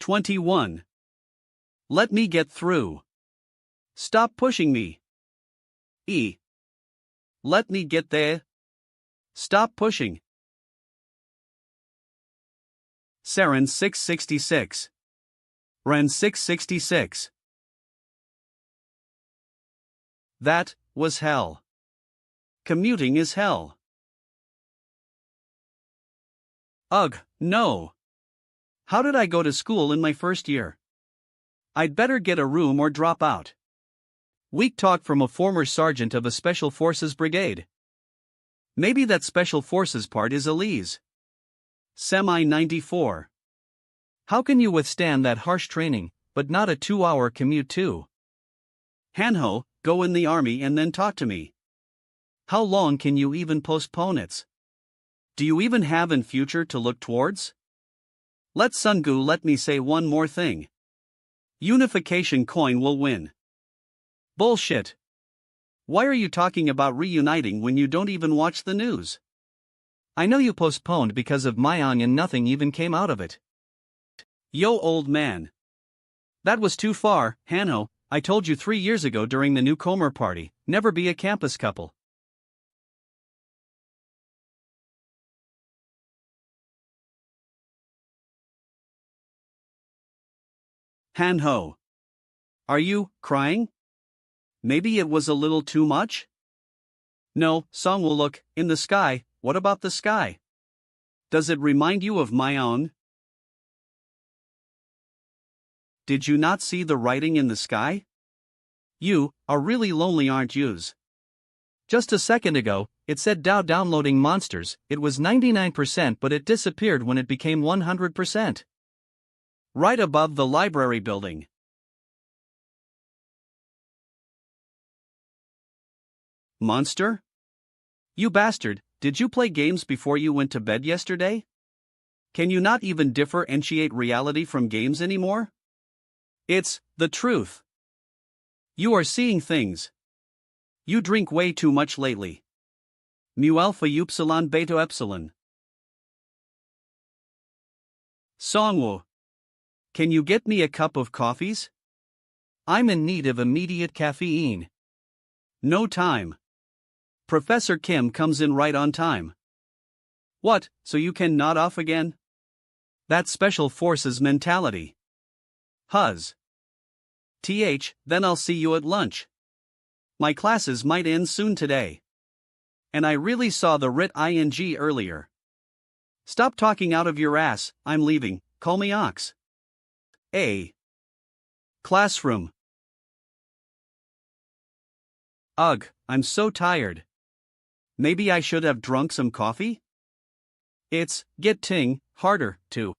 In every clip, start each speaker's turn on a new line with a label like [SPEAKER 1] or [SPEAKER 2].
[SPEAKER 1] 21. Let me get through. Stop pushing me. E. Let me get there. Stop pushing. Saren 666. Ren 666. That was hell. Commuting is hell. Ugh, no. How did I go to school in my first year? I'd better get a room or drop out. Weak talk from a former sergeant of a Special Forces brigade. Maybe that Special Forces part is Elise. Semi 94. How can you withstand that harsh training, but not a 2-hour commute too? Hanho, go in the army and then talk to me. How long can you even postpone it? Do you even have in future to look towards? Let Sungu let me say one more thing. Unification coin will win. Bullshit. Why are you talking about reuniting when you don't even watch the news? I know you postponed because of Mayang and nothing even came out of it. Yo old man. That was too far, Hanho. I told you 3 years ago during the newcomer party, never be a campus couple. Hanho. Are you crying? Maybe it was a little too much? No, Song will look, in the sky. What about the sky? Does it remind you of my own? Did you not see the writing in the sky? You are really lonely, aren't yous? Just a second ago, it said downloading monsters. It was 99% but it disappeared when it became 100%. Right above the library building. Monster? You bastard, did you play games before you went to bed yesterday? Can you not even differentiate reality from games anymore? It's the truth. You are seeing things. You drink way too much lately. Mu alpha upsilon beta epsilon. Songwoo. Can you get me a cup of coffees? I'm in need of immediate caffeine. No time. Professor Kim comes in right on time. What, so you can nod off again? That's Special Forces mentality. Huzz. Then I'll see you at lunch. My classes might end soon today. And I really saw the writ ing earlier. Stop talking out of your ass, I'm leaving, call me Ox. A. Classroom. Ugh, I'm so tired. Maybe I should have drunk some coffee? It's getting harder to.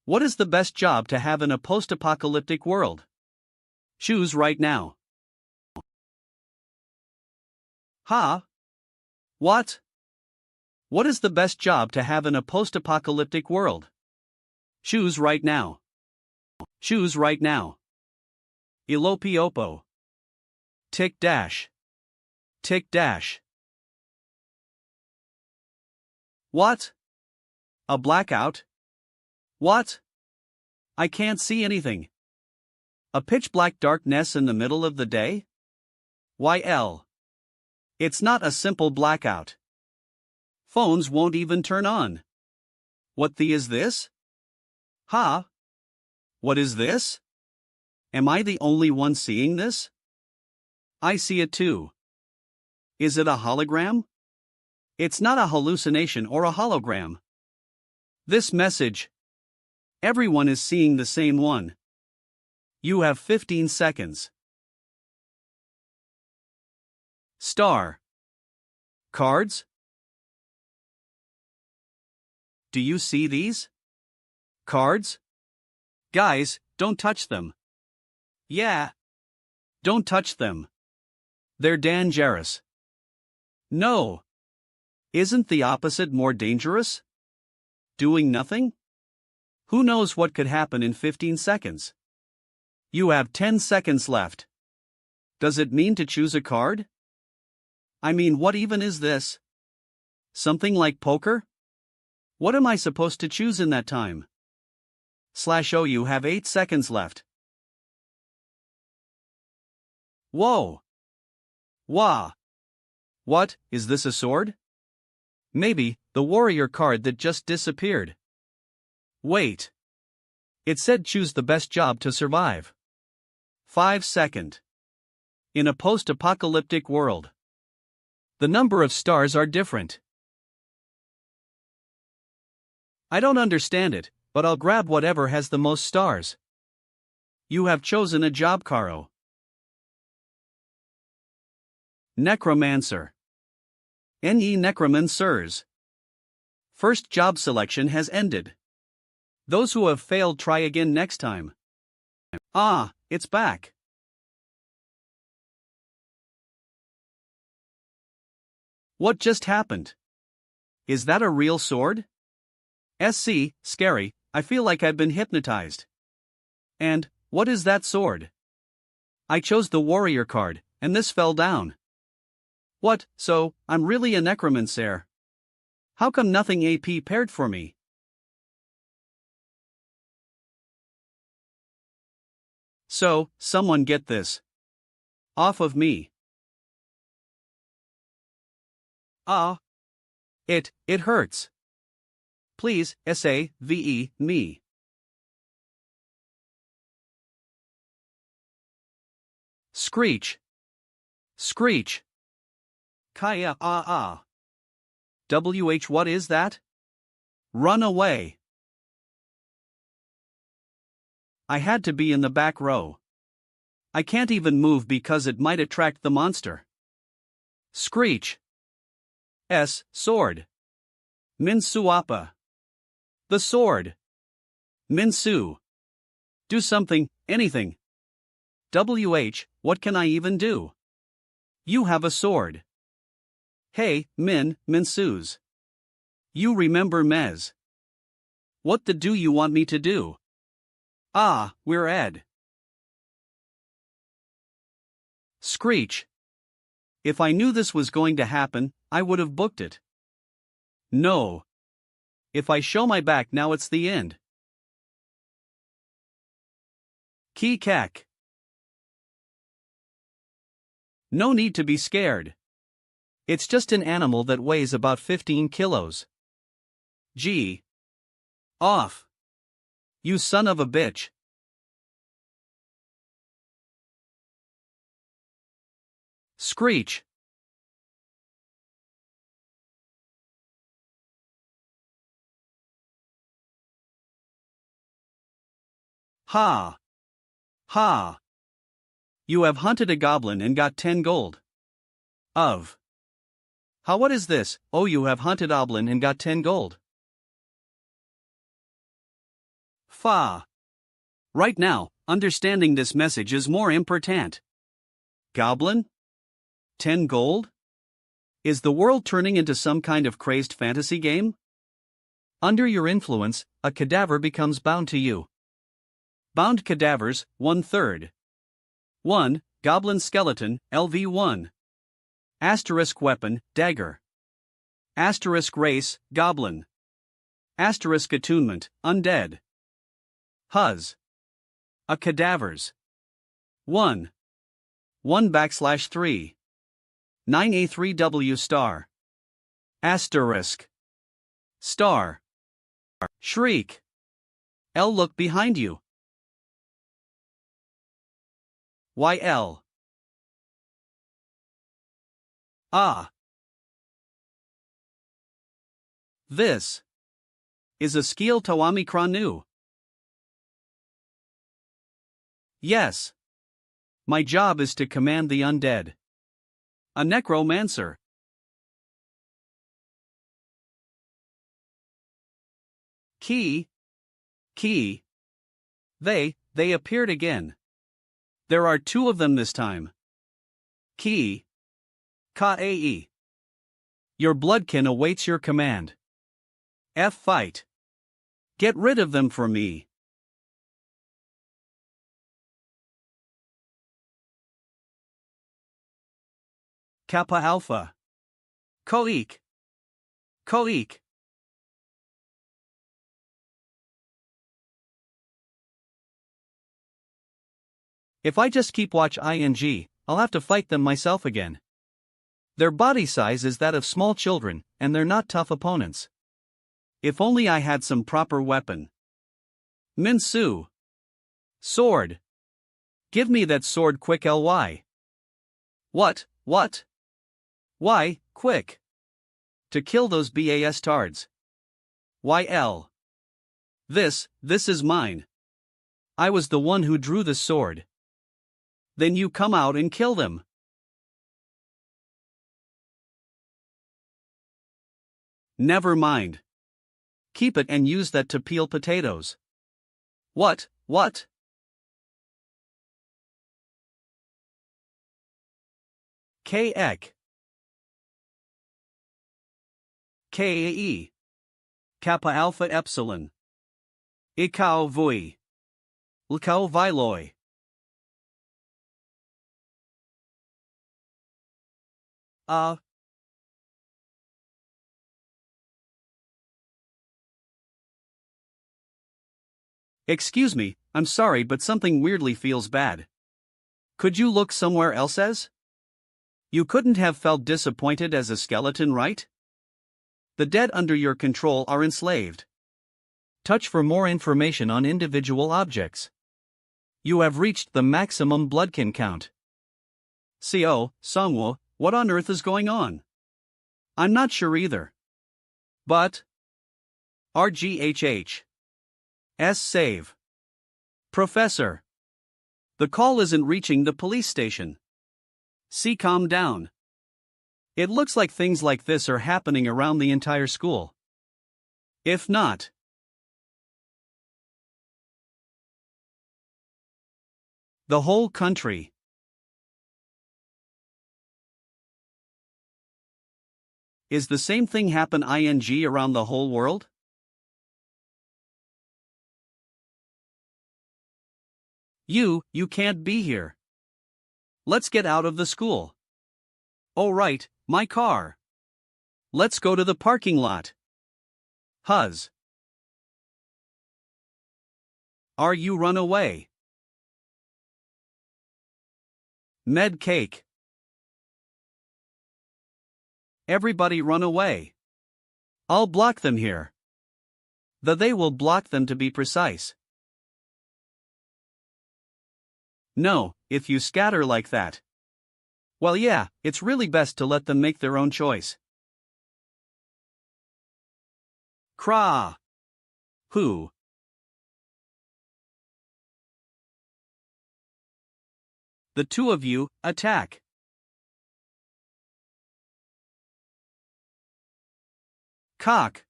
[SPEAKER 1] What is the best job to have in a post-apocalyptic world? Choose right now. Huh? What? What is the best job to have in a post-apocalyptic world? Choose right now. Choose right now. Ilopiopo. Tick dash. Tick dash. What? A blackout? What? I can't see anything. A pitch black darkness in the middle of the day? YL. It's not a simple blackout. Phones won't even turn on. What the is this? Huh? What is this? Am I the only one seeing this? I see it too. Is it a hologram? It's not a hallucination or a hologram. This message. Everyone is seeing the same one. You have 15 seconds. Star. Cards? Do you see these? Cards? Guys, don't touch them. Yeah. Don't touch them. They're dangerous. No. Isn't the opposite more dangerous? Doing nothing? Who knows what could happen in 15 seconds? You have 10 seconds left. Does it mean to choose a card? I mean, what even is this? Something like poker? What am I supposed to choose in that time? S/O you have 8 seconds left. Whoa! Wah! What, is this a sword? Maybe, the warrior card that just disappeared. Wait. It said choose the best job to survive. 5 second. In a post-apocalyptic world. The number of stars are different. I don't understand it, but I'll grab whatever has the most stars. You have chosen a job, Caro. Necromancer. Necromancers. First job selection has ended. Those who have failed try again next time. Ah, it's back. What just happened? Is that a real sword? SC, scary, I feel like I've been hypnotized. And, what is that sword? I chose the warrior card, and this fell down. What, so, I'm really a necromancer? How come nothing AP paired for me? So, someone get this off of me. Ah. It hurts. Please, SAVE, me. Screech. Screech. Kaya WH, what is that? Run away. I had to be in the back row. I can't even move because it might attract the monster. Screech. Sword. Minsuapa. The sword. Minsu. Do something, anything. WH, what can I even do? You have a sword. Hey, Minsus. You remember Mez. What the do you want me to do? Ah, we're Ed. Screech. If I knew this was going to happen, I would have booked it. No. If I show my back now, it's the end. Kek. No need to be scared. It's just an animal that weighs about 15 kilos. G. Off. You son of a bitch. Screech. Ha. Ha. You have hunted a goblin and got 10 gold. Of. How, what is this? Oh, you have hunted goblin and got 10 gold. Fa. Right now, understanding this message is more important. Goblin? 10 gold? Is the world turning into some kind of crazed fantasy game? Under your influence, a cadaver becomes bound to you. Bound cadavers, 1/3. 1. Goblin skeleton, LV1. Asterisk weapon, dagger. Asterisk race, goblin. Asterisk attunement, undead. Huz. A cadavers. 1. 1/3. 9A3W star. Asterisk. Star. Shriek. L, look behind you. YL. Ah. This is a skill Tawami Kranu. Yes. My job is to command the undead. A necromancer. Key. They appeared again. There are 2 of them this time. Key. Kae. Your bloodkin awaits your command. F, fight. Get rid of them for me. Kappa Alpha. Koik. If I just keep watch ing, I'll have to fight them myself again. Their body size is that of small children, and they're not tough opponents. If only I had some proper weapon. Minsu. Sword. Give me that sword quick ly. What? Why, quick. To kill those bastards. YL. This is mine. I was the one who drew the sword. Then you come out and kill them. Never mind. Keep it and use that to peel potatoes. What? K-ek. K-A-E. Kappa Alpha Epsilon. Ikao Vui. Lkao Viloi. Excuse me, I'm sorry but something weirdly feels bad. Could you look somewhere else as? You couldn't have felt disappointed as a skeleton, right? The dead under your control are enslaved. Touch for more information on individual objects. You have reached the maximum bloodkin count. Co, Songwo, what on earth is going on? I'm not sure either. But RGHH. Save. Professor. The call isn't reaching the police station. Calm down. It looks like things like this are happening around the entire school. If not, the whole country. Is the same thing happen ing around the whole world? You can't be here. Let's get out of the school. Oh right, my car. Let's go to the parking lot. Huz. Are you run away? Med cake. Everybody run away. I'll block them here. They will block them to be precise. No, if you scatter like that. Well yeah, it's really best to let them make their own choice. Kra. Who? The two of you, attack. Cock.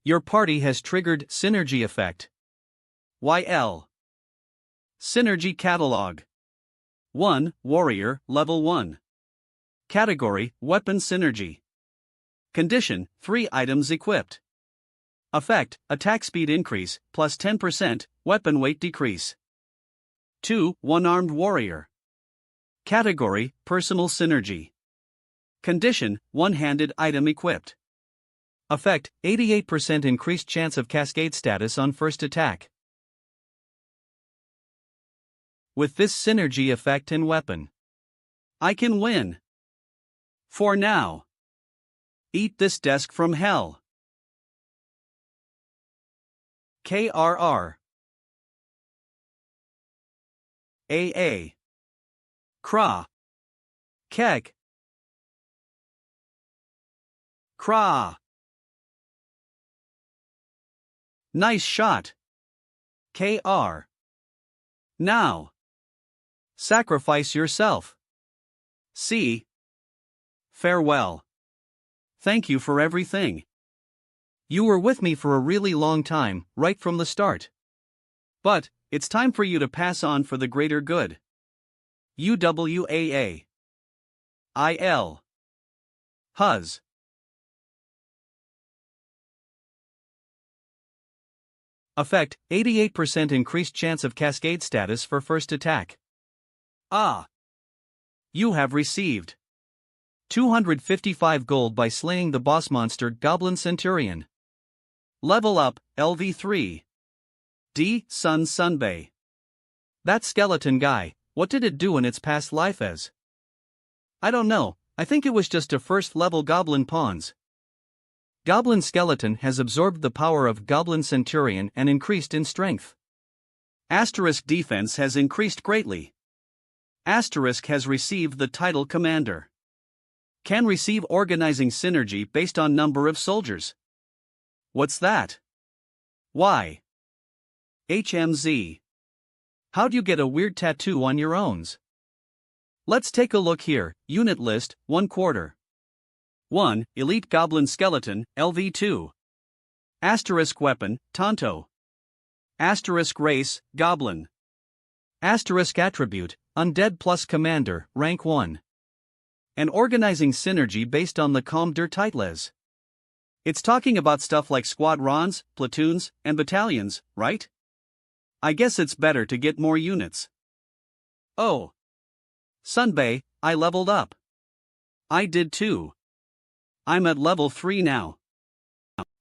[SPEAKER 1] Your party has triggered synergy effect. YL. Synergy catalog. 1. Warrior, level 1. Category, weapon synergy. Condition, 3 items equipped. Effect, attack speed increase, plus 10%, weapon weight decrease. 2. One-armed warrior. Category, personal synergy. Condition, one-handed item equipped. Effect, 88% increased chance of cascade status on first attack. With this synergy effect and weapon, I can win. For now. Eat this desk from hell. KRR. AA. Kra. Kek. Kra. Nice shot. KR. Now. Sacrifice yourself. C. Farewell. Thank you for everything. You were with me for a really long time, right from the start. But, it's time for you to pass on for the greater good. UWAA. IL. Huz. Effect, 88% increased chance of cascade status for first attack. Ah. You have received 255 gold by slaying the boss monster Goblin Centurion. Level up, LV3. D. Sunbei. That skeleton guy, what did it do in its past life as? I don't know, I think it was just a first level goblin pawns. Goblin Skeleton has absorbed the power of Goblin Centurion and increased in strength. Asterisk defense has increased greatly. Asterisk has received the title Commander. Can receive organizing synergy based on number of soldiers. What's that? Why? HMZ. How'd you get a weird tattoo on your owns? Let's take a look here. Unit list, 1/4. 1. Elite Goblin Skeleton, LV2. Asterisk weapon, Tonto. Asterisk race, Goblin. Asterisk attribute, Undead plus Commander, rank 1. An organizing synergy based on the Com der Titles. It's talking about stuff like squadrons, platoons, and battalions, right? I guess it's better to get more units. Oh. Sunbei, I leveled up. I did too. I'm at level 3 now.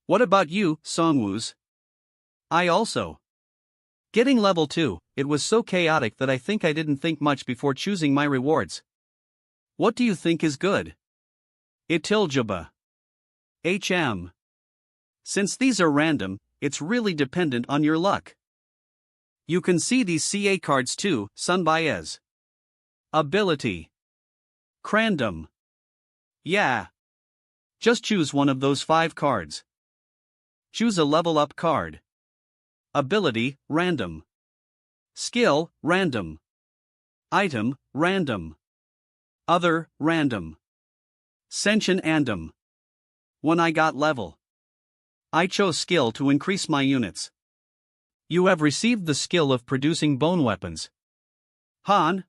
[SPEAKER 1] What about you, Songwoo's? I also. Getting level 2, it was so chaotic that I think I didn't think much before choosing my rewards. What do you think is good? Itiljaba. HM. Since these are random, it's really dependent on your luck. You can see these CA cards too, Sunbai's. Ability. Crandom. Yeah. Just choose one of those 5 cards. Choose a level up card. Ability, random. Skill, random. Item, random. Other, random. Sentient andom. When I got level, I chose skill to increase my units. You have received the skill of producing bone weapons. Han.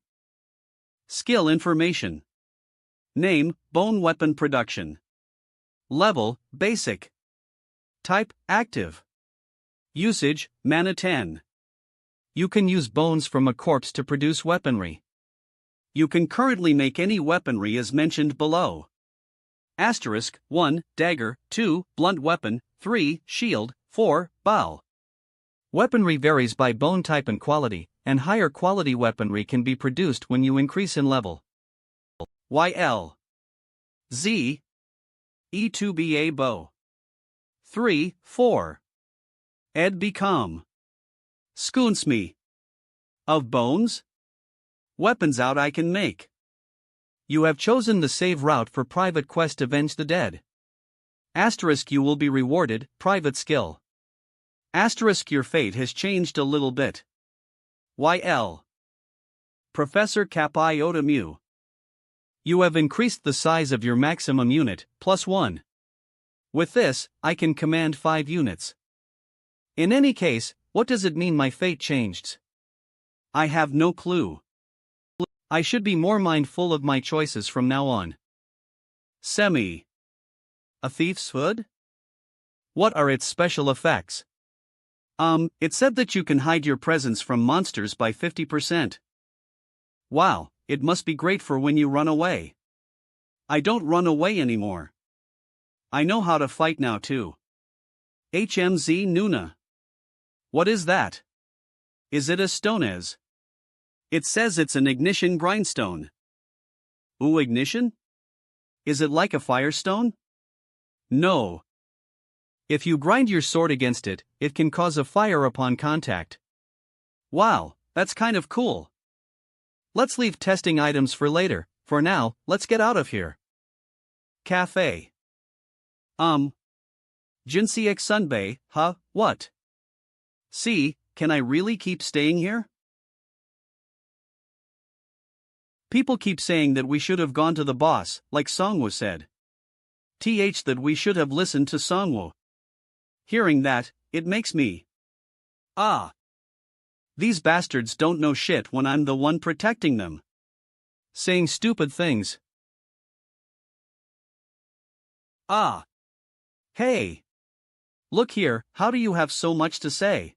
[SPEAKER 1] Skill information. Name, bone weapon production. Level, basic. Type, active. Usage, mana 10. You can use bones from a corpse to produce weaponry. You can currently make any weaponry as mentioned below. Asterisk, 1, dagger, 2, blunt weapon, 3, shield, 4, bow. Weaponry varies by bone type and quality, and higher quality weaponry can be produced when you increase in level. YL. Z. E2BA bow. 3, 4. Ed become. Skoonsme. Of bones? Weapons out I can make. You have chosen the save route for private quest Avenge the Dead. Asterisk you will be rewarded, private skill. Asterisk your fate has changed a little bit. YL. Professor Cap Iota Mu. You have increased the size of your maximum unit, +1. With this, I can command 5 units. In any case, what does it mean my fate changed? I have no clue. I should be more mindful of my choices from now on. Semi. A thief's hood? What are its special effects? It said that you can hide your presence from monsters by 50%. Wow, it must be great for when you run away. I don't run away anymore. I know how to fight now too. HMZ Nuna. What is that? Is it a stonez? It says it's an ignition grindstone. Ooh, ignition? Is it like a firestone? No. If you grind your sword against it, it can cause a fire upon contact. Wow, that's kind of cool. Let's leave testing items for later. For now, let's get out of here. Cafe. Jinseek Sunbei, huh, what? See, can I really keep staying here? People keep saying that we should have gone to the boss, like Songwoo said. That we should have listened to Songwoo. Hearing that, it makes me. These bastards don't know shit when I'm the one protecting them. Saying stupid things. Hey. Look here, how do you have so much to say?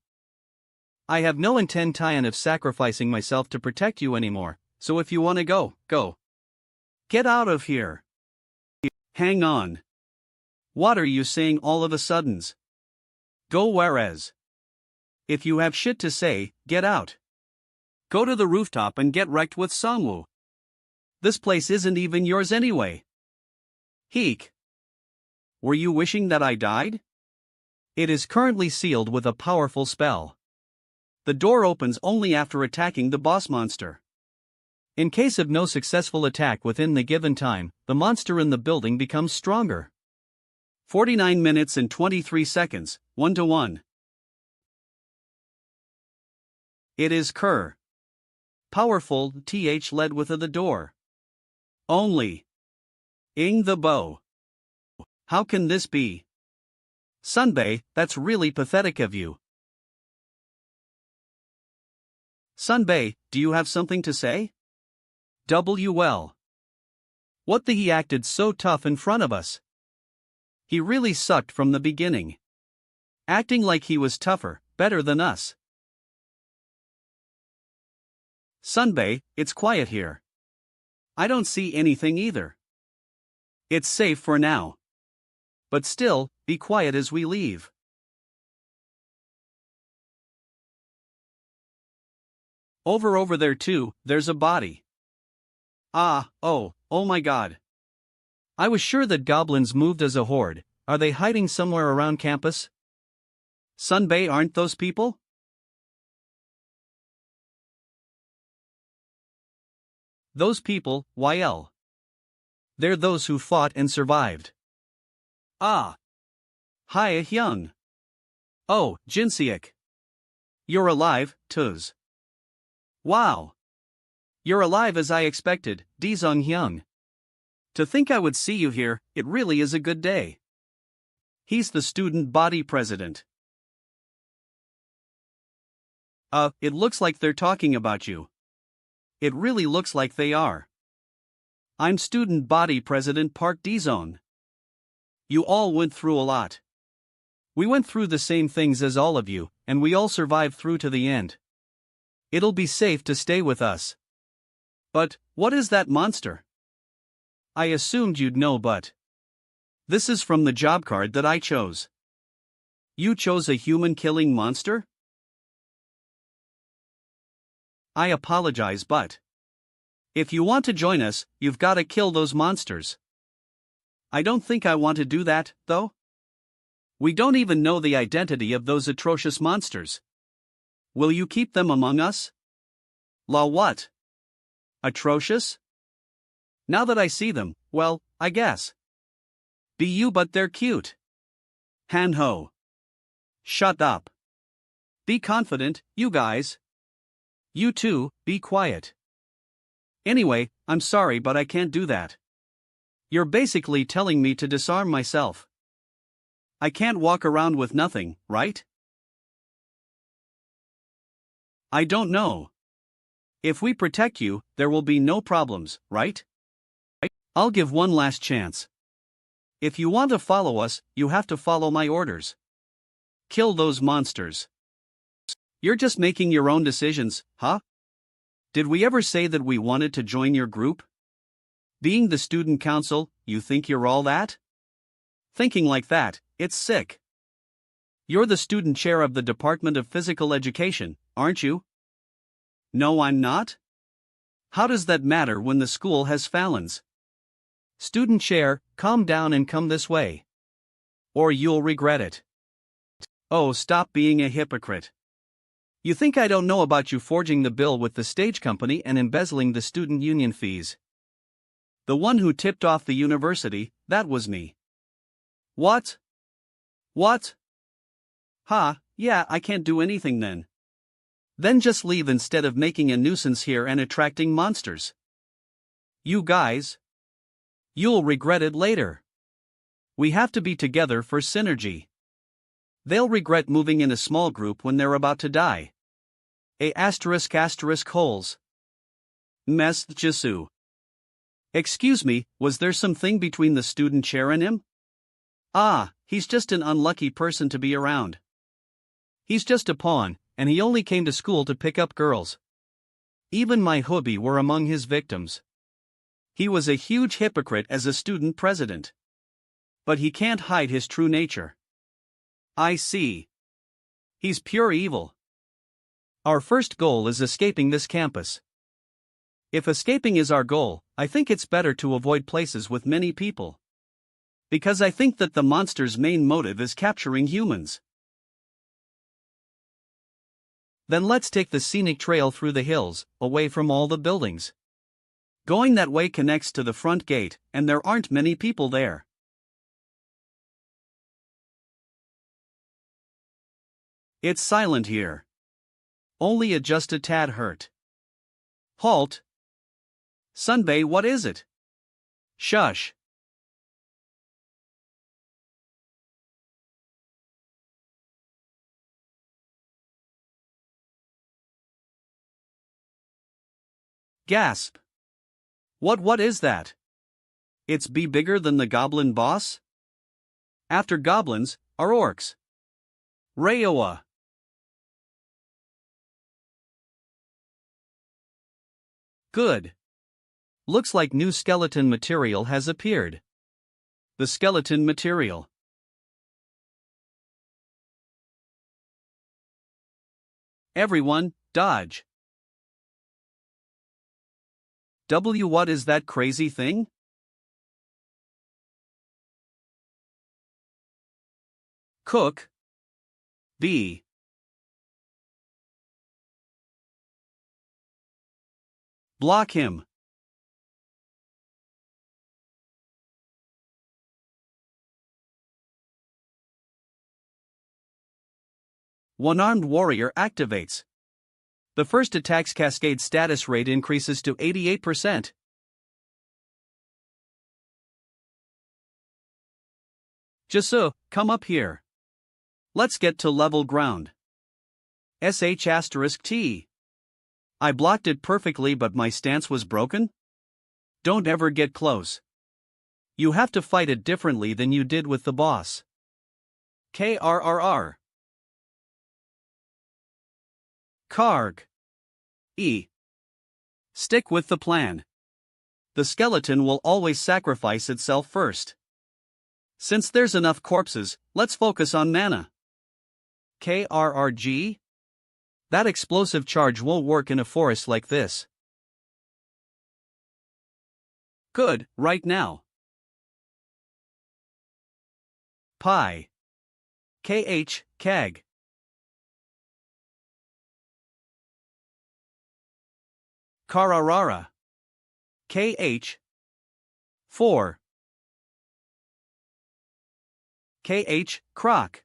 [SPEAKER 1] I have no intention of sacrificing myself to protect you anymore. So if you want to go, go. Get out of here. Hang on. What are you saying all of a suddens? Go whereas. If you have shit to say, get out. Go to the rooftop and get wrecked with Songwoo. This place isn't even yours anyway. Heek. Were you wishing that I died? It is currently sealed with a powerful spell. The door opens only after attacking the boss monster. In case of no successful attack within the given time, the monster in the building becomes stronger. 49 minutes and 23 seconds, 1-1. It is Kerr. Powerful th led with the door. Only. Ing the bow. How can this be? Sunbae, that's really pathetic of you. Sunbae, do you have something to say? Well. What the he acted so tough in front of us. He really sucked from the beginning. Acting like he was tougher, better than us. Sunbae, it's quiet here. I don't see anything either. It's safe for now. But still, be quiet as we leave. Over there too, there's a body. Oh my god. I was sure that goblins moved as a horde. Are they hiding somewhere around campus? Sunbae, aren't those people? Those people, YL. They're those who fought and survived. Hi Hyung. Oh, Jinseok. You're alive, Tuz. Wow. You're alive as I expected, Dizong Hyung. To think I would see you here, it really is a good day. He's the student body president. It looks like they're talking about you. It really looks like they are. I'm student body president Park Dizong. You all went through a lot. We went through the same things as all of you, and we all survived through to the end. It'll be safe to stay with us. But, what is that monster? I assumed you'd know, but this is from the job card that I chose. You chose a human-killing monster? I apologize, but if you want to join us, you've got to kill those monsters. I don't think I want to do that, though. We don't even know the identity of those atrocious monsters. Will you keep them among us? La what? Atrocious? Now that I see them, well, I guess. Be you, but they're cute. Han ho. Shut up. Be confident, you guys. You too, be quiet. Anyway, I'm sorry, but I can't do that. You're basically telling me to disarm myself. I can't walk around with nothing, right? I don't know. If we protect you, there will be no problems, right? I'll give one last chance. If you want to follow us, you have to follow my orders. Kill those monsters. You're just making your own decisions, huh? Did we ever say that we wanted to join your group? Being the student council, you think you're all that? Thinking like that, it's sick. You're the student chair of the Department of Physical Education, aren't you? No, I'm not. How does that matter when the school has Fallons? Student chair, calm down and come this way. Or you'll regret it. Oh, stop being a hypocrite. You think I don't know about you forging the bill with the stage company and embezzling the student union fees? The one who tipped off the university, that was me. What? What? Yeah, I can't do anything then. Then just leave instead of making a nuisance here and attracting monsters. You guys. You'll regret it later. We have to be together for synergy. They'll regret moving in a small group when they're about to die. Holes. Mess Jisu. Excuse me, was there something between the student chair and him? He's just an unlucky person to be around. He's just a pawn, and he only came to school to pick up girls. Even my hubby were among his victims. He was a huge hypocrite as a student president. But he can't hide his true nature. I see. He's pure evil. Our first goal is escaping this campus. If escaping is our goal, I think it's better to avoid places with many people. Because I think that the monster's main motive is capturing humans. Then let's take the scenic trail through the hills, away from all the buildings. Going that way connects to the front gate, and there aren't many people there. It's silent here. Only just a tad hurt. Halt. Sunbay, what is it? Shush. Gasp. What is that? It's be bigger than the goblin boss? After goblins, are orcs. Rayoa. Good. Looks like new skeleton material has appeared. The skeleton material. Everyone, dodge. What is that crazy thing? Cook. B. Block him. One-armed warrior activates. The first attack's cascade status rate increases to 88%. Jisu, come up here. Let's get to level ground. *T. I blocked it perfectly, but my stance was broken? Don't ever get close. You have to fight it differently than you did with the boss. KRRR. Karg. E. Stick with the plan. The skeleton will always sacrifice itself first. Since there's enough corpses, let's focus on mana. KRRG? That explosive charge won't work in a forest like this. Good, right now. Pi. KH, Kag. Kararara. KH. 4. KH, Croc.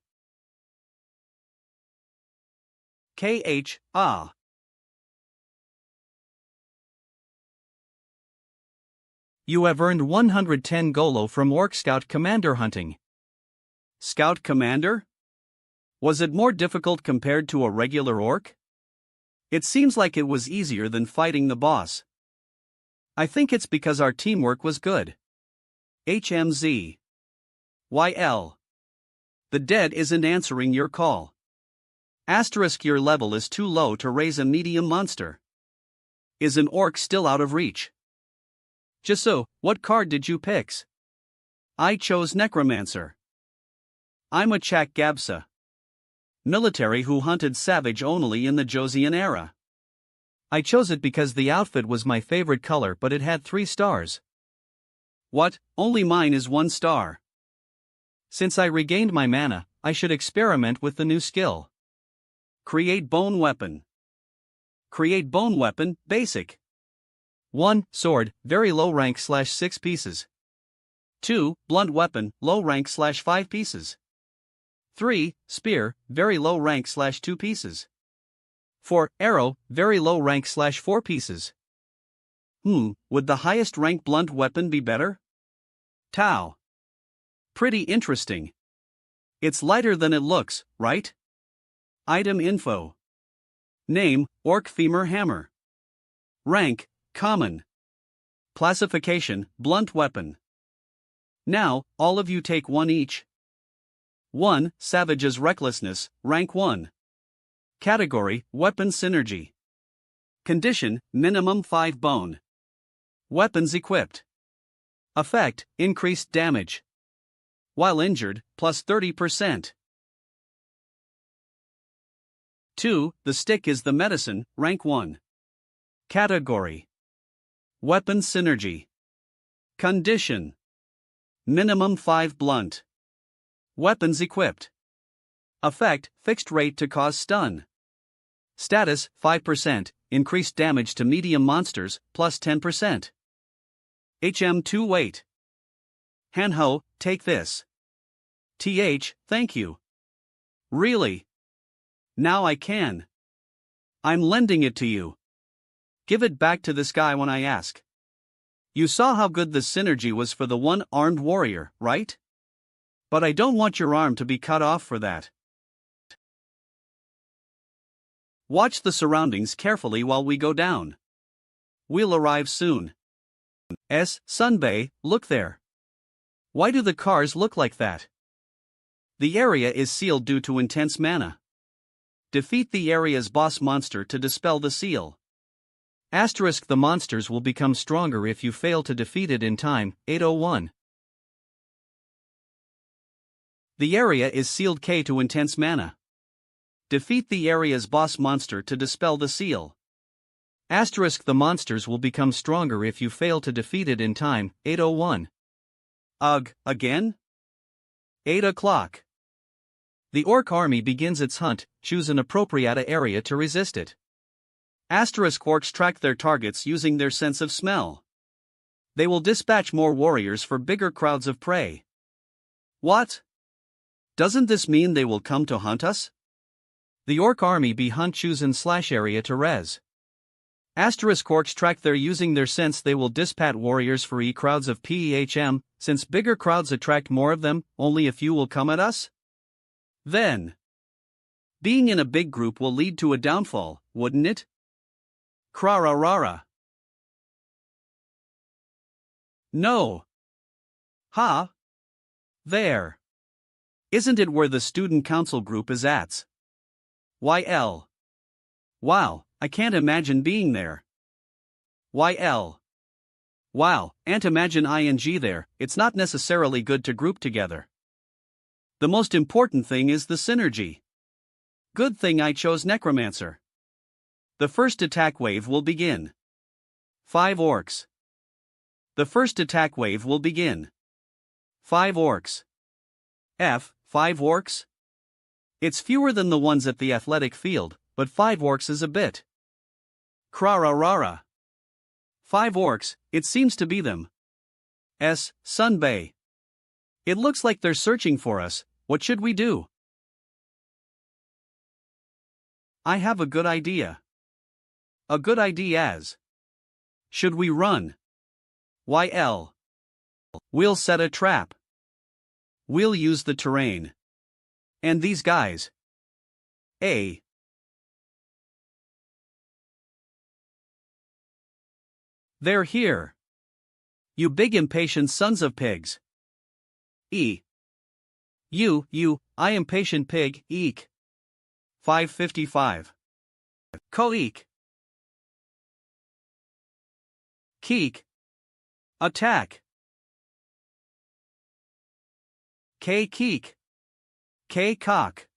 [SPEAKER 1] KH, Ah. You have earned 110 Golo from Orc Scout Commander hunting. Scout Commander? Was it more difficult compared to a regular orc? It seems like it was easier than fighting the boss. I think it's because our teamwork was good. HMZ. YL. The dead isn't answering your call. Asterisk, your level is too low to raise a medium monster. Is an orc still out of reach? Jisu, what card did you pick? I chose Necromancer. I'm a Chak Gabsa. Military who hunted savage only in the Josian era. I chose it because the outfit was my favorite color, but it had 3 stars. What? Only mine is 1 star. Since I regained my mana, I should experiment with the new skill. Create bone weapon. Create bone weapon, basic. 1. Sword, very low rank /6 pieces. 2. Blunt weapon, low rank /5 pieces. 3. Spear, very low rank /2 pieces. 4. Arrow, very low rank /4 pieces. Would the highest rank blunt weapon be better? Tau. Pretty interesting. It's lighter than it looks, right? Item info. Name, Orc Femur Hammer. Rank, Common. Classification, Blunt Weapon. Now, all of you take 1 each. 1. Savage's Recklessness, Rank 1. Category, Weapon Synergy. Condition, minimum 5 bone. Weapons equipped. Effect, increased damage. While injured, plus 30%. 2. The stick is the medicine, rank 1. Category: Weapon synergy. Condition: minimum 5 blunt. Weapons equipped. Effect: fixed rate to cause stun. Status: 5%, increased damage to medium monsters, plus 10%. HM2 weight. Hanho, take this. TH, thank you. Really? Now I can. I'm lending it to you. Give it back to this guy when I ask. You saw how good the synergy was for the one armed warrior, right? But I don't want your arm to be cut off for that. Watch the surroundings carefully while we go down. We'll arrive soon. Sunbay, look there. Why do the cars look like that? The area is sealed due to intense mana. Defeat the area's boss monster to dispel the seal. Asterisk: the monsters will become stronger if you fail to defeat it in time. 801. The area is sealed K to intense mana. Defeat the area's boss monster to dispel the seal. Asterisk: the monsters will become stronger if you fail to defeat it in time. 801. Ugh, again? 8 o'clock. The orc army begins its hunt. Choose an appropriate area to resist it. Asterisk: orcs track their targets using their sense of smell. They will dispatch more warriors for bigger crowds of prey. What? Doesn't this mean they will come to hunt us? The orc army be hunt choose an / area to res. Asterisk: orcs track their using their sense they will dispatch warriors for crowds of PEHM, since bigger crowds attract more of them, only a few will come at us? Then, being in a big group will lead to a downfall, wouldn't it? Krararara. No. Ha. There. Isn't it where the student council group is at? YL. Wow, I can't imagine being there. YL. Wow, can't imagine ing there. It's not necessarily good to group together. The most important thing is the synergy. Good thing I chose Necromancer. The first attack wave will begin. 5 orcs. The first attack wave will begin. 5 orcs. 5 orcs? It's fewer than the ones at the athletic field, but 5 orcs is a bit. Krararara. 5 orcs, it seems to be them. Sunbay. It looks like they're searching for us. What should we do? I have a good idea. A good idea as. Should we run? YL. We'll set a trap. We'll use the terrain. And these guys. A. They're here. You big impatient sons of pigs. E. You, I impatient pig, eek. 555. Koek. Keek. Attack. K keek. K cock.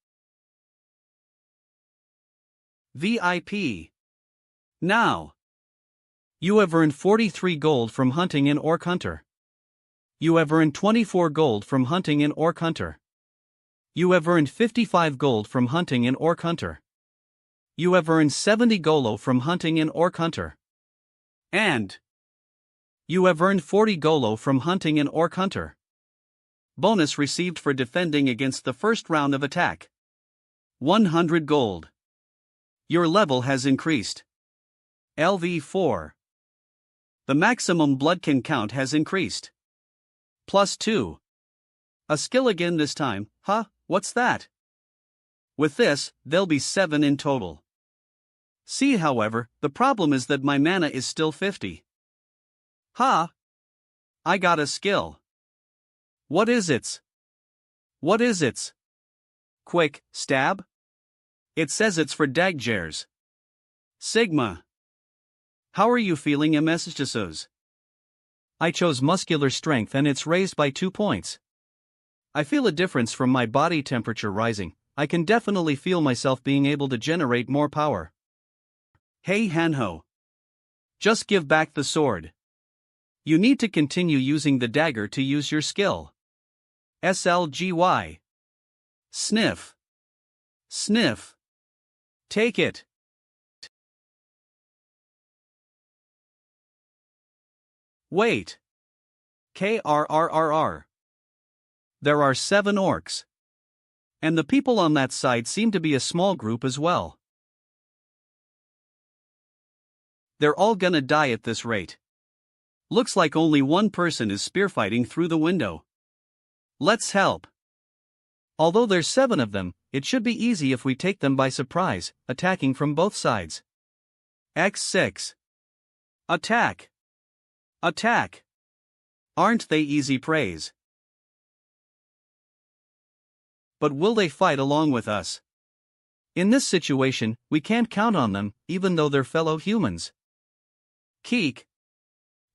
[SPEAKER 1] VIP. Now. You have earned 43 gold from hunting an orc hunter. You have earned 24 gold from hunting an orc hunter. You have earned 55 gold from hunting an orc hunter. You have earned 70 golo from hunting an orc hunter. And you have earned 40 golo from hunting an orc hunter. Bonus received for defending against the first round of attack. 100 gold. Your level has increased. LV4. The maximum blood can count has increased. +2. A skill again this time, huh? What's that? With this, there'll be 7 in total. See, however, the problem is that my mana is still 50. Ha! I got a skill. What is it? What is it? Quick, stab? It says it's for daggers. Sigma. How are you feeling, MSJSOs? I chose muscular strength and it's raised by 2 points. I feel a difference from my body temperature rising. I can definitely feel myself being able to generate more power. Hey Hanho. Just give back the sword. You need to continue using the dagger to use your skill. SLGY. Sniff. Sniff. Take it. Wait. KRRRR. There are 7 orcs. And the people on that side seem to be a small group as well. They're all gonna die at this rate. Looks like only one person is spearfighting through the window. Let's help. Although there's 7 of them, it should be easy if we take them by surprise, attacking from both sides. X6. Attack. Attack. Aren't they easy preys? But will they fight along with us? In this situation, we can't count on them, even though they're fellow humans. Keek.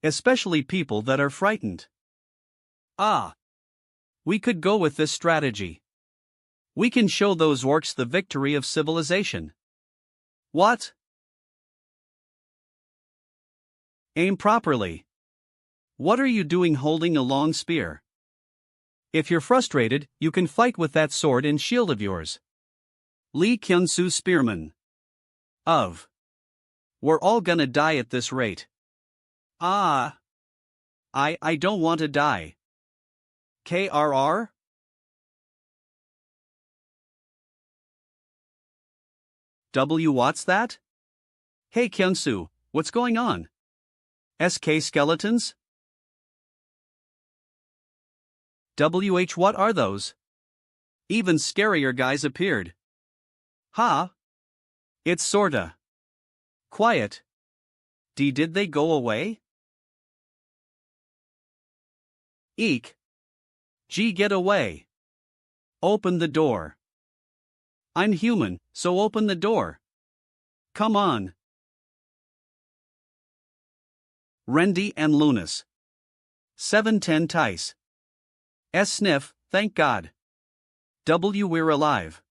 [SPEAKER 1] Especially people that are frightened. We could go with this strategy. We can show those orcs the victory of civilization. What? Aim properly. What are you doing holding a long spear? If you're frustrated, you can fight with that sword and shield of yours. Lee Kyun-soo Spearman. We're all gonna die at this rate. I don't want to die. KRR? What's that? Hey Kyun-soo, what's going on? SK skeletons? What are those? Even scarier guys appeared. It's sorta. Quiet. Did they go away? Eek. Gee, get away. Open the door. I'm human, so open the door. Come on. Rendy and Lunas. 710 Tice. Sniff, thank God. We're alive.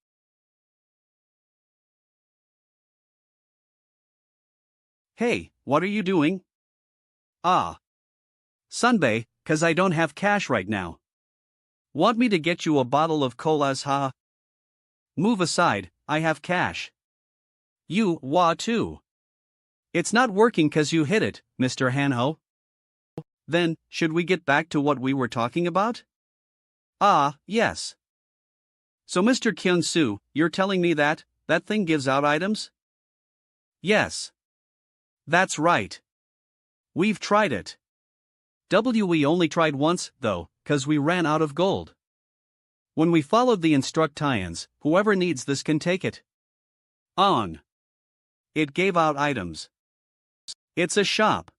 [SPEAKER 1] Hey, what are you doing? Sunbae, 'cause I don't have cash right now. Want me to get you a bottle of colas, ha? Move aside, I have cash. You, too. It's not working 'cause you hit it, Mr. Hanho. Then, should we get back to what we were talking about? Yes. So Mr. Kyun-soo, you're telling me that thing gives out items? Yes. That's right. We've tried it. We only tried once, though, 'cause we ran out of gold. When we followed the instructions, whoever needs this can take it. It gave out items. It's a shop.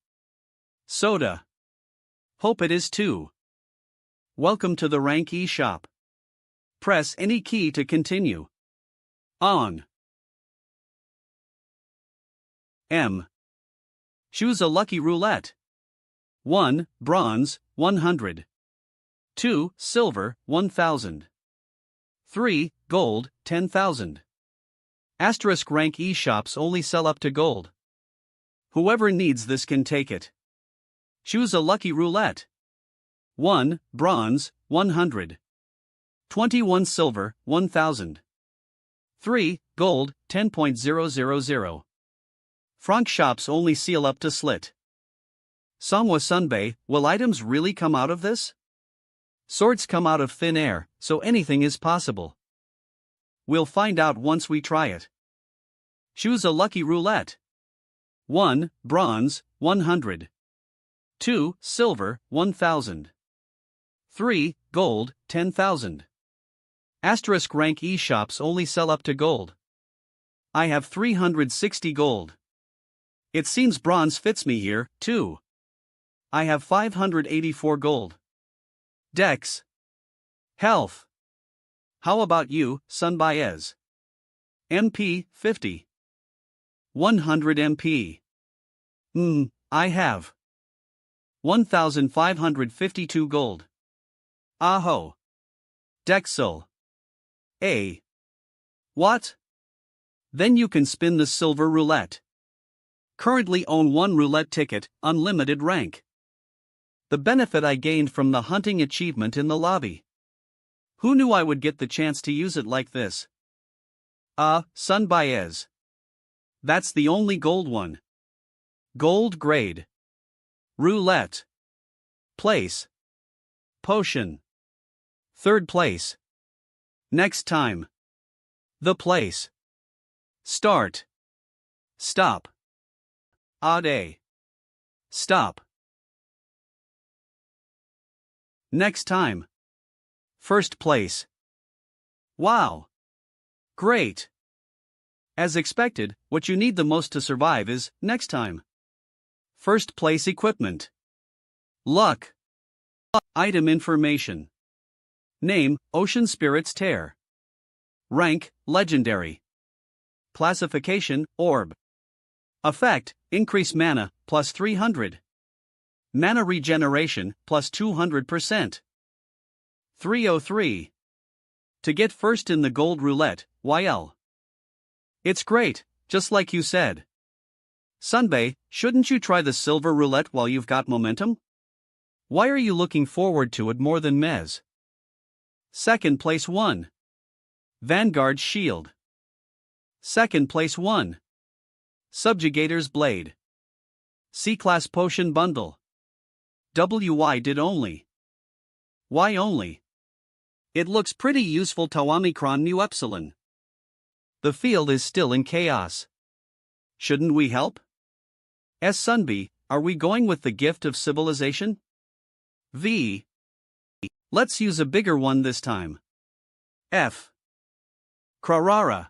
[SPEAKER 1] Soda. Hope it is too. Welcome to the Rank E shop. Press any key to continue. Choose a lucky roulette. 1. Bronze, 100. 2. Silver, 1000. 3. Gold, 10,000. Asterisk Rank E shops only sell up to gold. Whoever needs this can take it. Choose a lucky roulette. 1. Bronze, 100. 21 silver, 1000. 3. Gold, 10.000. Franc shops only seal up to slit. Songwa Sunbae, will items really come out of this? Swords come out of thin air, so anything is possible. We'll find out once we try it. Choose a lucky roulette. 1. Bronze, 100. 2. Silver, 1000. 3. Gold, 10,000. Asterisk Rank E shops only sell up to gold. I have 360 gold. It seems bronze fits me here, too. I have 584 gold. Dex. Health. How about you, Sunbaez? MP, 50. 100 MP. I have 1,552 gold. Aho. Dexel. A. What? Then you can spin the silver roulette. Currently own 1 roulette ticket, unlimited rank. The benefit I gained from the hunting achievement in the lobby. Who knew I would get the chance to use it like this? Sun Baez. That's the only gold one. Gold grade. Roulette. Place. Potion. 3rd place. Next time. The place. Start. Stop. Odd A. Stop. Next time. 1st place. Wow. Great. As expected, what you need the most to survive is, next time. 1st place equipment. Luck. Item information. Name, Ocean Spirit's Tear. Rank, Legendary. Classification, Orb. Effect, increase mana, plus 300. Mana regeneration, plus 200%. 303. To get first in the gold roulette, YL. It's great, just like you said. Sunbay, shouldn't you try the silver roulette while you've got momentum? Why are you looking forward to it more than Mez? 2nd place 1. Vanguard's Shield. 2nd place 1. Subjugator's Blade. C-Class Potion Bundle. WY did only. Why only? It looks pretty useful to Omicron Mu Epsilon. The field is still in chaos. Shouldn't we help? S. Sunby, are we going with the gift of civilization? V. Let's use a bigger one this time. F. Krarara.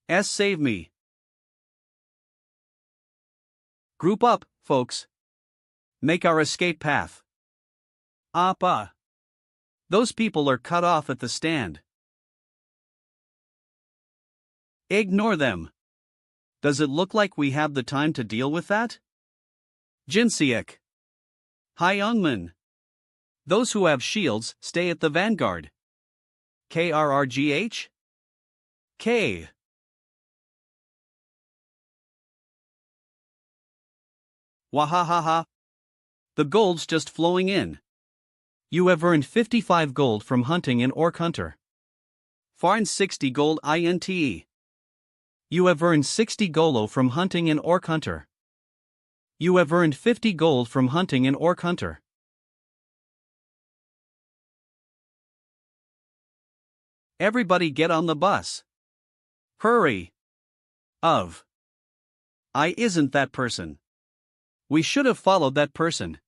[SPEAKER 1] S. Save me. Group up, folks. Make our escape path. Appa. Those people are cut off at the stand. Ignore them. Does it look like we have the time to deal with that? Jinsiek. Hi Youngman. Those who have shields, stay at the vanguard. KRRGH? K. Wahahaha. The gold's just flowing in. You have earned 55 gold from hunting in Orc Hunter. Farn 60 gold INTE. You have earned 60 golo from hunting in Orc Hunter. You have earned 50 gold from hunting in Orc Hunter. Everybody get on the bus. Hurry. Of. I isn't that person. We should have followed that person.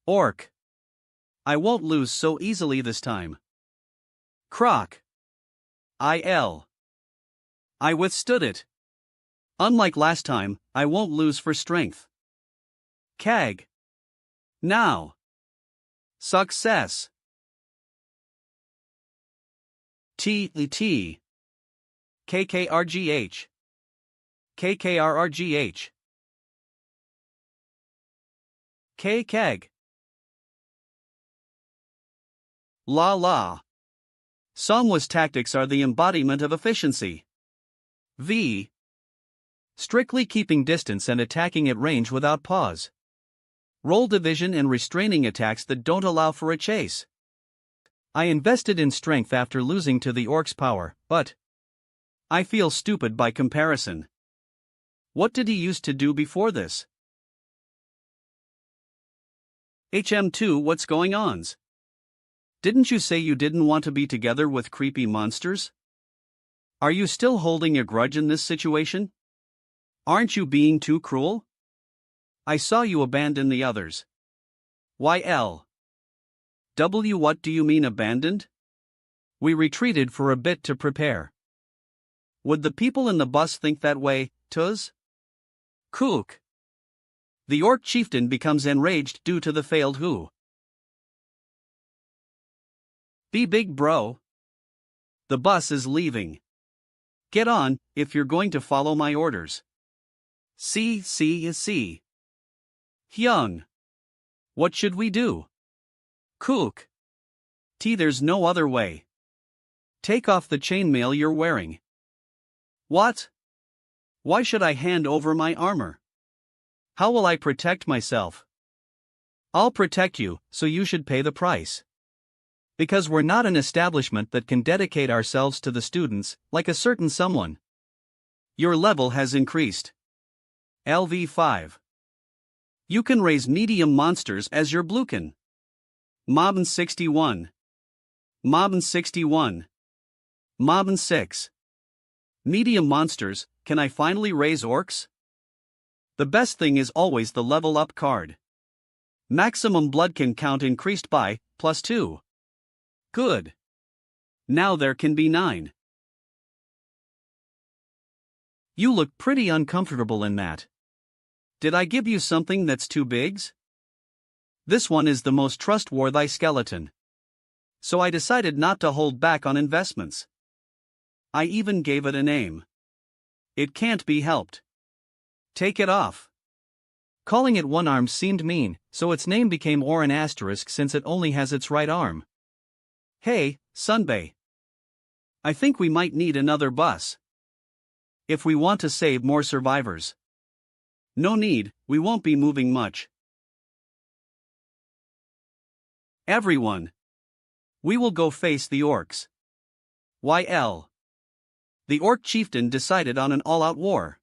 [SPEAKER 1] Orc. I won't lose so easily this time. Croc. I withstood it. Unlike last time, I won't lose for strength. Cag. Now. Success. T. KKRGH. KKRRGH. K-Keg. La. Songwa's tactics are the embodiment of efficiency. V. Strictly keeping distance and attacking at range without pause. Roll division and restraining attacks that don't allow for a chase. I invested in strength after losing to the orc's power, but I feel stupid by comparison. What did he used to do before this? HM2 What's going ons? Didn't you say you didn't want to be together with creepy monsters? Are you still holding a grudge in this situation? Aren't you being too cruel? I saw you abandon the others. YL. W. What do you mean abandoned? We retreated for a bit to prepare. Would the people in the bus think that way, Tuz? Kook. The orc chieftain becomes enraged due to the failed who. Be big bro. The bus is leaving. Get on, if you're going to follow my orders. C. Hyung. What should we do? Cook. There's no other way. Take off the chainmail you're wearing. What? Why should I hand over my armor? How will I protect myself? I'll protect you, so you should pay the price. Because we're not an establishment that can dedicate ourselves to the students, like a certain someone. Your level has increased. LV5. You can raise medium monsters as your bluekin. Mobbin 61. Mobbin 61. Mobbin 6. Medium monsters, can I finally raise orcs? The best thing is always the level up card. Maximum bloodkin count increased by +2. Good. Now there can be 9. You look pretty uncomfortable in that. Did I give you something that's too big? This one is the most trustworthy skeleton. So I decided not to hold back on investments. I even gave it a name. It can't be helped. Take it off. Calling it one arm seemed mean, so its name became Oran Asterisk since it only has its right arm. Hey, Sunbay. I think we might need another bus. If we want to save more survivors. No need, we won't be moving much. Everyone. We will go face the orcs. YL. The orc chieftain decided on an all-out war.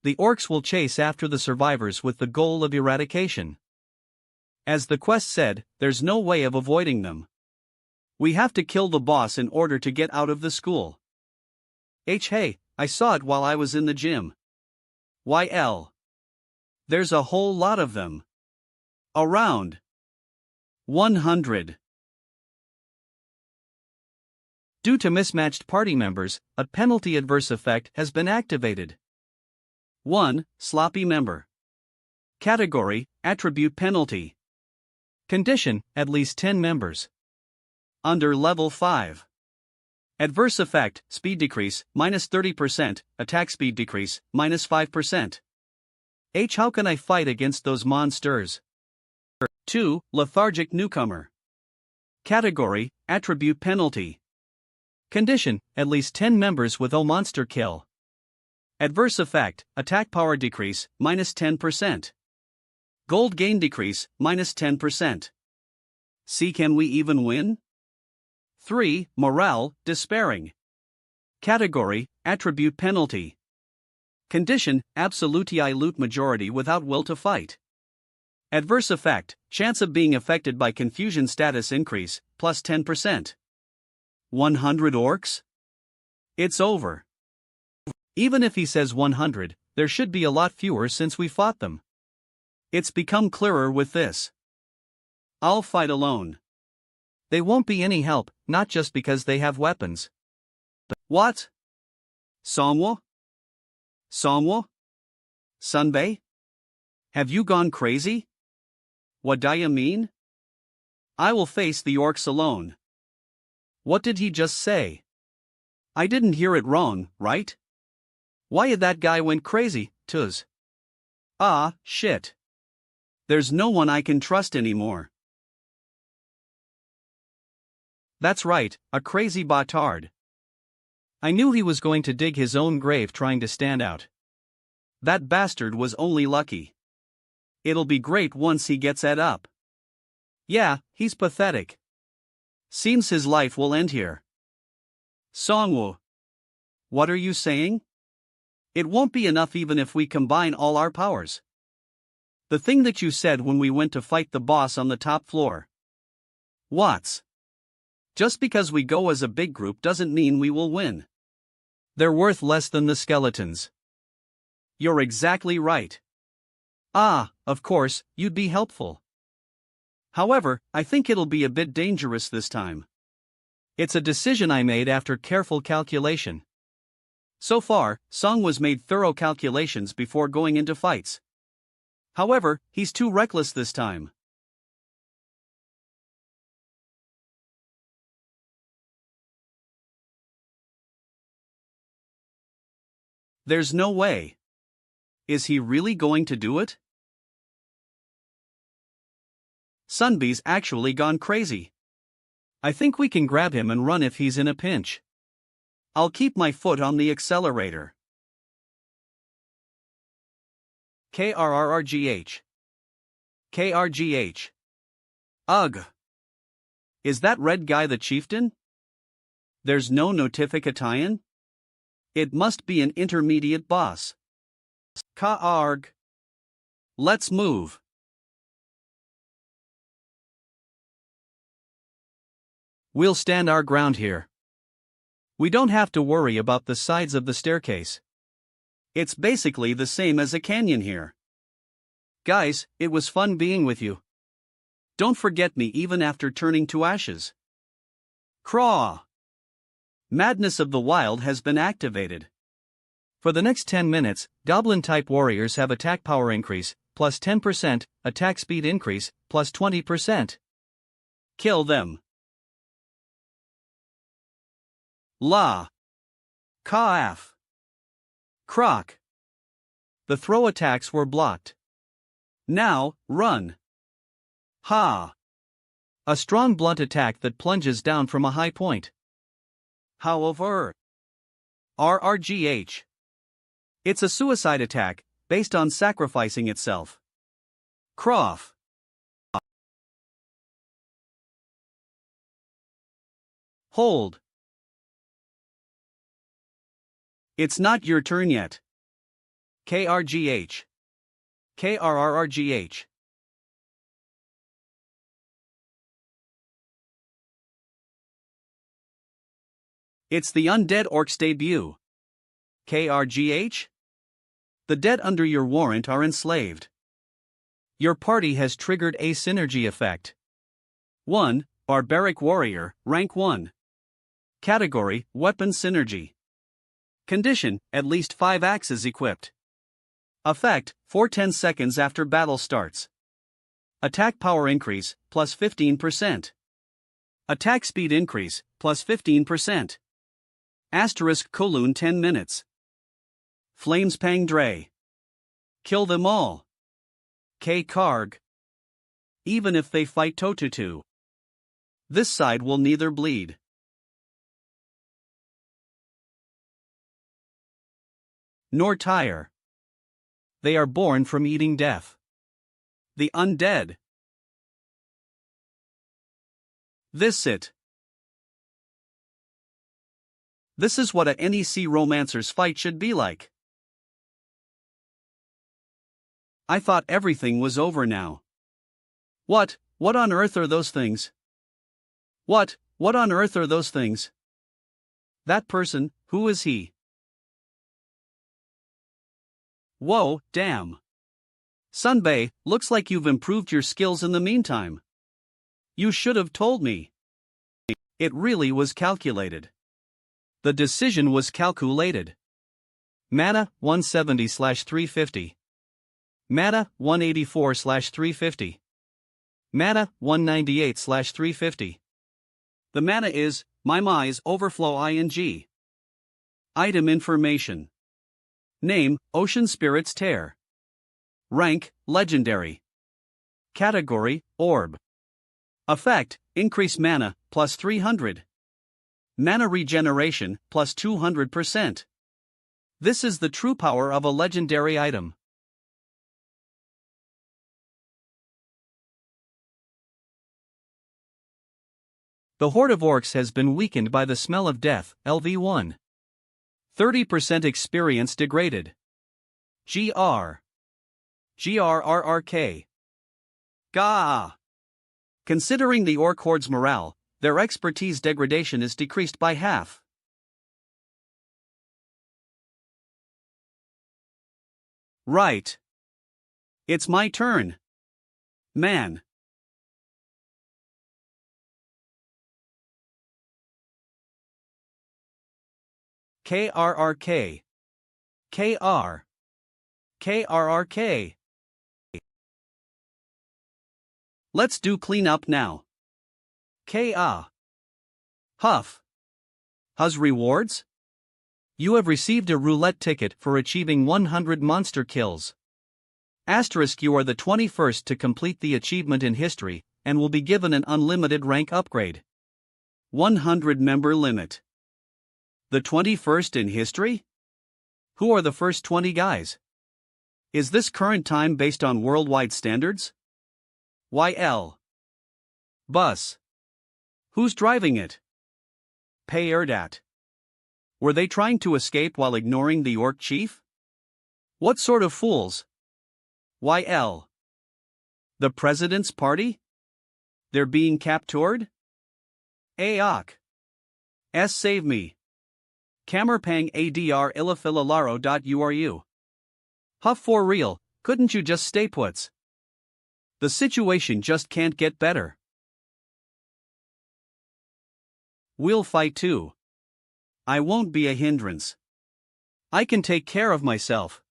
[SPEAKER 1] The orcs will chase after the survivors with the goal of eradication. As the quest said, there's no way of avoiding them. We have to kill the boss in order to get out of the school. Hey, I saw it while I was in the gym. YL. There's a whole lot of them. Around 100. Due to mismatched party members, a penalty adverse effect has been activated. 1. Sloppy member. Category, attribute penalty. Condition, at least 10 members. Under level 5. Adverse effect, speed decrease, -30%, attack speed decrease, -5%. How can I fight against those monsters? 2. Lethargic newcomer. Category, attribute penalty. Condition, at least 10 members with O monster kill. Adverse effect, attack power decrease, -10%. Gold gain decrease, -10%. See, can we even win? 3. Morale, despairing. Category, attribute penalty. Condition, absolutely loot majority without will to fight. Adverse effect, chance of being affected by confusion status increase, +10%. 100 orcs? It's over. Even if he says 100, there should be a lot fewer since we fought them. It's become clearer with this. I'll fight alone. They won't be any help, not just because they have weapons. What? Manhua? Manhua? Sunbay? Have you gone crazy? What do you mean? I will face the orcs alone. What did he just say? I didn't hear it wrong, right? Why that guy went crazy, tuz. Ah, shit. There's no one I can trust anymore. That's right, a crazy bâtard. I knew he was going to dig his own grave trying to stand out. That bastard was only lucky. It'll be great once he gets ed up. Yeah, he's pathetic. Seems his life will end here. Manhua. What are you saying? It won't be enough even if we combine all our powers. The thing that you said when we went to fight the boss on the top floor. What's? Just because we go as a big group doesn't mean we will win. They're worth less than the skeletons. You're exactly right. Ah, of course, you'd be helpful. However, I think it'll be a bit dangerous this time. It's a decision I made after careful calculation. So far, Manhua's made thorough calculations before going into fights. However, he's too reckless this time. There's no way. Is he really going to do it? Sunbee's actually gone crazy. I think we can grab him and run if he's in a pinch. I'll keep my foot on the accelerator. KRRRGH. KRGH. Ugh. Is that red guy the chieftain? There's no notification? It must be an intermediate boss. Ka-arg. Let's move. We'll stand our ground here. We don't have to worry about the sides of the staircase. It's basically the same as a canyon here. Guys, it was fun being with you. Don't forget me even after turning to ashes. Craw! Madness of the Wild has been activated. For the next 10 minutes, Goblin-type warriors have attack power increase, plus 10%, attack speed increase, plus 20%. Kill them. La. Kaaf. Croc. The throw attacks were blocked. Now, run. Ha. A strong blunt attack that plunges down from a high point. However, RRGH. It's a suicide attack, based on sacrificing itself. Croft. Hold. It's not your turn yet. KRGH. KRRRGH. It's the Undead Orc's debut. KRGH? The dead under your warrant are enslaved. Your party has triggered a synergy effect. 1. Barbaric Warrior, Rank 1. Category, Weapon Synergy. Condition, at least 5 axes equipped. Effect, for 10 seconds after battle starts. Attack power increase, plus 15%. Attack speed increase, plus 15%. Asterisk Kowloon 10 minutes. Flames Pang Dre. Kill them all. K-Karg. Even if they fight toe-to-toe. This side will neither bleed. Nor tire. They are born from eating death. The undead. This it. This is what a NEC Romancer's fight should be like. I thought everything was over now. What on earth are those things? What on earth are those things? That person, who is he? Whoa, damn. Sunbei, looks like you've improved your skills in the meantime. You should have told me. It really was calculated. The decision was calculated. Mana 170/350. Mana 184/350. Mana 198/350. The mana is Mai's Overflow ing. Item information. Name, Ocean Spirit's Tear. Rank, Legendary. Category, Orb. Effect, increase mana, plus 300. Mana regeneration, plus 200%. This is the true power of a legendary item. The Horde of Orcs has been weakened by the smell of death, LV1. 30% experience degraded. GR. GRRRK. Gah! Considering the Orc Horde's morale, their expertise degradation is decreased by half. Right. It's my turn. Man. KRRK. KR. KRRK. Let's do cleanup now. KA. Huff. Huz rewards? You have received a roulette ticket for achieving 100 monster kills. Asterisk, you are the 21st to complete the achievement in history, and will be given an unlimited rank upgrade. 100 member limit. The 21st in history? Who are the first 20 guys? Is this current time based on worldwide standards? YL. Bus. Who's driving it? Pay Erdat. Were they trying to escape while ignoring the orc chief? What sort of fools? YL. The president's party? They're being captured? Aok. S save me. Kamerpang adr ilafilalaro.uru. Huff for real, couldn't you just stay puts? The situation just can't get better. We'll fight too. I won't be a hindrance. I can take care of myself.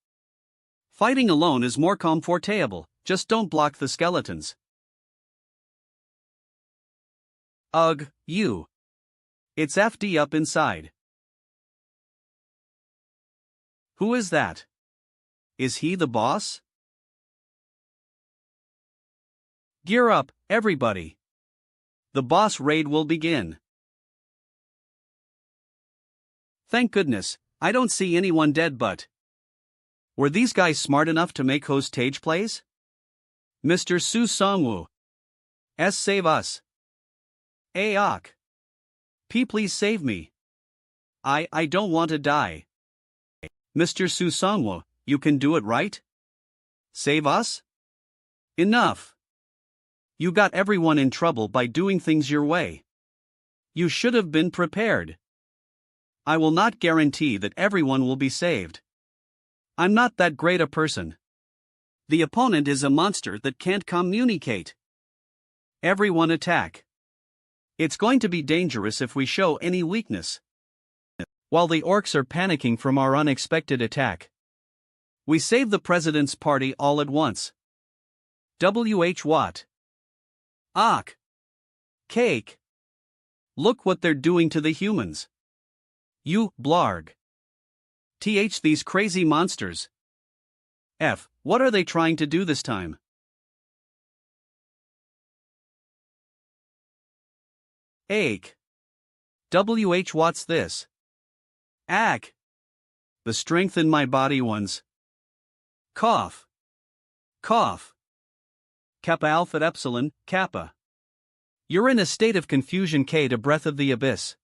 [SPEAKER 1] Fighting alone is more comfortable, just don't block the skeletons. Ugh, you. It's FD up inside. Who is that? Is he the boss? Gear up, everybody. The boss raid will begin. Thank goodness, I don't see anyone dead but. Were these guys smart enough to make host stage plays? Mr. Su Songwoo. S save us. Aok. P please save me. I don't want to die. Mr. Su Songwoo, you can do it right? Save us? Enough. You got everyone in trouble by doing things your way. You should have been prepared. I will not guarantee that everyone will be saved. I'm not that great a person. The opponent is a monster that can't communicate. Everyone attack. It's going to be dangerous if we show any weakness. While the orcs are panicking from our unexpected attack, we save the president's party all at once. WH Watt. Ak. Cake. Look what they're doing to the humans. You, blarg. TH these crazy monsters. F, what are they trying to do this time? Ache. WH what's this? Ack. The strength in my body ones. Cough. Cough. Kappa Alpha Epsilon, Kappa. You're in a state of confusion K to breath of the abyss.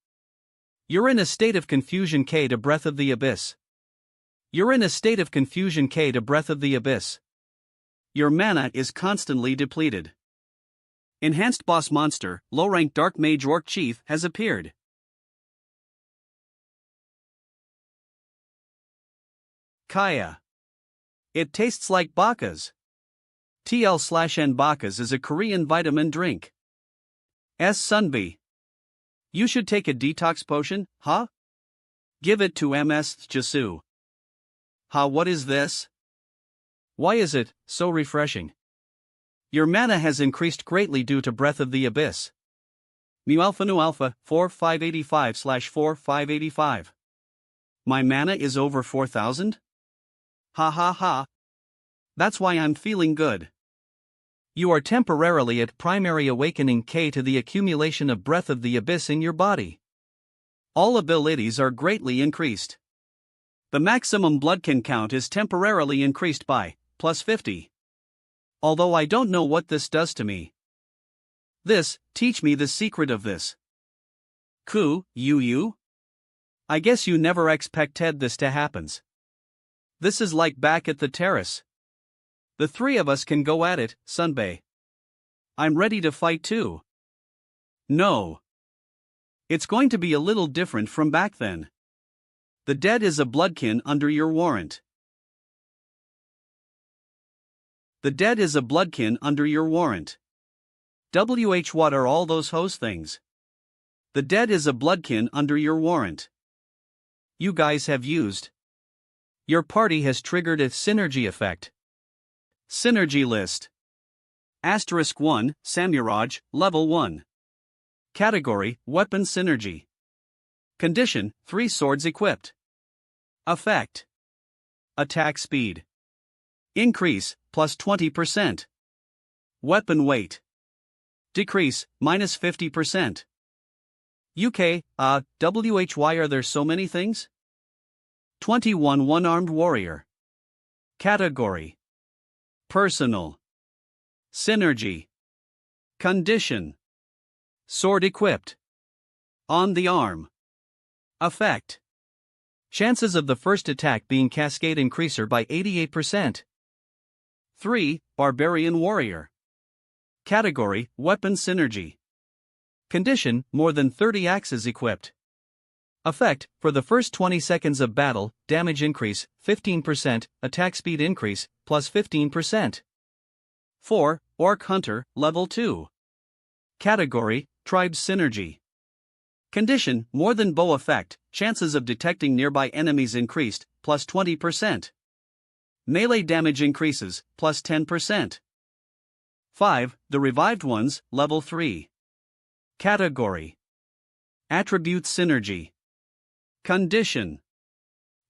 [SPEAKER 1] You're in a state of confusion K to breath of the abyss. You're in a state of confusion K to breath of the abyss. Your mana is constantly depleted. Enhanced boss monster, low-rank Dark Mage Orc Chief has appeared. Kaya. It tastes like Baka's. TL/N Baka's is a Korean vitamin drink. S Sunbi. You should take a detox potion, huh? Give it to MS Jasu. Ha, what is this? Why is it so refreshing? Your mana has increased greatly due to Breath of the Abyss. Mu Alpha Nu Alpha 4585/4585. My mana is over 4,000? Ha ha ha. That's why I'm feeling good. You are temporarily at primary awakening K to the accumulation of Breath of the Abyss in your body. All abilities are greatly increased. The maximum bloodkin count is temporarily increased by +50. Although I don't know what this does to me. Teach me the secret of this. You? I guess you never expected this to happens. This is like back at the terrace. The three of us can go at it, Sunbay. I'm ready to fight too. No. It's going to be a little different from back then. The dead is a bloodkin under your warrant. The dead is a bloodkin under your warrant. WH what are all those hose things? The dead is a bloodkin under your warrant. You guys have used. Your party has triggered a synergy effect. Synergy list. *1, Samuraj, level 1. Category, Weapon Synergy. Condition, 3 swords equipped. Effect. Attack speed. Increase, +20%. Weapon weight. Decrease, minus 50%. UK, why are there so many things? 21 One-armed warrior. Category. Personal. Synergy. Condition. Sword equipped. On the arm. Effect. Chances of the first attack being Cascade Increaser by 88%. 3. Barbarian Warrior. Category, Weapon Synergy. Condition, more than 30 axes equipped. Effect, for the first 20 seconds of battle, damage increase, 15%, attack speed increase, plus 15%. 4. Orc Hunter, Level 2. Category, Tribe Synergy. Condition, more than bow effect, chances of detecting nearby enemies increased, plus 20%. Melee damage increases, plus 10%. 5. The Revived Ones, Level 3. Category. Attribute Synergy. Condition.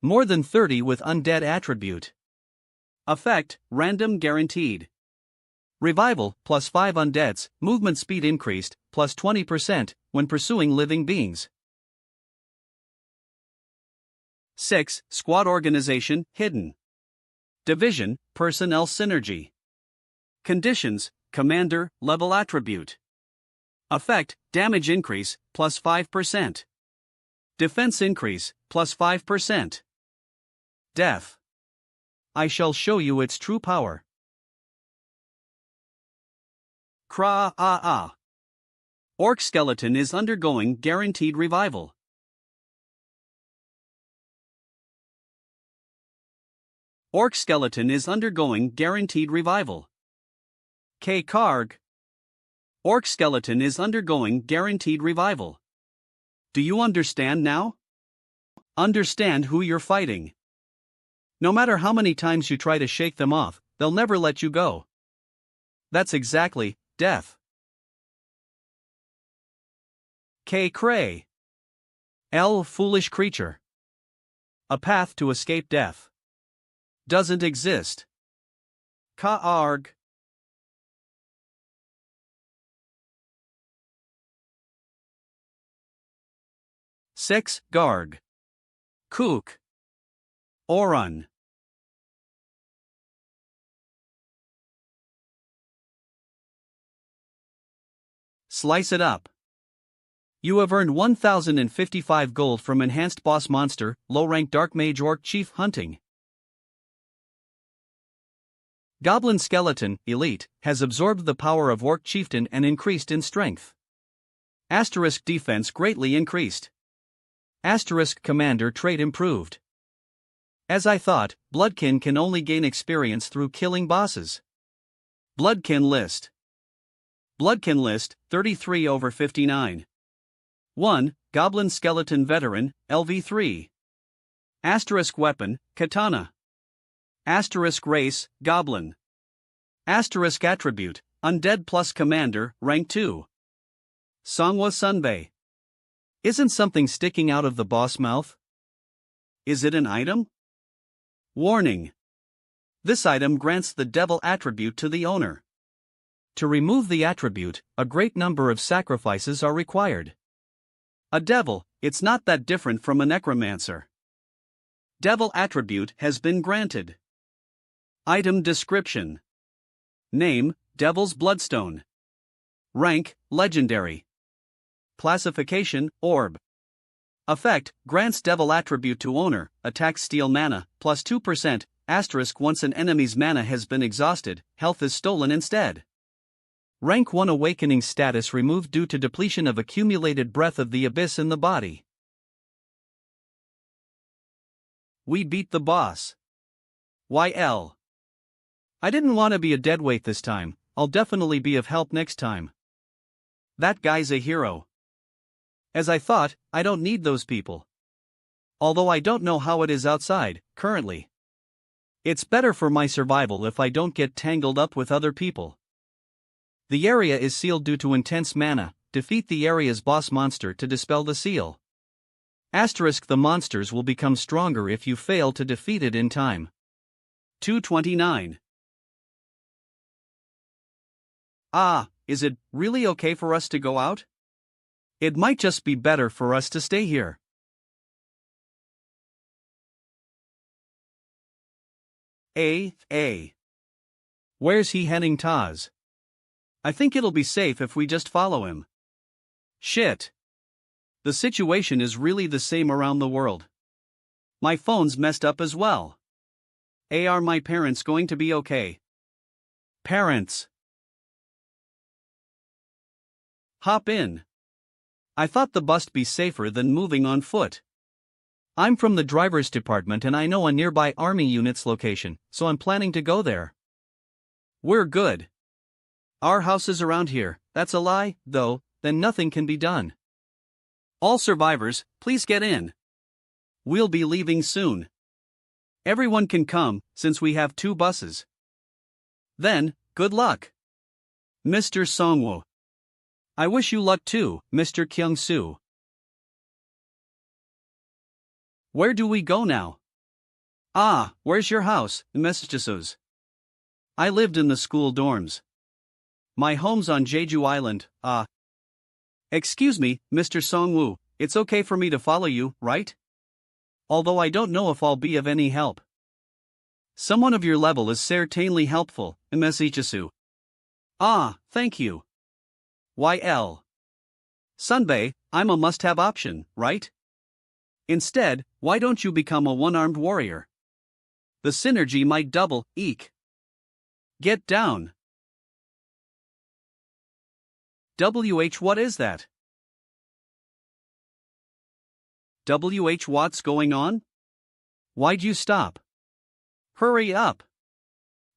[SPEAKER 1] More than 30 with Undead Attribute. Effect, Random Guaranteed. Revival, plus 5 undeads, movement speed increased, plus 20%, when pursuing living beings. 6. Squad Organization, Hidden. Division, Personnel Synergy. Conditions, Commander, Level Attribute. Effect, Damage Increase, plus 5%. Defense Increase, plus 5%. Death. I shall show you its true power. Orc Skeleton is undergoing guaranteed revival. Orc Skeleton is undergoing guaranteed revival. Karg. Orc Skeleton is undergoing guaranteed revival. Do you understand now? Understand who you're fighting. No matter how many times you try to shake them off, they'll never let you go. That's exactly death. Cray. Foolish creature. A path to escape death. Doesn't exist. Kaarg. Six. Garg. Kook. Orun. Slice it up. You have earned 1,055 gold from Enhanced Boss Monster, Low-Rank Dark Mage Orc Chief Hunting. Goblin Skeleton, Elite, has absorbed the power of Orc Chieftain and increased in strength. Asterisk defense greatly increased. Asterisk commander trait improved. As I thought, Bloodkin can only gain experience through killing bosses. Bloodkin list. Bloodkin list, 33/59. 1. Goblin Skeleton Veteran, LV3. Asterisk weapon, katana. Asterisk race, goblin. Asterisk attribute, undead plus commander, rank 2. Songwa Sunbei. Isn't something sticking out of the boss mouth? Is it an item? Warning. This item grants the devil attribute to the owner. To remove the attribute, a great number of sacrifices are required. A devil, it's not that different from a necromancer. Devil attribute has been granted. Item description. Name, Devil's Bloodstone. Rank, Legendary. Classification, Orb. Effect, grants devil attribute to owner, attacks steal mana, plus 2%, asterisk once an enemy's mana has been exhausted, health is stolen instead. Rank 1 awakening status removed due to depletion of accumulated breath of the abyss in the body. We beat the boss. YL. I didn't want to be a deadweight this time, I'll definitely be of help next time. That guy's a hero. As I thought, I don't need those people. Although I don't know how it is outside, currently. It's better for my survival if I don't get tangled up with other people. The area is sealed due to intense mana, defeat the area's boss monster to dispel the seal. Asterisk the monsters will become stronger if you fail to defeat it in time. 229. is it really okay for us to go out? It might just be better for us to stay here. A. Where's he heading, Taz? I think it'll be safe if we just follow him. Shit. The situation is really the same around the world. My phone's messed up as well. Are my parents going to be okay? Parents. Hop in. I thought the bus'd be safer than moving on foot. I'm from the driver's department and I know a nearby army unit's location, so I'm planning to go there. We're good. Our house is around here. That's a lie, though, then nothing can be done. All survivors, please get in. We'll be leaving soon. Everyone can come, since we have 2 buses. Then, good luck. Mr. Songwoo. I wish you luck too, Mr. Kyung-soo. Where do we go now? Where's your house, Ms. Jisoo's? I lived in the school dorms. My home's on Jeju Island. Excuse me, Mr. Songwoo, it's okay for me to follow you, right? Although I don't know if I'll be of any help. Someone of your level is certainly helpful, Ms. Jisoo. Thank you. YL. Sunbae, I'm a must-have option, right? Instead, why don't you become a one-armed warrior? The synergy might double, eek. Get down. What is that? What's going on? Why'd you stop? Hurry up.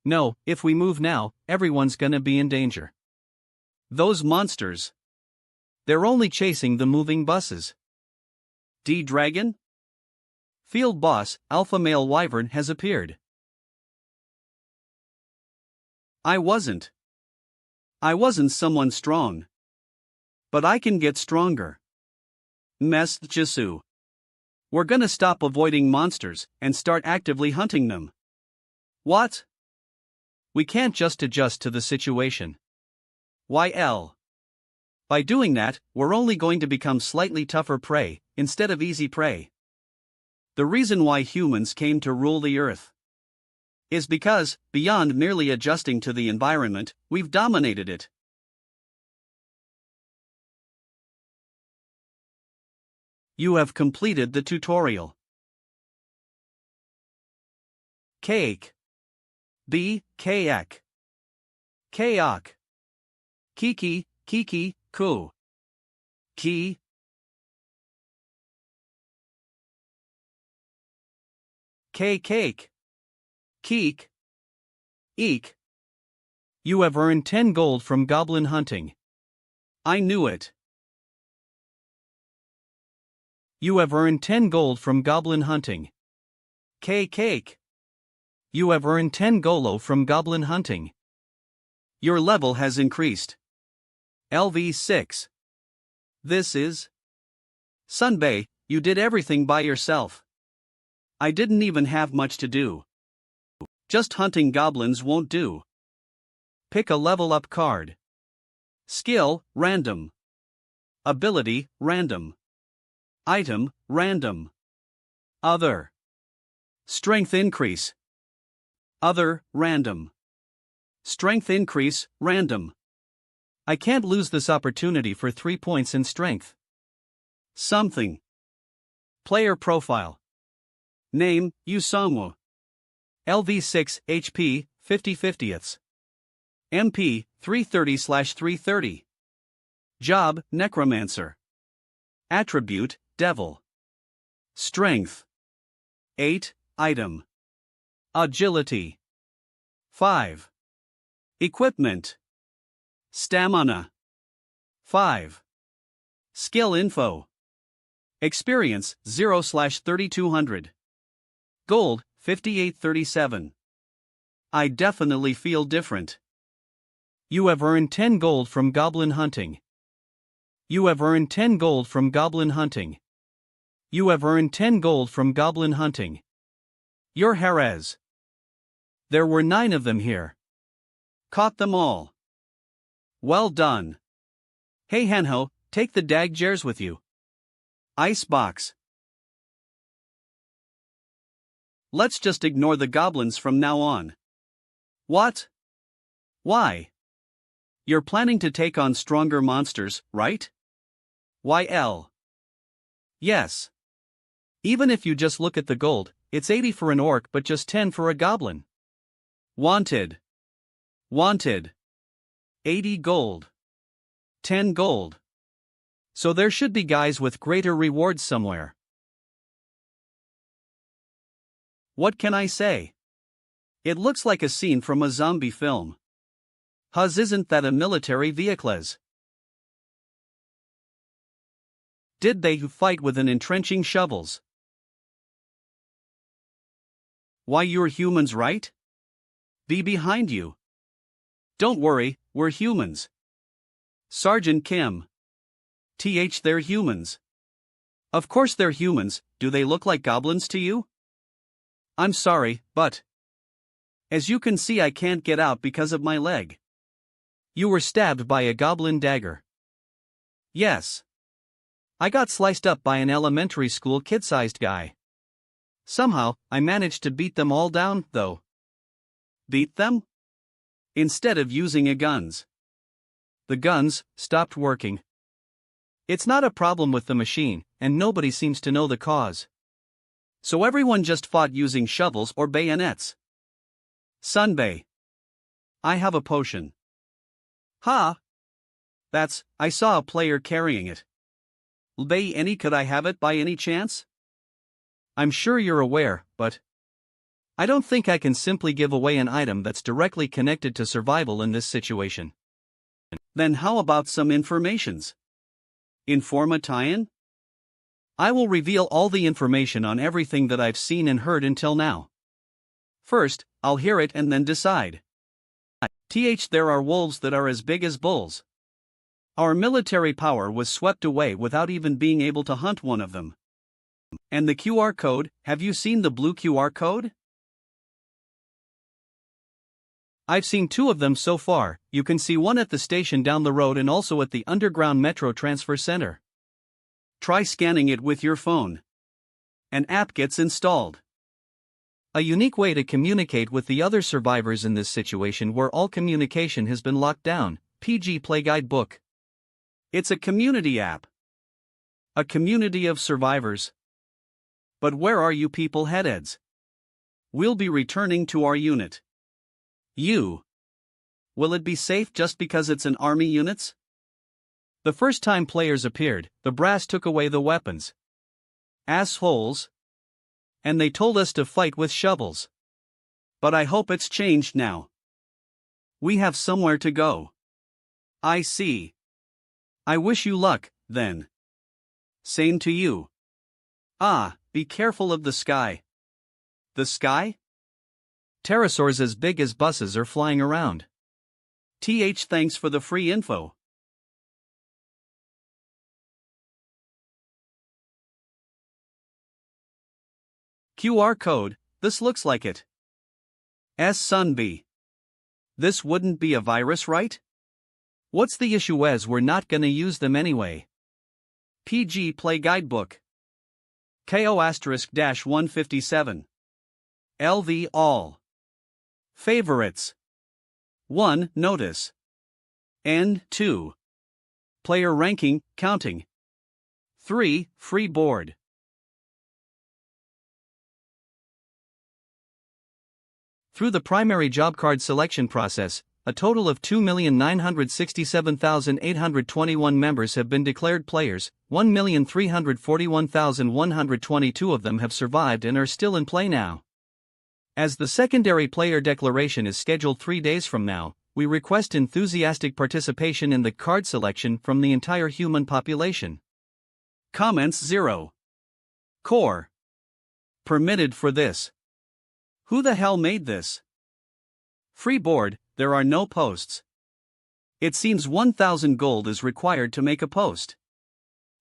[SPEAKER 1] No, if we move now, everyone's gonna be in danger. Those monsters. They're only chasing the moving buses. D-Dragon? Field Boss, Alpha Male Wyvern has appeared. I wasn't someone strong. But I can get stronger. Ms. Jisoo. We're gonna stop avoiding monsters and start actively hunting them. What? We can't just adjust to the situation. YL. By doing that, we're only going to become slightly tougher prey, instead of easy prey. The reason why humans came to rule the earth is because, beyond merely adjusting to the environment, we've dominated it. You have completed the tutorial. Cake. B. Kayak. Kayak. Kiki, Kiki, Ku. Ki. Cake. Keek. Eek. You have earned 10 gold from goblin hunting. I knew it. You have earned 10 gold from goblin hunting. Cake. You have earned 10 golo from goblin hunting. Your level has increased. LV6. This is Sunbae, you did everything by yourself. I didn't even have much to do. Just hunting goblins won't do. Pick a level up card. Skill, random. Ability, random. Item, random. Other. Strength increase. Other, random. Strength increase, random. I can't lose this opportunity for 3 points in strength. Something. Player profile. Name, Yusongwoo. LV6 HP, 50/50ths. MP, 330/330. Job, Necromancer. Attribute, Devil. Strength. 8, Item. Agility. 5. Equipment. Stamina. 5. Skill info. Experience, 0/3200. Gold, 5837. I definitely feel different. You have earned 10 gold from goblin hunting. You have earned 10 gold from goblin hunting. You have earned 10 gold from goblin hunting. Your Jerez. There were 9 of them here. Caught them all. Well done. Hey Hanho, take the daggers with you. Ice box. Let's just ignore the goblins from now on. What? Why? You're planning to take on stronger monsters, right? YL. Yes. Even if you just look at the gold, it's 80 for an orc but just 10 for a goblin. Wanted. Wanted. 80 gold. 10 gold. So there should be guys with greater rewards somewhere. What can I say? It looks like a scene from a zombie film. Huz, isn't that a military vehicles? Did they fight with an entrenching shovels? Why, you're humans, right? Be behind you. Don't worry, we're humans. Sergeant Kim. They're humans. Of course they're humans. Do they look like goblins to you? I'm sorry, but as you can see, I can't get out because of my leg. You were stabbed by a goblin dagger. Yes. I got sliced up by an elementary school kid-sized guy. Somehow, I managed to beat them all down, though. Beat them? Instead of using a guns. The guns stopped working. It's not a problem with the machine, and nobody seems to know the cause. So everyone just fought using shovels or bayonets. Sunbay. I have a potion. Ha! I saw a player carrying it. Lbay any, could I have it by any chance? I'm sure you're aware, but I don't think I can simply give away an item that's directly connected to survival in this situation. Then how about some informations? Informa tie-in? I will reveal all the information on everything that I've seen and heard until now. First, I'll hear it and then decide. There are wolves that are as big as bulls. Our military power was swept away without even being able to hunt one of them. And the QR code, have you seen the blue QR code? I've seen 2 of them so far. You can see one at the station down the road and also at the underground metro transfer center. Try scanning it with your phone. An app gets installed. A unique way to communicate with the other survivors in this situation where all communication has been locked down. PG Play Guidebook. It's a community app. A community of survivors. But where are you people headeds? We'll be returning to our unit. You. Will it be safe just because it's an army units? The first time players appeared, the brass took away the weapons. Assholes. And they told us to fight with shovels. But I hope it's changed now. We have somewhere to go. I see. I wish you luck, then. Same to you. Be careful of the sky. The sky? Pterosaurs as big as buses are flying around. Thanks for the free info. QR code, this looks like it. Sunbee. This wouldn't be a virus, right? What's the issue as we're not gonna use them anyway? PG Play Guidebook. KO*-157. LV All. Favorites. 1. Notice. N. 2. Player ranking, counting. 3. Free board. Through the primary job card selection process, a total of 2,967,821 members have been declared players. 1,341,122 of them have survived and are still in play now. As the secondary player declaration is scheduled 3 days from now, we request enthusiastic participation in the card selection from the entire human population. Comments 0. Core. Permitted for this. Who the hell made this? Free board, there are no posts. It seems 1,000 gold is required to make a post.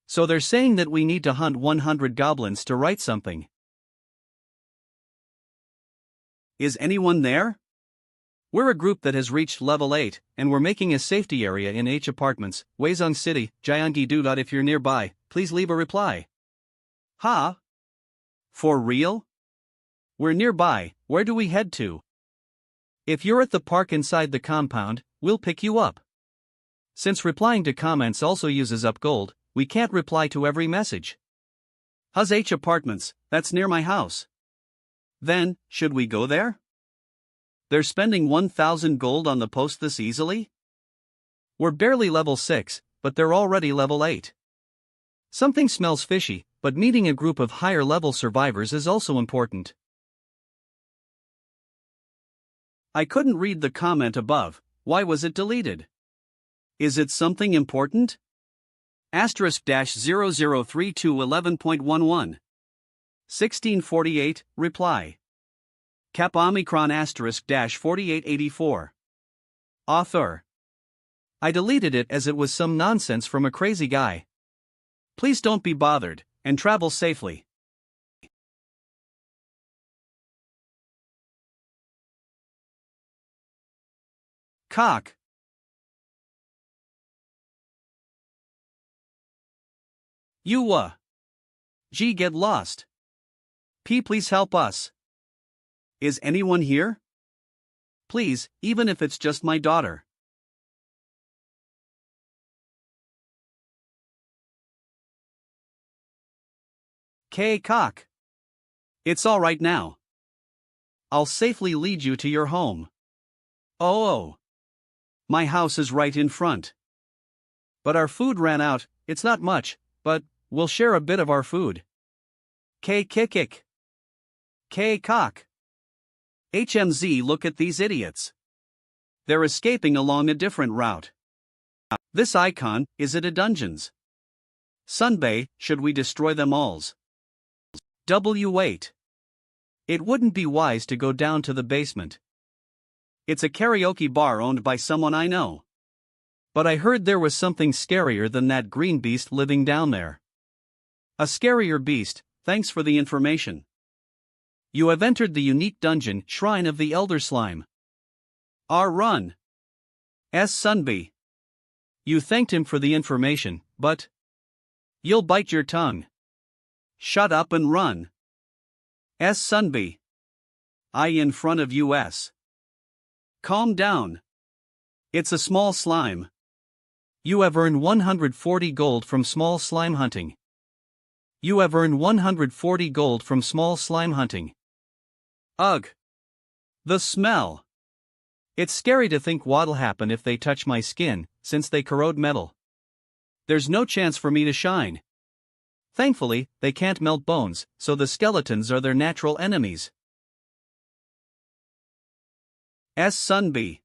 [SPEAKER 1] So they're saying that we need to hunt 100 goblins to write something. Is anyone there? We're a group that has reached level 8, and we're making a safety area in H Apartments, Weizong City, Gyeonggi-do. If you're nearby, please leave a reply. Ha? For real? We're nearby, where do we head to? If you're at the park inside the compound, we'll pick you up. Since replying to comments also uses up gold, we can't reply to every message. How's H Apartments? That's near my house. Then, should we go there? They're spending 1,000 gold on the post this easily? We're barely level 6, but they're already level 8. Something smells fishy, but meeting a group of higher level survivors is also important. I couldn't read the comment above. Why was it deleted? Is it something important? *003211.11 1648, reply. Cap Omicron *4884. Author. I deleted it as it was some nonsense from a crazy guy. Please don't be bothered, and travel safely. Cock. G, get lost. P, please help us. Is anyone here? Please, even if it's just my daughter. K, cock. It's all right now. I'll safely lead you to your home. Oh. My house is right in front. But our food ran out. It's not much, but we'll share a bit of our food. K, kick. K, cock. HMZ, look at these idiots. They're escaping along a different route. This icon, is it a dungeons? Sunbay, should we destroy them alls? W8. It wouldn't be wise to go down to the basement. It's a karaoke bar owned by someone I know. But I heard there was something scarier than that green beast living down there. A scarier beast, thanks for the information. You have entered the unique dungeon, Shrine of the Elder Slime. Run. S. Sunby. You thanked him for the information, but you'll bite your tongue. Shut up and run. S. Sunby. I in front of US. Calm down. It's a small slime. You have earned 140 gold from small slime hunting. You have earned 140 gold from small slime hunting. Ugh. The smell. It's scary to think what'll happen if they touch my skin, since they corrode metal. There's no chance for me to shine. Thankfully, they can't melt bones, so the skeletons are their natural enemies. S. Sunby.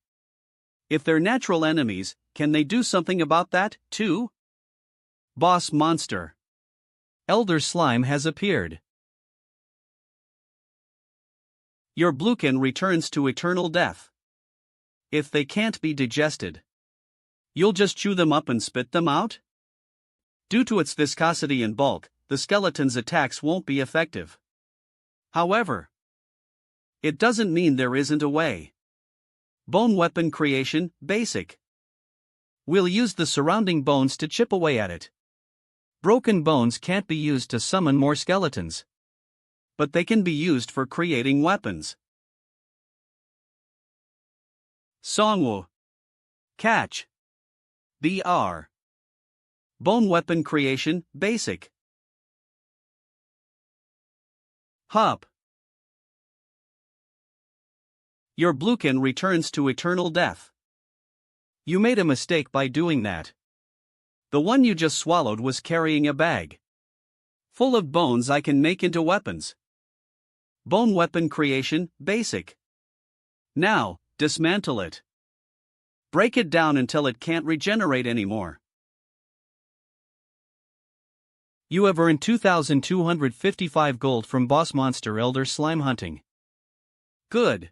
[SPEAKER 1] If they're natural enemies, can they do something about that, too? Boss Monster. Elder Slime has appeared. Your Bluekin returns to eternal death. If they can't be digested, you'll just chew them up and spit them out? Due to its viscosity and bulk, the skeleton's attacks won't be effective. However, it doesn't mean there isn't a way. Bone weapon creation, basic. We'll use the surrounding bones to chip away at it. Broken bones can't be used to summon more skeletons, but they can be used for creating weapons. Songwoo. Catch. BR. Bone weapon creation, basic. Hop. Your Bluekin returns to eternal death. You made a mistake by doing that. The one you just swallowed was carrying a bag full of bones I can make into weapons. Bone weapon creation, basic. Now, dismantle it. Break it down until it can't regenerate anymore. You have earned 2,255 gold from Boss Monster Elder Slime Hunting. Good.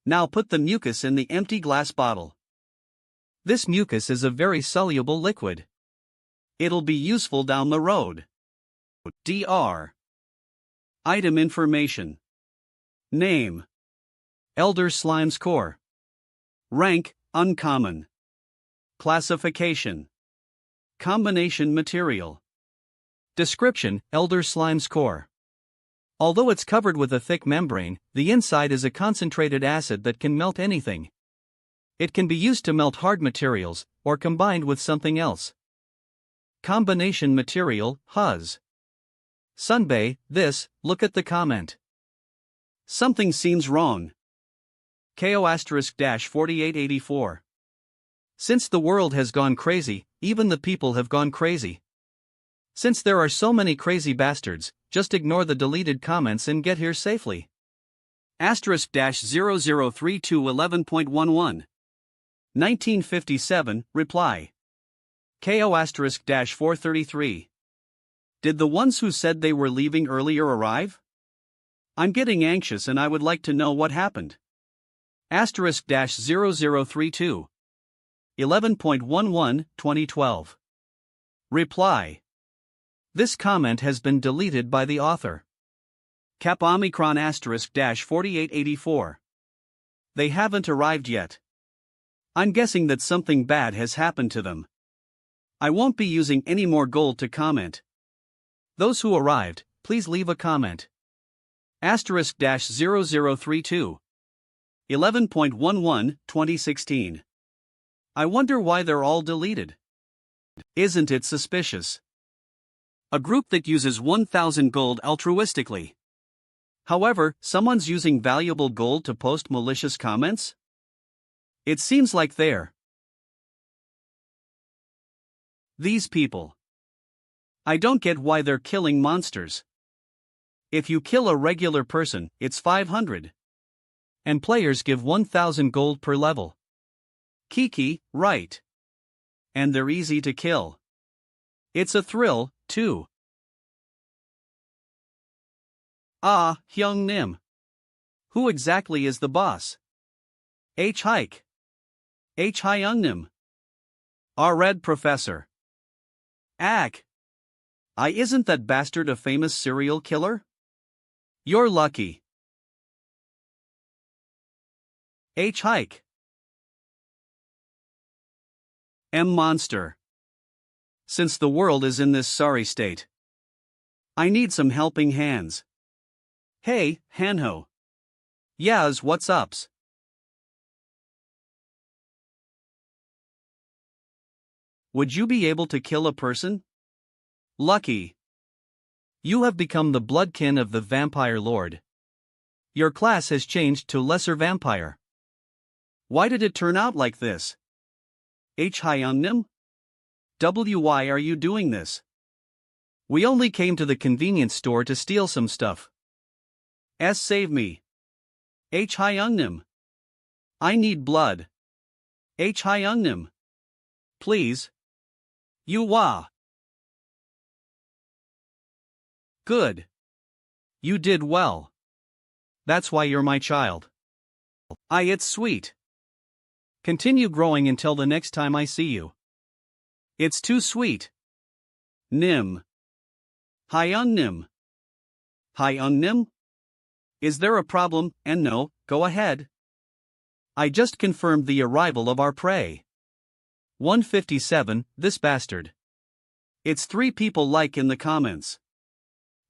[SPEAKER 1] Now put the mucus in the empty glass bottle. This mucus is a very soluble liquid. It'll be useful down the road. Dr. Item information. Name. Elder Slime's core. Rank, uncommon. Classification. Combination material. Description, Elder Slime's core. Although it's covered with a thick membrane, the inside is a concentrated acid that can melt anything. It can be used to melt hard materials, or combined with something else. Combination material, Huz. Sunbay, look at the comment. Something seems wrong. KO*-4884. Since the world has gone crazy, even the people have gone crazy. Since there are so many crazy bastards, just ignore the deleted comments and get here safely. *003211.11 1957, reply. KO*-433. Did the ones who said they were leaving earlier arrive? I'm getting anxious and I would like to know what happened. *0032. 11.11, 2012. Reply. This comment has been deleted by the author. Cap Omicron *4884. They haven't arrived yet. I'm guessing that something bad has happened to them. I won't be using any more gold to comment. Those who arrived, please leave a comment. *0032. 11.11, 2016. I wonder why they're all deleted. Isn't it suspicious? A group that uses 1,000 gold altruistically. However, someone's using valuable gold to post malicious comments? It seems like they're these people. I don't get why they're killing monsters. If you kill a regular person, it's 500. And players give 1,000 gold per level. Kiki, right. And they're easy to kill. It's a thrill, too. Hyung Nim. Who exactly is the boss? Hike. Hyung Nim. Our red professor. Isn't that bastard a famous serial killer? You're lucky. Hike. Monster. Since the world is in this sorry state, I need some helping hands. Hey, Hanho. Yaz, what's ups? Would you be able to kill a person? Lucky. You have become the bloodkin of the Vampire Lord. Your class has changed to Lesser Vampire. Why did it turn out like this? Hyunnim? Why are you doing this? We only came to the convenience store to steal some stuff. Save me. Hyunnim. I need blood. Hyunnim. Please. Wah. Good. You did well. That's why you're my child. It's sweet. Continue growing until the next time I see you. It's too sweet. Nim. Hyung Nim. Hyung Nim? Is there a problem? And no, go ahead. I just confirmed the arrival of our prey. 157, this bastard. It's 3 people like in the comments.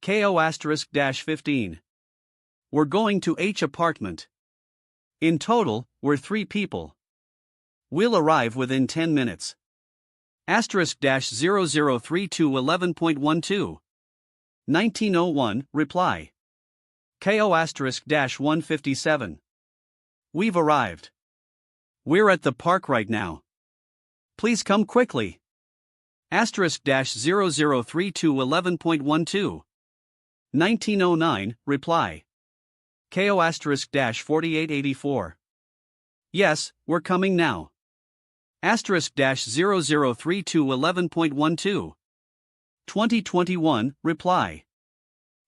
[SPEAKER 1] KO*-15. We're going to H apartment. In total, we're 3 people. We'll arrive within 10 minutes. *0032 11.12. 1901, reply. KO*-157. We've arrived. We're at the park right now. Please come quickly. *0032 11.12. 1909, reply. KO*-4884. Yes, we're coming now. *0032 11.12. 2021, reply.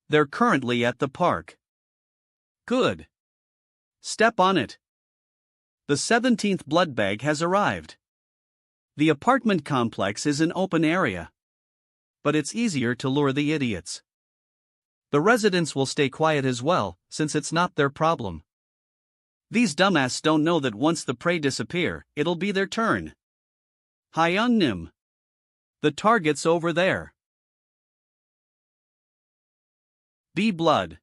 [SPEAKER 1] They're currently at the park. Good. Step on it. The 17th blood bag has arrived. The apartment complex is an open area. But it's easier to lure the idiots. The residents will stay quiet as well, since it's not their problem. These dumbass don't know that once the prey disappear, it'll be their turn. Hyungnim. The target's over there. B blood.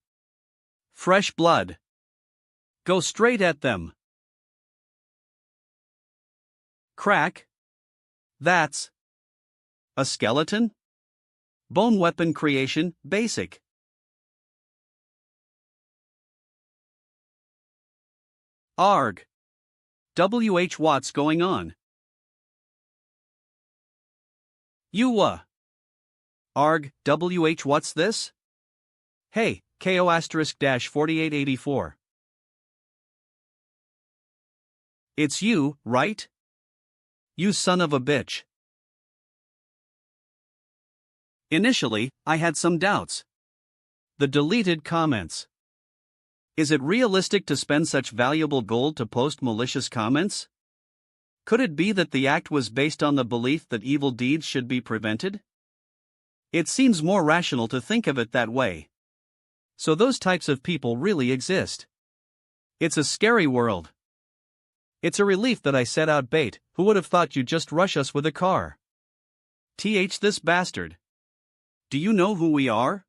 [SPEAKER 1] Fresh blood. Go straight at them. Crack. That's a skeleton? Bone weapon creation, basic. Arg. WH what's going on? Arg, WH what's this? Hey, KO*-4884. It's you, right? You son of a bitch. Initially, I had some doubts. The deleted comments. Is it realistic to spend such valuable gold to post malicious comments? Could it be that the act was based on the belief that evil deeds should be prevented? It seems more rational to think of it that way. So those types of people really exist. It's a scary world. It's a relief that I set out bait. Who would have thought you'd just rush us with a car? This bastard. Do you know who we are?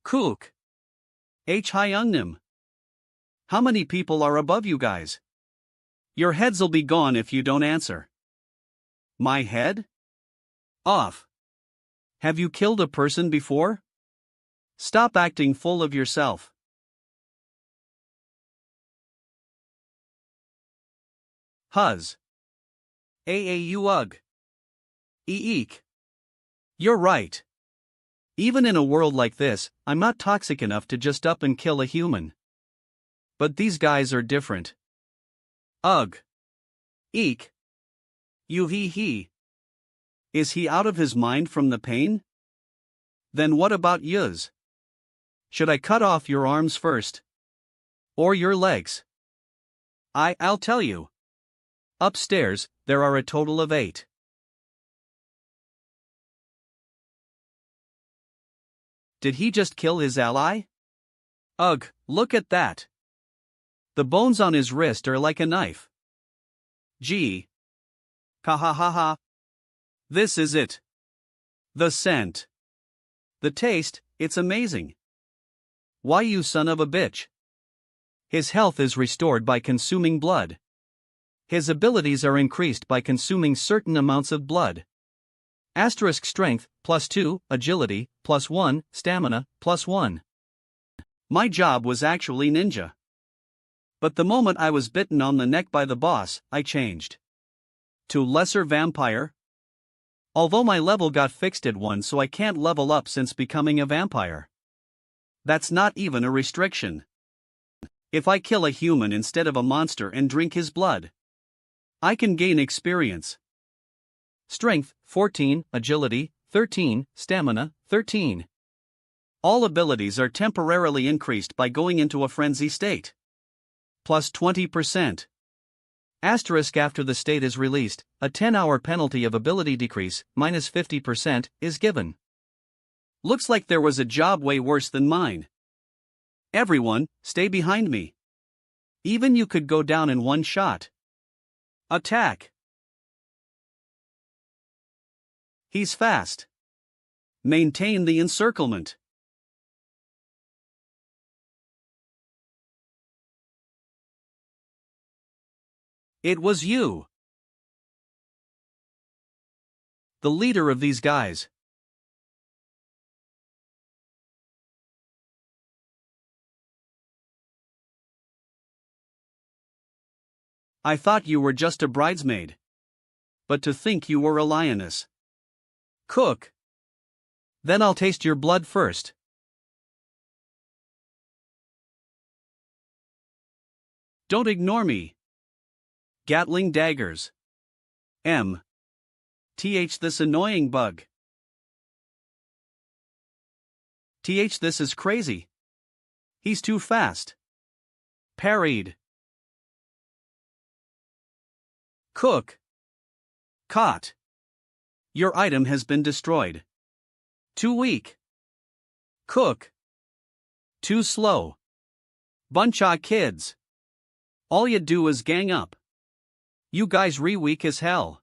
[SPEAKER 1] Kook. Hyungnim. How many people are above you guys? Your heads'll be gone if you don't answer. My head? Off. Have you killed a person before? Stop acting full of yourself. Huz. Ugh. Eek. You're right. Even in a world like this, I'm not toxic enough to just up and kill a human. But these guys are different. Ugh. Eek. He. Is he out of his mind from the pain? Then what about yous? Should I cut off your arms first? Or your legs? I'll tell you. Upstairs, there are a total of 8. Did he just kill his ally? Ugh, look at that. The bones on his wrist are like a knife. Gee. Ha ha ha ha. This is it. The scent. The taste, it's amazing. Why, you son of a bitch? His health is restored by consuming blood. His abilities are increased by consuming certain amounts of blood. Asterisk strength, +2, agility, +1, stamina, +1. My job was actually ninja. But the moment I was bitten on the neck by the boss, I changed to lesser vampire. Although my level got fixed at 1, so I can't level up since becoming a vampire. That's not even a restriction. If I kill a human instead of a monster and drink his blood, I can gain experience. Strength, 14, agility, 13, stamina, 13. All abilities are temporarily increased by going into a frenzy state. Plus 20%. Asterisk after the state is released, a 10-hour penalty of ability decrease, minus 50%, is given. Looks like there was a job way worse than mine. Everyone, stay behind me. Even you could go down in one shot. Attack. He's fast. Maintain the encirclement. It was you. The leader of these guys. I thought you were just a bridesmaid. But to think you were a lioness. Cook. Then I'll taste your blood first. Don't ignore me. Gatling daggers. This annoying bug. This is crazy. He's too fast. Parried. Cook. Caught. Your item has been destroyed. Too weak. Cook. Too slow. Bunch of kids. All you do is gang up. You guys weak as hell.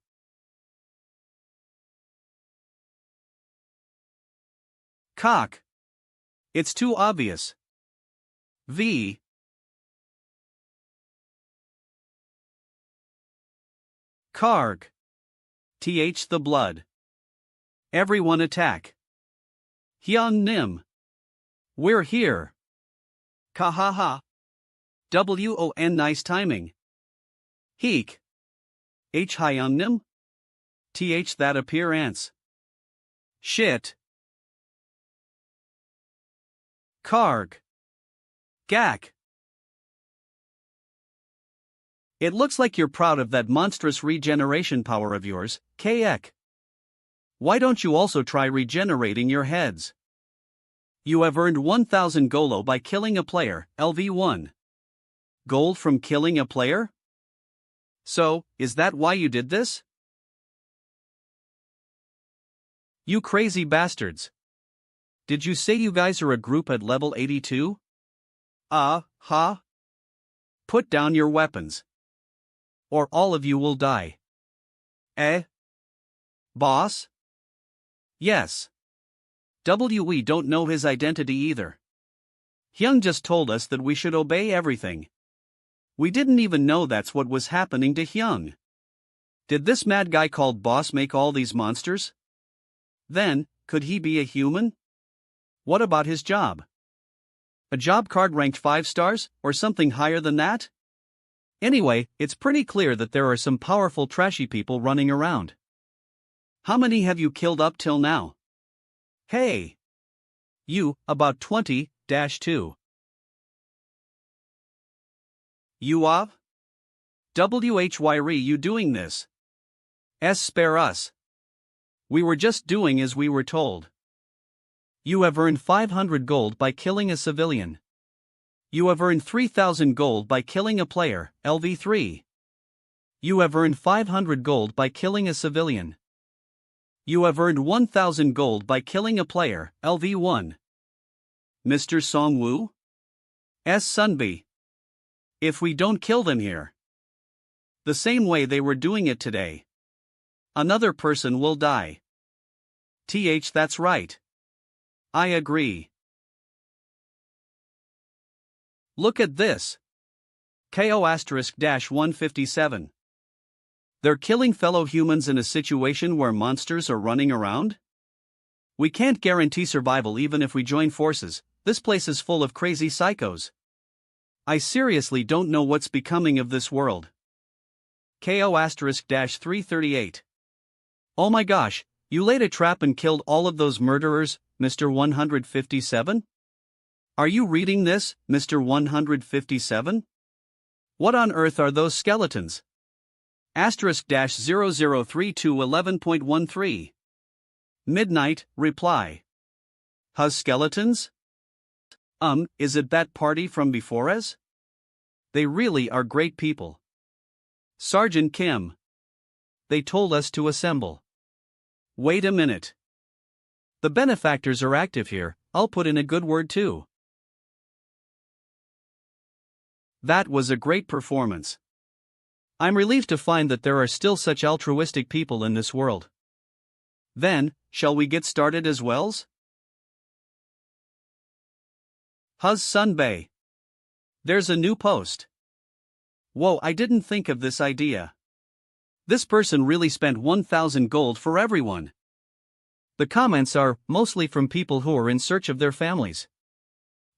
[SPEAKER 1] Cock. It's too obvious. V. Karg. Th the blood. Everyone attack. Hyun Nim. We're here. Kahaha. Won nice timing. Heek. H Hyun Nim. Th that appear ants. Shit. Karg. Gak. It looks like you're proud of that monstrous regeneration power of yours, Kek. Why don't you also try regenerating your heads? You have earned 1000 Golo by killing a player, LV1. Gold from killing a player? So, is that why you did this? You crazy bastards. Did you say you guys are a group at level 82? Ha? Put down your weapons. Or all of you will die. Boss? Yes. We don't know his identity either. Hyung just told us that we should obey everything. We didn't even know that's what was happening to Hyung. Did this mad guy called Boss make all these monsters? Then, could he be a human? What about his job? A job card ranked 5 stars, or something higher than that? Anyway, it's pretty clear that there are some powerful trashy people running around. How many have you killed up till now? Hey! You, about 20-2. You of? Why are you doing this? Spare us. We were just doing as we were told. You have earned 500 gold by killing a civilian. You have earned 3000 gold by killing a player, LV3. You have earned 500 gold by killing a civilian. You have earned 1000 gold by killing a player, LV1. Mr. Songwoo? Sunbi. If we don't kill them here, the same way they were doing it today, another person will die. That's right. I agree. Look at this. KO*-157. They're killing fellow humans in a situation where monsters are running around? We can't guarantee survival even if we join forces. This place is full of crazy psychos. I seriously don't know what's becoming of this world. KO*-338. Oh my gosh, you laid a trap and killed all of those murderers, Mr. 157? Are you reading this, Mr. 157? What on earth are those skeletons? *003211.13. Midnight, reply. Hus skeletons? Is it that party from Befores? They really are great people. Sergeant Kim. They told us to assemble. Wait a minute. The benefactors are active here, I'll put in a good word too. That was a great performance. I'm relieved to find that there are still such altruistic people in this world. Then, shall we get started as wells? Huz Sunbay. There's a new post. Whoa, I didn't think of this idea. This person really spent 1000 gold for everyone. The comments are mostly from people who are in search of their families.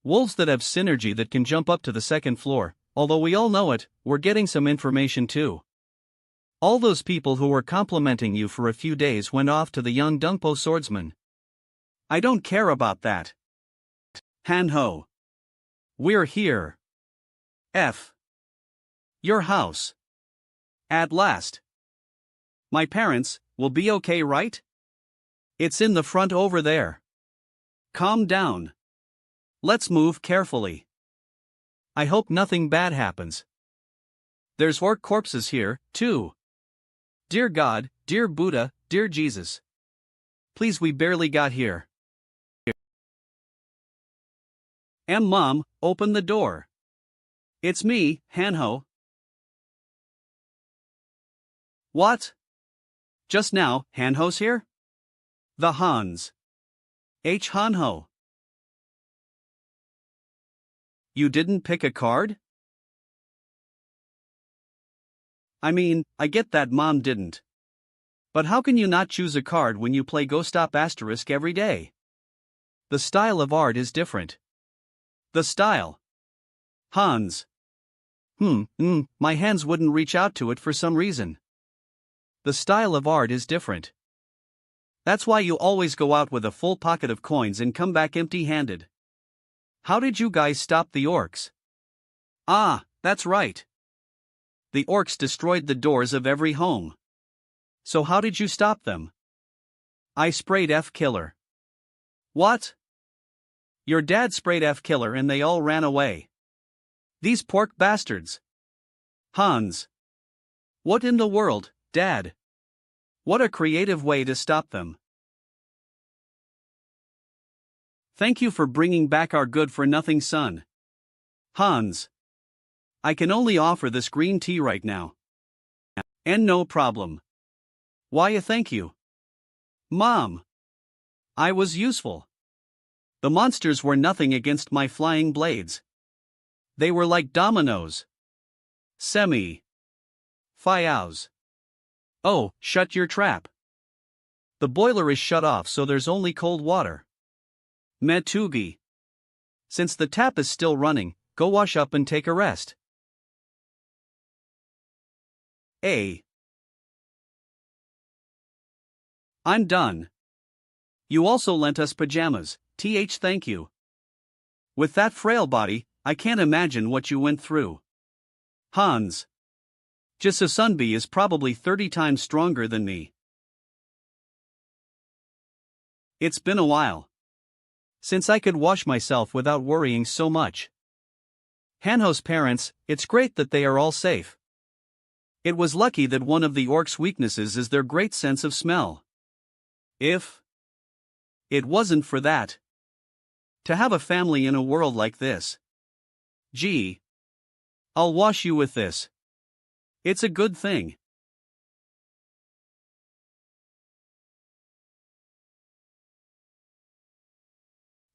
[SPEAKER 1] Wolves that have synergy that can jump up to the second floor, although we all know it, we're getting some information too. All those people who were complimenting you for a few days went off to the young Dungpo swordsman. I don't care about that. Hanho. We're here. Your house. At last. My parents will be okay, right? It's in the front over there. Calm down. Let's move carefully. I hope nothing bad happens. There's orc corpses here, too. Dear God, dear Buddha, dear Jesus. Please, we barely got here. Mom, open the door. It's me, Hanho, What? Just now, Hanho's here? The Hans. H. Hanho. You didn't pick a card? I mean, I get that Mom didn't. But how can you not choose a card when you play Go Stop Asterisk every day? The style of art is different. The style. Hans. My hands wouldn't reach out to it for some reason. The style of art is different. That's why you always go out with a full pocket of coins and come back empty-handed. How did you guys stop the orcs? Ah, that's right. The orcs destroyed the doors of every home. So how did you stop them? I sprayed F-Killer. What? Your dad sprayed F-Killer and they all ran away. These pork bastards. Hans. What in the world, Dad? What a creative way to stop them. Thank you for bringing back our good-for-nothing son. Hans. I can only offer this green tea right now. And no problem. Why a thank you? Mom. I was useful. The monsters were nothing against my flying blades. They were like dominoes. Semi. Fiaos. Oh, shut your trap. The boiler is shut off so there's only cold water. Metugi. Since the tap is still running, go wash up and take a rest. A. I'm done. You also lent us pajamas, thank you. With that frail body, I can't imagine what you went through. Hans. Jisasunbi is probably 30 times stronger than me. It's been a while since I could wash myself without worrying so much. Hanho's parents, it's great that they are all safe. It was lucky that one of the orcs' weaknesses is their great sense of smell. If it wasn't for that, to have a family in a world like this. Gee. I'll wash you with this. It's a good thing.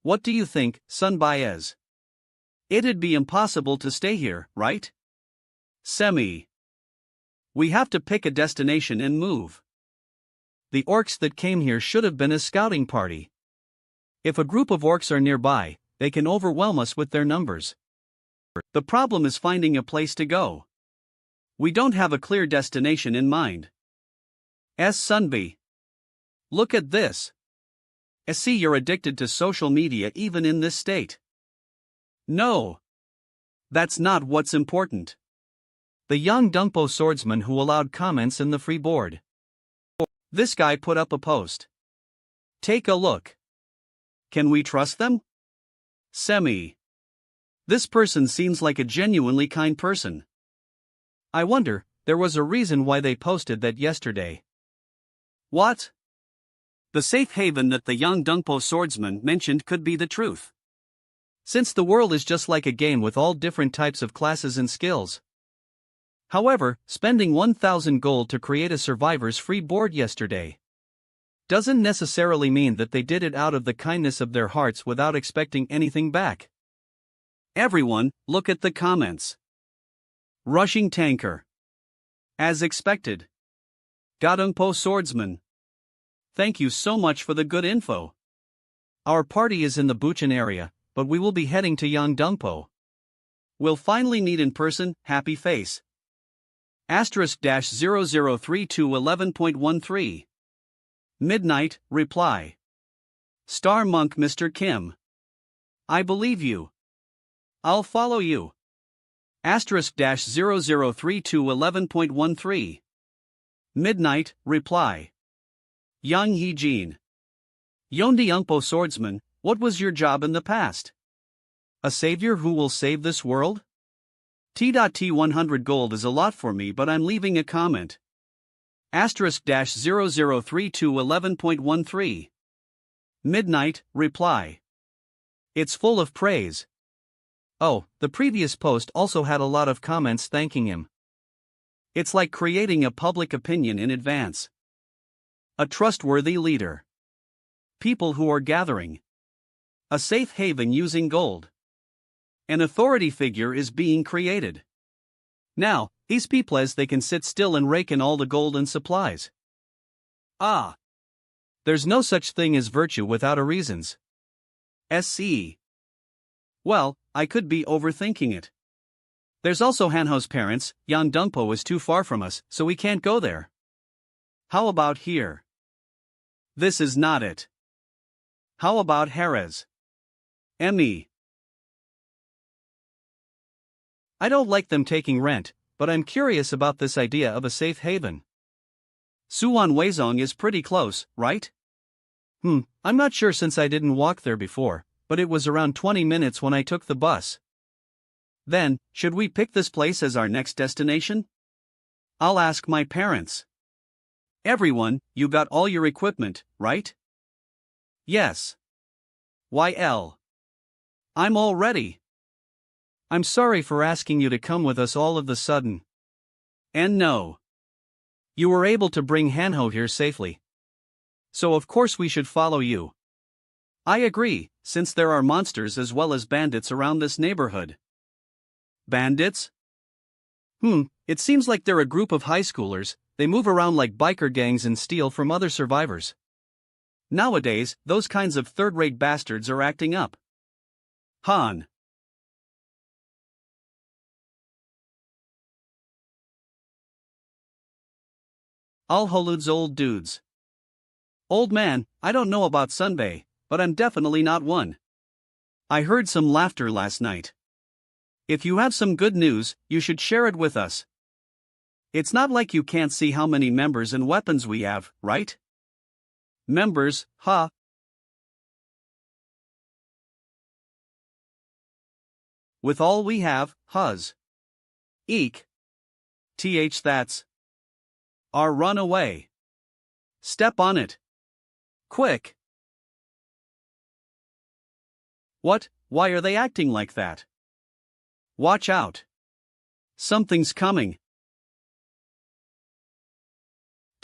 [SPEAKER 1] What do you think, Son Baez? It'd be impossible to stay here, right? Semi. We have to pick a destination and move. The orcs that came here should have been a scouting party. If a group of orcs are nearby, they can overwhelm us with their numbers. The problem is finding a place to go. We don't have a clear destination in mind. Sunbi. Look at this. See, you're addicted to social media even in this state. No. That's not what's important. The young Dungpo swordsman who allowed comments in the free board. This guy put up a post. Take a look. Can we trust them? Semi. This person seems like a genuinely kind person. I wonder, there was a reason why they posted that yesterday. What? The safe haven that the young Dungpo swordsman mentioned could be the truth. Since the world is just like a game with all different types of classes and skills. However, spending 1,000 gold to create a survivor's free board yesterday doesn't necessarily mean that they did it out of the kindness of their hearts without expecting anything back. Everyone, look at the comments. Rushing tanker. As expected. Gadungpo swordsman. Thank you so much for the good info. Our party is in the Buchan area, but we will be heading to Yangdungpo. We'll finally meet in person, happy face. *003211.13. Midnight, reply. Star Monk Mr. Kim. I believe you. I'll follow you. *003211.13. Midnight, reply. Yang Yijin. Yongpo swordsman, what was your job in the past? A savior who will save this world? T.T 100 gold is a lot for me, but I'm leaving a comment. *003211.13. Midnight, reply. It's full of praise. Oh, the previous post also had a lot of comments thanking him. It's like creating a public opinion in advance. A trustworthy leader. People who are gathering. A safe haven using gold. An authority figure is being created. Now, these peoples they can sit still and rake in all the gold and supplies. Ah! There's no such thing as virtue without a reasons. SE. Well, I could be overthinking it. There's also Hanho's parents. Yan Dungpo is too far from us, so we can't go there. How about here? This is not it. How about Jerez? ME. I don't like them taking rent, but I'm curious about this idea of a safe haven. Suan Weizong is pretty close, right? I'm not sure since I didn't walk there before, but it was around 20 minutes when I took the bus. Then, should we pick this place as our next destination? I'll ask my parents. Everyone, you got all your equipment, right? Yes. YL. I'm all ready. I'm sorry for asking you to come with us all of the sudden. And no. You were able to bring Hanho here safely. So of course we should follow you. I agree, since there are monsters as well as bandits around this neighborhood. Bandits? It seems like they're a group of high schoolers. They move around like biker gangs and steal from other survivors. Nowadays, those kinds of third-rate bastards are acting up. Han. All Holud's old dudes. Old man, I don't know about Sunbae, but I'm definitely not one. I heard some laughter last night. If you have some good news, you should share it with us. It's not like you can't see how many members and weapons we have, right? Members, huh? With all we have, huz. Eek. That's. Our run away. Step on it. Quick. What? Why are they acting like that? Watch out. Something's coming.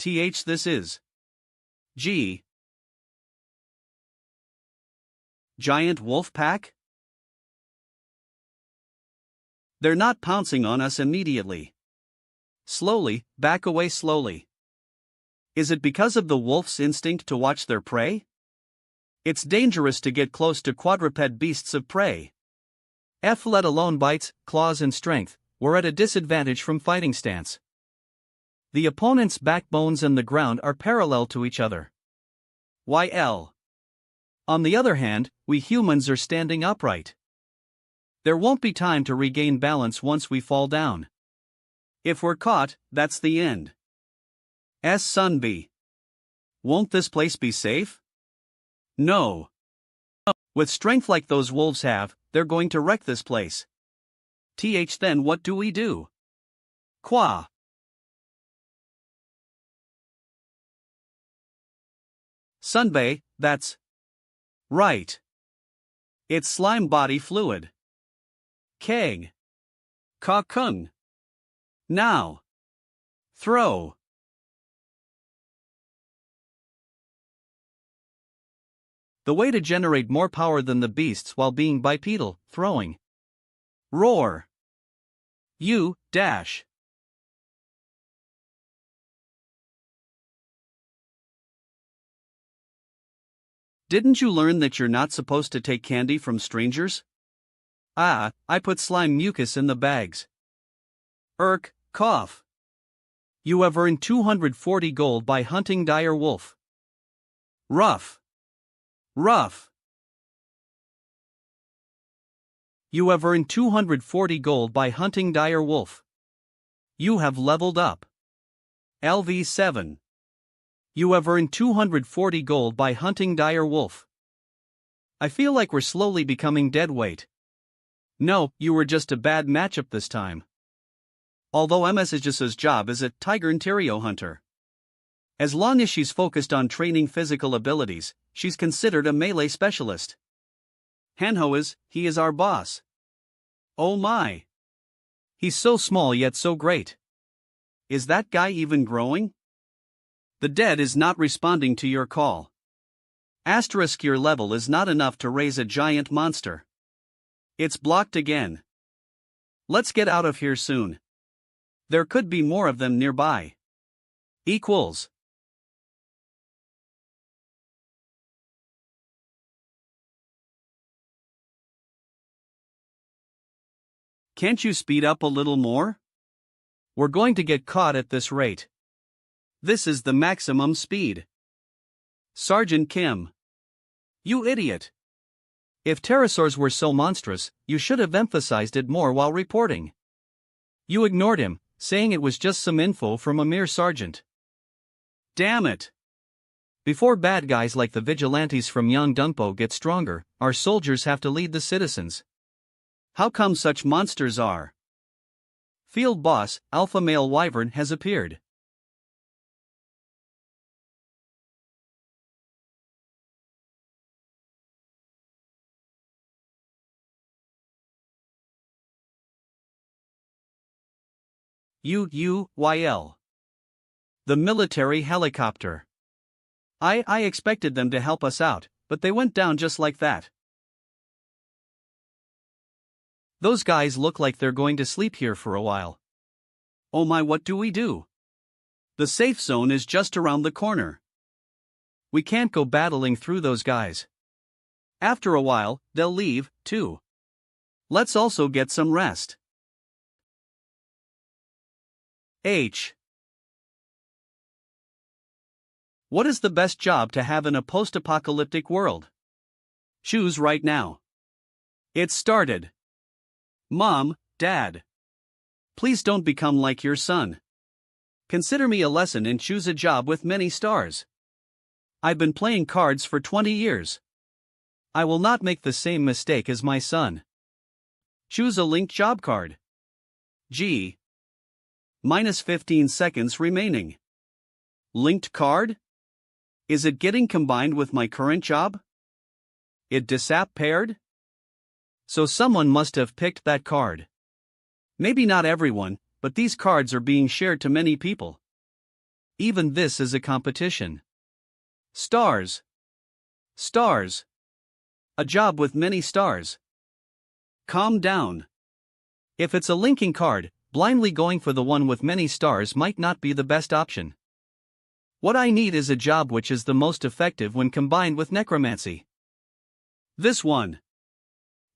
[SPEAKER 1] This is. G. Giant wolf pack? They're not pouncing on us immediately. Slowly, back away slowly. Is it because of the wolf's instinct to watch their prey? It's dangerous to get close to quadruped beasts of prey. Let alone bites, claws and strength, we're at a disadvantage from fighting stance. The opponent's backbones and the ground are parallel to each other. YL. On the other hand, we humans are standing upright. There won't be time to regain balance once we fall down. If we're caught, that's the end. Sunbi. Won't this place be safe? No. With strength like those wolves have, they're going to wreck this place. Then what do we do? Qua. Sunbae, that's right. It's slime body fluid. Keg. Ka-kung. Now. Throw. The way to generate more power than the beasts while being bipedal, throwing. Roar. You, dash. Didn't you learn that you're not supposed to take candy from strangers? I put slime mucus in the bags. Cough. You have earned 240 gold by hunting dire wolf. Rough. You have earned 240 gold by hunting dire wolf. You have leveled up. LV7. You have earned 240 gold by hunting dire wolf. I feel like we're slowly becoming deadweight. No, you were just a bad matchup this time. Although MS's job is a tiger interior hunter. As long as she's focused on training physical abilities, she's considered a melee specialist. Hanho he is our boss. Oh my. He's so small yet so great. Is that guy even growing? The dead is not responding to your call. Asterisk your level is not enough to raise a giant monster. It's blocked again. Let's get out of here soon. There could be more of them nearby. Equals. Can't you speed up a little more? We're going to get caught at this rate. This is the maximum speed. Sergeant Kim. You idiot. If pterosaurs were so monstrous, you should have emphasized it more while reporting. You ignored him, saying it was just some info from a mere sergeant. Damn it. Before bad guys like the vigilantes from Yangdunpo get stronger, our soldiers have to lead the citizens. How come such monsters are? Field boss, Alpha Male Wyvern has appeared. UYL. The military helicopter. I expected them to help us out, but they went down just like that. Those guys look like they're going to sleep here for a while. Oh my, what do we do? The safe zone is just around the corner. We can't go battling through those guys. After a while, they'll leave, too. Let's also get some rest. H. What is the best job to have in a post-apocalyptic world? Choose right now. It started. Mom, Dad. Please don't become like your son. Consider me a lesson and choose a job with many stars. I've been playing cards for 20 years. I will not make the same mistake as my son. Choose a linked job card. G. Minus 15 seconds remaining. Linked card? Is it getting combined with my current job? It disappeared? So someone must have picked that card. Maybe not everyone, but these cards are being shared to many people. Even this is a competition. Stars. Stars. A job with many stars. Calm down. If it's a linking card, blindly going for the one with many stars might not be the best option. What I need is a job which is the most effective when combined with necromancy. This one.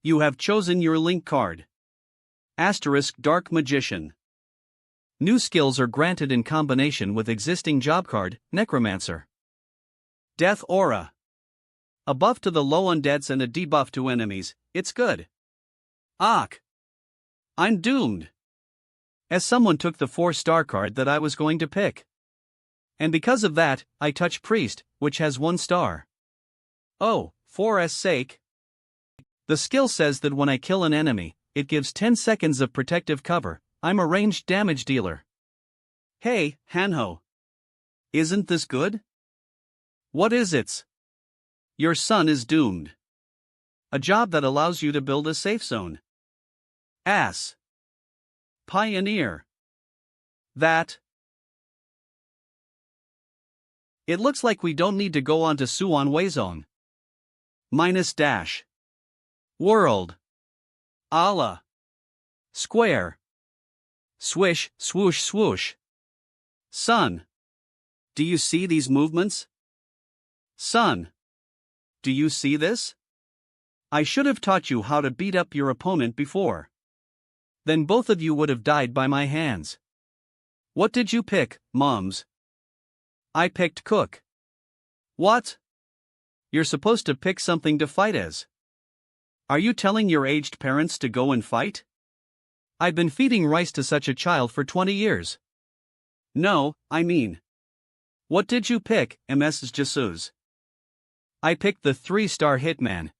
[SPEAKER 1] You have chosen your link card. Asterisk Dark Magician. New skills are granted in combination with existing job card, Necromancer. Death Aura. A buff to the low undeads and a debuff to enemies, it's good. Ak. I'm doomed. As someone took the 4-star card that I was going to pick. And because of that, I touch Priest, which has 1 star. Oh, for S sake. The skill says that when I kill an enemy, it gives 10 seconds of protective cover. I'm a ranged damage dealer. Hey, Hanho. Isn't this good? What is it? Your son is doomed. A job that allows you to build a safe zone. Ass. Pioneer. That. It looks like we don't need to go on to Suwon Wayzone. Minus dash. World. Allah. Square. Swish, swoosh, swoosh. Sun. Do you see these movements? Sun. Do you see this? I should have taught you how to beat up your opponent before. Then both of you would have died by my hands. What did you pick, Mums? I picked Cook. What? You're supposed to pick something to fight as. Are you telling your aged parents to go and fight? I've been feeding rice to such a child for 20 years. No, I mean. What did you pick, Ms. Jesus? I picked the 3-star Hitman.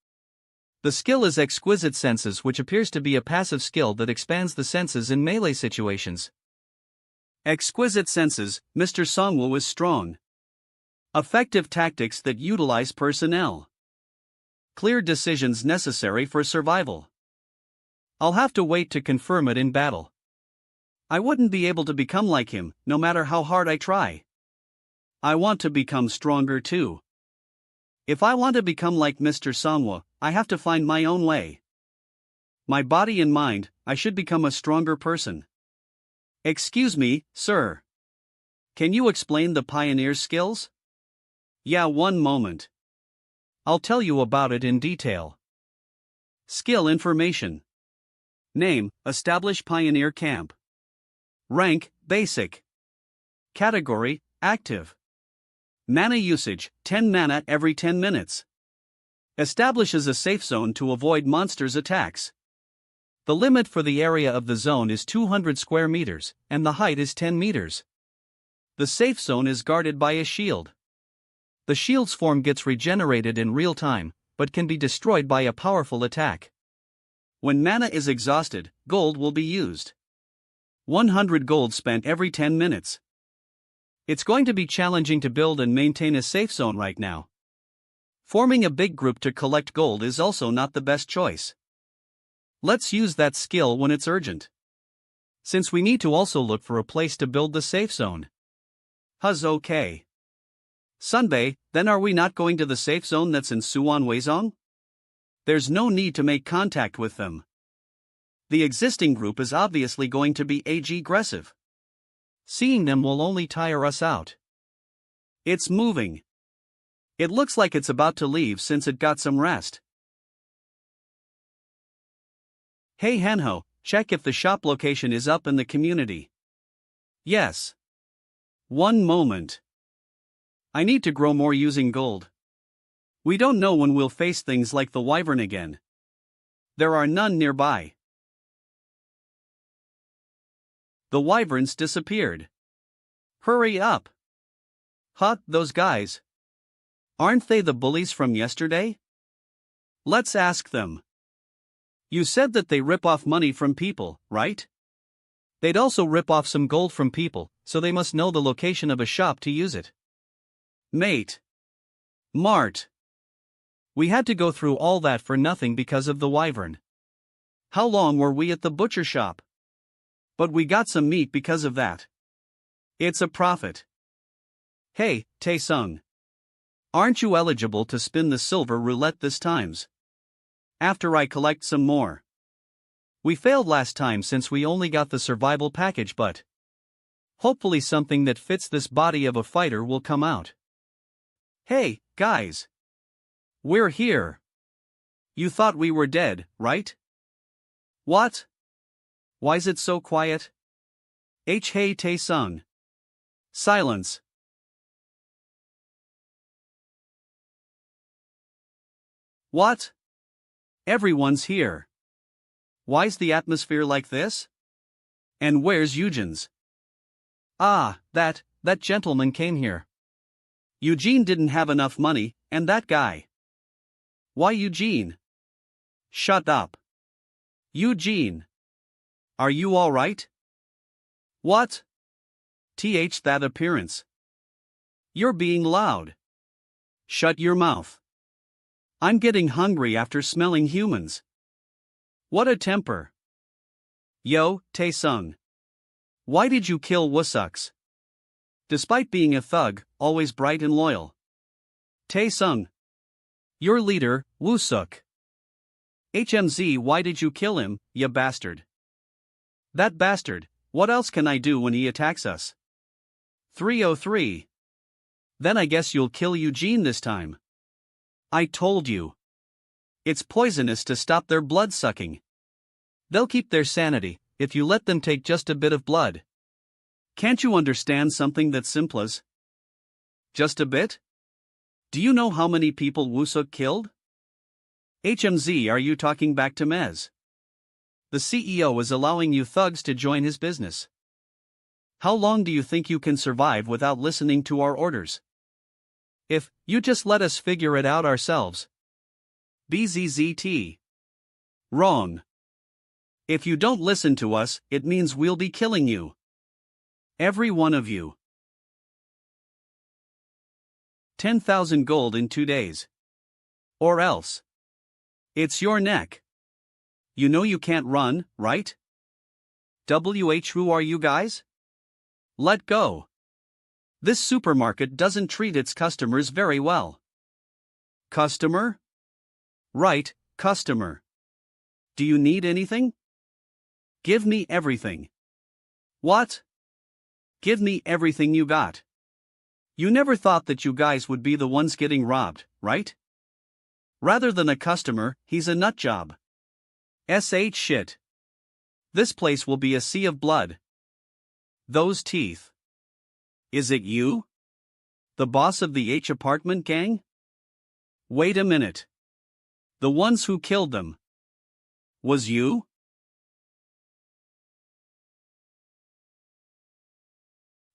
[SPEAKER 1] The skill is Exquisite Senses, which appears to be a passive skill that expands the senses in melee situations. Exquisite Senses, Mr. Songwoo is strong. Effective tactics that utilize personnel. Clear decisions necessary for survival. I'll have to wait to confirm it in battle. I wouldn't be able to become like him, no matter how hard I try. I want to become stronger too. If I want to become like Mr. Manhua, I have to find my own way. My body and mind, I should become a stronger person. Excuse me, sir. Can you explain the pioneer's skills? Yeah, one moment. I'll tell you about it in detail. Skill information. Name, establish pioneer camp. Rank, basic. Category, active. Mana usage, 10 mana every 10 minutes. Establishes a safe zone to avoid monsters' attacks. The limit for the area of the zone is 200 square meters, and the height is 10 meters. The safe zone is guarded by a shield. The shield's form gets regenerated in real time, but can be destroyed by a powerful attack. When mana is exhausted, gold will be used. 100 gold spent every 10 minutes. It's going to be challenging to build and maintain a safe zone right now. Forming a big group to collect gold is also not the best choice. Let's use that skill when it's urgent. Since we need to also look for a place to build the safe zone. Huz okay. Sunbei, then are we not going to the safe zone that's in Suan Weizong? There's no need to make contact with them. The existing group is obviously going to be aggressive. Seeing them will only tire us out. It's moving. It looks like it's about to leave since it got some rest. Hey Hanho, check if the shop location is up in the community. Yes. One moment. I need to grow more using gold. We don't know when we'll face things like the wyvern again. There are none nearby. The wyverns disappeared. Hurry up. Huh, those guys. Aren't they the bullies from yesterday? Let's ask them. You said that they rip off money from people, right? They'd also rip off some gold from people, so they must know the location of a shop to use it. Mate. Mart. We had to go through all that for nothing because of the wyvern. How long were we at the butcher shop? But we got some meat because of that. It's a profit. Hey, Tae-sung. Aren't you eligible to spin the silver roulette this times? After I collect some more. We failed last time since we only got the survival package, but hopefully something that fits this body of a fighter will come out. Hey, guys. We're here. You thought we were dead, right? What? Why's it so quiet? Hey Tae-sung. Silence. What? Everyone's here. Why's the atmosphere like this? And where's Eugene's? Ah, that gentleman came here. Eugene didn't have enough money, and that guy. Why Eugene? Shut up. Eugene. Are you all right? What? That appearance. You're being loud. Shut your mouth. I'm getting hungry after smelling humans. What a temper. Yo, Tae-sung. Why did you kill Woosucks? Despite being a thug, always bright and loyal. Tae-sung. Your leader, Woosuk. HMZ, why did you kill him, ya bastard? That bastard, what else can I do when he attacks us? 303. Then I guess you'll kill Eugene this time. I told you. It's poisonous to stop their blood sucking. They'll keep their sanity if you let them take just a bit of blood. Can't you understand something that's simple as just a bit? Do you know how many people Woosuk killed? HMZ, are you talking back to Mez? The CEO is allowing you thugs to join his business. How long do you think you can survive without listening to our orders? If you just let us figure it out ourselves. BZZT. Wrong. If you don't listen to us, it means we'll be killing you. Every one of you. 10,000 gold in 2 days. Or else. It's your neck. You know you can't run, right? Who are you guys? Let go. This supermarket doesn't treat its customers very well. Customer? Right, customer. Do you need anything? Give me everything. What? Give me everything you got. You never thought that you guys would be the ones getting robbed, right? Rather than a customer, he's a nutjob. Shit. This place will be a sea of blood. Those teeth. Is it you? The boss of the H apartment gang? Wait a minute. The ones who killed them. Was you?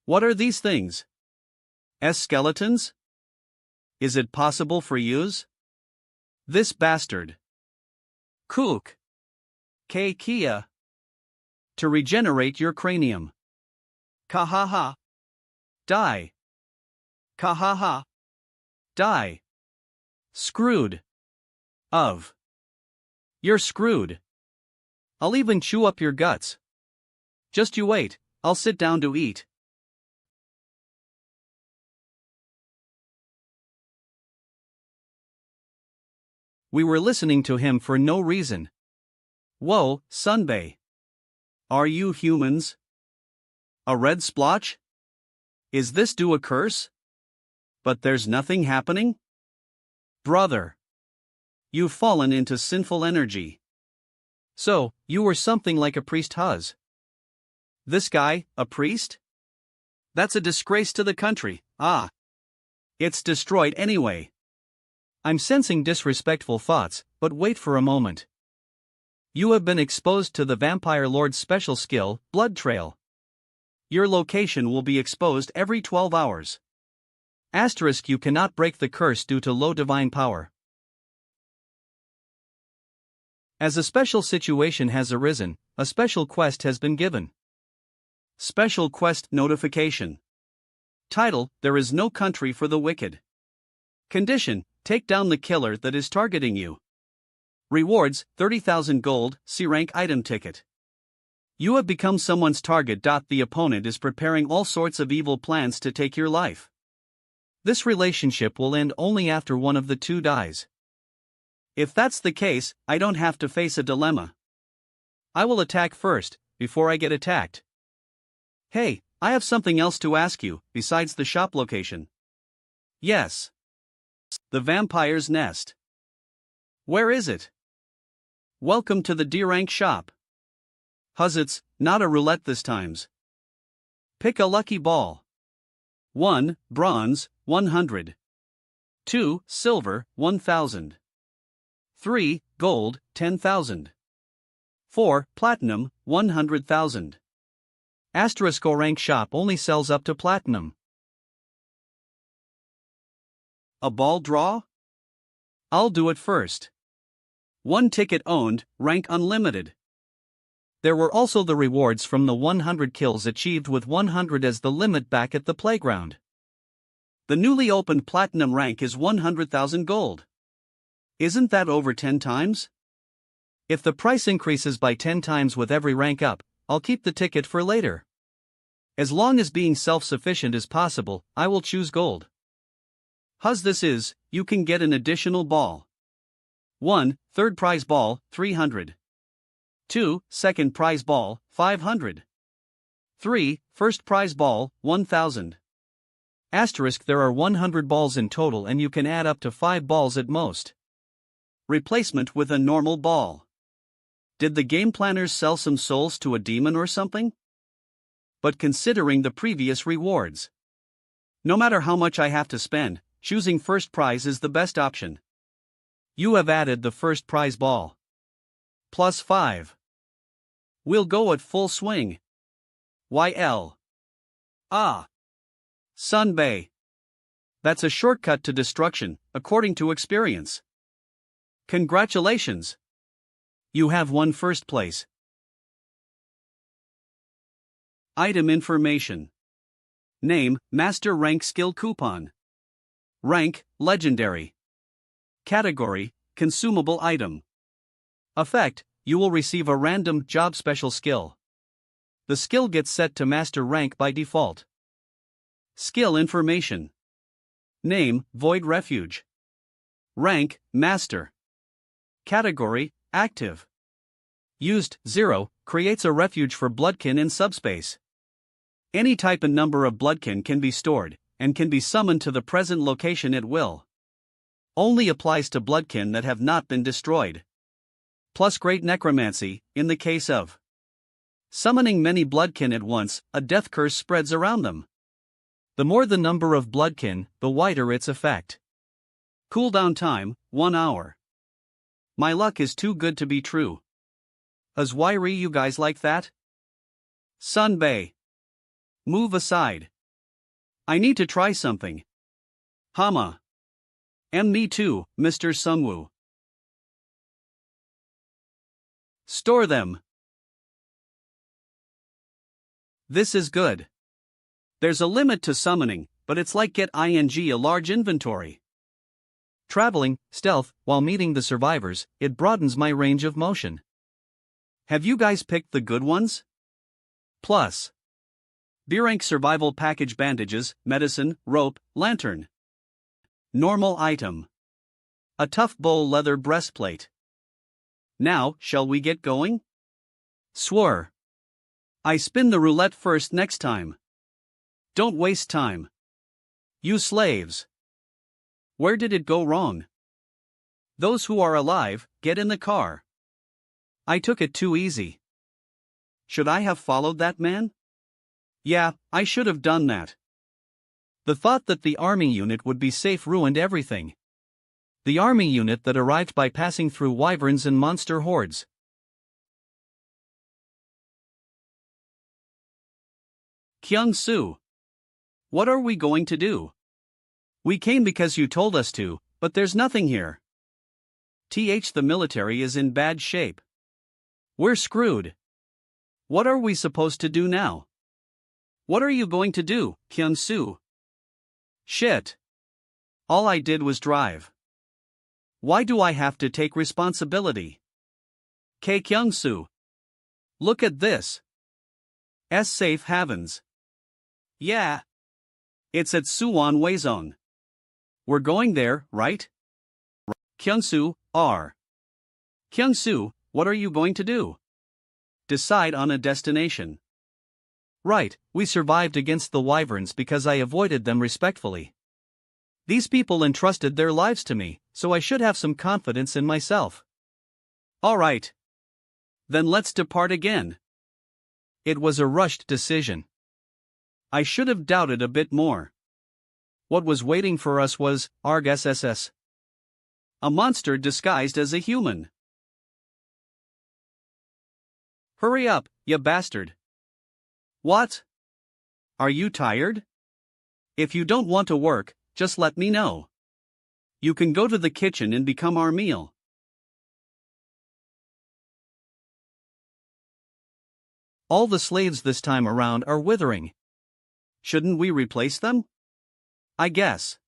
[SPEAKER 1] What are these things? Skeletons? Is it possible for yous? This bastard. Kook. Kia. To regenerate your cranium. Kahaha. Die. Kahaha. Die. Screwed. Of. You're screwed. I'll even chew up your guts. Just you wait, I'll sit down to eat. We were listening to him for no reason. Whoa, Sunbay. Are you humans? A red splotch? Is this due a curse? But there's nothing happening? Brother. You've fallen into sinful energy. So, you were something like a priest Huz. This guy, a priest? That's a disgrace to the country, It's destroyed anyway. I'm sensing disrespectful thoughts, but wait for a moment. You have been exposed to the Vampire Lord's special skill, Blood Trail. Your location will be exposed every 12 hours. Asterisk, you cannot break the curse due to low divine power. As a special situation has arisen, a special quest has been given. Special quest notification. Title: There is no country for the wicked. Condition: take down the killer that is targeting you. Rewards: 30,000 gold, C-rank item ticket. You have become someone's target. The opponent is preparing all sorts of evil plans to take your life. This relationship will end only after one of the two dies. If that's the case, I don't have to face a dilemma. I will attack first, before I get attacked. Hey, I have something else to ask you, besides the shop location. Yes. The vampire's nest. Where is it? Welcome to the D-rank shop. It's not a roulette this times. Pick a lucky ball. 1. Bronze, 100. 2. Silver, 1,000. 3. Gold, 10,000. 4. Platinum, 100,000. Asterisk rank shop only sells up to platinum. A ball draw? I'll do it first. 1 ticket owned, rank unlimited. There were also the rewards from the 100 kills achieved with 100 as the limit back at the playground. The newly opened platinum rank is 100,000 gold. Isn't that over 10 times? If the price increases by 10 times with every rank up, I'll keep the ticket for later. As long as being self-sufficient is possible, I will choose gold. This is, you can get an additional ball. 1. Third prize ball, 300. 2. Second prize ball, 500. 3. First prize ball, 1,000. Asterisk, there are 100 balls in total and you can add up to 5 balls at most. Replacement with a normal ball. Did the game planners sell some souls to a demon or something? But considering the previous rewards, no matter how much I have to spend, choosing first prize is the best option. You have added the first prize ball. Plus 5. We'll go at full swing. YL. Sunbay. That's a shortcut to destruction, according to experience. Congratulations. You have won first place. Item information. Name: Master Rank Skill Coupon. Rank: Legendary. Category: Consumable item. Effect: you will receive a random job special skill. the skill gets set to master rank by default. Skill information. Name, Void Refuge. Rank, Master. Category, Active. Used, 0, creates a refuge for bloodkin in subspace. Any type and number of bloodkin can be stored, and can be summoned to the present location at will. Only applies to bloodkin that have not been destroyed. Plus great necromancy, in the case of summoning many bloodkin at once, a death curse spreads around them. The more the number of bloodkin, the wider its effect. Cooldown time, 1 hour. My luck is too good to be true. As wiry you guys like that? Sun Bay. Move aside. I need to try something. Hama. And me too, Mr. Sungwoo. Store them. This is good. There's a limit to summoning, but it's like get a large inventory. Traveling, stealth, while meeting the survivors, it broadens my range of motion. Have you guys picked the good ones? Plus. B-rank survival package bandages, medicine, rope, lantern. Normal item. A tough bull leather breastplate. Now, shall we get going? Swore. I spin the roulette first next time. Don't waste time. You slaves. Where did it go wrong? Those who are alive, get in the car. I took it too easy. Should I have followed that man? Yeah, I should have done that. The thought that the army unit would be safe ruined everything. The army unit that arrived by passing through wyverns and monster hordes. Kyung-soo. What are we going to do? We came because you told us to, but there's nothing here. The military is in bad shape. We're screwed. What are we supposed to do now? What are you going to do, Kyung-soo? Shit. All I did was drive. Why do I have to take responsibility? Kyung-soo. Look at this. Safe havens. Yeah. It's at Suwon Waizong. We're going there, right? Kyung-soo, R. Kyung-soo, what are you going to do? Decide on a destination. Right, we survived against the wyverns because I avoided them respectfully. These people entrusted their lives to me, so I should have some confidence in myself. All right. Then let's depart again. It was a rushed decision. I should have doubted a bit more. What was waiting for us was Arg SSS. A monster disguised as a human. Hurry up, you bastard. What? Are you tired? If you don't want to work, just let me know. You can go to the kitchen and become our meal. All the slaves this time around are withering. Shouldn't we replace them? I guess.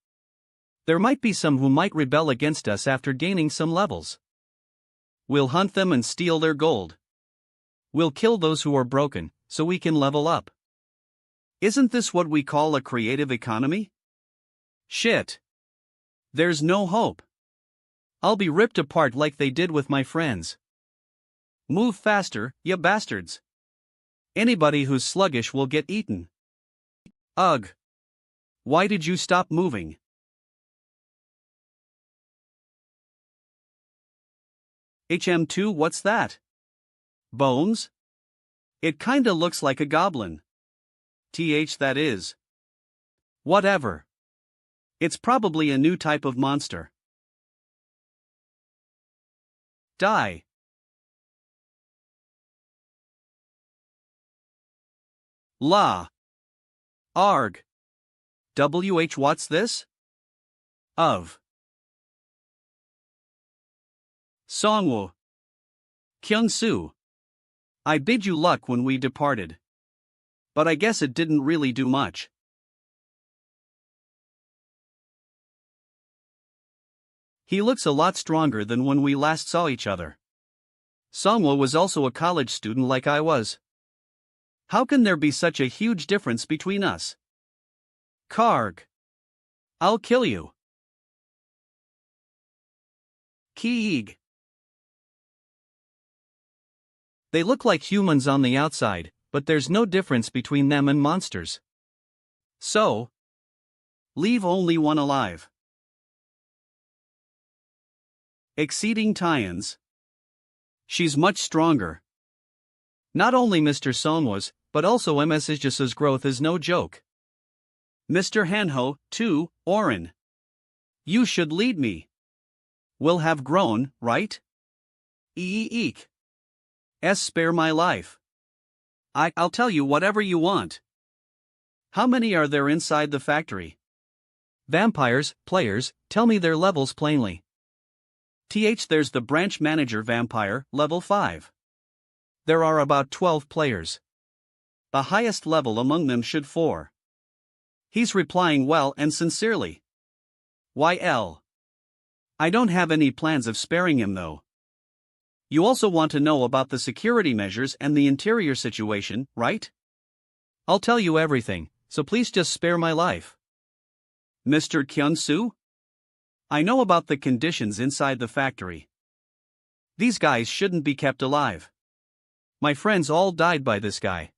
[SPEAKER 1] There might be some who might rebel against us after gaining some levels. We'll hunt them and steal their gold. We'll kill those who are broken, so we can level up. Isn't this what we call a creative economy? Shit. There's no hope. I'll be ripped apart like they did with my friends. Move faster, you bastards. Anybody who's sluggish will get eaten. Ugh. Why did you stop moving? HM2, what's that? Bones? It kinda looks like a goblin. That is. Whatever. It's probably a new type of monster. Die. La. Arg. What's this? Of. Songwoo. Kyung-soo. I bid you luck when we departed. But I guess it didn't really do much. He looks a lot stronger than when we last saw each other. Songwoo was also a college student like I was. How can there be such a huge difference between us? Karg. I'll kill you. Keeg. They look like humans on the outside, but there's no difference between them and monsters. So, leave only one alive. Exceeding tie-ins. She's much stronger. Not only Mr. Sonwa's, but also Ms. Isjasa's growth is no joke. Mr. Hanho, too, Orin. You should lead me. Will have grown, right? Eek. Spare my life. I'll tell you whatever you want. How many are there inside the factory? Vampires, players, tell me their levels plainly. There's the branch manager vampire, level 5. There are about 12 players. The highest level among them should 4. He's replying well and sincerely. YL. I don't have any plans of sparing him though. You also want to know about the security measures and the interior situation, right? I'll tell you everything, so please just spare my life. Mr. Kyun-soo? I know about the conditions inside the factory. These guys shouldn't be kept alive. My friends all died by this guy.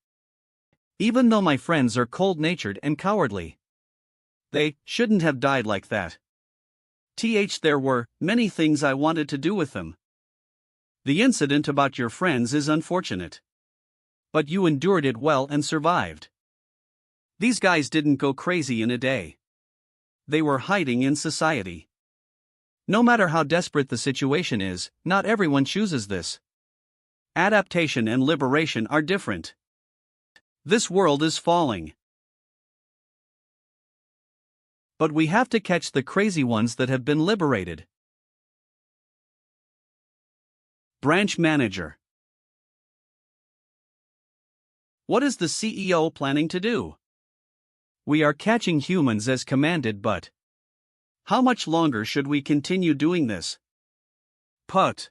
[SPEAKER 1] Even though my friends are cold-natured and cowardly. They shouldn't have died like that. There were many things I wanted to do with them. The incident about your friends is unfortunate. But you endured it well and survived. These guys didn't go crazy in a day. They were hiding in society. No matter how desperate the situation is, not everyone chooses this. Adaptation and liberation are different. This world is falling. But we have to catch the crazy ones that have been liberated. Branch Manager. What is the CEO planning to do? We are catching humans as commanded, but how much longer should we continue doing this? Put.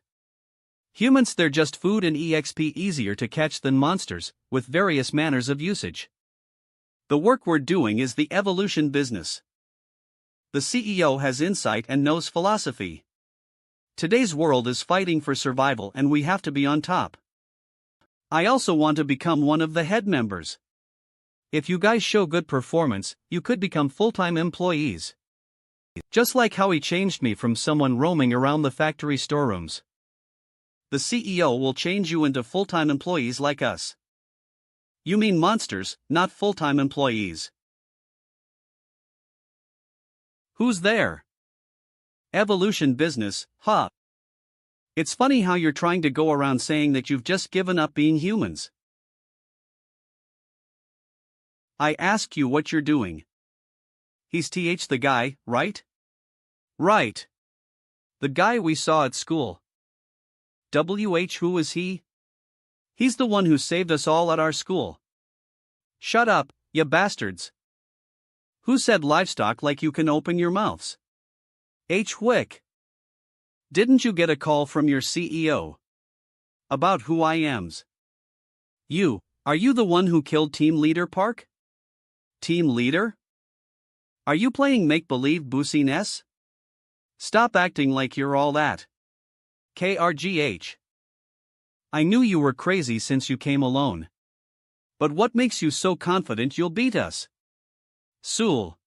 [SPEAKER 1] Humans, they're just food and EXP, easier to catch than monsters, with various manners of usage. The work we're doing is the evolution business. The CEO has insight and knows philosophy. Today's world is fighting for survival and we have to be on top. I also want to become one of the head members. If you guys show good performance, you could become full-time employees. Just like how he changed me from someone roaming around the factory storerooms. The CEO will change you into full-time employees like us. You mean monsters, not full-time employees. Who's there? Evolution business, huh? It's funny how you're trying to go around saying that you've just given up being humans. I ask you what you're doing. He's the guy, right? Right. The guy we saw at school. Who is he? He's the one who saved us all at our school. Shut up, you bastards. Who said livestock like you can open your mouths? Wick. Didn't you get a call from your CEO? About who I am's? Are you the one who killed Team Leader Park? Team Leader? Are you playing make-believe Busin S? Stop acting like you're all that. KRGH. I knew you were crazy since you came alone. But what makes you so confident you'll beat us? Sool.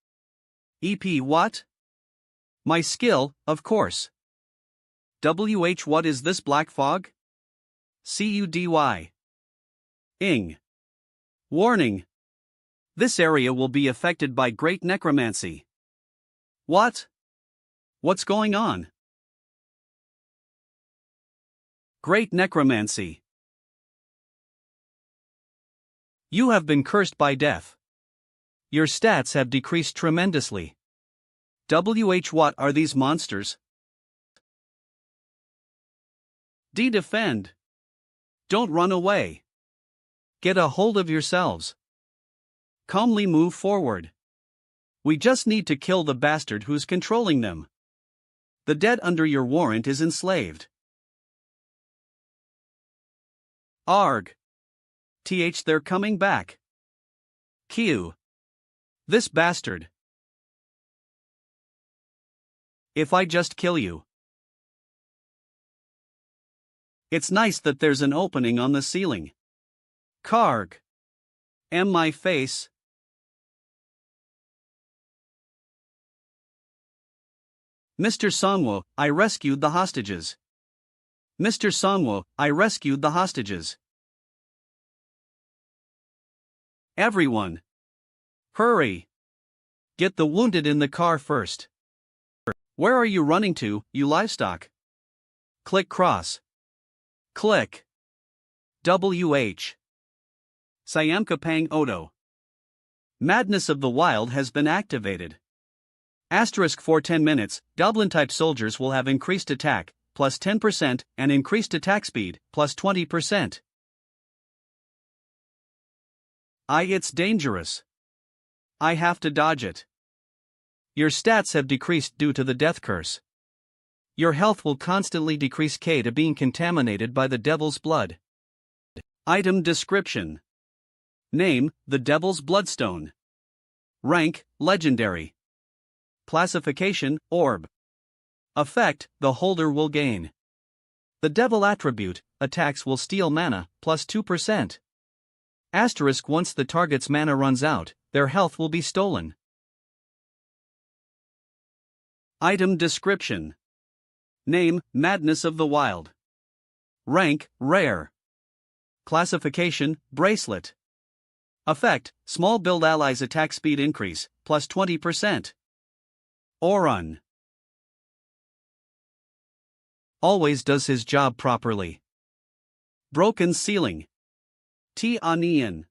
[SPEAKER 1] EP what? My skill, of course. What is this black fog? CUDY. Ing. Warning. This area will be affected by great necromancy. What? What's going on? Great necromancy. You have been cursed by death. Your stats have decreased tremendously. What are these monsters? Defend. Don't run away. Get a hold of yourselves. Calmly move forward. We just need to kill the bastard who's controlling them. The dead under your warrant is enslaved. Arg. They're coming back. Q. This bastard. If I just kill you. It's nice that there's an opening on the ceiling. Karg. My face. Mr. Songwo, I rescued the hostages. Mr. Songwo, I rescued the hostages. Everyone. Hurry. Get the wounded in the car first. Where are you running to, you livestock? Click cross. Click. WH. Sayamkapang Odo. Madness of the Wild has been activated. Asterisk for 10 minutes, Goblin-type soldiers will have increased attack, plus 10%, and increased attack speed, plus 20%. It's dangerous. I have to dodge it. Your stats have decreased due to the death curse. Your health will constantly decrease K to being contaminated by the devil's blood. Item description. Name, the Devil's Bloodstone. Rank, Legendary. Classification, Orb. Effect, the holder will gain. The Devil attribute, attacks will steal mana, plus 2%. Asterisk once the target's mana runs out, their health will be stolen. Item description. Name, Madness of the Wild. Rank, Rare. Classification, Bracelet. Effect, small build allies attack speed increase, plus 20%. Orun. Always does his job properly. Broken ceiling. Anian.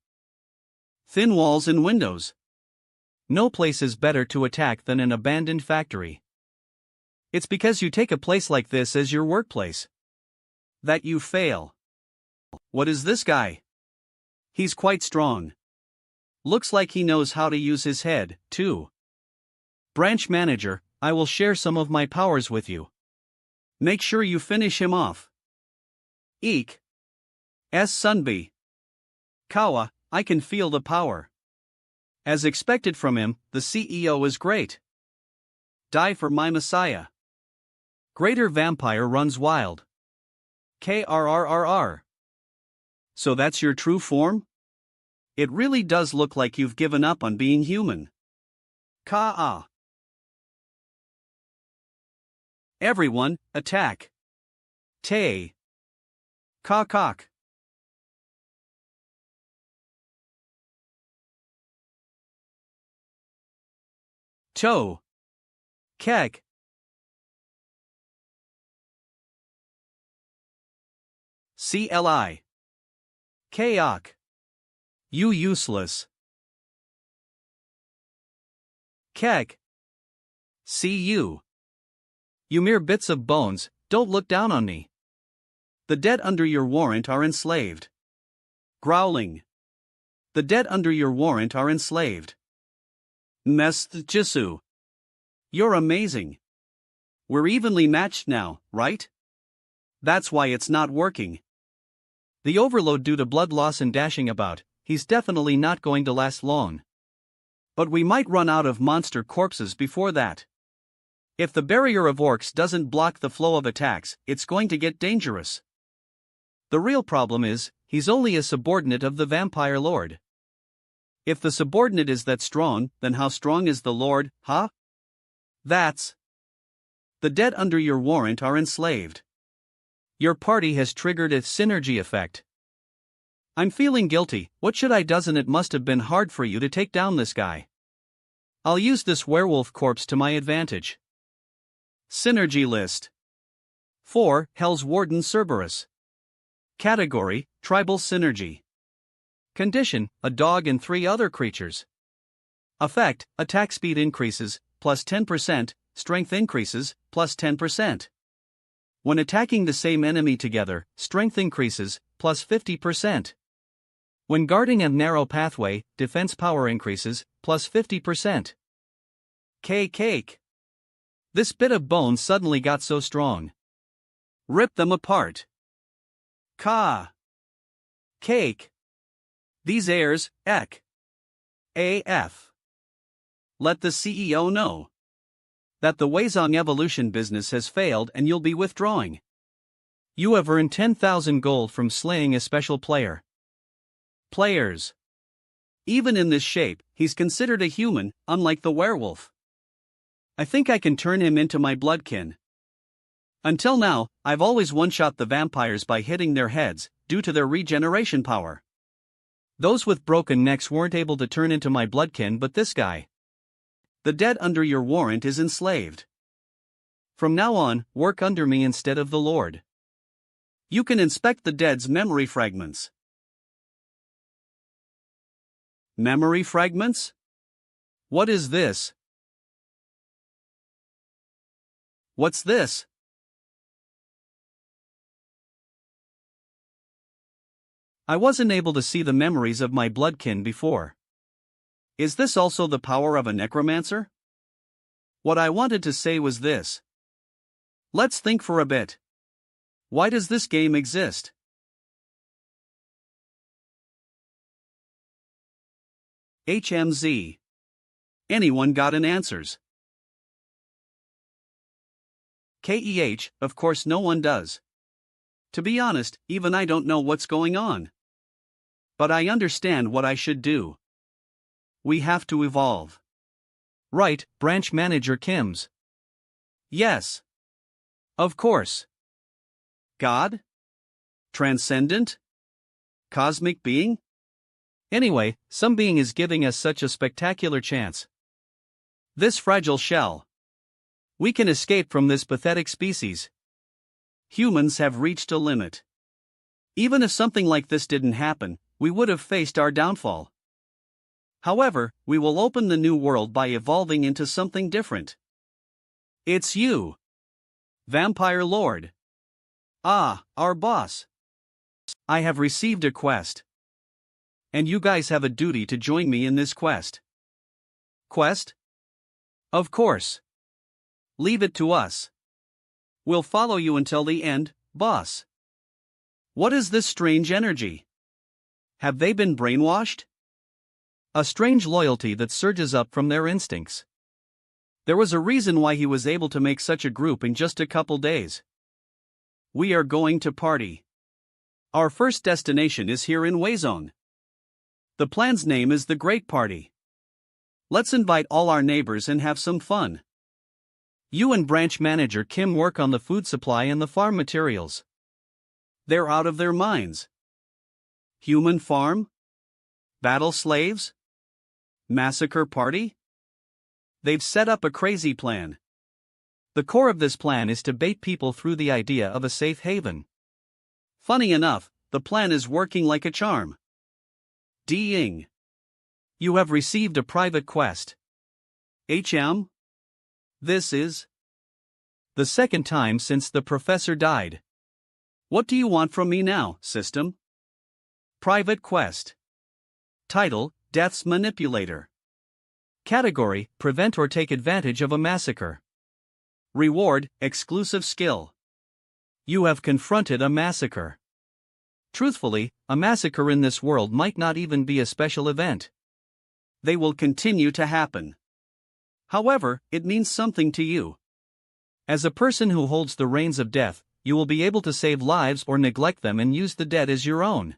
[SPEAKER 1] Thin walls and windows. No place is better to attack than an abandoned factory. It's because you take a place like this as your workplace that you fail. What is this guy? He's quite strong. Looks like he knows how to use his head, too. Branch manager, I will share some of my powers with you. Make sure you finish him off. Eek. S. Sunbi. Kawa, I can feel the power. As expected from him, the CEO is great. Die for my messiah. Greater vampire runs wild. KRRRR. So that's your true form? It really does look like you've given up on being human. Ka-ah. Everyone, attack. Tay. Ka-kak. Toe. Kek. CLI. Kaok. You useless. Kek. See you. You mere bits of bones, don't look down on me. The dead under your warrant are enslaved. Growling. The dead under your warrant are enslaved. Jisu. You're amazing. We're evenly matched now, right? That's why it's not working. The overload due to blood loss and dashing about, he's definitely not going to last long. But we might run out of monster corpses before that. If the barrier of orcs doesn't block the flow of attacks, it's going to get dangerous. The real problem is, he's only a subordinate of the vampire lord. If the subordinate is that strong, then how strong is the lord, huh? That's. The dead under your warrant are enslaved. Your party has triggered a synergy effect. I'm feeling guilty. What should I do? It must have been hard for you to take down this guy. I'll use this werewolf corpse to my advantage. Synergy list. 4. Hell's Warden Cerberus. Category, Tribal Synergy. Condition, a dog and 3 other creatures. Effect, attack speed increases, plus 10%, strength increases, plus 10%. When attacking the same enemy together, strength increases, plus 50%. When guarding a narrow pathway, defense power increases, plus 50%. Cake. This bit of bone suddenly got so strong. Rip them apart. Ka. Cake. These heirs, ek. AF. Let the CEO know that the Weizong evolution business has failed and you'll be withdrawing. You have earned 10,000 gold from slaying a special player. Players. Even in this shape, he's considered a human, unlike the werewolf. I think I can turn him into my bloodkin. Until now, I've always one-shot the vampires by hitting their heads, due to their regeneration power. Those with broken necks weren't able to turn into my bloodkin, but this guy. The dead under your warrant is enslaved. From now on, work under me instead of the Lord. You can inspect the dead's memory fragments. Memory fragments? What is this? What's this? I wasn't able to see the memories of my bloodkin before. Is this also the power of a necromancer? What I wanted to say was this. Let's think for a bit. Why does this game exist? HMZ. Anyone got an answers? KEH, of course no one does. To be honest, even I don't know what's going on. But I understand what I should do. We have to evolve. Right, Branch Manager Kims. Yes. Of course. God? Transcendent? Cosmic being? Anyway, some being is giving us such a spectacular chance. This fragile shell. We can escape from this pathetic species. Humans have reached a limit. Even if something like this didn't happen, we would have faced our downfall. However, we will open the new world by evolving into something different. It's you, Vampire Lord. Ah, our boss. I have received a quest. And you guys have a duty to join me in this quest. Quest? Of course. Leave it to us. We'll follow you until the end, boss. What is this strange energy? Have they been brainwashed? A strange loyalty that surges up from their instincts. There was a reason why he was able to make such a group in just a couple days. We are going to party. Our first destination is here in Weizong. The plan's name is the Great Party. Let's invite all our neighbors and have some fun. You and Branch Manager Kim work on the food supply and the farm materials. They're out of their minds. Human farm? Battle slaves? Massacre party? They've set up a crazy plan. The core of this plan is to bait people through the idea of a safe haven. Funny enough, the plan is working like a charm. Ding. You have received a private quest. HM? This is the second time since the professor died. What do you want from me now, system? Private quest. Title, Death's Manipulator. Category, Prevent or take advantage of a massacre. Reward, Exclusive skill. You have confronted a massacre. Truthfully, a massacre in this world might not even be a special event. They will continue to happen. However, it means something to you. As a person who holds the reins of death, you will be able to save lives or neglect them and use the dead as your own.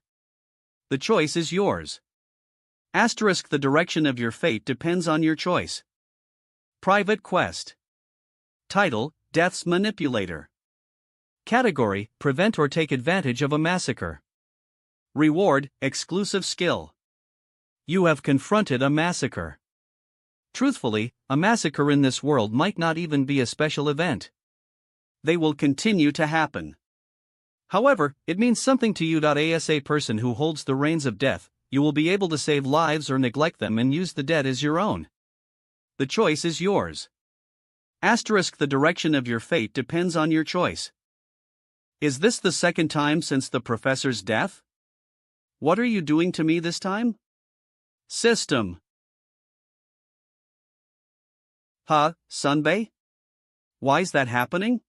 [SPEAKER 1] The choice is yours. Asterisk, the direction of your fate depends on your choice. Private quest. Title, Death's Manipulator. Category, Prevent or take advantage of a massacre. Reward, Exclusive skill. You have confronted a massacre. Truthfully, a massacre in this world might not even be a special event. They will continue to happen. However, it means something to you. As a person who holds the reins of death, you will be able to save lives or neglect them and use the dead as your own. The choice is yours. Asterisk, the direction of your fate depends on your choice. Is this the second time since the professor's death? What are you doing to me this time? System. Huh, Sunbei? Why's that happening?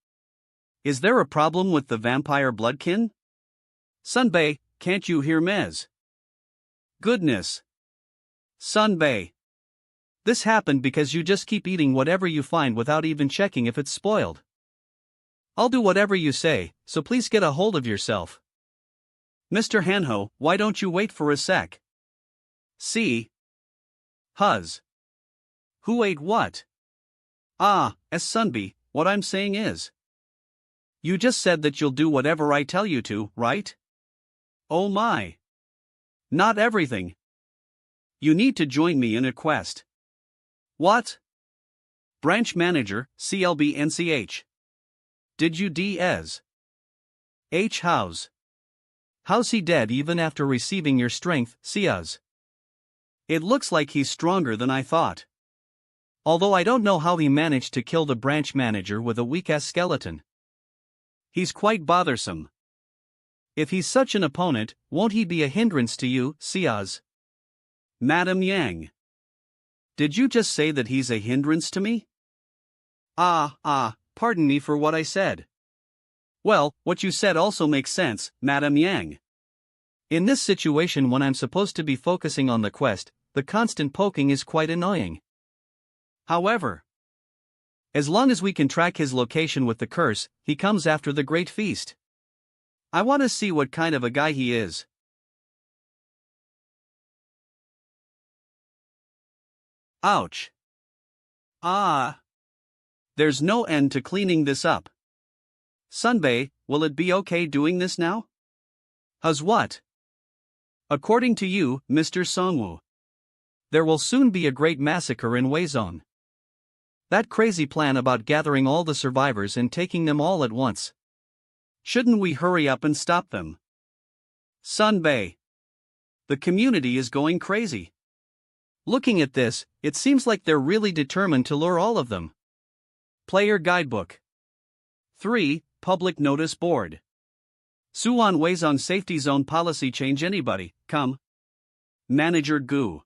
[SPEAKER 1] Is there a problem with the vampire bloodkin? Sunbei, can't you hear Mez? Goodness. Sunbei. This happened because you just keep eating whatever you find without even checking if it's spoiled. I'll do whatever you say, so please get a hold of yourself. Mr. Hanho, why don't you wait for a sec? See? Huz. Who ate what? Sunbi, what I'm saying is. You just said that you'll do whatever I tell you to, right? Oh my. Not everything. You need to join me in a quest. What? Branch Manager, CLB NCH. Did you DS? H. How's? How's he dead even after receiving your strength, Siaz? It looks like he's stronger than I thought. Although I don't know how he managed to kill the branch manager with a weak-ass skeleton. He's quite bothersome. If he's such an opponent, won't he be a hindrance to you, Siaz? Madam Yang. Did you just say that he's a hindrance to me? Pardon me for what I said. Well, what you said also makes sense, Madam Yang. In this situation when I'm supposed to be focusing on the quest, the constant poking is quite annoying. However, as long as we can track his location with the curse, he comes after the great feast. I want to see what kind of a guy he is. Ouch. There's no end to cleaning this up. Sunbei, will it be okay doing this now? How's what? According to you, Mr. Songwoo, there will soon be a great massacre in Weizong. That crazy plan about gathering all the survivors and taking them all at once. Shouldn't we hurry up and stop them? Sunbei. The community is going crazy. Looking at this, it seems like they're really determined to lure all of them. Player Guidebook 3. Public Notice Board. Suwon Weizong Safety Zone Policy Change. Anybody, come. Manager Gu.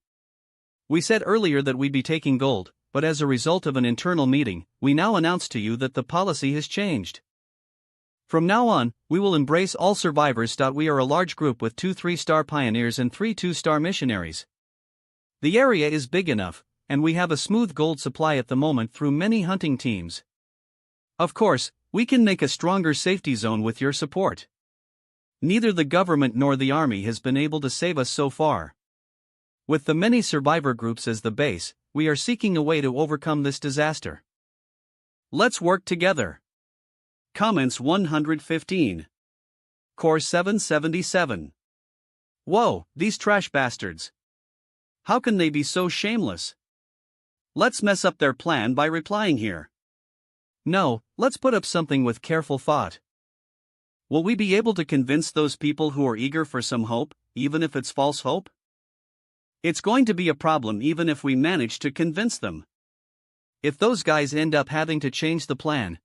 [SPEAKER 1] We said earlier that we'd be taking gold, but as a result of an internal meeting, we now announce to you that the policy has changed. From now on, we will embrace all survivors. We are a large group with 2 3-star pioneers and 3 2-star missionaries. The area is big enough, and we have a smooth gold supply at the moment through many hunting teams. Of course, we can make a stronger safety zone with your support. Neither the government nor the army has been able to save us so far. With the many survivor groups as the base, we are seeking a way to overcome this disaster. Let's work together. Comments 115. Core 777. Whoa, these trash bastards. How can they be so shameless? Let's mess up their plan by replying here. No, let's put up something with careful thought. Will we be able to convince those people who are eager for some hope, even if it's false hope? It's going to be a problem even if we manage to convince them. If those guys end up having to change the plan,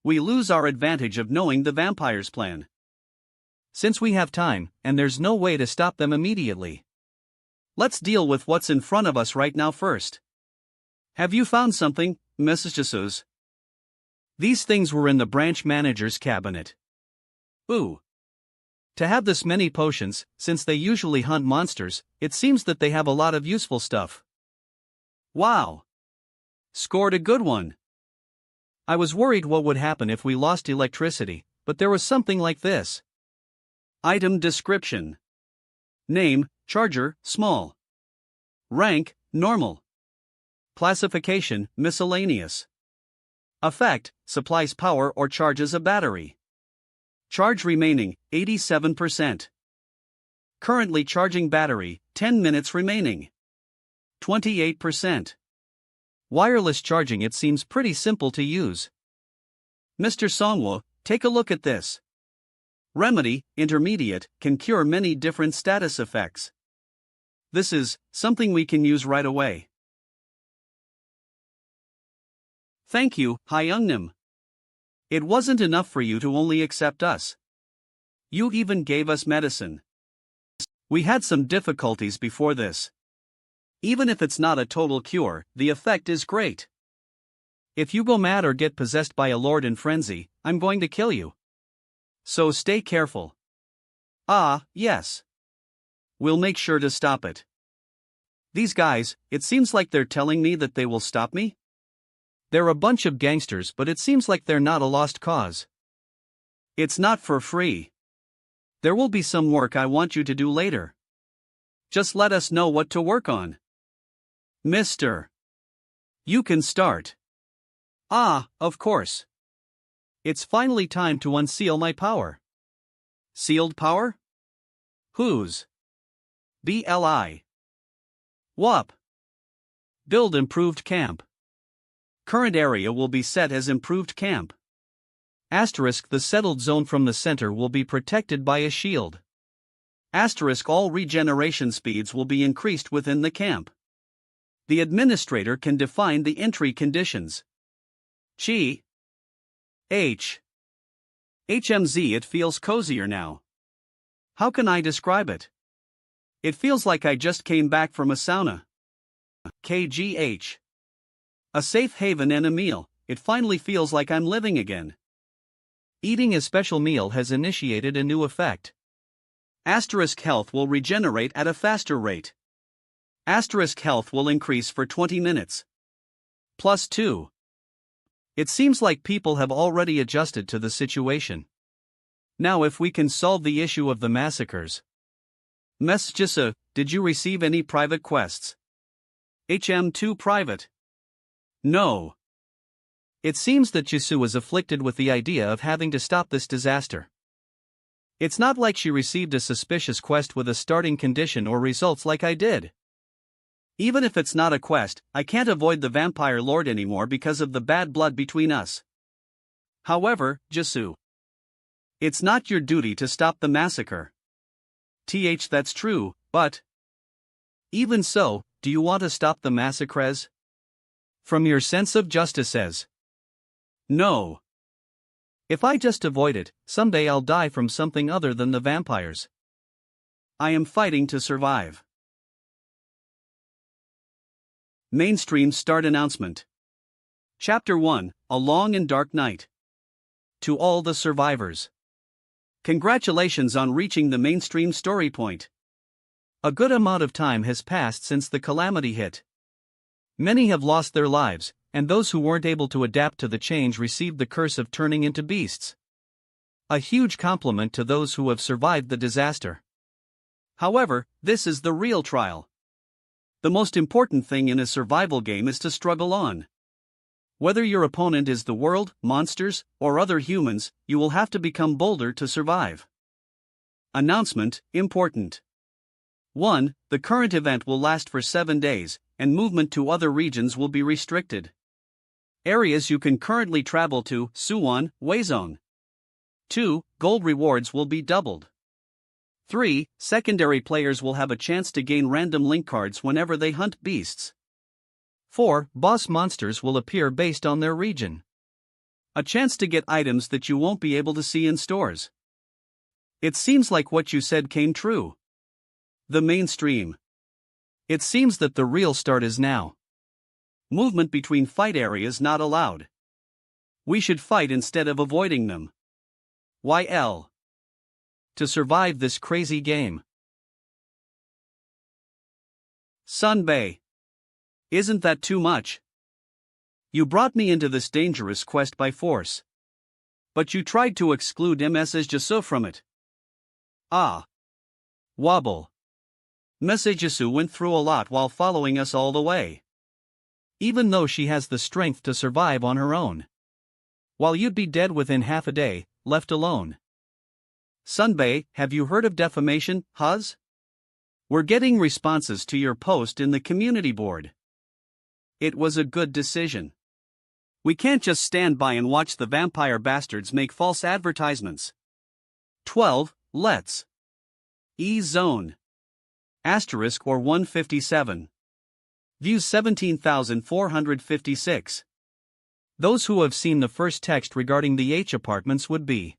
[SPEAKER 1] we lose our advantage of knowing the vampire's plan. Since we have time, and there's no way to stop them immediately, let's deal with what's in front of us right now first. Have you found something, Mrs. Jesus? These things were in the branch manager's cabinet. Ooh. To have this many potions, since they usually hunt monsters, it seems that they have a lot of useful stuff. Wow. Scored a good one. I was worried what would happen if we lost electricity, but there was something like this. Item description. Name, charger, small. Rank, normal. Classification, miscellaneous. Effect, supplies power or charges a battery. Charge remaining, 87%. Currently charging battery, 10 minutes remaining. 28%. Wireless charging. It seems pretty simple to use. Mr. Songwoo, take a look at this. Remedy, intermediate, can cure many different status effects. This is something we can use right away. Thank you, Hyungnim. It wasn't enough for you to only accept us. You even gave us medicine. We had some difficulties before this. Even if it's not a total cure, the effect is great. If you go mad or get possessed by a lord in frenzy, I'm going to kill you. So stay careful. Ah, yes. we'll make sure to stop it. These guys, it seems like they're telling me that they will stop me? They're a bunch of gangsters, but it seems like they're not a lost cause. It's not for free. There will be some work I want you to do later. Just let us know what to work on. Mister. You can start. Ah, of course. It's finally time to unseal my power. Sealed power? Whose? BLI. WUP. Build improved camp. Current area will be set as improved camp. Asterisk the settled zone from the center will be protected by a shield. Asterisk all regeneration speeds will be increased within the camp. The administrator can define the entry conditions. HMZ it feels cozier now. How can I describe it? It feels like I just came back from a sauna. KGH. A safe haven and a meal, it finally feels like I'm living again. Eating a special meal has initiated a new effect. Asterisk health will regenerate at a faster rate. Asterisk health will increase for 20 minutes. +2. It seems like people have already adjusted to the situation. Now if we can solve the issue of the massacres. Mesjisa, did you receive any private quests? HM2 private. No. It seems that Jisoo is afflicted with the idea of having to stop this disaster. It's not like she received a suspicious quest with a starting condition or results like I did. Even if it's not a quest, I can't avoid the vampire lord anymore because of the bad blood between us. However, Jisoo, it's not your duty to stop the massacre. That's true, but even so, do you want to stop the massacres? From your sense of justice. No. If I just avoid it, someday I'll die from something other than the vampires. I am fighting to survive. Mainstream start announcement. Chapter 1, A Long and Dark Night. To all the survivors. Congratulations on reaching the mainstream story point. A good amount of time has passed since the calamity hit. Many have lost their lives, and those who weren't able to adapt to the change received the curse of turning into beasts. A huge compliment to those who have survived the disaster. However, this is the real trial. The most important thing in a survival game is to struggle on. Whether your opponent is the world, monsters, or other humans, you will have to become bolder to survive. Announcement, important. 1. The current event will last for 7 days, and movement to other regions will be restricted. Areas you can currently travel to, Suwon, Huizong. 2. Gold rewards will be doubled. 3. Secondary players will have a chance to gain random link cards whenever they hunt beasts. 4. Boss monsters will appear based on their region. A chance to get items that you won't be able to see in stores. It seems like what you said came true. The mainstream. It seems that the real start is now. Movement between fight areas not allowed. We should fight instead of avoiding them. YL. To survive this crazy game. Sunbae. Isn't that too much? You brought me into this dangerous quest by force. But you tried to exclude Mrs. Jisoo from it. Ah. Wobble. Mrs. Jisoo went through a lot while following us all the way. Even though she has the strength to survive on her own. While you'd be dead within half a day, left alone. Sunbae, have you heard of defamation, Huz? We're getting responses to your post in the community board. It was a good decision. We can't just stand by and watch the vampire bastards make false advertisements. 12. Let's E-Zone. Asterisk or 157. Views 17,456. Those who have seen the first text regarding the H apartments would be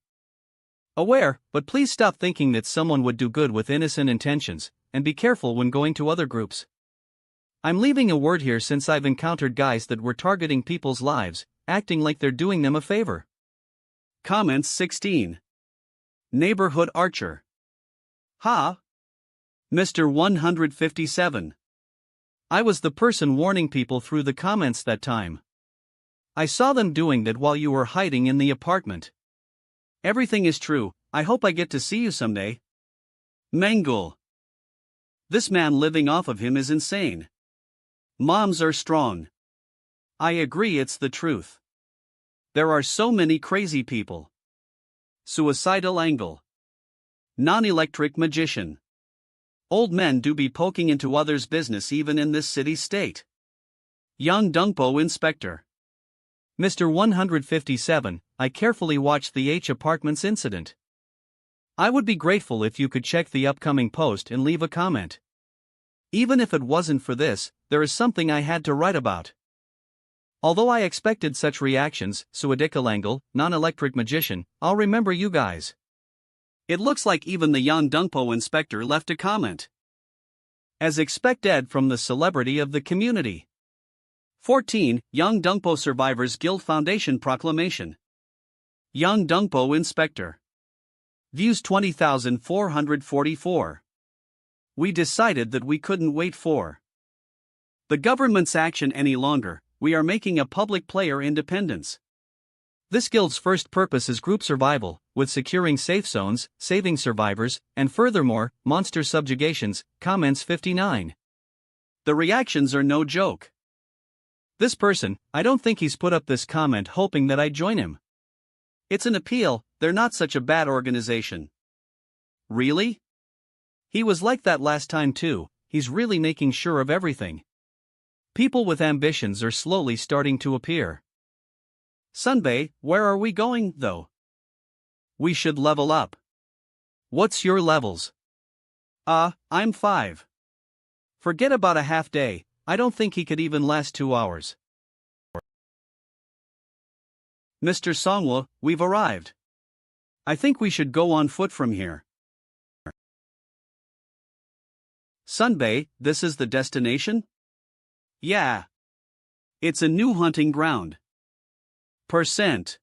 [SPEAKER 1] aware, but please stop thinking that someone would do good with innocent intentions, and be careful when going to other groups. I'm leaving a word here since I've encountered guys that were targeting people's lives, acting like they're doing them a favor. Comments 16. Neighborhood Archer. Ha! Mr. 157. I was the person warning people through the comments that time. I saw them doing that while you were hiding in the apartment. Everything is true, I hope I get to see you someday. Mangul. This man living off of him is insane. Moms are strong. I agree, it's the truth. There are so many crazy people. Suicidal angle. Non-electric magician. Old men do be poking into others' business even in this city state. Young Dungpo inspector. Mr. 157, I carefully watched the H apartments incident. I would be grateful if you could check the upcoming post and leave a comment. Even if it wasn't for this, there is something I had to write about. Although I expected such reactions, Suidicalangle, non-electric magician, I'll remember you guys. It looks like even the Yan Dungpo inspector left a comment. As expected from the celebrity of the community. 14. Young Dungpo Survivors Guild Foundation Proclamation. Young Dungpo Inspector. Views 20,444. We decided that we couldn't wait for the government's action any longer. We are making a public player independence. This guild's first purpose is group survival, with securing safe zones, saving survivors, and furthermore, monster subjugations. Comments 59. The reactions are no joke. This person, I don't think he's put up this comment hoping that I join him. It's an appeal, they're not such a bad organization. Really? He was like that last time too, he's really making sure of everything. People with ambitions are slowly starting to appear. Sunbay, where are we going, though? We should level up. What's your levels? I'm 5. Forget about a half day, I don't think he could even last 2 hours. Mr. Songwo, we've arrived. I think we should go on foot from here. Sunbay, this is the destination? Yeah. It's a new hunting ground. Percent.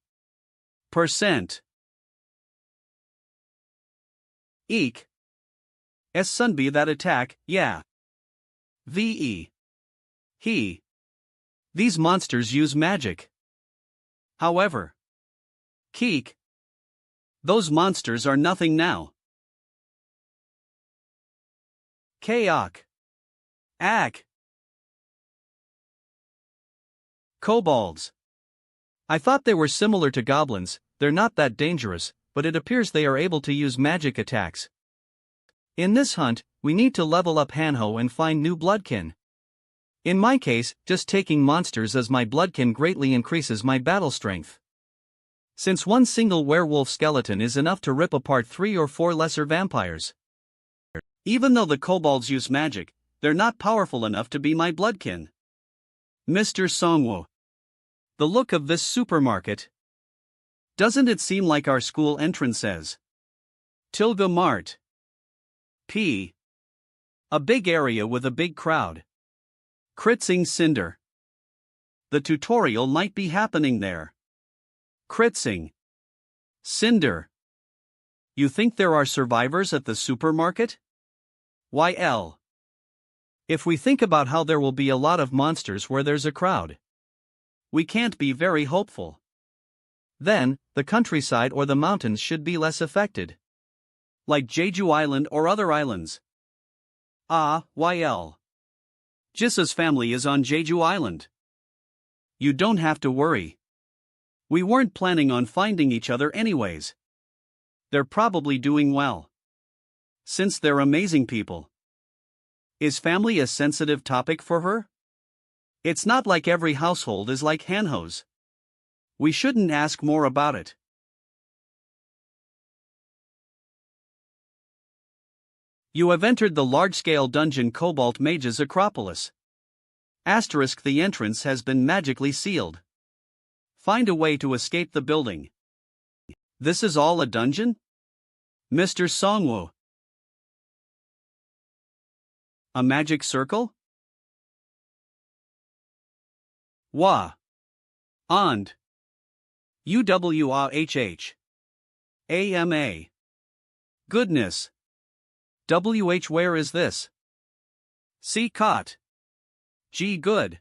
[SPEAKER 1] Eek. S. Sunbay, that attack, yeah. VE. He. These monsters use magic. However. Keek. Those monsters are nothing now. Kaok. Ak. Kobolds. I thought they were similar to goblins, they're not that dangerous, but it appears they are able to use magic attacks. In this hunt, we need to level up Hanho and find new bloodkin. In my case, just taking monsters as my bloodkin greatly increases my battle strength. Since one single werewolf skeleton is enough to rip apart 3 or 4 lesser vampires. Even though the kobolds use magic, they're not powerful enough to be my bloodkin. Mr. Songwo. The look of this supermarket. Doesn't it seem like our school entrance says? Tilga Mart. P. A big area with a big crowd. Kritzing Cinder. The tutorial might be happening there. Kritzing. Cinder. You think there are survivors at the supermarket? YL. If we think about how there will be a lot of monsters where there's a crowd, we can't be very hopeful. Then, the countryside or the mountains should be less affected. Like Jeju Island or other islands. YL. Jisa's family is on Jeju Island. You don't have to worry. We weren't planning on finding each other anyways. They're probably doing well. Since they're amazing people. Is family a sensitive topic for her? It's not like every household is like Hanho's. We shouldn't ask more about it. You have entered the large-scale dungeon Cobalt Mage's Acropolis. Asterisk, the entrance has been magically sealed. Find a way to escape the building. This is all a dungeon? Mr. Songwo. A magic circle? Wa. And. UWAHH. AMA. Goodness. Where is this? C. Caught. G. Good.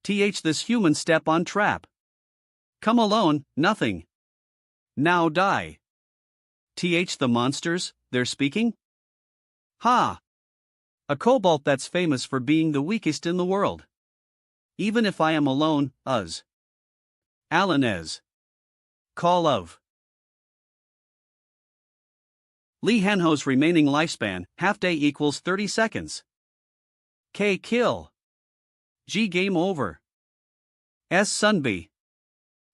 [SPEAKER 1] This human step on trap. Come alone, nothing. Now die. The monsters, they're speaking? Ha! A cobalt that's famous for being the weakest in the world. Even if I am alone, Alanez. Call of Lee Hanho's remaining lifespan, half day equals 30 seconds. K. Kill. G. Game over. S. Sunby.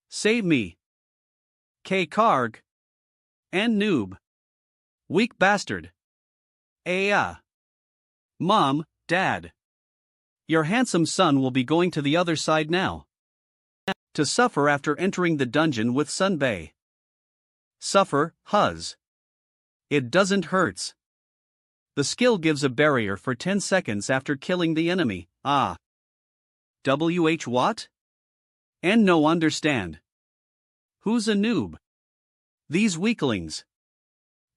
[SPEAKER 1] Save me. K. Karg. N. Noob. Weak bastard. A. Mom, Dad. Your handsome son will be going to the other side now. To suffer after entering the dungeon with Sunbay. Suffer, huz. It doesn't hurts. The skill gives a barrier for 10 seconds after killing the enemy. What? And no understand. Who's a noob? These weaklings.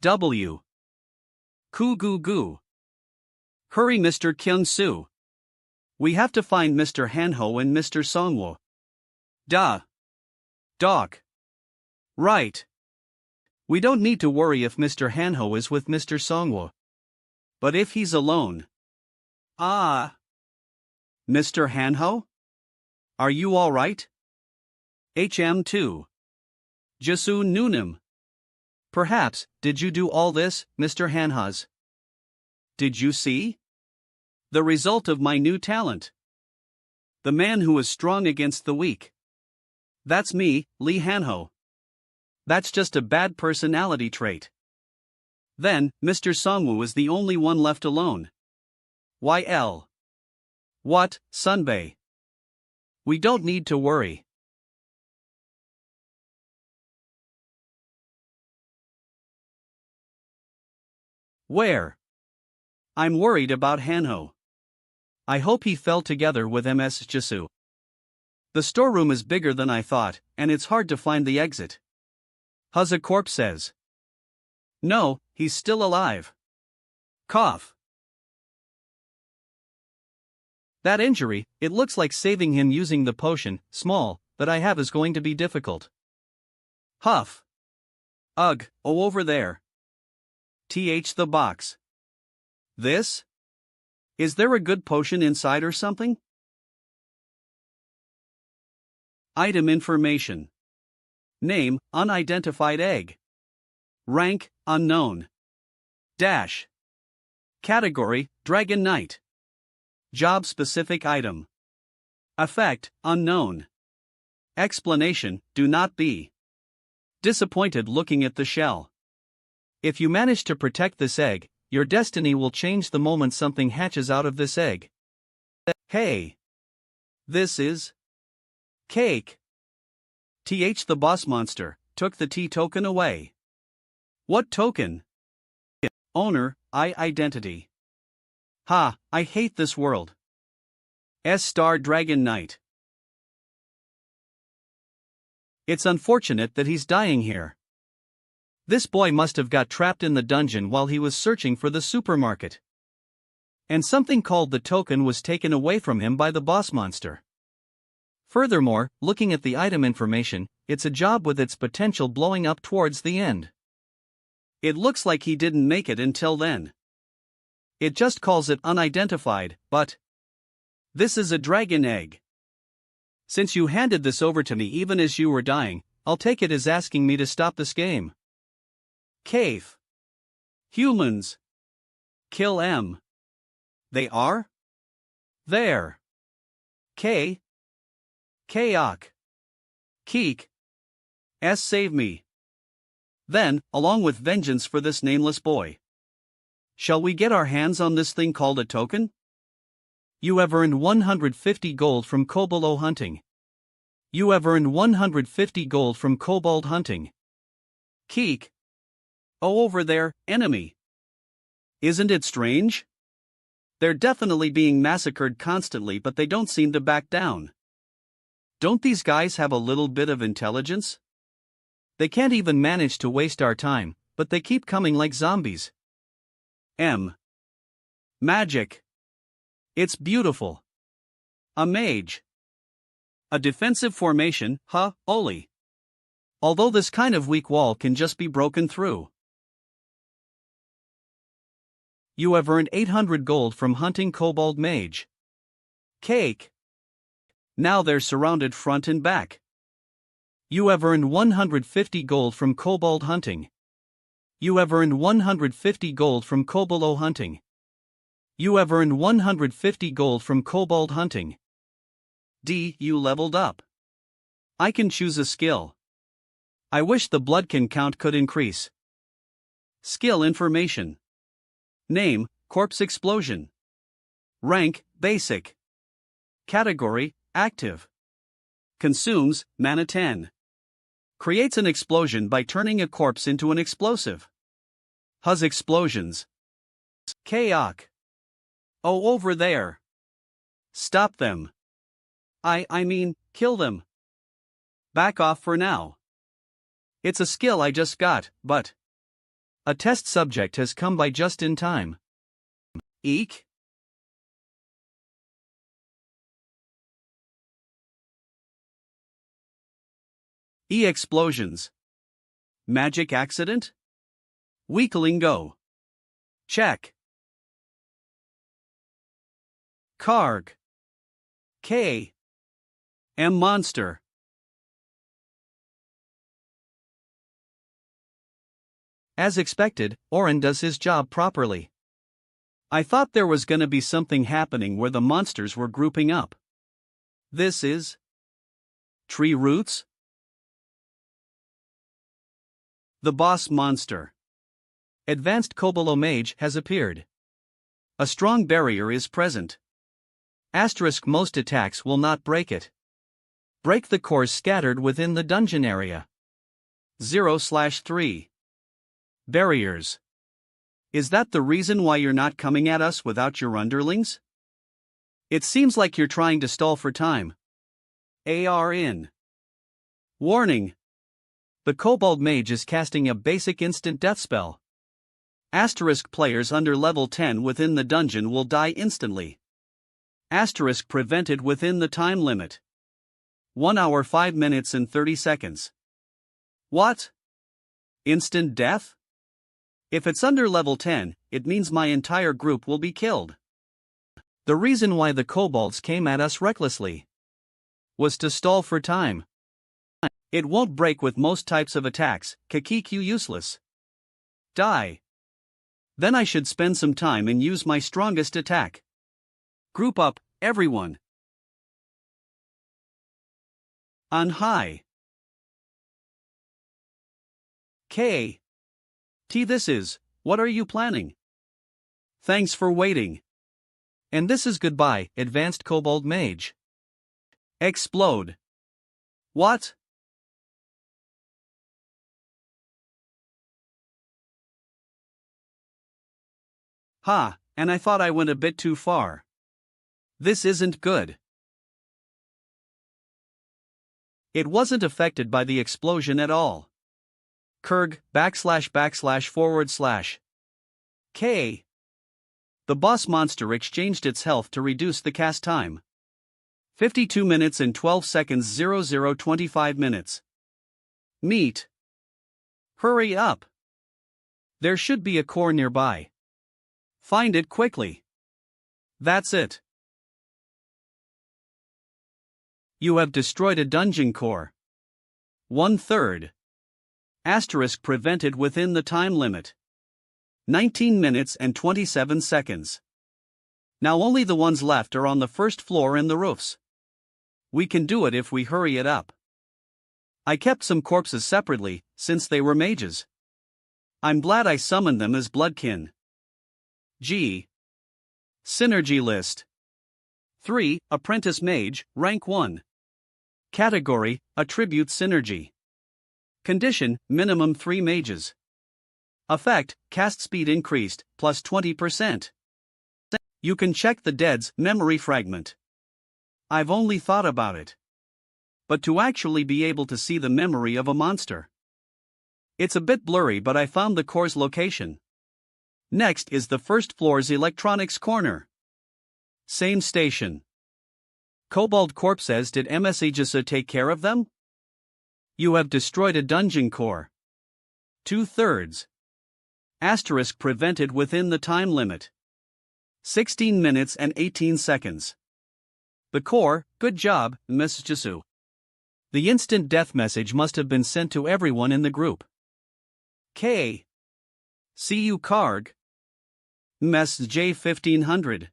[SPEAKER 1] W. Ku goo goo. Hurry, Mr. Kyung Soo. We have to find Mr. Hanho and Mr. Songwo. Doc. Right. We don't need to worry if Mr. Hanho is with Mr. Songwo. But if he's alone. Mr. Hanho? Are you alright? HM2. Jisu Noonim. Perhaps, did you do all this, Mr. Hanhaz? Did you see? The result of my new talent. The man who is strong against the weak. That's me, Lee Hanho. That's just a bad personality trait. Then, Mr. Songwoo is the only one left alone. YL. What, Sunbay? We don't need to worry. Where? I'm worried about Hanho. I hope he fell together with MS Jisu. The storeroom is bigger than I thought, and it's hard to find the exit. Huzakorp says. No, he's still alive. Cough. That injury, it looks like saving him using the potion, small, that I have is going to be difficult. Huff. Ugh, over there. The box. This? Is there a good potion inside or something? Item information. Name, unidentified egg. Rank, unknown. Dash. Category, Dragon Knight. Job specific item. Effect, unknown. Explanation, do not be disappointed looking at the shell. If you manage to protect this egg, your destiny will change the moment something hatches out of this egg. Hey. This is cake. The boss monster took the T token away. What token? Owner, identity. Ha, I hate this world. S-Star Dragon Knight. It's unfortunate that he's dying here. This boy must have got trapped in the dungeon while he was searching for the supermarket. And something called the token was taken away from him by the boss monster. Furthermore, looking at the item information, it's a job with its potential blowing up towards the end. It looks like he didn't make it until then. It just calls it unidentified, but this is a dragon egg. Since you handed this over to me even as you were dying, I'll take it as asking me to stop this game. Cave. Humans. Kill M. They are? There. K. Kayok. Keek. S. Save me. Then, along with vengeance for this nameless boy. Shall we get our hands on this thing called a token? You have earned 150 gold from Koboldo hunting. You have earned 150 gold from kobold hunting. Keek. Oh, over there, enemy. Isn't it strange? They're definitely being massacred constantly, but they don't seem to back down. Don't these guys have a little bit of intelligence? They can't even manage to waste our time, but they keep coming like zombies. M. Magic. It's beautiful. A mage. A defensive formation, huh, Oli. Although this kind of weak wall can just be broken through. You have earned 800 gold from hunting Kobold Mage. Cake. Now they're surrounded front and back. You have earned 150 gold from Kobold hunting. You have earned 150 gold from Koboldo hunting. You have earned 150 gold from Kobold hunting. D. You leveled up. I can choose a skill. I wish the bloodkin count could increase. Skill information. Name, Corpse Explosion. Rank, Basic. Category, Active. Consumes, mana 10. Creates an explosion by turning a corpse into an explosive. Has explosions. Kaok. Oh, over there. Stop them. I mean, kill them. Back off for now. It's a skill I just got, but a test subject has come by just in time. Eek. E-explosions. Magic accident? Weakling go. Check. Karg. K. M monster. As expected, Orin does his job properly. I thought there was gonna be something happening where the monsters were grouping up. This is tree roots? The boss monster. Advanced Koboldo Mage has appeared. A strong barrier is present. Asterisk most attacks will not break it. Break the cores scattered within the dungeon area. 0/3. Barriers. Is that the reason why you're not coming at us without your underlings? It seems like you're trying to stall for time. AR in. Warning. The Kobold Mage is casting a basic instant death spell. Asterisk players under level 10 within the dungeon will die instantly. Asterisk prevented within the time limit. 1 hour 5 minutes and 30 seconds. What? Instant death? If it's under level 10, it means my entire group will be killed. The reason why the kobolds came at us recklessly was to stall for time. It won't break with most types of attacks, Kakiku useless. Die. Then I should spend some time and use my strongest attack. Group up, everyone. On high. K. T. This is, what are you planning? Thanks for waiting. And this is goodbye, Advanced Kobold Mage. Explode. What? Ha, and I thought I went a bit too far. This isn't good. It wasn't affected by the explosion at all. Kurg, // K. The boss monster exchanged its health to reduce the cast time. 52 minutes and 12 seconds 0025 minutes. Meet. Hurry up. There should be a core nearby. Find it quickly. That's it. You have destroyed a dungeon core. 1/3. Asterisk prevented within the time limit. 19 minutes and 27 seconds. Now only the ones left are on the first floor and the roofs. We can do it if we hurry it up. I kept some corpses separately, since they were mages. I'm glad I summoned them as bloodkin. G. Synergy list. 3. Apprentice Mage, rank 1. Category, Attribute Synergy. Condition, minimum 3 mages. Effect, cast speed increased, plus 20%. You can check the dead's memory fragment. I've only thought about it. But to actually be able to see the memory of a monster. It's a bit blurry, but I found the core's location. Next is the first floor's electronics corner. Same station. Kobold Corp says, did MSAGSA take care of them? You have destroyed a dungeon core. 2/3. Asterisk prevented within the time limit. 16 minutes and 18 seconds. The core, good job, MSAGSA. The instant death message must have been sent to everyone in the group. K. See you Karg. Mess J 1500.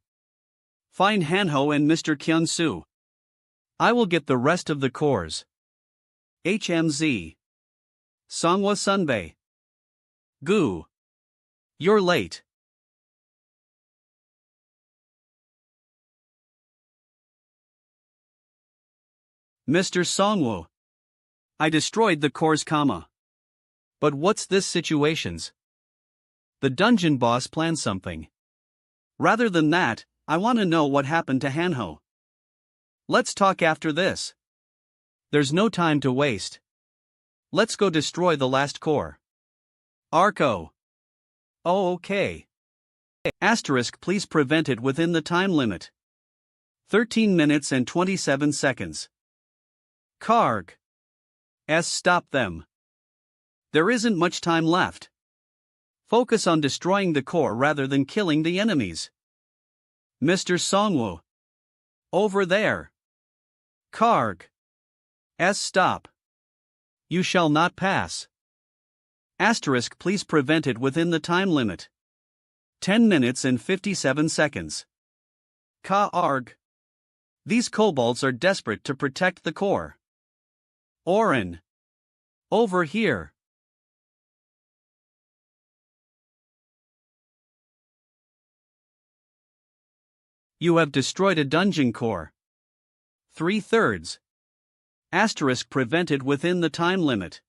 [SPEAKER 1] Find Hanho and Mr. Kyun-soo. I will get the rest of the cores. HMZ. Songwa Sunbae. Goo. You're late. Mr. Songwoo. I destroyed the cores, comma. But what's this situations? The dungeon boss planned something. Rather than that, I want to know what happened to Hanho. Let's talk after this. There's no time to waste. Let's go destroy the last core. Arco. Oh, okay. Asterisk, please prevent it within the time limit. 13 minutes and 27 seconds. Karg. Stop them. There isn't much time left. Focus on destroying the core rather than killing the enemies. Mr. Songwoo. Over there. Karg. Stop. You shall not pass. Asterisk, please prevent it within the time limit. 10 minutes and 57 seconds. Karg. These kobolds are desperate to protect the core. Orin. Over here. You have destroyed a dungeon core. 3/3. Asterisk prevented within the time limit.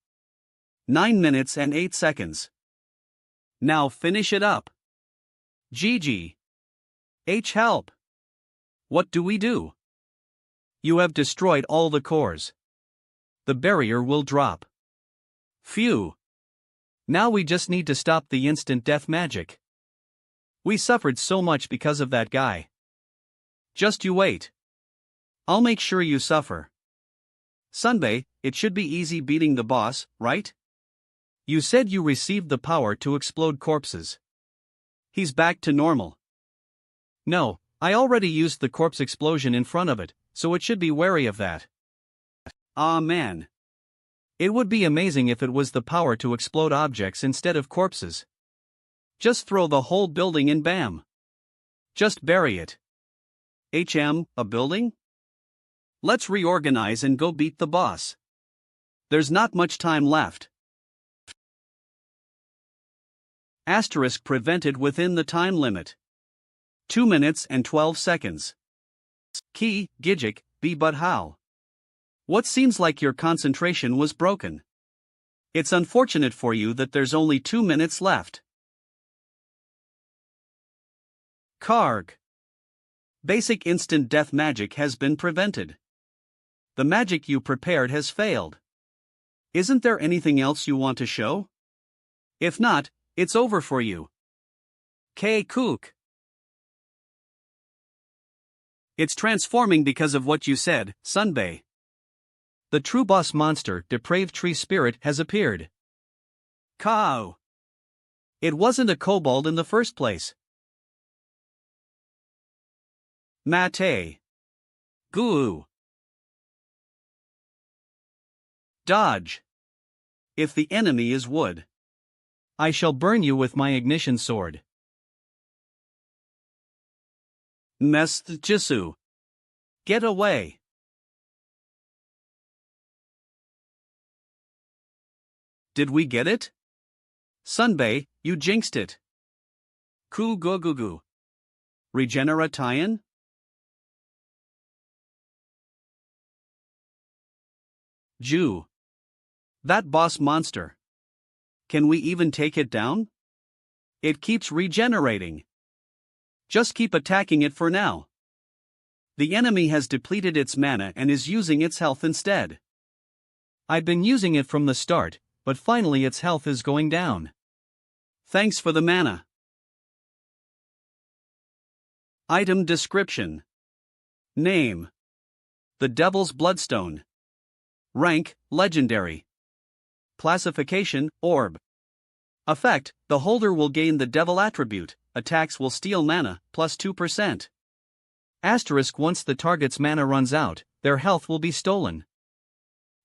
[SPEAKER 1] 9 minutes and 8 seconds. Now finish it up. GG. Help. What do we do? You have destroyed all the cores. The barrier will drop. Phew. Now we just need to stop the instant death magic. We suffered so much because of that guy. Just you wait. I'll make sure you suffer. Sunbae, it should be easy beating the boss, right? You said you received the power to explode corpses. He's back to normal. No, I already used the corpse explosion in front of it, so it should be wary of that. Ah man. It would be amazing if it was the power to explode objects instead of corpses. Just throw the whole building and bam. Just bury it. A building? Let's reorganize and go beat the boss. There's not much time left. Asterisk prevented within the time limit. 2 minutes and 12 seconds. Key, Gijik, but how? What seems like your concentration was broken? It's unfortunate for you that there's only 2 minutes left. Karg. Basic instant death magic has been prevented. The magic you prepared has failed. Isn't there anything else you want to show? If not, it's over for you. Kook. It's transforming because of what you said, Sunbae. The true boss monster, depraved tree spirit, has appeared. Cow. It wasn't a kobold in the first place. Mate. Goo. Dodge. If the enemy is wood, I shall burn you with my ignition sword. Jisu. Get away. Did we get it? Sunbae, you jinxed it. Ku Gogugu. Regeneration? Jew. That boss monster. Can we even take it down? It keeps regenerating. Just keep attacking it for now. The enemy has depleted its mana and is using its health instead. I've been using it from the start, but finally its health is going down. Thanks for the mana. Item description. Name: the Devil's Bloodstone. Rank: legendary. Classification: orb. Effect: the holder will gain the devil attribute, attacks will steal mana, plus 2%. Asterisk: once the target's mana runs out, their health will be stolen.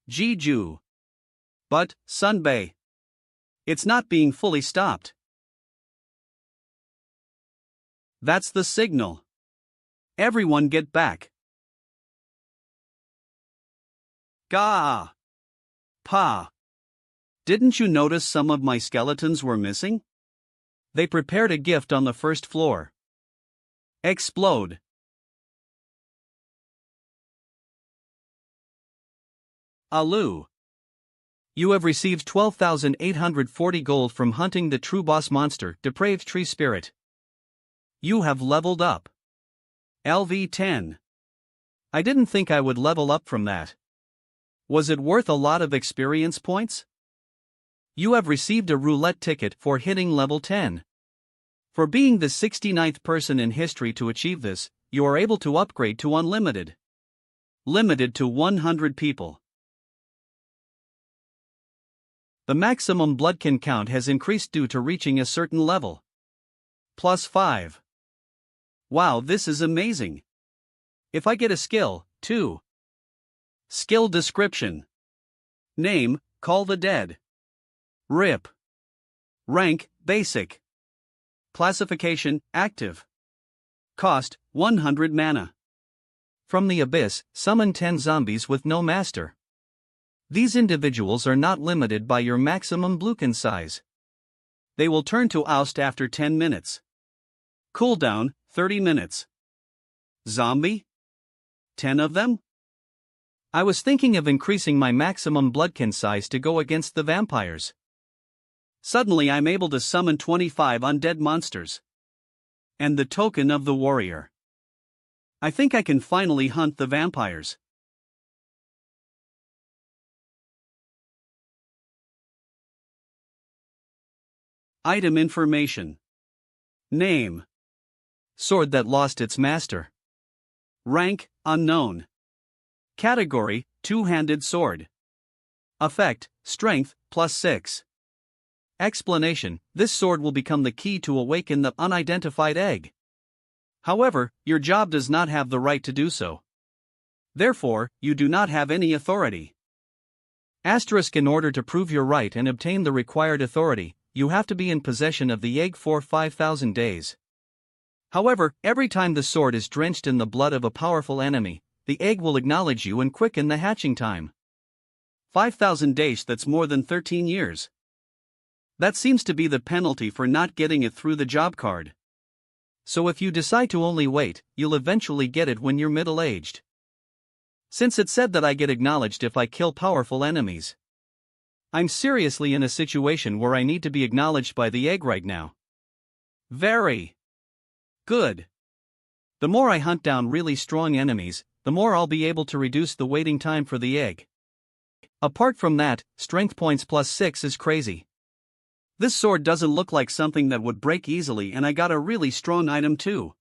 [SPEAKER 1] Jiju. But, Sunbei, it's not being fully stopped. That's the signal. Everyone get back. Gah! Pa! Didn't you notice some of my skeletons were missing? They prepared a gift on the first floor. Explode. Alu. You have received 12,840 gold from hunting the true boss monster, Depraved Tree Spirit. You have leveled up. LV10. I didn't think I would level up from that. Was it worth a lot of experience points? You have received a roulette ticket for hitting level 10. For being the 69th person in history to achieve this, you are able to upgrade to unlimited. Limited to 100 people. The maximum bloodkin count has increased due to reaching a certain level. Plus 5. Wow, this is amazing. If I get a skill, too. Skill description. Name: Call the Dead. RIP. Rank: basic. Classification: active. Cost: 100 mana. From the abyss, summon 10 zombies with no master. These individuals are not limited by your maximum bluekin size. They will turn to oust after 10 minutes. Cooldown: 30 minutes. Zombie? 10 of them? I was thinking of increasing my maximum bloodkin size to go against the vampires. Suddenly I'm able to summon 25 undead monsters. And the token of the warrior. I think I can finally hunt the vampires. Item information. Name: sword that lost its master. Rank: unknown. Category: two-handed sword. Effect: strength, plus 6. Explanation: this sword will become the key to awaken the unidentified egg. However, your job does not have the right to do so. Therefore, you do not have any authority. Asterisk: in order to prove your right and obtain the required authority, you have to be in possession of the egg for 5,000 days. However, every time the sword is drenched in the blood of a powerful enemy, the egg will acknowledge you and quicken the hatching time. 5,000 days, that's more than 13 years. That seems to be the penalty for not getting it through the job card. So if you decide to only wait, you'll eventually get it when you're middle-aged. Since it said that I get acknowledged if I kill powerful enemies. I'm seriously in a situation where I need to be acknowledged by the egg right now. Very good. The more I hunt down really strong enemies, the more I'll be able to reduce the waiting time for the egg. Apart from that, strength points plus 6 is crazy. This sword doesn't look like something that would break easily, and I got a really strong item too.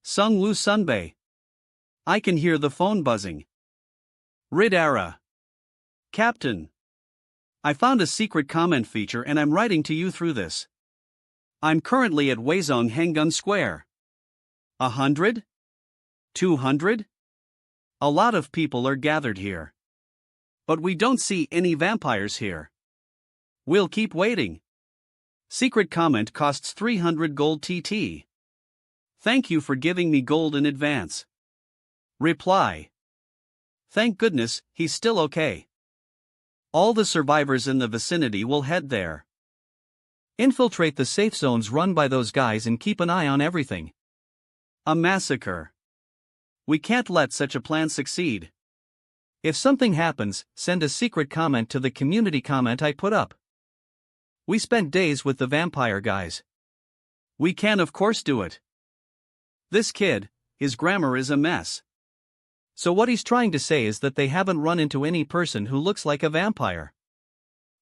[SPEAKER 1] Sungwoo Sunbei. I can hear the phone buzzing. Ridara. Captain. I found a secret comment feature and I'm writing to you through this. I'm currently at Weizong Hengun Square. 100? 200? A lot of people are gathered here. But we don't see any vampires here. We'll keep waiting. Secret comment costs 300 gold TT. Thank you for giving me gold in advance. Reply. Thank goodness, he's still okay. All the survivors in the vicinity will head there. Infiltrate the safe zones run by those guys and keep an eye on everything. A massacre. We can't let such a plan succeed. If something happens, send a secret comment to the community comment I put up. We spent days with the vampire guys. We can of course do it. This kid, his grammar is a mess. So what he's trying to say is that they haven't run into any person who looks like a vampire.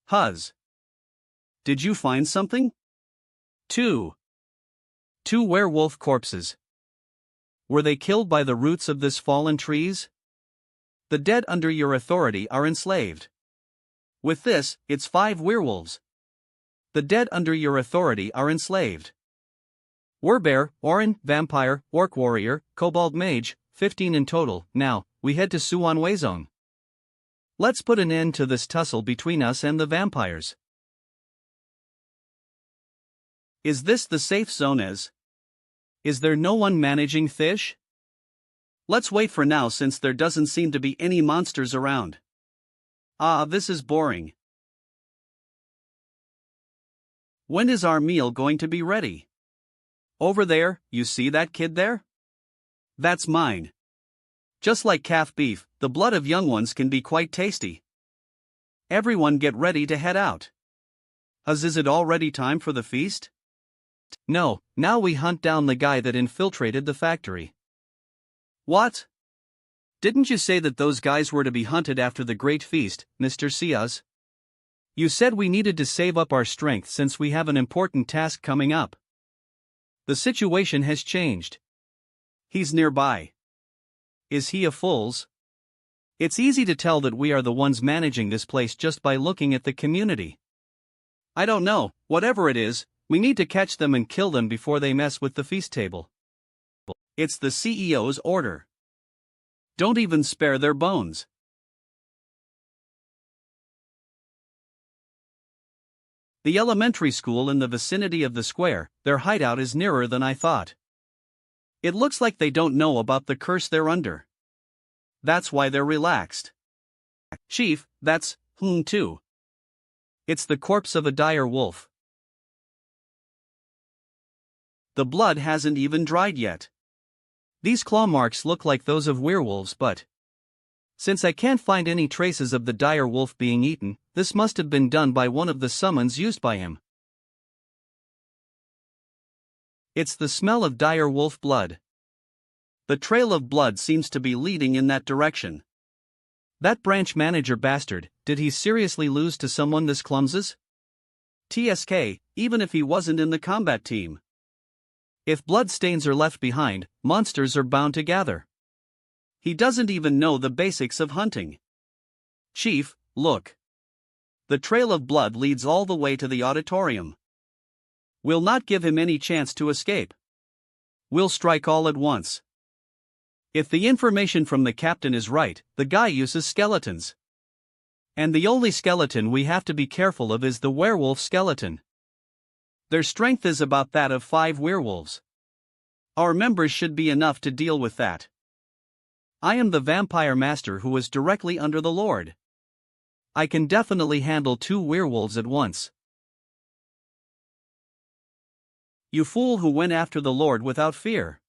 [SPEAKER 1] Huz. Did you find something? 2 werewolf corpses. Were they killed by the roots of this fallen trees? The dead under your authority are enslaved. With this, it's 5 werewolves. The dead under your authority are enslaved. Werbear, Orin, Vampire, Orc Warrior, Kobold Mage, 15 in total. Now, we head to Suan Weizong. Let's put an end to this tussle between us and the vampires. Is this the safe zone as? Is there no one managing fish? Let's wait for now since there doesn't seem to be any monsters around. Ah, this is boring. When is our meal going to be ready? Over there, you see that kid there? That's mine. Just like calf beef, the blood of young ones can be quite tasty. Everyone get ready to head out. Is it already time for the feast? No, now we hunt down the guy that infiltrated the factory. What? Didn't you say that those guys were to be hunted after the great feast, Mr. Siaz? You said we needed to save up our strength since we have an important task coming up. The situation has changed. He's nearby. Is he a fool's? It's easy to tell that we are the ones managing this place just by looking at the community. I don't know, whatever it is, we need to catch them and kill them before they mess with the feast table. It's the CEO's order. Don't even spare their bones. The elementary school in the vicinity of the square, their hideout is nearer than I thought. It looks like they don't know about the curse they're under. That's why they're relaxed. Chief, that's, too. It's the corpse of a dire wolf. The blood hasn't even dried yet. These claw marks look like those of werewolves, but since I can't find any traces of the dire wolf being eaten, this must have been done by one of the summons used by him. It's the smell of dire wolf blood. The trail of blood seems to be leading in that direction. That branch manager bastard, did he seriously lose to someone this clumsy? TSK, even if he wasn't in the combat team. If blood stains are left behind, monsters are bound to gather. He doesn't even know the basics of hunting. Chief, look. The trail of blood leads all the way to the auditorium. We'll not give him any chance to escape. We'll strike all at once. If the information from the captain is right, the guy uses skeletons. And the only skeleton we have to be careful of is the werewolf skeleton. Their strength is about that of 5 werewolves. Our members should be enough to deal with that. I am the vampire master who is directly under the Lord. I can definitely handle 2 werewolves at once. You fool who went after the Lord without fear.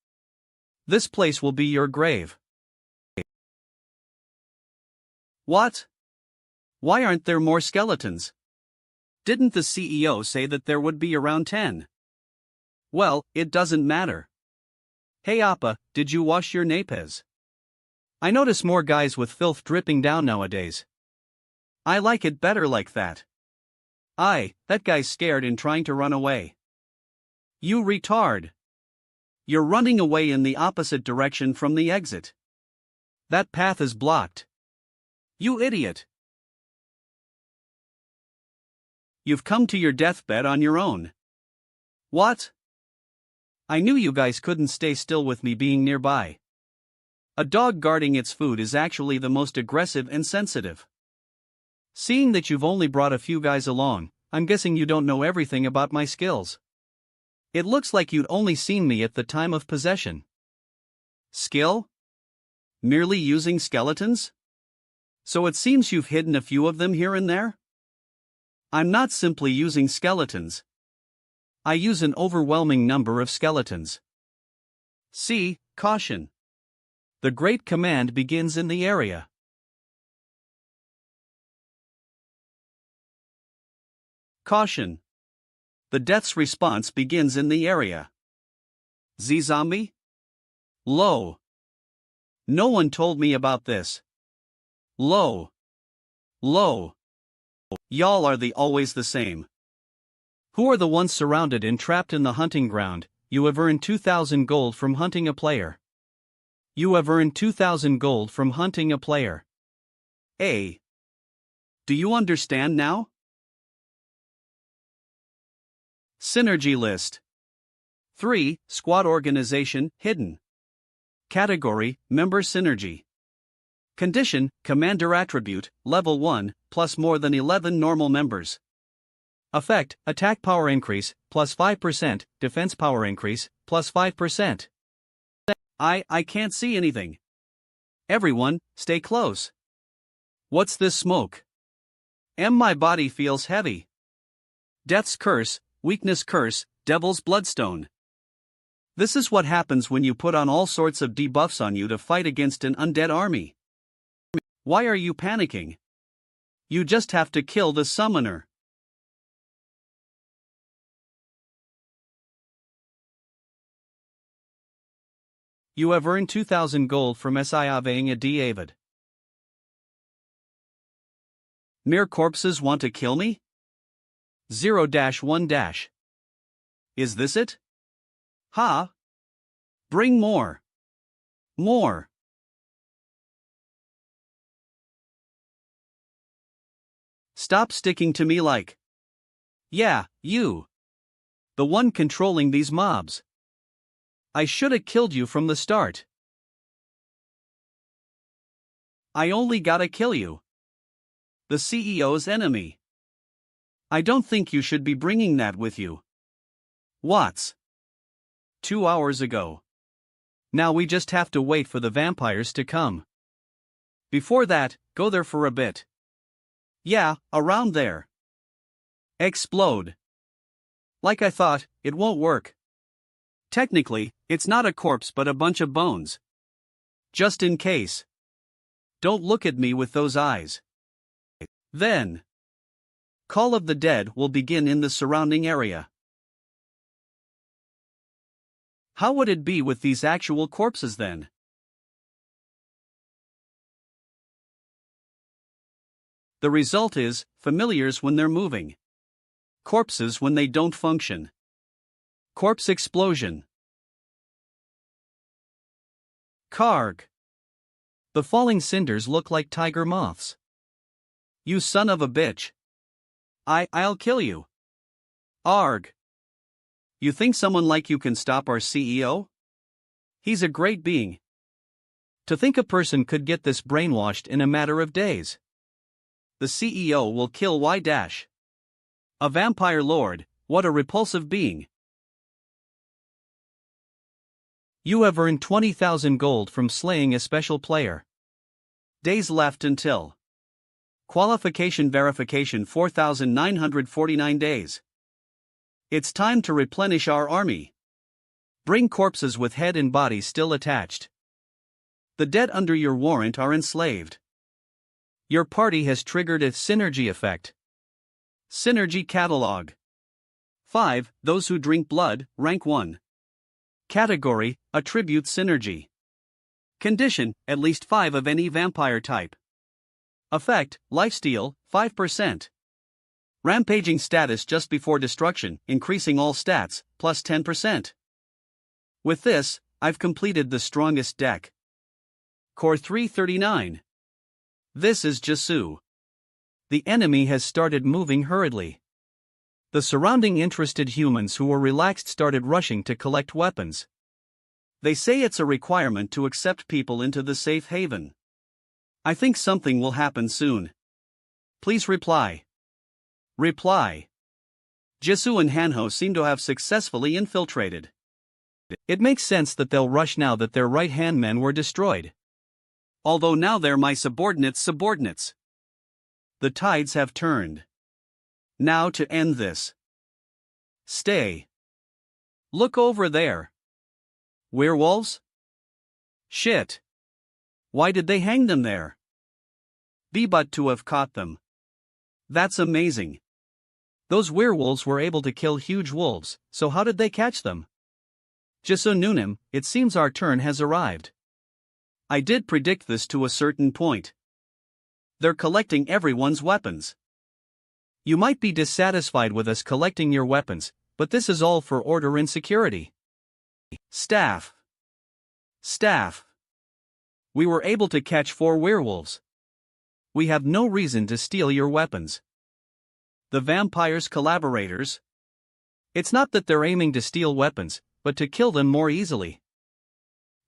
[SPEAKER 1] This place will be your grave. What? Why aren't there more skeletons? Didn't the CEO say that there would be around 10? Well, it doesn't matter. Hey Appa, did you wash your napes? I notice more guys with filth dripping down nowadays. I like it better like that. Aye, that guy's scared and trying to run away. You retard. You're running away in the opposite direction from the exit. That path is blocked. You idiot. You've come to your deathbed on your own. What? I knew you guys couldn't stay still with me being nearby. A dog guarding its food is actually the most aggressive and sensitive. Seeing that you've only brought a few guys along, I'm guessing you don't know everything about my skills. It looks like you'd only seen me at the time of possession. Skill? Merely using skeletons? So it seems you've hidden a few of them here and there? I'm not simply using skeletons. I use an overwhelming number of skeletons. See, caution. The great command begins in the area. Caution. The death's response begins in the area. Z-zombie? Low. No one told me about this. Low. Low. Y'all are always the same. Who are the ones surrounded and trapped in the hunting ground? You have earned 2,000 gold from hunting a player. You have earned 2,000 gold from hunting a player. A. Do you understand now? Synergy list. 3. Squad organization, hidden. Category, member synergy. Condition, commander attribute, level 1, plus more than 11 normal members. Effect, attack power increase, plus 5%, defense power increase, plus 5%. I can't see anything. Everyone, stay close. What's this smoke? My body feels heavy. Death's curse, weakness curse, devil's bloodstone. This is what happens when you put on all sorts of debuffs on you to fight against an undead army. Why are you panicking? You just have to kill the summoner. You have earned 2,000 gold from Siaving a David. Mere corpses want to kill me? 0-1-. Is this it? Ha! Bring more. More. Stop sticking to me like. Yeah, you. The one controlling these mobs. I should have killed you from the start. I only gotta kill you. The CEO's enemy. I don't think you should be bringing that with you. Watts. 2 hours ago. Now we just have to wait for the vampires to come. Before that, go there for a bit. Yeah, around there. Explode. Like I thought, it won't work. Technically, it's not a corpse but a bunch of bones. Just in case. Don't look at me with those eyes. Then. Call of the Dead will begin in the surrounding area. How would it be with these actual corpses then? The result is, familiars when they're moving. Corpses when they don't function. Corpse explosion. Karg. The falling cinders look like tiger moths. You son of a bitch. I'll kill you. Arg. You think someone like you can stop our CEO? He's a great being. To think a person could get this brainwashed in a matter of days. The CEO will kill Y-. A vampire lord, what a repulsive being. You have earned 20,000 gold from slaying a special player. Days left until. Qualification verification 4,949 days. It's time to replenish our army. Bring corpses with head and body still attached. The dead under your warrant are enslaved. Your party has triggered a synergy effect. Synergy catalog. 5. Those who drink blood, rank 1. Category, attribute synergy. Condition, at least 5 of any vampire type. Effect, lifesteal, 5%. Rampaging status just before destruction, increasing all stats, plus 10%. With this, I've completed the strongest deck. Core 339. This is Jisu. The enemy has started moving hurriedly. The surrounding interested humans who were relaxed started rushing to collect weapons. They say it's a requirement to accept people into the safe haven. I think something will happen soon. Please reply. Reply. Jisu and Hanho seem to have successfully infiltrated. It makes sense that they'll rush now that their right-hand men were destroyed. Although now they're my subordinates. The tides have turned. Now to end this. Stay. Look over there. Werewolves? Shit. Why did they hang them there? Be but to have caught them. That's amazing. Those werewolves were able to kill huge wolves, so how did they catch them? Jisu Nunim, it seems our turn has arrived. I did predict this to a certain point. They're collecting everyone's weapons. You might be dissatisfied with us collecting your weapons, but this is all for order and security. Staff. We were able to catch 4 werewolves. We have no reason to steal your weapons. The vampire's collaborators. It's not that they're aiming to steal weapons, but to kill them more easily.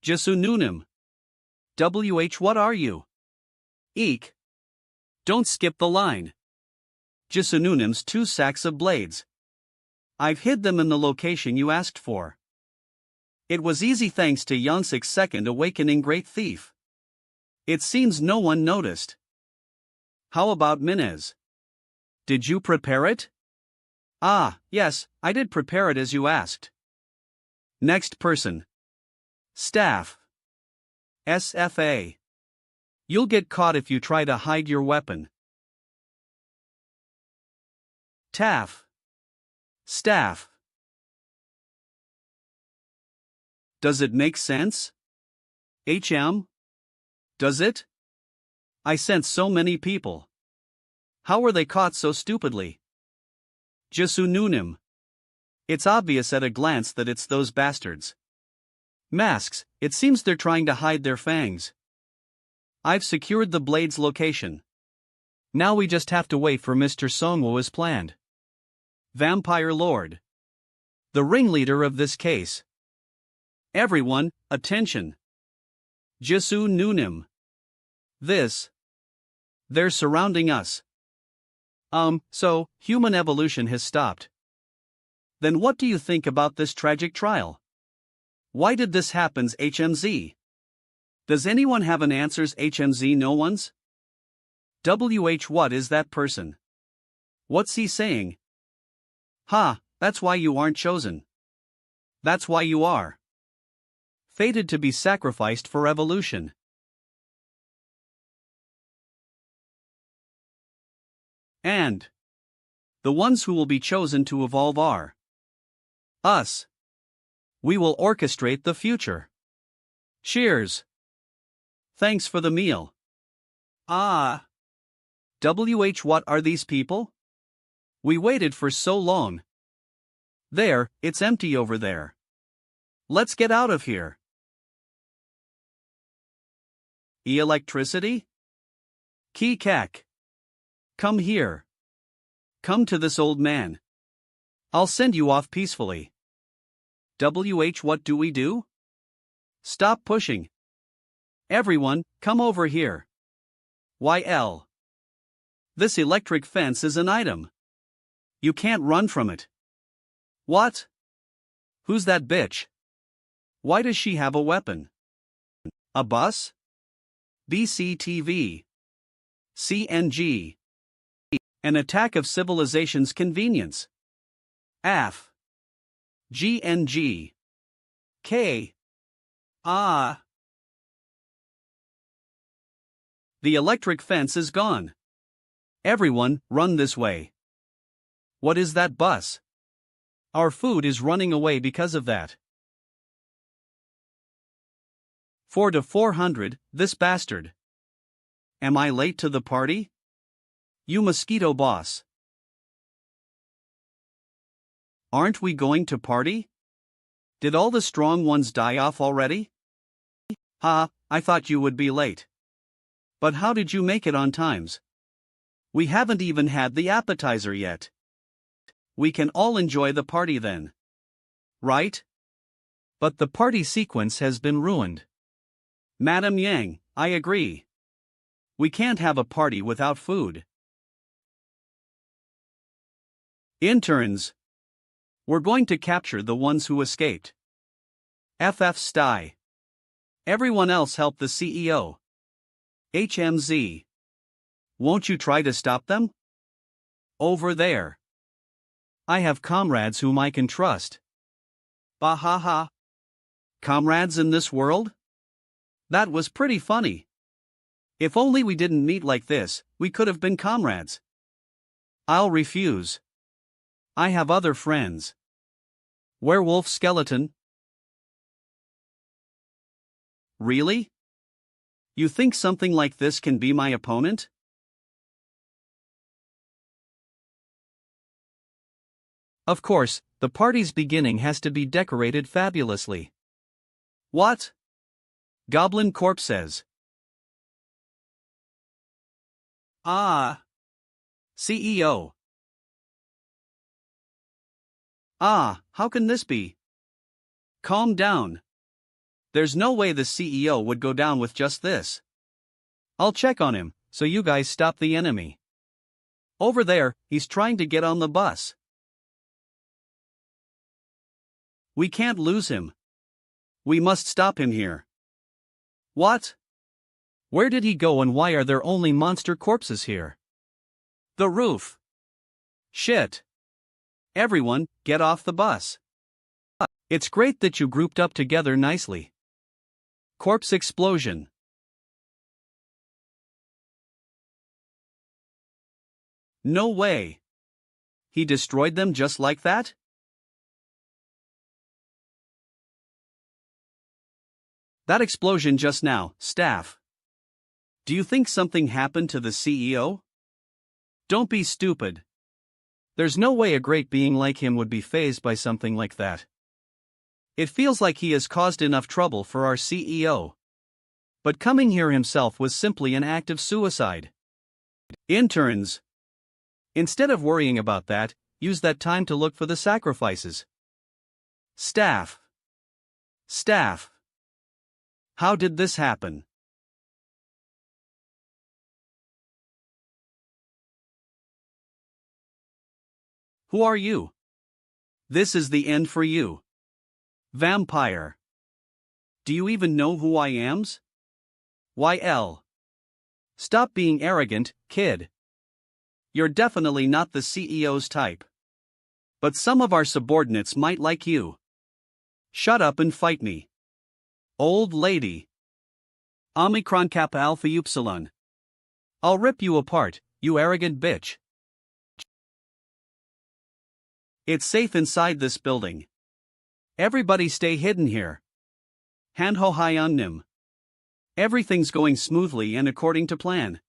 [SPEAKER 1] Jasununim. What are you? Eek. Don't skip the line. Jasununim's 2 sacks of blades. I've hid them in the location you asked for. It was easy thanks to Yonsik's second awakening great thief. It seems no one noticed. How about Minez? Did you prepare it? Ah, yes, I did prepare it as you asked. Next person. Staff. SFA. You'll get caught if you try to hide your weapon. Taff. Staff. Does it make sense? HM? Does it? I sent so many people. How were they caught so stupidly? Jasununim. It's obvious at a glance that it's those bastards. Masks, it seems they're trying to hide their fangs. I've secured the blade's location. Now we just have to wait for Mr. Songwo as planned. Vampire Lord. The ringleader of this case. Everyone, attention. Jasununim. They're surrounding us. So, human evolution has stopped. Then what do you think about this tragic trial? Why did this happen, HMZ? Does anyone have an answers, HMZ? No one's? What is that person? What's he saying? Ha, that's why you aren't chosen. That's why you are fated to be sacrificed for evolution. And the ones who will be chosen to evolve are us. We will orchestrate the future. Cheers. Thanks for the meal. Ah. What are these people? We waited for so long. There, it's empty over there. Let's get out of here. Electricity? Key-cack. Come here. Come to this old man. I'll send you off peacefully. What do we do? Stop pushing. Everyone, come over here. YL. This electric fence is an item. You can't run from it. What? Who's that bitch? Why does she have a weapon? A bus? BCTV. CNG. An attack of civilization's convenience. AF. GNG. K. Ah. The electric fence is gone. Everyone, run this way. What is that bus? Our food is running away because of that. 4 to 400, this bastard. Am I late to the party? You mosquito boss. Aren't we going to party? Did all the strong ones die off already? Ha, I thought you would be late. But how did you make it on times? We haven't even had the appetizer yet. We can all enjoy the party then. Right? But the party sequence has been ruined. Madam Yang, I agree. We can't have a party without food. Interns. We're going to capture the ones who escaped. FF Sty. Everyone else help the CEO. HMZ. Won't you try to stop them? Over there. I have comrades whom I can trust. Bahaha. Comrades in this world? That was pretty funny. If only we didn't meet like this, we could have been comrades. I'll refuse. I have other friends. Werewolf skeleton. Really? You think something like this can be my opponent? Of course, the party's beginning has to be decorated fabulously. What? Goblin Corp says. Ah. CEO. Ah, how can this be? Calm down. There's no way the CEO would go down with just this. I'll check on him, so you guys stop the enemy. Over there, he's trying to get on the bus. We can't lose him. We must stop him here. What? Where did he go and why are there only monster corpses here? The roof. Shit. Everyone, get off the bus. It's great that you grouped up together nicely. Corpse explosion. No way. He destroyed them just like that? That explosion just now, staff. Do you think something happened to the CEO? Don't be stupid. There's no way a great being like him would be fazed by something like that. It feels like he has caused enough trouble for our CEO. But coming here himself was simply an act of suicide. Interns. Instead of worrying about that, use that time to look for the sacrifices. Staff. Staff. How did this happen? Who are you? This is the end for you. Vampire. Do you even know who I am? YL. Stop being arrogant, kid. You're definitely not the CEO's type. But some of our subordinates might like you. Shut up and fight me. Old lady. Omicron Kappa Alpha Upsilon. I'll rip you apart, you arrogant bitch. It's safe inside this building. Everybody stay hidden here. Hanho Hyannim. Everything's going smoothly and according to plan.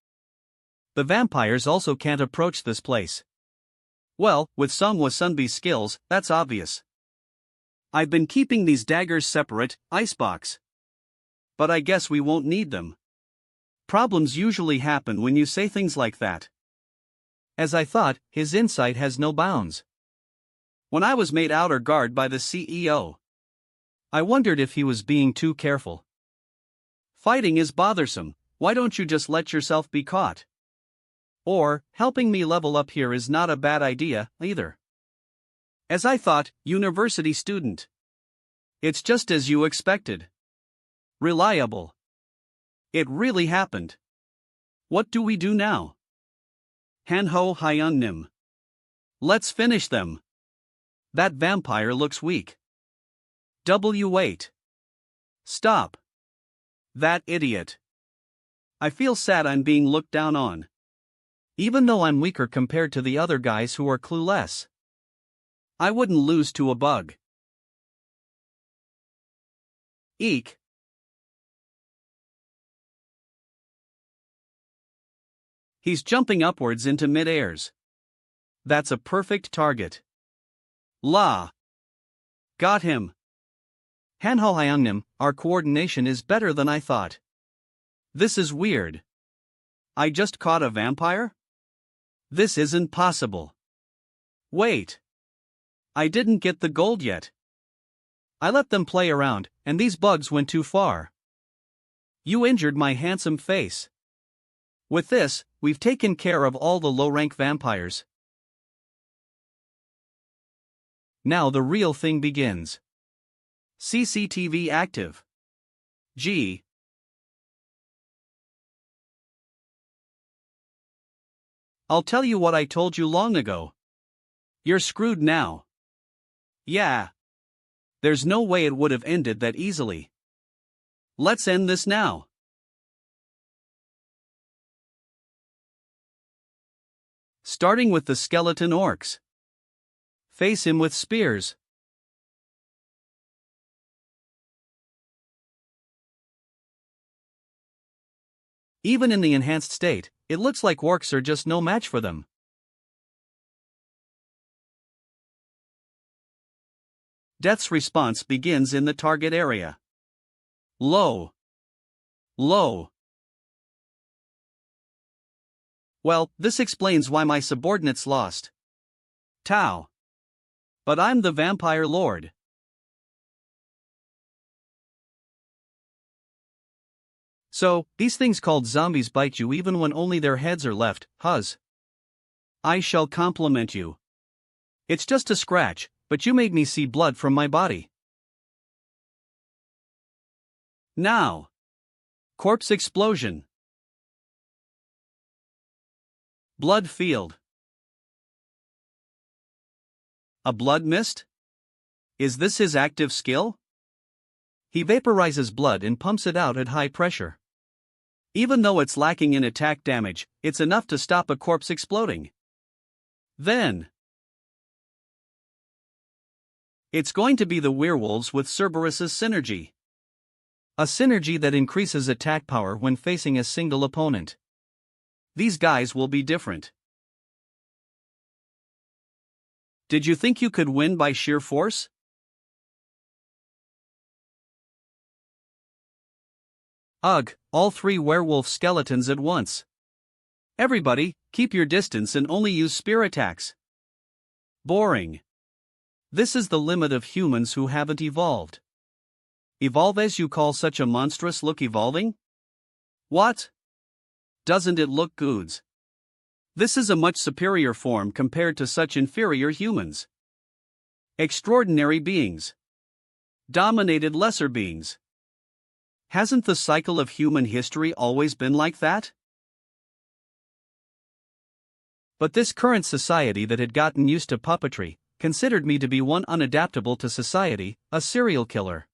[SPEAKER 1] The vampires also can't approach this place. Well, with some Wasunbi skills, that's obvious. I've been keeping these daggers separate, icebox. But I guess we won't need them. Problems usually happen when you say things like that. As I thought, his insight has no bounds. When I was made outer guard by the CEO, I wondered if he was being too careful. Fighting is bothersome, why don't you just let yourself be caught? Or, helping me level up here is not a bad idea, either. As I thought, university student. It's just as you expected. Reliable. It really happened. What do we do now? Hanho Hyunnim. Let's finish them. That vampire looks weak. W8. Stop. That idiot. I feel sad I'm being looked down on. Even though I'm weaker compared to the other guys who are clueless. I wouldn't lose to a bug. Eek. He's jumping upwards into mid-airs. That's a perfect target. La. Got him. Hanho Hyungnim, our coordination is better than I thought. This is weird. I just caught a vampire? This isn't possible. Wait. I didn't get the gold yet. I let them play around, and these bugs went too far. You injured my handsome face. With this, we've taken care of all the low-rank vampires. Now the real thing begins. CCTV active. G. I'll tell you what I told you long ago. You're screwed now. Yeah. There's no way it would have ended that easily. Let's end this now. Starting with the skeleton orcs. Face him with spears. Even in the enhanced state, it looks like orcs are just no match for them. Death's response begins in the target area. Low. Low. Well, this explains why my subordinates lost. Tau. But I'm the vampire lord. So, these things called zombies bite you even when only their heads are left, huz. I shall compliment you. It's just a scratch, but you made me see blood from my body. Now. Corpse explosion. Blood field. A blood mist? Is this his active skill? He vaporizes blood and pumps it out at high pressure. Even though it's lacking in attack damage, it's enough to stop a corpse exploding. Then, it's going to be the werewolves with Cerberus's synergy. A synergy that increases attack power when facing a single opponent. These guys will be different. Did you think you could win by sheer force? Ugh, all three werewolf skeletons at once. Everybody, keep your distance and only use spear attacks. Boring. This is the limit of humans who haven't evolved. Evolve as you call such a monstrous look evolving? What? Doesn't it look goods? This is a much superior form compared to such inferior humans. Extraordinary beings. Dominated lesser beings. Hasn't the cycle of human history always been like that? But this current society that had gotten used to puppetry considered me to be one unadaptable to society, a serial killer.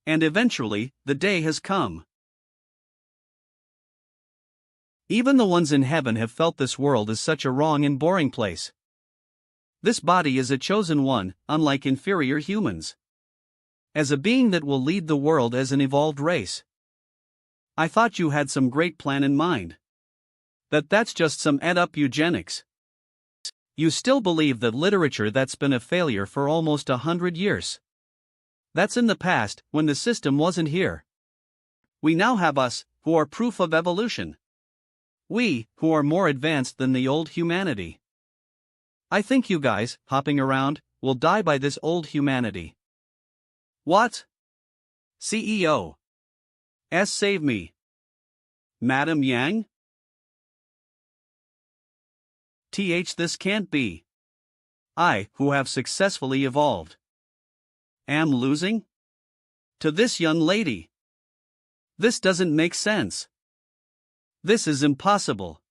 [SPEAKER 1] And eventually, the day has come. Even the ones in heaven have felt this world is such a wrong and boring place. This body is a chosen one, unlike inferior humans. As a being that will lead the world as an evolved race. I thought you had some great plan in mind. That's just some ed-up eugenics. You still believe that literature that's been a failure for almost 100 years. That's in the past, when the system wasn't here. We now have us, who are proof of evolution. We, who are more advanced than the old humanity. I think you guys, hopping around, will die by this old humanity. What? CEO. Save me. Madam Yang? This can't be. I, who have successfully evolved, am losing? To this young lady. This doesn't make sense. This is impossible.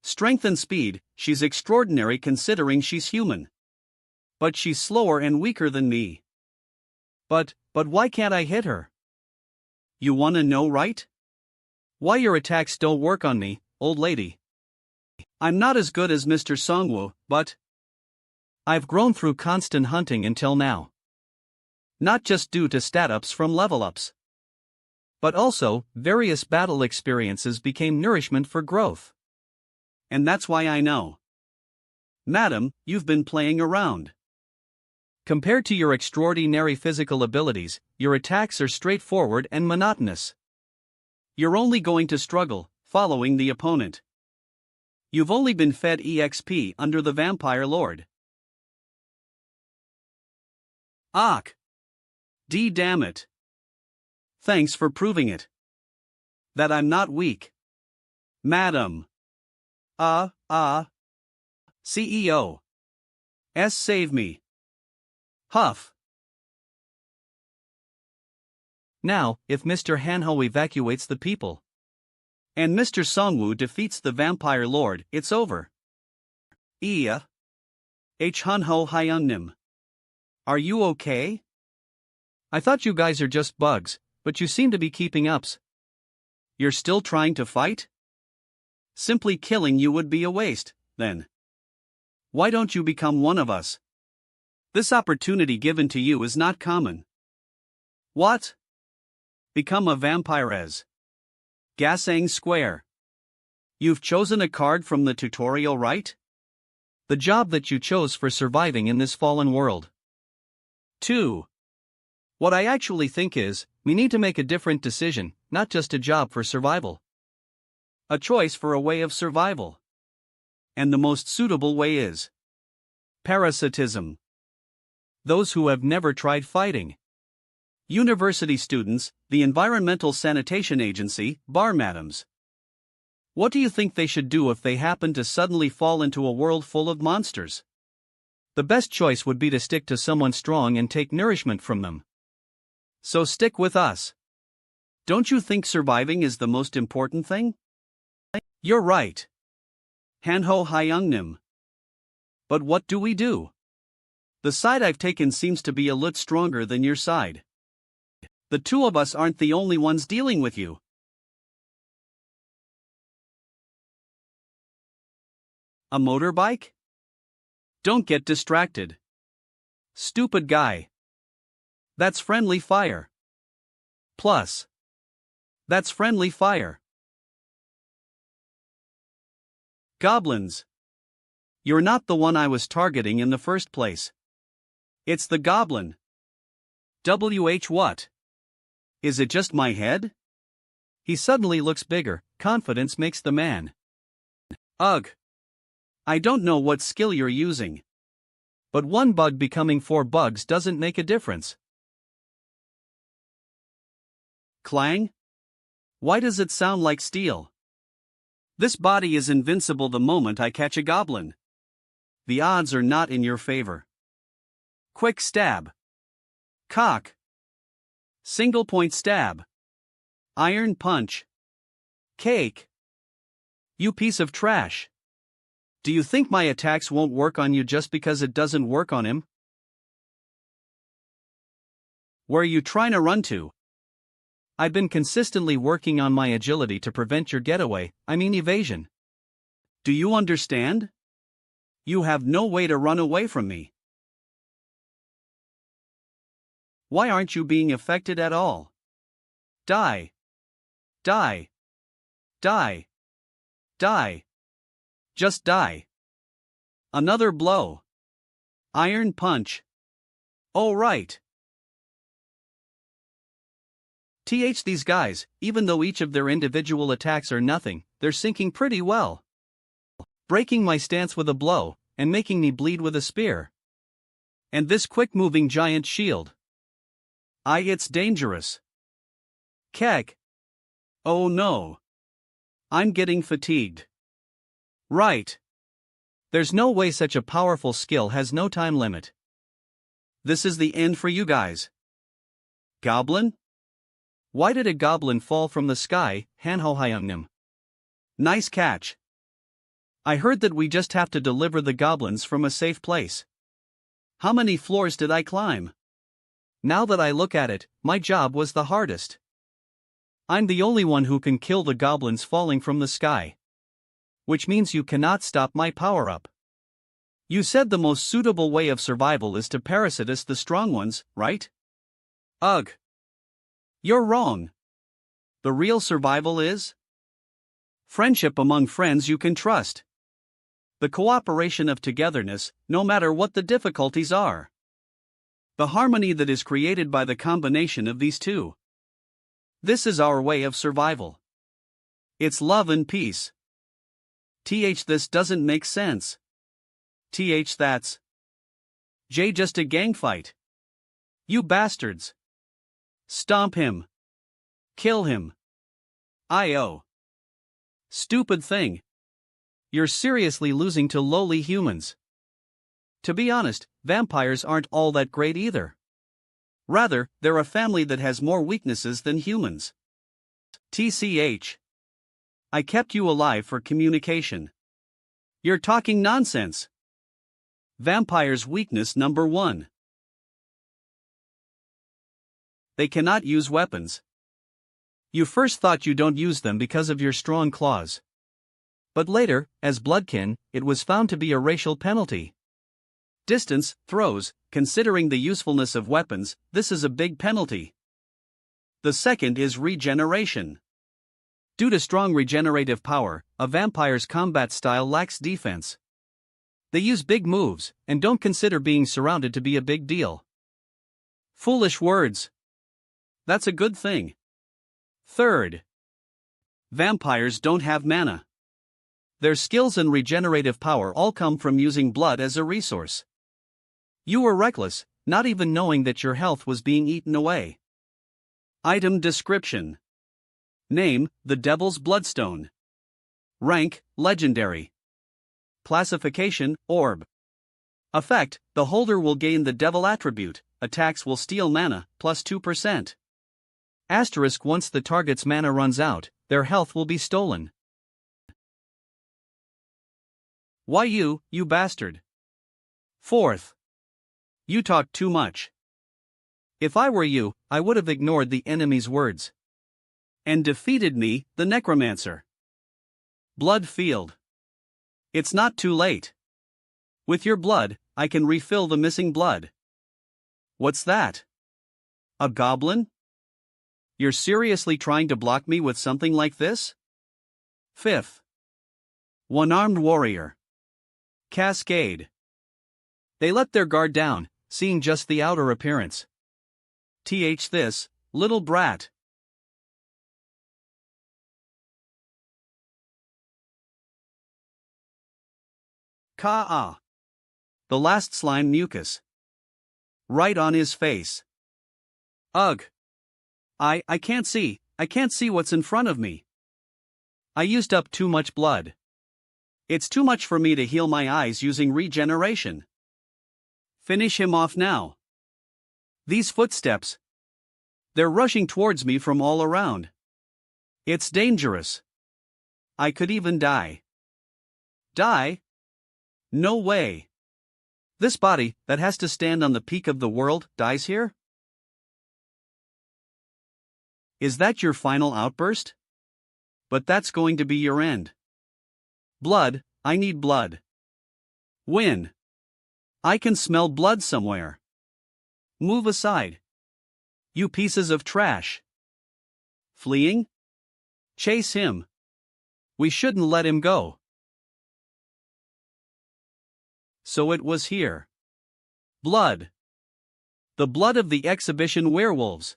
[SPEAKER 1] Strength and speed, she's extraordinary considering she's human. But she's slower and weaker than me. But why can't I hit her? You wanna know, right? Why your attacks don't work on me, old lady. I'm not as good as Mr. Songwoo, but I've grown through constant hunting until now. Not just due to stat-ups from level-ups. But also, various battle experiences became nourishment for growth. And that's why I know. Madam, you've been playing around. Compared to your extraordinary physical abilities, your attacks are straightforward and monotonous. You're only going to struggle, following the opponent. You've only been fed EXP under the Vampire Lord. Ach! Damn it. Thanks for proving it. That I'm not weak. Madam. CEO. Save me. Huff. Now, if Mr. Hanho evacuates the people, and Mr. Songwoo defeats the Vampire Lord, it's over. Iya. Hanho Hyungnim. Are you okay? I thought you guys are just bugs, but you seem to be keeping ups. You're still trying to fight? Simply killing you would be a waste, then. Why don't you become one of us? This opportunity given to you is not common. What? Become a vampirez. Gasang Square. You've chosen a card from the tutorial, right? The job that you chose for surviving in this fallen world. 2. What I actually think is, we need to make a different decision, not just a job for survival. A choice for a way of survival. And the most suitable way is parasitism. Those who have never tried fighting. University students, the Environmental Sanitation Agency, bar madams. What do you think they should do if they happen to suddenly fall into a world full of monsters? The best choice would be to stick to someone strong and take nourishment from them. So stick with us. Don't you think surviving is the most important thing? You're right. Hanho Hyungnim. But what do we do? The side I've taken seems to be a lot stronger than your side. The two of us aren't the only ones dealing with you. A motorbike? Don't get distracted. Stupid guy. That's friendly fire. Plus. That's friendly fire. Goblins. You're not the one I was targeting in the first place. It's the goblin. WH what? Is it just my head? He suddenly looks bigger, confidence makes the man. Ugh. I don't know what skill you're using. But one bug becoming 4 bugs doesn't make a difference. Clang? Why does it sound like steel? This body is invincible the moment I catch a goblin. The odds are not in your favor. Quick stab. Cock. Single point stab. Iron punch. Cake. You piece of trash. Do you think my attacks won't work on you just because it doesn't work on him? Where are you trying to run to? I've been consistently working on my agility to prevent your getaway, evasion. Do you understand? You have no way to run away from me. Why aren't you being affected at all? Die. Die. Die. Die. Just die. Another blow. Iron punch. Oh right. These guys, even though each of their individual attacks are nothing, they're sinking pretty well. Breaking my stance with a blow, and making me bleed with a spear. And this quick-moving giant shield. It's dangerous. Kek. Oh no. I'm getting fatigued. Right. There's no way such a powerful skill has no time limit. This is the end for you guys. Goblin? Why did a goblin fall from the sky, Hanho Hyungnim? Nice catch. I heard that we just have to deliver the goblins from a safe place. How many floors did I climb? Now that I look at it, my job was the hardest. I'm the only one who can kill the goblins falling from the sky. Which means you cannot stop my power-up. You said the most suitable way of survival is to parasitize the strong ones, right? Ugh. You're wrong. The real survival is friendship among friends you can trust. The cooperation of togetherness, no matter what the difficulties are. The harmony that is created by the combination of these two. This is our way of survival. It's love and peace. This doesn't make sense. That's just a gang fight. You bastards. Stomp him. Kill him. Stupid thing. You're seriously losing to lowly humans. To be honest, vampires aren't all that great either. Rather, they're a family that has more weaknesses than humans. I kept you alive for communication. You're talking nonsense. Vampires' weakness number 1. They cannot use weapons. You first thought you don't use them because of your strong claws. But later, as bloodkin, it was found to be a racial penalty. Distance, throws, considering the usefulness of weapons, this is a big penalty. The second is regeneration. Due to strong regenerative power, a vampire's combat style lacks defense. They use big moves, and don't consider being surrounded to be a big deal. Foolish words. That's a good thing. Third. Vampires don't have mana. Their skills and regenerative power all come from using blood as a resource. You were reckless, not even knowing that your health was being eaten away. Item description. Name, the Devil's Bloodstone. Rank, Legendary. Classification, Orb. Effect, the holder will gain the Devil attribute, attacks will steal mana, plus 2%. Asterisk, once the target's mana runs out, their health will be stolen. Why you bastard? Fourth. You talk too much. If I were you, I would have ignored the enemy's words. And defeated me, the Necromancer. Blood field. It's not too late. With your blood, I can refill the missing blood. What's that? A goblin? You're seriously trying to block me with something like this? Fifth. One-armed warrior. Cascade. They let their guard down, seeing just the outer appearance. This, little brat. Ka-ah. The last slime mucus. Right on his face. Ugh. I can't see what's in front of me. I used up too much blood. It's too much for me to heal my eyes using regeneration. Finish him off now. These footsteps. They're rushing towards me from all around. It's dangerous. I could even die. Die? No way. This body, that has to stand on the peak of the world, dies here? Is that your final outburst? But that's going to be your end. Blood, I need blood. Win. I can smell blood somewhere. Move aside. You pieces of trash. Fleeing? Chase him. We shouldn't let him go. So it was here. Blood. The blood of the exhibition werewolves.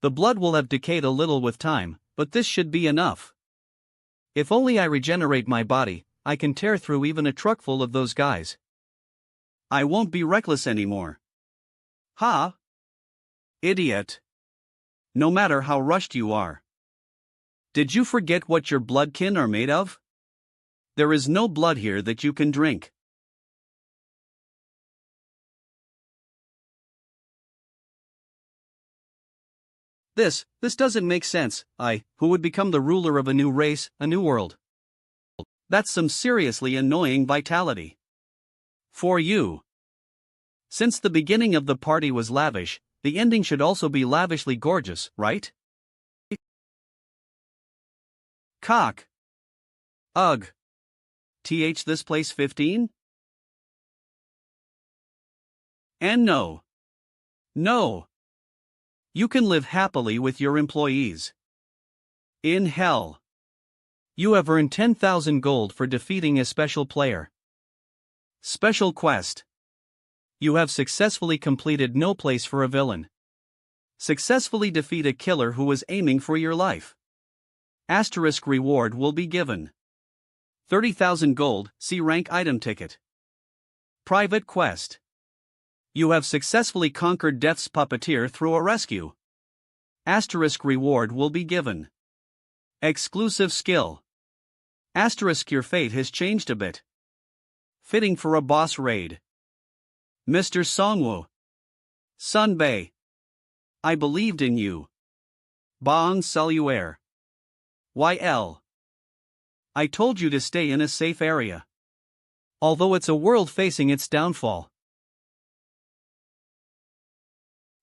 [SPEAKER 1] The blood will have decayed a little with time, but this should be enough. If only I regenerate my body, I can tear through even a truckful of those guys. I won't be reckless anymore. Ha! Idiot. No matter how rushed you are. Did you forget what your bloodkin are made of? There is no blood here that you can drink. This doesn't make sense. Who would become the ruler of a new race, a new world? That's some seriously annoying vitality. For you. Since the beginning of the party was lavish, the ending should also be lavishly gorgeous, right? Cock. Ugh. This place 15? And no. No. You can live happily with your employees. In hell. You have earned 10,000 gold for defeating a special player. Special quest. You have successfully completed No Place for a Villain. Successfully defeat a killer who was aiming for your life. Asterisk reward will be given. 30,000 gold, see rank item ticket. Private quest. You have successfully conquered Death's puppeteer through a rescue. Asterisk reward will be given. Exclusive skill. Asterisk your fate has changed a bit. Fitting for a boss raid. Mr. Songwoo. Sunbae. I believed in you. Bon saluaire. YL. I told you to stay in a safe area. Although it's a world facing its downfall.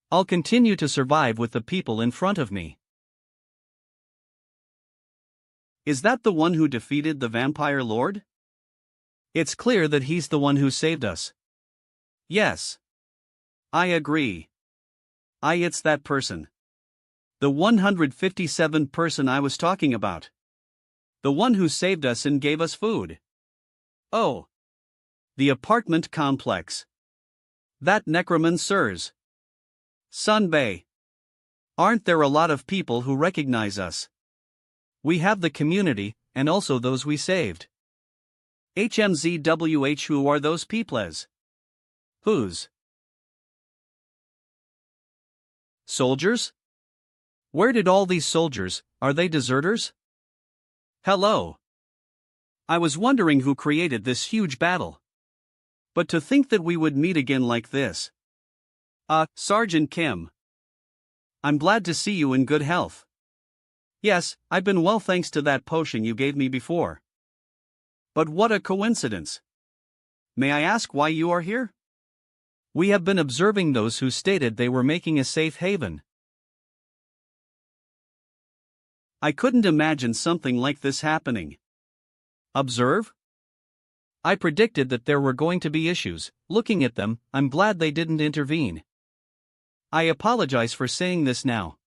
[SPEAKER 1] I'll continue to survive with the people in front of me. Is that the one who defeated the vampire lord? It's clear that he's the one who saved us. Yes. I agree. It's that person. The 157 person I was talking about. The one who saved us and gave us food. Oh. The apartment complex. That Necromancers. Sunbae. Aren't there a lot of people who recognize us? We have the community, and also those we saved. HMZWH, who are those peoples? Whose? Soldiers? Where did all these soldiers, are they deserters? Hello. I was wondering who created this huge battle. But to think that we would meet again like this. Sergeant Kim. I'm glad to see you in good health. Yes, I've been well thanks to that potion you gave me before. But what a coincidence. May I ask why you are here? We have been observing those who stated they were making a safe haven. I couldn't imagine something like this happening. Observe? I predicted that there were going to be issues. Looking at them, I'm glad they didn't intervene. I apologize for saying this now.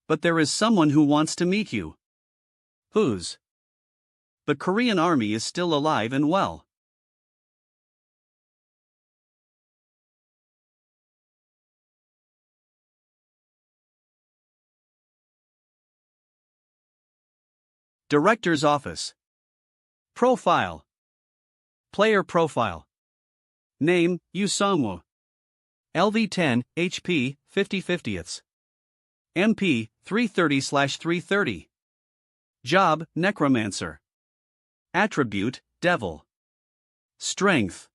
[SPEAKER 1] But there is someone who wants to meet you. Whose? The Korean army is still alive and well. Director's Office. Profile. Player Profile. Name, Yu Songwoo. LV10, HP, 50/50ths. MP, 330/330. Job, Necromancer. Attribute, Devil. Strength.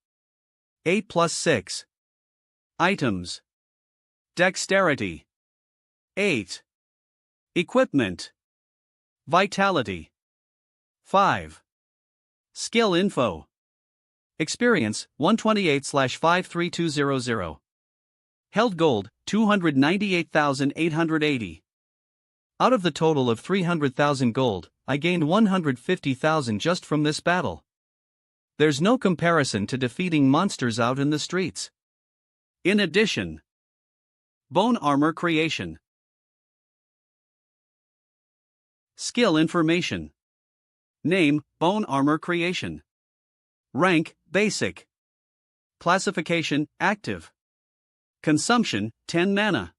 [SPEAKER 1] 8+6. Items. Dexterity. 8. Equipment. Vitality. 5. Skill info. Experience, 128/53200. Held gold, 298,880. Out of the total of 300,000 gold, I gained 150,000 just from this battle. There's no comparison to defeating monsters out in the streets. In addition, bone armor creation. Skill information. Name, bone armor creation. Rank, basic. Classification, active. Consumption, 10 mana.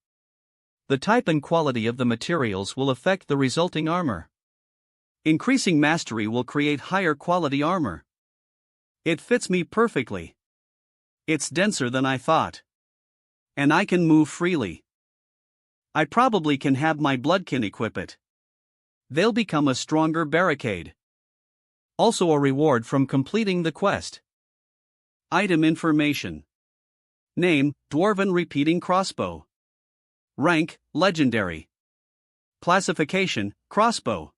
[SPEAKER 1] The type and quality of the materials will affect the resulting armor. Increasing mastery will create higher quality armor. It fits me perfectly. It's denser than I thought. And I can move freely. I probably can have my bloodkin equip it. They'll become a stronger barricade. Also a reward from completing the quest. Item information. Name, Dwarven Repeating Crossbow. Rank, Legendary. Classification, Crossbow.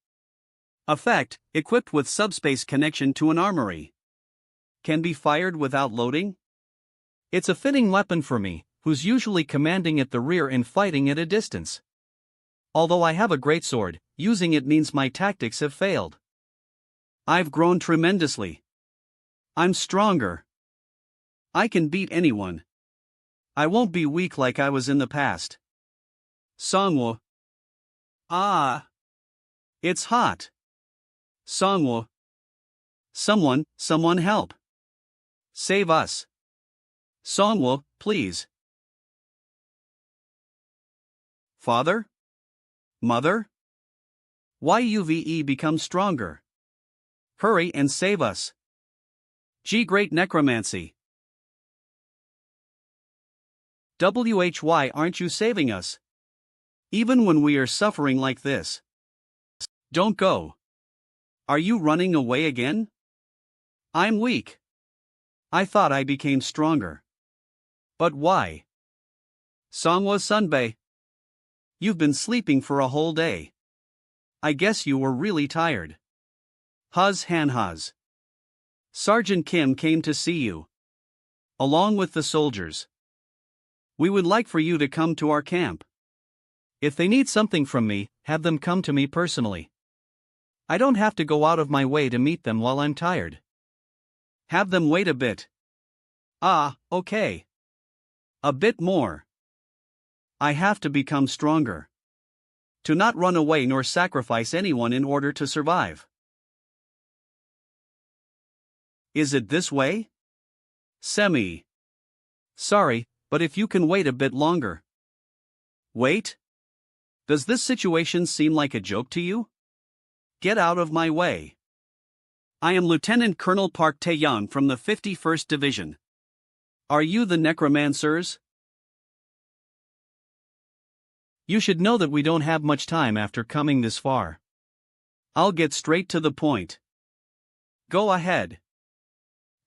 [SPEAKER 1] Effect, equipped with subspace connection to an armory. Can be fired without loading? It's a fitting weapon for me, who's usually commanding at the rear and fighting at a distance. Although I have a greatsword, using it means my tactics have failed. I've grown tremendously. I'm stronger. I can beat anyone. I won't be weak like I was in the past. Songwoo. Ah. It's hot. Songwoo. Someone help. Save us. Songwoo, please. Father? Mother? Why UVE become stronger? Hurry and save us. G Great Necromancy. WHY aren't you saving us? Even when we are suffering like this. Don't go. Are you running away again? I'm weak. I thought I became stronger. But why? Songwoo Sunbae. You've been sleeping for a whole day. I guess you were really tired. Huz Hanhuz. Sergeant Kim came to see you. Along with the soldiers. We would like for you to come to our camp. If they need something from me, have them come to me personally. I don't have to go out of my way to meet them while I'm tired. Have them wait a bit. Ah, okay. A bit more. I have to become stronger. To not run away nor sacrifice anyone in order to survive. Is it this way? Semi. Sorry, but if you can wait a bit longer. Wait? Does this situation seem like a joke to you? Get out of my way. I am Lieutenant Colonel Park Tae-yeon from the 51st Division. Are you the Necromancers? You should know that we don't have much time after coming this far. I'll get straight to the point. Go ahead.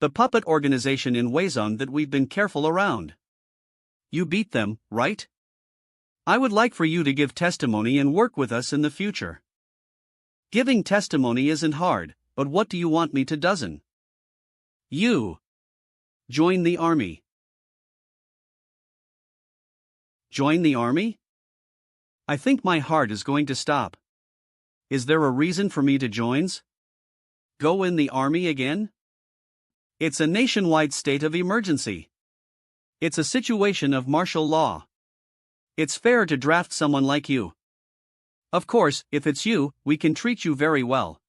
[SPEAKER 1] The puppet organization in Wazon that we've been careful around. You beat them, right? I would like for you to give testimony and work with us in the future. Giving testimony isn't hard, but what do you want me to do? You. Join the army. Join the army? I think my heart is going to stop. Is there a reason for me to join? Go in the army again? It's a nationwide state of emergency. It's a situation of martial law. It's fair to draft someone like you. Of course, if it's you, we can treat you very well.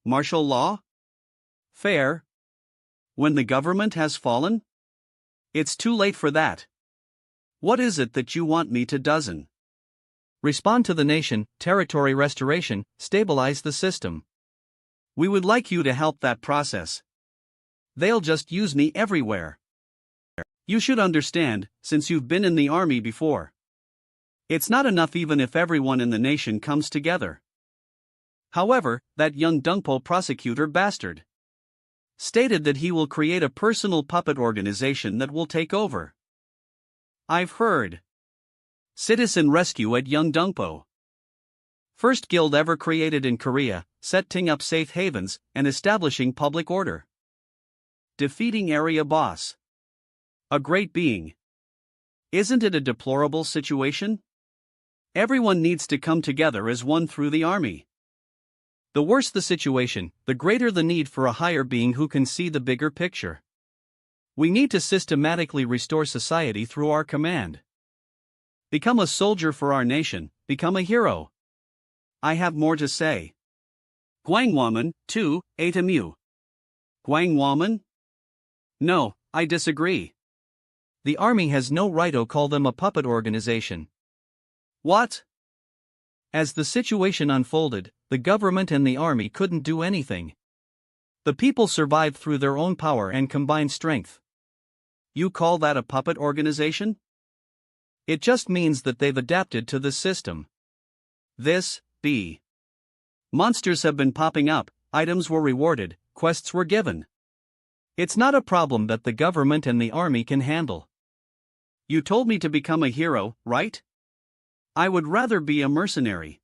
[SPEAKER 1] Martial law? Fair? When the government has fallen? It's too late for that. What is it that you want me to do? Respond to the nation, territory restoration, stabilize the system. We would like you to help that process. They'll just use me everywhere. You should understand, since you've been in the army before. It's not enough even if everyone in the nation comes together. However, that young Dungpo prosecutor bastard stated that he will create a personal puppet organization that will take over. I've heard. Citizen rescue at Young Dungpo. First guild ever created in Korea, setting up safe havens and establishing public order. Defeating area boss. A great being. Isn't it a deplorable situation? Everyone needs to come together as one through the army. The worse the situation, the greater the need for a higher being who can see the bigger picture. We need to systematically restore society through our command. Become a soldier for our nation, become a hero. I have more to say. Gwangwaman, 2, Atamu. Gwangwaman? No, I disagree. The army has no right to call them a puppet organization. What? As the situation unfolded, the government and the army couldn't do anything. The people survived through their own power and combined strength. You call that a puppet organization? It just means that they've adapted to the system. Monsters have been popping up, items were rewarded, quests were given. It's not a problem that the government and the army can handle. You told me to become a hero, right? I would rather be a mercenary.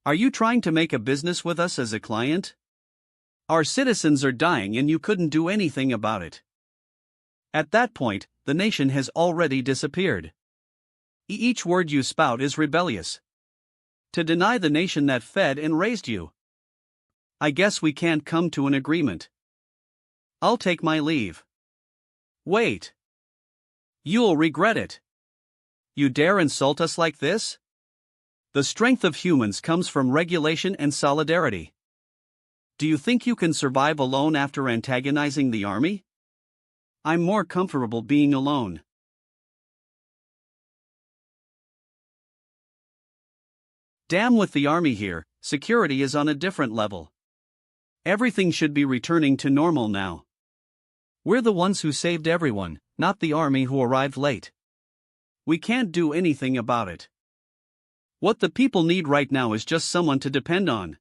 [SPEAKER 1] Are you trying to make a business with us as a client? Our citizens are dying and you couldn't do anything about it. At that point, the nation has already disappeared. Each word you spout is rebellious. To deny the nation that fed and raised you. I guess we can't come to an agreement. I'll take my leave. Wait. You'll regret it. You dare insult us like this? The strength of humans comes from regulation and solidarity. Do you think you can survive alone after antagonizing the army? I'm more comfortable being alone. Damn with the army here, security is on a different level. Everything should be returning to normal now. We're the ones who saved everyone, not the army who arrived late. We can't do anything about it. What the people need right now is just someone to depend on.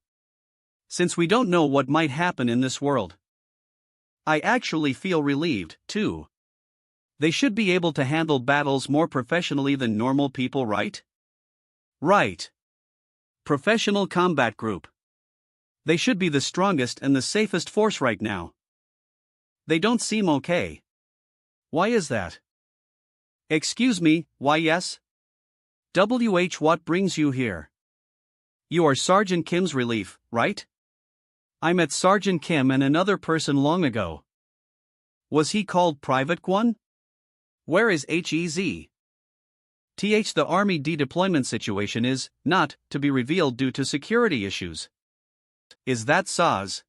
[SPEAKER 1] Since we don't know what might happen in this world. I actually feel relieved, too. They should be able to handle battles more professionally than normal people, right? Right. Professional combat group. They should be the strongest and the safest force right now. They don't seem okay. Why is that? Excuse me, why yes? What brings you here? You are Sergeant Kim's relief, right? I met Sergeant Kim and another person long ago. Was he called Private Kwon? Where is HEZ? The army de-deployment situation is not to be revealed due to security issues. Is that SARS?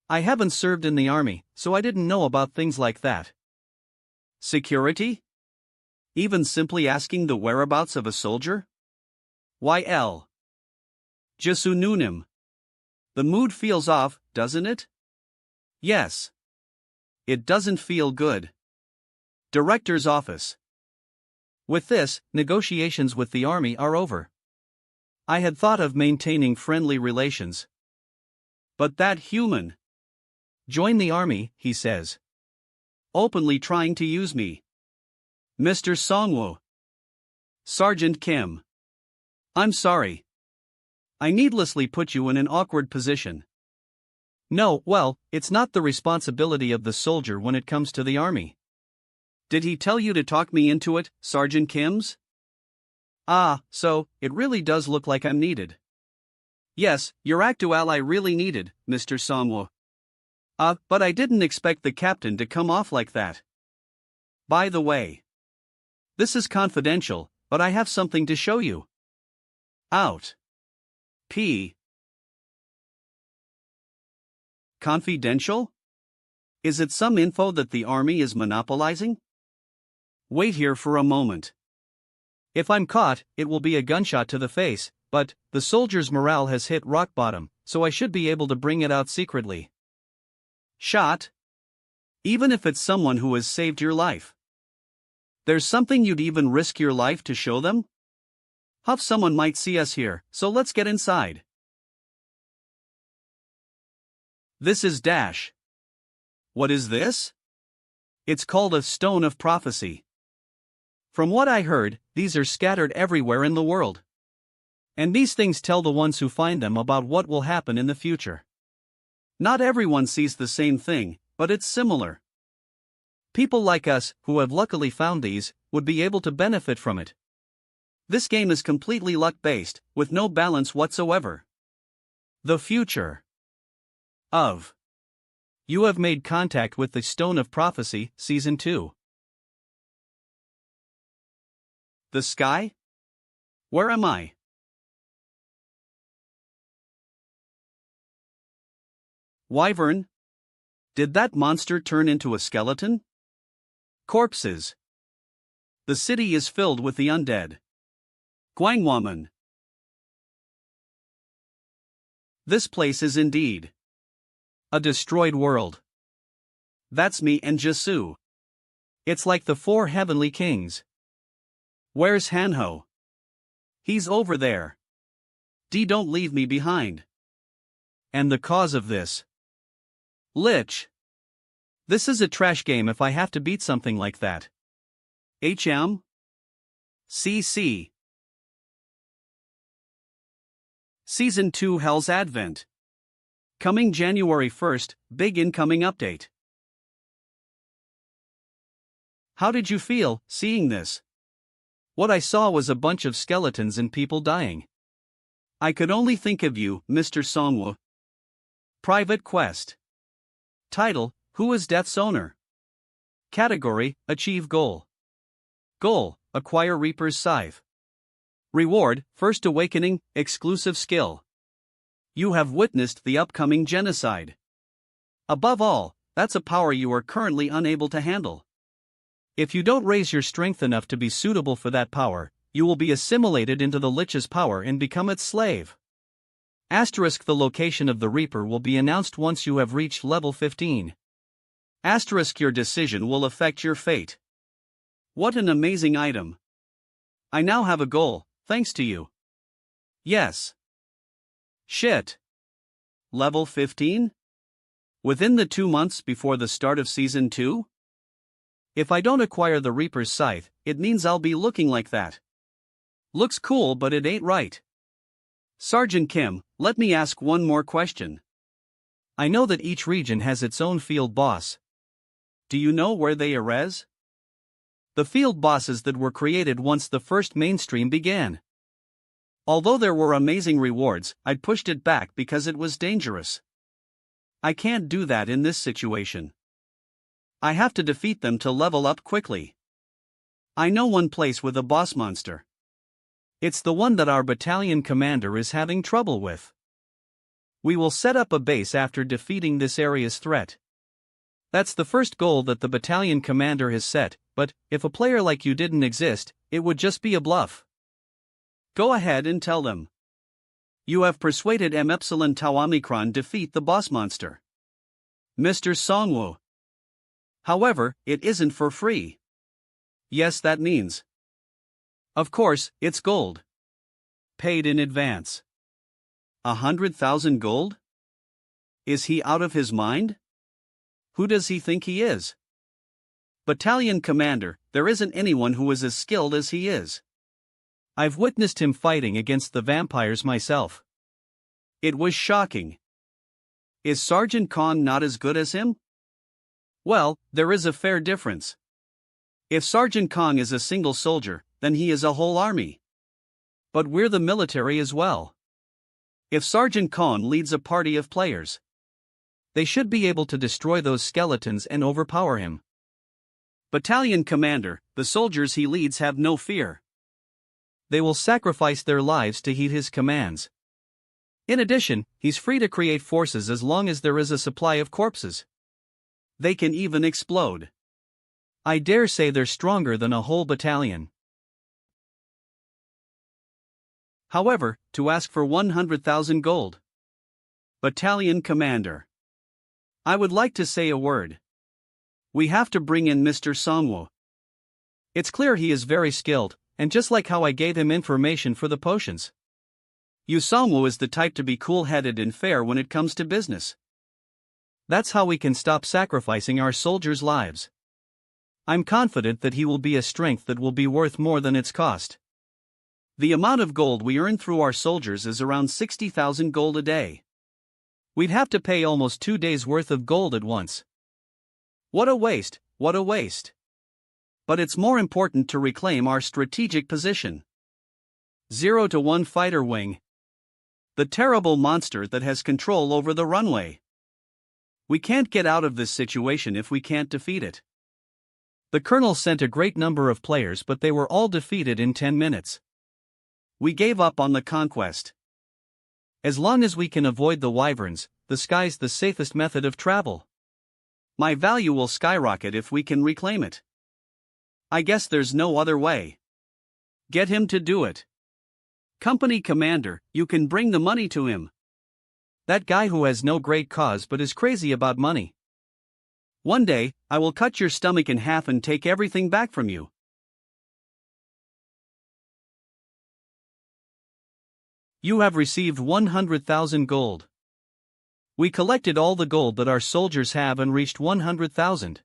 [SPEAKER 1] I haven't served in the army, so I didn't know about things like that. Security? Even simply asking the whereabouts of a soldier? YL. Jisu Nunim. The mood feels off, doesn't it? Yes. It doesn't feel good. Director's office. With this, negotiations with the army are over. I had thought of maintaining friendly relations. But that human. Join the army, he says. Openly trying to use me. Mr. Songwoo. Sergeant Kim. I'm sorry. I needlessly put you in an awkward position. No, well, it's not the responsibility of the soldier when it comes to the army. Did he tell you to talk me into it, Sergeant Kims? Ah, so, it really does look like I'm needed. Yes, your actu ally really needed, Mr. Songwoo. But I didn't expect the captain to come off like that. By the way. This is confidential, but I have something to show you. Out. P. Confidential? Is it some info that the army is monopolizing? Wait here for a moment. If I'm caught, it will be a gunshot to the face, but the soldier's morale has hit rock bottom, so I should be able to bring it out secretly. Shot? Even if it's someone who has saved your life. There's something you'd even risk your life to show them? Huff, someone might see us here, so let's get inside. This is Dash. What is this? It's called a Stone of Prophecy. From what I heard, these are scattered everywhere in the world. And these things tell the ones who find them about what will happen in the future. Not everyone sees the same thing, but it's similar. People like us, who have luckily found these, would be able to benefit from it. This game is completely luck-based, with no balance whatsoever. The future of. You have made contact with the Stone of Prophecy, Season 2. The sky? Where am I? Wyvern? Did that monster turn into a skeleton? Corpses. The city is filled with the undead. Guangwaman. This place is indeed a destroyed world. That's me and Jisu. It's like the 4 heavenly kings. Where's Hanho? He's over there. Don't leave me behind. And the cause of this? Lich. This is a trash game if I have to beat something like that. HM? CC. Season 2 Hell's Advent. Coming January 1st, big incoming update. How did you feel, seeing this? What I saw was a bunch of skeletons and people dying. I could only think of you, Mr. Songwoo. Private Quest. Title, Who is Death's Owner? Category, Achieve Goal. Goal, Acquire Reaper's Scythe. Reward, First Awakening, Exclusive Skill. You have witnessed the upcoming genocide. Above all, that's a power you are currently unable to handle. If you don't raise your strength enough to be suitable for that power, you will be assimilated into the Lich's power and become its slave. Asterisk, the location of the Reaper will be announced once you have reached level 15. Asterisk, your decision will affect your fate. What an amazing item. I now have a goal, thanks to you. Yes. Shit. Level 15? Within the 2 months before the start of Season 2? If I don't acquire the Reaper's Scythe, it means I'll be looking like that. Looks cool, but it ain't right. Sergeant Kim, let me ask one more question. I know that each region has its own field boss. Do you know where they arose? The field bosses that were created once the first mainstream began. Although there were amazing rewards, I'd pushed it back because it was dangerous. I can't do that in this situation. I have to defeat them to level up quickly. I know one place with a boss monster. It's the one that our battalion commander is having trouble with. We will set up a base after defeating this area's threat. That's the first goal that the battalion commander has set, but if a player like you didn't exist, it would just be a bluff. Go ahead and tell them. You have persuaded M Epsilon Tau Omicron defeat the boss monster. Mr. Songwoo. However, it isn't for free. Yes, that means. Of course, it's gold. Paid in advance. 100,000 gold? Is he out of his mind? Who does he think he is? Battalion commander, there isn't anyone who is as skilled as he is. I've witnessed him fighting against the vampires myself. It was shocking. Is Sergeant Kong not as good as him? Well, there is a fair difference. If Sergeant Kong is a single soldier, then he is a whole army. But we're the military as well. If Sergeant Kong leads a party of players, they should be able to destroy those skeletons and overpower him. Battalion commander, the soldiers he leads have no fear. They will sacrifice their lives to heed his commands. In addition, he's free to create forces as long as there is a supply of corpses. They can even explode. I dare say they're stronger than a whole battalion. However, to ask for 100,000 gold. Battalion commander. I would like to say a word. We have to bring in Mr. Songwoo. It's clear he is very skilled, and just like how I gave him information for the potions. Yu Songwoo is the type to be cool-headed and fair when it comes to business. That's how we can stop sacrificing our soldiers' lives. I'm confident that he will be a strength that will be worth more than its cost. The amount of gold we earn through our soldiers is around 60,000 gold a day. We'd have to pay almost 2 days' worth of gold at once. What a waste, what a waste. But it's more important to reclaim our strategic position. 0 to 1 fighter wing. The terrible monster that has control over the runway. We can't get out of this situation if we can't defeat it. The colonel sent a great number of players, but they were all defeated in 10 minutes. We gave up on the conquest. As long as we can avoid the wyverns, the sky's the safest method of travel. My value will skyrocket if we can reclaim it. I guess there's no other way. Get him to do it. Company commander, you can bring the money to him. That guy who has no great cause but is crazy about money. One day, I will cut your stomach in half and take everything back from you. You have received 100,000 gold. We collected all the gold that our soldiers have and reached 100,000.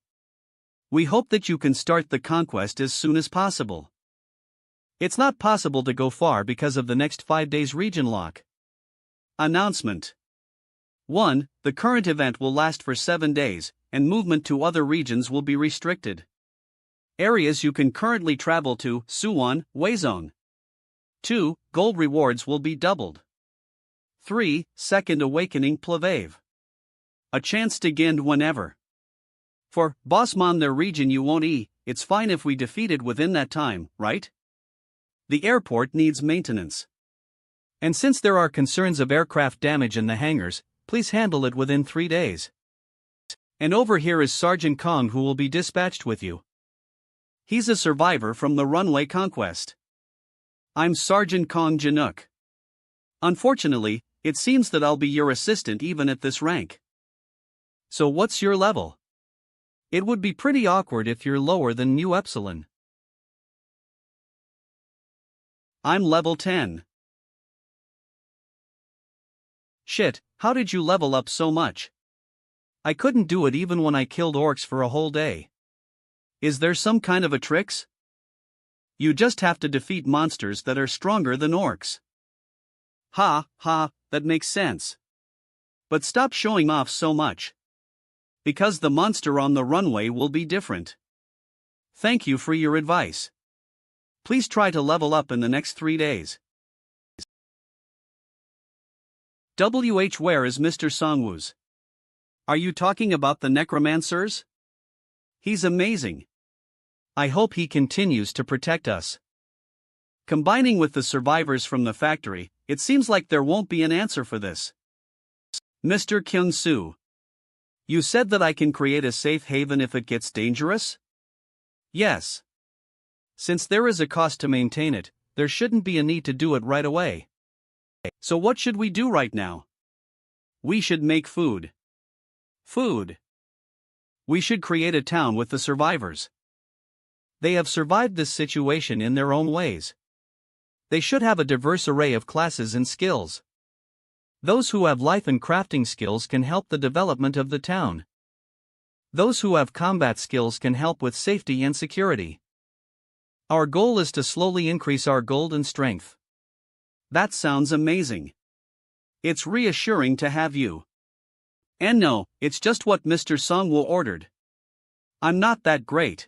[SPEAKER 1] We hope that you can start the conquest as soon as possible. It's not possible to go far because of the next 5 days region lock. Announcement. 1. The current event will last for 7 days, and movement to other regions will be restricted. Areas you can currently travel to: Suwon, Huizong. 2. Gold rewards will be doubled. 3. Second Awakening Plevave. A chance to gind whenever. For Bossman, their region you won't it's fine if we defeat it within that time, right? The airport needs maintenance. And since there are concerns of aircraft damage in the hangars, please handle it within 3 days. And over here is Sergeant Kong, who will be dispatched with you. He's a survivor from the runway conquest. I'm Sergeant Kong Janook. Unfortunately, it seems that I'll be your assistant even at this rank. So what's your level? It would be pretty awkward if you're lower than Mu Epsilon. I'm level 10. Shit, how did you level up so much? I couldn't do it even when I killed orcs for a whole day. Is there some kind of a tricks? You just have to defeat monsters that are stronger than orcs. Ha, that makes sense. But stop showing off so much. Because the monster on the runway will be different. Thank you for your advice. Please try to level up in the next 3 days. Where is Mr. Songwoo's? Are you talking about the Necromancers? He's amazing. I hope he continues to protect us. Combining with the survivors from the factory, it seems like there won't be an answer for this. Mr. Kyung-soo. You said that I can create a safe haven if it gets dangerous? Yes. Since there is a cost to maintain it, there shouldn't be a need to do it right away. So what should we do right now? We should make food. Food. We should create a town with the survivors. They have survived this situation in their own ways. They should have a diverse array of classes and skills. Those who have life and crafting skills can help the development of the town. Those who have combat skills can help with safety and security. Our goal is to slowly increase our gold and strength. That sounds amazing. It's reassuring to have you. And no, it's just what Mr. Songwoo ordered. I'm not that great.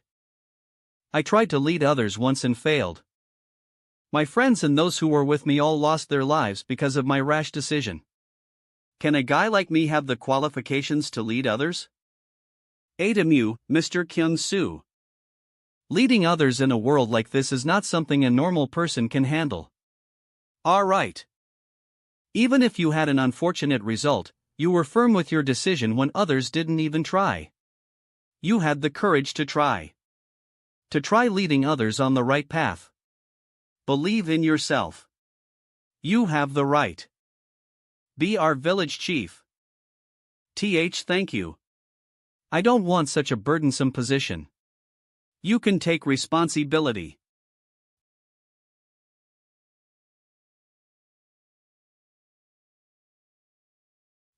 [SPEAKER 1] I tried to lead others once and failed. My friends and those who were with me all lost their lives because of my rash decision. Can a guy like me have the qualifications to lead others? Adamu, Mr. Kyung-soo. Leading others in a world like this is not something a normal person can handle. Alright. Even if you had an unfortunate result, you were firm with your decision when others didn't even try. You had the courage to try. To try leading others on the right path. Believe in yourself. You have the right. Be our village chief. Thank you. I don't want such a burdensome position. You can take responsibility.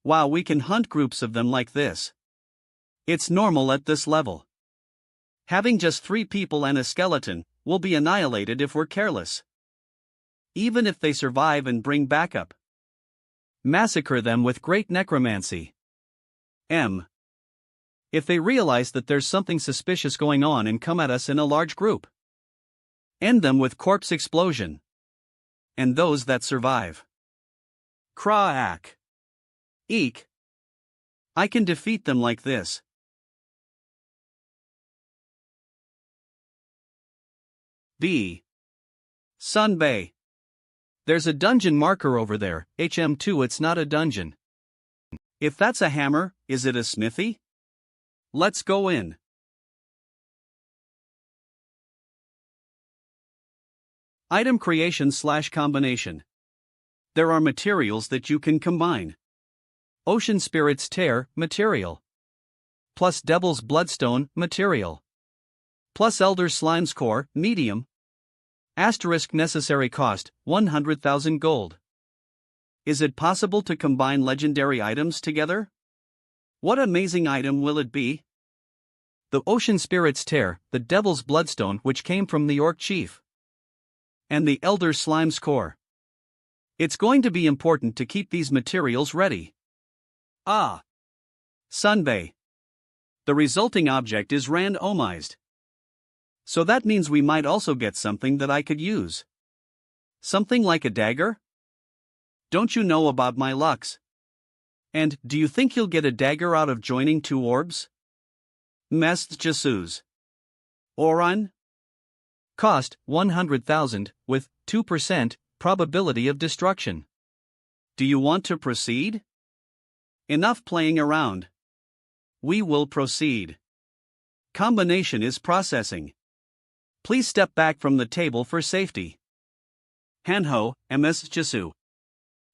[SPEAKER 1] Wow, we can hunt groups of them like this. It's normal at this level. Having just 3 people and a skeleton, will be annihilated if we're careless. Even if they survive and bring backup. Massacre them with great necromancy. If they realize that there's something suspicious going on and come at us in a large group. End them with corpse explosion. And those that survive. Kraak. Eek. I can defeat them like this. B. Sunbay. There's a dungeon marker over there, HM2. It's not a dungeon. If that's a hammer, is it a smithy? Let's go in. Item creation / combination. There are materials that you can combine. Ocean Spirit's Tear, material. Plus Devil's Bloodstone, material. Plus Elder Slime's Core, medium. Asterisk necessary cost, 100,000 gold. Is it possible to combine legendary items together? What amazing item will it be? The Ocean Spirit's Tear, the Devil's Bloodstone which came from the Orc Chief. And the Elder Slime's Core. It's going to be important to keep these materials ready. Sunbay. The resulting object is randomized. So that means we might also get something that I could use. Something like a dagger? Don't you know about my lucks? And do you think you'll get a dagger out of joining 2 orbs? Mest Jesus. Oran? Cost, 100,000, with 2% probability of destruction. Do you want to proceed? Enough playing around. We will proceed. Combination is processing. Please step back from the table for safety. Hanho, Ms. Jisu.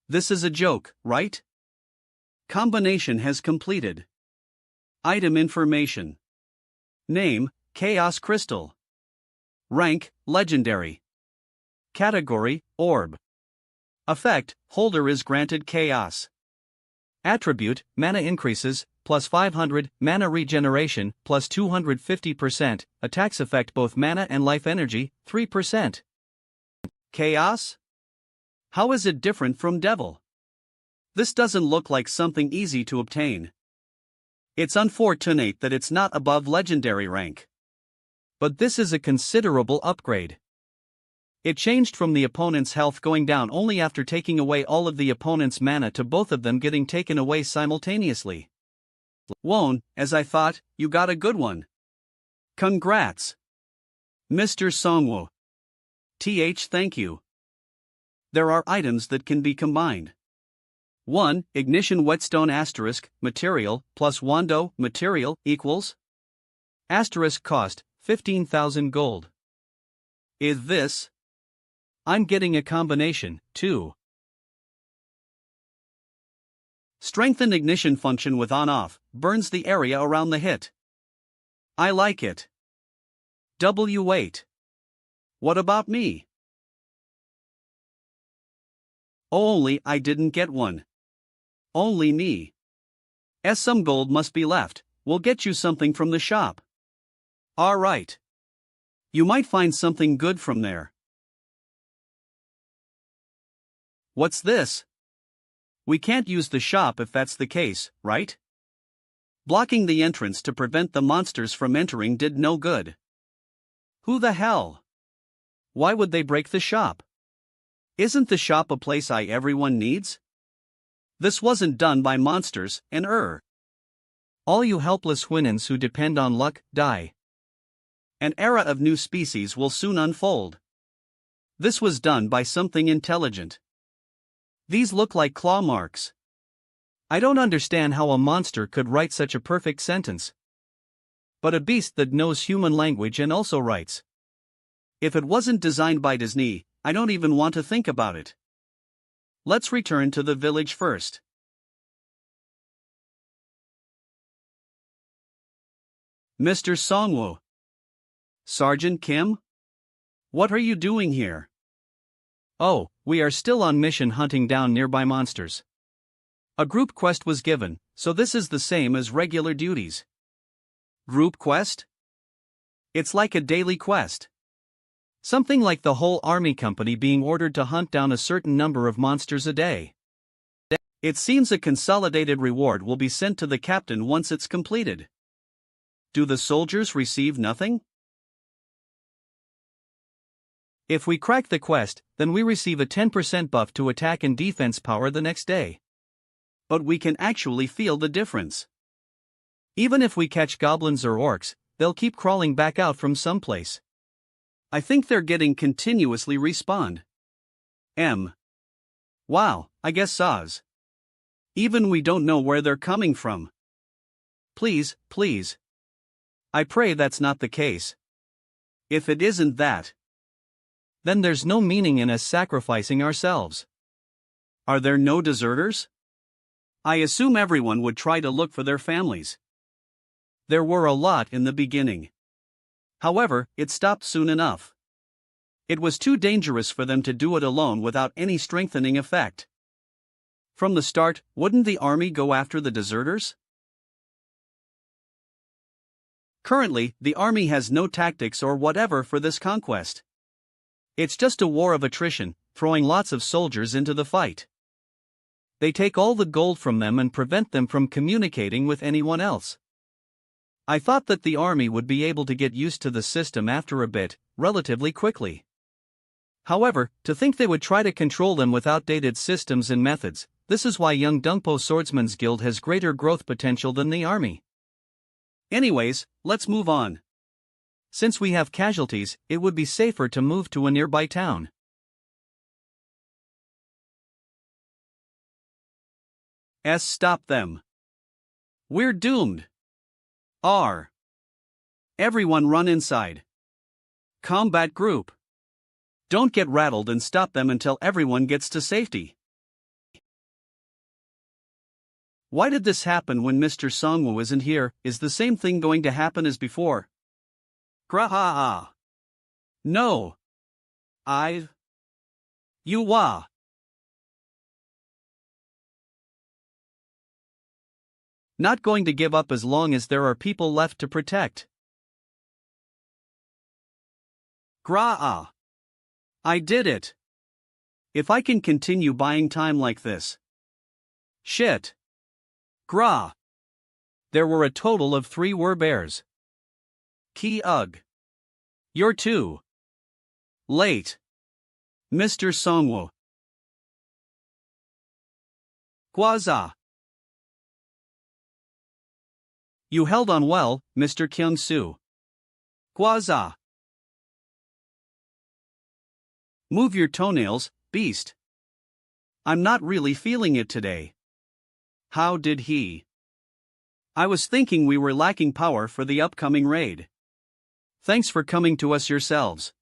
[SPEAKER 1] This is a joke, right? Combination has completed. Item information. Name, Chaos Crystal. Rank, Legendary. Category, Orb. Effect, holder is granted Chaos. Attribute, mana increases, plus 500, mana regeneration, plus 250%, attacks affect both mana and life energy, 3%. Chaos? How is it different from Devil? This doesn't look like something easy to obtain. It's unfortunate that it's not above legendary rank. But this is a considerable upgrade. It changed from the opponent's health going down only after taking away all of the opponent's mana to both of them getting taken away simultaneously. Won, as I thought, you got a good one. Congrats. Mr. Songwoo. Thank you. There are items that can be combined. 1. Ignition Whetstone asterisk, material, plus Wando, material, equals. Asterisk cost, 15,000 gold. Is this? I'm getting a combination, too. Strengthened ignition function with on-off, burns the area around the hit. I like it. W8. What about me? Only I didn't get one. Only me. Some gold must be left, we'll get you something from the shop. Alright. You might find something good from there. What's this? We can't use the shop if that's the case, right? Blocking the entrance to prevent the monsters from entering did no good. Who the hell? Why would they break the shop? Isn't the shop a place everyone needs? This wasn't done by monsters, and all you helpless Houyhnhnms who depend on luck, die. An era of new species will soon unfold. This was done by something intelligent. These look like claw marks. I don't understand how a monster could write such a perfect sentence. But a beast that knows human language and also writes. If it wasn't designed by Disney, I don't even want to think about it. Let's return to the village first. Mr. Songwoo. Sergeant Kim? What are you doing here? Oh, we are still on mission hunting down nearby monsters. A group quest was given, so this is the same as regular duties. Group quest? It's like a daily quest. Something like the whole army company being ordered to hunt down a certain number of monsters a day. It seems a consolidated reward will be sent to the captain once it's completed. Do the soldiers receive nothing? If we crack the quest, then we receive a 10% buff to attack and defense power the next day. But we can actually feel the difference. Even if we catch goblins or orcs, they'll keep crawling back out from someplace. I think they're getting continuously respawned. Wow, I guess Saz. Even we don't know where they're coming from. Please, please. I pray that's not the case. If it isn't that, then there's no meaning in us sacrificing ourselves. Are there no deserters? I assume everyone would try to look for their families. There were a lot in the beginning. However, it stopped soon enough. It was too dangerous for them to do it alone without any strengthening effect. From the start, wouldn't the army go after the deserters? Currently, the army has no tactics or whatever for this conquest. It's just a war of attrition, throwing lots of soldiers into the fight. They take all the gold from them and prevent them from communicating with anyone else. I thought that the army would be able to get used to the system after a bit, relatively quickly. However, to think they would try to control them with outdated systems and methods, this is why Young Dungpo Swordsman's Guild has greater growth potential than the army. Anyways, let's move on. Since we have casualties, it would be safer to move to a nearby town. Stop them. We're doomed. Everyone run inside. Combat group. Don't get rattled and stop them until everyone gets to safety. Why did this happen when Mr. Songwoo isn't here? Is the same thing going to happen as before? Graha. No. You wah. Not going to give up as long as there are people left to protect. Graha. I did it. If I can continue buying time like this. Shit. Gra. There were a total of 3 bears. Ki ugh. You're too late, Mr. Songwoo. Gwaza. You held on well, Mr. Kyung-soo. Gwaza. Move your toenails, beast. I'm not really feeling it today. How did he? I was thinking we were lacking power for the upcoming raid. Thanks for coming to us yourselves.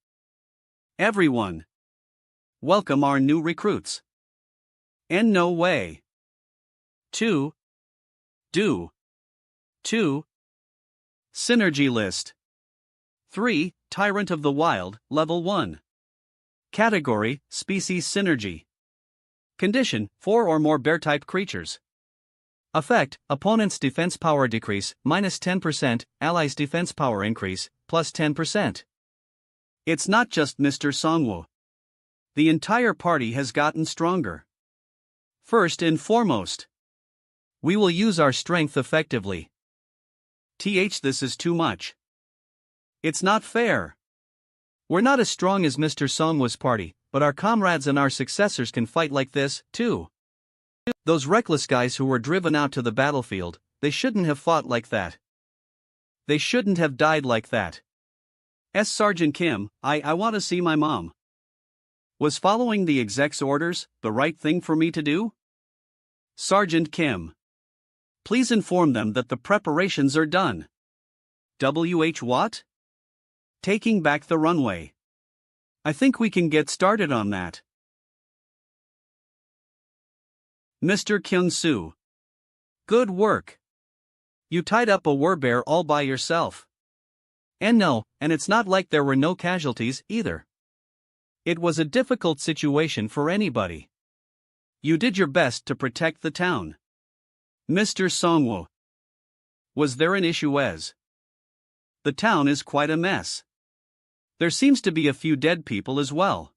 [SPEAKER 1] Everyone. Welcome our new recruits. And no way. 2. Do. 2. Synergy list. 3. Tyrant of the Wild, Level 1. Category, Species Synergy. Condition, 4 or more bear-type creatures. Effect, opponent's defense power decrease, minus 10%, allies' defense power increase, plus 10%. It's not just Mr. Songwoo. The entire party has gotten stronger. First and foremost, we will use our strength effectively. This is too much. It's not fair. We're not as strong as Mr. Songwoo's party, but our comrades and our successors can fight like this, too. Those reckless guys who were driven out to the battlefield, they shouldn't have fought like that. They shouldn't have died like that. Sergeant Kim, I want to see my mom. Was following the exec's orders the right thing for me to do? Sergeant Kim. Please inform them that the preparations are done. What? Taking back the runway. I think we can get started on that. Mr. Kyung-soo. Good work. You tied up a warbear all by yourself. And it's not like there were no casualties either. It was a difficult situation for anybody. You did your best to protect the town. Mr. Songwoo. Was there an issue as? The town is quite a mess. There seems to be a few dead people as well.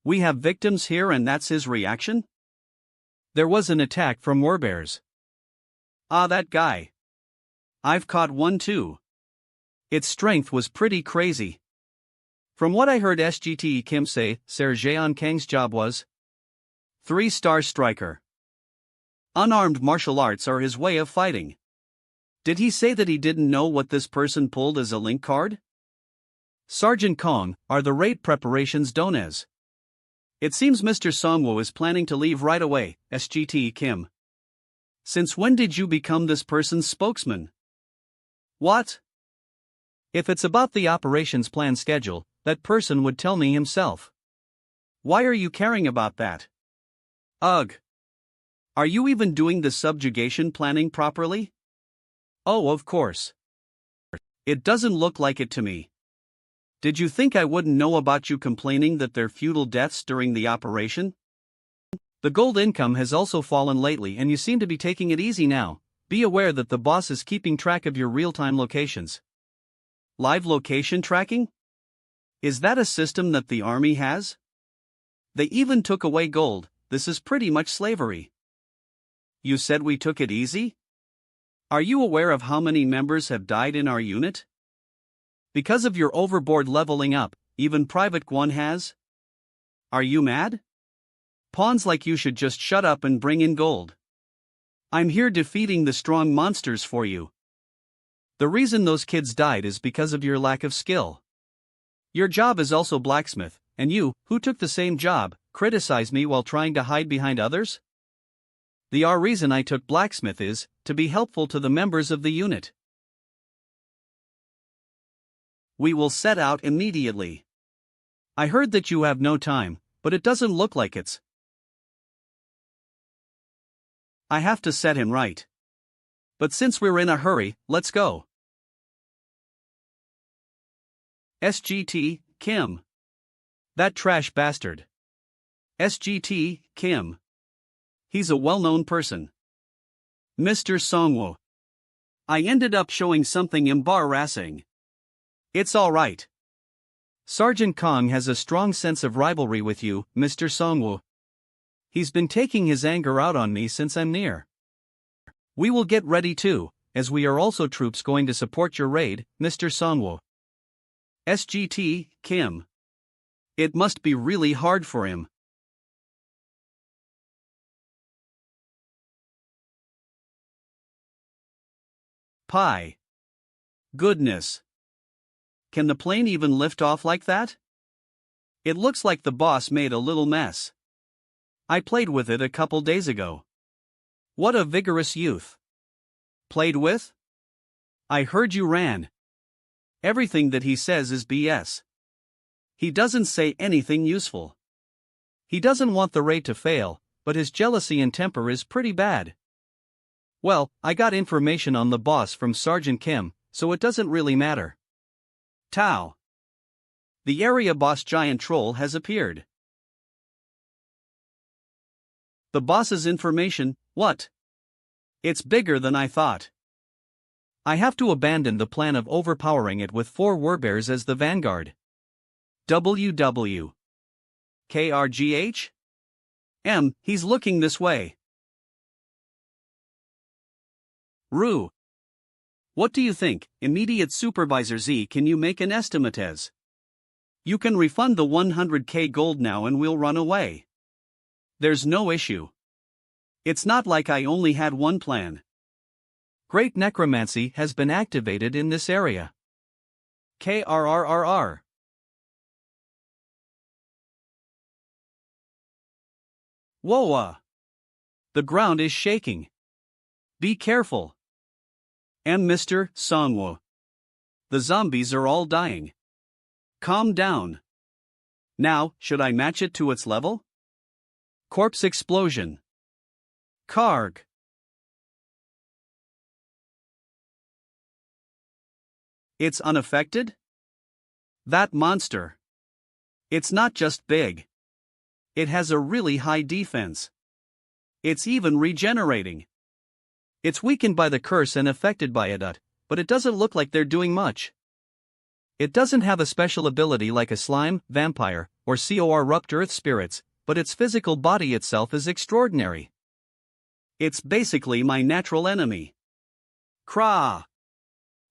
[SPEAKER 1] We have victims here and that's his reaction? There was an attack from warbears. That guy. I've caught one too. Its strength was pretty crazy. From what I heard SGT Kim say, Sir Jeon Kang's job was 3-star striker. Unarmed martial arts are his way of fighting. Did he say that he didn't know what this person pulled as a link card? Sergeant Kong, are the raid preparations done as? It seems Mr. Songwoo is planning to leave right away, SGT Kim. Since when did you become this person's spokesman? What? If it's about the operations plan schedule, that person would tell me himself. Why are you caring about that? Ugh. Are you even doing the subjugation planning properly? Oh, of course. It doesn't look like it to me. Did you think I wouldn't know about you complaining that they're feudal deaths during the operation? The gold income has also fallen lately and you seem to be taking it easy now. Be aware that the boss is keeping track of your real-time locations. Live location tracking? Is that a system that the army has? They even took away gold. This is pretty much slavery. You said we took it easy? Are you aware of how many members have died in our unit? Because of your overboard leveling up, even Private Guan has? Are you mad? Pawns like you should just shut up and bring in gold. I'm here defeating the strong monsters for you. The reason those kids died is because of your lack of skill. Your job is also blacksmith, and you, who took the same job, criticize me while trying to hide behind others? The reason I took blacksmith is to be helpful to the members of the unit. We will set out immediately. I heard that you have no time, but it doesn't look like it's. I have to set him right. But since we're in a hurry, let's go. SGT, Kim. That trash bastard. SGT, Kim. He's a well-known person. Mr. Songwoo. I ended up showing something embarrassing. It's all right. Sergeant Kong has a strong sense of rivalry with you, Mr. Songwoo. He's been taking his anger out on me since I'm near. We will get ready too, as we are also troops going to support your raid, Mr. Songwoo. SGT, Kim. It must be really hard for him. Pie. Goodness. Can the plane even lift off like that? It looks like the boss made a little mess. I played with it a couple days ago. What a vigorous youth. Played with? I heard you ran. Everything that he says is BS. He doesn't say anything useful. He doesn't want the raid to fail, but his jealousy and temper is pretty bad. Well, I got information on the boss from Sergeant Kim, so it doesn't really matter. Tao. The area boss giant troll has appeared. The boss's information, what? It's bigger than I thought. I have to abandon the plan of overpowering it with 4 warbears as the vanguard. WW. KRGH? He's looking this way. Rue. What do you think, Immediate Supervisor Z? Can you make an estimate as? You can refund the 100k gold now and we'll run away. There's no issue. It's not like I only had one plan. Great necromancy has been activated in this area. KRRRR. Whoa! The ground is shaking. Be careful. Mr. Songwo. The zombies are all dying. Calm down. Now, should I match it to its level? Corpse explosion. Karg. It's unaffected? That monster. It's not just big. It has a really high defense. It's even regenerating. It's weakened by the curse and affected by it, but it doesn't look like they're doing much. It doesn't have a special ability like a slime, vampire, or corrupt earth spirits, but its physical body itself is extraordinary. It's basically my natural enemy. Krah!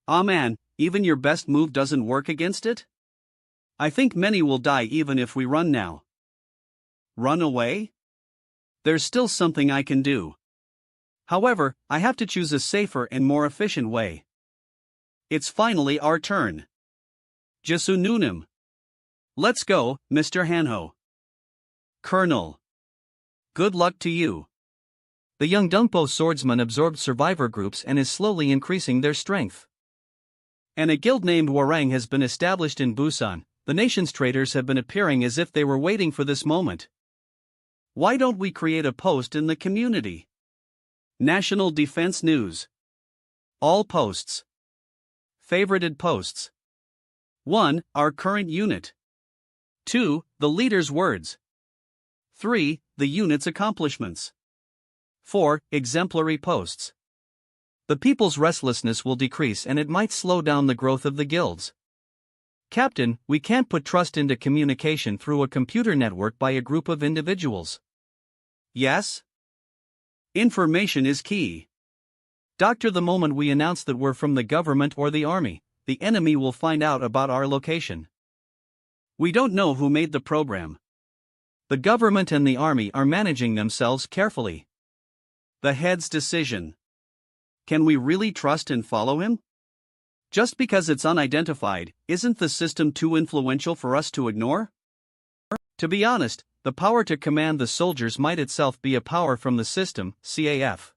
[SPEAKER 1] Aw man, even your best move doesn't work against it? I think many will die even if we run now. Run away? There's still something I can do. However, I have to choose a safer and more efficient way. It's finally our turn. Jisu Nunim. Let's go, Mr. Hanho. Colonel. Good luck to you. The young Dungpo swordsman absorbed survivor groups and is slowly increasing their strength. And a guild named Warang has been established in Busan. The nation's traders have been appearing as if they were waiting for this moment. Why don't we create a post in the community? National Defense News. All posts. Favorited posts. 1. Our current unit. 2. The leader's words. 3. The unit's accomplishments. 4. Exemplary posts. The people's restlessness will decrease and it might slow down the growth of the guilds. Captain, we can't put trust into communication through a computer network by a group of individuals. Yes? Information is key. Doctor, the moment we announce that we're from the government or the army, the enemy will find out about our location. We don't know who made the program. The government and the army are managing themselves carefully. The head's decision. Can we really trust and follow him? Just because it's unidentified, isn't the system too influential for us to ignore? To be honest, the power to command the soldiers might itself be a power from the system, CAF.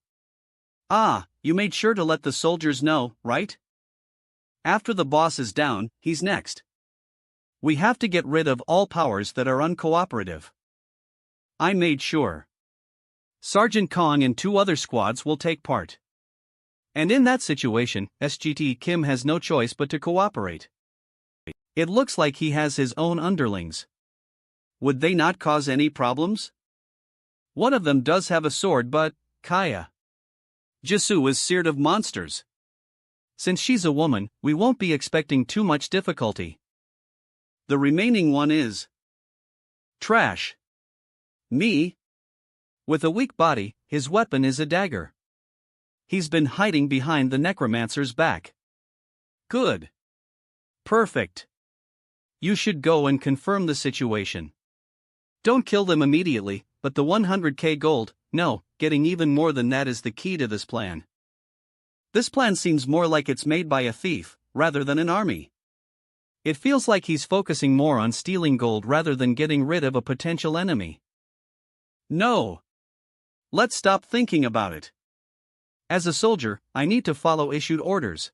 [SPEAKER 1] Ah, you made sure to let the soldiers know, right? After the boss is down, he's next. We have to get rid of all powers that are uncooperative. I made sure. Sergeant Kong and 2 other squads will take part. And in that situation, SGT Kim has no choice but to cooperate. It looks like he has his own underlings. Would they not cause any problems? One of them does have a sword, but Kaya Jisu is seared of monsters. Since she's a woman, we won't be expecting too much difficulty. The remaining one is trash. Me? With a weak body, his weapon is a dagger. He's been hiding behind the Necromancer's back. Good. Perfect. You should go and confirm the situation. Don't kill them immediately, but the 100k gold, no, getting even more than that is the key to this plan. This plan seems more like it's made by a thief, rather than an army. It feels like he's focusing more on stealing gold rather than getting rid of a potential enemy. No. Let's stop thinking about it. As a soldier, I need to follow issued orders.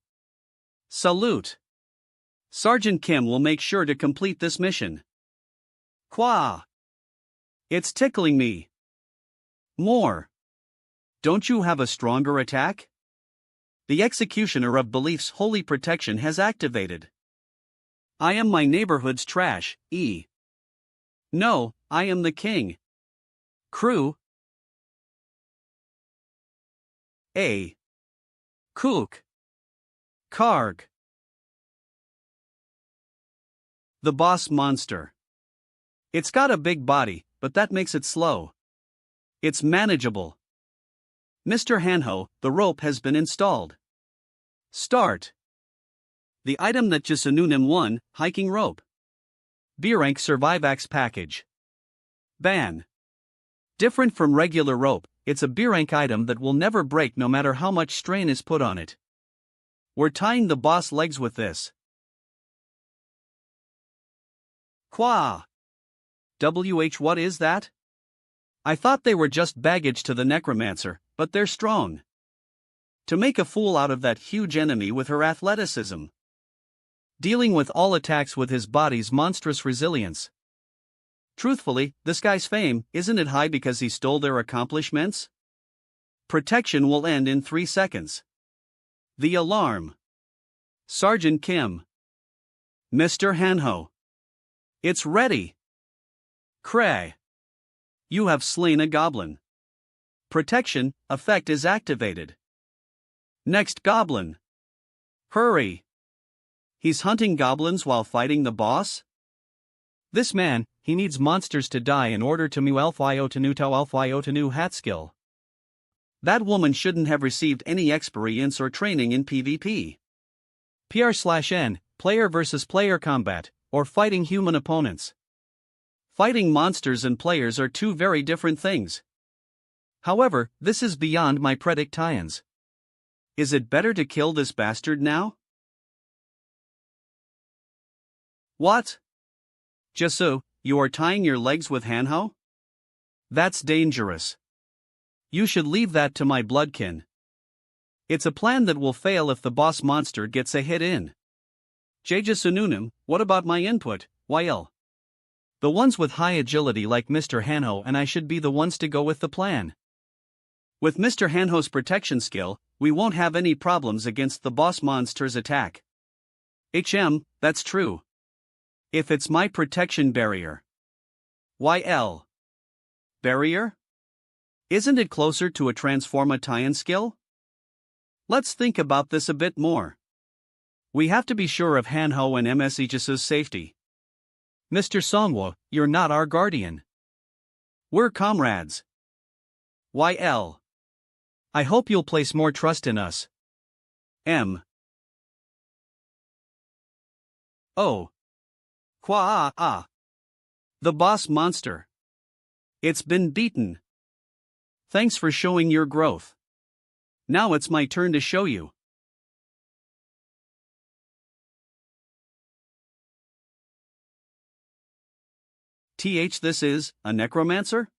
[SPEAKER 1] Salute. Sergeant Kim will make sure to complete this mission. Qua. It's tickling me. More. Don't you have a stronger attack? The executioner of belief's holy protection has activated. I am my neighborhood's trash, E. No, I am the king. Crew. A. Kook. Karg. The boss monster. It's got a big body, but that makes it slow. It's manageable. Mr. Hanho, the rope has been installed. Start. The item that Jisununim 1, hiking rope. B-rank Survivax package. Ban. Different from regular rope, it's a B-rank item that will never break no matter how much strain is put on it. We're tying the boss legs with this. Qua. What is that? I thought they were just baggage to the Necromancer, but they're strong. To make a fool out of that huge enemy with her athleticism. Dealing with all attacks with his body's monstrous resilience. Truthfully, this guy's fame, isn't it high because he stole their accomplishments? Protection will end in 3 seconds. The alarm. Sergeant Kim. Mr. Hanho. It's ready. Cray. You have slain a goblin. Protection effect is activated. Next goblin. Hurry. He's hunting goblins while fighting the boss? This man, he needs monsters to die in order to mu alphiotanu hat skill. That woman shouldn't have received any experience or training in PvP. PR/N, player versus player combat, or fighting human opponents. Fighting monsters and players are two very different things. However, this is beyond my predict tie-ins. Is it better to kill this bastard now? What? Jisu, you are tying your legs with Hanho? That's dangerous. You should leave that to my bloodkin. It's a plan that will fail if the boss monster gets a hit in. Jisununim, what about my input, YL? The ones with high agility like Mr. Hanho and I should be the ones to go with the plan. With Mr. Hanho's protection skill, we won't have any problems against the boss monster's attack. That's true. If it's my protection barrier. YL. Barrier? Isn't it closer to a Transforma tie-in skill? Let's think about this a bit more. We have to be sure of Hanho and MS Aegis's safety. Mr. Songwo, you're not our guardian. We're comrades. YL. I hope you'll place more trust in us. M. O. Qua. The boss monster. It's been beaten. Thanks for showing your growth. Now it's my turn to show you. This is a necromancer?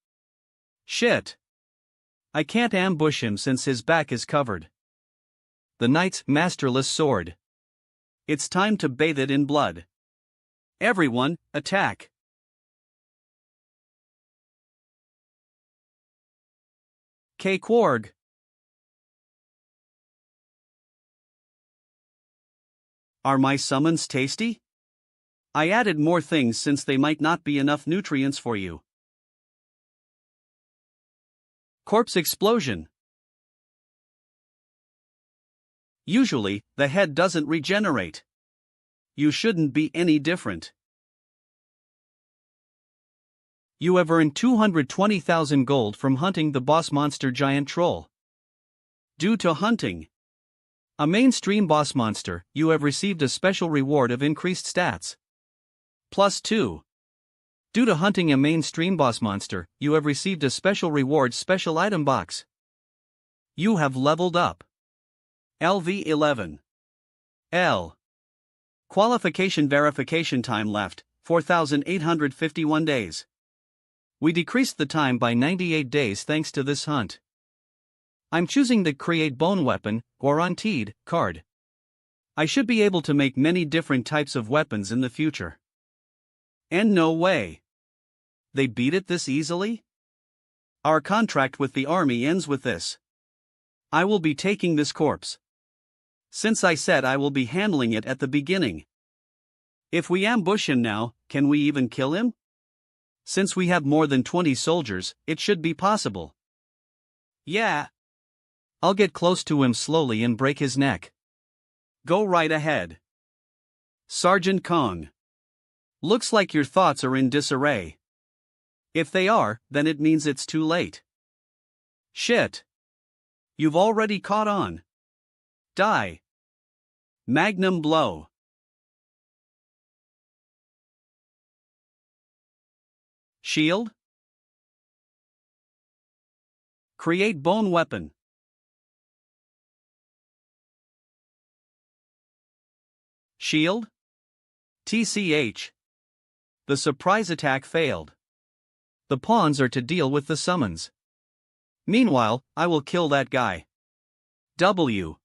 [SPEAKER 1] Shit. I can't ambush him since his back is covered. The knight's masterless sword. It's time to bathe it in blood. Everyone, attack. Kwarg. Are my summons tasty? I added more things since they might not be enough nutrients for you. Corpse explosion. Usually, the head doesn't regenerate. You shouldn't be any different. You have earned 220,000 gold from hunting the boss monster giant troll. Due to hunting a mainstream boss monster, you have received a special reward of increased stats. +2. Due to hunting a mainstream boss monster, you have received a special reward special item box. You have leveled up. LV11. L. Qualification verification time left, 4,851 days. We decreased the time by 98 days thanks to this hunt. I'm choosing the Create Bone Weapon, Guaranteed, card. I should be able to make many different types of weapons in the future. And no way. They beat it this easily? Our contract with the army ends with this. I will be taking this corpse. Since I said I will be handling it at the beginning. If we ambush him now, can we even kill him? Since we have more than 20 soldiers, it should be possible. Yeah. I'll get close to him slowly and break his neck. Go right ahead. Sergeant Kong. Looks like your thoughts are in disarray. If they are, then it means it's too late. Shit. You've already caught on. Die. Magnum blow. Shield. Create bone weapon. Shield. TCH. The surprise attack failed. The pawns are to deal with the summons. Meanwhile, I will kill that guy. W.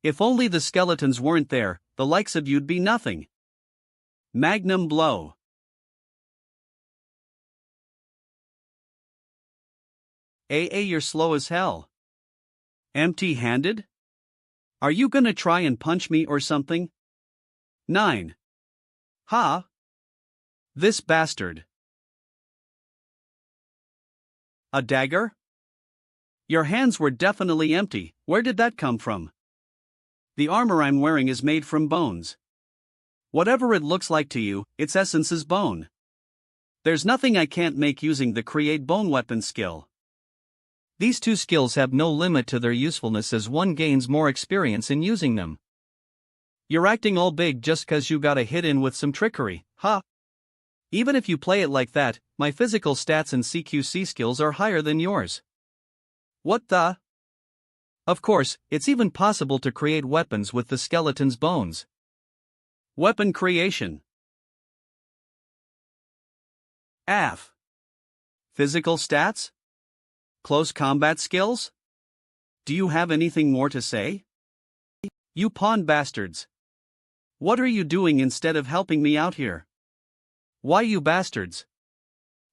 [SPEAKER 1] If only the skeletons weren't there, the likes of you'd be nothing. Magnum blow. You're slow as hell. Empty-handed? Are you gonna try and punch me or something? 9. Ha! This bastard. A dagger? Your hands were definitely empty. Where did that come from? The armor I'm wearing is made from bones. Whatever it looks like to you, its essence is bone. There's nothing I can't make using the create bone weapon skill. These two skills have no limit to their usefulness as one gains more experience in using them. You're acting all big just cause you got a hit in with some trickery, huh? Even if you play it like that, my physical stats and CQC skills are higher than yours. What the? Of course, it's even possible to create weapons with the skeleton's bones. Weapon creation. AF. Physical stats? Close combat skills? Do you have anything more to say? You pawn bastards. What are you doing instead of helping me out here? Why you bastards?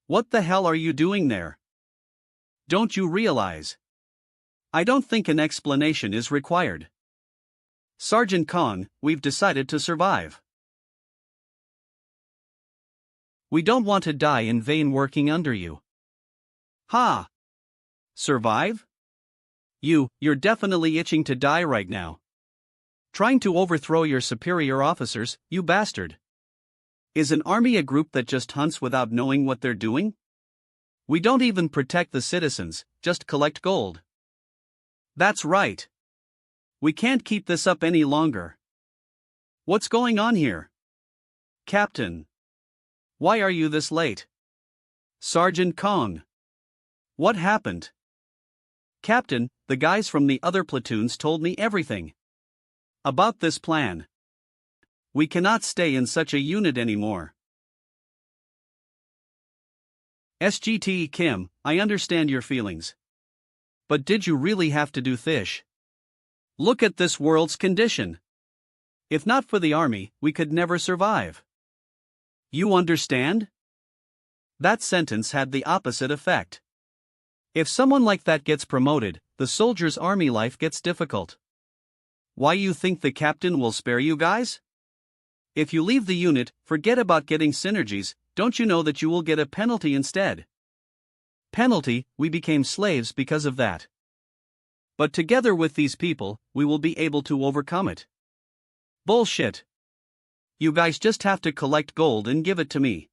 [SPEAKER 1] What the hell are you doing there? Don't you realize? I don't think an explanation is required. Sergeant Kong, we've decided to survive. We don't want to die in vain working under you. Ha! Survive? You're definitely itching to die right now. Trying to overthrow your superior officers, you bastard. Is an army a group that just hunts without knowing what they're doing? We don't even protect the citizens, just collect gold. That's right. We can't keep this up any longer. What's going on here? Captain. Why are you this late? Sergeant Kong. What happened? Captain, the guys from the other platoons told me everything. About this plan. We cannot stay in such a unit anymore. SGT Kim, I understand your feelings. But did you really have to do this? Look at this world's condition. If not for the army, we could never survive. You understand? That sentence had the opposite effect. If someone like that gets promoted, the soldier's army life gets difficult. Why you think the captain will spare you guys? If you leave the unit, forget about getting synergies, don't you know that you will get a penalty instead? Penalty, we became slaves because of that. But together with these people, we will be able to overcome it. Bullshit. You guys just have to collect gold and give it to me.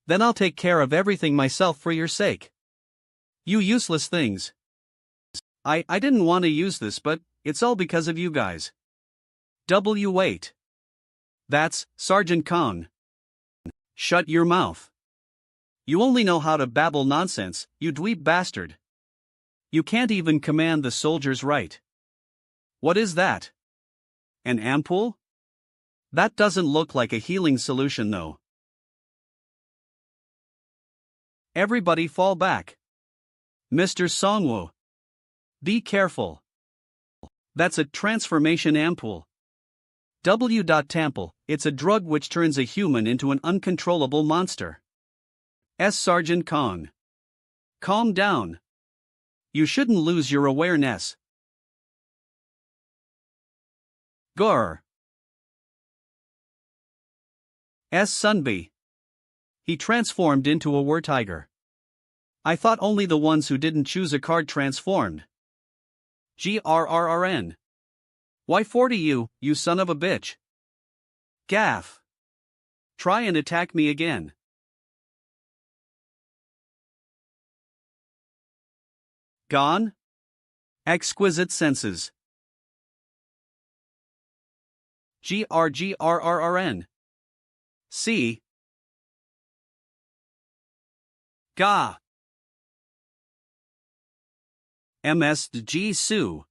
[SPEAKER 1] Then I'll take care of everything myself for your sake. You useless things. I didn't want to use this, but it's all because of you guys. W8. That's Sergeant Kong. Shut your mouth. You only know how to babble nonsense, you dweeb bastard. You can't even command the soldiers right. What is that? An ampoule? That doesn't look like a healing solution though. Everybody fall back. Mr. Songwoo. Be careful. That's a transformation ampoule. W.Tample, it's a drug which turns a human into an uncontrollable monster. Sergeant Kong. Calm down. You shouldn't lose your awareness. Grr. Sunbee. He transformed into a were-tiger. I thought only the ones who didn't choose a card transformed. GRRRN. Why 40 you son of a bitch. Gaff. Try and attack me again. Gone? Exquisite senses. GRGRRRN. C. Ga. MSG Sue.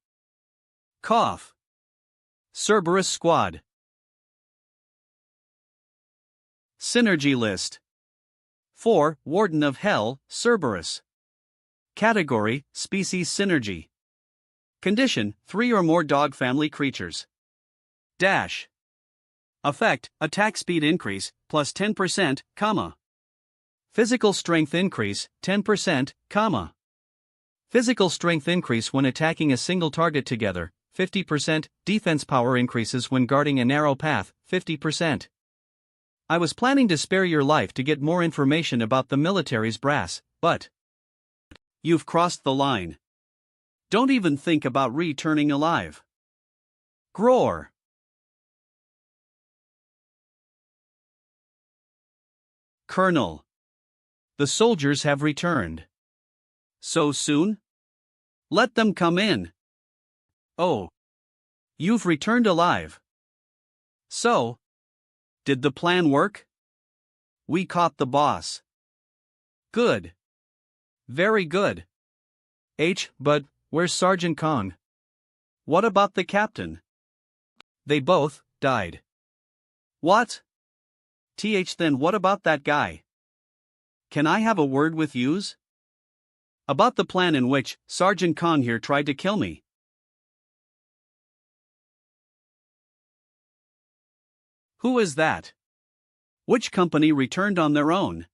[SPEAKER 1] Cough. Cerberus Squad. Synergy List. 4. Warden of Hell, Cerberus. Category, Species Synergy. Condition, 3 or more dog family creatures. Dash. Effect, attack speed increase, plus 10%, comma. Physical strength increase, 10%, comma. Physical strength increase when attacking a single target together, 50%, defense power increases when guarding a narrow path, 50%. I was planning to spare your life to get more information about the military's brass, but you've crossed the line. Don't even think about returning alive. Groar. Colonel. The soldiers have returned. So soon? Let them come in. Oh. You've returned alive. So, did the plan work? We caught the boss. Good. Very good. But where's Sergeant Kong? What about the captain? They both died. What? Then what about that guy? Can I have a word with yous? About the plan in which Sergeant Kong here tried to kill me. Who is that? Which company returned on their own?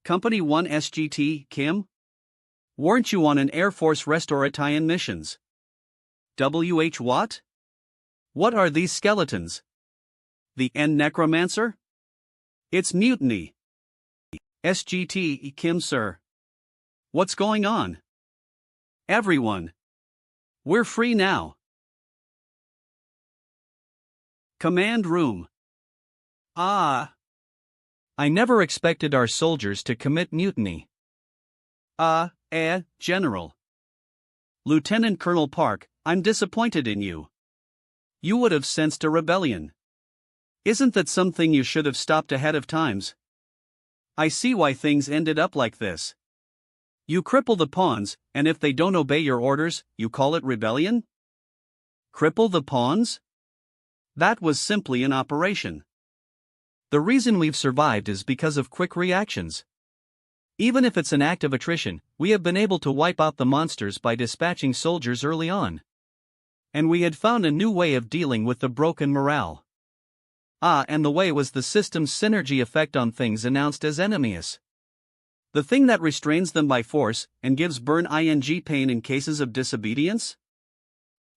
[SPEAKER 1] Company 1 SGT, Kim? Weren't you on an Air Force Restoration missions? WH what? What are these skeletons? The Necromancer? It's mutiny. SGT, Kim sir. What's going on? Everyone. We're free now. Command room. I never expected our soldiers to commit mutiny. General. Lieutenant Colonel Park, I'm disappointed in you. You would have sensed a rebellion. Isn't that something you should have stopped ahead of times? I see why things ended up like this. You cripple the pawns, and if they don't obey your orders, you call it rebellion? Cripple the pawns? That was simply an operation. The reason we've survived is because of quick reactions. Even if it's an act of attrition, we have been able to wipe out the monsters by dispatching soldiers early on. And we had found a new way of dealing with the broken morale. And the way was the system's synergy effect on things announced as enemies. The thing that restrains them by force and gives burn ing pain in cases of disobedience?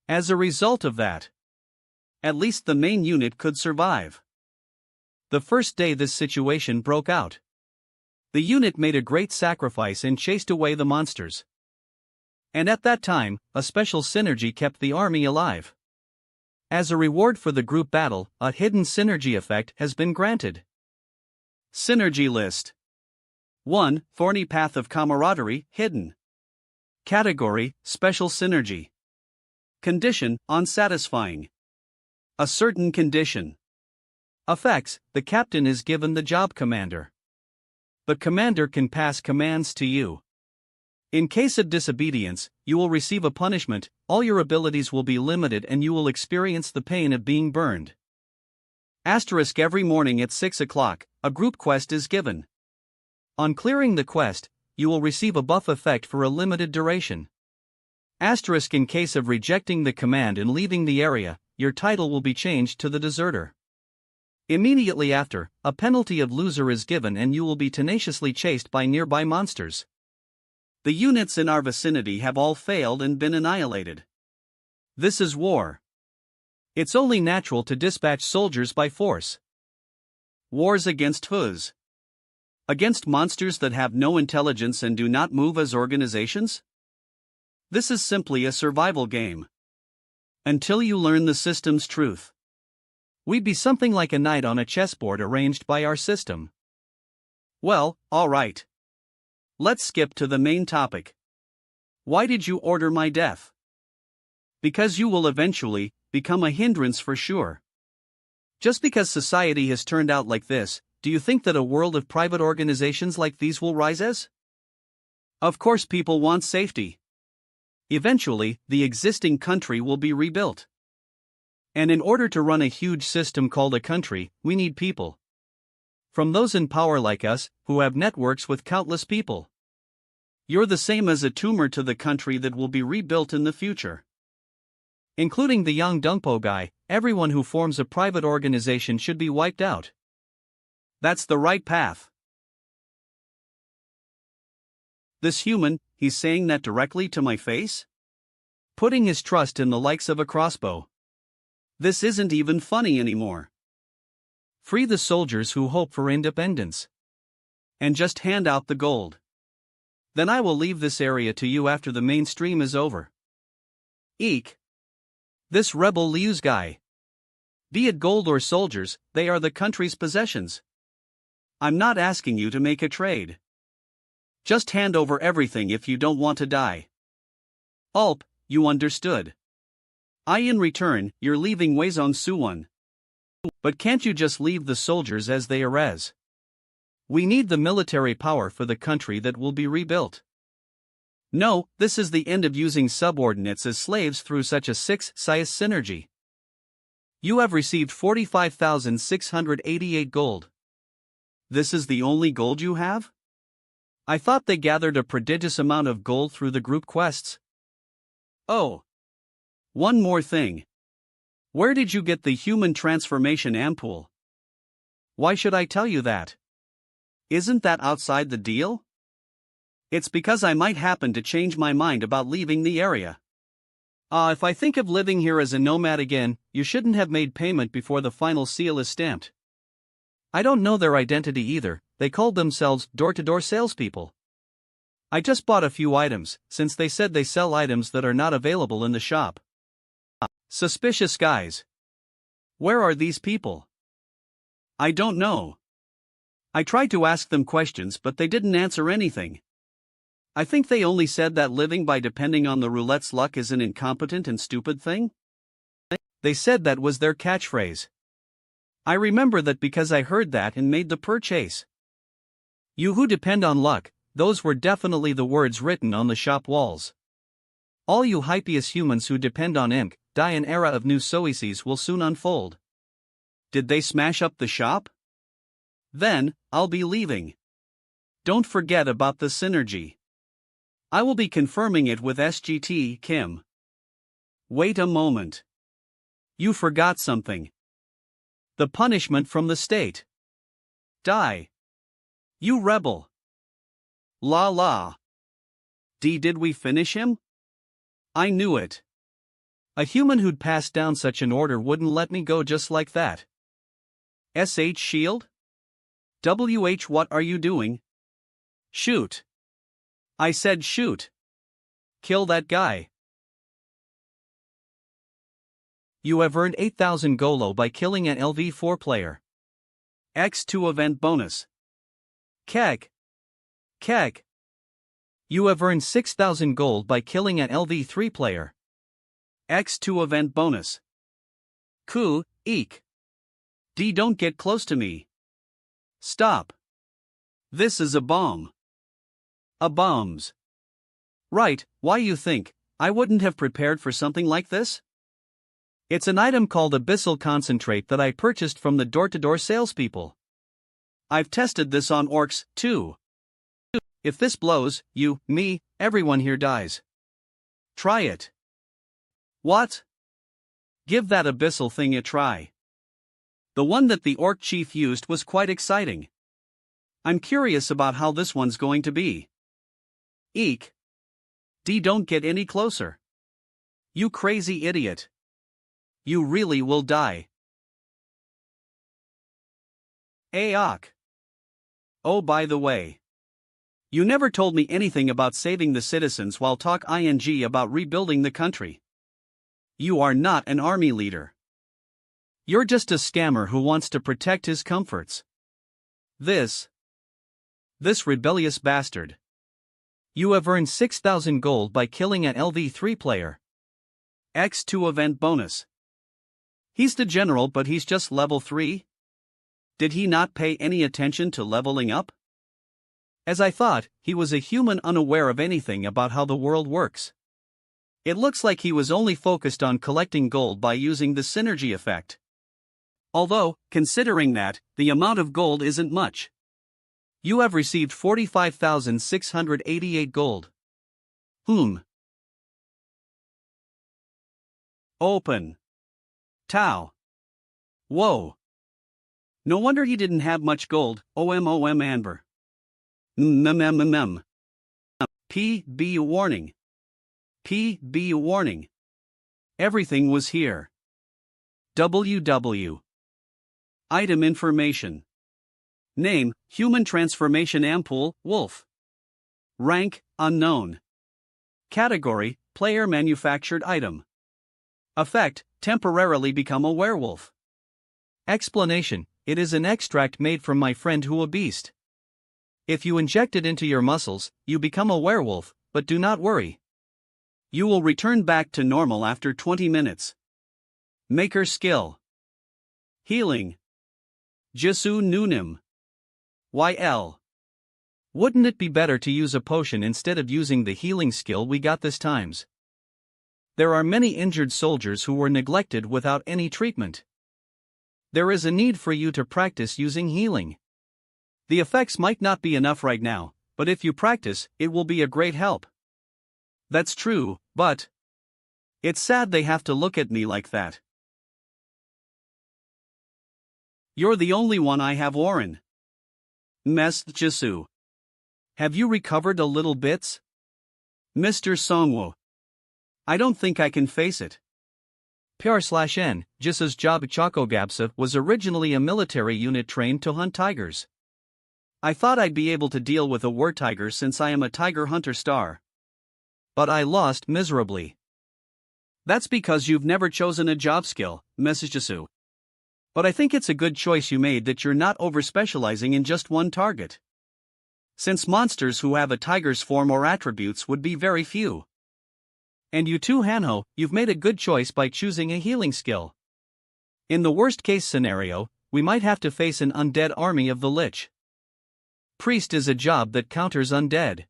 [SPEAKER 1] As a result of that, at least the main unit could survive. The first day this situation broke out, the unit made a great sacrifice and chased away the monsters. And at that time, a special synergy kept the army alive. As a reward for the group battle, a hidden synergy effect has been granted. Synergy list. 1. Thorny Path of Camaraderie, hidden. Category, Special Synergy. Condition, unsatisfying. A certain condition. Effects, the captain is given the job commander. The commander can pass commands to you. In case of disobedience, you will receive a punishment, all your abilities will be limited and you will experience the pain of being burned. Asterisk every morning at 6 o'clock, a group quest is given. On clearing the quest, you will receive a buff effect for a limited duration. Asterisk in case of rejecting the command and leaving the area, your title will be changed to the deserter. Immediately after, a penalty of loser is given and you will be tenaciously chased by nearby monsters. The units in our vicinity have all failed and been annihilated. This is war. It's only natural to dispatch soldiers by force. Wars against whos? Against monsters that have no intelligence and do not move as organizations? This is simply a survival game. Until you learn the system's truth. We'd be something like a knight on a chessboard arranged by our system. Well, alright. Let's skip to the main topic. Why did you order my death? Because you will eventually become a hindrance for sure. Just because society has turned out like this, do you think that a world of private organizations like these will rise as? Of course, people want safety. Eventually, the existing country will be rebuilt. And in order to run a huge system called a country, we need people. From those in power like us, who have networks with countless people. You're the same as a tumor to the country that will be rebuilt in the future. Including the young Dungpo guy, everyone who forms a private organization should be wiped out. That's the right path. This human, he's saying that directly to my face? Putting his trust in the likes of a crossbow. This isn't even funny anymore. Free the soldiers who hope for independence. And just hand out the gold. Then I will leave this area to you after the mainstream is over. Eek. This rebel Liu's guy. Be it gold or soldiers, they are the country's possessions. I'm not asking you to make a trade. Just hand over everything if you don't want to die. Ulp, you understood. In return, you're leaving Weizong Suwon. But can't you just leave the soldiers as they are as? We need the military power for the country that will be rebuilt. No, this is the end of using subordinates as slaves through such a 6-size synergy. You have received 45,688 gold. This is the only gold you have? I thought they gathered a prodigious amount of gold through the group quests. Oh. One more thing. Where did you get the human transformation ampoule? Why should I tell you that? Isn't that outside the deal? It's because I might happen to change my mind about leaving the area. If I think of living here as a nomad again, you shouldn't have made payment before the final seal is stamped. I don't know their identity either, they called themselves door-to-door salespeople. I just bought a few items, since they said they sell items that are not available in the shop. Suspicious guys. Where are these people? I don't know. I tried to ask them questions but they didn't answer anything. I think they only said that living by depending on the roulette's luck is an incompetent and stupid thing. They said that was their catchphrase. I remember that because I heard that and made the purchase. You who depend on luck, those were definitely the words written on the shop walls. All you hypeous humans who depend on ink, die an era of new soices will soon unfold. Did they smash up the shop? Then, I'll be leaving. Don't forget about the synergy. I will be confirming it with SGT Kim. Wait a moment. You forgot something. The punishment from the state. Die. You rebel. La la. Did we finish him? I knew it. A human who'd passed down such an order wouldn't let me go just like that. SH Shield? WH, what are you doing? Shoot. I said shoot. Kill that guy. You have earned 8,000 Golo by killing an LV4 player. X2 event bonus. Kek. Kek. You have earned 6,000 gold by killing an LV3 player. X2 event bonus. Ku, eek. Don't get close to me. Stop. This is a bomb. A bombs. Right, why you think I wouldn't have prepared for something like this? It's an item called Abyssal Concentrate that I purchased from the door-to-door salespeople. I've tested this on orcs, too. If this blows, you, me, everyone here dies. Try it. What? Give that abyssal thing a try. The one that the orc chief used was quite exciting. I'm curious about how this one's going to be. Eek. D, don't get any closer. You crazy idiot. You really will die. Aok. Oh, by the way. You never told me anything about saving the citizens while talk ing about rebuilding the country. You are not an army leader. You're just a scammer who wants to protect his comforts. This rebellious bastard. You have earned 6,000 gold by killing an LV3 player. X2 event bonus. He's the general, but he's just level 3? Did he not pay any attention to leveling up? As I thought, he was a human unaware of anything about how the world works. It looks like he was only focused on collecting gold by using the synergy effect. Although, considering that, the amount of gold isn't much. You have received 45,688 gold. Open. Tau. Whoa. No wonder he didn't have much gold, OM Amber. PB warning. PB warning. Everything was here. WW. Item information. Name, Human Transformation Ampoule, Wolf. Rank, Unknown. Category, Player Manufactured Item. Effect, temporarily become a werewolf. Explanation, it is an extract made from my friend who a beast. If you inject it into your muscles, you become a werewolf, but do not worry. You will return back to normal after 20 minutes. Maker skill. Healing. Jisu Nunim. YL. Wouldn't it be better to use a potion instead of using the healing skill we got this times? There are many injured soldiers who were neglected without any treatment. There is a need for you to practice using healing. The effects might not be enough right now, but if you practice, it will be a great help. That's true, but it's sad they have to look at me like that. You're the only one I have, Warren. Mes Jisu. Have you recovered a little bits? Mr. Songwo. I don't think I can face it. PR/N, Jisu's job Chakogabsa was originally a military unit trained to hunt tigers. I thought I'd be able to deal with a war tiger since I am a tiger hunter star. But I lost miserably. That's because you've never chosen a job skill, Mrs. Jisu. But I think it's a good choice you made that you're not over-specializing in just one target. Since monsters who have a tiger's form or attributes would be very few. And you too, Hanho, you've made a good choice by choosing a healing skill. In the worst-case scenario, we might have to face an undead army of the Lich. Priest is a job that counters undead.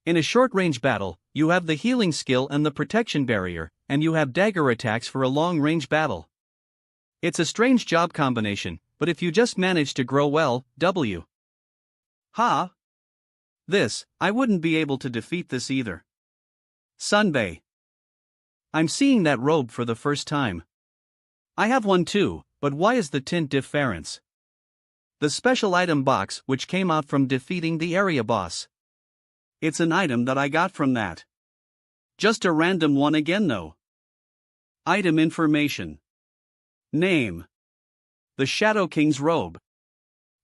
[SPEAKER 1] In a short-range battle, you have the healing skill and the protection barrier, and you have dagger attacks for a long-range battle. It's a strange job combination, but if you just manage to grow well, W. Ha! I wouldn't be able to defeat this either. Sunbei. I'm seeing that robe for the first time. I have one too, but why is the tint difference? The special item box which came out from defeating the area boss. It's an item that I got from that. Just a random one again though. Item information. Name. The Shadow King's robe.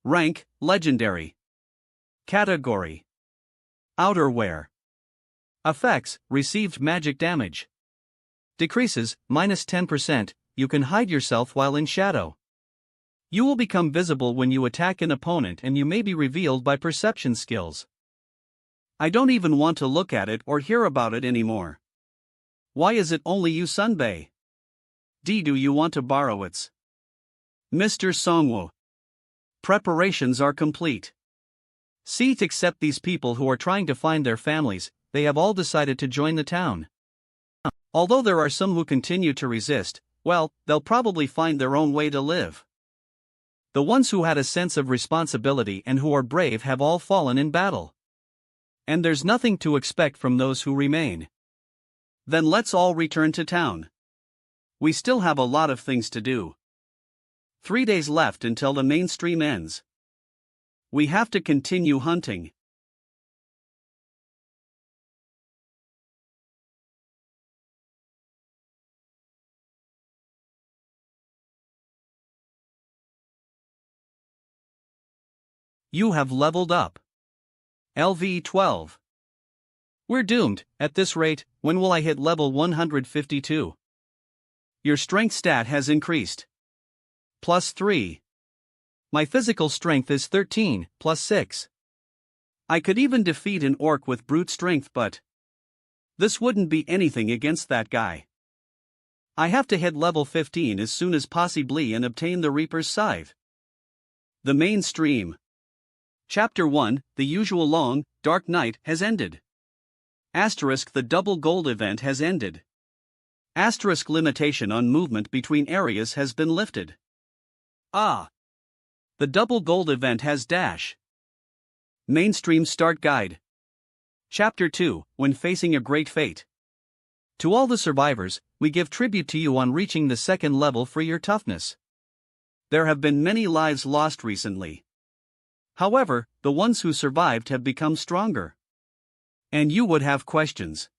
[SPEAKER 1] Rank, Legendary. Category. Outerwear. Effects, received magic damage. Decreases, -10%, you can hide yourself while in shadow. You will become visible when you attack an opponent and you may be revealed by perception skills. I don't even want to look at it or hear about it anymore. Why is it only you, Sunbei? Do you want to borrow it? Mr. Songwo. Preparations are complete. See to accept these people who are trying to find their families, they have all decided to join the town. Although there are some who continue to resist, well, they'll probably find their own way to live. The ones who had a sense of responsibility and who are brave have all fallen in battle. And there's nothing to expect from those who remain. Then let's all return to town. We still have a lot of things to do. 3 days left until the mainstream ends. We have to continue hunting. You have leveled up. LV 12. We're doomed. At this rate, when will I hit level 152? Your strength stat has increased. +3. My physical strength is 13, +6. I could even defeat an orc with brute strength, but this wouldn't be anything against that guy. I have to hit level 15 as soon as possibly and obtain the Reaper's Scythe. The main stream. Chapter 1, the usual long, dark night, has ended. Asterisk, the double gold event has ended. Asterisk, limitation on movement between areas has been lifted. Ah! The double gold event has dash. Mainstream start guide. Chapter 2, when facing a great fate. To all the survivors, we give tribute to you on reaching the second level for your toughness. There have been many lives lost recently. However, the ones who survived have become stronger. And you would have questions.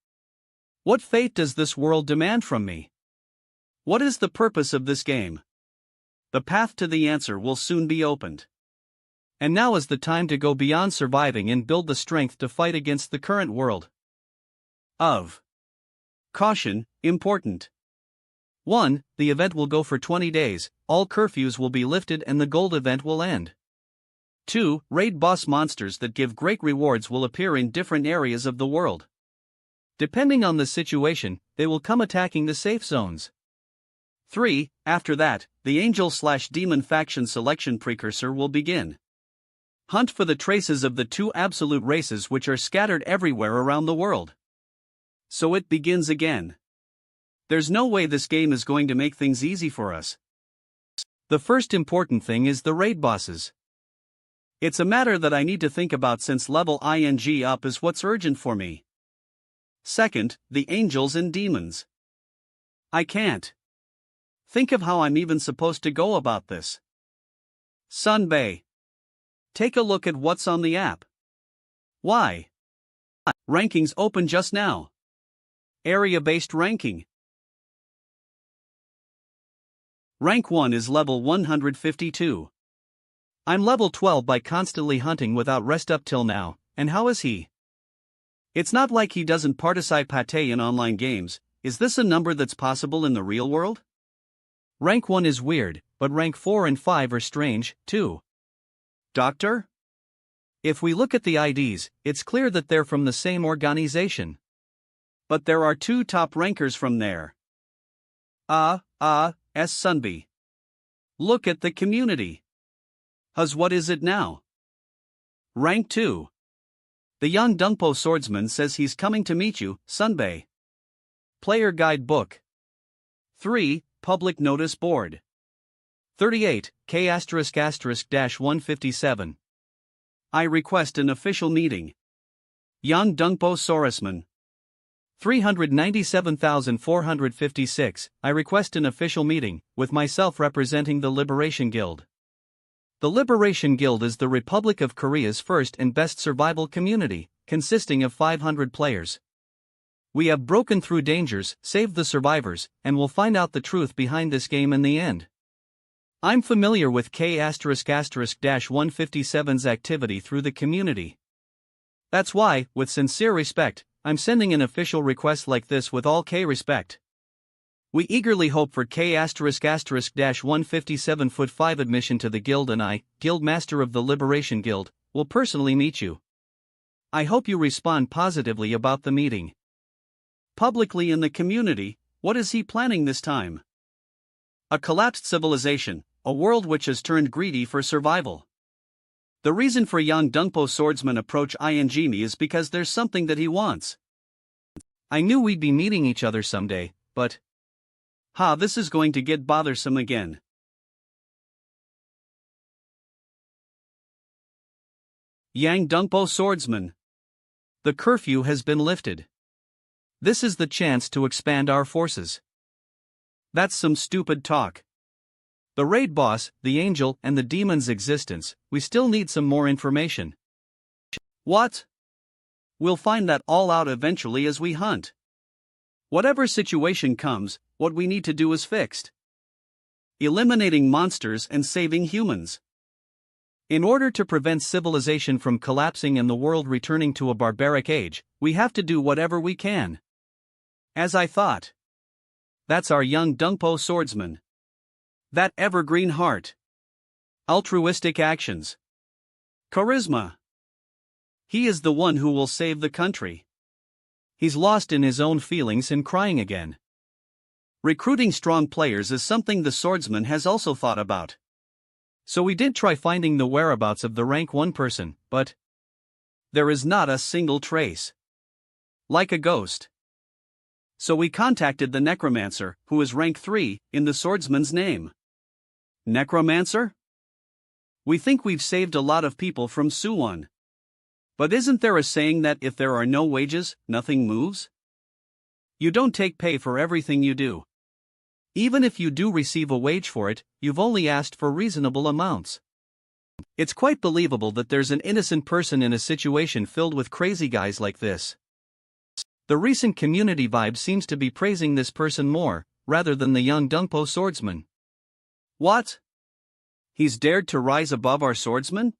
[SPEAKER 1] What fate does this world demand from me? What is the purpose of this game? The path to the answer will soon be opened. And now is the time to go beyond surviving and build the strength to fight against the current world. Of caution, important. 1. The event will go for 20 days, all curfews will be lifted and the gold event will end. 2. Raid boss monsters that give great rewards will appear in different areas of the world. Depending on the situation, they will come attacking the safe zones. 3. After that, the Angel/Demon faction selection precursor will begin. Hunt for the traces of the two absolute races which are scattered everywhere around the world. So it begins again. There's no way this game is going to make things easy for us. The first important thing is the raid bosses. It's a matter that I need to think about since level ing up is what's urgent for me. Second, the angels and demons. I can't think of how I'm even supposed to go about this. Sunbay. Take a look at what's on the app. Why? Rankings open just now. Area-based ranking. Rank 1 is level 152. I'm level 12 by constantly hunting without rest up till now, and how is he? It's not like he doesn't participate in online games. Is this a number that's possible in the real world? Rank 1 is weird, but rank 4 and 5 are strange, too. Doctor? If we look at the IDs, it's clear that they're from the same organization. But there are two top rankers from there. Sunby. Look at the community. What is it now? Rank 2. The young Dungpo swordsman says he's coming to meet you, Sunbay. Player guide book. 3. Public notice board. 38, K****-157. I request an official meeting. Young Dungpo swordsman. 397,456, I request an official meeting, with myself representing the Liberation Guild. The Liberation Guild is the Republic of Korea's first and best survival community, consisting of 500 players. We have broken through dangers, saved the survivors, and will find out the truth behind this game in the end. I'm familiar with K****-157's activity through the community. That's why, with sincere respect, I'm sending an official request like this with all K respect. We eagerly hope for K****-157 foot 5 admission to the guild, and I, Guild Master of the Liberation Guild, will personally meet you. I hope you respond positively about the meeting. Publicly in the community, what is he planning this time? A collapsed civilization, a world which has turned greedy for survival. The reason for young Dungpo swordsman approach ing me is because there's something that he wants. I knew we'd be meeting each other someday, but this is going to get bothersome again. Yang Dungpo swordsman. The curfew has been lifted. This is the chance to expand our forces. That's some stupid talk. The raid boss, the angel, and the demon's existence, we still need some more information. What? We'll find that all out eventually as we hunt. Whatever situation comes, what we need to do is fixed. Eliminating monsters and saving humans. In order to prevent civilization from collapsing and the world returning to a barbaric age, we have to do whatever we can. As I thought. That's our young Dungpo swordsman. That evergreen heart. Altruistic actions. Charisma. He is the one who will save the country. He's lost in his own feelings and crying again. Recruiting strong players is something the swordsman has also thought about. So we did try finding the whereabouts of the rank 1 person, but there is not a single trace. Like a ghost. So we contacted the Necromancer, who is rank 3, in the swordsman's name. Necromancer? We think we've saved a lot of people from Suwon. But isn't there a saying that if there are no wages, nothing moves? You don't take pay for everything you do. Even if you do receive a wage for it, you've only asked for reasonable amounts. It's quite believable that there's an innocent person in a situation filled with crazy guys like this. The recent community vibe seems to be praising this person more, rather than the young Dungpo swordsman. What? He's dared to rise above our swordsman?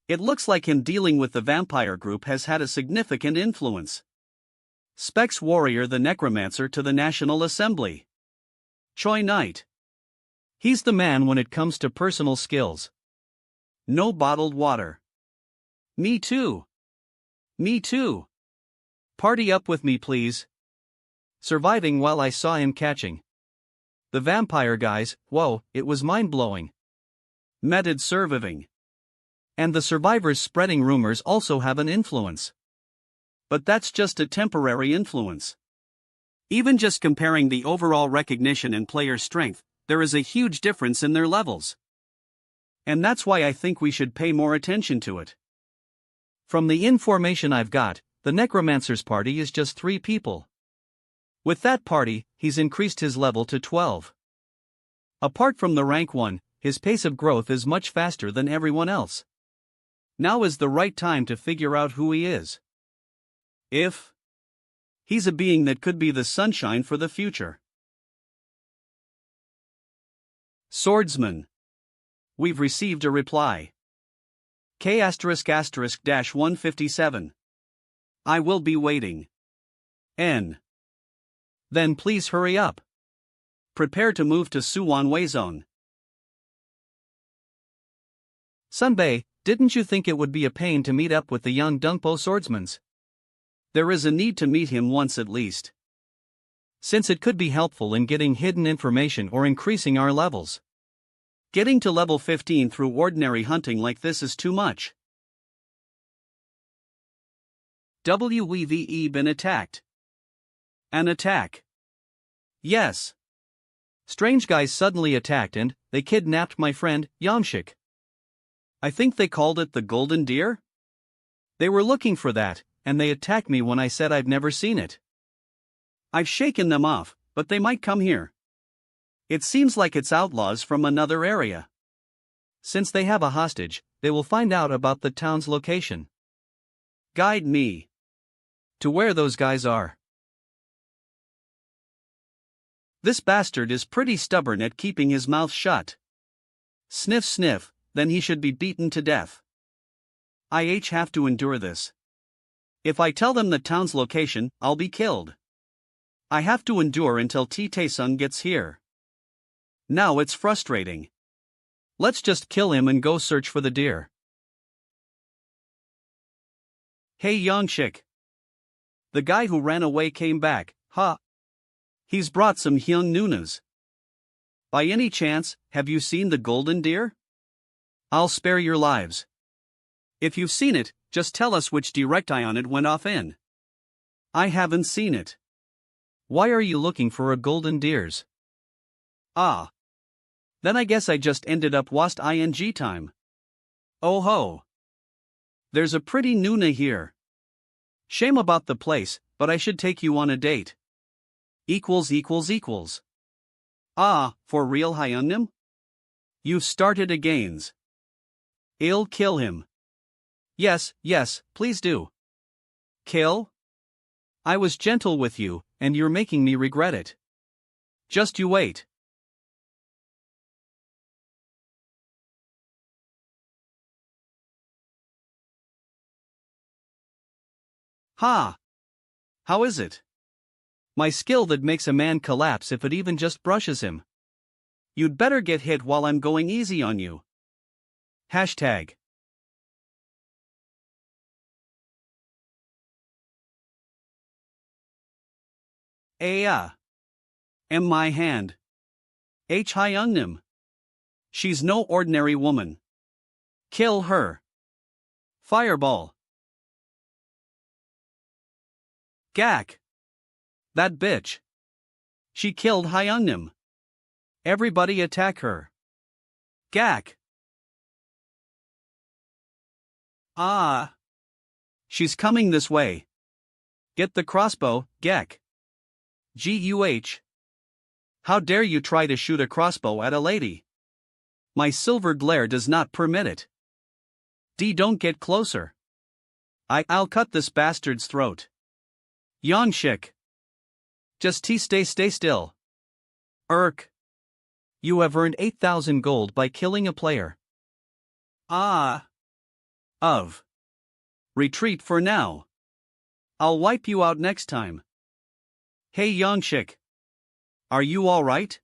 [SPEAKER 1] It looks like him dealing with the vampire group has had a significant influence. Specs Warrior the Necromancer to the National Assembly. Choi Knight. He's the man when it comes to personal skills. No bottled water. Me too. Me too. Party up with me please. Surviving while I saw him catching the vampire guys, whoa, it was mind-blowing. Meted surviving. And the survivors spreading rumors also have an influence. But that's just a temporary influence. Even just comparing the overall recognition and player strength, there is a huge difference in their levels. And that's why I think we should pay more attention to it. From the information I've got, the Necromancer's party is just 3 people. With that party, he's increased his level to 12. Apart from the rank 1, his pace of growth is much faster than everyone else. Now is the right time to figure out who he is. If he's a being that could be the sunshine for the future. Swordsman. We've received a reply. K****-157. I will be waiting. N. Then please hurry up. Prepare to move to Suwon Way Zone. Sunbae, didn't you think it would be a pain to meet up with the young Dungpo swordsmans? There is a need to meet him once at least. Since it could be helpful in getting hidden information or increasing our levels. Getting to level 15 through ordinary hunting like this is too much. We've been attacked. An attack. Yes. Strange guys suddenly attacked and they kidnapped my friend, Yamshik. I think they called it the Golden Deer? They were looking for that, and they attacked me when I said I've never seen it. I've shaken them off, but they might come here. It seems like it's outlaws from another area. Since they have a hostage, they will find out about the town's location. Guide me to where those guys are. This bastard is pretty stubborn at keeping his mouth shut. Sniff sniff, then he should be beaten to death. I have to endure this. If I tell them the town's location, I'll be killed. I have to endure until Tae-sung gets here. Now it's frustrating. Let's just kill him and go search for the deer. Hey Yongshik. The guy who ran away came back, huh? He's brought some hyung nunas. By any chance, have you seen the golden deer? I'll spare your lives. If you've seen it, just tell us which direct ion it went off in. I haven't seen it. Why are you looking for a golden deers? Ah. Then I guess I just ended up wast ing time. Oh ho. There's a pretty nuna here. Shame about the place, but I should take you on a date. Ah, for real Hyunnim? You've started a gains. I'll kill him. Yes, please do. Kill? I was gentle with you, and you're making me regret it. Just you wait. Ha! How is it? My skill that makes a man collapse if it even just brushes him. You'd better get hit while I'm going easy on you. Hashtag. Aya. M my hand. H Hyungnim. She's no ordinary woman. Kill her. Fireball. Gak. That bitch. She killed Hyungnim. Everybody attack her. Gak. Ah. She's coming this way. Get the crossbow, Gek. Guh. How dare you try to shoot a crossbow at a lady? My silver glare does not permit it. Don't get closer. I'll cut this bastard's throat. Yonshik. Just stay still. You have earned 8,000 gold by killing a player. Ah. Of. Retreat for now. I'll wipe you out next time. Hey Yonshik. Are you alright?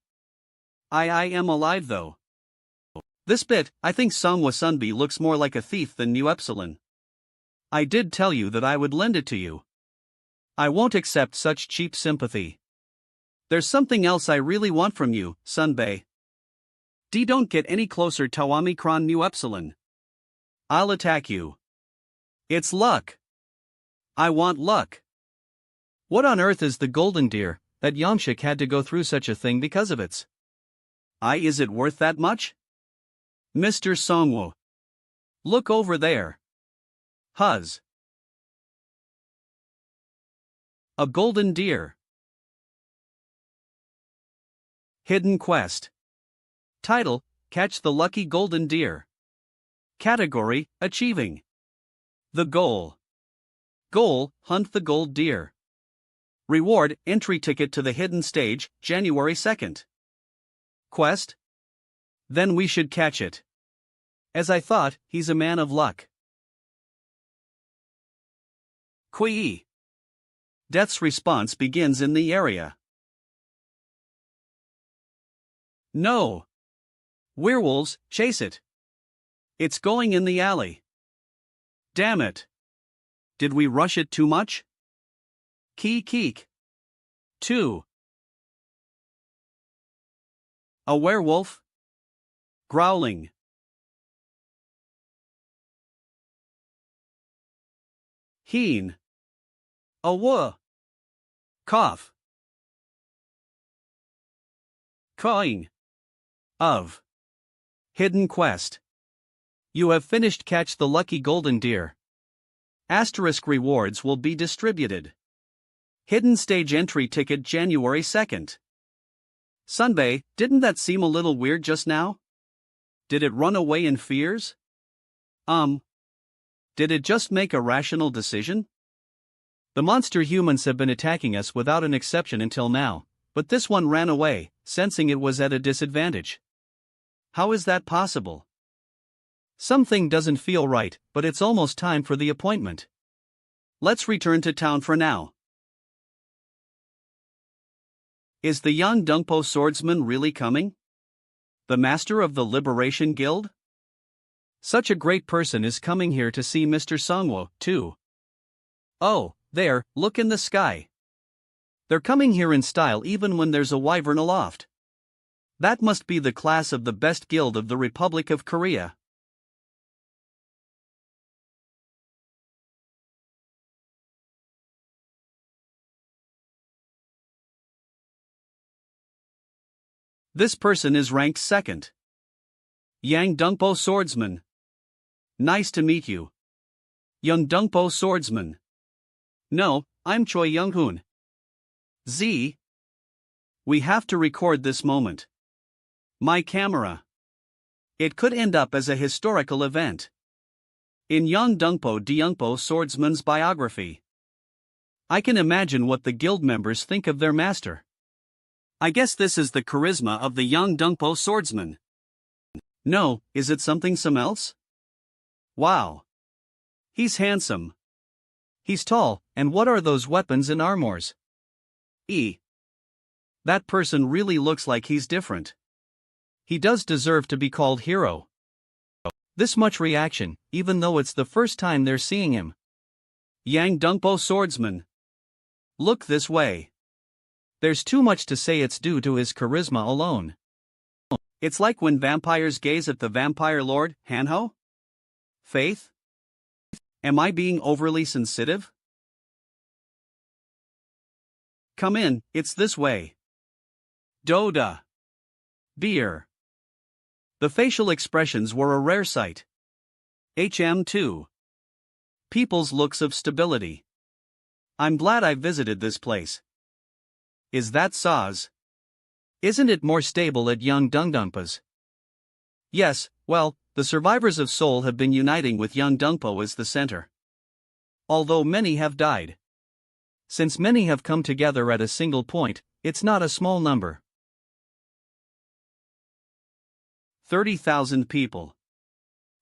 [SPEAKER 1] I am alive though. This bit, I think Songwa Sunbi looks more like a thief than New Epsilon. I did tell you that I would lend it to you. I won't accept such cheap sympathy. There's something else I really want from you, Sunbae. Don't get any closer Tawami Kron New Epsilon. I'll attack you. It's luck. I want luck. What on earth is the golden deer, that Yonshik had to go through such a thing because of it? Is it worth that much? Mr. Songwoo. Look over there. Huz. A golden deer. Hidden quest. Title, Catch the Lucky Golden Deer. Category, Achieving. The goal. Goal, Hunt the gold deer. Reward, Entry ticket to the hidden stage, January 2nd. Quest? Then we should catch it. As I thought, he's a man of luck. Kui. Death's response begins in the area. No. Werewolves, chase it. It's going in the alley. Damn it. Did we rush it too much? Keek. 2. A werewolf? Growling. Heen. A wuh. Cough. Cawing. Of. Hidden quest. You have finished Catch the Lucky Golden Deer. Asterisk rewards will be distributed. Hidden stage entry ticket January 2nd. Sunbae, didn't that seem a little weird just now? Did it run away in fears? Did it just make a rational decision? The monster humans have been attacking us without an exception until now, but this one ran away, sensing it was at a disadvantage. How is that possible? Something doesn't feel right, but it's almost time for the appointment. Let's return to town for now. Is the young Dungpo swordsman really coming? The master of the Liberation Guild? Such a great person is coming here to see Mr. Songwo, too. Oh, there, look in the sky. They're coming here in style even when there's a wyvern aloft. That must be the class of the best guild of the Republic of Korea. This person is ranked 2nd. Yang Dungpo Swordsman. Nice to meet you. Young Dungpo Swordsman. No, I'm Choi Young-hoon. Z. We have to record this moment. My camera. It could end up as a historical event. In Young Dungpo Deungpo Swordsman's biography. I can imagine what the guild members think of their master. I guess this is the charisma of the young Dungpo swordsman. No, is it something else? Wow. He's handsome. He's tall, and what are those weapons and armors? That person really looks like he's different. He does deserve to be called hero. This much reaction, even though it's the first time they're seeing him. Yang Dungpo swordsman. Look this way. There's too much to say it's due to his charisma alone. It's like when vampires gaze at the vampire lord, Hanho? Faith? Am I being overly sensitive? Come in, it's this way. Doda. Beer. The facial expressions were a rare sight. HM2. People's looks of stability. I'm glad I visited this place. Is that Saz? Isn't it more stable at Young Dungdungpa's? Yes, well, the survivors of Seoul have been uniting with Young Dungpo as the center. Although many have died. Since many have come together at a single point, it's not a small number. 30,000 people.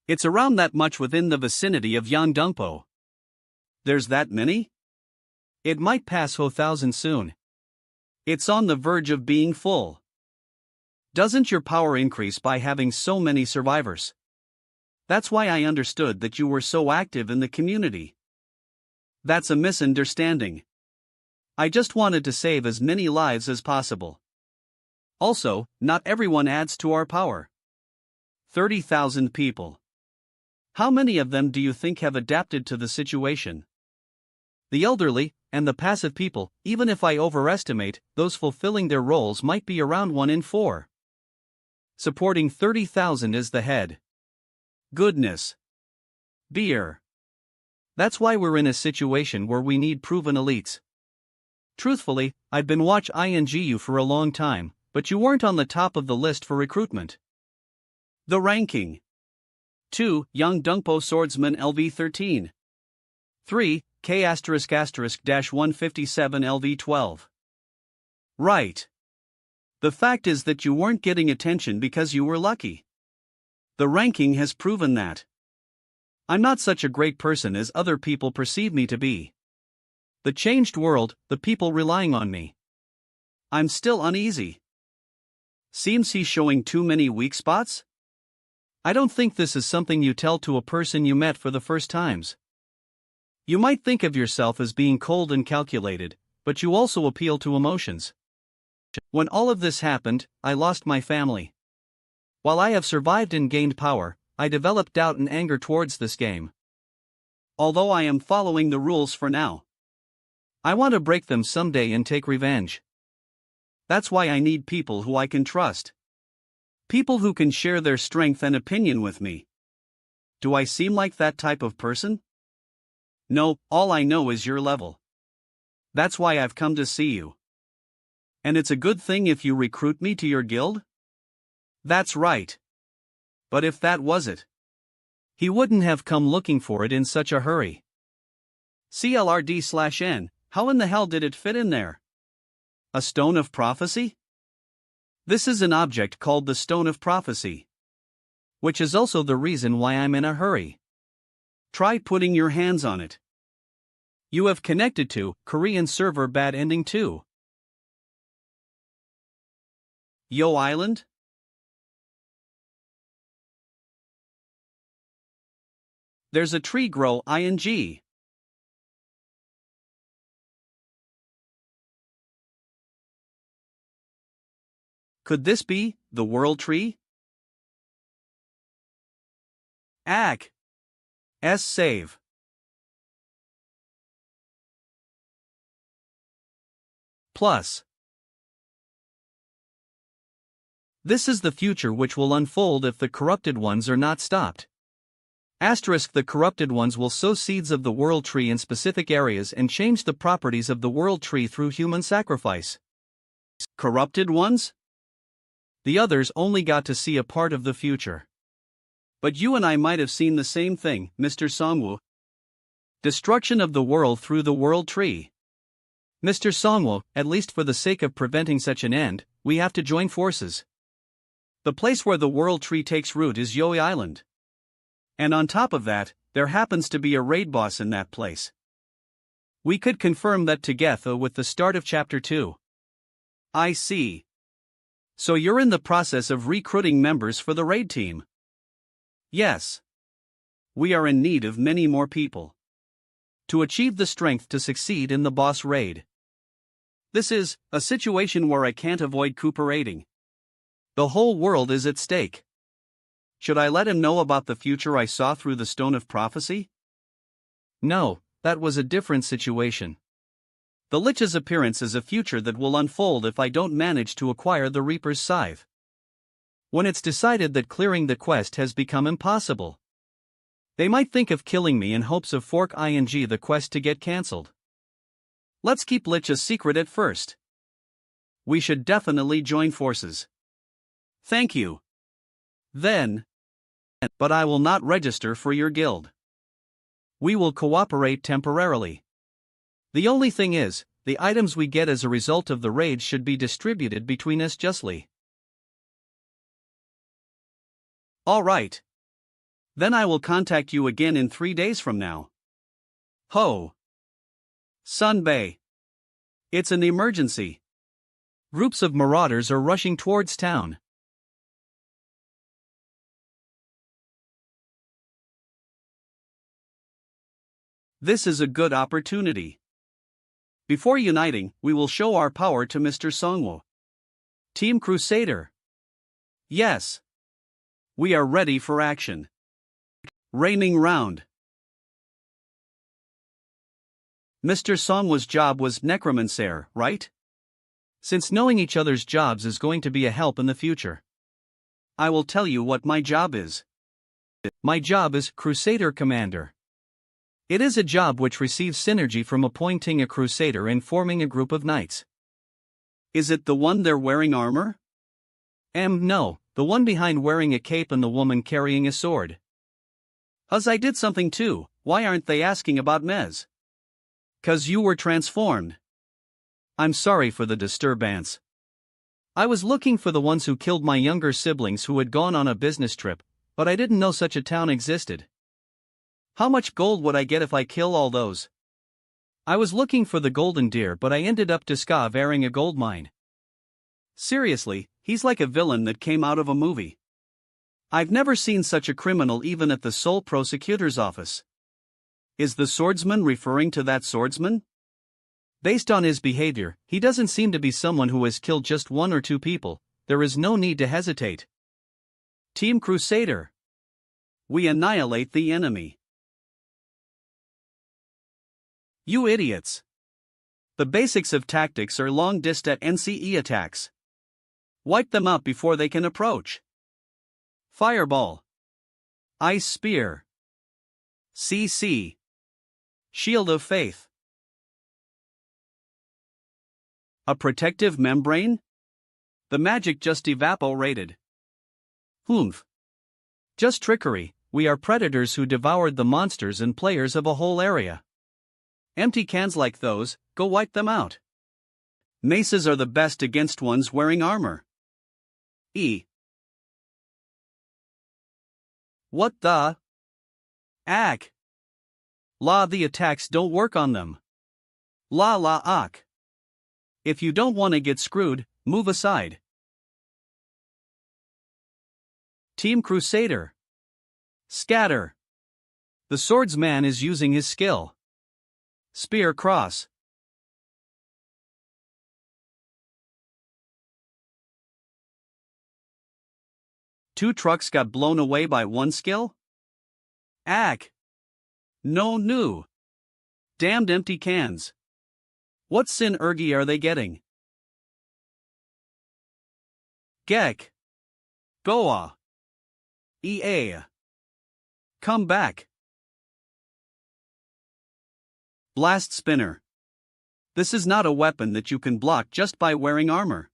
[SPEAKER 1] It's around that much within the vicinity of Young Dungpo. There's that many? It might pass 1,000 soon. It's on the verge of being full. Doesn't your power increase by having so many survivors? That's why I understood that you were so active in the community. That's a misunderstanding. I just wanted to save as many lives as possible. Also, not everyone adds to our power. 30,000 people. How many of them do you think have adapted to the situation? The elderly, and the passive people, even if I overestimate, those fulfilling their roles might be around 1 in 4. Supporting 30,000 is the head. Goodness. Beer. That's why we're in a situation where we need proven elites. Truthfully, I've been watching you for a long time, but you weren't on the top of the list for recruitment. The ranking. 2. Young Dungpo Swordsman LV13. 3. K****-157 LV12. Right. The fact is that you weren't getting attention because you were lucky. The ranking has proven that. I'm not such a great person as other people perceive me to be. The changed world, the people relying on me. I'm still uneasy. Seems he's showing too many weak spots? I don't think this is something you tell to a person you met for the first times. You might think of yourself as being cold and calculated, but you also appeal to emotions. When all of this happened, I lost my family. While I have survived and gained power, I developed doubt and anger towards this game. Although I am following the rules for now, I want to break them someday and take revenge. That's why I need people who I can trust. People who can share their strength and opinion with me. Do I seem like that type of person? No, all I know is your level. That's why I've come to see you. And it's a good thing if you recruit me to your guild? That's right. But if that was it, he wouldn't have come looking for it in such a hurry. CLRD/N, how in the hell did it fit in there? A stone of prophecy? This is an object called the Stone of Prophecy. Which is also the reason why I'm in a hurry. Try putting your hands on it. You have connected to Korean server bad ending 2. Yo Island? There's a tree grow ing. Could this be the world tree? Ack. S save. Plus. This is the future which will unfold if the corrupted ones are not stopped. Asterisk, the corrupted ones will sow seeds of the world tree in specific areas and change the properties of the world tree through human sacrifice. Corrupted ones? The others only got to see a part of the future. But you and I might have seen the same thing, Mr. Songwoo. Destruction of the world through the world tree. Mr. Songwoo, at least for the sake of preventing such an end, we have to join forces. The place where the world tree takes root is Yoi Island. And on top of that, there happens to be a raid boss in that place. We could confirm that together with the start of Chapter 2. I see. So you're in the process of recruiting members for the raid team? Yes. We are in need of many more people to achieve the strength to succeed in the boss raid. This is a situation where I can't avoid cooperating. The whole world is at stake. Should I let him know about the future I saw through the Stone of Prophecy? No, that was a different situation. The Lich's appearance is a future that will unfold if I don't manage to acquire the Reaper's Scythe. When it's decided that clearing the quest has become impossible, they might think of killing me in hopes of fork the quest to get cancelled. Let's keep Lich a secret at first. We should definitely join forces. Thank you. Then. But I will not register for your guild. We will cooperate temporarily. The only thing is, the items we get as a result of the raids should be distributed between us justly. All right. Then I will contact you again in 3 days from now. Ho! Sunbay. It's an emergency. Groups of marauders are rushing towards town. This is a good opportunity. Before uniting, we will show our power to Mr. Songwo. Team Crusader. Yes. We are ready for action. Raining round. Mr. Songwo's job was Necromancer, right? Since knowing each other's jobs is going to be a help in the future, I will tell you what my job is. My job is Crusader Commander. It is a job which receives synergy from appointing a Crusader and forming a group of knights. Is it the one they're wearing armor? No, the one behind wearing a cape and the woman carrying a sword. I did something too, why aren't they asking about Mez? 'Cause you were transformed. I'm sorry for the disturbance. I was looking for the ones who killed my younger siblings who had gone on a business trip, but I didn't know such a town existed. How much gold would I get if I kill all those? I was looking for the golden deer but I ended up discovering a gold mine. Seriously, he's like a villain that came out of a movie. I've never seen such a criminal even at the sole prosecutor's office. Is the swordsman referring to that swordsman? Based on his behavior, he doesn't seem to be someone who has killed just 1 or 2 people. There is no need to hesitate. Team Crusader. We annihilate the enemy. You idiots. The basics of tactics are long-distance NCE attacks. Wipe them out before they can approach. Fireball. Ice Spear. CC. Shield of Faith. A protective membrane? The magic just evaporated. Humph. Just trickery, we are predators who devoured the monsters and players of a whole area. Empty cans like those, go wipe them out. Maces are the best against ones wearing armor. What the? Ack. La, the attacks don't work on them. La ack. If you don't want to get screwed, move aside. Team Crusader. Scatter. The swordsman is using his skill. Spear cross. Two trucks got blown away by one skill? Ack. No new. Damned empty cans. What synergy are they getting? Gek. Goa. EA. Come back. Blast Spinner. This is not a weapon that you can block just by wearing armor.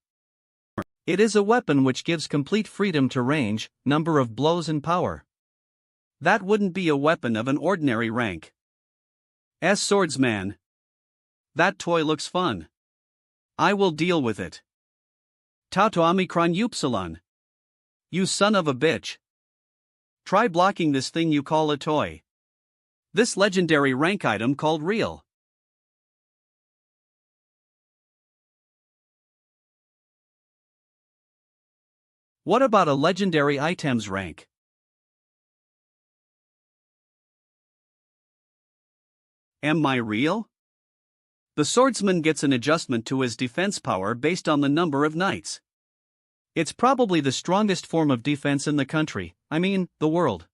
[SPEAKER 1] It is a weapon which gives complete freedom to range, number of blows and power. That wouldn't be a weapon of an ordinary rank. Swordsman. That toy looks fun. I will deal with it. Tauto Omicron Upsilon. You son of a bitch. Try blocking this thing you call a toy. This legendary rank item called real. What about a legendary items rank? Am I real? The swordsman gets an adjustment to his defense power based on the number of knights. It's probably the strongest form of defense in the country, the world.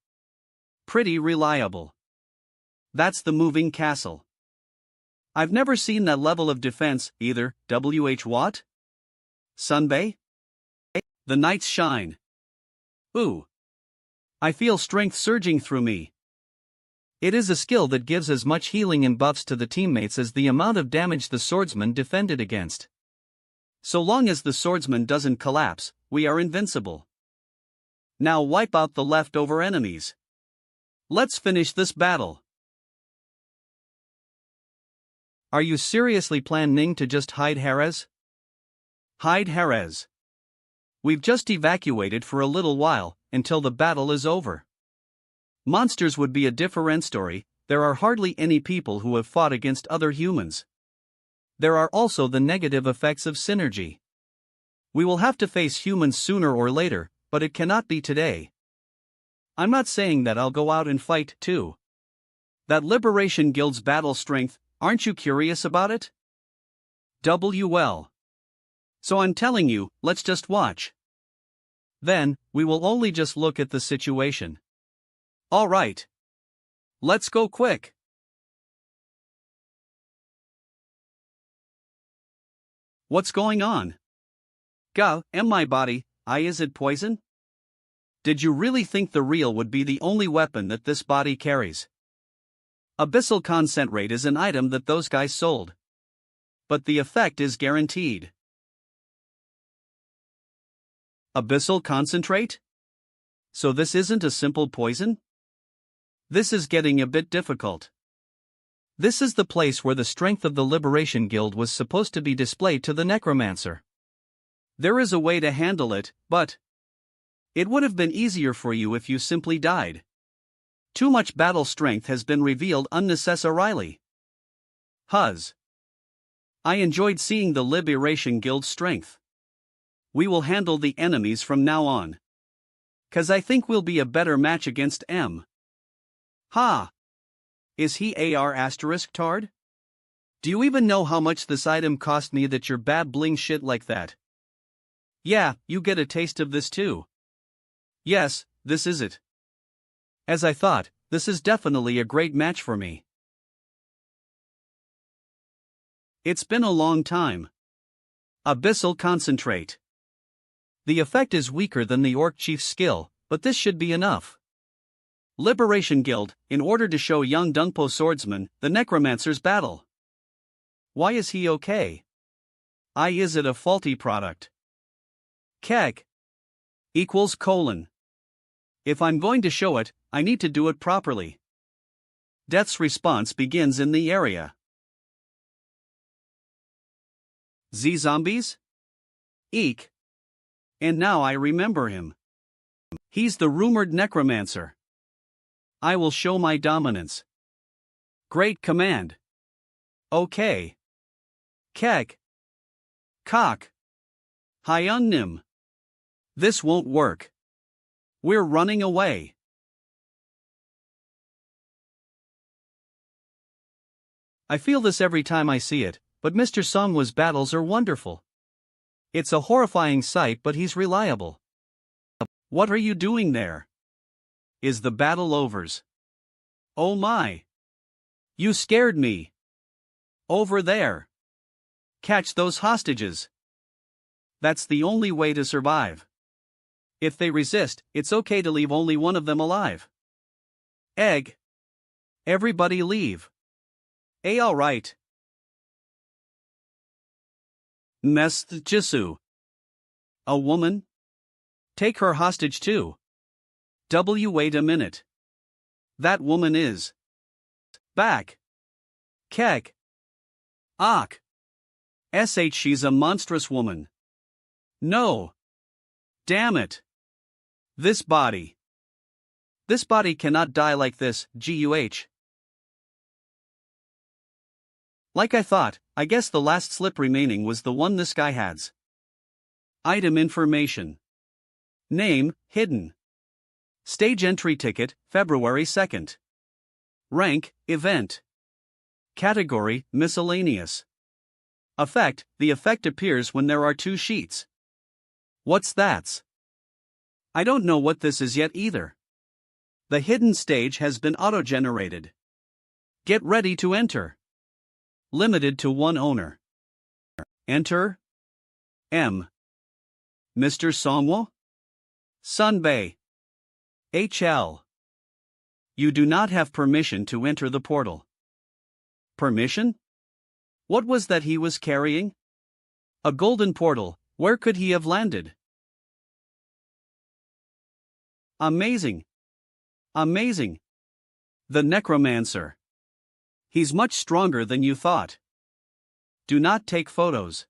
[SPEAKER 1] Pretty reliable. That's the moving castle. I've never seen that level of defense, either. What? Sunbay? The knights shine. Ooh. I feel strength surging through me. It is a skill that gives as much healing and buffs to the teammates as the amount of damage the swordsman defended against. So long as the swordsman doesn't collapse, we are invincible. Now wipe out the leftover enemies. Let's finish this battle. Are you seriously planning to just hide Jerez? Hide Jerez. We've just evacuated for a little while, until the battle is over. Monsters would be a different story. There are hardly any people who have fought against other humans. There are also the negative effects of synergy. We will have to face humans sooner or later, but it cannot be today. I'm not saying that I'll go out and fight, too. That Liberation Guild's battle strength, aren't you curious about it? So I'm telling you, let's just watch. Then, we will only just look at the situation. Alright. Let's go quick. What's going on? My body, is it poison? Did you really think the reel would be the only weapon that this body carries? Abyssal Concentrate is an item that those guys sold. But the effect is guaranteed. Abyssal Concentrate? So this isn't a simple poison? This is getting a bit difficult. This is the place where the strength of the Liberation Guild was supposed to be displayed to the Necromancer. There is a way to handle it, but it would have been easier for you if you simply died. Too much battle strength has been revealed unnecessarily. I enjoyed seeing the Liberation Guild's strength. We will handle the enemies from now on. 'Cause I think we'll be a better match against M. Is he AR*tard? Do you even know how much this item cost me that you're babbling shit like that? Yeah, you get a taste of this too. Yes, this is it. As I thought, this is definitely a great match for me. It's been a long time. Abyssal Concentrate. The effect is weaker than the Orc Chief's skill, but this should be enough. Liberation Guild, in order to show young Dungpo swordsman the Necromancer's battle. Why is he okay? Is it a faulty product? Keg. Equals : If I'm going to show it, I need to do it properly. Death's response begins in the area. Zombies? Eek. And now I remember him. He's the rumored Necromancer. I will show my dominance. Great command. Okay. Keg. Cock. Hyunnim. This won't work. We're running away. I feel this every time I see it, but Mr. Songwa's battles are wonderful. It's a horrifying sight, but he's reliable. What are you doing there? Is the battle overs? Oh my! You scared me. Over there. Catch those hostages. That's the only way to survive. If they resist, it's okay to leave only one of them alive. Egg. Everybody leave. Alright. Mest Jisoo. A woman? Take her hostage too. Wait a minute. That woman is back. Keg. She's a monstrous woman. No. Damn it. This body. This body cannot die like this, guh. Like I thought, I guess the last slip remaining was the one this guy has. Item information. Name, hidden. Stage entry ticket, February 2nd. Rank, event. Category, miscellaneous. Effect, the effect appears when there are two sheets. What's that? I don't know what this is yet either. The hidden stage has been auto-generated. Get ready to enter. Limited to one owner. Enter. M. Mr. Songwo? Sunbei. HL. You do not have permission to enter the portal. Permission? What was that he was carrying? A golden portal. Where could he have landed? Amazing. Amazing. The Necromancer. He's much stronger than you thought. Do not take photos.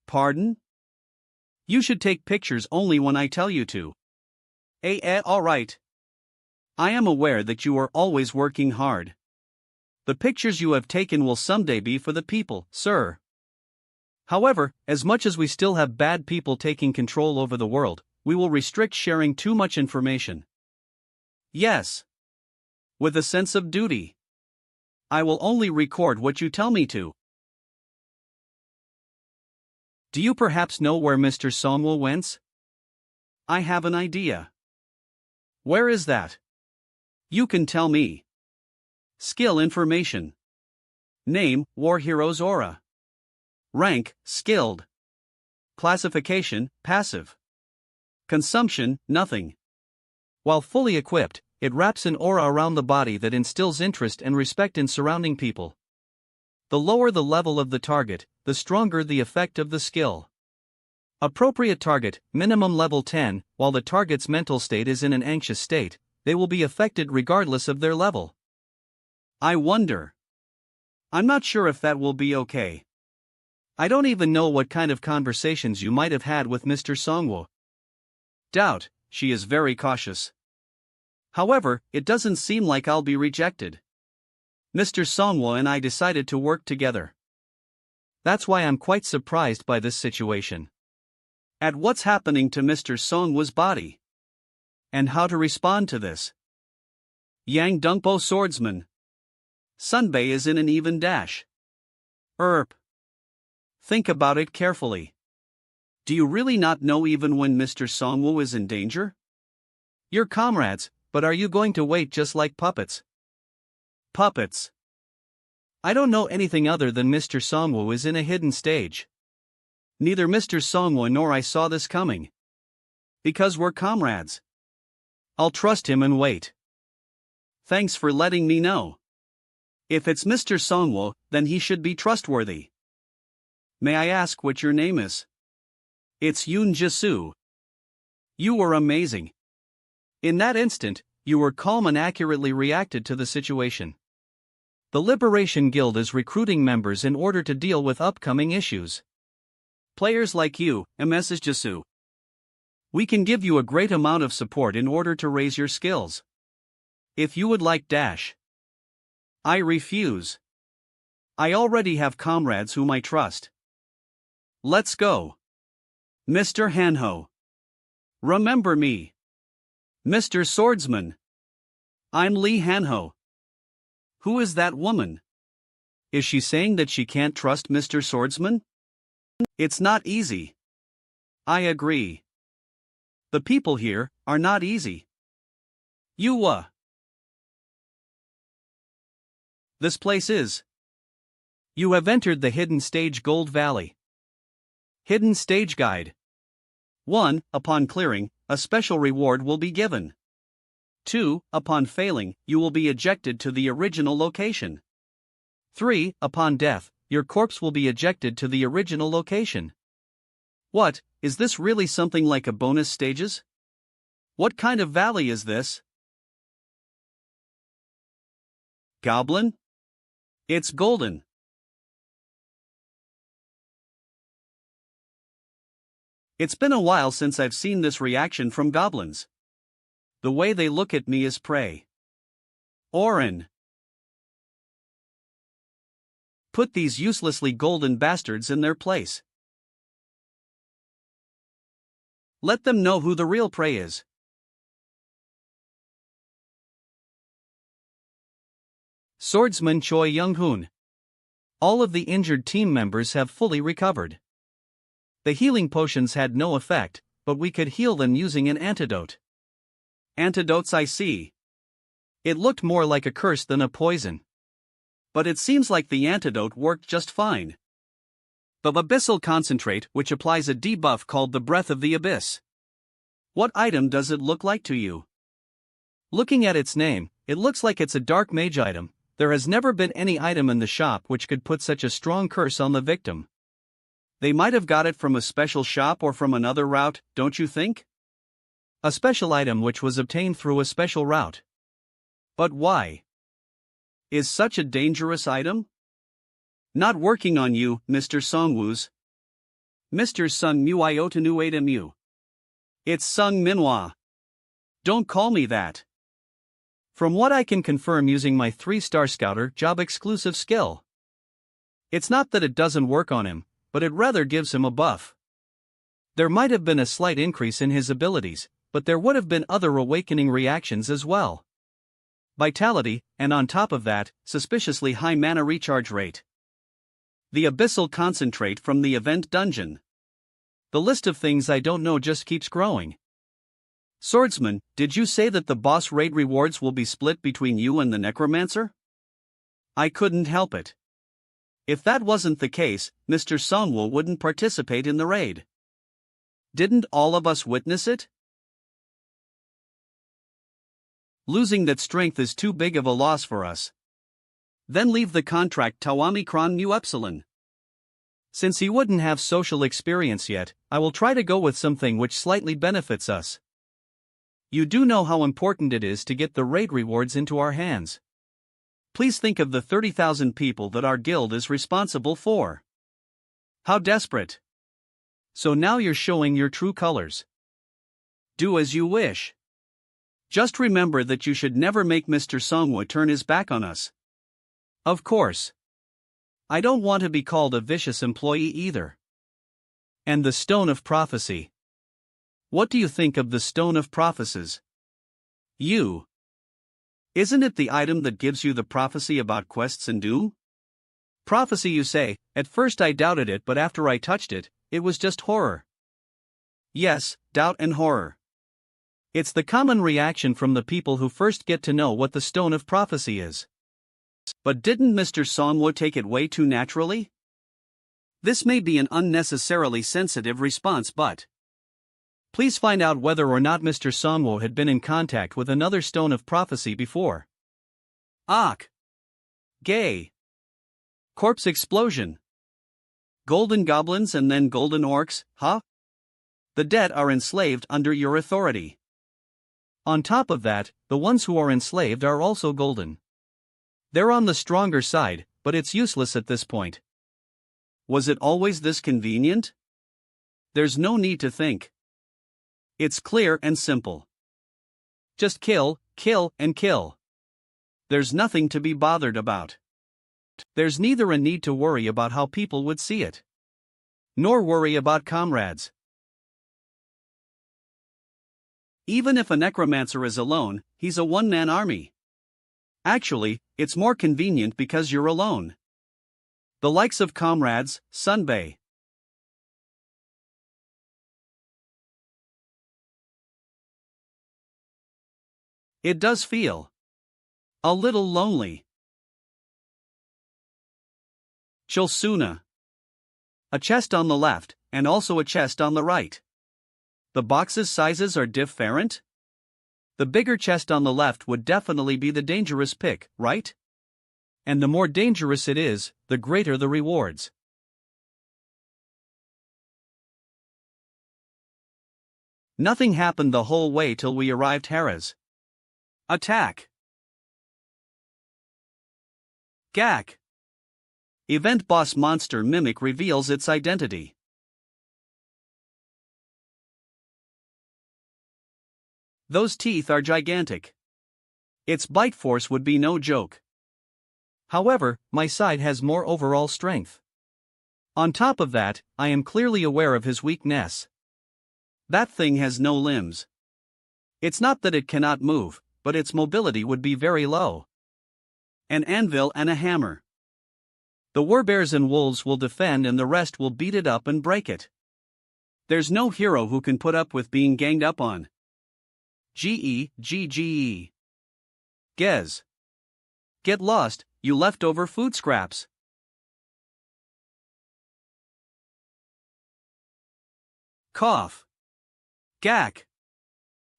[SPEAKER 1] Pardon? You should take pictures only when I tell you to. All right. I am aware that you are always working hard. The pictures you have taken will someday be for the people, sir. However, as much as we still have bad people taking control over the world, we will restrict sharing too much information. Yes. With a sense of duty. I will only record what you tell me to. Do you perhaps know where Mr. Songwo went? I have an idea. Where is that? You can tell me. Skill information. Name, War Hero's Aura. Rank, skilled. Classification, passive. Consumption, nothing. While fully equipped, it wraps an aura around the body that instills interest and respect in surrounding people. The lower the level of the target, the stronger the effect of the skill. Appropriate target, minimum level 10, while the target's mental state is in an anxious state, they will be affected regardless of their level. I wonder. I'm not sure if that will be okay. I don't even know what kind of conversations you might have had with Mr. Songwo. Doubt, she is very cautious. However, it doesn't seem like I'll be rejected. Mr. Songwo and I decided to work together. That's why I'm quite surprised by this situation. At what's happening to Mr. Songwo's body. And how to respond to this. Yang Dungpo swordsman. Sunbei is in an even dash. Think about it carefully. Do you really not know even when Mr. Songwo is in danger? You're comrades, but are you going to wait just like puppets? Puppets. I don't know anything other than Mr. Songwo is in a hidden stage. Neither Mr. Songwo nor I saw this coming. Because we're comrades. I'll trust him and wait. Thanks for letting me know. If it's Mr. Songwo, then he should be trustworthy. May I ask what your name is? It's Yoon Jisoo. You were amazing. In that instant, you were calm and accurately reacted to the situation. The Liberation Guild is recruiting members in order to deal with upcoming issues. Players like you, Mrs. Jisoo. We can give you a great amount of support in order to raise your skills. If you would like dash. I refuse. I already have comrades whom I trust. Let's go. Mr. Hanho. Remember me. Mr. Swordsman. I'm Lee Hanho. Who is that woman? Is she saying that she can't trust Mr. Swordsman? It's not easy. I agree. The people here are not easy. This place is. You have entered the Hidden Stage Gold Valley. Hidden Stage Guide. 1. Upon clearing, a special reward will be given. 2. Upon failing, you will be ejected to the original location. 3. Upon death, your corpse will be ejected to the original location. What, is this really something like a bonus stages? What kind of valley is this? Goblin? It's golden. It's been a while since I've seen this reaction from goblins. The way they look at me is prey. Orin. Put these uselessly golden bastards in their place. Let them know who the real prey is. Swordsman Choi Young-hoon. All of the injured team members have fully recovered. The healing potions had no effect, but we could heal them using an antidote. Antidotes, I see. It looked more like a curse than a poison. But it seems like the antidote worked just fine. The abyssal concentrate, which applies a debuff called the Breath of the Abyss. What item does it look like to you? Looking at its name, it looks like it's a dark mage item. There has never been any item in the shop which could put such a strong curse on the victim. They might have got it from a special shop or from another route, don't you think? A special item which was obtained through a special route. But why? Is such a dangerous item? Not working on you, Mr. Songwoo's. Mr. Sung Mu Iotanu Ada Mu. It's Sung Manhua. Don't call me that. From what I can confirm using my 3-star scouter job exclusive skill. It's not that it doesn't work on him, but it rather gives him a buff. There might have been a slight increase in his abilities, but there would have been other awakening reactions as well. Vitality, and on top of that, suspiciously high mana recharge rate. The abyssal concentrate from the event dungeon. The list of things I don't know just keeps growing. Swordsman, did you say that the boss raid rewards will be split between you and the Necromancer? I couldn't help it. If that wasn't the case, Mr. Songwoo wouldn't participate in the raid. Didn't all of us witness it? Losing that strength is too big of a loss for us. Then leave the contract Tawami Kron Mu Epsilon. Since he wouldn't have social experience yet, I will try to go with something which slightly benefits us. You do know how important it is to get the raid rewards into our hands. Please think of the 30,000 people that our guild is responsible for. How desperate. So now you're showing your true colors. Do as you wish. Just remember that you should never make Mr. Songwoo turn his back on us. Of course. I don't want to be called a vicious employee either. And the Stone of Prophecy. What do you think of the Stone of Prophecies? You. Isn't it the item that gives you the prophecy about quests and doom? Prophecy, you say. At first I doubted it, but after I touched it, it was just horror. Yes, doubt and horror. It's the common reaction from the people who first get to know what the Stone of Prophecy is. But didn't Mr. Songwoo take it way too naturally? This may be an unnecessarily sensitive response, but please find out whether or not Mr. Songwoo had been in contact with another Stone of Prophecy before. Ak. Gay. Corpse explosion. Golden goblins and then golden orcs, huh? The dead are enslaved under your authority. On top of that, the ones who are enslaved are also golden. They're on the stronger side, but it's useless at this point. Was it always this convenient? There's no need to think. It's clear and simple. Just kill, kill, and kill. There's nothing to be bothered about. There's neither a need to worry about how people would see it, nor worry about comrades. Even if a necromancer is alone, he's a one-man army. Actually, it's more convenient because you're alone. The likes of comrades, Sunbei. It does feel a little lonely. Chulsuna. A chest on the left, and also a chest on the right. The boxes' sizes are different? The bigger chest on the left would definitely be the dangerous pick, right? And the more dangerous it is, the greater the rewards. Nothing happened the whole way till we arrived Hera's. Attack. Gak. Event boss monster mimic reveals its identity. Those teeth are gigantic. Its bite force would be no joke. However, my side has more overall strength. On top of that, I am clearly aware of his weakness. That thing has no limbs. It's not that it cannot move, but its mobility would be very low. An anvil and a hammer. The warbears and wolves will defend and the rest will beat it up and break it. There's no hero who can put up with being ganged up on. G-E-G-G-E. Gez. Get lost, you leftover food scraps. Cough. Gack.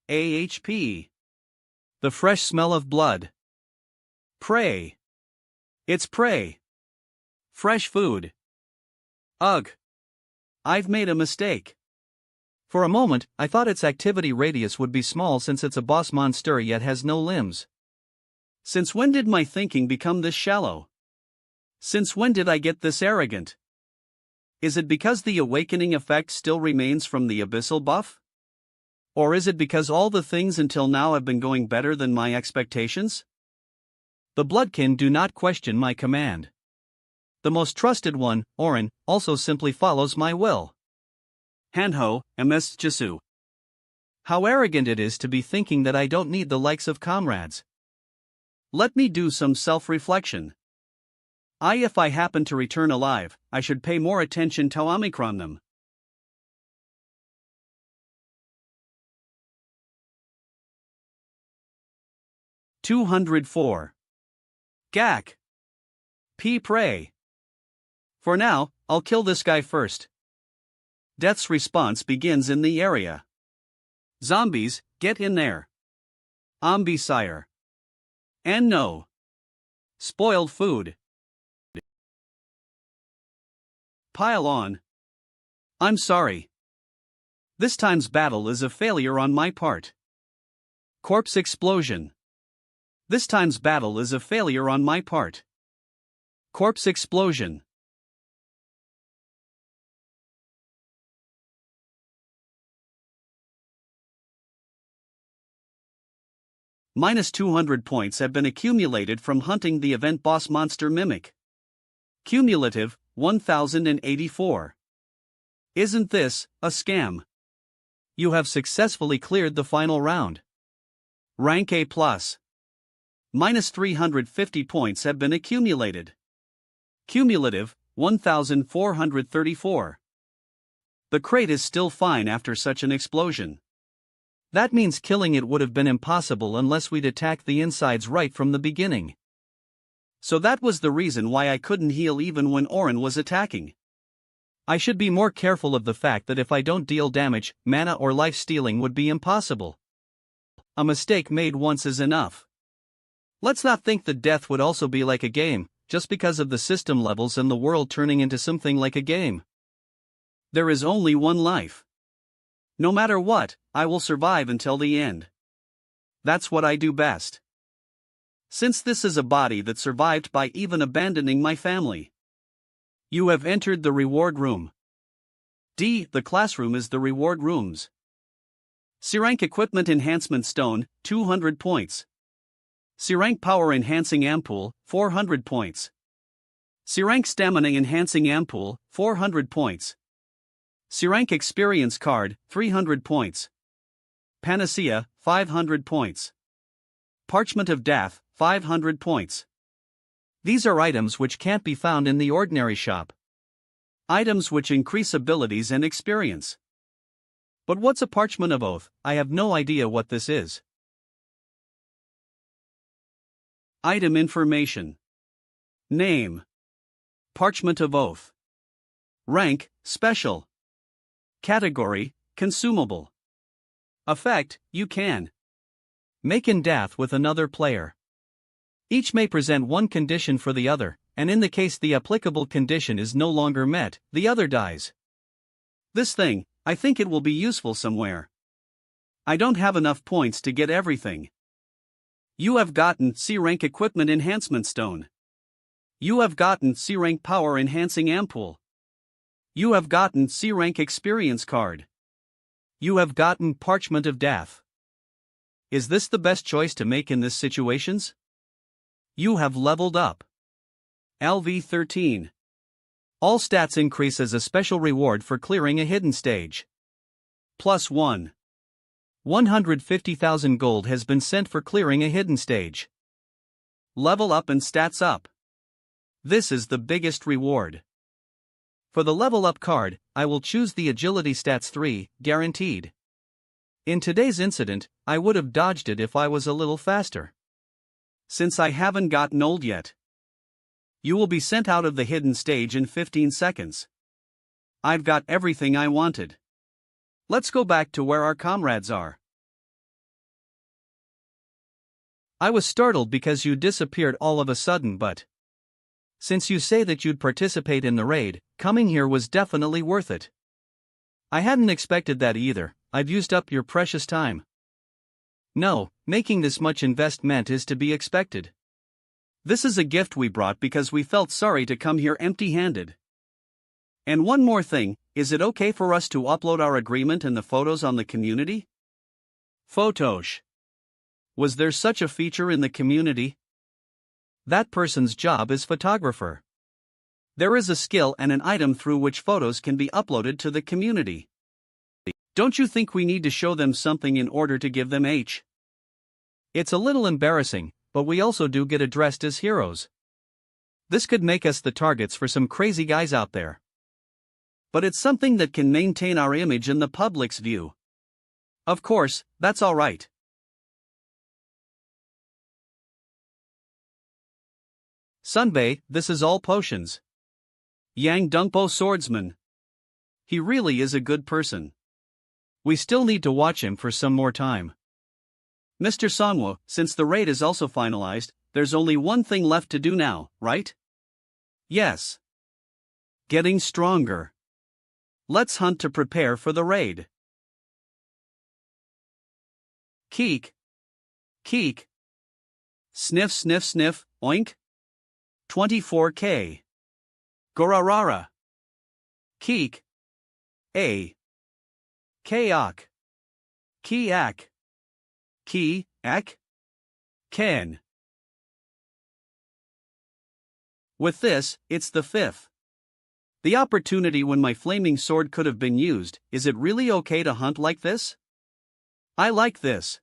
[SPEAKER 1] AHP. The fresh smell of blood. Prey. It's prey. Fresh food. Ugh. I've made a mistake. For a moment, I thought its activity radius would be small since it's a boss monster yet has no limbs. Since when did my thinking become this shallow? Since when did I get this arrogant? Is it because the awakening effect still remains from the abyssal buff? Or is it because all the things until now have been going better than my expectations? The Bloodkin do not question my command. The most trusted one, Orin, also simply follows my will. Hanho, ms Jisu. How arrogant it is to be thinking that I don't need the likes of comrades. Let me do some self-reflection. If I happen to return alive, I should pay more attention to Omicron them. (204) Gack. P. Prey. For now, I'll kill this guy first. Death's response begins in the area. Zombies, get in there. Sire. And no. Spoiled food. Pile on. I'm sorry. This time's battle is a failure on my part. Corpse explosion. This time's battle is a failure on my part. Corpse explosion. Minus 200 points have been accumulated from hunting the event boss monster Mimic. Cumulative, 1084. Isn't this a scam? You have successfully cleared the final round. Rank A+. Minus 350 points have been accumulated. Cumulative, 1434. The crate is still fine after such an explosion. That means killing it would have been impossible unless we'd attacked the insides right from the beginning. So that was the reason why I couldn't heal even when Orin was attacking. I should be more careful of the fact that if I don't deal damage, mana or life stealing would be impossible. A mistake made once is enough. Let's not think that death would also be like a game, just because of the system levels and the world turning into something like a game. There is only one life. No matter what, I will survive until the end. That's what I do best. Since this is a body that survived by even abandoning my family. You have entered the reward room. D. The classroom is the reward rooms. C-Rank Equipment Enhancement Stone, 200 points. C-Rank Power Enhancing Ampoule, 400 points. C-Rank Stamina Enhancing Ampoule, 400 points. C-Rank Experience Card, 300 points. Panacea, 500 points. Parchment of Death, 500 points. These are items which can't be found in the ordinary shop. Items which increase abilities and experience. But what's a Parchment of Oath? I have no idea what this is. Item information. Name. Parchment of Oath. Rank, Special. Category, Consumable. Effect, you can make in death with another player. Each may present one condition for the other, and in the case the applicable condition is no longer met, the other dies. This thing, I think it will be useful somewhere. I don't have enough points to get everything. You have gotten C-Rank Equipment Enhancement Stone. You have gotten C-Rank Power Enhancing Ampoule. You have gotten C-Rank Experience Card. You have gotten Parchment of Death. Is this the best choice to make in this situations? You have leveled up. LV13. All stats increase as a special reward for clearing a hidden stage. Plus 1. 150,000 gold has been sent for clearing a hidden stage. Level up and stats up. This is the biggest reward. For the level up card, I will choose the agility stats 3, guaranteed. In today's incident, I would have dodged it if I was a little faster. Since I haven't gotten old yet. You will be sent out of the hidden stage in 15 seconds. I've got everything I wanted. Let's go back to where our comrades are. I was startled because you disappeared all of a sudden, but since you say that you'd participate in the raid, coming here was definitely worth it. I hadn't expected that either. I've used up your precious time. No, making this much investment is to be expected. This is a gift we brought because we felt sorry to come here empty-handed. And one more thing, is it okay for us to upload our agreement and the photos on the community? Photosh. Was there such a feature in the community? That person's job is photographer. There is a skill and an item through which photos can be uploaded to the community. Don't you think we need to show them something in order to give them H? It's a little embarrassing, but we also do get addressed as heroes. This could make us the targets for some crazy guys out there. But it's something that can maintain our image in the public's view. Of course, that's alright. Sunbei, this is all potions. Yang Dungpo swordsman. He really is a good person. We still need to watch him for some more time. Mr. Manhua, since the raid is also finalized, there's only one thing left to do now, right? Yes. Getting stronger. Let's hunt to prepare for the raid. Keek. Keek. Sniff sniff sniff, oink. 24K. Gorarara. Keek. A. Kayak. Kiak. Ki, ak. Ken. With this, it's the 5th. The opportunity when my flaming sword could have been used. Is it really okay to hunt like this? I like this.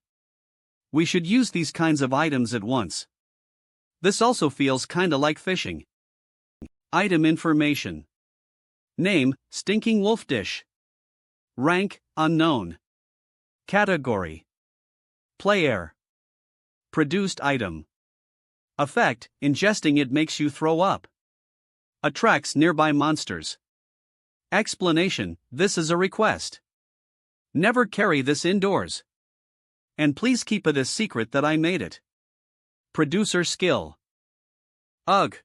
[SPEAKER 1] We should use these kinds of items at once. This also feels kinda like fishing. Item information. Name, Stinking Wolf Dish. Rank, unknown. Category. Player. Produced item. Effect, ingesting it makes you throw up. Attracts nearby monsters. Explanation, this is a request. Never carry this indoors. And please keep it a secret that I made it. Producer skill. Ugh.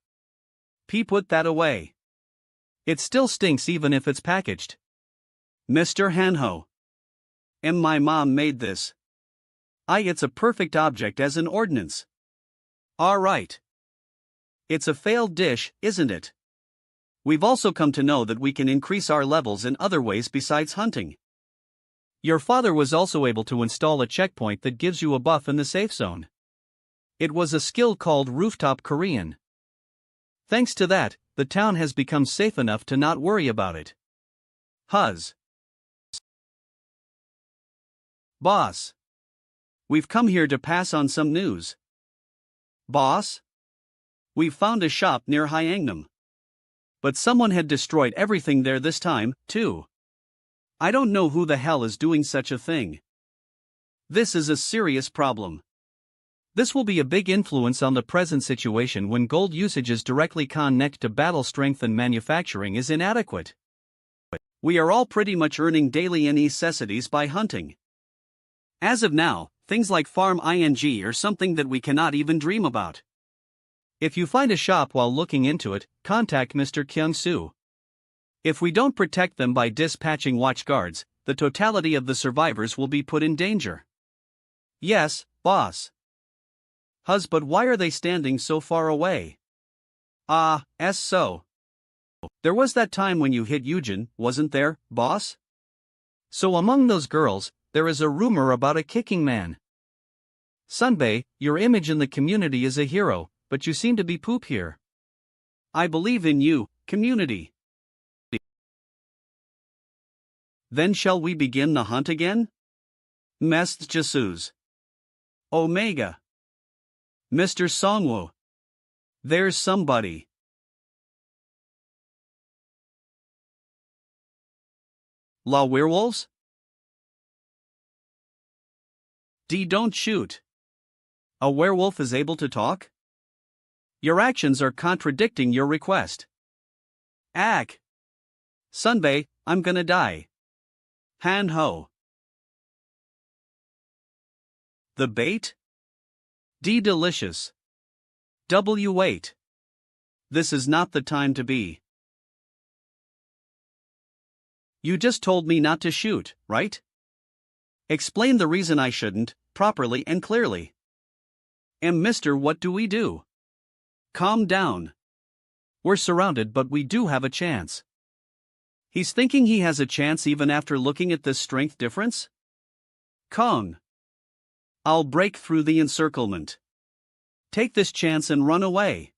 [SPEAKER 1] P, put that away. It still stinks even if it's packaged. Mr. Hanho. My mom made this. It's a perfect object as an ordnance. Alright. It's a failed dish, isn't it? We've also come to know that we can increase our levels in other ways besides hunting. Your father was also able to install a checkpoint that gives you a buff in the safe zone. It was a skill called Rooftop Korean. Thanks to that, the town has become safe enough to not worry about it. Huz. Boss. We've come here to pass on some news. Boss? We've found a shop near Hyangnam. But someone had destroyed everything there this time, too. I don't know who the hell is doing such a thing. This is a serious problem. This will be a big influence on the present situation when gold usage is directly connected to battle strength and manufacturing is inadequate. We are all pretty much earning daily necessities by hunting. As of now, things like farm ing are something that we cannot even dream about. If you find a shop while looking into it, contact Mr. Kyung-soo. If we don't protect them by dispatching watch guards, the totality of the survivors will be put in danger. Yes, boss. Huz, but why are they standing so far away? So. There was that time when you hit Eugen, wasn't there, boss? So among those girls, there is a rumor about a kicking man. Sunbei, your image in the community is a hero, but you seem to be poop here. I believe in you, community. Then shall we begin the hunt again? Mest Jesus. Omega. Mr. Songwoo. There's somebody. La werewolves? Don't shoot. A werewolf is able to talk? Your actions are contradicting your request. Ack. Sunbae, I'm gonna die. Han ho. The bait? Delicious. Wait. This is not the time to be. You just told me not to shoot, right? Explain the reason I shouldn't, properly and clearly. Mister, what do we do? Calm down. We're surrounded, but we do have a chance. He's thinking he has a chance even after looking at this strength difference? Kong. I'll break through the encirclement. Take this chance and run away.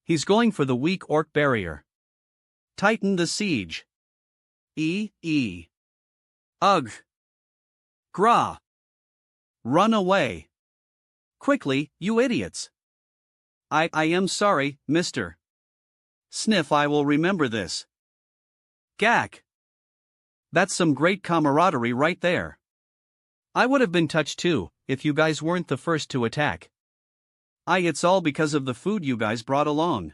[SPEAKER 1] He's going for the weak orc barrier. Tighten the siege. Ugh. Gra. Run away. Quickly, you idiots. I am sorry, mister. Sniff, I will remember this. Gack. That's some great camaraderie right there. I would have been touched too, if you guys weren't the first to attack. It's all because of the food you guys brought along.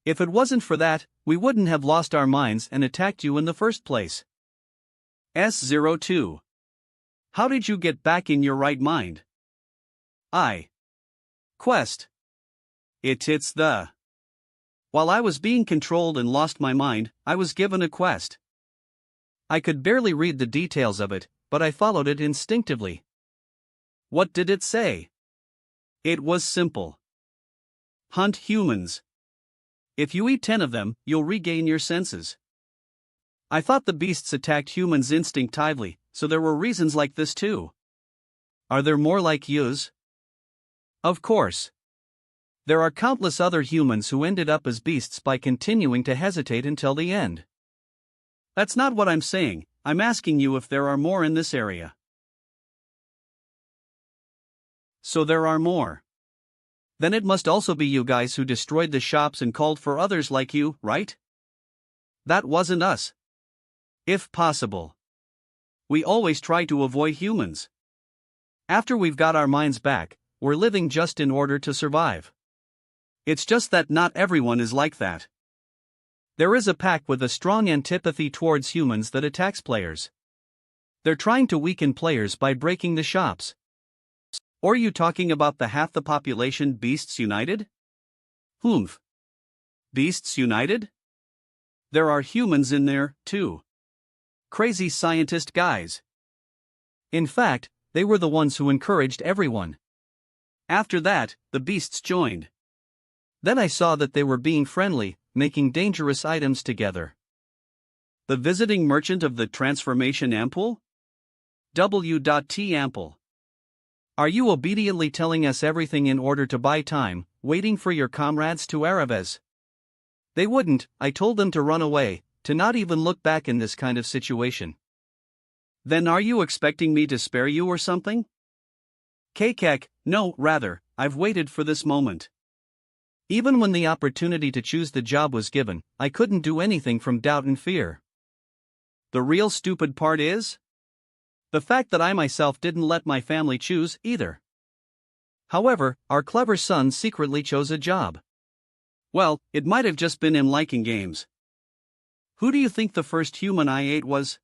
[SPEAKER 1] If it wasn't for that, we wouldn't have lost our minds and attacked you in the first place. S02. How did you get back in your right mind? Quest. It's the. While I was being controlled and lost my mind, I was given a quest. I could barely read the details of it, but I followed it instinctively. What did it say? It was simple. Hunt humans. If you eat 10 of them, you'll regain your senses. I thought the beasts attacked humans instinctively, so there were reasons like this too. Are there more like yous? Of course. There are countless other humans who ended up as beasts by continuing to hesitate until the end. That's not what I'm saying, I'm asking you if there are more in this area. So there are more. Then it must also be you guys who destroyed the shops and called for others like you, right? That wasn't us. If possible. We always try to avoid humans. After we've got our minds back, we're living just in order to survive. It's just that not everyone is like that. There is a pack with a strong antipathy towards humans that attacks players. They're trying to weaken players by breaking the shops. Or are you talking about the half the population Beasts United? Humph. Beasts United? There are humans in there, too. Crazy scientist guys. In fact, they were the ones who encouraged everyone. After that, the beasts joined. Then I saw that they were being friendly, making dangerous items together. The visiting merchant of the transformation ampoule? W.T. ampoule. Are you obediently telling us everything in order to buy time, waiting for your comrades to arrive? They wouldn't, I told them to run away, to not even look back in this kind of situation. Then are you expecting me to spare you or something? Kekek, no, rather, I've waited for this moment. Even when the opportunity to choose the job was given, I couldn't do anything from doubt and fear. The real stupid part is? The fact that I myself didn't let my family choose either. However, our clever son secretly chose a job. Well, it might have just been him liking games. Who do you think the first human I ate was?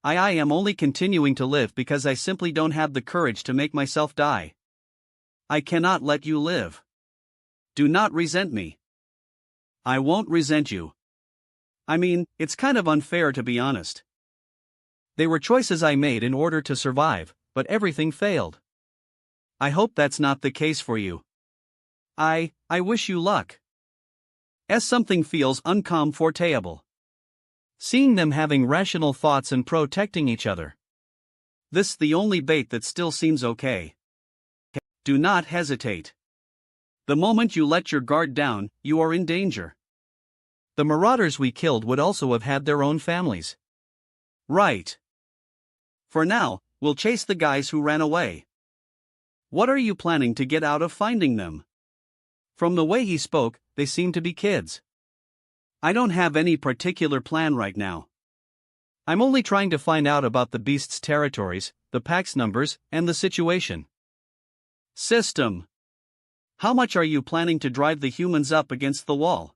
[SPEAKER 1] I am only continuing to live because I simply don't have the courage to make myself die. I cannot let you live. Do not resent me. I won't resent you. I mean, it's kind of unfair to be honest. They were choices I made in order to survive, but everything failed. I hope that's not the case for you. I wish you luck. As something feels uncomfortable. Seeing them having rational thoughts and protecting each other. This the only bait that still seems okay. Do not hesitate. The moment you let your guard down, you are in danger. The marauders we killed would also have had their own families. Right. For now, we'll chase the guys who ran away. What are you planning to get out of finding them? From the way he spoke, they seem to be kids. I don't have any particular plan right now. I'm only trying to find out about the beast's territories, the pack's numbers, and the situation. System. How much are you planning to drive the humans up against the wall?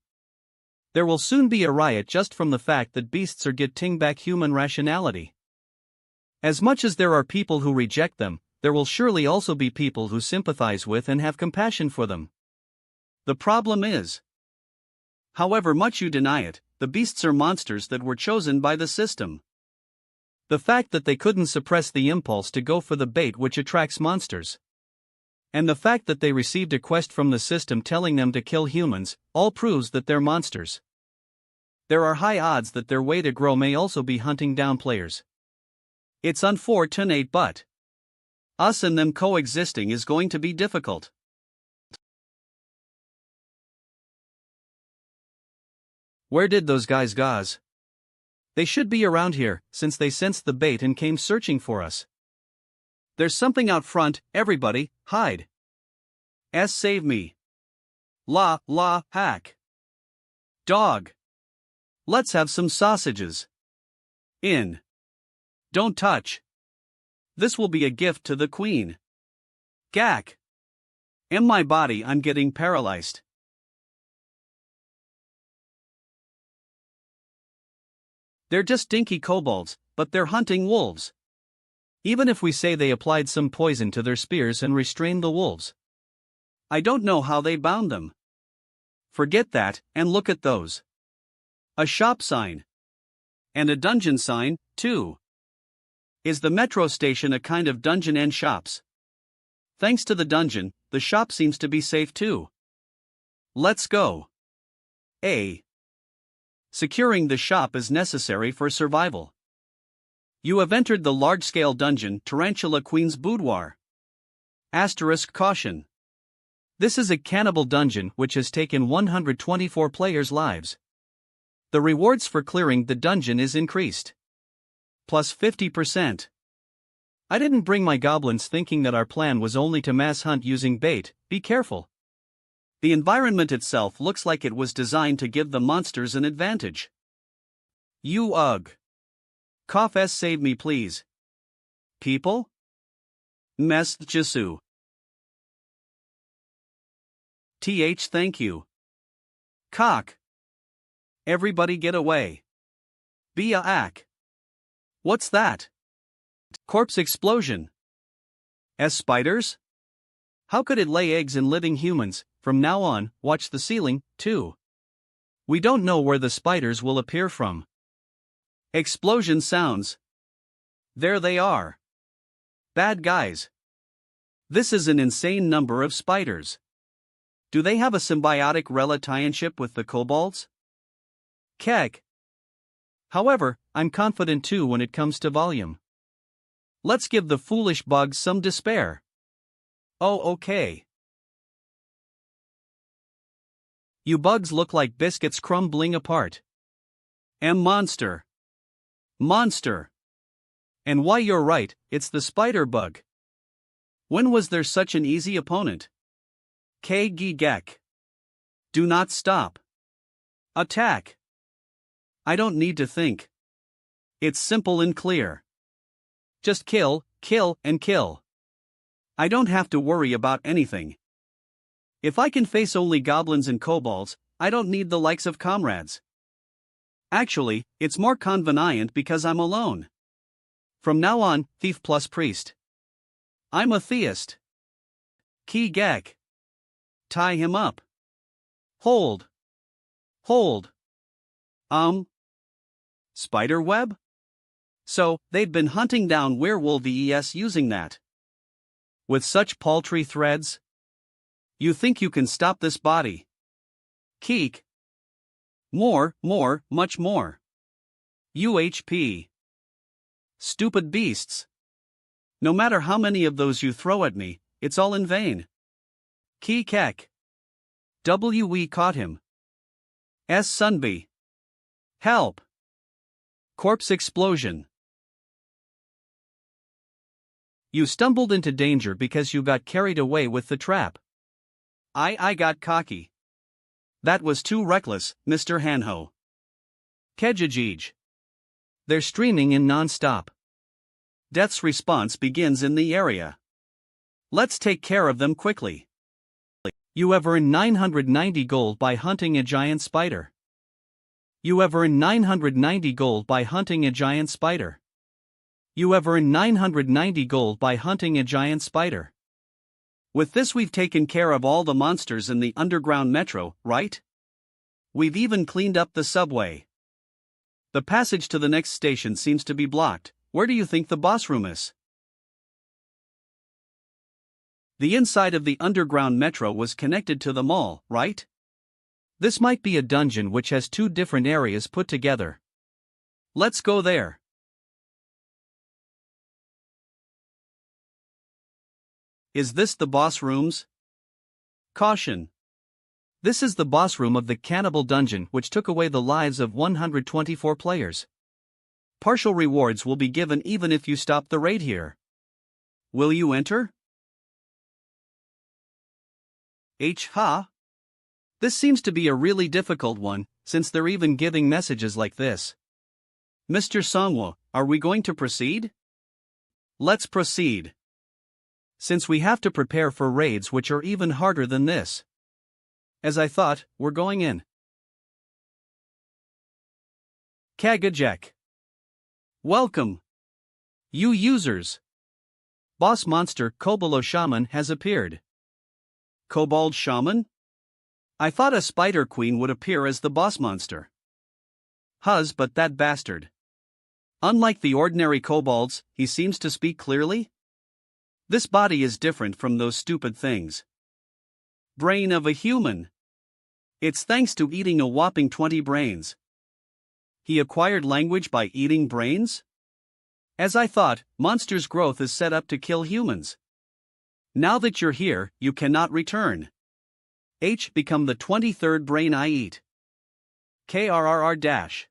[SPEAKER 1] There will soon be a riot just from the fact that beasts are getting back human rationality. As much as there are people who reject them, there will surely also be people who sympathize with and have compassion for them. The problem is, however much you deny it, the beasts are monsters that were chosen by the system. The fact that they couldn't suppress the impulse to go for the bait which attracts monsters, and the fact that they received a quest from the system telling them to kill humans, all proves that they're monsters. There are high odds that their way to grow may also be hunting down players. It's unfortunate, but us and them coexisting is going to be difficult. Where did those guys go? They should be around here, since they sensed the bait and came searching for us. There's something out front, everybody, hide. Save me. Hack. Dog. Let's have some sausages. In. Don't touch. This will be a gift to the queen. Gack. In my body I'm getting paralyzed. They're just dinky kobolds, but they're hunting wolves. Even if we say they applied some poison to their spears and restrained the wolves, I don't know how they bound them. Forget that, and look at those. A shop sign. And a dungeon sign, too. Is the metro station a kind of dungeon and shops? Thanks to the dungeon, the shop seems to be safe too. Let's go. A. Securing the shop is necessary for survival. You have entered the large-scale dungeon, Tarantula Queen's Boudoir. Asterisk caution. This is a cannibal dungeon which has taken 124 players' lives. The rewards for clearing the dungeon is increased. Plus 50%. I didn't bring my goblins thinking that our plan was only to mass hunt using bait, be careful. The environment itself looks like it was designed to give the monsters an advantage. Ugh. Cough save me please. People? Mess Jisu. Thank you. Cock. Everybody get away. Be a ack. What's that? Corpse explosion. Spiders? How could it lay eggs in living humans? From now on, watch the ceiling, too. We don't know where the spiders will appear from. Explosion sounds. There they are. Bad guys. This is an insane number of spiders. Do they have a symbiotic relationship with the kobolds? Kek. However, I'm confident too when it comes to volume. Let's give the foolish bugs some despair. Oh, okay. You bugs look like biscuits crumbling apart. Monster. Monster. And why, you're right, it's the spider bug. When was there such an easy opponent? Gek. Do not stop. Attack. I don't need to think. It's simple and clear. Just kill, kill, and kill. I don't have to worry about anything. If I can face only goblins and kobolds, I don't need the likes of comrades. Actually, it's more convenient because I'm alone. From now on, thief plus priest. I'm a theist. Gek. Tie him up. Hold. Hold. Spider web? So, they'd been hunting down werewolves using that. With such paltry threads? You think you can stop this body? Keek. More, much more. UHP. Stupid beasts. No matter how many of those you throw at me, it's all in vain. Kek. We caught him. Sunby. Help. Corpse explosion. You stumbled into danger because you got carried away with the trap. I got cocky. That was too reckless, Mr. Hanho. Kejajij. They're streaming in non-stop. Death's response begins in the area. Let's take care of them quickly. You have earned 990 gold by hunting a giant spider. You have earned 990 gold by hunting a giant spider. You have earned 990 gold by hunting a giant spider. With this we've taken care of all the monsters in the underground metro, right? We've even cleaned up the subway. The passage to the next station seems to be blocked. Where do you think the boss room is? The inside of the underground metro was connected to the mall, right? This might be a dungeon which has two different areas put together. Let's go there. Is this the boss rooms? Caution. This is the boss room of the Cannibal Dungeon, which took away the lives of 124 players. Partial rewards will be given even if you stop the raid here. Will you enter? Ha? This seems to be a really difficult one, since they're even giving messages like this. Mr. Songwo, are we going to proceed? Let's proceed. Since we have to prepare for raids which are even harder than this. As I thought, we're going in. Kagajek. Welcome. You users. Boss monster Kobolo Shaman has appeared. Kobold Shaman? I thought a spider queen would appear as the boss monster. But that bastard. Unlike the ordinary kobolds, he seems to speak clearly. This body is different from those stupid things. Brain of a human. It's thanks to eating a whopping 20 brains. He acquired language by eating brains? As I thought, monsters' growth is set up to kill humans. Now that you're here, you cannot return. Become the 23rd brain I eat. KRRR-.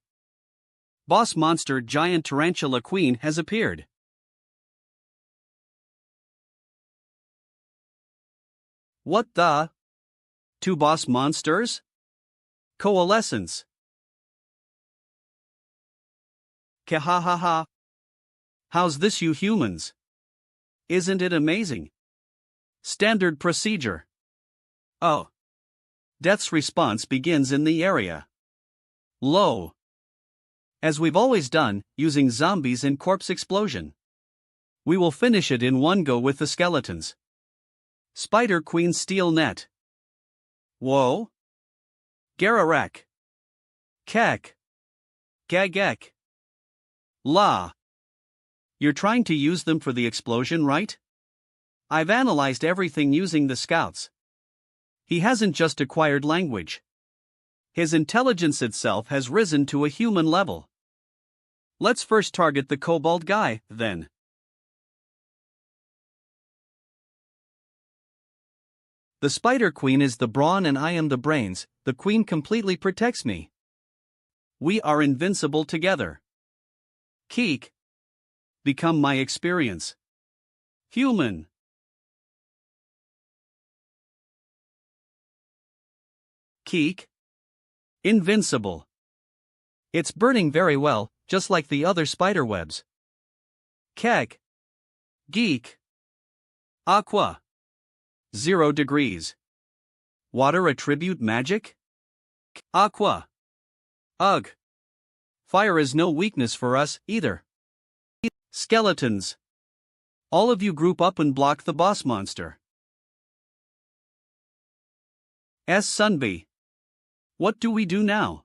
[SPEAKER 1] Boss monster Giant Tarantula Queen has appeared. What the? Two boss monsters? Coalescence. Kahahaha. How's this, you humans? Isn't it amazing? Standard procedure. Oh. Death's response begins in the area. Low. As we've always done, using zombies and corpse explosion. We will finish it in one go with the skeletons. Spider Queen Steel Net. Whoa. Gararak. Kek. Gagek. La. You're trying to use them for the explosion, right? I've analyzed everything using the scouts. He hasn't just acquired language. His intelligence itself has risen to a human level. Let's first target the kobold guy, then. The Spider Queen is the brawn and I am the brains. The Queen completely protects me. We are invincible together. Keek. Become my experience. Human. Keek. Invincible. It's burning very well, just like the other spider webs. Keg. Geek. Aqua. 0 degrees. Water attribute magic? Aqua. Ugh. Fire is no weakness for us, either. Skeletons. All of you group up and block the boss monster. Sunbee. What do we do now?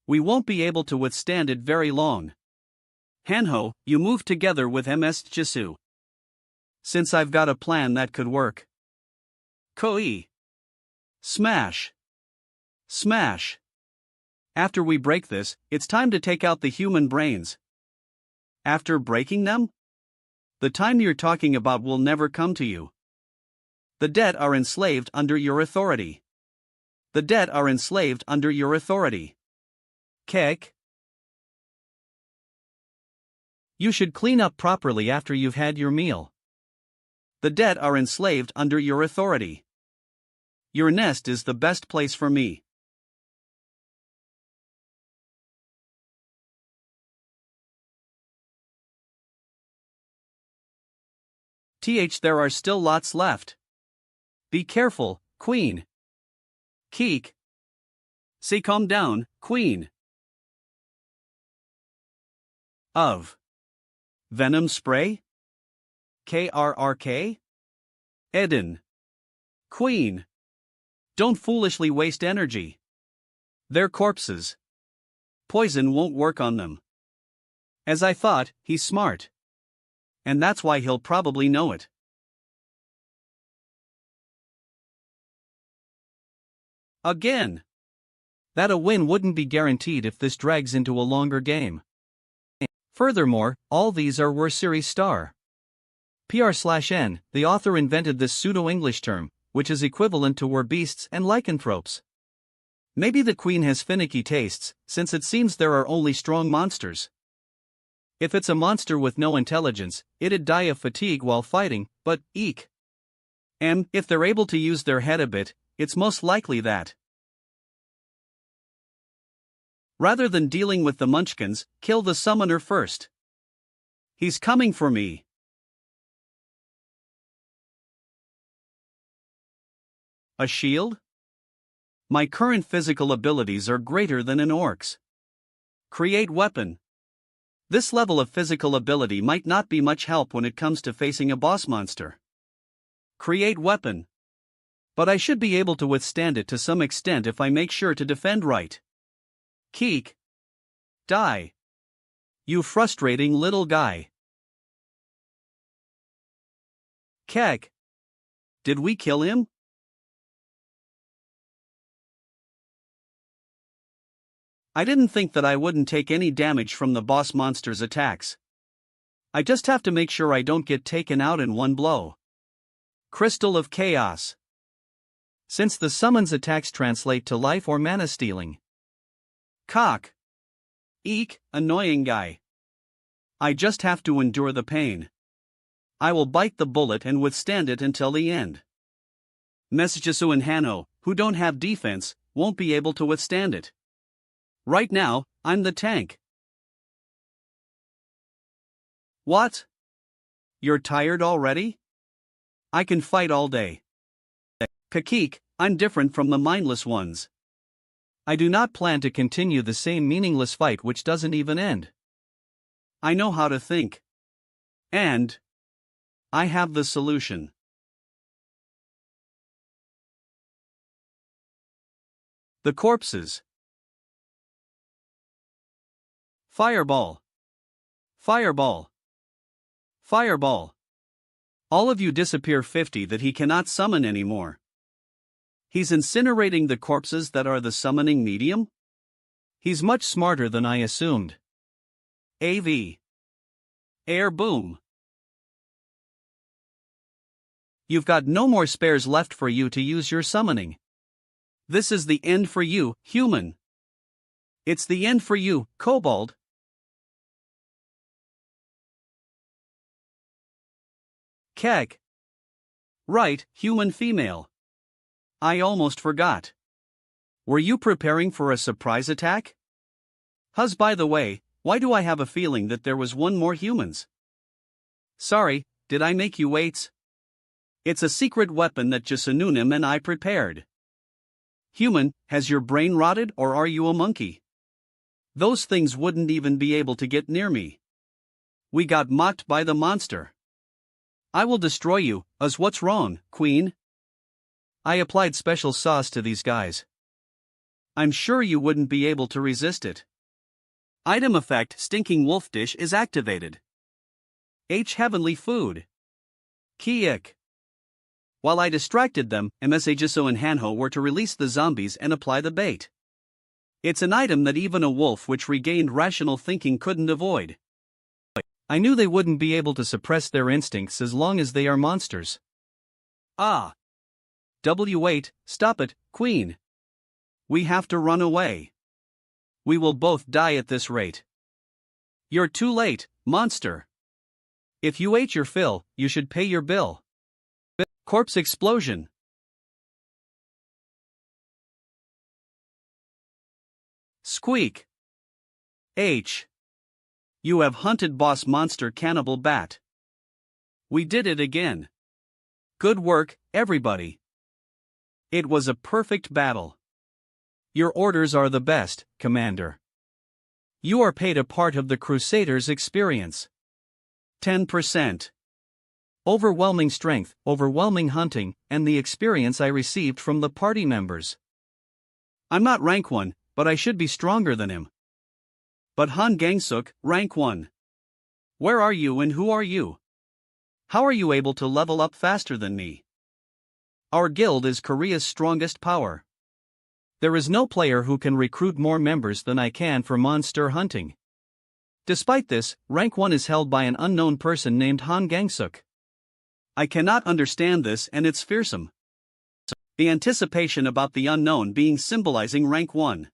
[SPEAKER 1] We won't be able to withstand it very long. Hanho, you move together with Jisu. Since I've got a plan that could work. Koi. Smash. Smash. After we break this, it's time to take out the human brains. After breaking them? The time you're talking about will never come to you. The dead are enslaved under your authority. The dead are enslaved under your authority. Kek. You should clean up properly after you've had your meal. The dead are enslaved under your authority. Your nest is the best place for me. There are still lots left. Be careful, Queen. Keek. Say calm down, Queen. Of. Venom spray? KRRK? Eden. Queen. Don't foolishly waste energy. They're corpses. Poison won't work on them. As I thought, he's smart. And that's why he'll probably know it. Again. That a win wouldn't be guaranteed if this drags into a longer game. Furthermore, all these are were series star. PR/N, the author invented this pseudo-English term, which is equivalent to were beasts and lycanthropes. Maybe the queen has finicky tastes, since it seems there are only strong monsters. If it's a monster with no intelligence, it'd die of fatigue while fighting, but, eek. And, if they're able to use their head a bit, it's most likely that. Rather than dealing with the munchkins, kill the summoner first. He's coming for me. A shield? My current physical abilities are greater than an orc's. Create weapon. This level of physical ability might not be much help when it comes to facing a boss monster. Create weapon. But I should be able to withstand it to some extent if I make sure to defend right. Keek. Die. You frustrating little guy. Kek. Did we kill him? I didn't think that I wouldn't take any damage from the boss monster's attacks. I just have to make sure I don't get taken out in one blow. Crystal of Chaos. Since the summon's attacks translate to life or mana stealing. Cock. Eek, annoying guy. I just have to endure the pain. I will bite the bullet and withstand it until the end. Messagesu and Hanno, who don't have defense, won't be able to withstand it. Right now, I'm the tank. What? You're tired already? I can fight all day. Kakik, I'm different from the mindless ones. I do not plan to continue the same meaningless fight which doesn't even end. I know how to think. And I have the solution. The corpses. Fireball. Fireball. Fireball. All of you disappear 50 that he cannot summon anymore. He's incinerating the corpses that are the summoning medium? He's much smarter than I assumed. AV. Air boom. You've got no more spares left for you to use your summoning. This is the end for you, human. It's the end for you, kobold. Keg. Right, human female. I almost forgot. Were you preparing for a surprise attack? By the way, why do I have a feeling that there was one more humans? Sorry, did I make you wait? It's a secret weapon that Jisununim and I prepared. Human, has your brain rotted or are you a monkey? Those things wouldn't even be able to get near me. We got mocked by the monster. I will destroy you, what's wrong, Queen? I applied special sauce to these guys. I'm sure you wouldn't be able to resist it. Item effect Stinking Wolf Dish is activated. Heavenly Food. Kiik. While I distracted them, Msajiso and Hanho were to release the zombies and apply the bait. It's an item that even a wolf which regained rational thinking couldn't avoid. I knew they wouldn't be able to suppress their instincts as long as they are monsters. Ah. Wait, stop it, Queen. We have to run away. We will both die at this rate. You're too late, monster. If you ate your fill, you should pay your bill. Corpse explosion. Squeak. H. You have hunted boss monster cannibal bat. We did it again. Good work, everybody. It was a perfect battle. Your orders are the best, Commander. You are paid a part of the Crusaders' experience. 10%. Overwhelming strength, overwhelming hunting, and the experience I received from the party members. I'm not rank 1, but I should be stronger than him. But Han Gangsuk, rank 1. Where are you and who are you? How are you able to level up faster than me? Our guild is Korea's strongest power. There is no player who can recruit more members than I can for monster hunting. Despite this, rank 1 is held by an unknown person named Han Gangsuk. I cannot understand this, and it's fearsome. The anticipation about the unknown being symbolizing rank 1.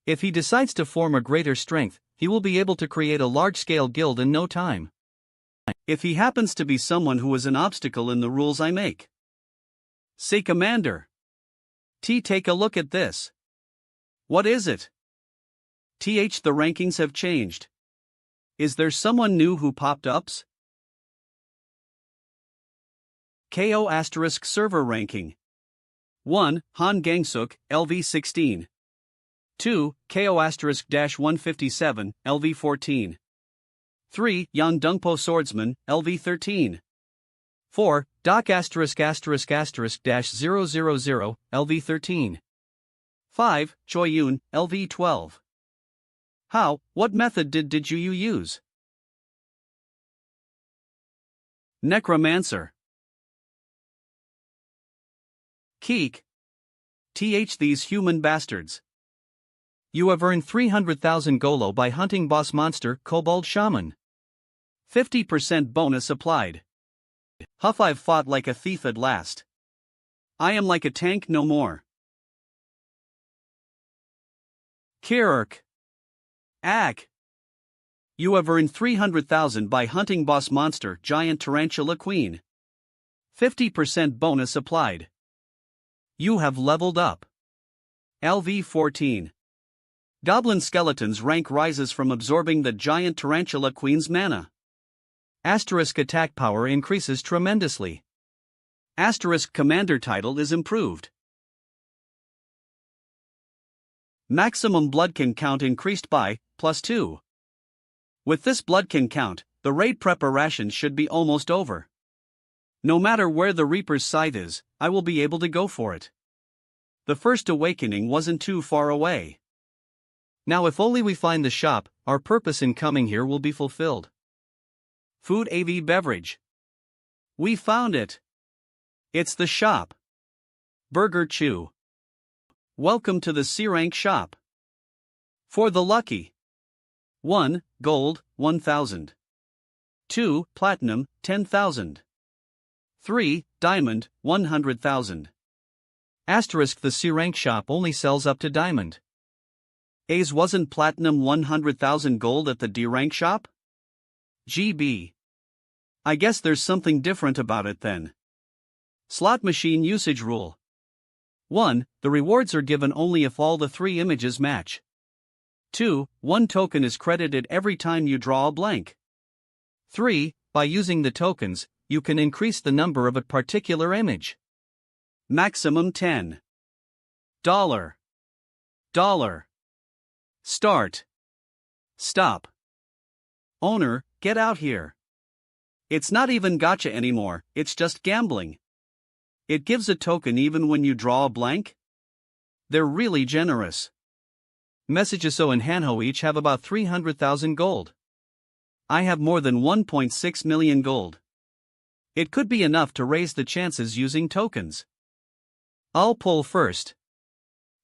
[SPEAKER 1] If he decides to form a greater strength, he will be able to create a large-scale guild in no time. If he happens to be someone who is an obstacle in the rules I make. Say Commander. Take a look at this. What is it? The rankings have changed. Is there someone new who popped ups? KO * server ranking. 1. Han Gangsuk, LV 16. 2. KO * -157, LV 14. 3. Yang Dungpo Swordsman, LV 13. 4. Doc ****-000, LV 13. 5. Choi Yun, LV 12. What method did you use? Necromancer. Keek. These human bastards. You have earned 300,000 Golo by hunting boss monster Kobold Shaman. 50% bonus applied. I've fought like a thief at last. I am like a tank no more. Kirk. Ack. You have earned 300,000 by hunting boss monster Giant Tarantula Queen. 50% bonus applied. You have leveled up. LV 14. Goblin Skeleton's rank rises from absorbing the Giant Tarantula Queen's mana. Asterisk attack power increases tremendously. Asterisk commander title is improved. Maximum Bloodkin count increased by +2. With this Bloodkin count, the raid preparation should be almost over. No matter where the Reaper's site is, I will be able to go for it. The first awakening wasn't too far away. Now if only we find the shop, our purpose in coming here will be fulfilled. Food AV beverage. We found it. It's the shop. Burger Chew. Welcome to the C-Rank shop. For the lucky. 1. Gold, 1,000. 2. Platinum, 10,000. 3. Diamond, 100,000. Asterisk the C-Rank shop only sells up to diamond. Wasn't platinum 100,000 gold at the D-Rank shop? GB. I guess there's something different about it then. Slot machine usage rule. 1. The rewards are given only if all the 3 images match. 2. 1 token is credited every time you draw a blank. 3. By using the tokens, you can increase the number of a particular image. Maximum $10. Dollar. Start. Stop. Owner, get out here. It's not even gacha anymore, it's just gambling. It gives a token even when you draw a blank? They're really generous. Messageso and Hanho each have about 300,000 gold. I have more than 1.6 million gold. It could be enough to raise the chances using tokens. I'll pull first.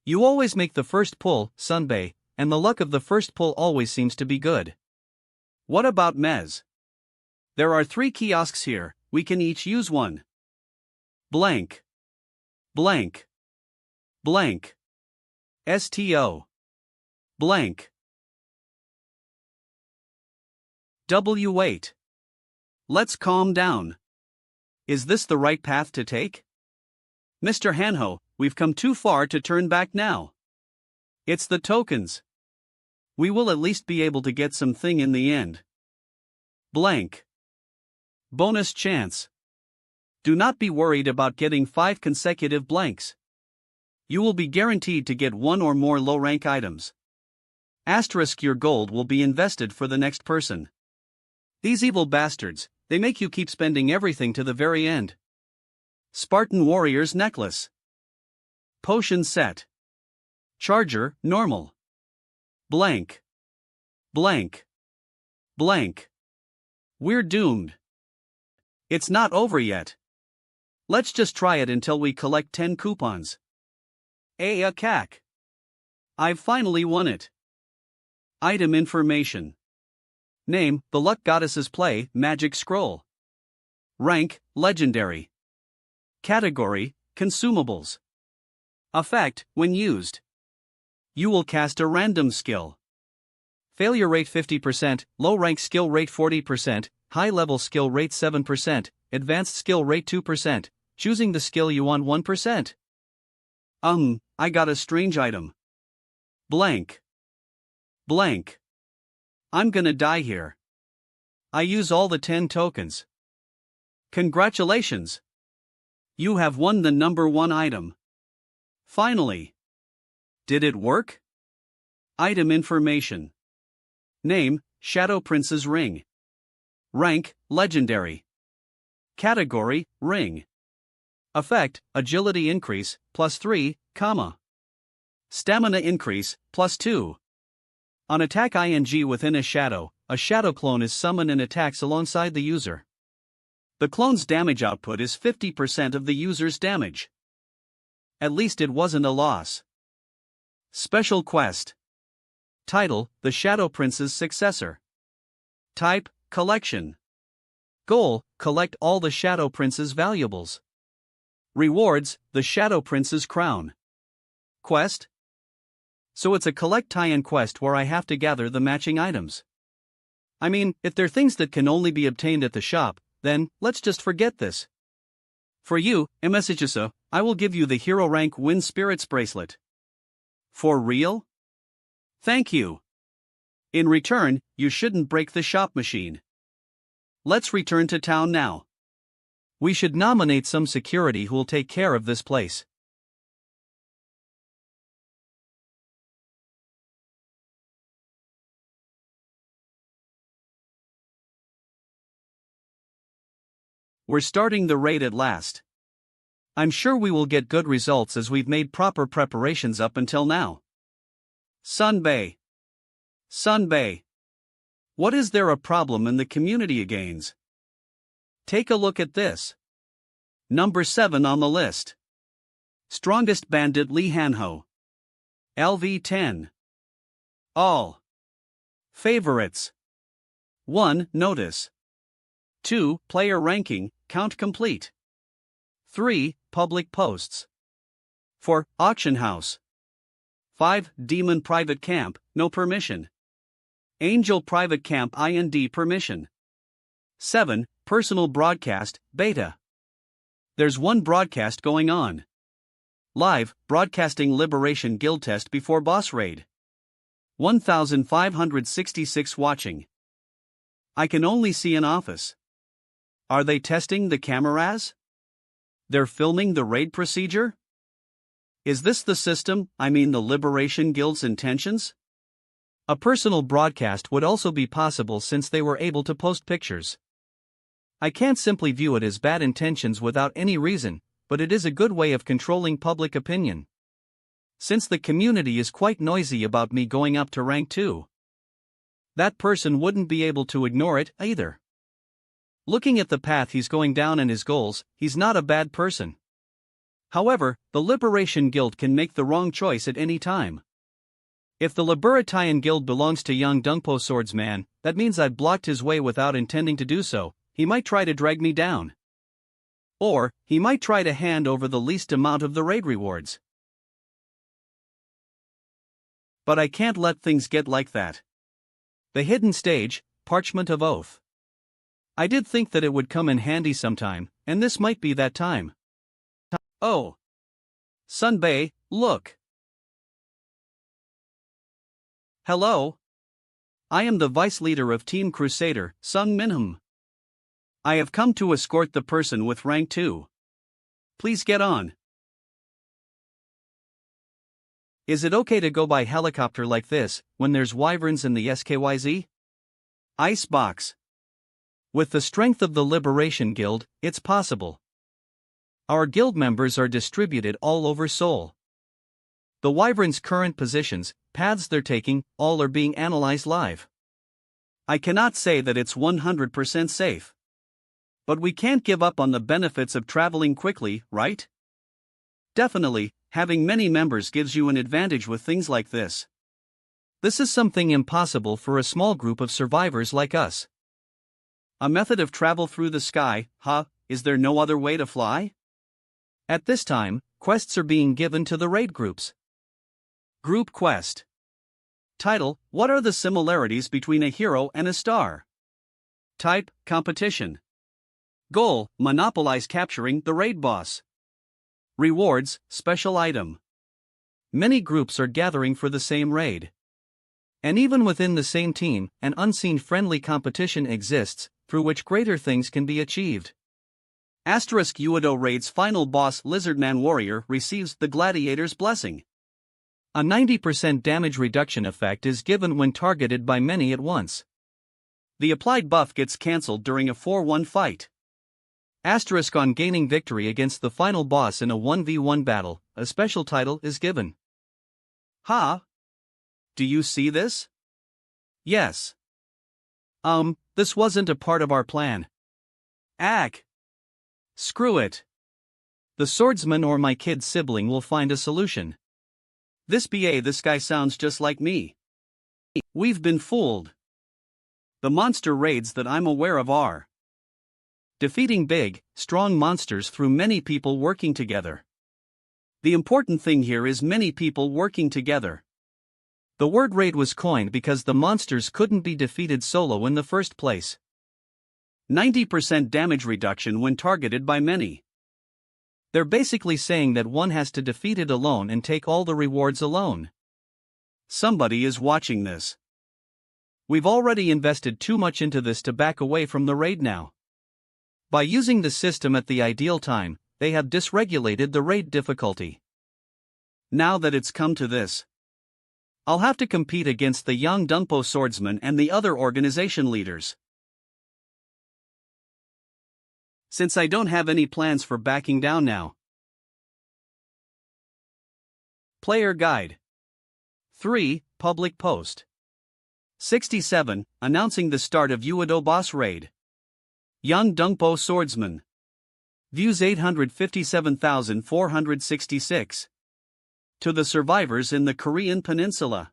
[SPEAKER 1] You always make the first pull, Sunbei, and the luck of the first pull always seems to be good. What about Mez? There are 3 kiosks here, we can each use one. Blank. STO. Blank. W8. Let's calm down. Is this the right path to take? Mr. Hanho, we've come too far to turn back now. It's the tokens. We will at least be able to get something in the end. Blank. Bonus chance. Do not be worried about getting 5 consecutive blanks. You will be guaranteed to get 1 or more low-rank items. Asterisk, your gold will be invested for the next person. These evil bastards, they make you keep spending everything to the very end. Spartan Warrior's Necklace. Potion Set. Charger, normal. Blank. Blank. Blank. We're doomed. It's not over yet. Let's just try it until we collect 10 coupons. A cack. I've finally won it. Item information. Name, the Luck Goddess's Play, Magic Scroll. Rank, Legendary. Category, Consumables. Effect, when used. You will cast a random skill. Failure rate 50%, low rank skill rate 40%, high level skill rate 7%, advanced skill rate 2%, choosing the skill you want 1%. I got a strange item. Blank. Blank. I'm gonna die here. I use all the 10 tokens. Congratulations. You have won the number 1 item. Finally. Did it work? Item information. Name, Shadow Prince's Ring. Rank, Legendary. Category, Ring. Effect, Agility increase, +3, Stamina increase, +2. On attack ing within a shadow clone is summoned and attacks alongside the user. The clone's damage output is 50% of the user's damage. At least it wasn't a loss. Special Quest. Title, The Shadow Prince's Successor. Type, Collection. Goal, collect all the Shadow Prince's valuables. Rewards, the Shadow Prince's Crown. Quest? So it's a collect tie-in quest where I have to gather the matching items. I mean, if they're things that can only be obtained at the shop, then let's just forget this. For you, MSHSO, I will give you the Hero Rank Wind Spirits Bracelet. For real? Thank you. In return, you shouldn't break the shop machine. Let's return to town now. We should nominate some security who'll take care of this place. We're starting the raid at last. I'm sure we will get good results as we've made proper preparations up until now. Sunbay. Sunbay. What is there a problem in the community agains? Take a look at this. Number 7 on the list. Strongest Bandit Lee Hanho. LV10. All. Favorites. 1. Notice. 2. Player ranking, count complete. 3. Public posts. 4. Auction house. 5. Demon private camp, no permission. Angel private camp IND permission. 7. Personal broadcast, beta. There's one broadcast going on. Live, broadcasting Liberation Guild test before boss raid. 1,566 watching. I can only see an office. Are they testing the cameras? They're filming the raid procedure? Is this the system, I mean the Liberation Guild's intentions? A personal broadcast would also be possible since they were able to post pictures. I can't simply view it as bad intentions without any reason, but it is a good way of controlling public opinion. Since the community is quite noisy about me going up to rank 2. That person wouldn't be able to ignore it either. Looking at the path he's going down and his goals, he's not a bad person. However, the Liberation Guild can make the wrong choice at any time. If the Libertarian Guild belongs to young Dungpo Swordsman, that means I've blocked his way without intending to do so. He might try to drag me down. Or, he might try to hand over the least amount of the raid rewards. But I can't let things get like that. The hidden stage, Parchment of Oath. I did think that it would come in handy sometime, and this might be that time. Oh! Sunbei, look! Hello? I am the vice leader of Team Crusader, Sung Minham. I have come to escort the person with rank 2. Please get on. Is it okay to go by helicopter like this, when there's wyverns in the SKYZ? Icebox. With the strength of the Liberation Guild, it's possible. Our guild members are distributed all over Seoul. The wyverns' current positions, paths they're taking, all are being analyzed live. I cannot say that it's 100% safe. But we can't give up on the benefits of traveling quickly, right? Definitely, having many members gives you an advantage with things like this. This is something impossible for a small group of survivors like us. A method of travel through the sky, huh? Is there no other way to fly? At this time, quests are being given to the raid groups. Group Quest. Title: What are the similarities between a hero and a star? Type: Competition. Goal: Monopolize capturing the raid boss. Rewards: Special item. Many groups are gathering for the same raid. And even within the same team, an unseen friendly competition exists, through which greater things can be achieved. Uedo raid's final boss Lizardman Warrior receives the Gladiator's Blessing. A 90% damage reduction effect is given when targeted by many at once. The applied buff gets cancelled during a 4-1 fight. On gaining victory against the final boss in a 1v1 battle, a special title is given. Ha! Do you see this? Yes. This wasn't a part of our plan. Ack! Screw it. The swordsman or my kid sibling will find a solution. This guy sounds just like me. We've been fooled. The monster raids that I'm aware of are defeating big, strong monsters through many people working together. The important thing here is many people working together. The word raid was coined because the monsters couldn't be defeated solo in the first place. 90% damage reduction when targeted by many. They're basically saying that one has to defeat it alone and take all the rewards alone. Somebody is watching this. We've already invested too much into this to back away from the raid now. By using the system at the ideal time, they have dysregulated the raid difficulty. Now that it's come to this, I'll have to compete against the young Dungpo swordsman and the other organization leaders. Since I don't have any plans for backing down now. Player Guide 3. Public Post 67. Announcing the start of Uedo Boss Raid. Young Dungpo Swordsman. Views 857,466. To the survivors in the Korean Peninsula.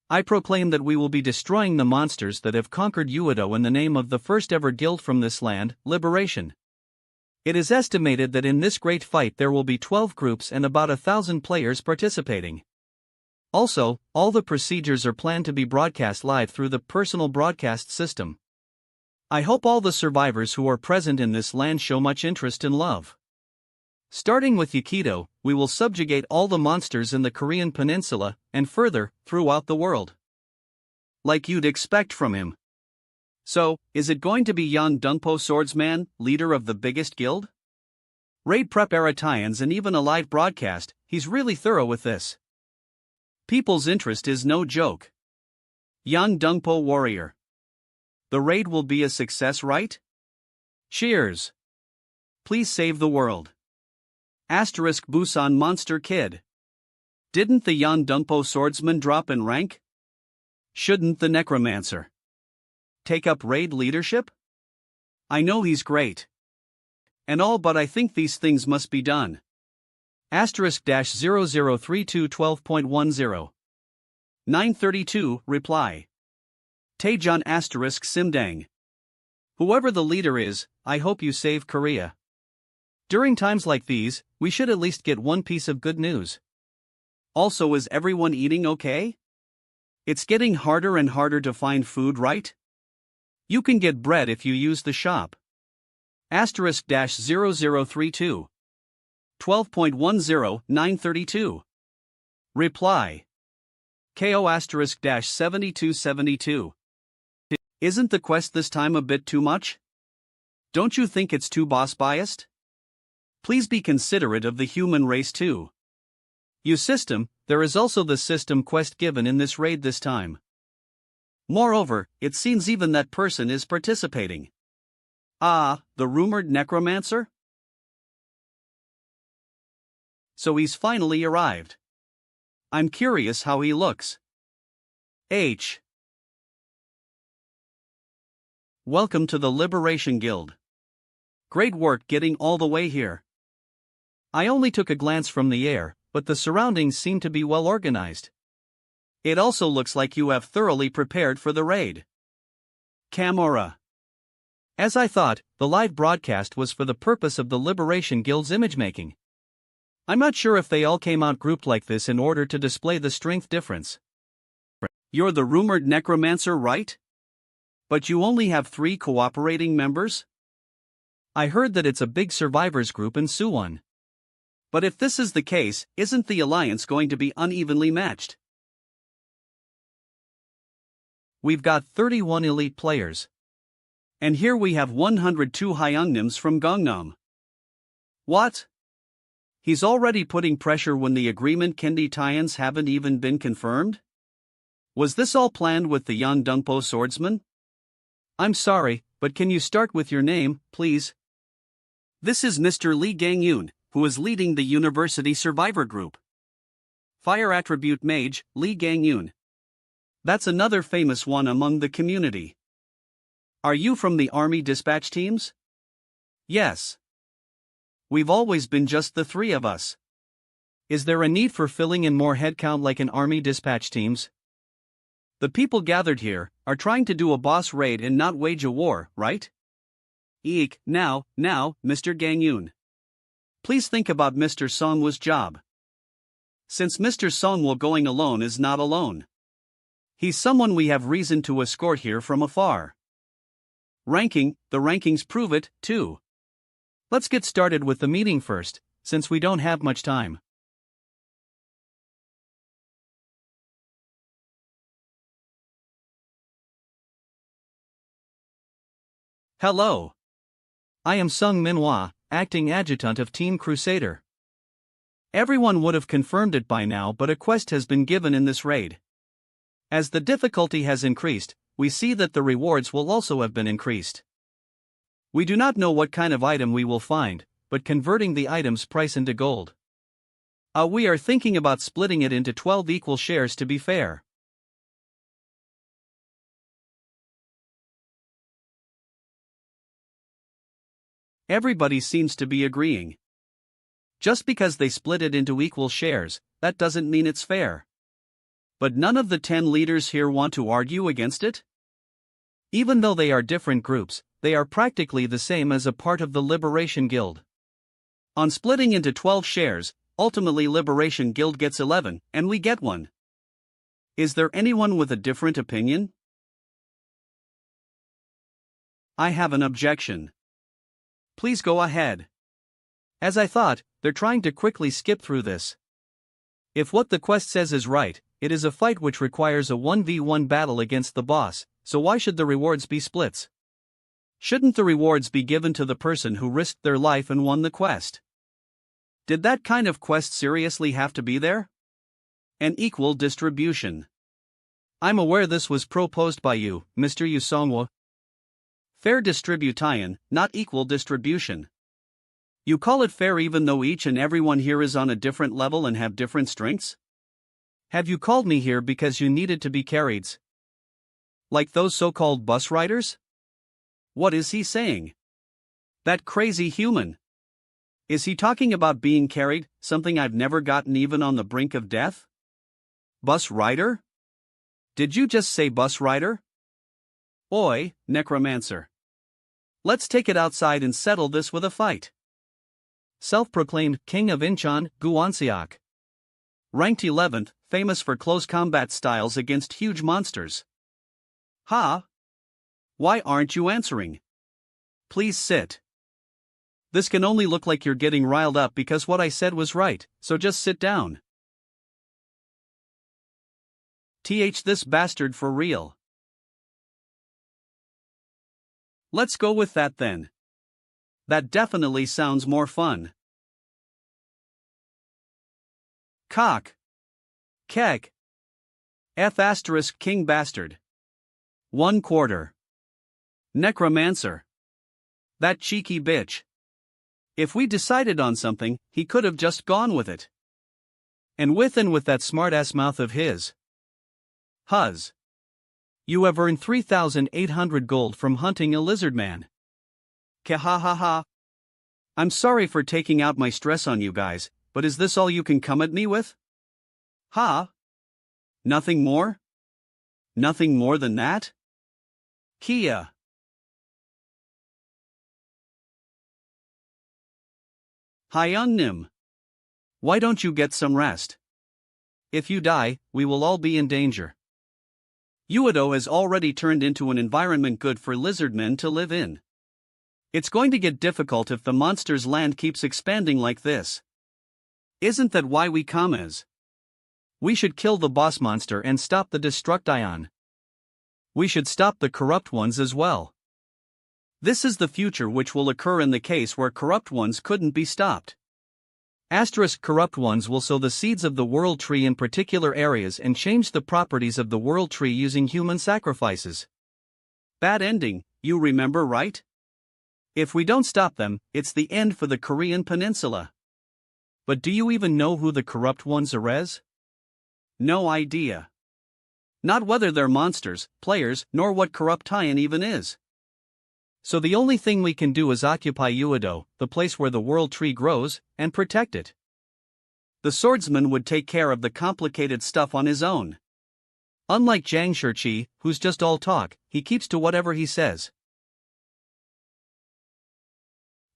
[SPEAKER 1] I proclaim that we will be destroying the monsters that have conquered Uedo in the name of the first ever guild from this land, Liberation. It is estimated that in this great fight there will be 12 groups and about 1,000 players participating. Also, all the procedures are planned to be broadcast live through the personal broadcast system. I hope all the survivors who are present in this land show much interest and love. Starting with Yakido, we will subjugate all the monsters in the Korean Peninsula, and further, throughout the world. Like you'd expect from him. So, is it going to be young Dungpo Swordsman, leader of the biggest guild? Raid preparators and even a live broadcast, he's really thorough with this. People's interest is no joke. Young Dungpo Warrior. The raid will be a success, right? Cheers. Please save the world. Busan Monster Kid. Didn't the young Dungpo swordsman drop in rank? Shouldn't the Necromancer take up raid leadership? I know he's great and all, but I think these things must be done. *003212.10 932 reply. Taejon Simdang. Whoever the leader is, I hope you save Korea. During times like these, we should at least get one piece of good news. Also, is everyone eating okay? It's getting harder and harder to find food, right? You can get bread if you use the shop. Asterisk dash 0032. 12.10.932. Reply. KO asterisk dash 7272. Isn't the quest this time a bit too much? Don't you think it's too boss biased? Please be considerate of the human race too. You system, there is also the system quest given in this raid this time. Moreover, it seems even that person is participating. Ah, the rumored Necromancer? So he's finally arrived. I'm curious how he looks. H. Welcome to the Liberation Guild. Great work getting all the way here. I only took a glance from the air, but the surroundings seem to be well organized. It also looks like you have thoroughly prepared for the raid. Camora. As I thought, the live broadcast was for the purpose of the Liberation Guild's image making. I'm not sure if they all came out grouped like this in order to display the strength difference. You're the rumored Necromancer, right? But you only have 3 cooperating members? I heard that it's a big survivors group in Suwon. But if this is the case, isn't the alliance going to be unevenly matched? We've got 31 elite players. And here we have 102 Hyungnims from Gangnam. What? He's already putting pressure when the agreement Kendi tie-ins haven't even been confirmed? Was this all planned with the Yondungpo swordsman? I'm sorry, but can you start with your name, please? This is Mr. Lee Gang-yoon, who is leading the University Survivor Group. Fire Attribute Mage, Lee Gang-yoon. That's another famous one among the community. Are you from the Army dispatch teams? Yes. We've always been just the 3 of us. Is there a need for filling in more headcount like in Army dispatch teams? The people gathered here are trying to do a boss raid and not wage a war, right? Eek, now, Mr. Gang-yoon. Please think about Mr. Songwoo's job. Since Mr. Songwoo going alone is not alone. He's someone we have reason to escort here from afar. Ranking, the rankings prove it, too. Let's get started with the meeting first, since we don't have much time. Hello. I am Sung Manhua, acting adjutant of Team Crusader. Everyone would have confirmed it by now, but a quest has been given in this raid. As the difficulty has increased, we see that the rewards will also have been increased. We do not know what kind of item we will find, but converting the item's price into gold. We are thinking about splitting it into 12 equal shares to be fair. Everybody seems to be agreeing. Just because they split it into equal shares, that doesn't mean it's fair. But none of the 10 leaders here want to argue against it? Even though they are different groups, they are practically the same as a part of the Liberation Guild. On splitting into 12 shares, ultimately Liberation Guild gets 11, and we get 1. Is there anyone with a different opinion? I have an objection. Please go ahead. As I thought, they're trying to quickly skip through this. If what the quest says is right, it is a fight which requires a 1v1 battle against the boss, so why should the rewards be splits? Shouldn't the rewards be given to the person who risked their life and won the quest? Did that kind of quest seriously have to be there? An equal distribution. I'm aware this was proposed by you, Mr. Yu Songwoo. Fair distribution, not equal distribution. You call it fair even though each and everyone here is on a different level and have different strengths? Have you called me here because you needed to be carried? Like those so-called bus riders? What is he saying? That crazy human. Is he talking about being carried, something I've never gotten even on the brink of death? Bus rider? Did you just say bus rider? Oi, Necromancer. Let's take it outside and settle this with a fight. Self-proclaimed King of Incheon, Guwonseok. Ranked 11th, famous for close combat styles against huge monsters. Ha? Why aren't you answering? Please sit. This can only look like you're getting riled up because what I said was right, so just sit down. This bastard for real. Let's go with that then. That definitely sounds more fun. Cock. Keg. F** king bastard. 1/4. Necromancer. That cheeky bitch. If we decided on something, he could have just gone with it. And with that smart-ass mouth of his. Huz. You have earned 3,800 gold from hunting a lizard man. Kahahaha. I'm sorry for taking out my stress on you guys, but is this all you can come at me with? Ha? Nothing more? Nothing more than that? Kia. Hyunnim. Why don't you get some rest? If you die, we will all be in danger. Uedo has already turned into an environment good for lizardmen to live in. It's going to get difficult if the monster's land keeps expanding like this. Isn't that why we come as? We should kill the boss monster and stop the Destruction. We should stop the corrupt ones as well. This is the future which will occur in the case where corrupt ones couldn't be stopped. Corrupt ones will sow the seeds of the world tree in particular areas and change the properties of the world tree using human sacrifices. Bad ending, you remember, right? If we don't stop them, it's the end for the Korean peninsula. But do you even know who the corrupt ones are as? No idea. Not whether they're monsters, players, nor what corruption even is. So the only thing we can do is occupy Uedo, the place where the world tree grows, and protect it. The swordsman would take care of the complicated stuff on his own. Unlike Zhang Shiqi, who's just all talk, he keeps to whatever he says.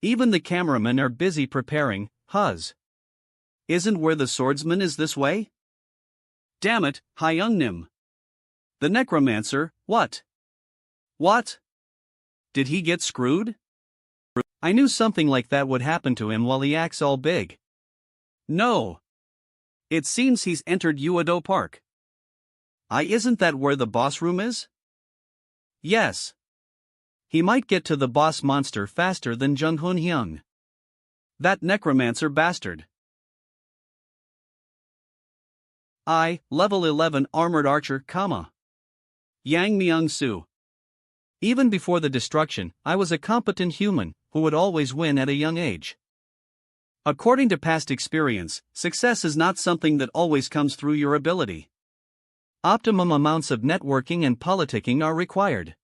[SPEAKER 1] Even the cameramen are busy preparing. Huz. Isn't where the swordsman is this way? Damn it, Hyungnim. The necromancer, what? What? Did he get screwed? I knew something like that would happen to him while he acts all big. No. It seems he's entered Uedo Park. Isn't that where the boss room is? Yes. He might get to the boss monster faster than Jung Hun Hyung. That necromancer bastard. Level 11 Armored Archer, Yang Myung-soo. Even before the destruction, I was a competent human, who would always win at a young age. According to past experience, success is not something that always comes through your ability. Optimum amounts of networking and politicking are required.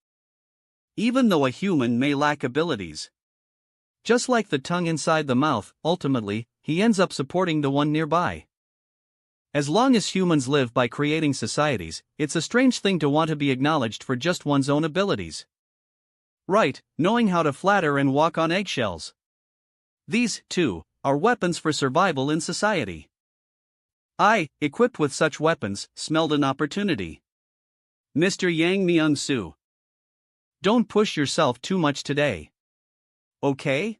[SPEAKER 1] Even though a human may lack abilities. Just like the tongue inside the mouth, ultimately, he ends up supporting the one nearby. As long as humans live by creating societies, it's a strange thing to want to be acknowledged for just one's own abilities. Right, knowing how to flatter and walk on eggshells. These, too, are weapons for survival in society. I, equipped with such weapons, smelled an opportunity. Mr. Yang Myung-soo. Don't push yourself too much today. Okay?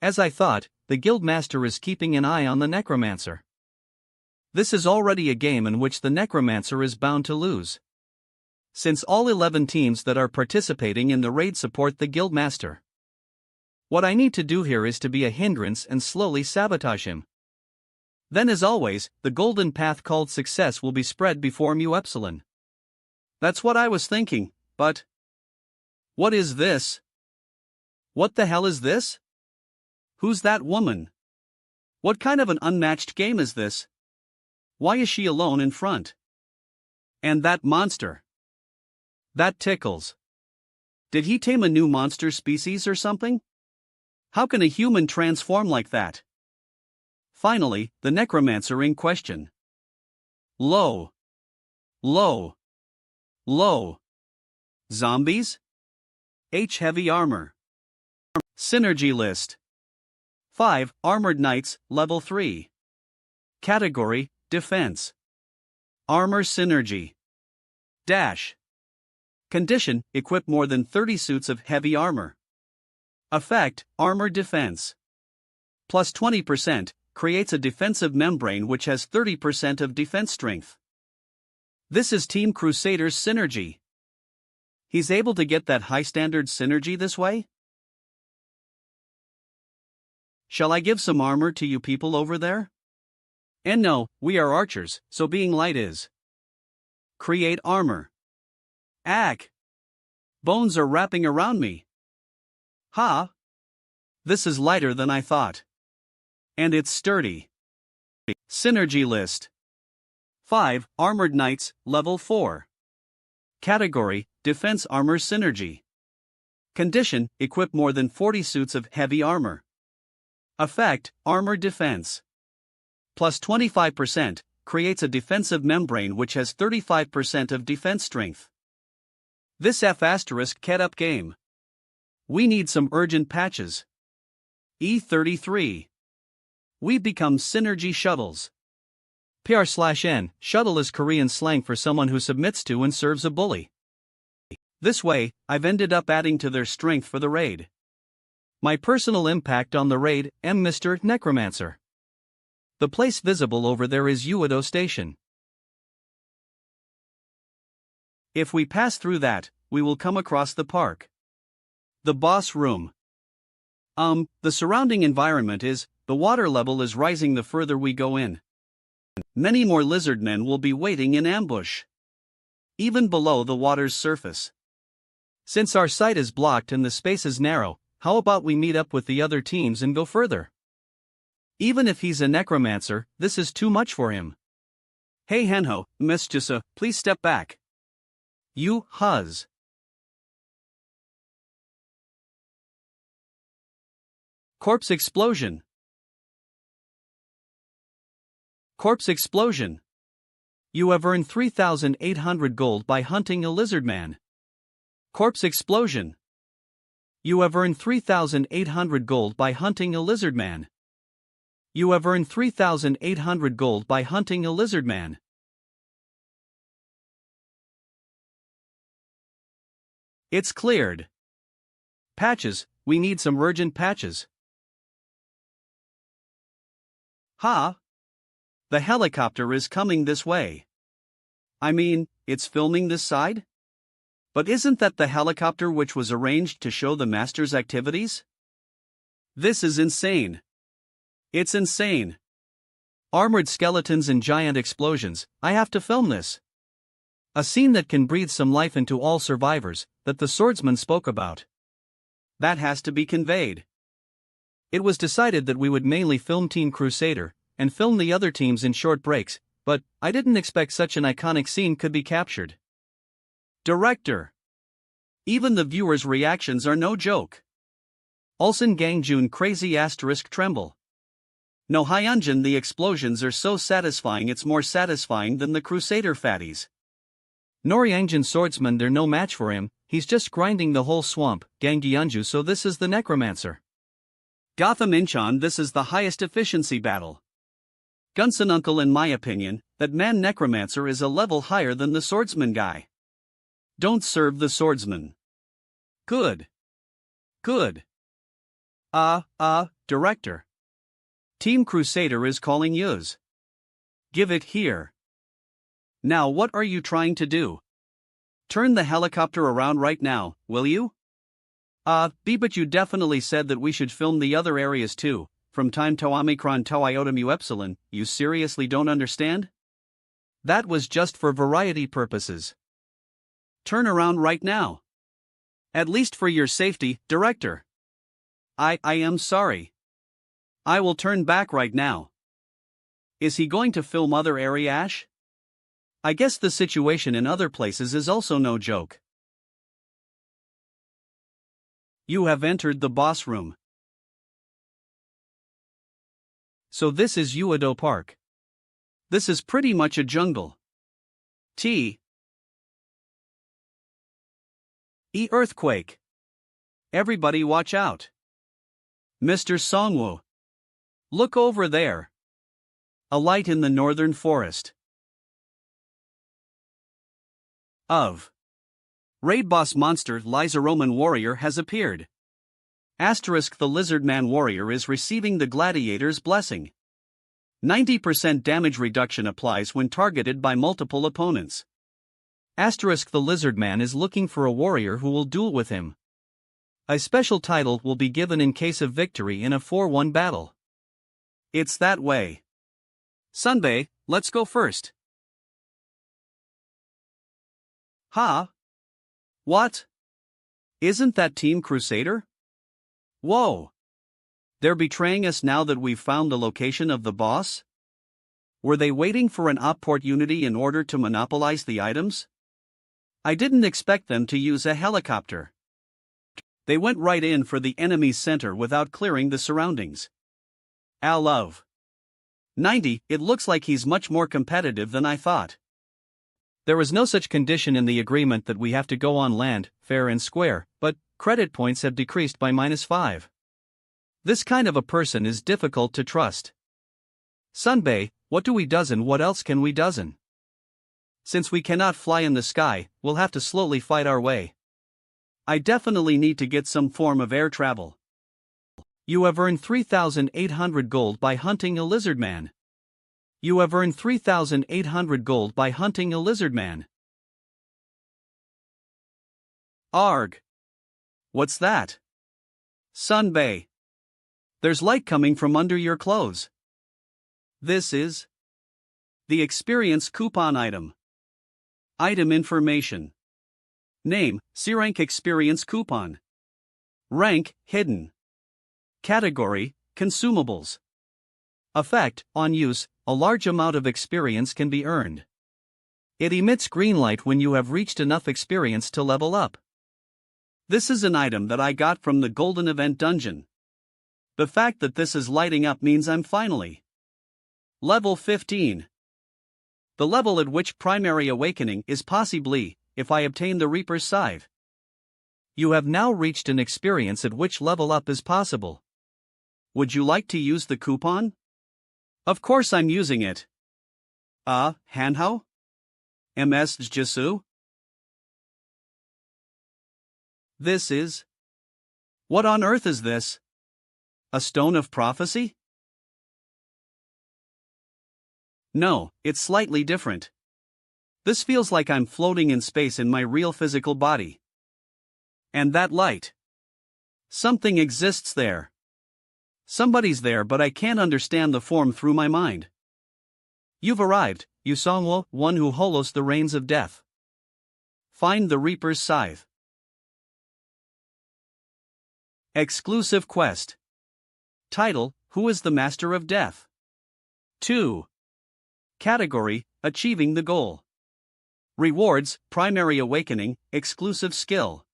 [SPEAKER 1] As I thought, the guildmaster is keeping an eye on the necromancer. This is already a game in which the necromancer is bound to lose. Since all 11 teams that are participating in the raid support the guildmaster. What I need to do here is to be a hindrance and slowly sabotage him. Then as always, the golden path called success will be spread before Mu Epsilon. That's what I was thinking, but... What is this? What the hell is this? Who's that woman? What kind of an unmatched game is this? Why is she alone in front? And that monster. That tickles. Did he tame a new monster species or something? How can a human transform like that? Finally, the necromancer in question. Low. Low. Low. Zombies? Heavy armor. Synergy list. 5 Armored Knights, level 3. Category, Defense. Armor synergy. Dash. Condition, equip more than 30 suits of heavy armor. Effect, Armor Defense. Plus 20%, creates a defensive membrane which has 30% of defense strength. This is Team Crusader's synergy. He's able to get that high standard synergy this way? Shall I give some armor to you people over there? And no, we are archers, so being light is. Create armor. Ack! Bones are wrapping around me. Ha! This is lighter than I thought. And it's sturdy. Synergy list. 5. Armored Knights, Level 4. Category, Defense Armor Synergy. Condition, equip more than 40 suits of heavy armor. Effect, Armor Defense. Plus 25%, creates a defensive membrane which has 35% of defense strength. This F** get up game. We need some urgent patches. E33. We become synergy shuttles. PR/N, shuttle is Korean slang for someone who submits to and serves a bully. This way, I've ended up adding to their strength for the raid. My personal impact on the raid, Mr. Necromancer. The place visible over there is Uedo Station. If we pass through that, we will come across the park. The boss room. The surrounding environment is, the water level is rising the further we go in. Many more lizardmen will be waiting in ambush. Even below the water's surface. Since our sight is blocked and the space is narrow, how about we meet up with the other teams and go further? Even if he's a necromancer, this is too much for him. Hey Hanho, Miss Jisa, please step back. You, Huz. Corpse explosion. Corpse explosion. You have earned 3,800 gold by hunting a lizardman. Corpse explosion. You have earned 3,800 gold by hunting a lizardman. You have earned 3,800 gold by hunting a lizardman. It's cleared. Patches, we need some urgent patches. Ha! The helicopter is coming this way. I mean, it's filming this side? But isn't that the helicopter which was arranged to show the master's activities? This is insane. It's insane. Armored skeletons and giant explosions, I have to film this. A scene that can breathe some life into all survivors, that the swordsman spoke about. That has to be conveyed. It was decided that we would mainly film Team Crusader, and film the other teams in short breaks, but I didn't expect such an iconic scene could be captured. Director. Even the viewers' reactions are no joke. Olsen Gangjun crazy * tremble. No Hyunjin, the explosions are so satisfying, it's more satisfying than the Crusader fatties. Noryangjin swordsman, they're no match for him, he's just grinding the whole swamp, Gangyeonju, so this is the Necromancer. Gotham Incheon, this is the highest efficiency battle. Gunson uncle, in my opinion, that man Necromancer is a level higher than the swordsman guy. Don't serve the swordsman. Good. Good. Director. Team Crusader is calling yous. Give it here. Now what are you trying to do? Turn the helicopter around right now, will you? But you definitely said that we should film the other areas too, from time to Omicron to iota mu epsilon, you seriously don't understand? That was just for variety purposes. Turn around right now. At least for your safety, Director. I am sorry. I will turn back right now. Is he going to film other area, Ash? I guess the situation in other places is also no joke. You have entered the boss room. So this is Uedo Park. This is pretty much a jungle. Earthquake. Everybody watch out. Mr. Songwoo. Look over there. A light in the northern forest. Raid boss monster Liza Roman warrior has appeared. Asterisk the Lizardman warrior is receiving the gladiator's blessing. 90% damage reduction applies when targeted by multiple opponents. Asterisk the Lizardman is looking for a warrior who will duel with him. A special title will be given in case of victory in a 4-1 battle. It's that way. Sunbei, let's go first. Ha? What? Isn't that Team Crusader? Whoa! They're betraying us now that we've found the location of the boss? Were they waiting for an opport unity in order to monopolize the items? I didn't expect them to use a helicopter. They went right in for the enemy's center without clearing the surroundings. Love. 90, it looks like he's much more competitive than I thought. There is no such condition in the agreement that we have to go on land, fair and square, but credit points have decreased by -5. This kind of a person is difficult to trust. Sunbei, what do we dozen? What else can we dozen? Since we cannot fly in the sky, we'll have to slowly fight our way. I definitely need to get some form of air travel. You have earned 3,800 gold by hunting a lizardman. You have earned 3,800 gold by hunting a lizardman. Arg. What's that? Sunbei. There's light coming from under your clothes. This is the experience coupon item. Item information. Name, C-Rank Experience Coupon. Rank, Hidden. Category, Consumables. Effect, on use, a large amount of experience can be earned. It emits green light when you have reached enough experience to level up. This is an item that I got from the Golden Event Dungeon. The fact that this is lighting up means I'm finally level 15. The level at which primary awakening is possibly, if I obtain the Reaper's Scythe. You have now reached an experience at which level up is possible. Would you like to use the coupon? Of course I'm using it. Hanhao? MS Jisu? This is... What on earth is this? A stone of prophecy? No, it's slightly different. This feels like I'm floating in space in my real physical body. And that light. Something exists there. Somebody's there, but I can't understand the form through my mind. You've arrived, Yusongwo, one who holds the reins of death. Find the Reaper's Scythe. Exclusive quest. Title, Who is the Master of Death? 2. Category, Achieving the Goal. Rewards, Primary Awakening, Exclusive Skill.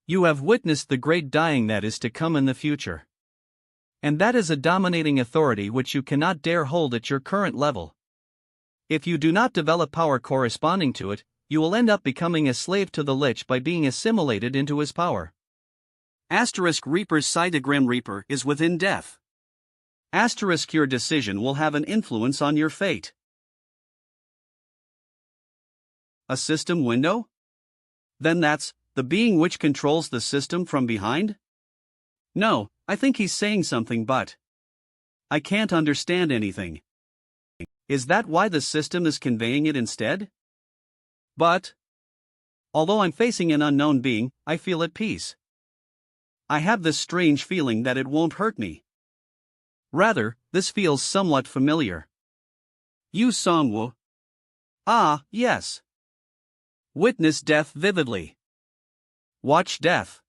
[SPEAKER 1] You have witnessed the great dying that is to come in the future. And that is a dominating authority which you cannot dare hold at your current level. If you do not develop power corresponding to it, you will end up becoming a slave to the Lich by being assimilated into his power. Asterisk Reaper's Scythe. Grim Reaper is within death. Asterisk your decision will have an influence on your fate. A system window? Then that's the being which controls the system from behind? No, I think he's saying something, but I can't understand anything. Is that why the system is conveying it instead? But although I'm facing an unknown being, I feel at peace. I have this strange feeling that it won't hurt me. Rather, this feels somewhat familiar. Yu Songwu. Ah, yes. Witness death vividly. Watch death.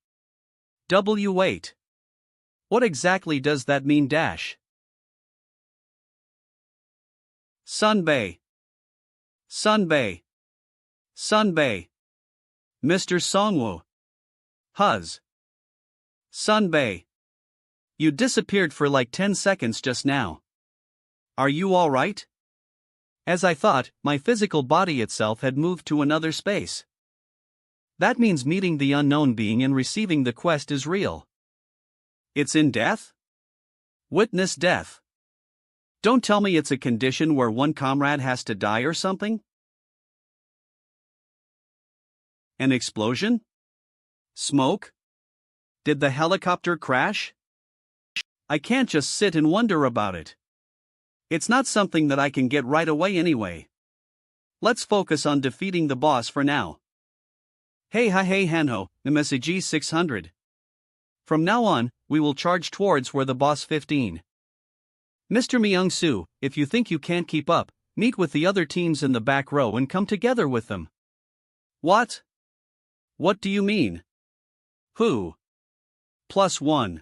[SPEAKER 1] W8. What exactly does that mean? Sunbei. Sunbei. Sunbei. Mr. Songwu. Huz. Sunbei. You disappeared for like 10 seconds just now. Are you alright? As I thought, my physical body itself had moved to another space. That means meeting the unknown being and receiving the quest is real. It's in death? Witness death. Don't tell me it's a condition where one comrade has to die or something? An explosion? Smoke? Did the helicopter crash? I can't just sit and wonder about it. It's not something that I can get right away anyway. Let's focus on defeating the boss for now. Hey Hanho, MSG 600. From now on, we will charge towards where the boss 15. Mr. Myung-soo, if you think you can't keep up, meet with the other teams in the back row and come together with them. What? What do you mean? Who? +1.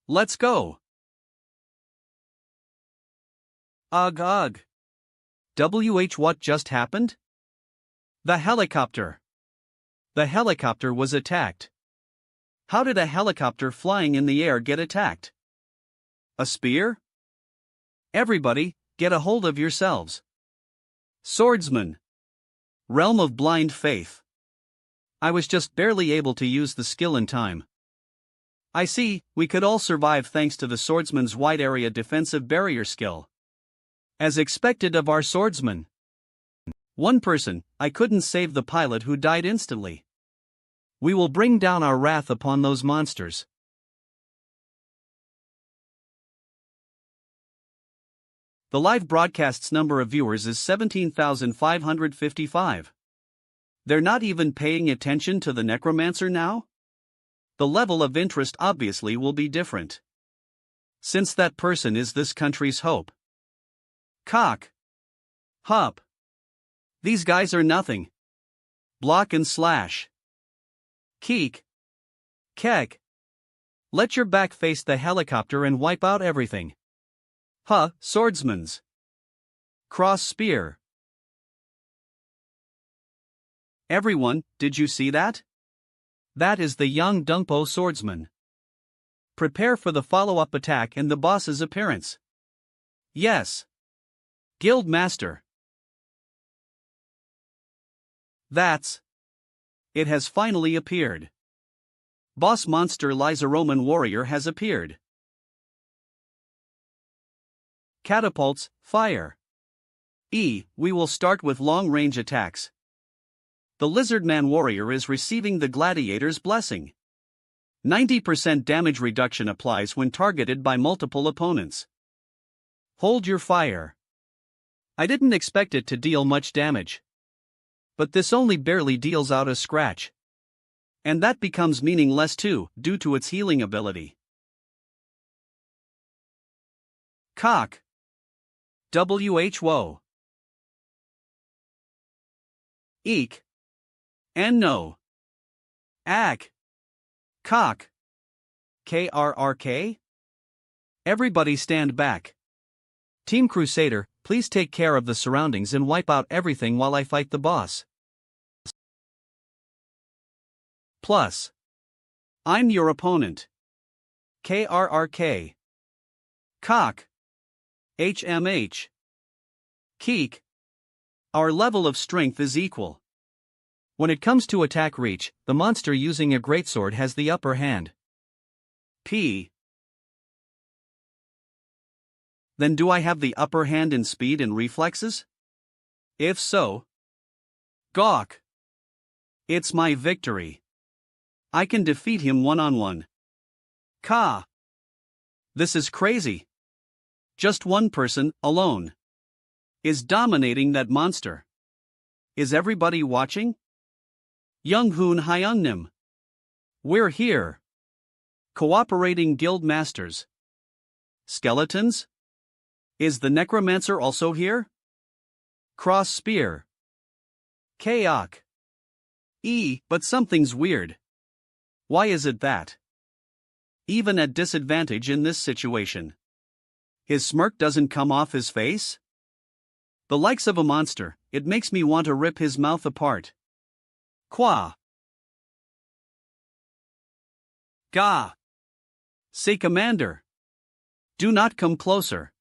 [SPEAKER 1] Let's go. Ugh. What just happened? The helicopter. The helicopter was attacked. How did a helicopter flying in the air get attacked? A spear? Everybody, get a hold of yourselves. Swordsman. Realm of blind faith. I was just barely able to use the skill in time. I see, we could all survive thanks to the swordsman's wide area defensive barrier skill. As expected of our swordsman. One person, I couldn't save the pilot who died instantly. We will bring down our wrath upon those monsters. The live broadcast's number of viewers is 17,555. They're not even paying attention to the Necromancer now? The level of interest obviously will be different. Since that person is this country's hope. Cock. Hup. These guys are nothing. Block and slash. Keek. Keck. Let your back face the helicopter and wipe out everything. Swordsman's. Cross spear. Everyone, did you see that? That is the young Dungpo swordsman. Prepare for the follow-up attack and the boss's appearance. Yes. Guild Master. That's. It has finally appeared. Boss monster Liza Roman warrior has appeared. Catapults, fire. We will start with long-range attacks. The Lizardman warrior is receiving the gladiator's blessing. 90% damage reduction applies when targeted by multiple opponents. Hold your fire. I didn't expect it to deal much damage. But this only barely deals out a scratch. And that becomes meaningless too, due to its healing ability. Cock. Who. Eek. And no. Ack. Cock. KRRK? Everybody stand back. Team Crusader, please take care of the surroundings and wipe out everything while I fight the boss. Plus. I'm your opponent. KRRK. Cock. HMH. Keek. Our level of strength is equal. When it comes to attack reach, the monster using a greatsword has the upper hand. P. Then do I have the upper hand in speed and reflexes? If so, gawk. It's my victory. I can defeat him one-on-one. Ka. This is crazy. Just one person, alone, is dominating that monster. Is everybody watching? Young-hoon Hyungnim. We're here. Cooperating guild masters. Skeletons? Is the Necromancer also here? Cross spear. Kaok. But something's weird. Why is it that? Even at disadvantage in this situation, his smirk doesn't come off his face? The likes of a monster, it makes me want to rip his mouth apart. Qua. Ga. Say commander. Do not come closer.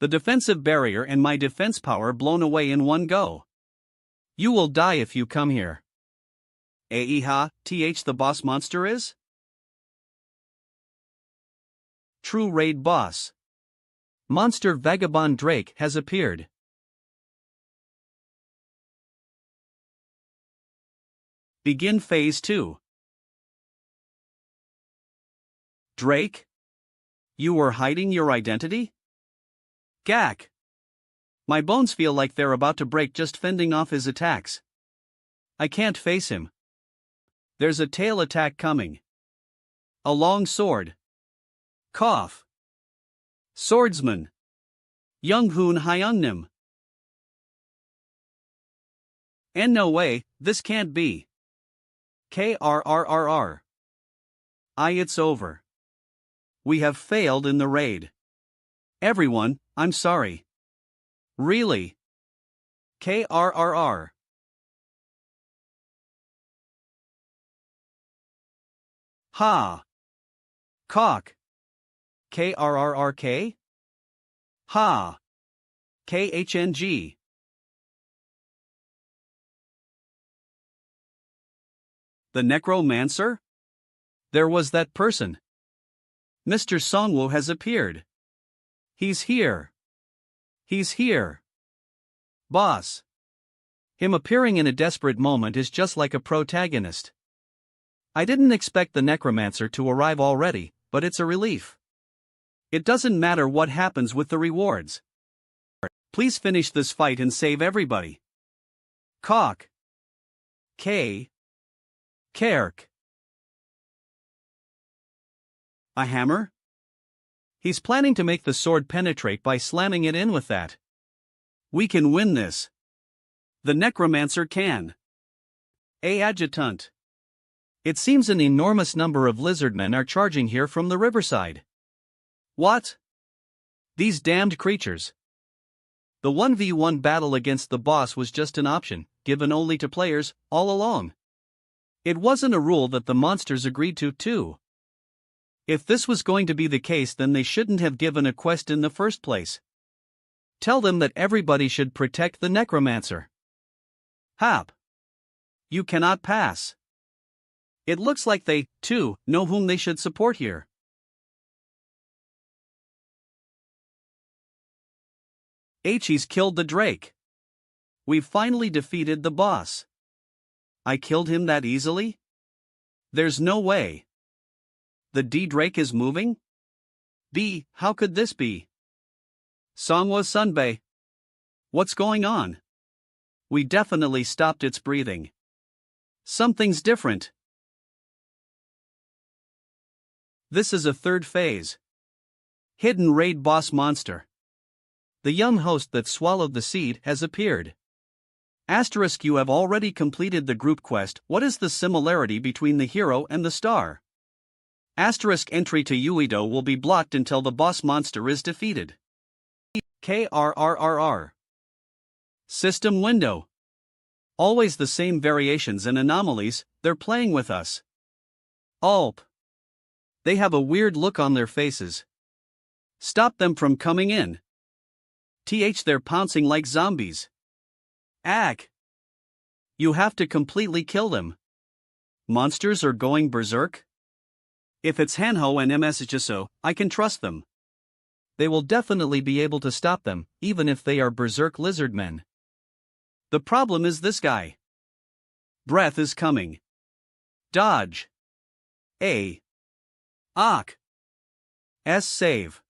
[SPEAKER 1] The defensive barrier and my defense power blown away in one go. You will die if you come here. The boss monster is? True raid boss. Monster Vagabond Drake has appeared. Begin Phase 2. Drake? You were hiding your identity? Gak. My bones feel like they're about to break just fending off his attacks. I can't face him. There's a tail attack coming. A long sword. Cough. Swordsman. Young Hoon Hyungnim. And no way, this can't be. KRRRR. It's over. We have failed in the raid. Everyone, I'm sorry. Really? KRRR. Ha. Cock. KRRRK? Ha. KHNG. The Necromancer? There was that person. Mr. Songwoo has appeared. He's here. He's here. Boss. Him appearing in a desperate moment is just like a protagonist. I didn't expect the Necromancer to arrive already, but it's a relief. It doesn't matter what happens with the rewards. Please finish this fight and save everybody. Cock. K. Kerk. A hammer? He's planning to make the sword penetrate by slamming it in with that. We can win this. The Necromancer can. Adjutant. It seems an enormous number of lizardmen are charging here from the riverside. What? These damned creatures. The 1v1 battle against the boss was just an option, given only to players, all along. It wasn't a rule that the monsters agreed to, too. If this was going to be the case, then they shouldn't have given a quest in the first place. Tell them that everybody should protect the Necromancer. Hap. You cannot pass. It looks like they, too, know whom they should support here. He's killed the Drake. We've finally defeated the boss. I killed him that easily? There's no way. The D-Drake is moving? How could this be? Songwa Sunbae. What's going on? We definitely stopped its breathing. Something's different. This is a third phase. Hidden raid boss monster. The young host that swallowed the seed has appeared. Asterisk, you have already completed the group quest. What is the similarity between the hero and the star? Asterisk, entry to Uido will be blocked until the boss monster is defeated. KRRRR. System window. Always the same variations and anomalies, they're playing with us. Ulp. They have a weird look on their faces. Stop them from coming in. They're pouncing like zombies. Ag. You have to completely kill them. Monsters are going berserk? If it's Hanho and MSHSO, I can trust them. They will definitely be able to stop them, even if they are berserk lizardmen. The problem is this guy. Breath is coming. Dodge. Ak. Save.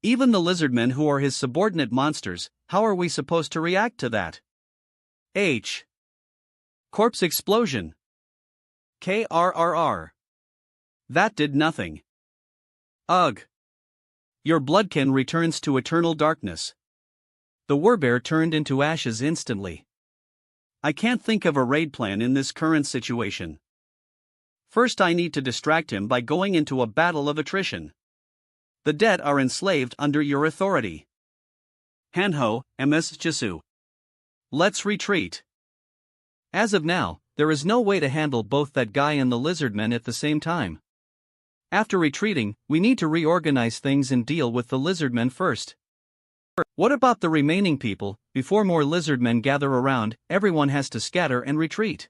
[SPEAKER 1] Even the lizardmen who are his subordinate monsters, how are we supposed to react to that? Corpse explosion. KRRR. That did nothing. Ugh. Your bloodkin returns to eternal darkness. The Werbear turned into ashes instantly. I can't think of a raid plan in this current situation. First, I need to distract him by going into a battle of attrition. The dead are enslaved under your authority. Hanho, MS Jisu. Let's retreat. As of now, there is no way to handle both that guy and the lizardmen at the same time. After retreating, we need to reorganize things and deal with the lizardmen first. What about the remaining people? Before more lizardmen gather around, everyone has to scatter and retreat.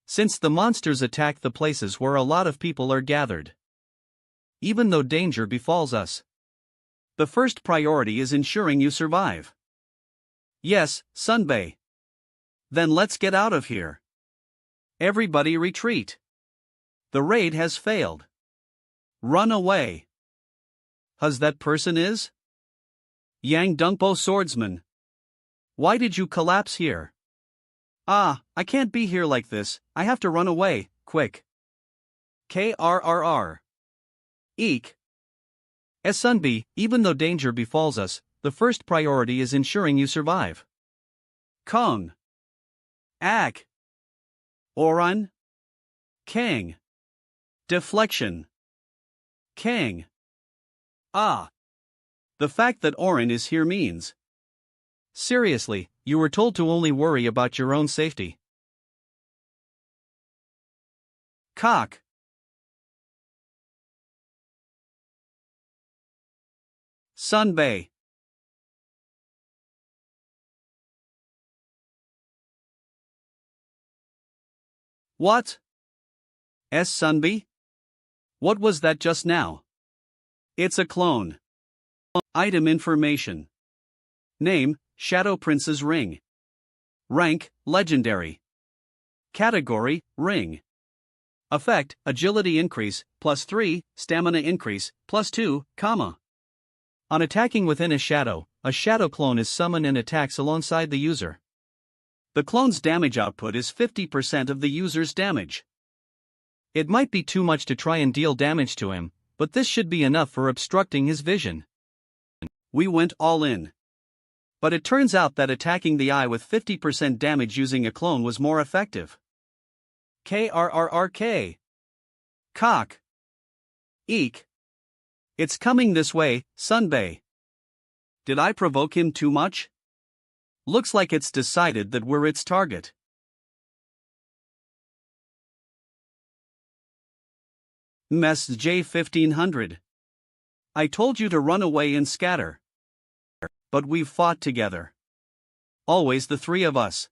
[SPEAKER 1] Since the monsters attack the places where a lot of people are gathered. Even though danger befalls us, the first priority is ensuring you survive. Yes, Sunbae. Then let's get out of here. Everybody retreat. The raid has failed. Run away. Huz that person is? Yang Dungpo swordsman. Why did you collapse here? Ah, I can't be here like this, I have to run away, quick. KRRR. Eek. As Sunbi, even though danger befalls us, the first priority is ensuring you survive. Kong. Ak. Oran. Kang. Deflection. Kang. Ah. The fact that Oran is here means. Seriously, you were told to only worry about your own safety. Cock. Sunbay. What? Sunby? What was that just now? It's a clone. Item information. Name, Shadow Prince's Ring. Rank, Legendary. Category, Ring. Effect, Agility increase, +3, Stamina increase, +2, comma. On attacking within a shadow clone is summoned and attacks alongside the user. The clone's damage output is 50% of the user's damage. It might be too much to try and deal damage to him, but this should be enough for obstructing his vision. We went all in. But it turns out that attacking the eye with 50% damage using a clone was more effective. KRRRK. Cock. Eek. It's coming this way, Sunbay. Did I provoke him too much? Looks like it's decided that we're its target. Mess J1500. I told you to run away and scatter. But we've fought together. Always the three of us.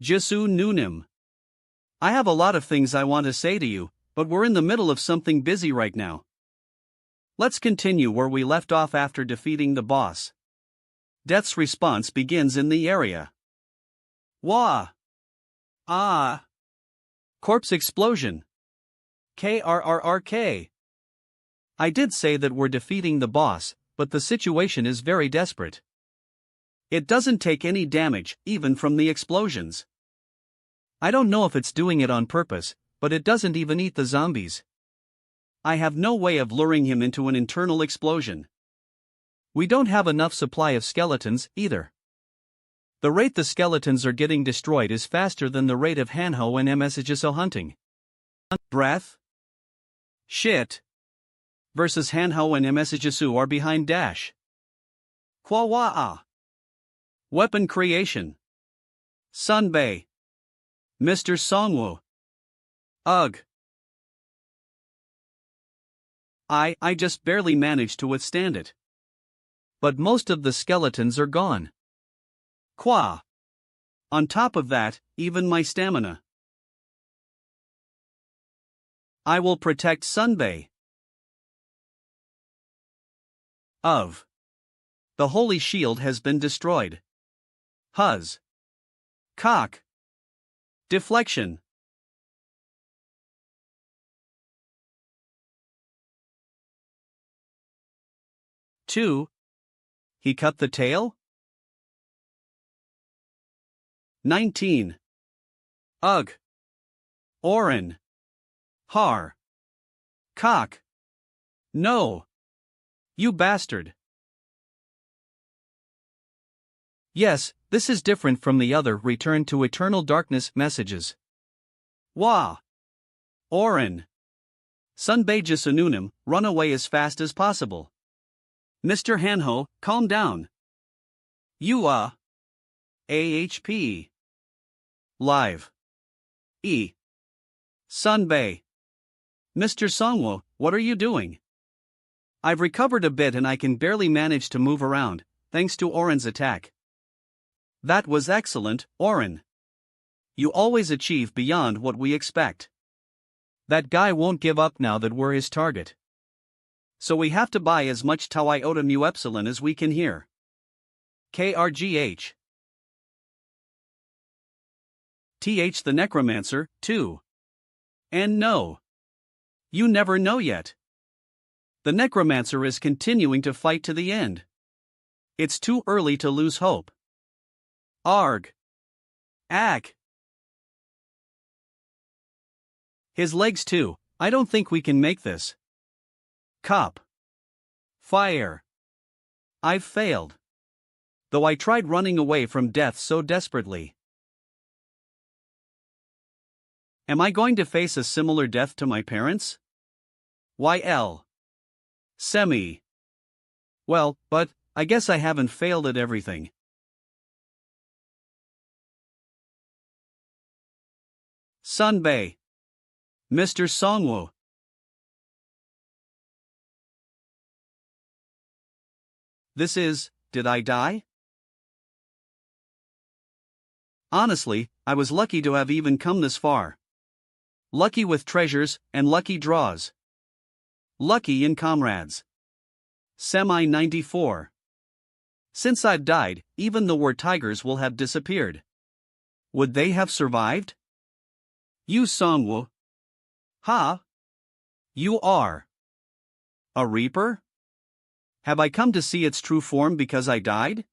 [SPEAKER 1] Jisu Nunim. I have a lot of things I want to say to you, but we're in the middle of something busy right now. Let's continue where we left off after defeating the boss. Death's response begins in the area. Wah! Ah! Corpse explosion. KRRRK. I did say that we're defeating the boss, but the situation is very desperate. It doesn't take any damage, even from the explosions. I don't know if it's doing it on purpose, but it doesn't even eat the zombies. I have no way of luring him into an internal explosion. We don't have enough supply of skeletons, either. The rate the skeletons are getting destroyed is faster than the rate of Hanho and MSHSO hunting. Breath? Shit. Versus Hanho and MSHSU are behind dash. Kwawa'a. Weapon creation. Sunbay. Mr. Songwoo. Ugh. I just barely managed to withstand it. But most of the skeletons are gone. Qua. On top of that, even my stamina. I will protect Sunbay. Of. The holy shield has been destroyed. Huz. Cock. Deflection. Two. He cut the tail? 19. Ugh. Orin. Har. Cock. No. You bastard. Yes, this is different from the other return to eternal darkness messages. Wah. Orin. Sunbay Jisununim, run away as fast as possible. Mr. Hanho, calm down. You AHP. Live. E. Sunbay. Mr. Songwo, what are you doing? I've recovered a bit and I can barely manage to move around, thanks to Orin's attack. That was excellent, Orin. You always achieve beyond what we expect. That guy won't give up now that we're his target. So we have to buy as much Tau Iota Mu Epsilon as we can here. KRGH. TH the Necromancer, 2. And no. You never know yet. The Necromancer is continuing to fight to the end. It's too early to lose hope. Arg. Ack. His legs too. I don't think we can make this. Cop. Fire. I've failed. Though I tried running away from death so desperately. Am I going to face a similar death to my parents? YL. Semi. Well, but I guess I haven't failed at everything. Sunbae. Mr. Songwoo. Did I die? Honestly, I was lucky to have even come this far. Lucky with treasures, and lucky draws. Lucky in comrades. Semi 94. Since I've died, even the war tigers will have disappeared. Would they have survived? You Songwoo. Ha? You are. A reaper? Have I come to see its true form because I died?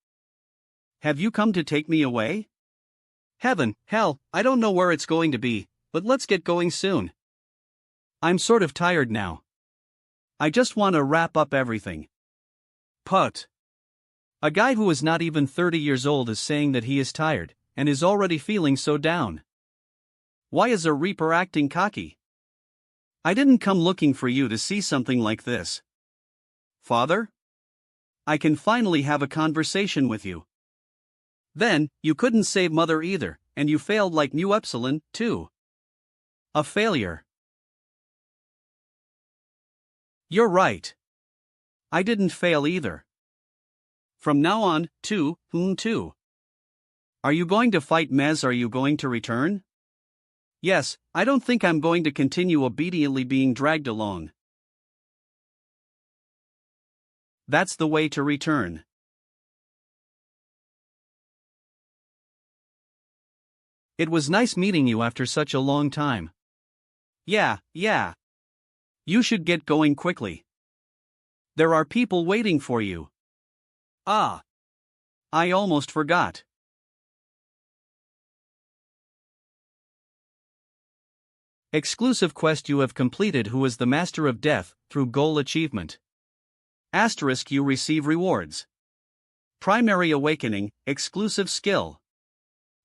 [SPEAKER 1] Have you come to take me away? Heaven, hell, I don't know where it's going to be, but let's get going soon. I'm sort of tired now. I just want to wrap up everything. Put. A guy who is not even 30 years old is saying that he is tired, and is already feeling so down. Why is a reaper acting cocky? I didn't come looking for you to see something like this. Father? I can finally have a conversation with you. Then, you couldn't save Mother either, and you failed like Mu Epsilon, too. A failure. You're right. I didn't fail either. From now on, too. Are you going to fight Mez? Are you going to return? Yes, I don't think I'm going to continue obediently being dragged along. That's the way to return. It was nice meeting you after such a long time. Yeah. You should get going quickly. There are people waiting for you. Ah. I almost forgot. Exclusive quest you have completed. Who is the Master of Death, through goal achievement. Asterisk you receive rewards. Primary awakening, exclusive skill.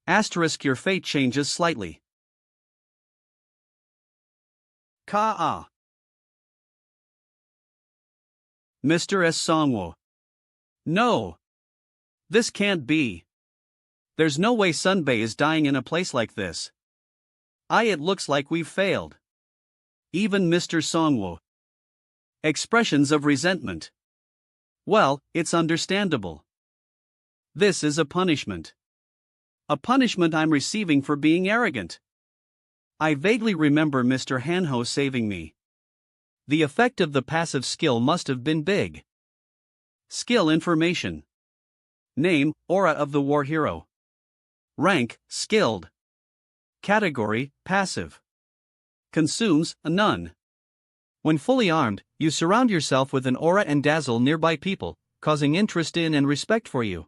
[SPEAKER 1] Asterisk your fate changes slightly. Ka-ah. Mr. S. Songwoo. No. This can't be. There's no way Sunbae is dying in a place like this. It looks like we've failed. Even Mr. Songwoo. Expressions of resentment. Well, it's understandable. This is a punishment. A punishment I'm receiving for being arrogant. I vaguely remember Mr. Hanho saving me. The effect of the passive skill must have been big. Skill information. Name, Aura of the War Hero. Rank, Skilled. Category, Passive. Consumes, none. When fully armed, you surround yourself with an aura and dazzle nearby people, causing interest in and respect for you.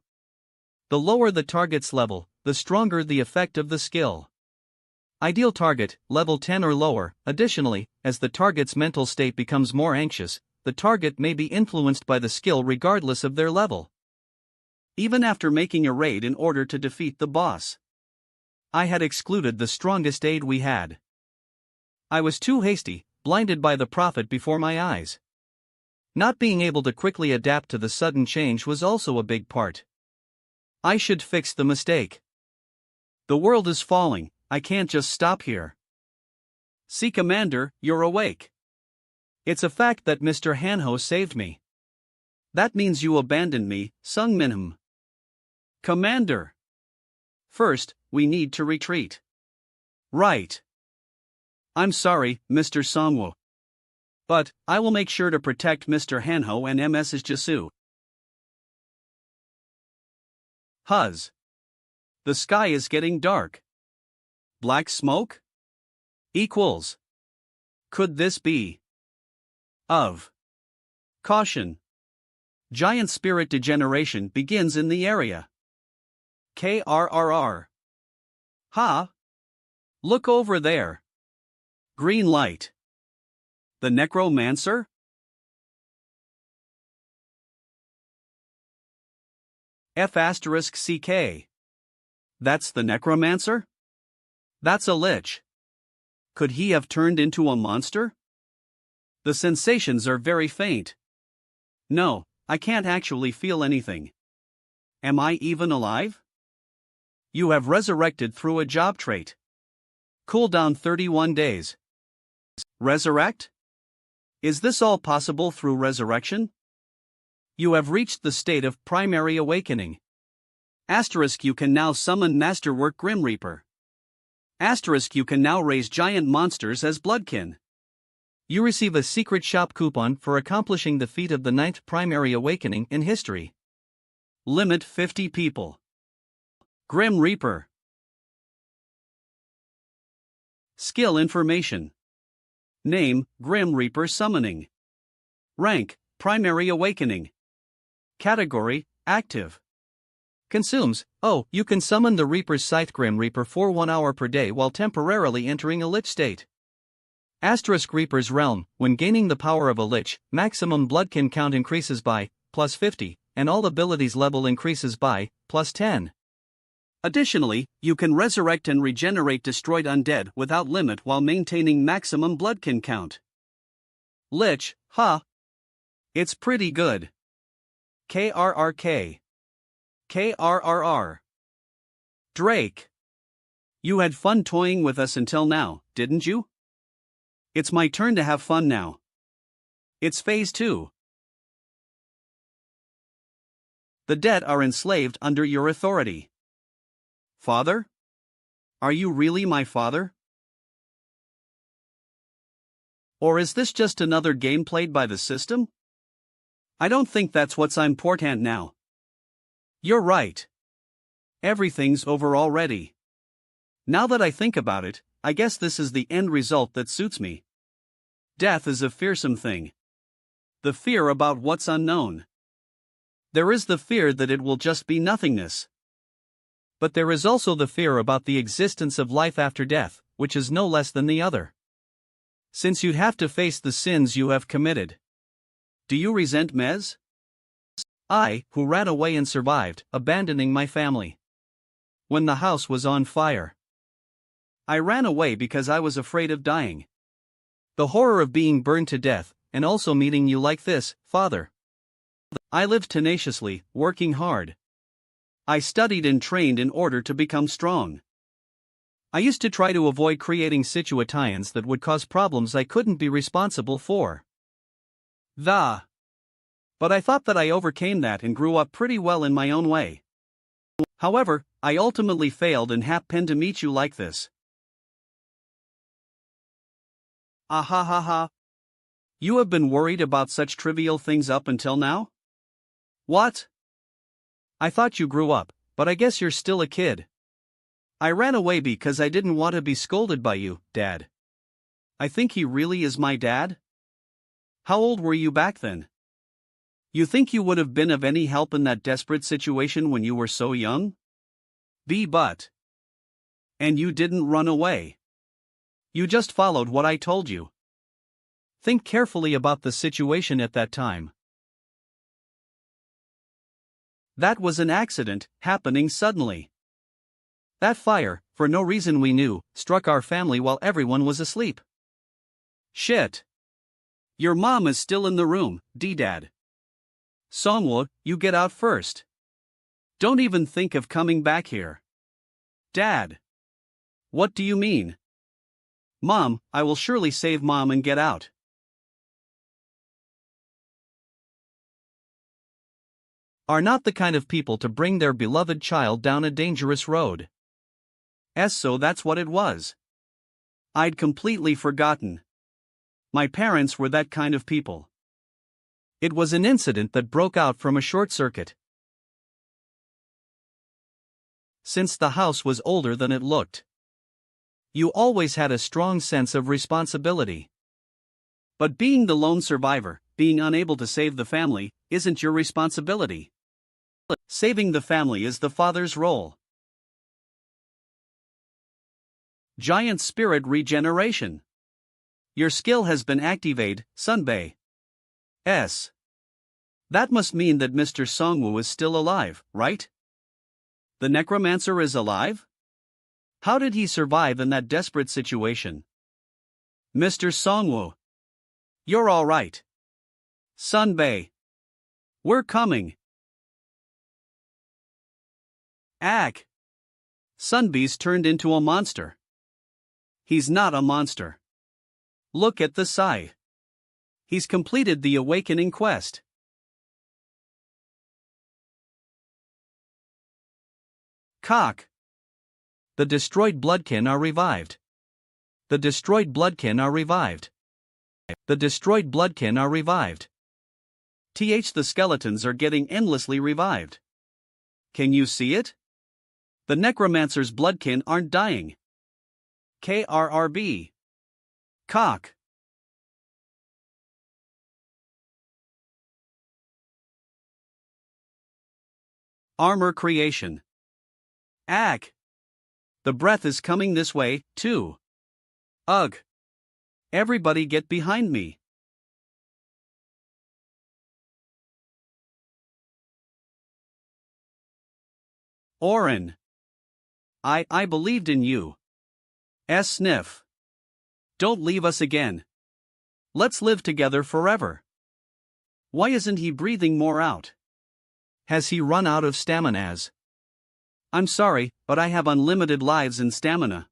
[SPEAKER 1] The lower the target's level, the stronger the effect of the skill. Ideal target, level 10 or lower. Additionally, as the target's mental state becomes more anxious, the target may be influenced by the skill regardless of their level. Even after making a raid in order to defeat the boss, I had excluded the strongest aid we had. I was too hasty, blinded by the prophet before my eyes. Not being able to quickly adapt to the sudden change was also a big part. I should fix the mistake. The world is falling, I can't just stop here. See Commander, you're awake. It's a fact that Mr. Hanho saved me. That means you abandoned me, Sung Minham. Commander. First, we need to retreat. Right. I'm sorry, Mr. Songwoo. But, I will make sure to protect Mr. Hanho and Ms. Jisu. Huzz. The sky is getting dark. Black smoke? Equals. Could this be? Of. Caution. Giant spirit degeneration begins in the area. KRRR. Ha! Look over there. Green light. The Necromancer? F*CK. That's the Necromancer? That's a lich. Could he have turned into a monster? The sensations are very faint. No, I can't actually feel anything. Am I even alive? You have resurrected through a job trait. Cooldown 31 days. Resurrect? Is this all possible through resurrection? You have reached the state of primary awakening. Asterisk, you can now summon Masterwork Grim Reaper. Asterisk, you can now raise giant monsters as Bloodkin. You receive a secret shop coupon for accomplishing the feat of the 9th primary awakening in history. Limit 50 people. Grim Reaper. Skill information. Name, Grim Reaper Summoning. Rank, Primary Awakening. Category, Active. Consumes, you can summon the Reaper's Scythe Grim Reaper for 1 hour per day while temporarily entering a lich state. Asterisk, Reaper's Realm, when gaining the power of a lich, maximum Bloodkin count increases by +50, and all abilities level increases by +10. Additionally, you can resurrect and regenerate destroyed undead without limit while maintaining maximum Bloodkin count. Lich, it's pretty good. KRRK. KRRR. Drake. You had fun toying with us until now, didn't you? It's my turn to have fun now. It's phase 2. The dead are enslaved under your authority. Father? Are you really my father? Or is this just another game played by the system? I don't think that's what's important now. You're right. Everything's over already. Now that I think about it, I guess this is the end result that suits me. Death is a fearsome thing. The fear about what's unknown. There is the fear that it will just be nothingness. But there is also the fear about the existence of life after death, which is no less than the other. Since you'd have to face the sins you have committed. Do you resent Mez? I, who ran away and survived, abandoning my family. When the house was on fire. I ran away because I was afraid of dying. The horror of being burned to death, and also meeting you like this, Father. I lived tenaciously, working hard. I studied and trained in order to become strong. I used to try to avoid creating situations that would cause problems I couldn't be responsible for. But I thought that I overcame that and grew up pretty well in my own way. However, I ultimately failed and happened to meet you like this. You have been worried about such trivial things up until now? What? I thought you grew up, but I guess you're still a kid. I ran away because I didn't want to be scolded by you, Dad. I think he really is my dad? How old were you back then? You think you would have been of any help in that desperate situation when you were so young? But. And you didn't run away. You just followed what I told you. Think carefully about the situation at that time. That was an accident, happening suddenly. That fire, for no reason we knew, struck our family while everyone was asleep. Shit. Your mom is still in the room, Dad. Songwoo, you get out first. Don't even think of coming back here. Dad. What do you mean? Mom, I will surely save Mom and get out. Are not the kind of people to bring their beloved child down a dangerous road. So that's what it was. I'd completely forgotten. My parents were that kind of people. It was an incident that broke out from a short circuit. Since the house was older than it looked. You always had a strong sense of responsibility. But being the lone survivor, being unable to save the family, isn't your responsibility. Saving the family is the father's role. Giant Spirit Regeneration. Your skill has been activated, Sunbei. S. That must mean that Mr. Songwoo is still alive, right? The Necromancer is alive? How did he survive in that desperate situation? Mr. Songwoo. You're all right. Sunbei. We're coming. Ack. Sunbei's turned into a monster. He's not a monster. Look at the Sai. He's completed the awakening quest. Cock. The destroyed bloodkin are revived. The destroyed bloodkin are revived. The destroyed bloodkin are revived. The skeletons are getting endlessly revived. Can you see it? The Necromancer's bloodkin aren't dying. KRRB. Cock. Armor creation. Ack. The breath is coming this way, too. Ugh. Everybody get behind me. Orin. I believed in you. Sniff. Don't leave us again. Let's live together forever. Why isn't he breathing more out? Has he run out of staminas? I'm sorry, but I have unlimited lives and stamina.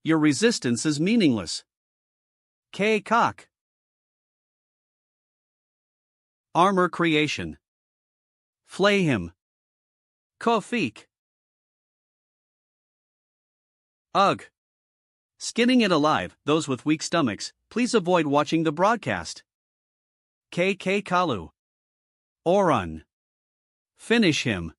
[SPEAKER 1] Your resistance is meaningless. Cock. Armor creation. Flay him. Kofik. Ugh. Skinning it alive, those with weak stomachs, please avoid watching the broadcast. Kalu. Orun. Finish him.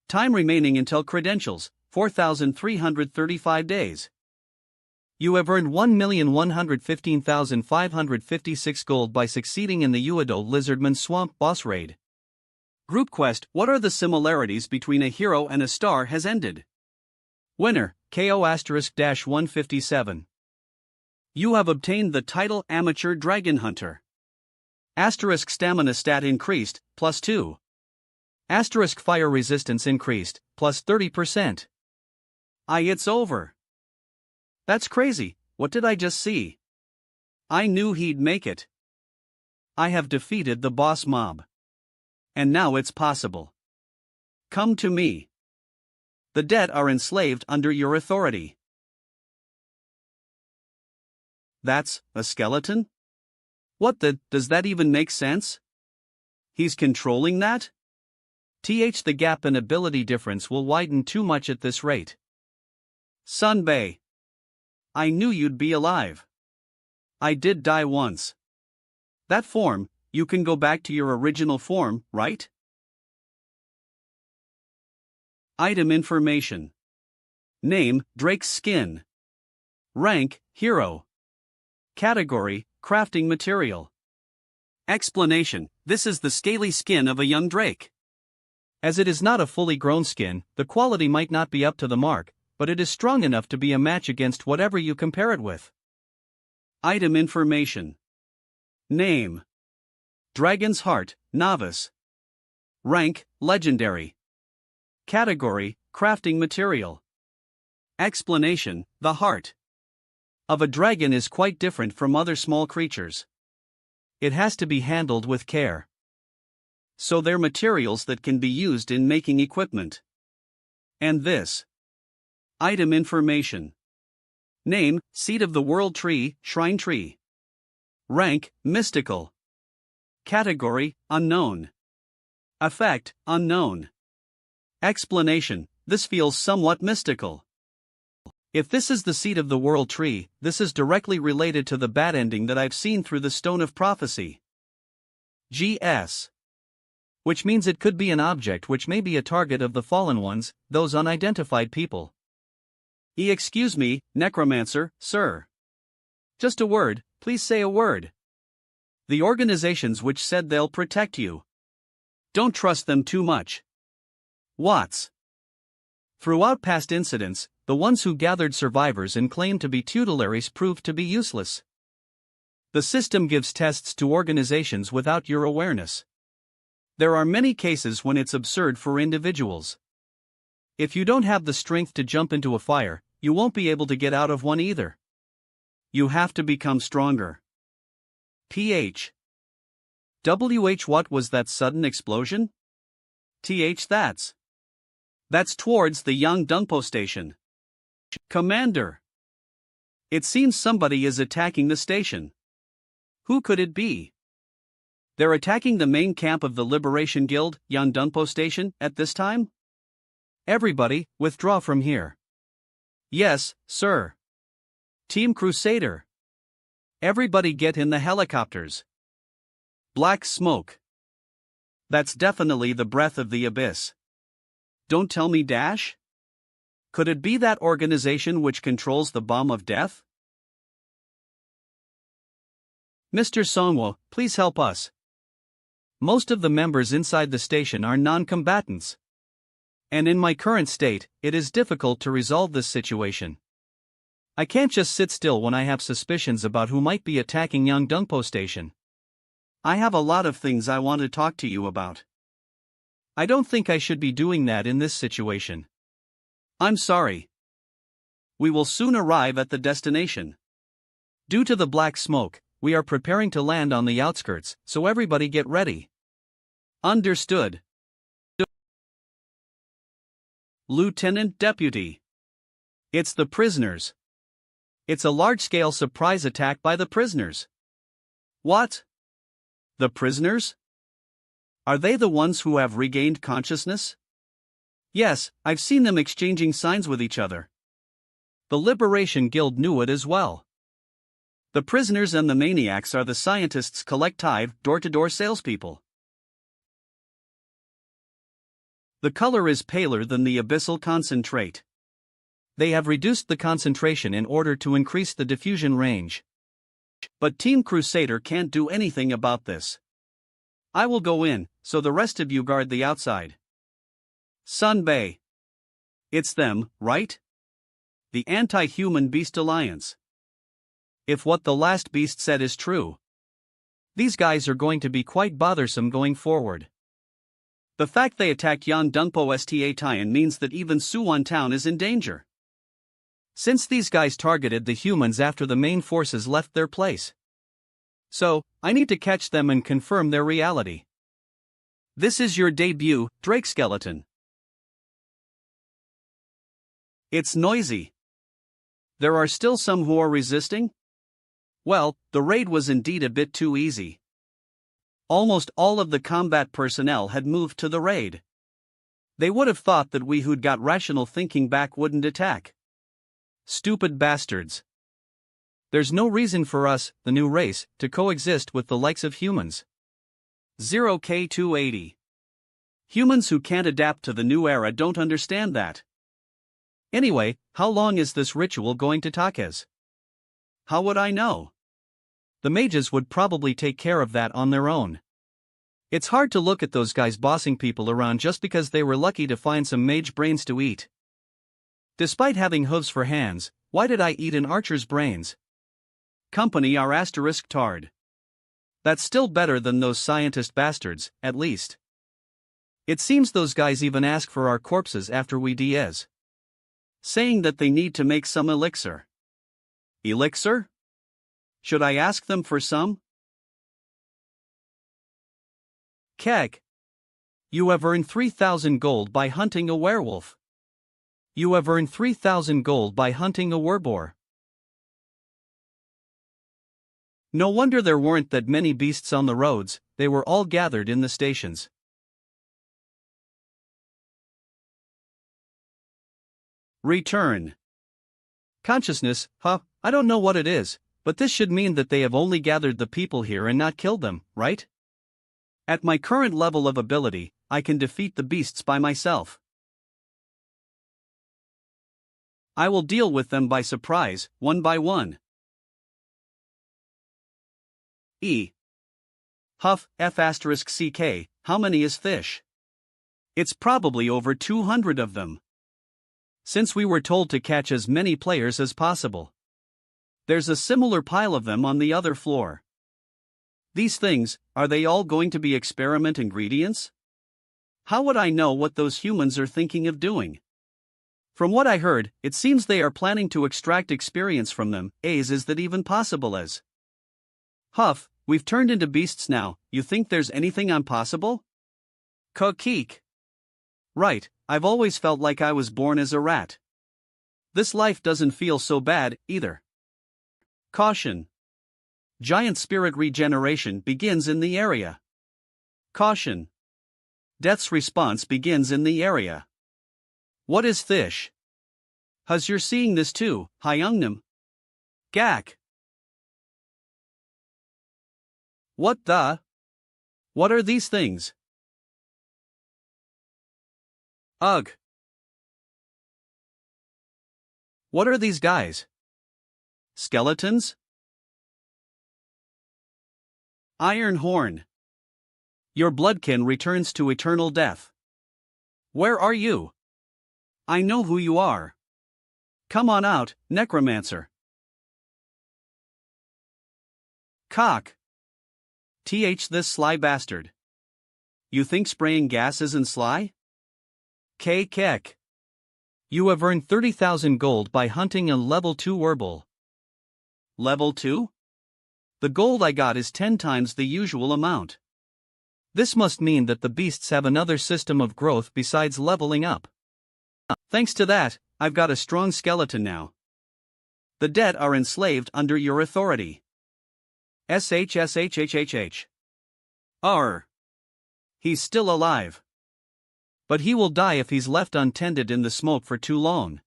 [SPEAKER 1] Time remaining until credentials, 4,335 days. You have earned 1,115,556 gold by succeeding in the Uedo Lizardman Swamp boss raid. Group quest: What are the similarities between a hero and a star has ended. Winner, KO*-157. You have obtained the title Amateur Dragon Hunter. Asterisk stamina stat increased, +2. Asterisk fire resistance increased, +30%. It's over. That's crazy, what did I just see? I knew he'd make it. I have defeated the boss mob. And now it's possible. Come to me. The dead are enslaved under your authority. That's a skeleton? What does that even make sense? He's controlling that? The gap in ability difference will widen too much at this rate. Sunbei. I knew you'd be alive. I did die once. That form, you can go back to your original form, right? Item information. Name, Drake's skin. Rank, hero. Category, crafting material. Explanation: This is the scaly skin of a young drake. As it is not a fully grown skin, the quality might not be up to the mark, but it is strong enough to be a match against whatever you compare it with. Item information. Name: Dragon's Heart, Novice. Rank, Legendary. Category, crafting material. Explanation: The heart of a dragon is quite different from other small creatures. It has to be handled with care. So they're materials that can be used in making equipment. And this. Item information. Name, Seed of the World Tree, Shrine Tree. Rank, Mystical. Category, Unknown. Effect, Unknown. Explanation: This feels somewhat mystical. If this is the Seed of the World Tree, this is directly related to the bad ending that I've seen through the Stone of Prophecy. GS. Which means it could be an object which may be a target of the fallen ones, those unidentified people. Excuse me, Necromancer, sir. Just a word, please say a word. The organizations which said they'll protect you. Don't trust them too much. Watts. Throughout past incidents, the ones who gathered survivors and claimed to be tutelaries proved to be useless. The system gives tests to organizations without your awareness. There are many cases when it's absurd for individuals. If you don't have the strength to jump into a fire, you won't be able to get out of one either. You have to become stronger. PH. WH. What was that sudden explosion? TH. That's towards the Yangdungpo station. Commander. It seems somebody is attacking the station. Who could it be? They're attacking the main camp of the Liberation Guild, Yangdungpo station, at this time? Everybody, withdraw from here. Yes, sir. Team Crusader. Everybody get in the helicopters. Black smoke. That's definitely the breath of the abyss. Don't tell me Dash? Could it be that organization which controls the bomb of death? Mr. Songwo, please help us. Most of the members inside the station are non-combatants. And in my current state, it is difficult to resolve this situation. I can't just sit still when I have suspicions about who might be attacking Yangdungpo station. I have a lot of things I want to talk to you about. I don't think I should be doing that in this situation. I'm sorry. We will soon arrive at the destination. Due to the black smoke, we are preparing to land on the outskirts, so everybody get ready. Understood. Lieutenant Deputy. It's the prisoners. It's a large-scale surprise attack by the prisoners. What? The prisoners? Are they the ones who have regained consciousness? Yes, I've seen them exchanging signs with each other. The Liberation Guild knew it as well. The prisoners and the maniacs are the scientists' collective, door-to-door salespeople. The color is paler than the abyssal concentrate. They have reduced the concentration in order to increase the diffusion range. But Team Crusader can't do anything about this. I will go in, so the rest of you guard the outside. Sun Bei. It's them, right? The Anti-Human Beast Alliance. If what the last beast said is true, these guys are going to be quite bothersome going forward. The fact they attacked Yangdungpo Sta Tian means that even Suwon Town is in danger. Since these guys targeted the humans after the main forces left their place. So, I need to catch them and confirm their reality. This is your debut, Drake Skeleton. It's noisy. There are still some who are resisting? Well, the raid was indeed a bit too easy. Almost all of the combat personnel had moved to the raid. They would have thought that we who'd got rational thinking back wouldn't attack. Stupid bastards. There's no reason for us, the new race, to coexist with the likes of humans. 0K280. Humans who can't adapt to the new era don't understand that. Anyway, how long is this ritual going to take as? How would I know? The mages would probably take care of that on their own. It's hard to look at those guys bossing people around just because they were lucky to find some mage brains to eat. Despite having hooves for hands, why did I eat an archer's brains? Company are asterisk tard. That's still better than those scientist bastards, at least. It seems those guys even ask for our corpses after we DS. Saying that they need to make some elixir. Elixir? Should I ask them for some? Keg. You have earned 3,000 gold by hunting a werewolf. You have earned 3,000 gold by hunting a werboar. No wonder there weren't that many beasts on the roads, they were all gathered in the stations. Return. Consciousness, I don't know what it is, but this should mean that they have only gathered the people here and not killed them, right? At my current level of ability, I can defeat the beasts by myself. I will deal with them by surprise, one by one. E. Huff, F***CK, how many is fish? It's probably over 200 of them. Since we were told to catch as many players as possible. There's a similar pile of them on the other floor. These things, are they all going to be experiment ingredients? How would I know what those humans are thinking of doing? From what I heard, it seems they are planning to extract experience from them. Is that even possible? As Huff, we've turned into beasts now, you think there's anything impossible? Keek. Right, I've always felt like I was born as a rat. This life doesn't feel so bad, either. Caution. Giant spirit regeneration begins in the area. Caution. Death's response begins in the area. What is fish? Huz, you're seeing this too, Hyungnam? Gak. What the? What are these things? Ugh. What are these guys? Skeletons? Iron Horn. Your bloodkin returns to eternal death. Where are you? I know who you are. Come on out, Necromancer. Cock. This sly bastard. You think spraying gas isn't sly? Kek. You have earned 30,000 gold by hunting a level 2 werble. Level 2? The gold I got is 10 times the usual amount. This must mean that the beasts have another system of growth besides leveling up. Thanks to that, I've got a strong skeleton now. The dead are enslaved under your authority. SHSHHHH. He's still alive. But he will die if he's left untended in the smoke for too long.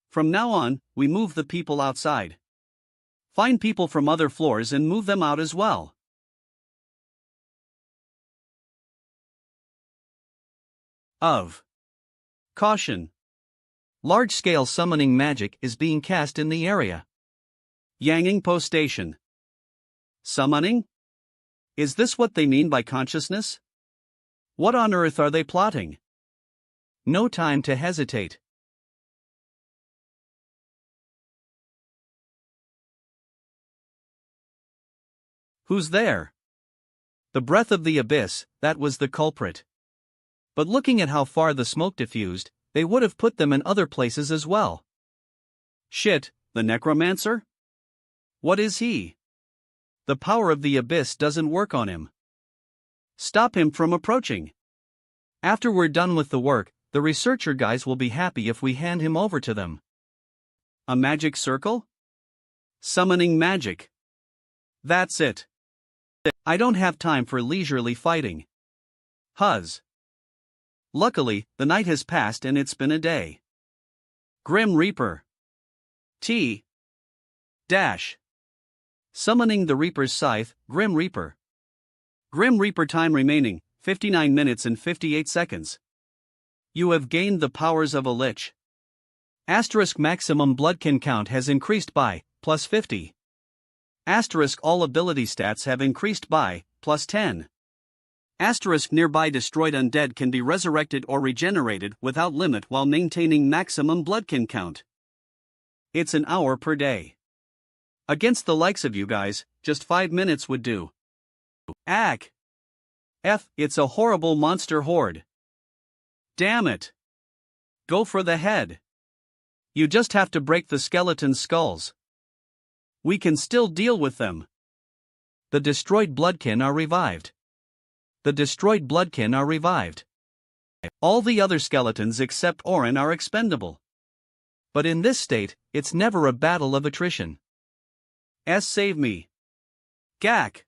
[SPEAKER 1] From now on, we move the people outside. Find people from other floors and move them out as well. Caution. Large-scale summoning magic is being cast in the area. Yangingpo Station. Summoning? Is this what they mean by consciousness? What on earth are they plotting? No time to hesitate. Who's there? The breath of the abyss, that was the culprit. But looking at how far the smoke diffused, they would have put them in other places as well. Shit, the Necromancer? What is he? The power of the abyss doesn't work on him. Stop him from approaching. After we're done with the work, the researcher guys will be happy if we hand him over to them. A magic circle? Summoning magic. That's it. I don't have time for leisurely fighting. Huz. Luckily, the night has passed and it's been a day. Grim Reaper. Summoning the Reaper's scythe, Grim Reaper. Grim Reaper time remaining, 59 minutes and 58 seconds. You have gained the powers of a lich. Asterisk maximum bloodkin count has increased by, plus 50. Asterisk all ability stats have increased by, plus 10. Asterisk nearby destroyed undead can be resurrected or regenerated without limit while maintaining maximum bloodkin count. It's an hour per day. Against the likes of you guys, just 5 minutes would do. It's a horrible monster horde. Damn it. Go for the head. You just have to break the skeleton's skulls. We can still deal with them. The destroyed bloodkin are revived. All the other skeletons except Orin are expendable. But in this state, it's never a battle of attrition. Save me. Gak.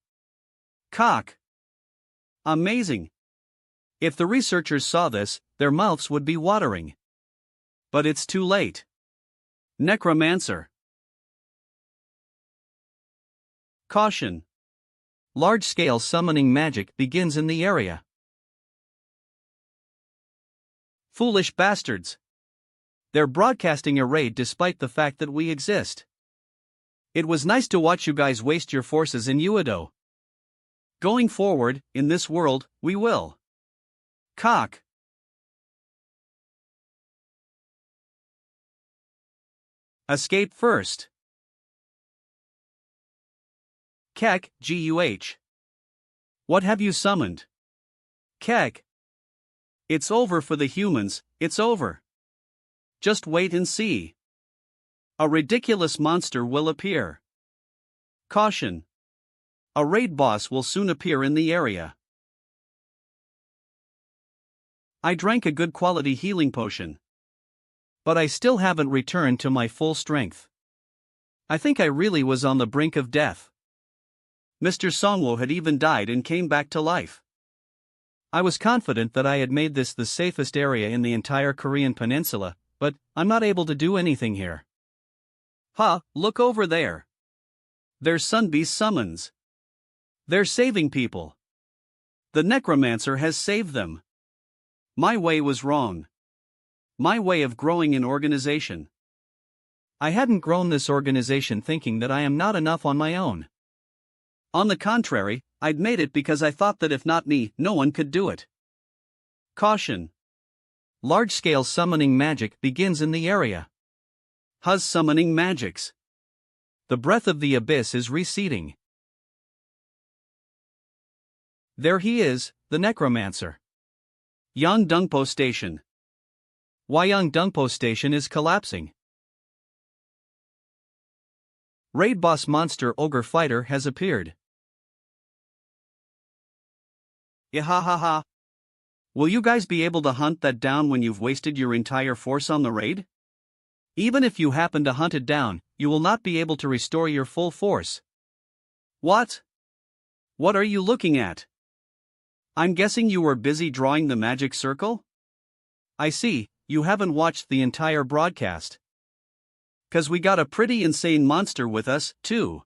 [SPEAKER 1] Cock. Amazing. If the researchers saw this, their mouths would be watering. But it's too late. Necromancer. Caution. Large-scale summoning magic begins in the area. Foolish bastards. They're broadcasting a raid despite the fact that we exist. It was nice to watch you guys waste your forces in Uedo. Going forward, in this world, we will. Cock. Escape first. Kek, Guh. What have you summoned? Kek. It's over for the humans, it's over. Just wait and see. A ridiculous monster will appear. Caution. A raid boss will soon appear in the area. I drank a good quality healing potion. But I still haven't returned to my full strength. I think I really was on the brink of death. Mr. Songwo had even died and came back to life. I was confident that I had made this the safest area in the entire Korean peninsula, but I'm not able to do anything here. Ha, look over there. There's Sunbeast summons. They're saving people. The Necromancer has saved them. My way was wrong. My way of growing an organization. I hadn't grown this organization thinking that I am not enough on my own. On the contrary, I'd made it because I thought that if not me, no one could do it. Caution. Large-scale summoning magic begins in the area. Huz summoning magics. The breath of the abyss is receding. There he is, the Necromancer. Yangdongpo Station. Yangdongpo Station is collapsing. Raid boss monster ogre fighter has appeared. Yahahaha. Will you guys be able to hunt that down when you've wasted your entire force on the raid? Even if you happen to hunt it down, you will not be able to restore your full force. What? What are you looking at? I'm guessing you were busy drawing the magic circle? I see, you haven't watched the entire broadcast. 'Cause we got a pretty insane monster with us, too.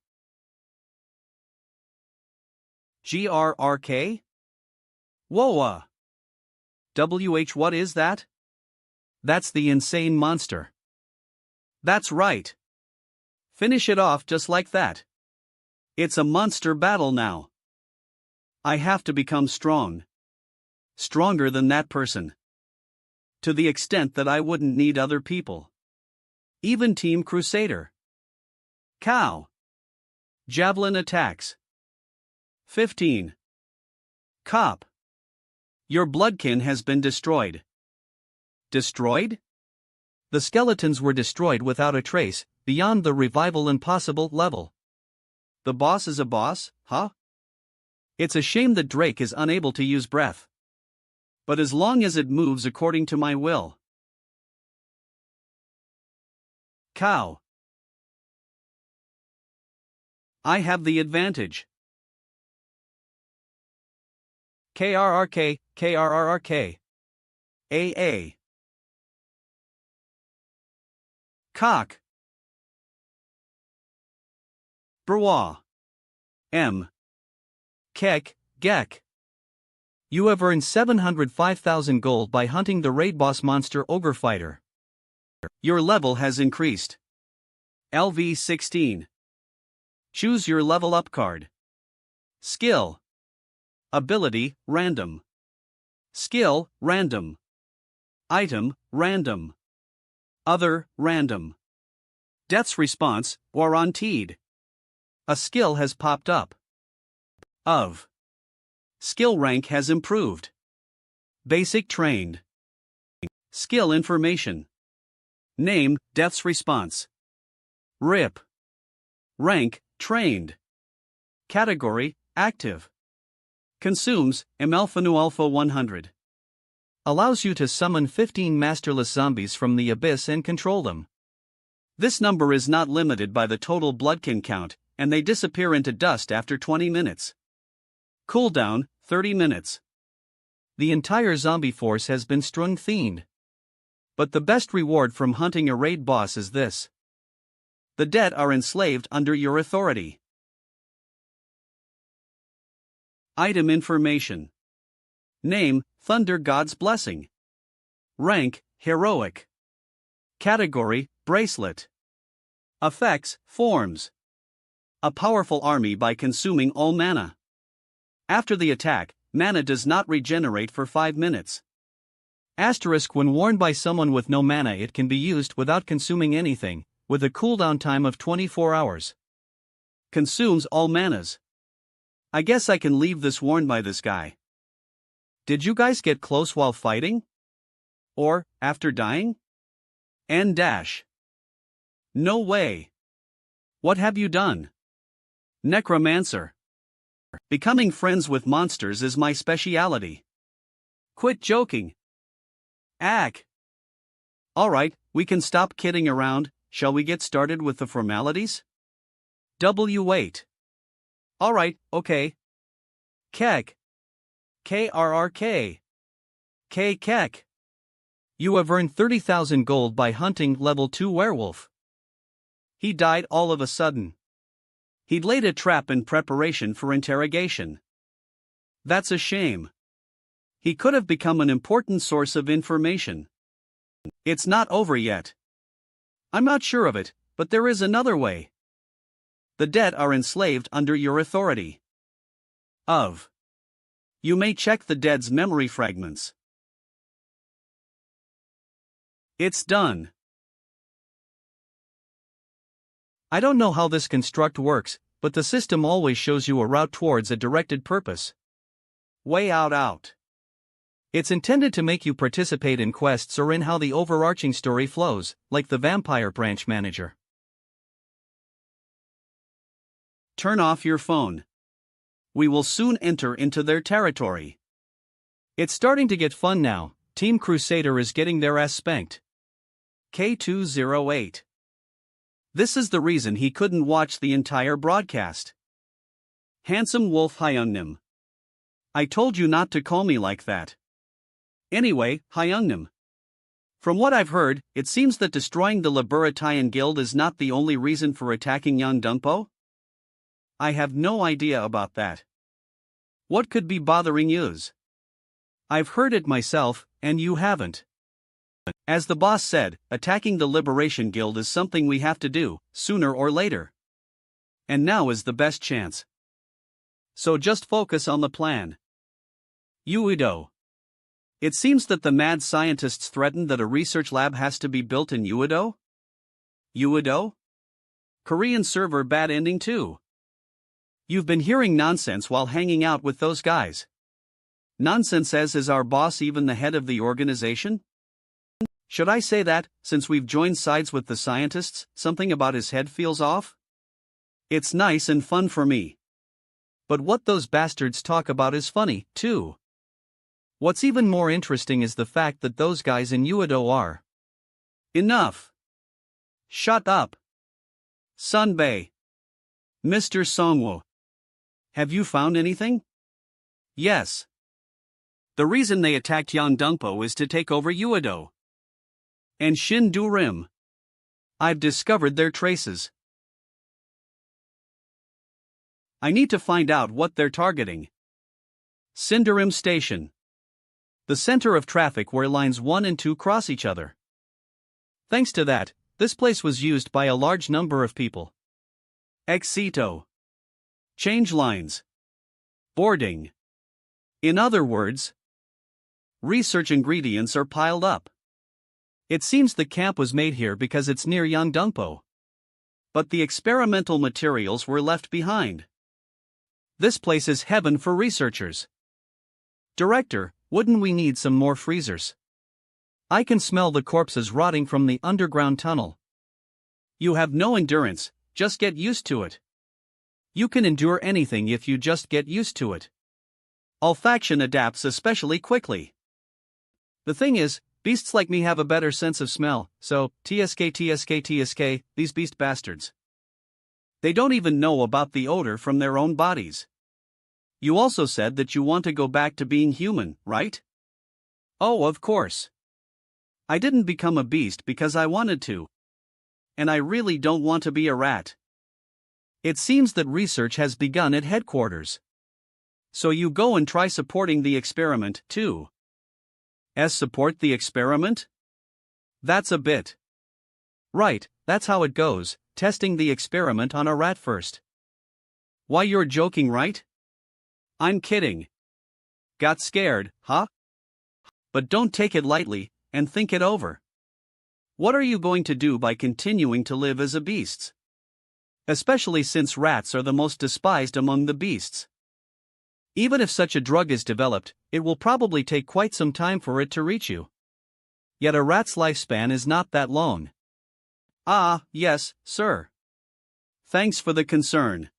[SPEAKER 1] GRRK? Whoa! What is that? That's the insane monster. That's right. Finish it off just like that. It's a monster battle now. I have to become strong. Stronger than that person. To the extent that I wouldn't need other people. Even Team Crusader. Cow. Javelin attacks. 15. Cop. Your bloodkin has been destroyed. Destroyed? The skeletons were destroyed without a trace, beyond the revival impossible level. The boss is a boss, huh? It's a shame that Drake is unable to use breath. But as long as it moves according to my will. Cow. I have the advantage. KRRK, KRRK. AA. Cock. Brois. M. Kek, Gek. You have earned 705,000 gold by hunting the raid boss monster ogre fighter. Your level has increased. LV 16. Choose your level up card. Skill. Ability, random. Skill, random. Item, random. Other, random. Death's response, guaranteed. A skill has popped up. Of. Skill rank has improved. Basic trained. Skill information. Name, Death's response. RIP. Rank, trained. Category, active. Consumes, MLFANU Alpha 100. Allows you to summon 15 masterless zombies from the abyss and control them. This number is not limited by the total bloodkin count, and they disappear into dust after 20 minutes. Cooldown, 30 minutes. The entire zombie force has been strung-themed. But the best reward from hunting a raid boss is this. The dead are enslaved under your authority. Item information. Name, Thunder God's Blessing. Rank, Heroic. Category, Bracelet. Effects, Forms. A powerful army by consuming all mana. After the attack, mana does not regenerate for 5 minutes. Asterisk: when worn by someone with no mana, it can be used without consuming anything, with a cooldown time of 24 hours. Consumes all manas. I guess I can leave this worn by this guy. Did you guys get close while fighting? Or, after dying? N dash. No way. What have you done? Necromancer. Becoming friends with monsters is my speciality. Quit joking. Ack. Alright, we can stop kidding around. Shall we get started with the formalities? W8. Alright, okay. Kek. KRRK. Kek. You have earned 30,000 gold by hunting level 2 werewolf. He died all of a sudden. He'd laid a trap in preparation for interrogation. That's a shame. He could have become an important source of information. It's not over yet. I'm not sure of it, but there is another way. The dead are enslaved under your authority. You may check the dead's memory fragments. It's done. I don't know how this construct works, but the system always shows you a route towards a directed purpose. Way out. It's intended to make you participate in quests or in how the overarching story flows, like the Vampire Branch Manager. Turn off your phone. We will soon enter into their territory. It's starting to get fun now. Team Crusader is getting their ass spanked. K208. This is the reason he couldn't watch the entire broadcast. Handsome Wolf Hyungnim. I told you not to call me like that. Anyway, Hyungnim. From what I've heard, it seems that destroying the Laburatian Guild is not the only reason for attacking Yangdungpo? I have no idea about that. What could be bothering yous? I've heard it myself, and you haven't. As the boss said, attacking the Liberation Guild is something we have to do, sooner or later. And now is the best chance. So just focus on the plan. Uedo. It seems that the mad scientists threatened that a research lab has to be built in Uedo? Uedo? Korean server bad ending too. You've been hearing nonsense while hanging out with those guys. Nonsense as is our boss even the head of the organization? Should I say that, since we've joined sides with the scientists, something about his head feels off? It's nice and fun for me. But what those bastards talk about is funny, too. What's even more interesting is the fact that those guys in Uedo are. Enough. Shut up. Sunbae. Mr. Songwoo. Have you found anything? Yes. The reason they attacked Yangdungpo is to take over Uedo. And Shin-Du-rim. I've discovered their traces. I need to find out what they're targeting. Sindarim Station. The center of traffic where lines 1 and 2 cross each other. Thanks to that, this place was used by a large number of people. Exito. Change lines. Boarding. In other words, research ingredients are piled up. It seems the camp was made here because it's near Yangdungpo. But the experimental materials were left behind. This place is heaven for researchers. Director, wouldn't we need some more freezers? I can smell the corpses rotting from the underground tunnel. You have no endurance, just get used to it. You can endure anything if you just get used to it. Olfaction adapts especially quickly. The thing is, beasts like me have a better sense of smell, so, TSK, these beast bastards. They don't even know about the odor from their own bodies. You also said that you want to go back to being human, right? Oh, of course. I didn't become a beast because I wanted to. And I really don't want to be a rat. It seems that research has begun at headquarters. So you go and try supporting the experiment, too. Support the experiment? That's a bit. Right, that's how it goes, testing the experiment on a rat first. Why, you're joking, right? I'm kidding. Got scared, huh? But don't take it lightly, and think it over. What are you going to do by continuing to live as a beast? Especially since rats are the most despised among the beasts. Even if such a drug is developed, it will probably take quite some time for it to reach you. Yet a rat's lifespan is not that long. Ah, yes, sir. Thanks for the concern.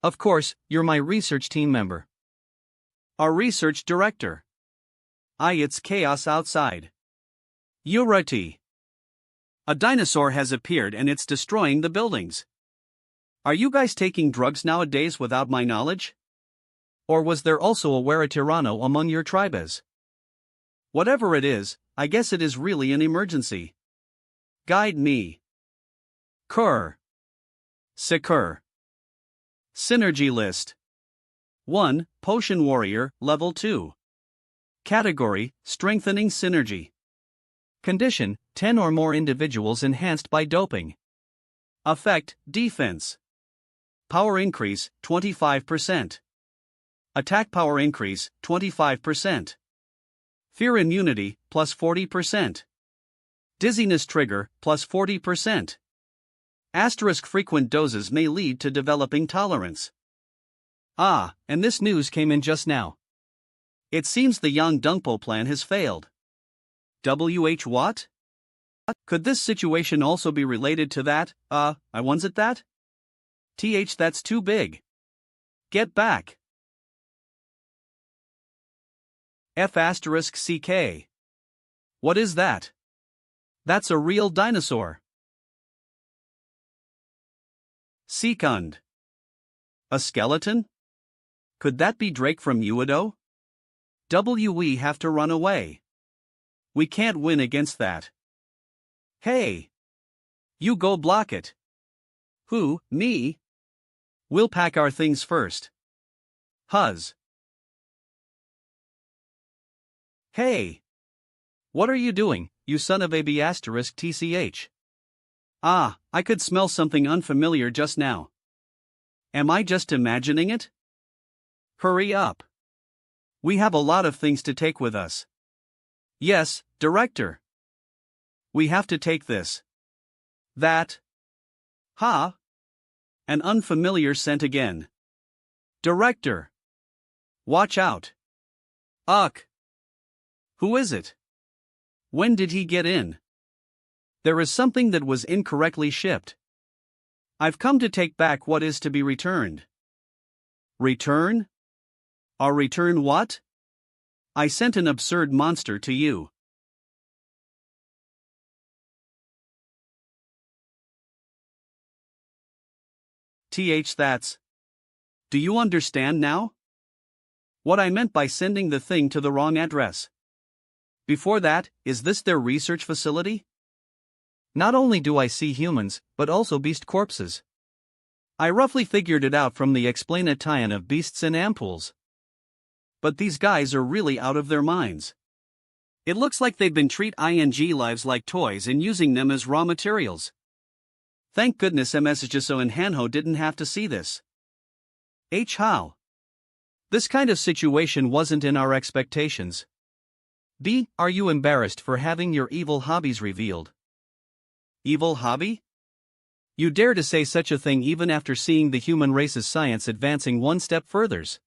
[SPEAKER 1] Of course, you're my research team member. Our research director. It's chaos outside. Urati. A dinosaur has appeared and it's destroying the buildings. Are you guys taking drugs nowadays without my knowledge? Or was there also a Weratirano among your tribes? Whatever it is, I guess it is really an emergency. Guide me. Cur. Secur. Synergy list. 1. Potion Warrior, Level 2. Category, Strengthening Synergy. Condition, 10 or more individuals enhanced by doping. Effect, Defense. Power increase, 25%. Attack power increase, 25%. Fear immunity, plus 40%. Dizziness trigger, plus 40%. Asterisk frequent doses may lead to developing tolerance. And this news came in just now. It seems the Yang Dungpo plan has failed. WH what? Could this situation also be related to that, I wants it that? That's too big. Get back. F***CK. What is that? That's a real dinosaur. Secund. A skeleton? Could that be Drake from Uedo? We have to run away. We can't win against that. Hey! You go block it. Who, me? We'll pack our things first. Huzz. Hey! What are you doing, you son of a b***tch? I could smell something unfamiliar just now. Am I just imagining it? Hurry up. We have a lot of things to take with us. Yes, Director. We have to take this. That. An unfamiliar scent again. Director. Watch out. Who is it? When did he get in? There is something that was incorrectly shipped. I've come to take back what is to be returned. Return? Return what? I sent an absurd monster to you. That's. Do you understand now? What I meant by sending the thing to the wrong address. Before that, is this their research facility? Not only do I see humans, but also beast corpses. I roughly figured it out from the explanation of beasts in ampoules. But these guys are really out of their minds. It looks like they've been treating lives like toys and using them as raw materials. Thank goodness MSJSO and Hanho didn't have to see this. How? This kind of situation wasn't in our expectations. B. Are you embarrassed for having your evil hobbies revealed? Evil hobby? You dare to say such a thing even after seeing the human race's science advancing one step furthers.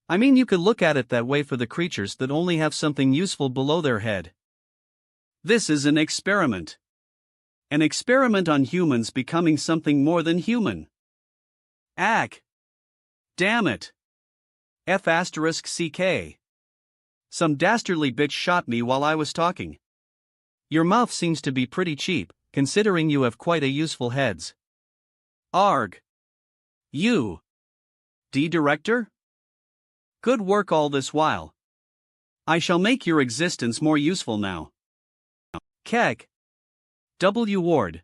[SPEAKER 1] I mean, you could look at it that way for the creatures that only have something useful below their head. This is an experiment. An experiment on humans becoming something more than human. Damn it. F***CK. Some dastardly bitch shot me while I was talking. Your mouth seems to be pretty cheap, considering you have quite a useful heads. Arg. You. Director? Good work all this while. I shall make your existence more useful now. Keg. W. Ward.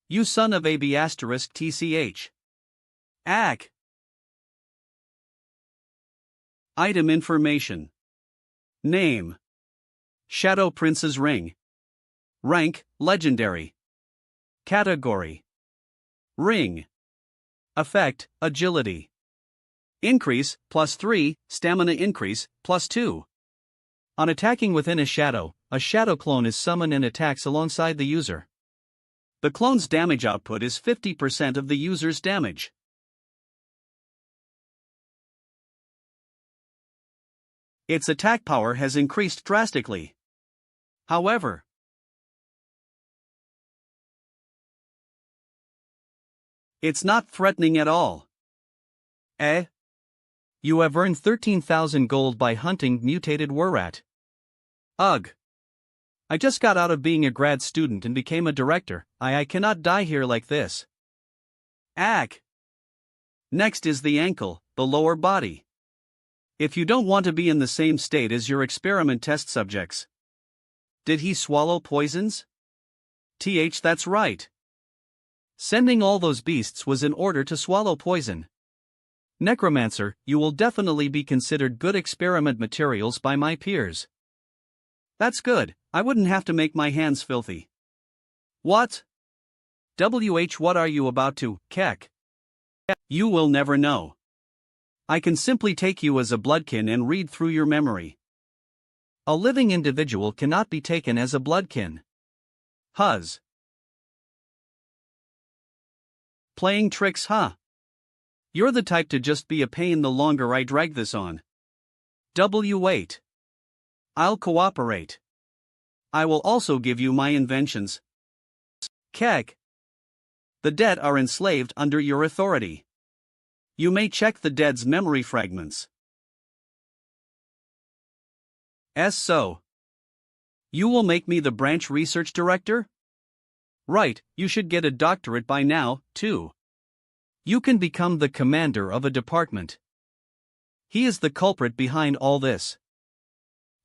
[SPEAKER 1] You son of a b***tch. Item information. Name. Shadow Prince's Ring. Rank, Legendary. Category. Ring. Effect, Agility. Increase, +3, Stamina increase, +2. On attacking within a shadow clone is summoned and attacks alongside the user. The clone's damage output is 50% of the user's damage. Its attack power has increased drastically. However, it's not threatening at all. You have earned 13,000 gold by hunting mutated Wurrat. Ugh. I just got out of being a grad student and became a director. I cannot die here like this. Ack. Next is the ankle, the lower body. If you don't want to be in the same state as your experiment test subjects. Did he swallow poisons? That's right. Sending all those beasts was in order to swallow poison. Necromancer, you will definitely be considered good experiment materials by my peers. That's good, I wouldn't have to make my hands filthy. What? What are you about to, Keck? You will never know. I can simply take you as a bloodkin and read through your memory. A living individual cannot be taken as a bloodkin. Huz. Playing tricks, huh? You're the type to just be a pain the longer I drag this on. Wait. I'll cooperate. I will also give you my inventions. Keck. The dead are enslaved under your authority. You may check the dead's memory fragments. So. You will make me the branch research director? Right, you should get a doctorate by now, too. You can become the commander of a department. He is the culprit behind all this.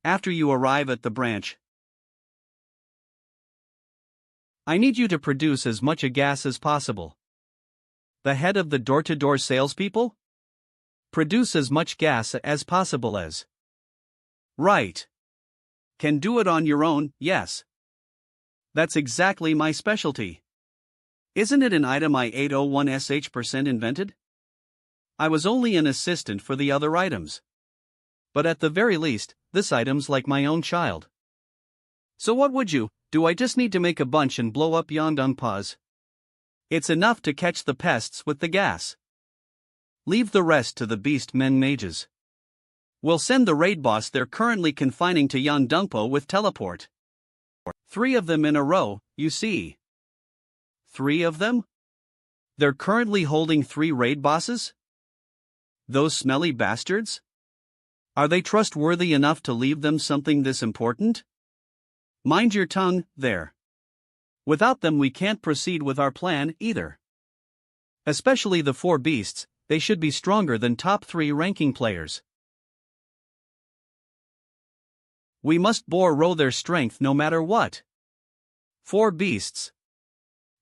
[SPEAKER 1] After you arrive at the branch, I need you to produce as much a gas as possible. The head of the door-to-door salespeople? Produce as much gas as possible as. Right. Can do it on your own, yes. That's exactly my specialty. Isn't it an item I 801% invented? I was only an assistant for the other items. But at the very least, this item's like my own child. So what would you, do I just need to make a bunch and blow up yon unpause? It's enough to catch the pests with the gas. Leave the rest to the beast men mages. We'll send the raid boss they're currently confining to yon Dungpo with teleport. 3 of them in a row, you see. 3 of them? They're currently holding 3 raid bosses? Those smelly bastards? Are they trustworthy enough to leave them something this important? Mind your tongue, there. Without them we can't proceed with our plan, either. Especially the 4 beasts, they should be stronger than top 3 ranking players. We must borrow their strength no matter what. 4 beasts.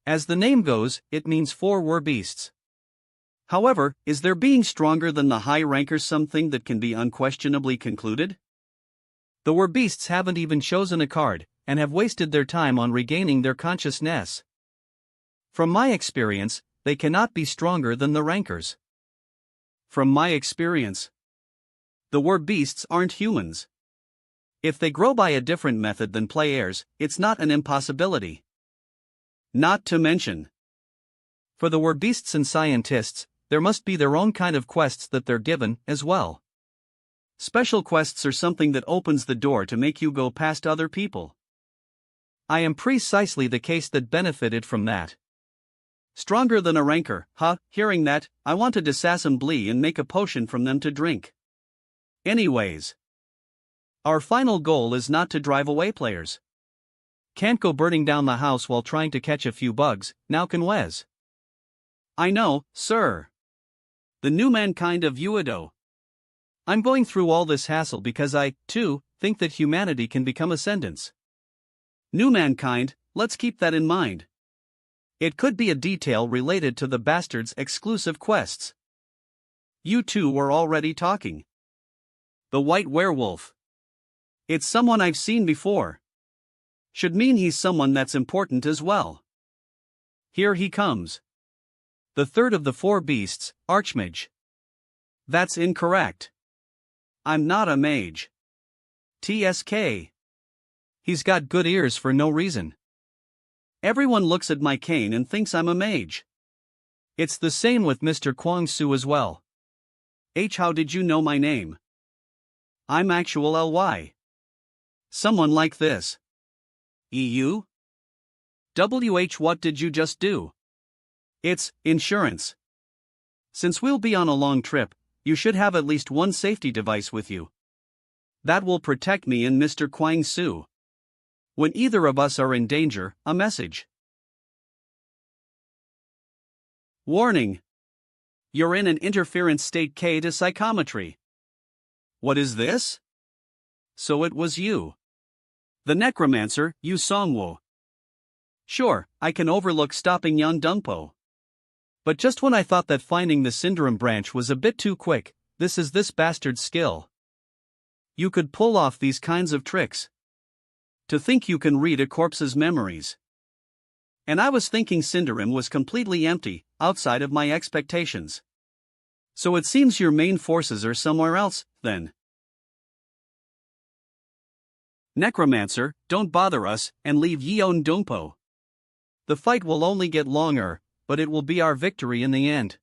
[SPEAKER 1] As the name goes, it means 4 were beasts. However, is their being stronger than the high ranker something that can be unquestionably concluded? The were beasts haven't even chosen a card, and have wasted their time on regaining their consciousness. From my experience, they cannot be stronger than the rankers. From my experience, the were beasts aren't humans. If they grow by a different method than players, it's not an impossibility. Not to mention, for the were beasts and scientists, there must be their own kind of quests that they're given, as well. Special quests are something that opens the door to make you go past other people. I am precisely the case that benefited from that. Stronger than a ranker, huh? Hearing that, I want to disassembly and make a potion from them to drink. Anyways, our final goal is not to drive away players. Can't go burning down the house while trying to catch a few bugs, now can Wes. I know, sir. The new mankind of Uedo. I'm going through all this hassle because I, too, think that humanity can become ascendants. New mankind, let's keep that in mind. It could be a detail related to the bastard's exclusive quests. You two were already talking. The white werewolf. It's someone I've seen before. Should mean he's someone that's important as well. Here he comes. The third of the four beasts, Archmage. That's incorrect. I'm not a mage. TSK. He's got good ears for no reason. Everyone looks at my cane and thinks I'm a mage. It's the same with Mr. Kwang Su as well. How did you know my name? I'm actual LY. Someone like this. EU? What did you just do? It's insurance. Since we'll be on a long trip, you should have at least one safety device with you. That will protect me and Mr. Kwang Su. When either of us are in danger, a message. Warning. You're in an interference state K to psychometry. What is this? So it was you. The Necromancer, Yu Songwo. Sure, I can overlook stopping Yang Dungpo. But just when I thought that finding the Syndrome branch was a bit too quick, this is this bastard's skill. You could pull off these kinds of tricks. To think you can read a corpse's memories. And I was thinking Syndrome was completely empty, outside of my expectations. So it seems your main forces are somewhere else, then. Necromancer, don't bother us, and leave Yeon Dungpo. The fight will only get longer, but it will be our victory in the end.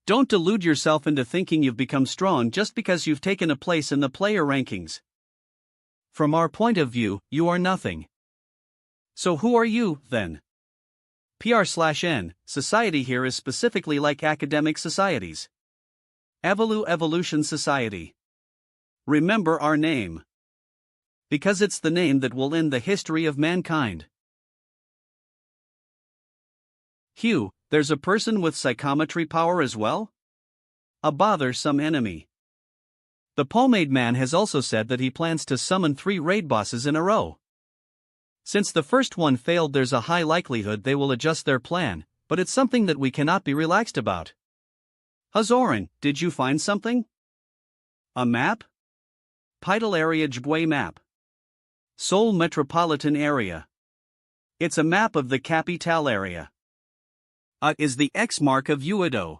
[SPEAKER 1] Don't delude yourself into thinking you've become strong just because you've taken a place in the player rankings. From our point of view, you are nothing. So who are you, then? PR/N, society here is specifically like academic societies. Evolution Society. Remember our name. Because it's the name that will end the history of mankind. Hugh, there's a person with psychometry power as well? A bothersome enemy. The Pomade Man has also said that he plans to summon 3 raid bosses in a row. Since the first one failed, there's a high likelihood they will adjust their plan, but it's something that we cannot be relaxed about. Hazoran, did you find something? A map? Pidal Area Jbui map. Seoul Metropolitan Area. It's a map of the capital area. A is the X mark of Uedo.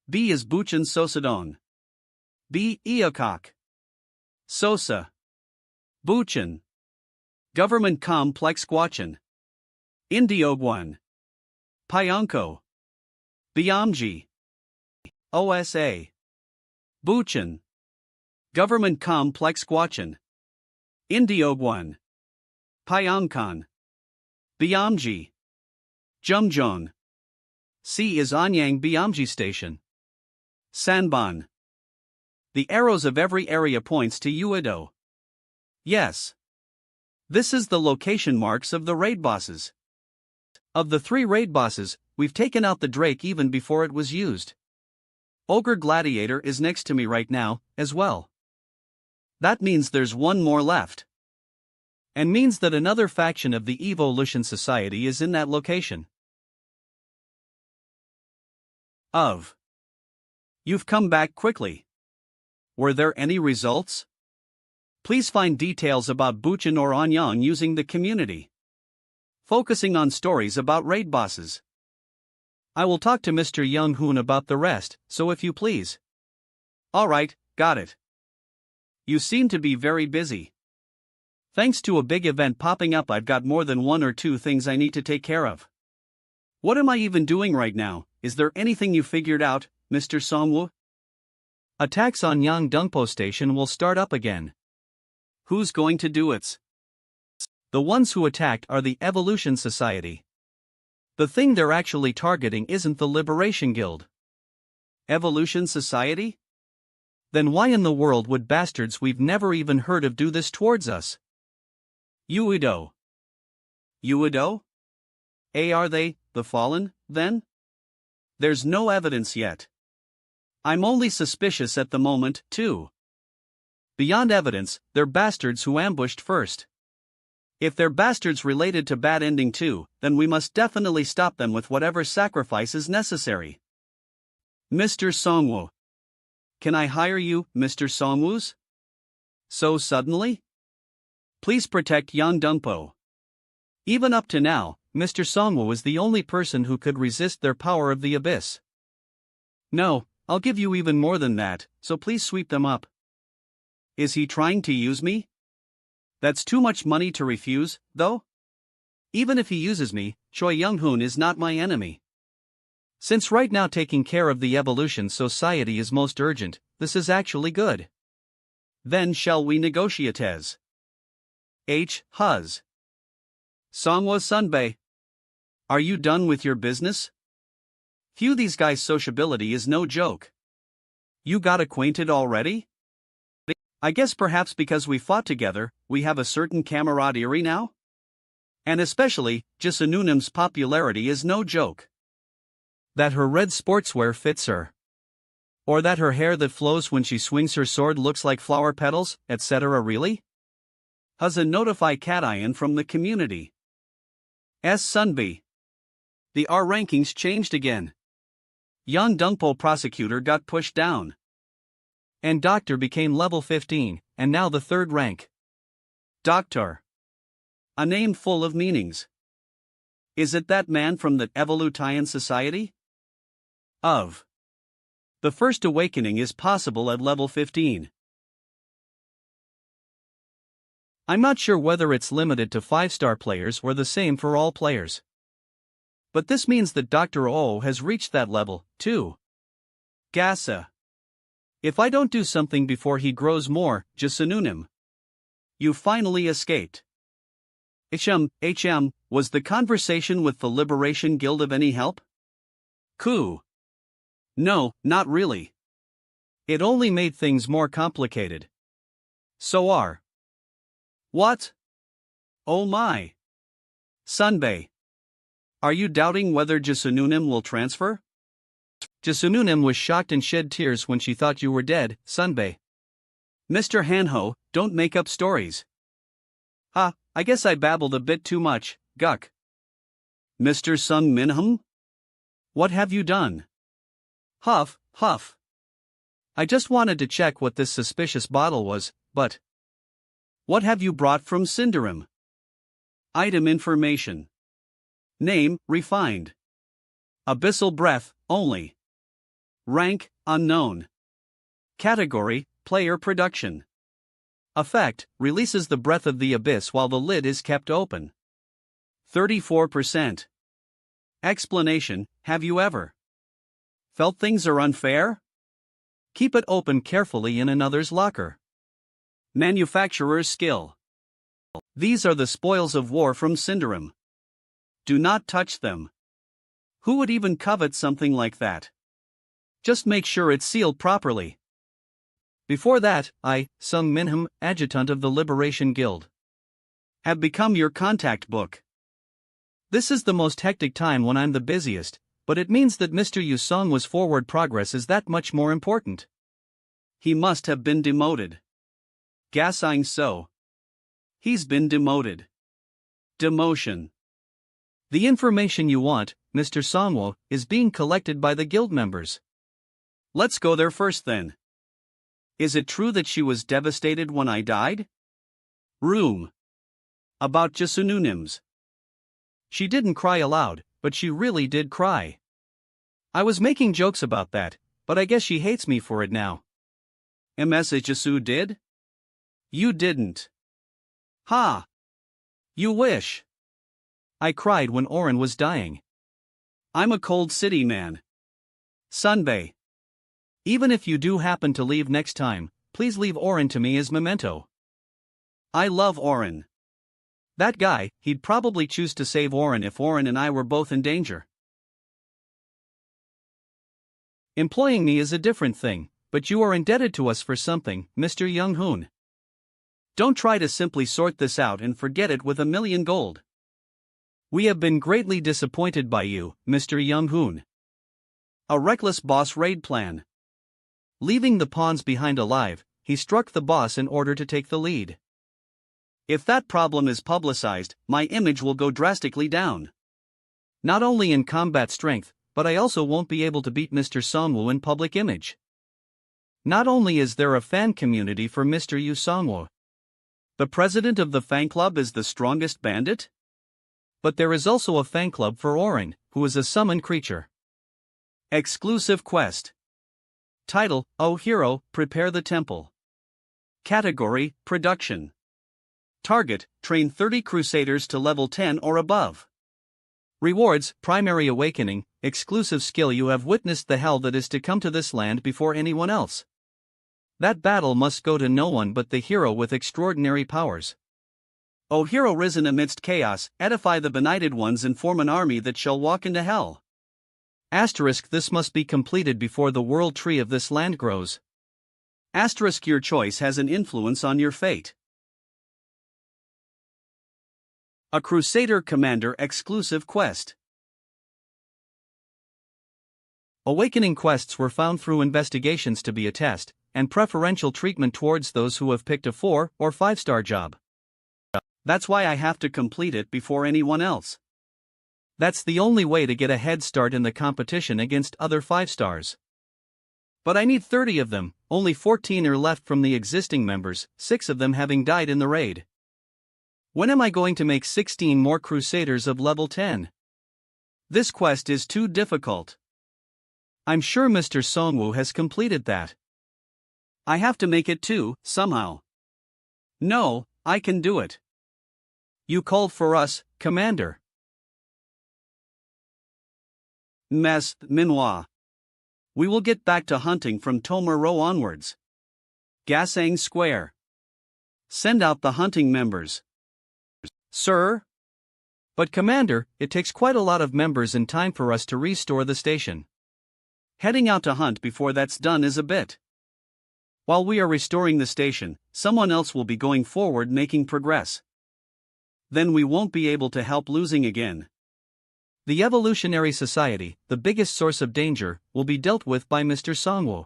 [SPEAKER 1] B is Buchan Sosadong. B. Iokok. Sosa. Buchan. Government Complex Guachan. Indiogwan. Payonko. Biamji. OSA. Buchan. Government Complex Guachan. Indiogwan. Payongkon. Biamji. Jumjong. C is Anyang Biamji Station. Sanban. The arrows of every area points to Uedo. Yes. This is the location marks of the raid bosses. Of the 3 raid bosses, we've taken out the Drake even before it was used. Ogre Gladiator is next to me right now, as well. That means there's one more left. And means that another faction of the Evolution Society is in that location. You've come back quickly. Were there any results? Please find details about Buchan or Anyang using the community. Focusing on stories about raid bosses. I will talk to Mr. Young Hoon about the rest, so if you please. Alright, got it. You seem to be very busy. Thanks to a big event popping up, I've got more than 1 or 2 things I need to take care of. What am I even doing right now? Is there anything you figured out, Mr. Songwoo? Attacks on Yang Dungpo Station will start up again. Who's going to do it? The ones who attacked are the Evolution Society. The thing they're actually targeting isn't the Liberation Guild. Evolution Society? Then why in the world would bastards we've never even heard of do this towards us? Uedo. Uedo? Are they, the Fallen, then? There's no evidence yet. I'm only suspicious at the moment, too. Beyond evidence, they're bastards who ambushed first. If they're bastards related to Bad Ending 2, then we must definitely stop them with whatever sacrifice is necessary. Mr. Songwoo. can I hire you, Mr. Songwoo's? So suddenly? Please protect Yang Dungpo. Even up to now, Mr. Songwoo is the only person who could resist their power of the abyss. No, I'll give you even more than that, so please sweep them up. Is he trying to use me? That's too much money to refuse, though? Even if he uses me, Choi Young-hoon is not my enemy. Since right now taking care of the evolution society is most urgent, this is actually good. Then shall we negotiate as? Huz. Songwoo Sunbae. Are you done with your business? Phew, these guys' sociability is no joke. You got acquainted already? I guess perhaps because we fought together, we have a certain camaraderie now? And especially, Jisununim's popularity is no joke. That her red sportswear fits her. Or that her hair that flows when she swings her sword looks like flower petals, etc. Really? Has a notify Katayan from the community. Sunbi. The R rankings changed again. Yang Dungpo prosecutor got pushed down. And Doctor became level 15, and now the third rank. Doctor. A name full of meanings. Is it that man from the Evolutian Society? Of. The first awakening is possible at level 15. I'm not sure whether it's limited to 5-star players or the same for all players. But this means that Dr. O has reached that level, too. Gasa. If I don't do something before he grows more, Jisununim. You finally escaped. Was the conversation with the Liberation Guild of any help? Coup. No, not really. It only made things more complicated. So are. What? Oh my. Sunbae. Are you doubting whether Jisununim will transfer? Jisununim was shocked and shed tears when she thought you were dead, Sunbae. Mr. Hanho, don't make up stories. I guess I babbled a bit too much, Guk. Mr. Sung Minhum? What have you done? Huff, huff. I just wanted to check what this suspicious bottle was, but... What have you brought from Cinderim? Item information. Name, refined. Abyssal breath, only. Rank, unknown. Category, player production. Effect, releases the breath of the abyss while the lid is kept open. 34%. Explanation, have you ever felt things are unfair? Keep it open carefully in another's locker. Manufacturer's skill. These are the spoils of war from Cinderim. Do not touch them. Who would even covet something like that? Just make sure it's sealed properly. Before that, I, Sung Minham, adjutant of the Liberation Guild, have become your contact book. This is the most hectic time when I'm the busiest, but it means that Mr. Yusong's forward progress is that much more important. He must have been demoted. Gassing so. He's been demoted. Demotion. The information you want, Mr. Songwoo, is being collected by the guild members. Let's go there first then. Is it true that she was devastated when I died? Room. About Jisununims. She didn't cry aloud, but she really did cry. I was making jokes about that, but I guess she hates me for it now. MS Jisu did? You didn't. Ha! You wish. I cried when Oren was dying. I'm a cold city man. Sunbae. Even if you do happen to leave next time, please leave Oren to me as memento. I love Oren. That guy, he'd probably choose to save Oren if Oren and I were both in danger. Employing me is a different thing, but you are indebted to us for something, Mr. Young-hoon. Don't try to simply sort this out and forget it with 1,000,000 gold. We have been greatly disappointed by you, Mr. Young-hoon. A reckless boss raid plan. Leaving the pawns behind alive, he struck the boss in order to take the lead. If that problem is publicized, my image will go drastically down. Not only in combat strength, but I also won't be able to beat Mr. Songwoo in public image. Not only is there a fan community for Mr. Yu Songwo, the president of the fan club is the strongest bandit, but there is also a fan club for Orin, who is a summoned creature. Exclusive quest. Title: O Hero, Prepare the Temple. Category: Production. Target: Train 30 Crusaders to level 10 or above. Rewards: Primary Awakening, exclusive skill. You have witnessed the hell that is to come to this land before anyone else. That battle must go to no one but the hero with extraordinary powers. O hero risen amidst chaos, edify the benighted ones and form an army that shall walk into hell. Asterisk: this must be completed before the world tree of this land grows. Asterisk: your choice has an influence on your fate. A Crusader Commander exclusive quest. Awakening quests were found through investigations to be a test, and preferential treatment towards those who have picked a 4 or 5-star job. That's why I have to complete it before anyone else. That's the only way to get a head start in the competition against other 5-stars. But I need 30 of them, only 14 are left from the existing members, 6 of them having died in the raid. When am I going to make 16 more Crusaders of level 10? This quest is too difficult. I'm sure Mr. Songwoo has completed that. I have to make it too, somehow. No, I can do it. You called for us, Commander. Manhua. We will get back to hunting from Tomer Row onwards. Gasang Square. Send out the hunting members. Sir? But Commander, it takes quite a lot of members and time for us to restore the station. Heading out to hunt before that's done is a bit. While we are restoring the station, someone else will be going forward making progress. Then we won't be able to help losing again. The Evolutionary Society, the biggest source of danger, will be dealt with by Mr. Songwoo.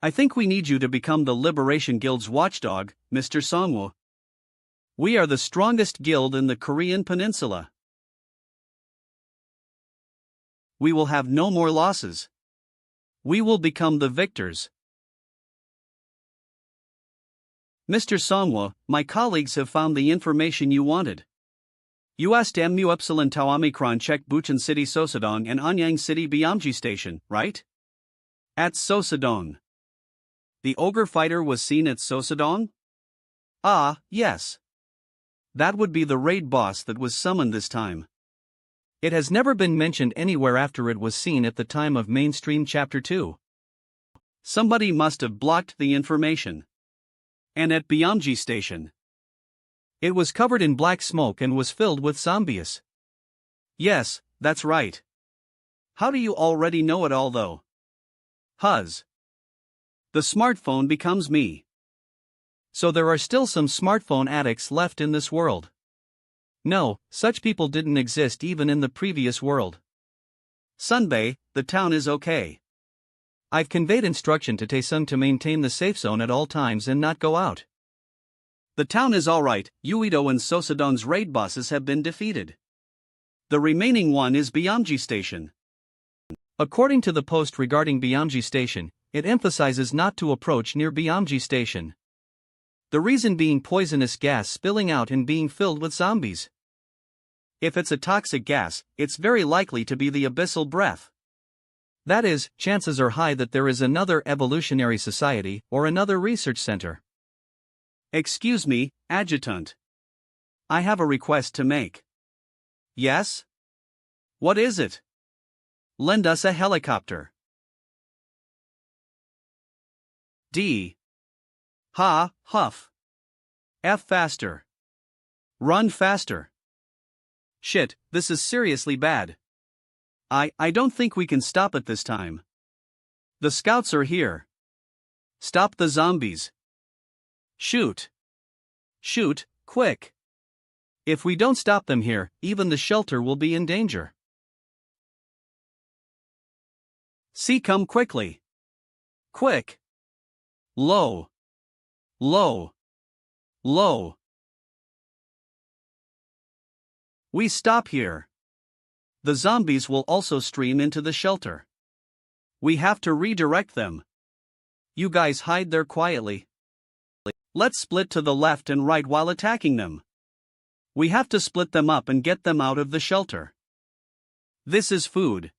[SPEAKER 1] I think we need you to become the Liberation Guild's watchdog, Mr. Songwoo. We are the strongest guild in the Korean peninsula. We will have no more losses. We will become the victors. Mr. Songwoo, my colleagues have found the information you wanted. You asked Mu Epsilon Tau Omicron check Bucheon City Sosadong and Anyang City Byamji Station, right? At Sosadong. The ogre fighter was seen at Sosadong? Ah, yes. That would be the raid boss that was summoned this time. It has never been mentioned anywhere after it was seen at the time of Mainstream Chapter 2. Somebody must have blocked the information. And at Byamji Station. It was covered in black smoke and was filled with zombies. Yes, that's right. How do you already know it all though? Huzz. The smartphone becomes me. So there are still some smartphone addicts left in this world. No, such people didn't exist even in the previous world. Sunbae, the town is okay. I've conveyed instruction to Taesung to maintain the safe zone at all times and not go out. The town is alright, Uido and Sosadong's raid bosses have been defeated. The remaining one is Byamji Station. According to the post regarding Byamji Station, it emphasizes not to approach near Byamji Station. The reason being poisonous gas spilling out and being filled with zombies. If it's a toxic gas, it's very likely to be the abyssal breath. That is, chances are high that there is another evolutionary society or another research center. Excuse me, Adjutant. I have a request to make. Yes? What is it? Lend us a helicopter. D. Ha, huff. F faster. Run faster. Shit, this is seriously bad. I don't think we can stop it this time. The scouts are here. Stop the zombies. Shoot. Shoot, quick. If we don't stop them here, even the shelter will be in danger. See, come quickly. Quick. Low. Low. Low. We stop here. The zombies will also stream into the shelter. We have to redirect them. You guys hide there quietly. Let's split to the left and right while attacking them. We have to split them up and get them out of the shelter. This is food.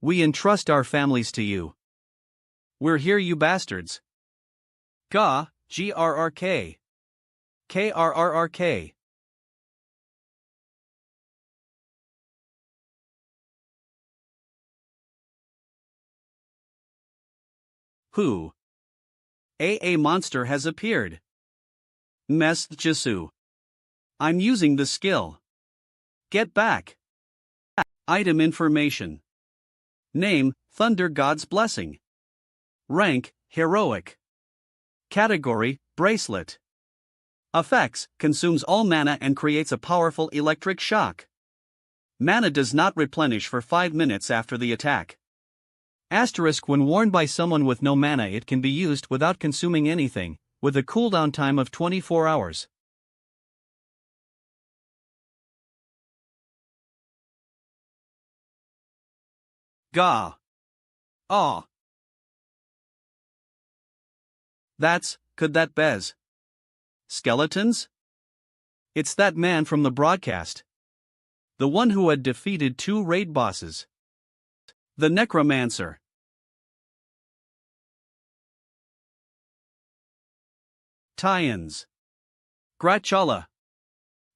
[SPEAKER 1] We entrust our families to you. We're here, you bastards. Gah, GRRK. KRRRK. Who? A monster has appeared. Mesjisu. I'm using the skill. Get back. Item information. Name, Thunder God's Blessing. Rank, Heroic. Category, Bracelet. Effects, consumes all mana and creates a powerful electric shock. Mana does not replenish for 5 minutes after the attack. Asterisk, when worn by someone with no mana it can be used without consuming anything, with a cooldown time of 24 hours. Gah. Aw. Could that bez? Skeletons? It's that man from the broadcast. The one who had defeated 2 raid bosses. The Necromancer. Tie-ins. Grachala.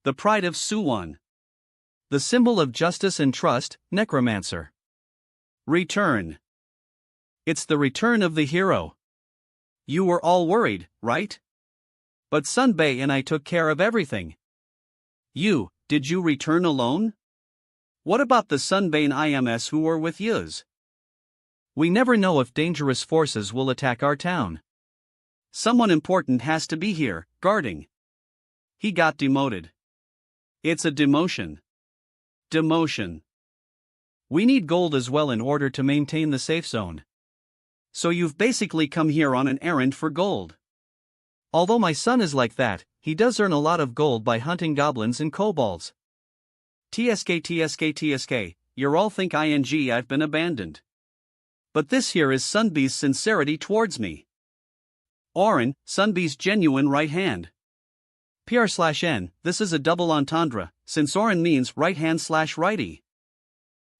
[SPEAKER 1] The pride of Suwon. The symbol of justice and trust, Necromancer. Return. It's the return of the hero. You were all worried, right? But Sunbei and I took care of everything. Did you return alone? What about the Sunbane IMS who were with yous? We never know if dangerous forces will attack our town. Someone important has to be here, guarding. He got demoted. It's a demotion. Demotion. We need gold as well in order to maintain the safe zone. So you've basically come here on an errand for gold. Although my son is like that, he does earn a lot of gold by hunting goblins and kobolds. TSK, you're all think I've been abandoned. But this here is Sunbee's sincerity towards me. Orin, Sunbee's genuine right hand. PR/N, this is a double entendre, since Orin means right hand/righty.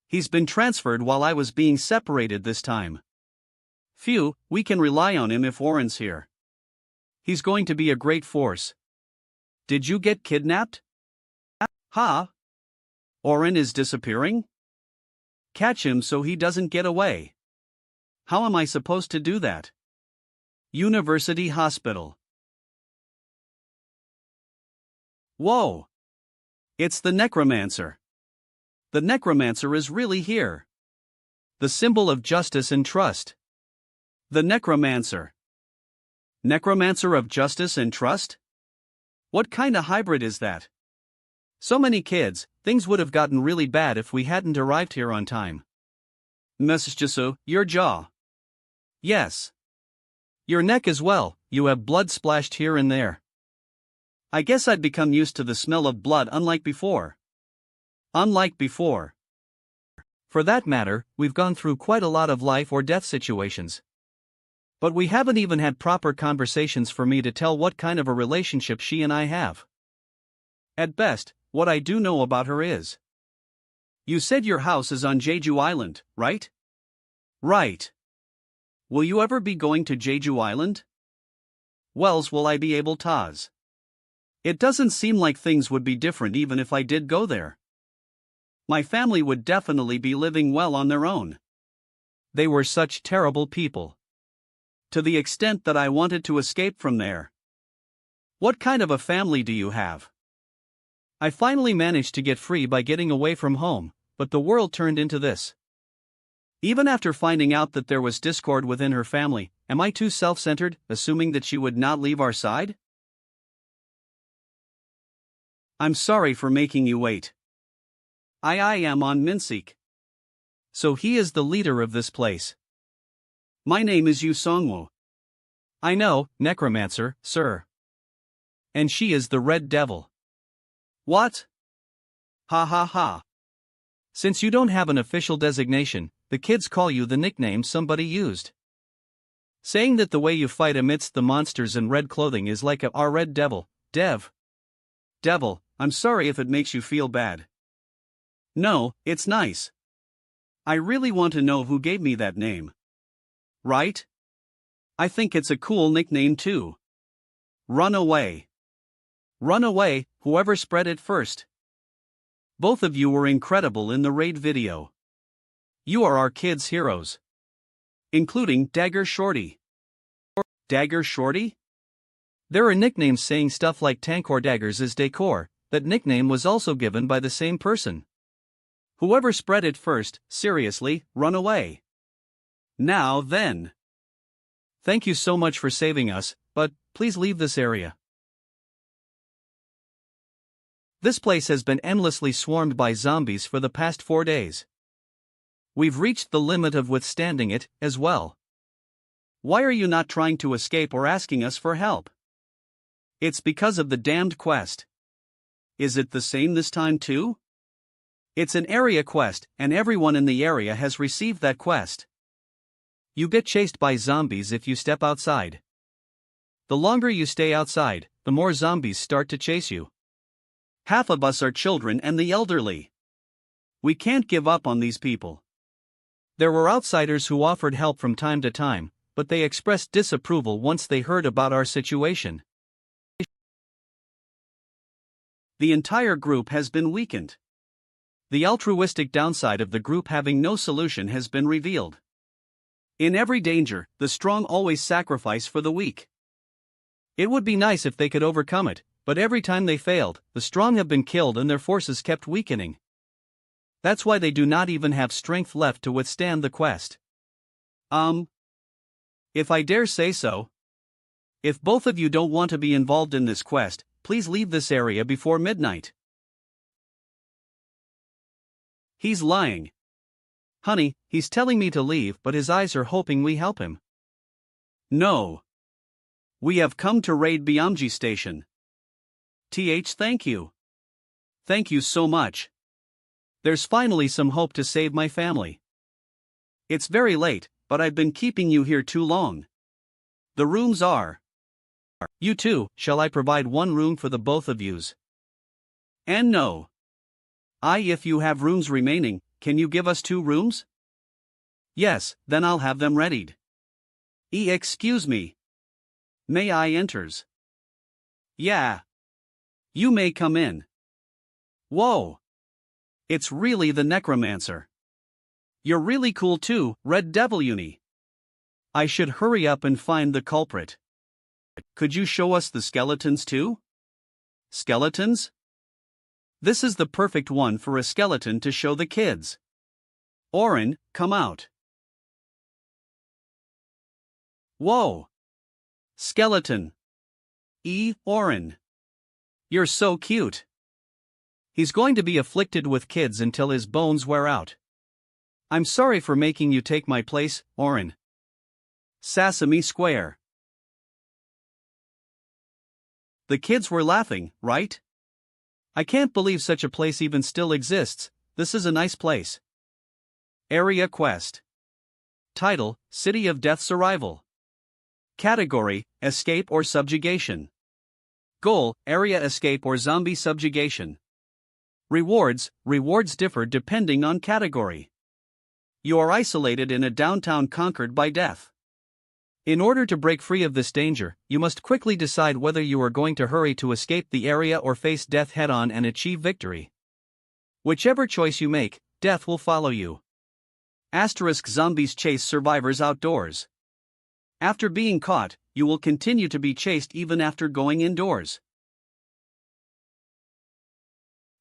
[SPEAKER 1] He's been transferred while I was being separated this time. Phew, we can rely on him if Orin's here. He's going to be a great force. Did you get kidnapped? Ha! Orin is disappearing? Catch him so he doesn't get away. How am I supposed to do that? University Hospital. Whoa! It's the Necromancer. The Necromancer is really here. The symbol of justice and trust. The Necromancer. Necromancer of justice and trust? What kind of hybrid is that? So many kids, things would have gotten really bad if we hadn't arrived here on time. Mesjisu, your jaw. Yes. Your neck as well, you have blood splashed here and there. I guess I'd become used to the smell of blood unlike before. Unlike before. For that matter, we've gone through quite a lot of life or death situations. But we haven't even had proper conversations for me to tell what kind of a relationship she and I have. At best, what I do know about her is. You said your house is on Jeju Island, right? Right. Will you ever be going to Jeju Island? Wells, will I be able to? It doesn't seem like things would be different even if I did go there. My family would definitely be living well on their own. They were such terrible people. To the extent that I wanted to escape from there. What kind of a family do you have? I finally managed to get free by getting away from home, but the world turned into this. Even after finding out that there was discord within her family, am I too self-centered, assuming that she would not leave our side? I'm sorry for making you wait. I am on Minseek. So he is the leader of this place. My name is Yu Songwoo. I know, Necromancer, sir. And she is the Red Devil. What? Ha ha ha. Since you don't have an official designation, the kids call you the nickname somebody used. Saying that the way you fight amidst the monsters in red clothing is like a red devil, Devil, I'm sorry if it makes you feel bad. No, it's nice. I really want to know who gave me that name. Right? I think it's a cool nickname too. Run away. Run away, whoever spread it first. Both of you were incredible in the raid video. You are our kids' heroes. Including Dagger Shorty. Dagger Shorty? There are nicknames saying stuff like Tank or Daggers is decor. That nickname was also given by the same person. Whoever spread it first, seriously, run away. Now then. Thank you so much for saving us, but please leave this area. This place has been endlessly swarmed by zombies for the past 4 days. We've reached the limit of withstanding it, as well. Why are you not trying to escape or asking us for help? It's because of the damned quest. Is it the same this time too? It's an area quest, and everyone in the area has received that quest. You get chased by zombies if you step outside. The longer you stay outside, the more zombies start to chase you. Half of us are children and the elderly. We can't give up on these people. There were outsiders who offered help from time to time, but they expressed disapproval once they heard about our situation. The entire group has been weakened. The altruistic downside of the group having no solution has been revealed. In every danger, the strong always sacrifice for the weak. It would be nice if they could overcome it, but every time they failed, the strong have been killed and their forces kept weakening. That's why they do not even have strength left to withstand the quest. If I dare say so. If both of you don't want to be involved in this quest, please leave this area before midnight. He's lying. Honey, he's telling me to leave, but his eyes are hoping we help him. No. We have come to raid Byamji Station. Thank you. Thank you so much. There's finally some hope to save my family. It's very late, but I've been keeping you here too long. The rooms are. You too, shall I provide one room for the both of yous? And no. If you have rooms remaining, can you give us 2 rooms? Yes, then I'll have them readied. Excuse me. May I enters? Yeah. You may come in. Whoa. It's really the Necromancer. You're really cool too, Red Devil Uni. I should hurry up and find the culprit. Could you show us the skeletons too? Skeletons? This is the perfect one for a skeleton to show the kids. Orin, come out. Whoa! Skeleton. Orin. You're so cute. He's going to be afflicted with kids until his bones wear out. I'm sorry for making you take my place, Orin. Sesame Square. The kids were laughing, right? I can't believe such a place even still exists. This is a nice place. Area Quest. Title: City of Death's Arrival. Category: Escape or Subjugation. Goal: Area Escape or Zombie Subjugation. Rewards: Rewards differ depending on category. You are isolated in a downtown conquered by death. In order to break free of this danger, you must quickly decide whether you are going to hurry to escape the area or face death head-on and achieve victory. Whichever choice you make, death will follow you. Zombies chase survivors outdoors. After being caught, you will continue to be chased even after going indoors.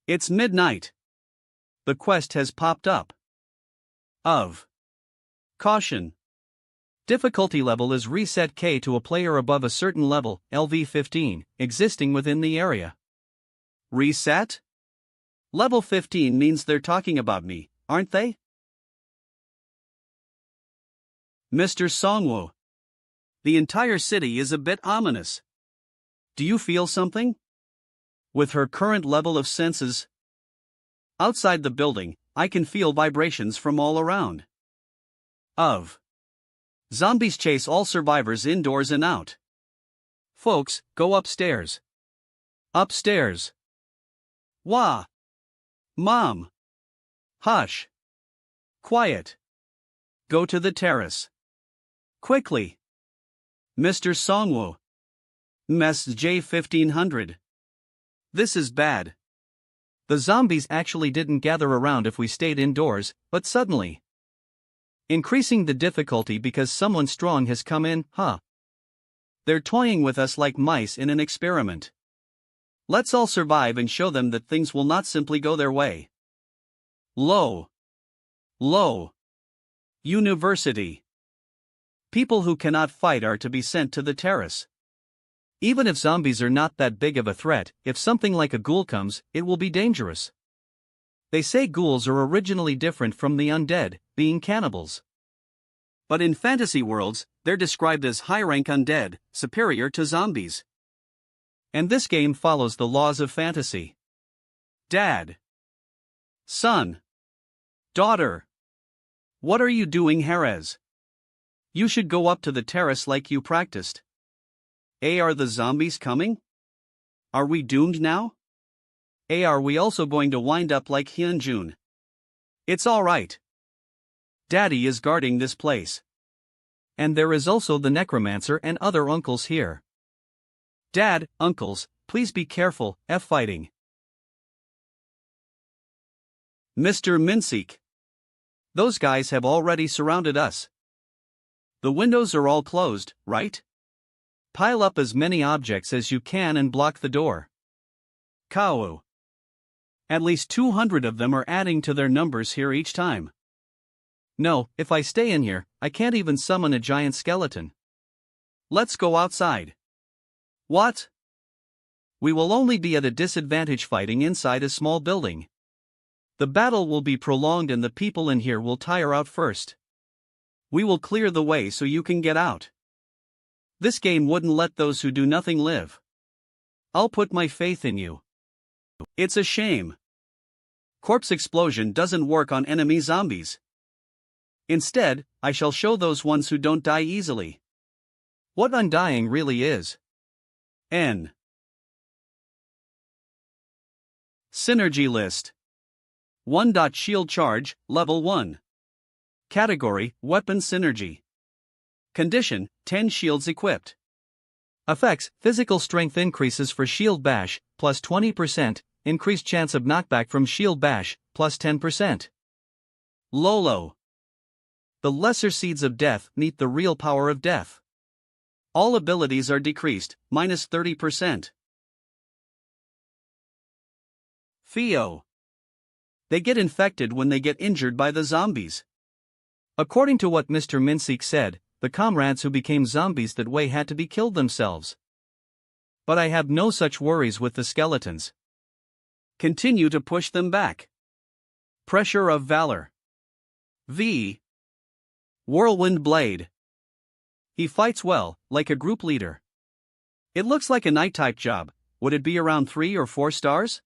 [SPEAKER 1] It's midnight. The quest has popped up. Caution. Difficulty level is reset K to a player above a certain level, LV 15, existing within the area. Reset? Level 15 means they're talking about me, aren't they? Mr. Songwoo. The entire city is a bit ominous. Do you feel something? With her current level of senses? Outside the building, I can feel vibrations from all around. Zombies chase all survivors indoors and out. Folks, go upstairs. Upstairs. Wah! Mom! Hush! Quiet! Go to the terrace. Quickly! Mr. Songwoo. Mess J1500. This is bad. The zombies actually didn't gather around if we stayed indoors, but suddenly. Increasing the difficulty because someone strong has come in, huh? They're toying with us like mice in an experiment. Let's all survive and show them that things will not simply go their way. Low. University. People who cannot fight are to be sent to the terrace. Even if zombies are not that big of a threat, if something like a ghoul comes, it will be dangerous. They say ghouls are originally different from the undead, being cannibals. But in fantasy worlds, they're described as high-rank undead, superior to zombies. And this game follows the laws of fantasy. Dad. Son. Daughter. What are you doing, Jerez? You should go up to the terrace like you practiced. Are the zombies coming? Are we doomed now? Are we also going to wind up like Hyunjun? It's alright. Daddy is guarding this place. And there is also the Necromancer and other uncles here. Dad, uncles, please be careful, fighting. Mr. Minsik. Those guys have already surrounded us. The windows are all closed, right? Pile up as many objects as you can and block the door. Kawu. At least 200 of them are adding to their numbers here each time. No, if I stay in here, I can't even summon a giant skeleton. Let's go outside. What? We will only be at a disadvantage fighting inside a small building. The battle will be prolonged and the people in here will tire out first. We will clear the way so you can get out. This game wouldn't let those who do nothing live. I'll put my faith in you. It's a shame. Corpse explosion doesn't work on enemy zombies. Instead, I shall show those ones who don't die easily what undying really is. N. Synergy list. 1. Shield charge, level 1. Category, weapon synergy. Condition, 10 shields equipped. Effects, physical strength increases for shield bash, plus 20%, increased chance of knockback from shield bash, plus 10%. Lolo. The lesser seeds of death meet the real power of death. All abilities are decreased, minus 30%. Theo. They get infected when they get injured by the zombies. According to what Mr. Minsik said, the comrades who became zombies that way had to be killed themselves. But I have no such worries with the skeletons. Continue to push them back. Pressure of Valor. V. Whirlwind Blade. He fights well, like a group leader. It looks like a night-type job. Would it be around 3 or 4 stars?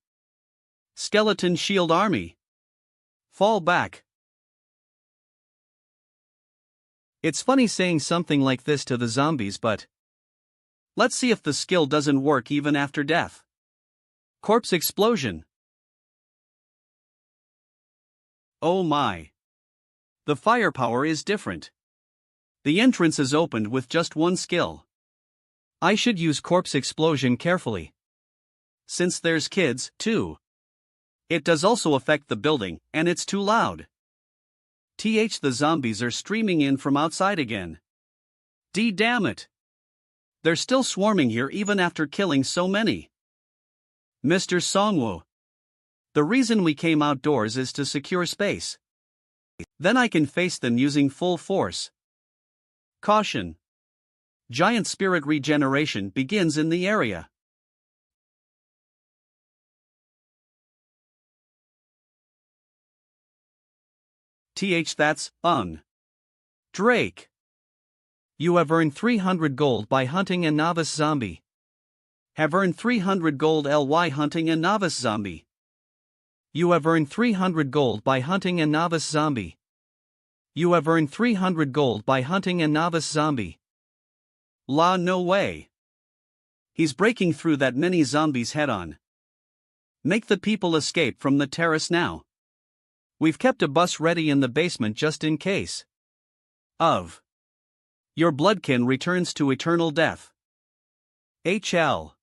[SPEAKER 1] Skeleton Shield Army. Fall back. It's funny saying something like this to the zombies, but let's see if the skill doesn't work even after death. Corpse explosion. Oh my. The firepower is different. The entrance is opened with just one skill. I should use corpse explosion carefully. Since there's kids, too. It does also affect the building, and it's too loud. The zombies are streaming in from outside again. Damn it. They're still swarming here even after killing so many. Mr. Songwoo. The reason we came outdoors is to secure space. Then I can face them using full force. Caution. Giant spirit regeneration begins in the area. That's, Drake. You have earned 300 gold by hunting a novice zombie. Have earned 300 gold LY hunting a novice zombie. You have earned 300 gold by hunting a novice zombie. You have earned 300 gold by hunting a novice zombie. La, no way. He's breaking through that many zombies head on. Make the people escape from the terrace now. We've kept a bus ready in the basement just in case. Of. Your bloodkin returns to eternal death. HL.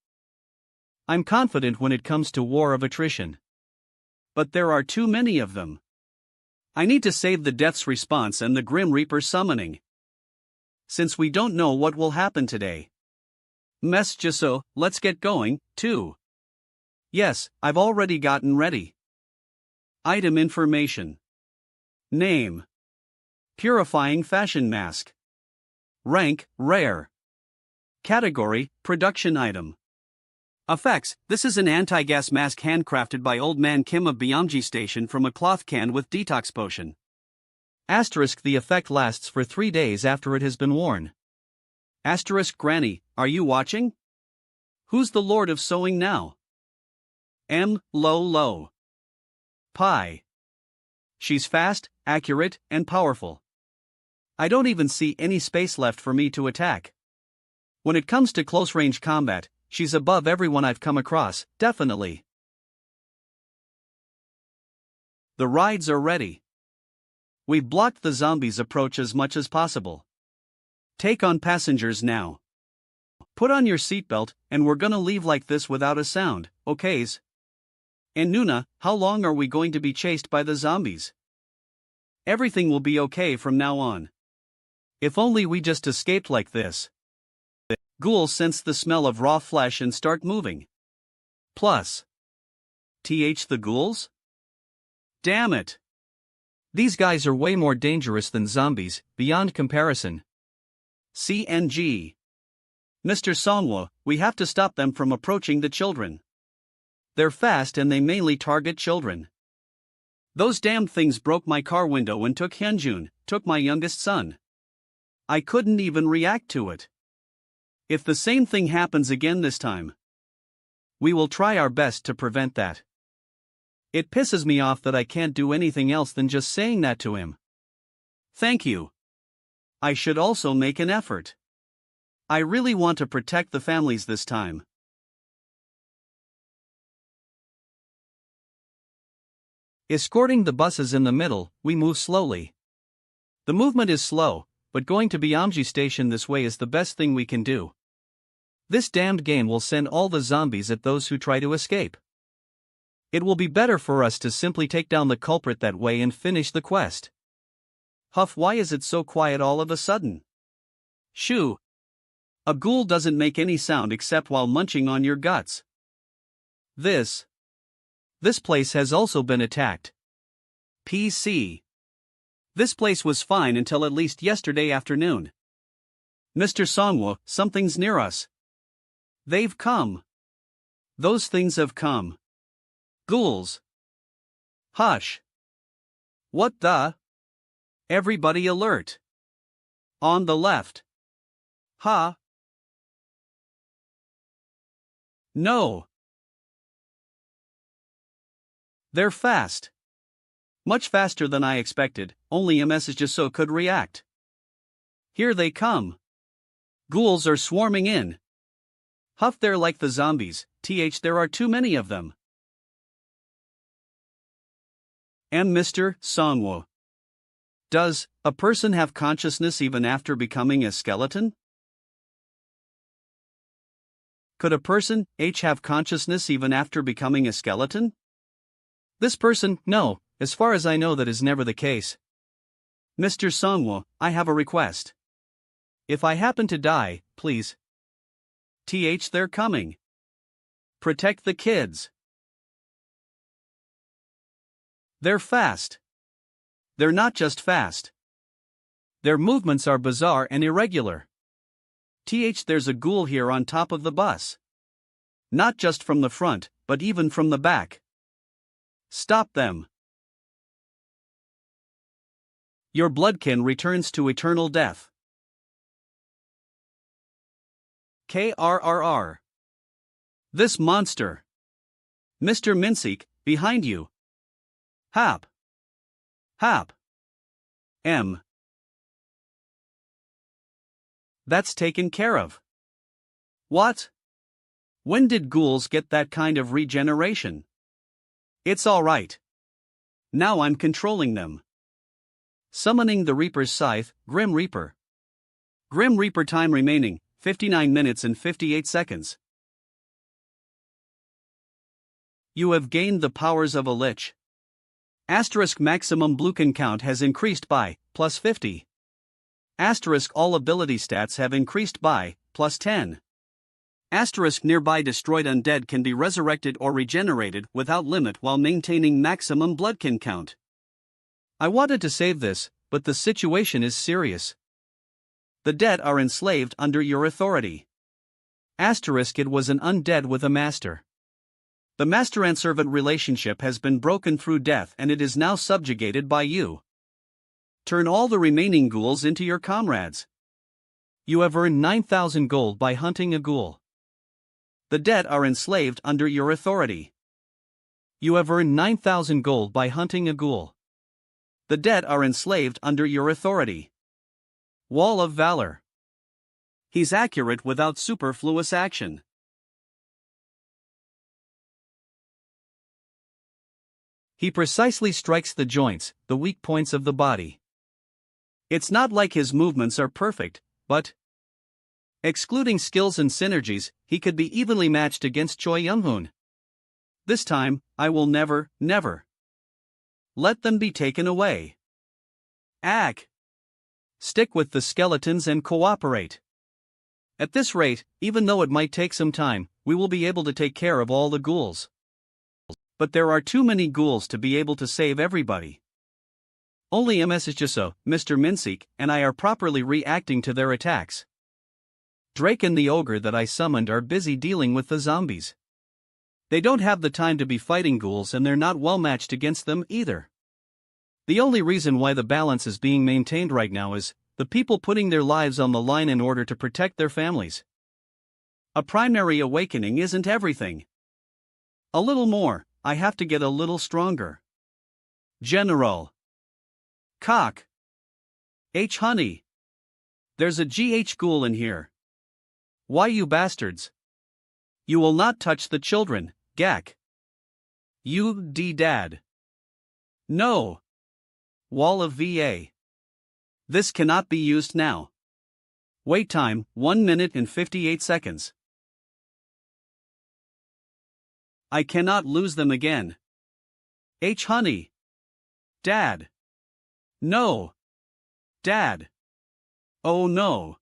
[SPEAKER 1] I'm confident when it comes to war of attrition. But there are too many of them. I need to save the Death's response and the Grim Reaper summoning. Since we don't know what will happen today. Mess so, let's get going, too. Yes, I've already gotten ready. Item information. Name. Purifying fashion mask. Rank, rare. Category, production item. Effects, this is an anti-gas mask handcrafted by Old Man Kim of Byamji Station from a cloth can with detox potion. Asterisk, the effect lasts for 3 days after it has been worn. Asterisk, Granny, are you watching? Who's the Lord of Sewing now? Low. Pi. She's fast, accurate, and powerful. I don't even see any space left for me to attack. When it comes to close-range combat, she's above everyone I've come across, definitely. The rides are ready. We've blocked the zombies' approach as much as possible. Take on passengers now. Put on your seatbelt, and we're gonna leave like this without a sound, okays? And Nuna, how long are we going to be chased by the zombies? Everything will be okay from now on. If only we just escaped like this. Ghouls sense the smell of raw flesh and start moving. Plus. The ghouls? Damn it! These guys are way more dangerous than zombies, beyond comparison. CNG. Mr. Songwo, we have to stop them from approaching the children. They're fast and they mainly target children. Those damn things broke my car window and took Hyunjun, took my youngest son. I couldn't even react to it. If the same thing happens again this time, we will try our best to prevent that. It pisses me off that I can't do anything else than just saying that to him. Thank you. I should also make an effort. I really want to protect the families this time. Escorting the buses in the middle, we move slowly. The movement is slow, but going to Byamji Station this way is the best thing we can do. This damned game will send all the zombies at those who try to escape. It will be better for us to simply take down the culprit that way and finish the quest. Huff, why is it so quiet all of a sudden? Shoo! A ghoul doesn't make any sound except while munching on your guts. This place has also been attacked. PC. This place was fine until at least yesterday afternoon. Mr. Songwo, something's near us. They've come. Those things have come. Ghouls. Hush. What the? Everybody alert. On the left. Ha. No. They're fast. Much faster than I expected, only a message just so could react. Here they come. Ghouls are swarming in. Huff, they're like the zombies, there are too many of them. Mr. Songwo. Does a person have consciousness even after becoming a skeleton? Could a person have consciousness even after becoming a skeleton? This person, no, as far as I know that is never the case. Mr. Songwo, I have a request. If I happen to die, please. They're coming. Protect the kids. They're fast. They're not just fast. Their movements are bizarre and irregular. There's a ghoul here on top of the bus. Not just from the front, but even from the back. Stop them. Your bloodkin returns to eternal death. KRRR. This monster. Mr. Minseek, behind you. Hap. Hap. M. That's taken care of. What? When did ghouls get that kind of regeneration? It's alright. Now I'm controlling them. Summoning the Reaper's Scythe, Grim Reaper. Grim Reaper time remaining, 59 minutes and 58 seconds. You have gained the powers of a Lich. Asterisk maximum Bluekin count has increased by, plus 50. Asterisk all ability stats have increased by, plus 10. Asterisk nearby destroyed undead can be resurrected or regenerated without limit while maintaining maximum Bloodkin count. I wanted to save this, but the situation is serious. The dead are enslaved under your authority. Asterisk it was an undead with a master. The master and servant relationship has been broken through death and it is now subjugated by you. Turn all the remaining ghouls into your comrades. You have earned 9,000 gold by hunting a ghoul. The dead are enslaved under your authority. You have earned 9,000 gold by hunting a ghoul. The dead are enslaved under your authority. Wall of Valor. He's accurate without superfluous action. He precisely strikes the joints, the weak points of the body. It's not like his movements are perfect, but excluding skills and synergies, he could be evenly matched against Choi Young-hoon. This time, I will never let them be taken away. Ack! Stick with the skeletons and cooperate. At this rate, even though it might take some time, we will be able to take care of all the ghouls. But there are too many ghouls to be able to save everybody. Only Mr. Minseek and I are properly reacting to their attacks. Drake and the ogre that I summoned are busy dealing with the zombies. They don't have the time to be fighting ghouls and they're not well matched against them either. The only reason why the balance is being maintained right now is the people putting their lives on the line in order to protect their families. A primary awakening isn't everything. A little more, I have to get a little stronger. General. Cock. H. Honey. There's a GH ghoul in here. Why you bastards? You will not touch the children, Gak. You D-Dad. No. Wall of VA. This cannot be used now. Wait time, 1 minute and 58 seconds. I cannot lose them again. H. Honey. Dad. No. Dad. Oh no.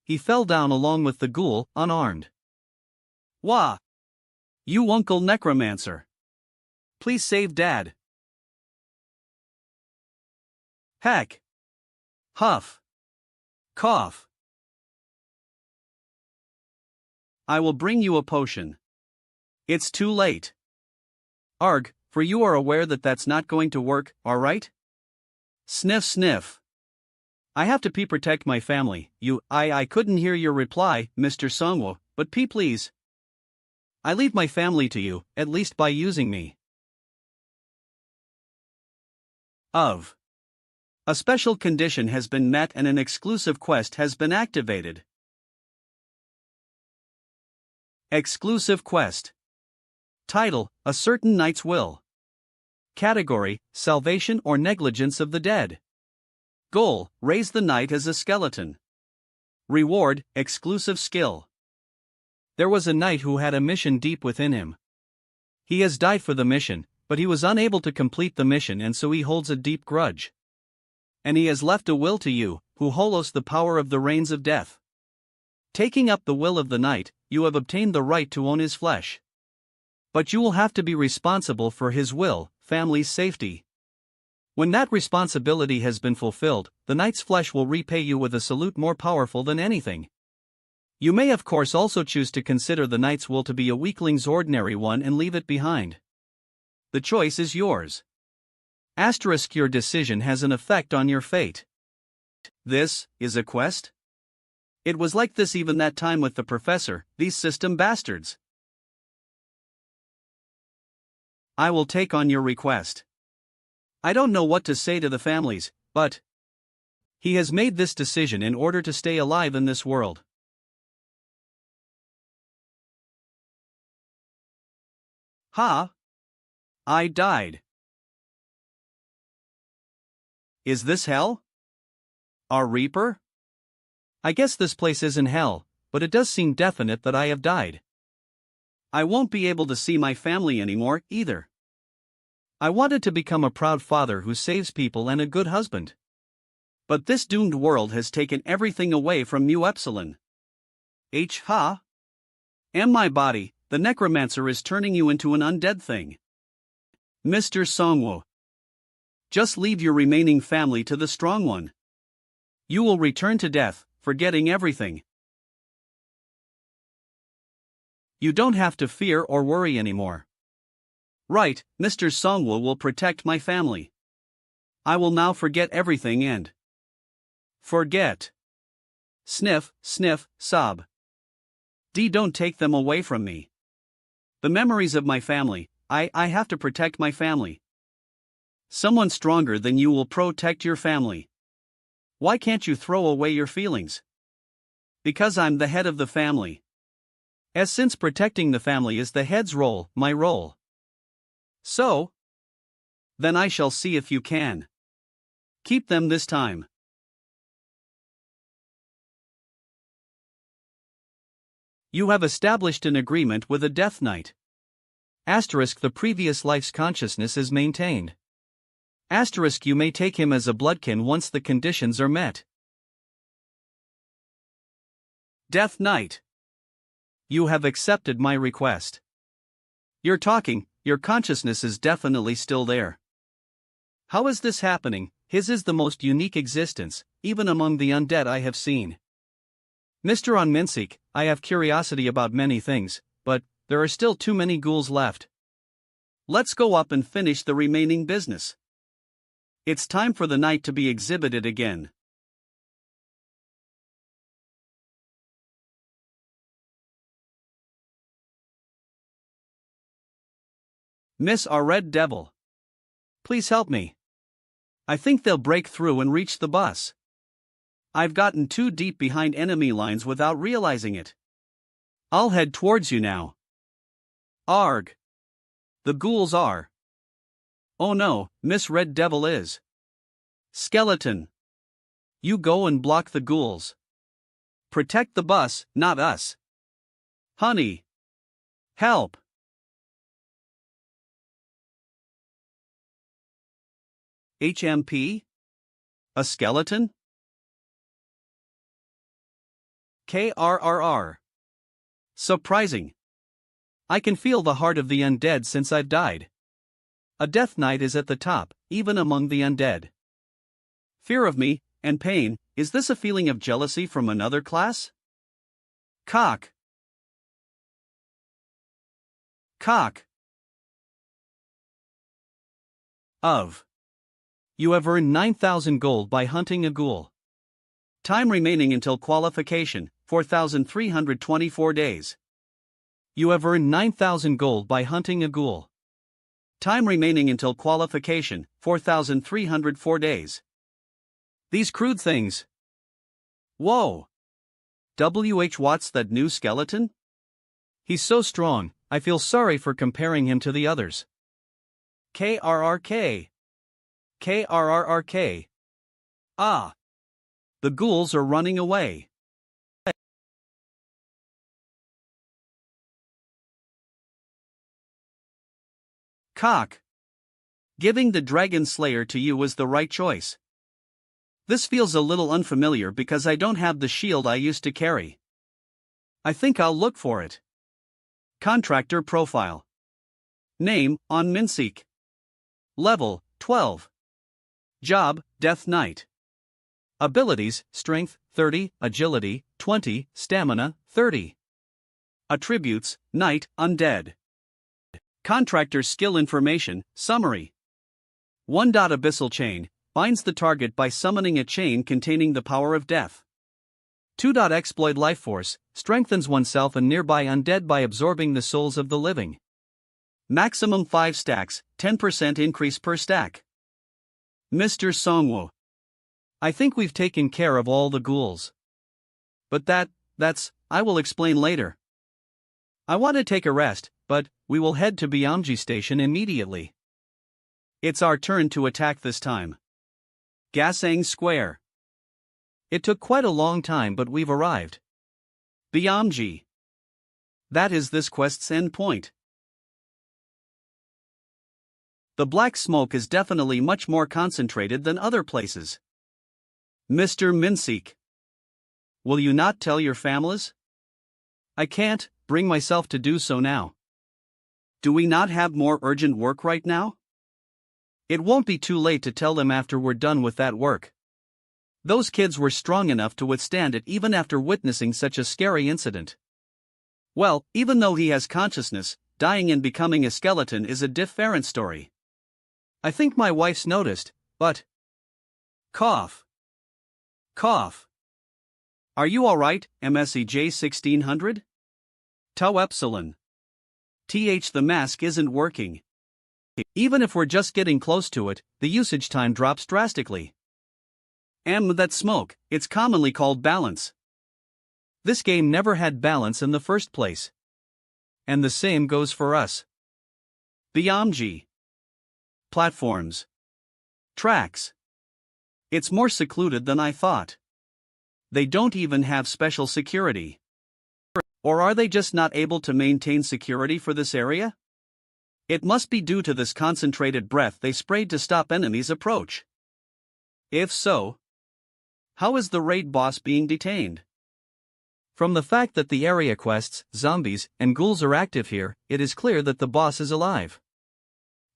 [SPEAKER 1] He fell down along with the ghoul, unarmed. Wah! You Uncle Necromancer. Please save Dad. Heck. Huff. Cough. I will bring you a potion. It's too late. Arg, for you are aware that that's not going to work, alright? Sniff sniff. I have to protect my family, I couldn't hear your reply, Mr. Songwo, but please. I leave my family to you, at least by using me. Of. A special condition has been met and an exclusive quest has been activated. Exclusive quest. Title, A Certain Knight's Will. Category, Salvation or Negligence of the Dead. Goal, raise the knight as a skeleton. Reward, exclusive skill. There was a knight who had a mission deep within him. He has died for the mission, but he was unable to complete the mission and so he holds a deep grudge. And he has left a will to you, who holds the power of the reins of death. Taking up the will of the knight, you have obtained the right to own his flesh. But you will have to be responsible for his will, family's safety. When that responsibility has been fulfilled, the knight's flesh will repay you with a salute more powerful than anything. You may of course also choose to consider the knight's will to be a weakling's ordinary one and leave it behind. The choice is yours. Asterisk your decision has an effect on your fate. This is a quest? It was like this even that time with the professor, these system bastards. I will take on your request. I don't know what to say to the families, but He has made this decision in order to stay alive in this world. Ha! I died. Is this hell? Our Reaper? I guess this place isn't hell, but it does seem definite that I have died. I won't be able to see my family anymore, either. I wanted to become a proud father who saves people and a good husband. But this doomed world has taken everything away from Mu Epsilon. Ha! My body, the Necromancer is turning you into an undead thing. Mr. Songwo. Just leave your remaining family to the Strong One. You will return to death, forgetting everything. You don't have to fear or worry anymore. Right, Mr. Songwo will protect my family. I will now forget everything and forget. Sniff, sniff, sob. Don't take them away from me. The memories of my family, I have to protect my family. Someone stronger than you will protect your family. Why can't you throw away your feelings? Because I'm the head of the family. Since protecting the family is the head's role, my role. So? Then I shall see if you can keep them this time. You have established an agreement with a Death Knight. Asterisk the previous life's consciousness is maintained. Asterisk you may take him as a bloodkin once the conditions are met. Death Knight. You have accepted my request. You're talking, your consciousness is definitely still there. How is this happening? His is the most unique existence, even among the undead I have seen. Mr. Onminsik, I have curiosity about many things, but there are still too many ghouls left. Let's go up and finish the remaining business. It's time for the night to be exhibited again. Miss our Red Devil. Please help me. I think they'll break through and reach the bus. I've gotten too deep behind enemy lines without realizing it. I'll head towards you now. Arg. The ghouls are. Oh no, Miss Red Devil is. Skeleton. You go and block the ghouls. Protect the bus, not us. Honey. Help. HMP? A skeleton? KRRR. Surprising. I can feel the heart of the undead since I've died. A Death Knight is at the top, even among the undead. Fear of me, and pain, is this a feeling of jealousy from another class? Cock. Cock. Of. You have earned 9,000 gold by hunting a ghoul. Time remaining until qualification, 4,324 days. You have earned 9,000 gold by hunting a ghoul. Time remaining until qualification, 4,304 days. These crude things. Whoa! What's that new skeleton? He's so strong, I feel sorry for comparing him to the others. KRRK. KRRRK. Ah! The ghouls are running away. Cock. Giving the Dragon Slayer to you was the right choice. This feels a little unfamiliar because I don't have the shield I used to carry. I think I'll look for it. Contractor profile. Name, Onminsik. Level, 12. Job, Death Knight. Abilities, Strength, 30, Agility, 20, Stamina, 30. Attributes, Knight, Undead. Contractor skill information, Summary. 1. Abyssal Chain, binds the target by summoning a chain containing the power of death. 2. Exploit Life Force, strengthens oneself and nearby undead by absorbing the souls of the living. Maximum 5 stacks, 10% increase per stack. Mr. Songwo. I think we've taken care of all the ghouls. But I will explain later. I want to take a rest, but we will head to Byamji Station immediately. It's our turn to attack this time. Gasang Square. It took quite a long time, but we've arrived. Byamji. That is this quest's end point. The black smoke is definitely much more concentrated than other places. Mr. Minsik. Will you not tell your families? I can't bring myself to do so now. Do we not have more urgent work right now? It won't be too late to tell them after we're done with that work. Those kids were strong enough to withstand it even after witnessing such a scary incident. Well, even though he has consciousness, dying and becoming a skeleton is a different story. I think my wife's noticed, but... Cough. Cough. Are you alright, MSEJ 1600? Tau Epsilon. The mask isn't working. Even if we're just getting close to it, the usage time drops drastically. That smoke, it's commonly called balance. This game never had balance in the first place. And the same goes for us. Byamji. Platforms. Tracks. It's more secluded than I thought. They don't even have special security. Or are they just not able to maintain security for this area? It must be due to this concentrated breath they sprayed to stop enemies' approach. If so, how is the raid boss being detained? From the fact that the area quests, zombies, and ghouls are active here, it is clear that the boss is alive.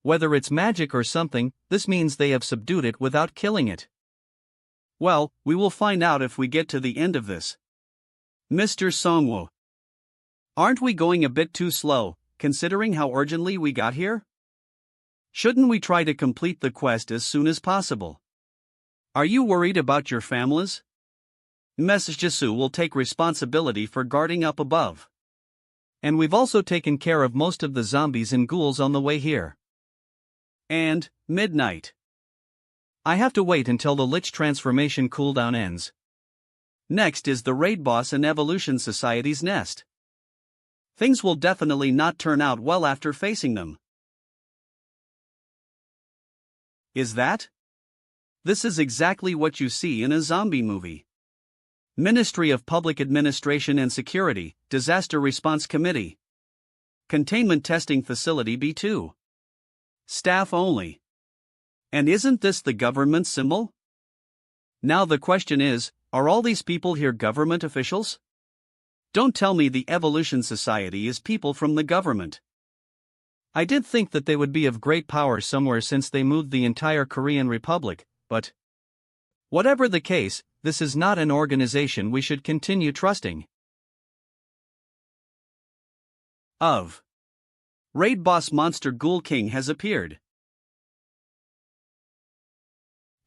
[SPEAKER 1] Whether it's magic or something, this means they have subdued it without killing it. Well, we will find out if we get to the end of this. Mr. Songwo. Aren't we going a bit too slow, considering how urgently we got here? Shouldn't we try to complete the quest as soon as possible? Are you worried about your families? Ms. Jisu will take responsibility for guarding up above. And we've also taken care of most of the zombies and ghouls on the way here. And, midnight. I have to wait until the Lich transformation cooldown ends. Next is the raid boss and Evolution Society's nest. Things will definitely not turn out well after facing them. Is that? This is exactly what you see in a zombie movie. Ministry of Public Administration and Security, Disaster Response Committee. Containment Testing Facility B2. Staff only. And isn't this the government symbol? Now the question is, are all these people here government officials? Don't tell me the Evolution Society is people from the government. I did think that they would be of great power somewhere since they moved the entire Korean Republic, but... Whatever the case, this is not an organization we should continue trusting. Raid boss monster Ghoul King has appeared.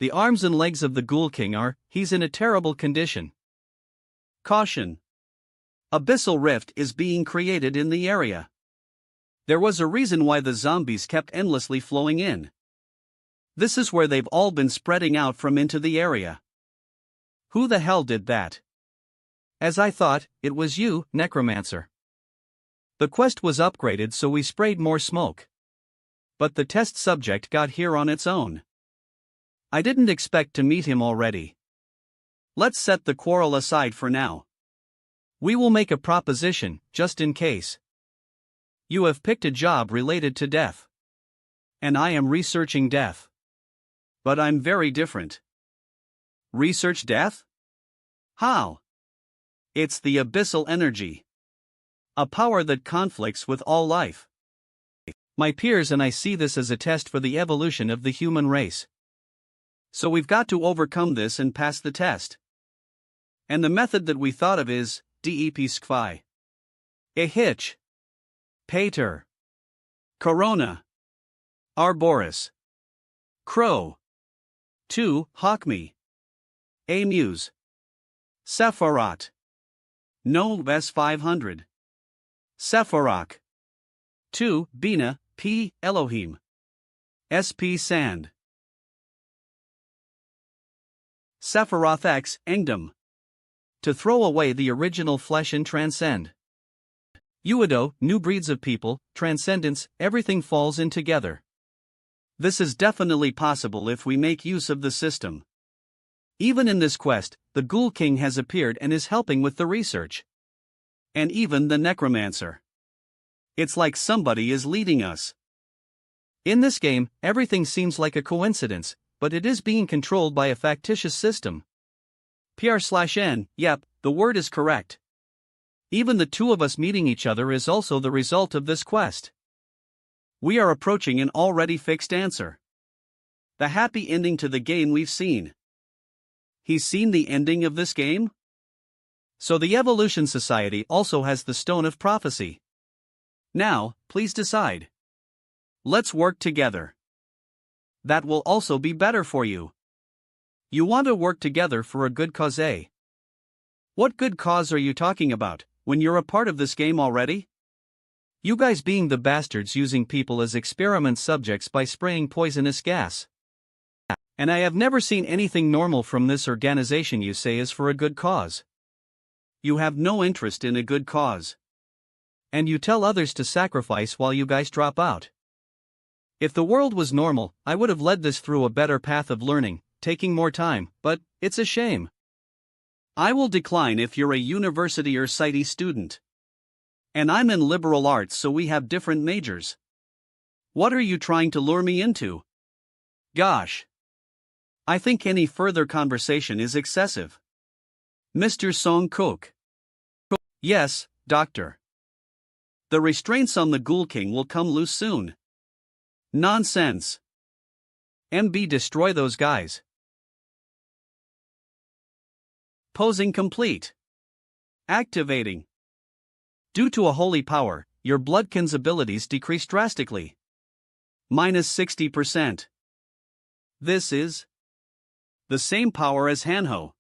[SPEAKER 1] The arms and legs of the Ghoul King he's in a terrible condition. Caution. Abyssal rift is being created in the area. There was a reason why the zombies kept endlessly flowing in. This is where they've all been spreading out from into the area. Who the hell did that? As I thought, it was you, Necromancer. The quest was upgraded so we sprayed more smoke. But the test subject got here on its own. I didn't expect to meet him already. Let's set the quarrel aside for now. We will make a proposition, just in case. You have picked a job related to death. And I am researching death. But I'm very different. Research death? How? It's the abyssal energy. A power that conflicts with all life. My peers and I see this as a test for the evolution of the human race. So we've got to overcome this and pass the test. And the method that we thought of is, DEP Skvi. A hitch. Pater. Corona. Arboris. Crow. 2. Hawkme. A Muse. Sephiroth. No S500. Sephiroth. 2. Bina, P. Elohim. SP Sand. Sephiroth X, Engdom. To throw away the original flesh and transcend. Uedo, new breeds of people, transcendence, everything falls in together. This is definitely possible if we make use of the system. Even in this quest, the Ghoul King has appeared and is helping with the research. And even the Necromancer. It's like somebody is leading us. In this game, everything seems like a coincidence, but it is being controlled by a factitious system. PR/N, yep, the word is correct. Even the two of us meeting each other is also the result of this quest. We are approaching an already fixed answer. The happy ending to the game we've seen. He's seen the ending of this game? So the Evolution Society also has the Stone of Prophecy. Now, please decide. Let's work together. That will also be better for you. You want to work together for a good cause, eh? What good cause are you talking about, when you're a part of this game already? You guys being the bastards using people as experiment subjects by spraying poisonous gas. And I have never seen anything normal from this organization you say is for a good cause. You have no interest in a good cause. And you tell others to sacrifice while you guys drop out. If the world was normal, I would have led this through a better path of learning, taking more time, but it's a shame. I will decline if you're a university or CITE student. And I'm in liberal arts, so we have different majors. What are you trying to lure me into? Gosh. I think any further conversation is excessive. Mr. Song-kook. Yes, Doctor. The restraints on the Ghoul King will come loose soon. Nonsense. MB, destroy those guys. Posing complete. Activating. Due to a holy power, your Bloodkin's abilities decrease drastically. Minus 60%. This is the same power as Hanho.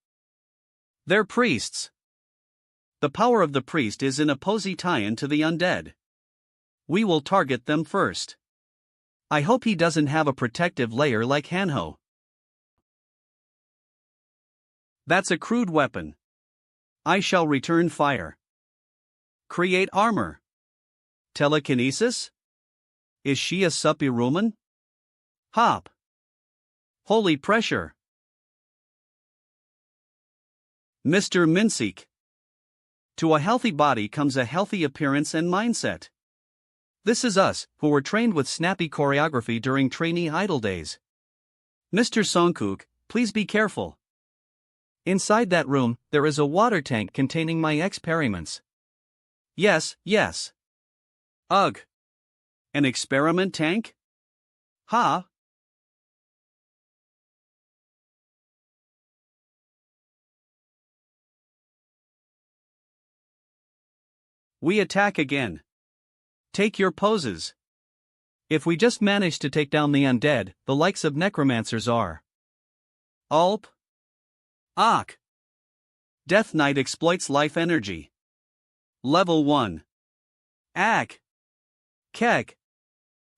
[SPEAKER 1] They're priests. The power of the priest is in a posy tie-in to the undead. We will target them first. I hope he doesn't have a protective layer like Hanho. That's a crude weapon. I shall return fire. Create armor. Telekinesis? Is she a superwoman? Hop. Holy pressure. Mr. Minseek. To a healthy body comes a healthy appearance and mindset. This is us, who were trained with snappy choreography during trainee idol days. Mr. Songkook, please be careful. Inside that room, there is a water tank containing my experiments. Yes, yes. Ugh. An experiment tank? Ha? We attack again. Take your poses. If we just manage to take down the undead, the likes of necromancers are. Ulp. Ak. Death Knight exploits life energy. Level 1. Ak. Kek.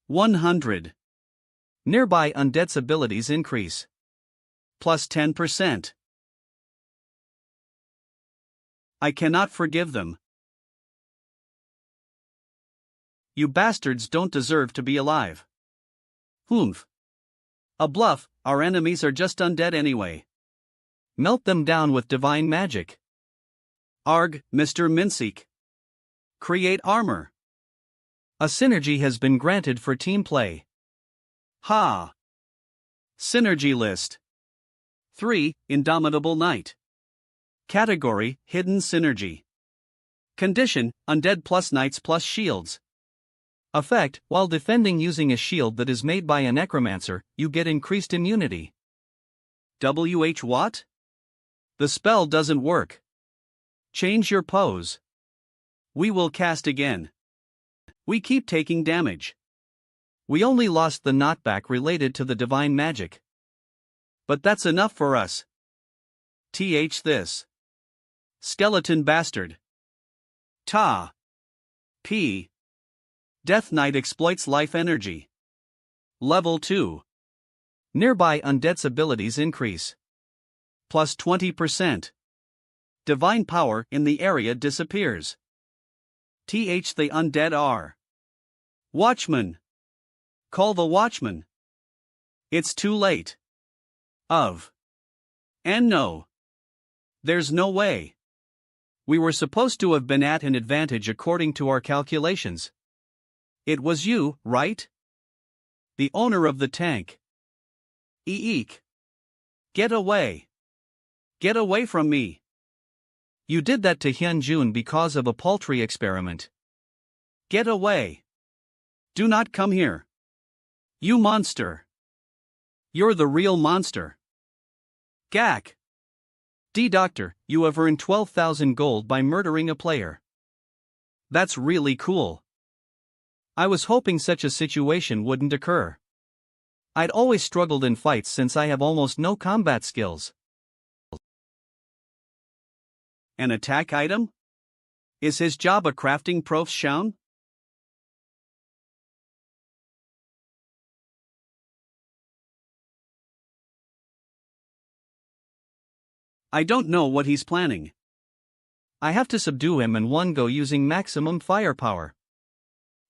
[SPEAKER 1] 100. Nearby undead's abilities increase. Plus 10%. I cannot forgive them. You bastards don't deserve to be alive. Humph. A bluff, our enemies are just undead anyway. Melt them down with divine magic. Arg, Mr. Minseek. Create armor. A synergy has been granted for team play. Ha! Synergy list. 3. Indomitable Knight. Category, Hidden Synergy. Condition, Undead plus Knights plus Shields. Effect, while defending using a shield that is made by a necromancer, you get increased immunity. WH what? The spell doesn't work. Change your pose. We will cast again. We keep taking damage. We only lost the knockback related to the divine magic. But that's enough for us. This. Skeleton bastard. Ta. P. Death Knight exploits life energy. Level 2. Nearby undead's abilities increase. plus 20%. Divine power in the area disappears. The undead are. Watchman. Call the watchman. It's too late. And no. There's no way. We were supposed to have been at an advantage according to our calculations. It was you, right? The owner of the tank. Eek. Get away. Get away from me. You did that to Hyunjun because of a paltry experiment. Get away. Do not come here. You monster. You're the real monster. Gak. Doctor, you have earned 12,000 gold by murdering a player. That's really cool. I was hoping such a situation wouldn't occur. I'd always struggled in fights since I have almost no combat skills. An attack item? Is his job a crafting profession? I don't know what he's planning. I have to subdue him in one go using maximum firepower.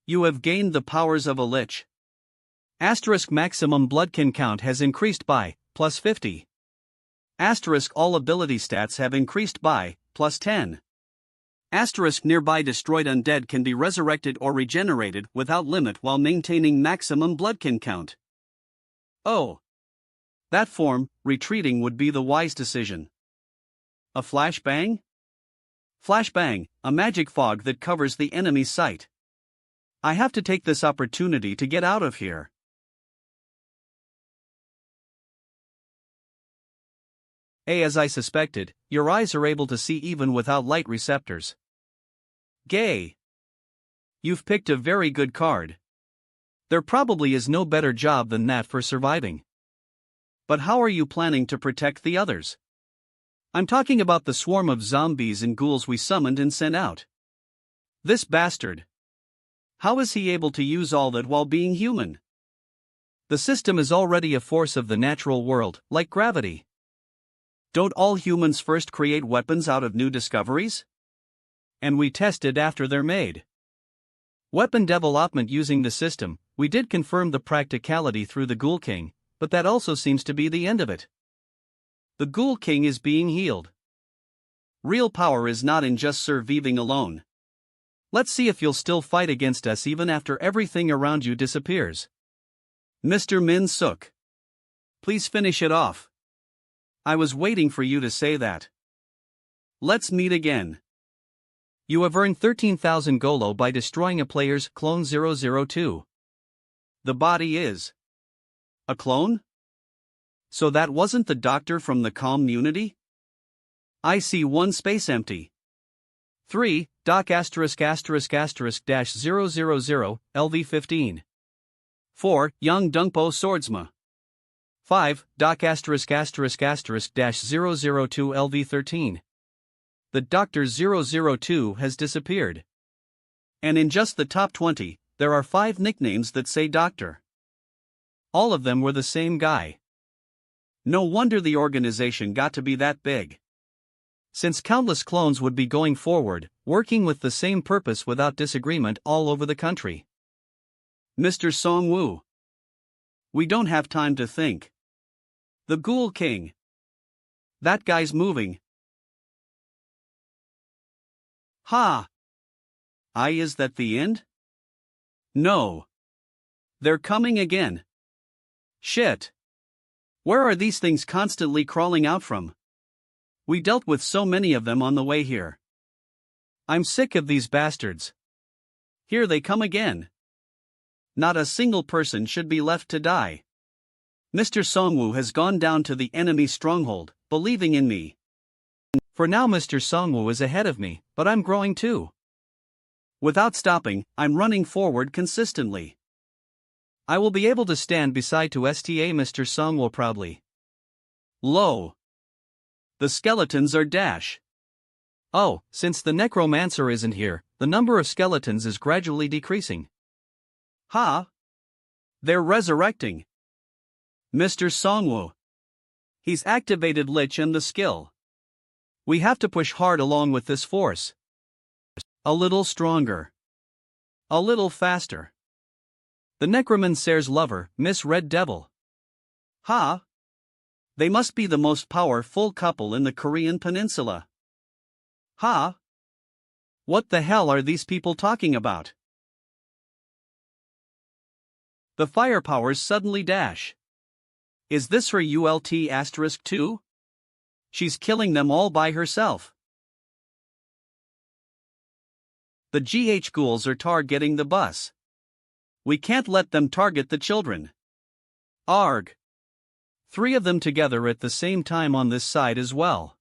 [SPEAKER 1] You have gained the powers of a lich. Asterisk maximum bloodkin count has increased by plus 50. Asterisk all ability stats have increased by plus 10. Asterisk nearby destroyed undead can be resurrected or regenerated without limit while maintaining maximum bloodkin count. Oh. That form, retreating would be the wise decision. A flashbang? Flashbang, a magic fog that covers the enemy's sight. I have to take this opportunity to get out of here. As I suspected, your eyes are able to see even without light receptors. Gay. You've picked a very good card. There probably is no better job than that for surviving. But how are you planning to protect the others? I'm talking about the swarm of zombies and ghouls we summoned and sent out. This bastard. How is he able to use all that while being human? The system is already a force of the natural world, like gravity. Don't all humans first create weapons out of new discoveries? And we tested after they're made. Weapon development using the system, we did confirm the practicality through the Ghoul King, but that also seems to be the end of it. The Ghoul King is being healed. Real power is not in just surviving alone. Let's see if you'll still fight against us even after everything around you disappears. Mr. Min Suk. Please finish it off. I was waiting for you to say that. Let's meet again. You have earned 13,000 Golo by destroying a player's clone 002. The body is a clone? So that wasn't the doctor from the community? I see one space empty. 3. Doc asterisk asterisk asterisk dash 000 LV15. 4. Young Dungpo Swordsma. 5. Doc asterisk asterisk asterisk dash 002 LV13. The Doctor 002 has disappeared. And in just the top 20, there are 5 nicknames that say Doctor. All of them were the same guy. No wonder the organization got to be that big. Since countless clones would be going forward, working with the same purpose without disagreement all over the country. Mr. Songwoo. We don't have time to think. The Ghoul King. That guy's moving. Ha! Is that the end? No. They're coming again. Shit. Where are these things constantly crawling out from? We dealt with so many of them on the way here. I'm sick of these bastards. Here they come again. Not a single person should be left to die. Mr. Songwoo has gone down to the enemy stronghold, believing in me. For now Mr. Songwoo is ahead of me, but I'm growing too. Without stopping, I'm running forward consistently. I will be able to stand beside to STA Mr. Songwoo proudly. Lo! The skeletons are dash. Oh, since the Necromancer isn't here, the number of skeletons is gradually decreasing. Ha! They're resurrecting. Mr. Songwoo. He's activated Lich and the skill. We have to push hard along with this force. A little stronger. A little faster. The Necromancer's lover, Miss Red Devil. Ha! They must be the most powerful couple in the Korean peninsula. Ha! What the hell are these people talking about? The firepowers suddenly dash. Is this her ULT*2? She's killing them all by herself. The GH ghouls are targeting the bus. We can't let them target the children. Arg. 3 of them together at the same time on this side as well.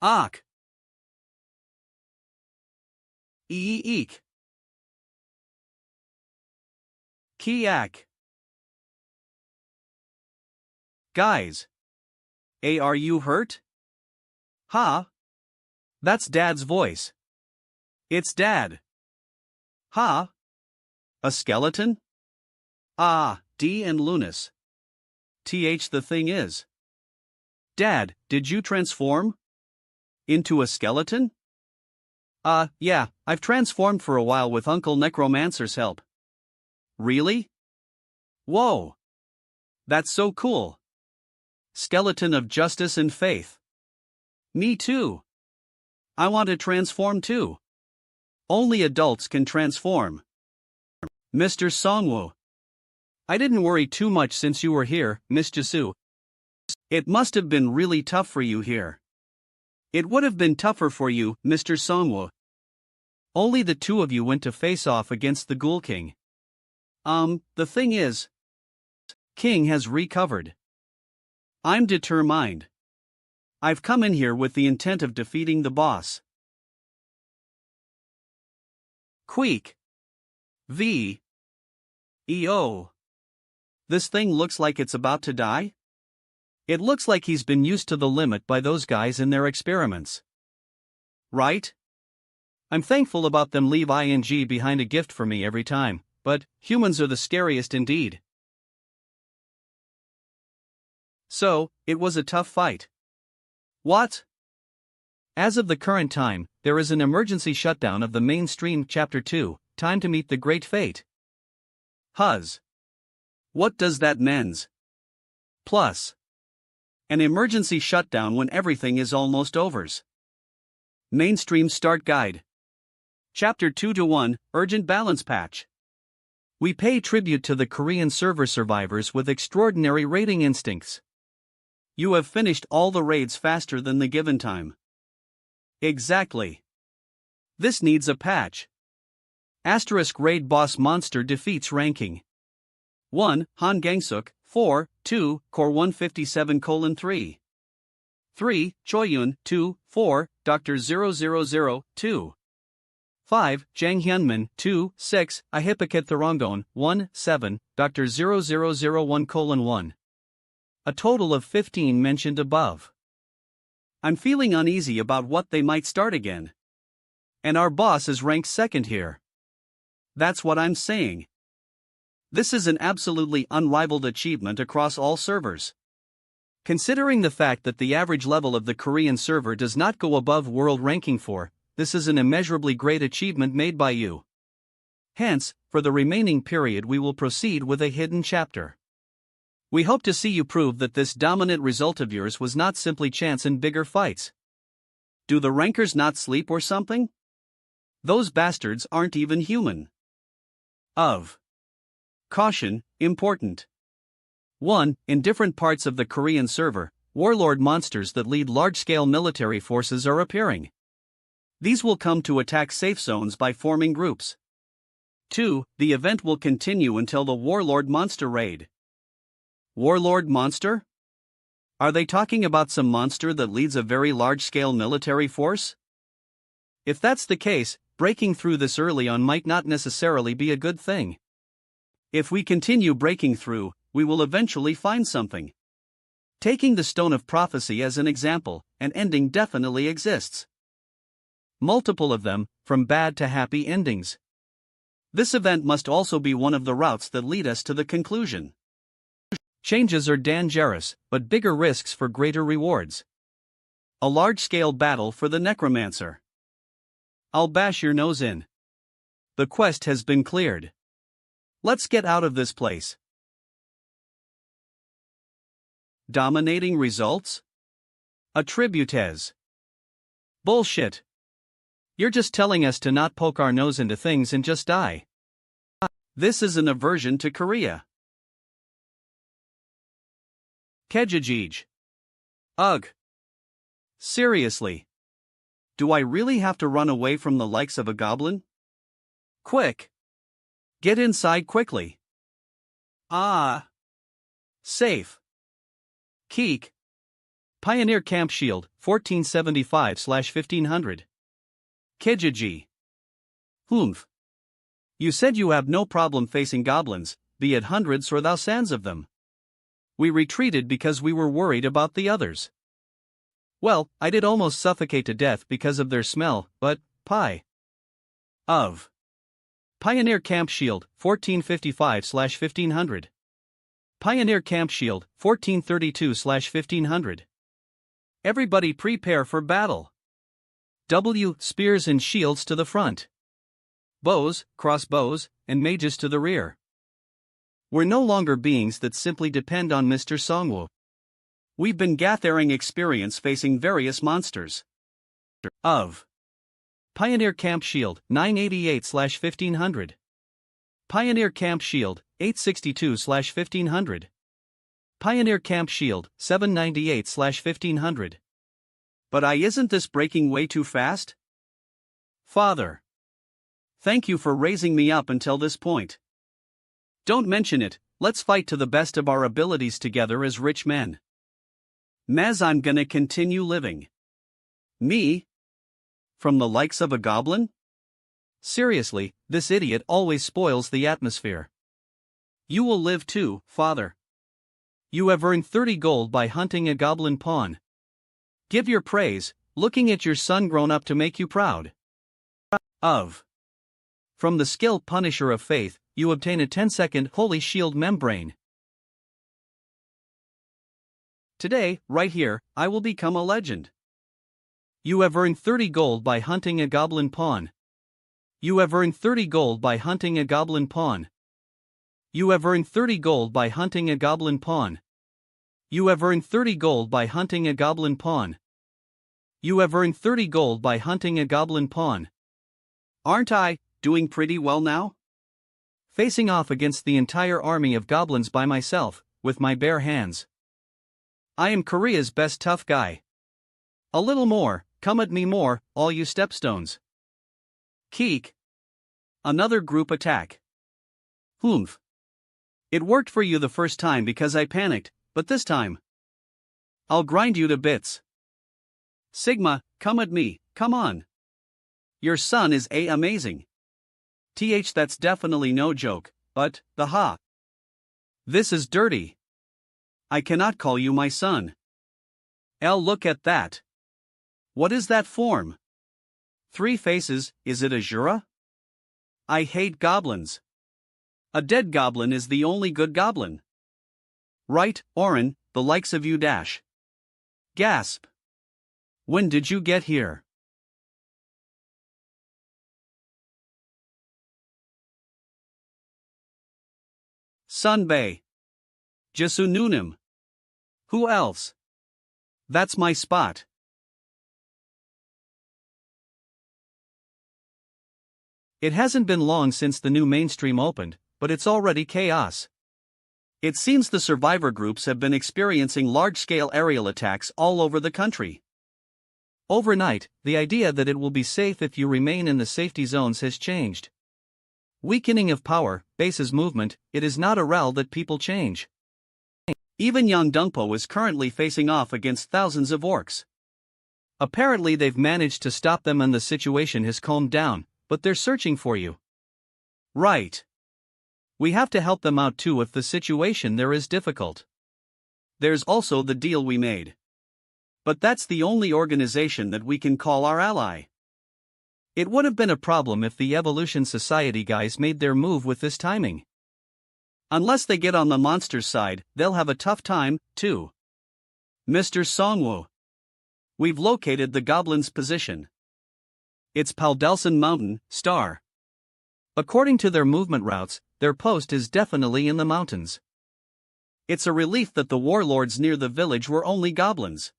[SPEAKER 1] Ak. Eek. Kiak. Guys. Are you hurt? Ha? That's Dad's voice. It's Dad. Ha? A skeleton? Ah, D and Lunas. The thing is. Dad, did you transform? Into a skeleton? Yeah, I've transformed for a while with Uncle Necromancer's help. Really? Whoa! That's so cool. Skeleton of justice and faith. Me too. I want to transform too. Only adults can transform. Mr. Songwoo. I didn't worry too much since you were here, Miss Jisoo. It must have been really tough for you here. It would have been tougher for you, Mr. Songwoo. Only the 2 of you went to face off against the Ghoul King. The thing is, King has recovered. I'm determined. I've come in here with the intent of defeating the boss. Queek. V. EO. This thing looks like it's about to die? It looks like he's been used to the limit by those guys in their experiments. Right? I'm thankful about them leave ing behind a gift for me every time, but humans are the scariest indeed. So, it was a tough fight. What? As of the current time, there is an emergency shutdown of the mainstream Chapter 2, time to meet the great fate. Huz. What does that means? Plus. An emergency shutdown when everything is almost overs. Mainstream Start Guide. Chapter 2-1, Urgent Balance Patch. We pay tribute to the Korean server survivors with extraordinary raiding instincts. You have finished all the raids faster than the given time. Exactly. This needs a patch. Asterisk raid boss monster defeats ranking. 1. Han Gangsuk, 4, 2, Core 157:3. 3. Choyun, 2, 4, Dr. 0002. 5. Jang Hyunmin, 2, 6, Ahipakit Thorongon, 1, 7, Dr. 0001:1. A total of 15 mentioned above. I'm feeling uneasy about what they might start again. And our boss is ranked 2nd here. That's what I'm saying. This is an absolutely unrivaled achievement across all servers. Considering the fact that the average level of the Korean server does not go above world ranking 4, this is an immeasurably great achievement made by you. Hence, for the remaining period we will proceed with a hidden chapter. We hope to see you prove that this dominant result of yours was not simply chance in bigger fights. Do the rankers not sleep or something? Those bastards aren't even human. Caution, important. 1. In different parts of the Korean server, warlord monsters that lead large-scale military forces are appearing. These will come to attack safe zones by forming groups. 2. The event will continue until the warlord monster raid. Warlord monster? Are they talking about some monster that leads a very large-scale military force? If that's the case, breaking through this early on might not necessarily be a good thing. If we continue breaking through, we will eventually find something. Taking the Stone of Prophecy as an example, an ending definitely exists. Multiple of them, from bad to happy endings. This event must also be one of the routes that lead us to the conclusion. Changes are dangerous, but bigger risks for greater rewards. A large-scale battle for the Necromancer. I'll bash your nose in. The quest has been cleared. Let's get out of this place. Dominating results? Attributes. Bullshit. You're just telling us to not poke our nose into things and just die. This is an aversion to Korea. Kejijij. Ugh. Seriously. Do I really have to run away from the likes of a goblin? Quick. Get inside quickly. Ah. Safe. Keek. Pioneer Camp Shield, 1475/1500. Kejiji. Humph. You said you have no problem facing goblins, be it hundreds or thousands of them. We retreated because we were worried about the others. Well, I did almost suffocate to death because of their smell, but, of. Pioneer Camp Shield, 1455/1500. Pioneer Camp Shield, 1432/1500. Everybody prepare for battle. Spears and shields to the front. Bows, crossbows, and mages to the rear. We're no longer beings that simply depend on Mr. Songwoo. We've been gathering experience facing various monsters. Of. Pioneer Camp Shield, 988/1500. Pioneer Camp Shield, 862/1500. Pioneer Camp Shield, 798/1500. But isn't this breaking way too fast? Father. Thank you for raising me up until this point. Don't mention it, let's fight to the best of our abilities together as rich men. Maz, I'm gonna continue living. Me? From the likes of a goblin? Seriously, this idiot always spoils the atmosphere. You will live too, father. You have earned 30 gold by hunting a goblin pawn. Give your praise, looking at your son grown up to make you proud. Of. From the skilled Punisher of Faith, you obtain a 10-second Holy Shield membrane. Today, right here, I will become a legend. You have earned 30 gold by hunting a goblin pawn. You have earned 30 gold by hunting a goblin pawn. You have earned 30 gold by hunting a goblin pawn. You have earned 30 gold by hunting a goblin pawn. You have earned 30 gold by hunting a goblin pawn. Aren't I doing pretty well now? Facing off against the entire army of goblins by myself, with my bare hands. I am Korea's best tough guy. A little more, come at me more, all you stepstones. Keek. Another group attack. Humph. It worked for you the first time because I panicked, but this time, I'll grind you to bits. Sigma, come at me, come on. Your son is amazing. That's definitely no joke, but, this is dirty. I cannot call you my son. Look at that. What is that form? 3 faces, is it a Jura? I hate goblins. A dead goblin is the only good goblin. Right, Orin, the likes of you dash. Gasp. When did you get here? Sunbay. Jasununim. Who else? That's my spot. It hasn't been long since the new mainstream opened, but it's already chaos. It seems the survivor groups have been experiencing large-scale aerial attacks all over the country. Overnight, the idea that it will be safe if you remain in the safety zones has changed. Weakening of power, base's movement, it is not a rel that people change. Even Yangdungpo is currently facing off against thousands of orcs. Apparently they've managed to stop them and the situation has calmed down, but they're searching for you. Right. We have to help them out too if the situation there is difficult. There's also the deal we made. But that's the only organization that we can call our ally. It would have been a problem if the Evolution Society guys made their move with this timing. Unless they get on the monster's side, they'll have a tough time, too. Mr. Songwoo. We've located the goblin's position. It's Paldelson Mountain, Star. According to their movement routes, their post is definitely in the mountains. It's a relief that the warlords near the village were only goblins.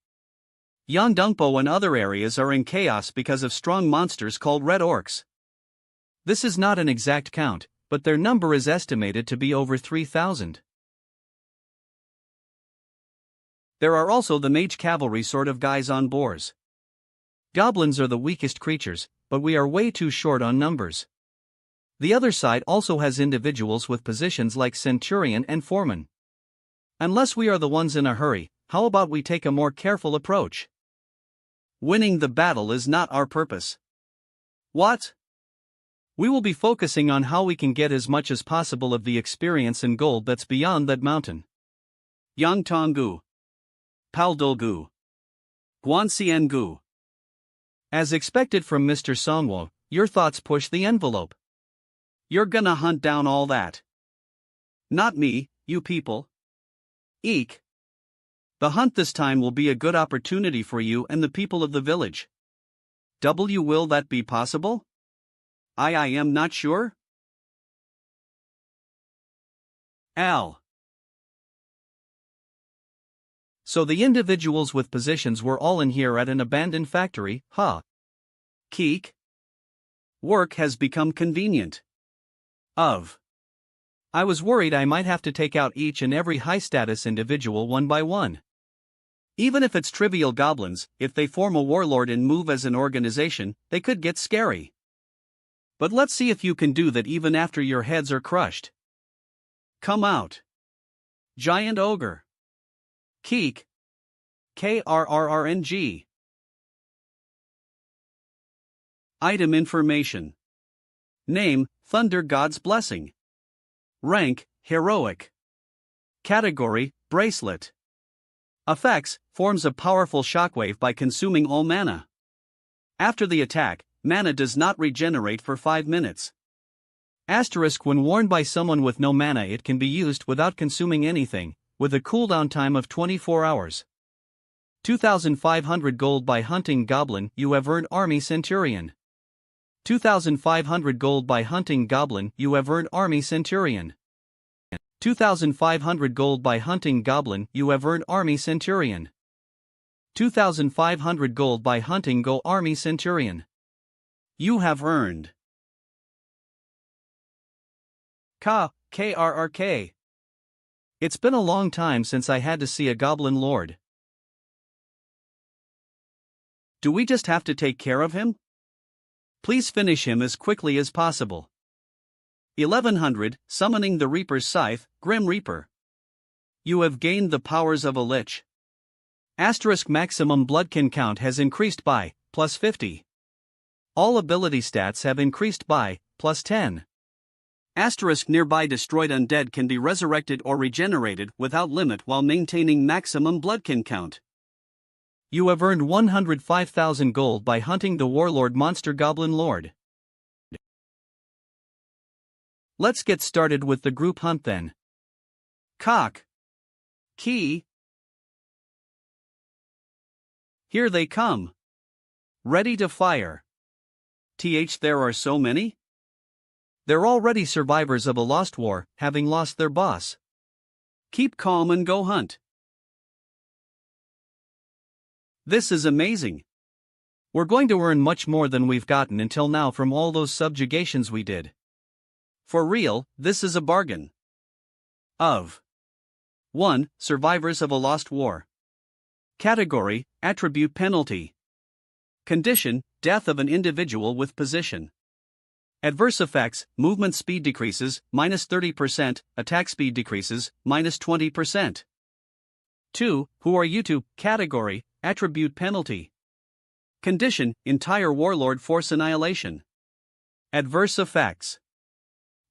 [SPEAKER 1] Yangdongpo and other areas are in chaos because of strong monsters called red orcs. This is not an exact count, but their number is estimated to be over 3,000. There are also the mage cavalry sort of guys on boars. Goblins are the weakest creatures, but we are way too short on numbers. The other side also has individuals with positions like Centurion and Foreman. Unless we are the ones in a hurry, how about we take a more careful approach? Winning the battle is not our purpose. What? We will be focusing on how we can get as much as possible of the experience and gold that's beyond that mountain. Yangtonggu. Paldolgu. Guanxiangu. As expected from Mr. Songwo, your thoughts push the envelope. You're gonna hunt down all that. Not me, you people. Eek. The hunt this time will be a good opportunity for you and the people of the village. Will that be possible? I am not sure. Al. So the individuals with positions were all in here at an abandoned factory, huh? Keek. Work has become convenient. I was worried I might have to take out each and every high-status individual one by one. Even if it's trivial goblins, if they form a warlord and move as an organization, they could get scary. But let's see if you can do that even after your heads are crushed. Come out. Giant Ogre. Keek. KRRRNG. Item information. Name, Thunder God's Blessing. Rank, Heroic. Category, Bracelet. Effects, forms a powerful shockwave by consuming all mana. After the attack, mana does not regenerate for 5 minutes. Asterisk when worn by someone with no mana it can be used without consuming anything, with a cooldown time of 24 hours. 2,500 gold by hunting Goblin, you have earned Army Centurion. 2,500 gold by hunting Goblin, you have earned Army Centurion. 2,500 gold by hunting Goblin, you have earned Army Centurion. 2,500 gold by hunting Go Army Centurion. You have earned. KRRK. It's been a long time since I had to see a Goblin Lord. Do we just have to take care of him? Please finish him as quickly as possible. 1100, Summoning the Reaper's Scythe, Grim Reaper. You have gained the powers of a Lich. Asterisk maximum bloodkin count has increased by, plus 50. All ability stats have increased by, plus 10. Asterisk nearby destroyed undead can be resurrected or regenerated without limit while maintaining maximum bloodkin count. You have earned 105,000 gold by hunting the Warlord Monster Goblin Lord. Let's get started with the group hunt then. Cock. Key. Here they come. Ready to fire. There are so many? They're already survivors of a lost war, having lost their boss. Keep calm and go hunt. This is amazing. We're going to earn much more than we've gotten until now from all those subjugations we did. For real, this is a bargain. 1. Survivors of a lost war. Category, Attribute Penalty. Condition, Death of an individual with position. Adverse effects, movement speed decreases, minus 30%, attack speed decreases, minus 20%. 2. Who are you to? Category, Attribute Penalty. Condition, Entire Warlord Force Annihilation. Adverse effects.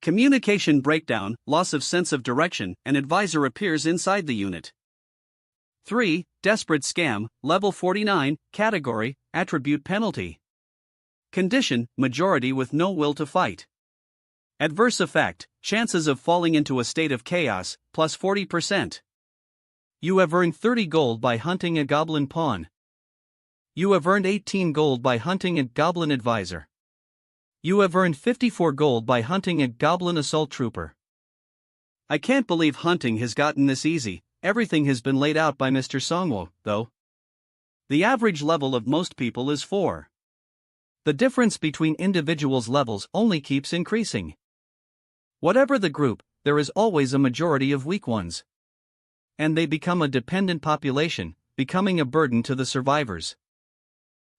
[SPEAKER 1] Communication breakdown, loss of sense of direction, an advisor appears inside the unit. 3. Desperate Scam, Level 49, Category, Attribute Penalty. Condition, Majority with no will to fight. Adverse effect, chances of falling into a state of chaos, plus 40%. You have earned 30 gold by hunting a goblin pawn. You have earned 18 gold by hunting a goblin advisor. You have earned 54 gold by hunting a goblin assault trooper. I can't believe hunting has gotten this easy. Everything has been laid out by Mr. Songwo, though. The average level of most people is 4. The difference between individuals' levels only keeps increasing. Whatever the group, there is always a majority of weak ones. And they become a dependent population, becoming a burden to the survivors.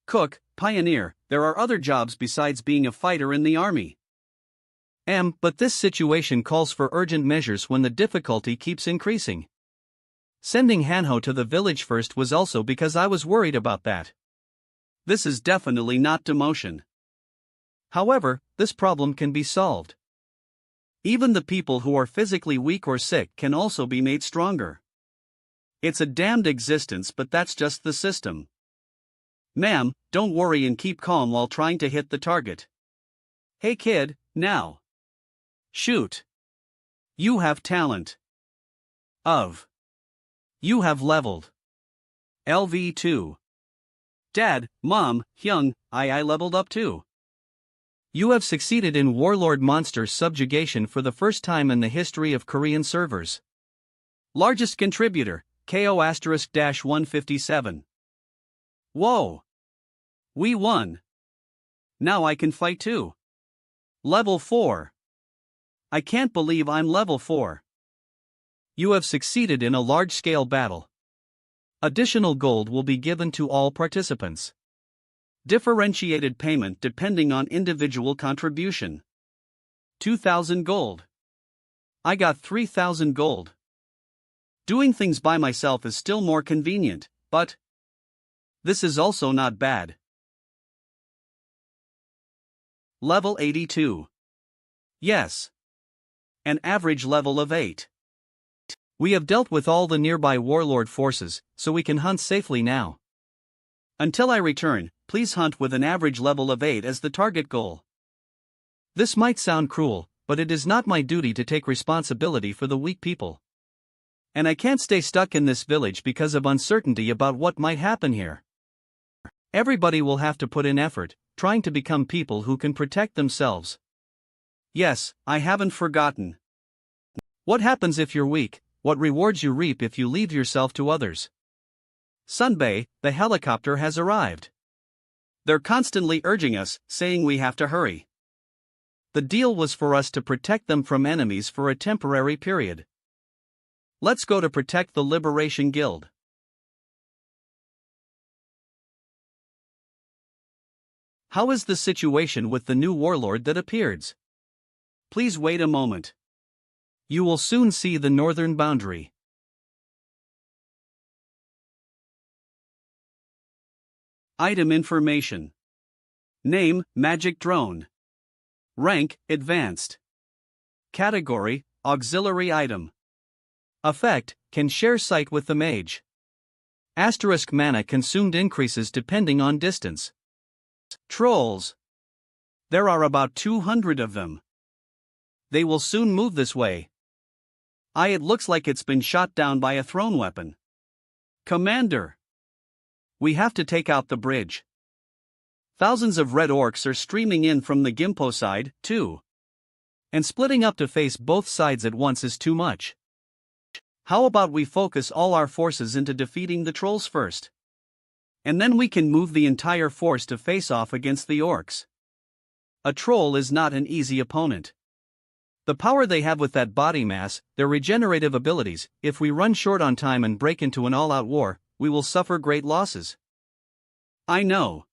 [SPEAKER 1] Cook, pioneer, there are other jobs besides being a fighter in the army. But this situation calls for urgent measures when the difficulty keeps increasing. Sending Hanho to the village first was also because I was worried about that. This is definitely not demotion. However, this problem can be solved. Even the people who are physically weak or sick can also be made stronger. It's a damned existence, but that's just the system. Ma'am, don't worry and keep calm while trying to hit the target. Hey kid, now. Shoot. You have talent. You have leveled. LV2. Dad, Mom, Hyung, I leveled up too. You have succeeded in Warlord Monster subjugation for the first time in the history of Korean servers. Largest contributor, KO*-157. Whoa! We won. Now I can fight too. Level 4. I can't believe I'm level 4. You have succeeded in a large-scale battle. Additional gold will be given to all participants. Differentiated payment depending on individual contribution. 2,000 gold. I got 3,000 gold. Doing things by myself is still more convenient, but this is also not bad. Level 82. Yes. An average level of 8. We have dealt with all the nearby warlord forces, so we can hunt safely now. Until I return, please hunt with an average level of 8 as the target goal. This might sound cruel, but it is not my duty to take responsibility for the weak people. And I can't stay stuck in this village because of uncertainty about what might happen here. Everybody will have to put in effort, trying to become people who can protect themselves. Yes, I haven't forgotten. What happens if you're weak? What rewards you reap if you leave yourself to others? Sunbae, the helicopter has arrived. They're constantly urging us, saying we have to hurry. The deal was for us to protect them from enemies for a temporary period. Let's go to protect the Liberation Guild. How is the situation with the new warlord that appears? Please wait a moment. You will soon see the northern boundary. Item information. Name, Magic Drone. Rank, Advanced. Category, Auxiliary Item. Effect, can share sight with the mage. Asterisk mana consumed increases depending on distance. Trolls. There are about 200 of them. They will soon move this way. It looks like it's been shot down by a thrown weapon. Commander. We have to take out the bridge. Thousands of red orcs are streaming in from the Gimpo side, too. And splitting up to face both sides at once is too much. How about we focus all our forces into defeating the trolls first? And then we can move the entire force to face off against the orcs. A troll is not an easy opponent. The power they have with that body mass, their regenerative abilities, if we run short on time and break into an all-out war, we will suffer great losses. I know.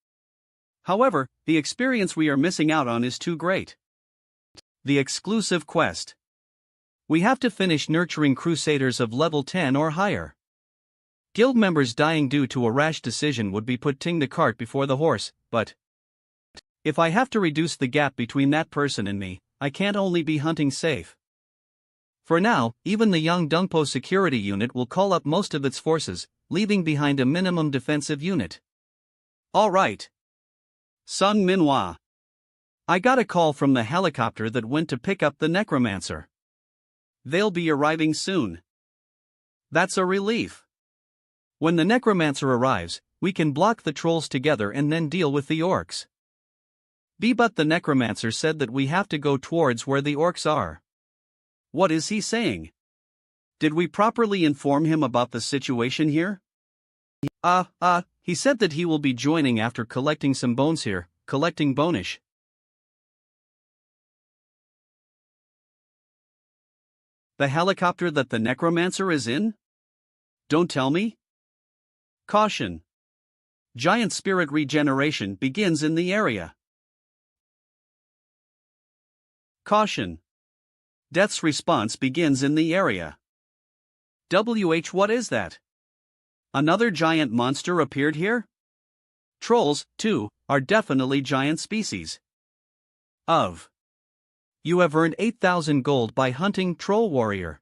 [SPEAKER 1] However, the experience we are missing out on is too great. The exclusive quest. We have to finish nurturing crusaders of level 10 or higher. Guild members dying due to a rash decision would be putting the cart before the horse, but if I have to reduce the gap between that person and me, I can't only be hunting safe. For now, even the young Dungpo security unit will call up most of its forces, leaving behind a minimum defensive unit. All right. Sung Manhua. I got a call from the helicopter that went to pick up the Necromancer. They'll be arriving soon. That's a relief. When the Necromancer arrives, we can block the trolls together and then deal with the orcs. But the Necromancer said that we have to go towards where the orcs are. What is he saying? Did we properly inform him about the situation here? He said that he will be joining after collecting some bones here, collecting bonish. The helicopter that the Necromancer is in? Don't tell me. Caution. Giant spirit regeneration begins in the area. Caution. Death's response begins in the area. What is that? Another giant monster appeared here? Trolls, too, are definitely giant species. You have earned 8,000 gold by hunting Troll Warrior.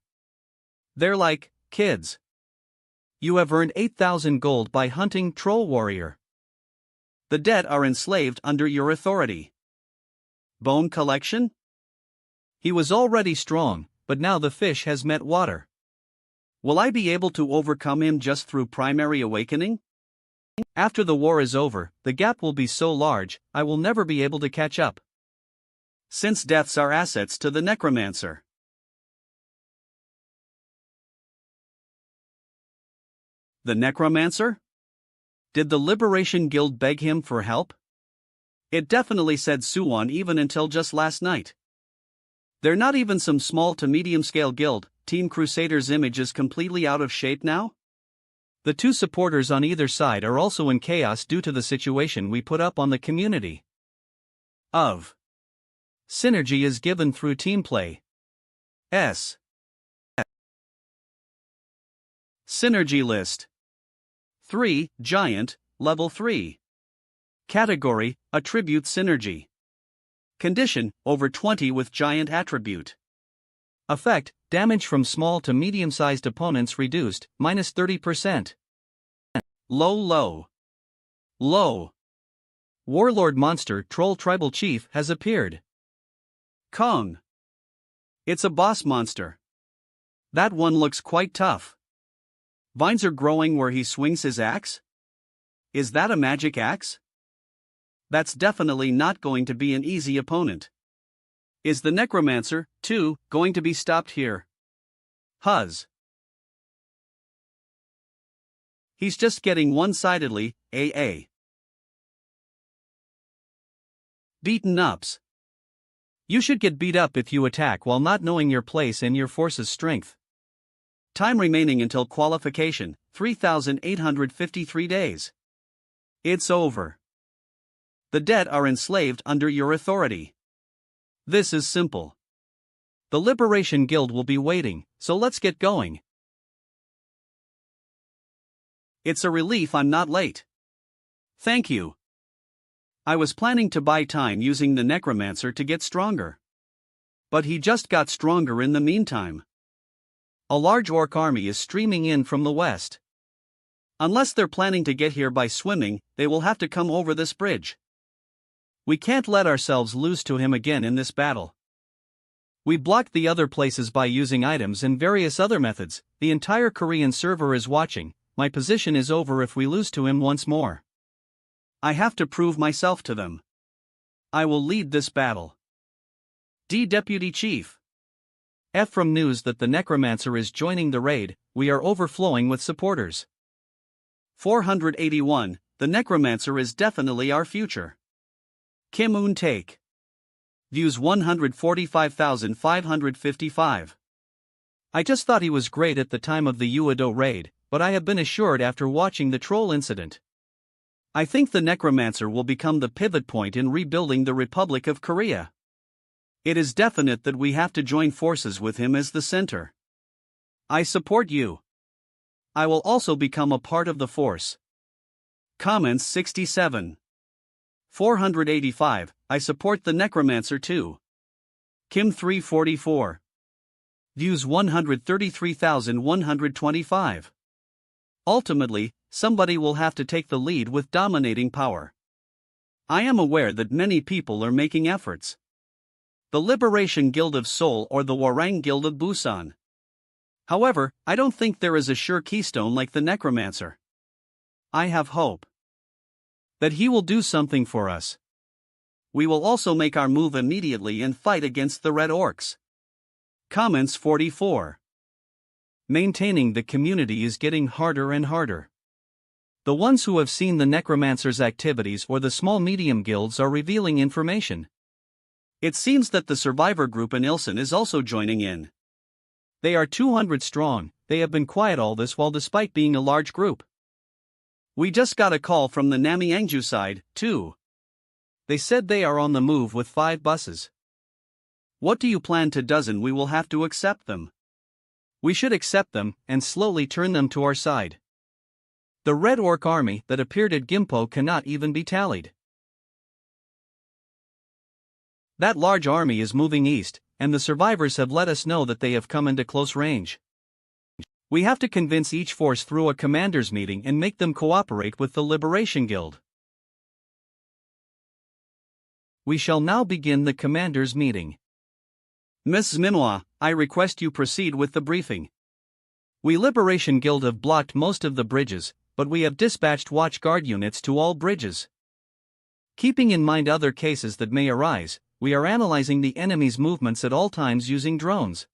[SPEAKER 1] They're like kids. You have earned 8,000 gold by hunting Troll Warrior. The dead are enslaved under your authority. Bone collection? He was already strong, but now the fish has met water. Will I be able to overcome him just through primary awakening? After the war is over, the gap will be so large, I will never be able to catch up. Since deaths are assets to the Necromancer. The Necromancer? Did the Liberation Guild beg him for help? It definitely said Suwon even until just last night. They're not even some small to medium scale guild. Team Crusader's image is completely out of shape now? The two supporters on either side are also in chaos due to the situation we put up on the community. Synergy is given through team play. Synergy list. 3, Giant, Level 3. Category, Attribute Synergy. Condition, over 20 with Giant Attribute. Effect, damage from small to medium-sized opponents reduced, minus 30%. Low. Warlord Monster Troll Tribal Chief has appeared. Kong. It's a boss monster. That one looks quite tough. Vines are growing where he swings his axe? Is that a magic axe? That's definitely not going to be an easy opponent. Is the Necromancer, too, going to be stopped here? He's just getting one-sidedly, beaten ups. You should get beat up if you attack while not knowing your place and your force's strength. Time remaining until qualification, 3,853 days. It's over. The dead are enslaved under your authority. This is simple. The Liberation Guild will be waiting, so let's get going. It's a relief I'm not late. Thank you. I was planning to buy time using the Necromancer to get stronger. But he just got stronger in the meantime. A large orc army is streaming in from the west. Unless they're planning to get here by swimming, they will have to come over this bridge. We can't let ourselves lose to him again in this battle. We blocked the other places by using items and various other methods. The entire Korean server is watching. My position is over if we lose to him once more. I have to prove myself to them. I will lead this battle. D. Deputy Chief. F. From news that the Necromancer is joining the raid, we are overflowing with supporters. 481, the Necromancer is definitely our future. Kim Un Take. Views 145,555. I just thought he was great at the time of the Uedo raid, but I have been assured after watching the troll incident. I think the Necromancer will become the pivot point in rebuilding the Republic of Korea. It is definite that we have to join forces with him as the center. I support you. I will also become a part of the force. Comments 67. 485, I support the Necromancer too. Kim 344. Views 133,125. Ultimately, somebody will have to take the lead with dominating power. I am aware that many people are making efforts. The Liberation Guild of Seoul or the Warang Guild of Busan. However, I don't think there is a sure keystone like the Necromancer. I have hope that he will do something for us. We will also make our move immediately and fight against the Red Orcs. Comments 44. Maintaining the community is getting harder and harder. The ones who have seen the Necromancer's activities or the small-medium guilds are revealing information. It seems that the survivor group in Ilsan is also joining in. They are 200 strong. They have been quiet all this while despite being a large group. We just got a call from the Namyangju side, too. They said they are on the move with 5 buses. What do you plan to do? We will have to accept them. We should accept them and slowly turn them to our side. The Red Orc army that appeared at Gimpo cannot even be tallied. That large army is moving east, and the survivors have let us know that they have come into close range. We have to convince each force through a commander's meeting and make them cooperate with the Liberation Guild. We shall now begin the commander's meeting. Ms. Manhua, I request you proceed with the briefing. We Liberation Guild have blocked most of the bridges, but we have dispatched watch guard units to all bridges. Keeping in mind other cases that may arise, we are analyzing the enemy's movements at all times using drones.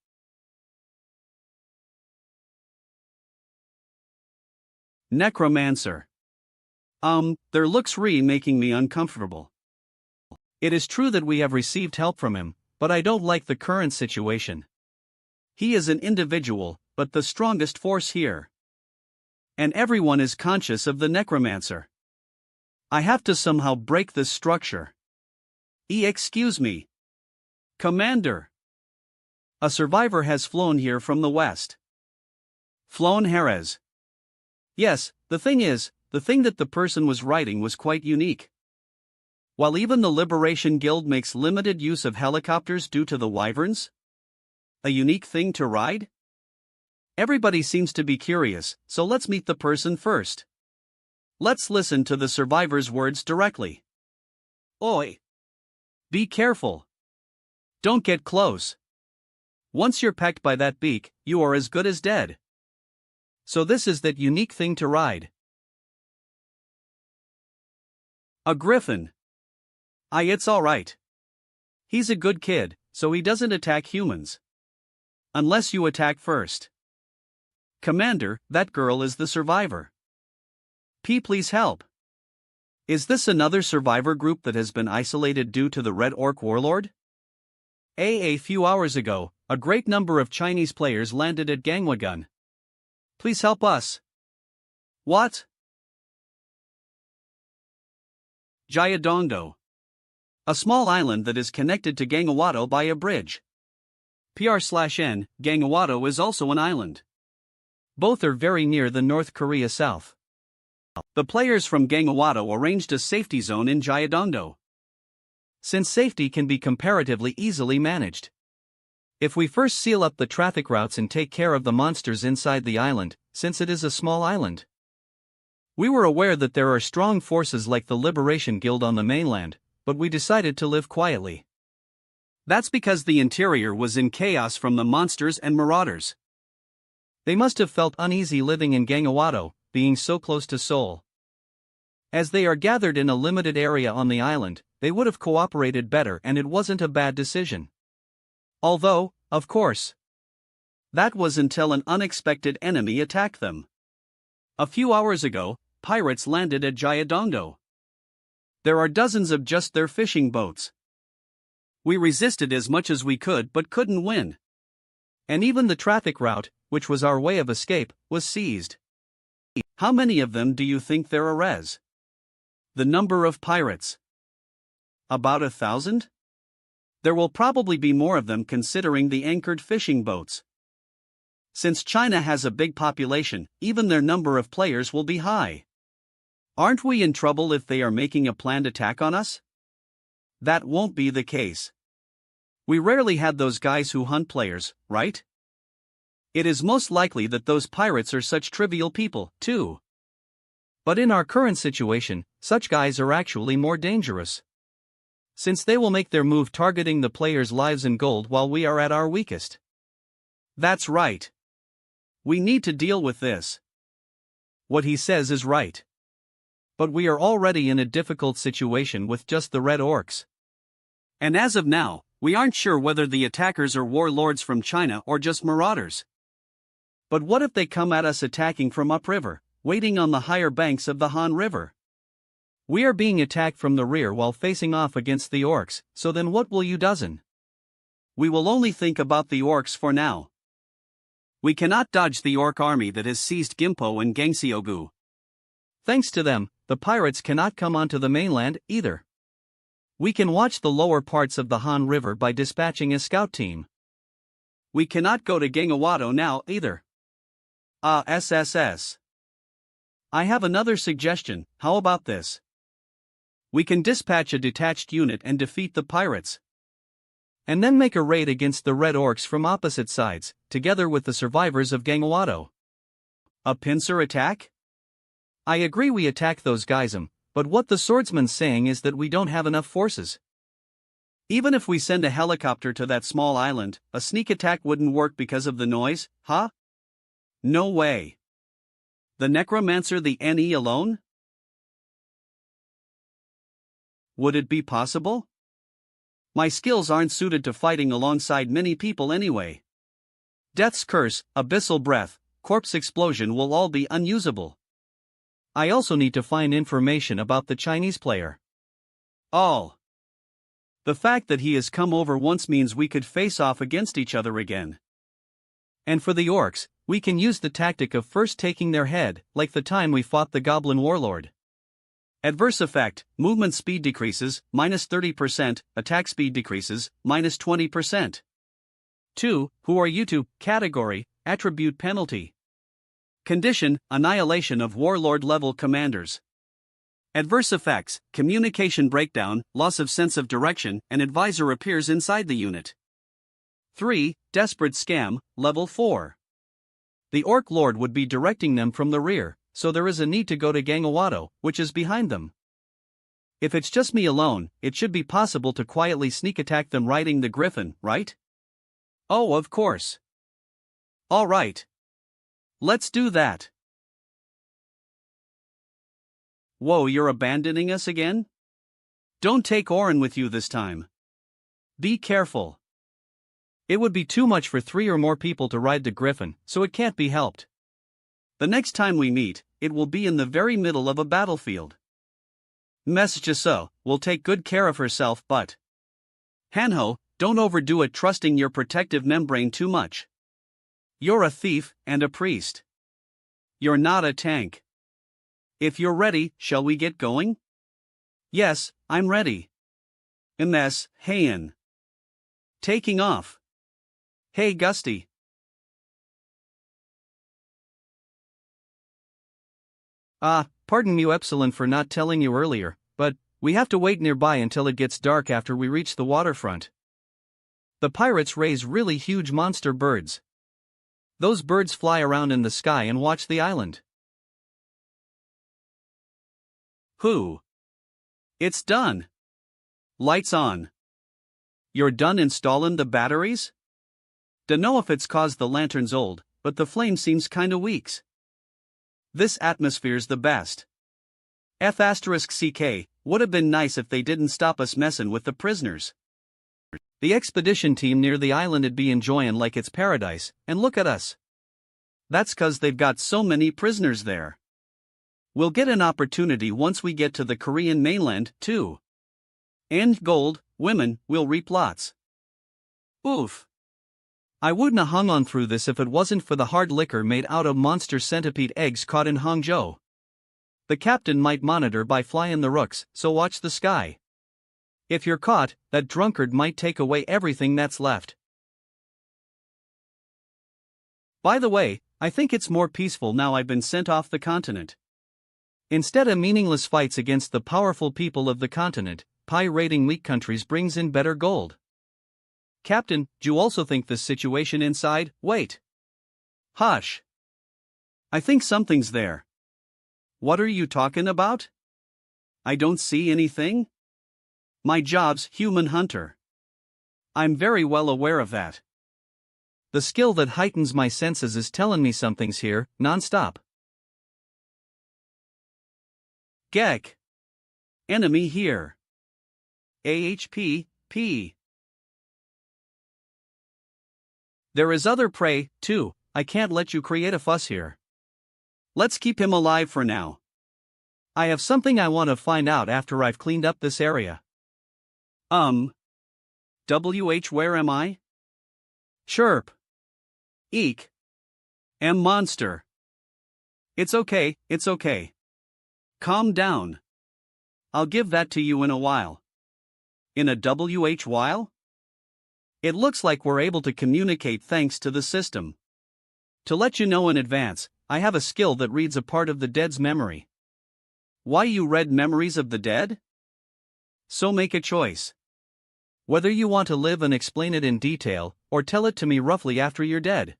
[SPEAKER 1] Necromancer. Their looks making me uncomfortable. It is true that we have received help from him, but I don't like the current situation. He is an individual, but the strongest force here. And everyone is conscious of the Necromancer. I have to somehow break this structure. Excuse me. Commander. A survivor has flown here from the west. Flown Jerez. Yes, the thing that the person was writing was quite unique. While even the Liberation Guild makes limited use of helicopters due to the wyverns? A unique thing to ride? Everybody seems to be curious, so let's meet the person first. Let's listen to the survivor's words directly. Oi! Be careful. Don't get close. Once you're pecked by that beak, you are as good as dead. So this is that unique thing to ride. A griffin. It's alright. He's a good kid, so he doesn't attack humans. Unless you attack first. Commander, that girl is the survivor. Please help. Is this another survivor group that has been isolated due to the Red Orc warlord? A few hours ago, a great number of Chinese players landed at Gangwagun. Please help us. What? Jayadongdo. A small island that is connected to Gangawato by a bridge. /N, Gangawato is also an island. Both are very near the North Korea south. The players from Gangawato arranged a safety zone in Jayadongdo. Since safety can be comparatively easily managed. If we first seal up the traffic routes and take care of the monsters inside the island, since it is a small island. We were aware that there are strong forces like the Liberation Guild on the mainland, but we decided to live quietly. That's because the interior was in chaos from the monsters and marauders. They must have felt uneasy living in Gangawato, being so close to Seoul. As they are gathered in a limited area on the island, they would have cooperated better and it wasn't a bad decision. Although, of course, that was until an unexpected enemy attacked them. A few hours ago, pirates landed at Jayadongdo. There are dozens of just their fishing boats. We resisted as much as we could but couldn't win. And even the traffic route, which was our way of escape, was seized. How many of them do you think there are? The number of pirates. About 1,000? There will probably be more of them considering the anchored fishing boats. Since China has a big population, even their number of players will be high. Aren't we in trouble if they are making a planned attack on us? That won't be the case. We rarely had those guys who hunt players, right? It is most likely that those pirates are such trivial people, too. But in our current situation, such guys are actually more dangerous. Since they will make their move targeting the player's lives and gold while we are at our weakest. That's right. We need to deal with this. What he says is right. But we are already in a difficult situation with just the red orcs. And as of now, we aren't sure whether the attackers are warlords from China or just marauders. But what if they come at us attacking from upriver, waiting on the higher banks of the Han River? We are being attacked from the rear while facing off against the orcs, so then what will you do? We will only think about the orcs for now. We cannot dodge the orc army that has seized Gimpo and Gangseogu. Thanks to them, the pirates cannot come onto the mainland either. We can watch the lower parts of the Han River by dispatching a scout team. We cannot go to Gangawato now either. SSS. I have another suggestion. How about this? We can dispatch a detached unit and defeat the pirates. And then make a raid against the red orcs from opposite sides, together with the survivors of Gangawato. A pincer attack? I agree we attack those guys, but what the swordsman's saying is that we don't have enough forces. Even if we send a helicopter to that small island, a sneak attack wouldn't work because of the noise, huh? No way. The Necromancer the NE alone? Would it be possible? My skills aren't suited to fighting alongside many people anyway. Death's curse, abyssal breath, corpse explosion will all be unusable. I also need to find information about the Chinese player. The fact that he has come over once means we could face off against each other again. And for the orcs, we can use the tactic of first taking their head, like the time we fought the Goblin Warlord. Adverse effect, movement speed decreases, -30%, attack speed decreases, -20%. 2. Who are you to? Category, attribute penalty. Condition, annihilation of warlord-level commanders. Adverse effects, communication breakdown, loss of sense of direction, and advisor appears inside the unit. 3. Desperate scam, level 4. The Orc Lord would be directing them from the rear, so there is a need to go to Gangawato, which is behind them. If it's just me alone, it should be possible to quietly sneak attack them riding the Griffin, right? Oh, of course. Alright. Let's do that. Whoa, you're abandoning us again? Don't take Orin with you this time. Be careful. It would be too much for 3 or more people to ride the Griffin, so it can't be helped. The next time we meet, it will be in the very middle of a battlefield. Messageso will take good care of herself, but Hanho, don't overdo it trusting your protective membrane too much. You're a thief and a priest. You're not a tank. If you're ready, shall we get going? Yes, I'm ready. MS, Heian. Taking off. Hey Gusty. Pardon me Epsilon for not telling you earlier, but we have to wait nearby until it gets dark after we reach the waterfront. The pirates raise really huge monster birds. Those birds fly around in the sky and watch the island. Who? It's done. Lights on. You're done installing the batteries? Dunno if it's cause the lantern's old, but the flame seems kinda weaks. This atmosphere's the best. F*CK, would have been nice if they didn't stop us messin' with the prisoners. The expedition team near the island'd be enjoyin' like it's paradise, and look at us. That's 'cause they've got so many prisoners there. We'll get an opportunity once we get to the Korean mainland, too. And gold, women, we'll reap lots. Oof. I wouldn't have hung on through this if it wasn't for the hard liquor made out of monster centipede eggs caught in Hangzhou. The captain might monitor by flying the rooks, so watch the sky. If you're caught, that drunkard might take away everything that's left. By the way, I think it's more peaceful now I've been sent off the continent. Instead of meaningless fights against the powerful people of the continent, pirating weak countries brings in better gold. Captain, do you also think this situation inside? Wait. Hush. I think something's there. What are you talking about? I don't see anything? My job's human hunter. I'm very well aware of that. The skill that heightens my senses is telling me something's here, non-stop. Gek. Enemy here. AHP, P. There is other prey, too. I can't let you create a fuss here. Let's keep him alive for now. I have something I want to find out after I've cleaned up this area. Where am I? Chirp. Eek. Monster. It's okay, it's okay. Calm down. I'll give that to you in a while. In a while? It looks like we're able to communicate thanks to the system. To let you know in advance, I have a skill that reads a part of the dead's memory. Why you read memories of the dead? So make a choice. Whether you want to live and explain it in detail, or tell it to me roughly after you're dead.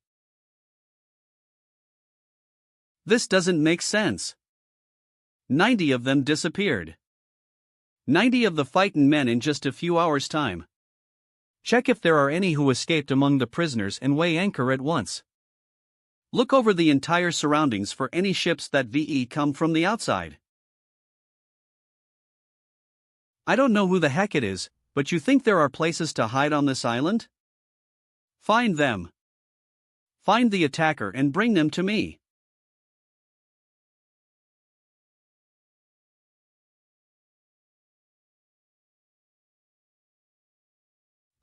[SPEAKER 1] This doesn't make sense. 90 of them disappeared. 90 of the fightin' men in just a few hours' time. Check if there are any who escaped among the prisoners and weigh anchor at once. Look over the entire surroundings for any ships that come from the outside. I don't know who the heck it is, but you think there are places to hide on this island? Find them. Find the attacker and bring them to me.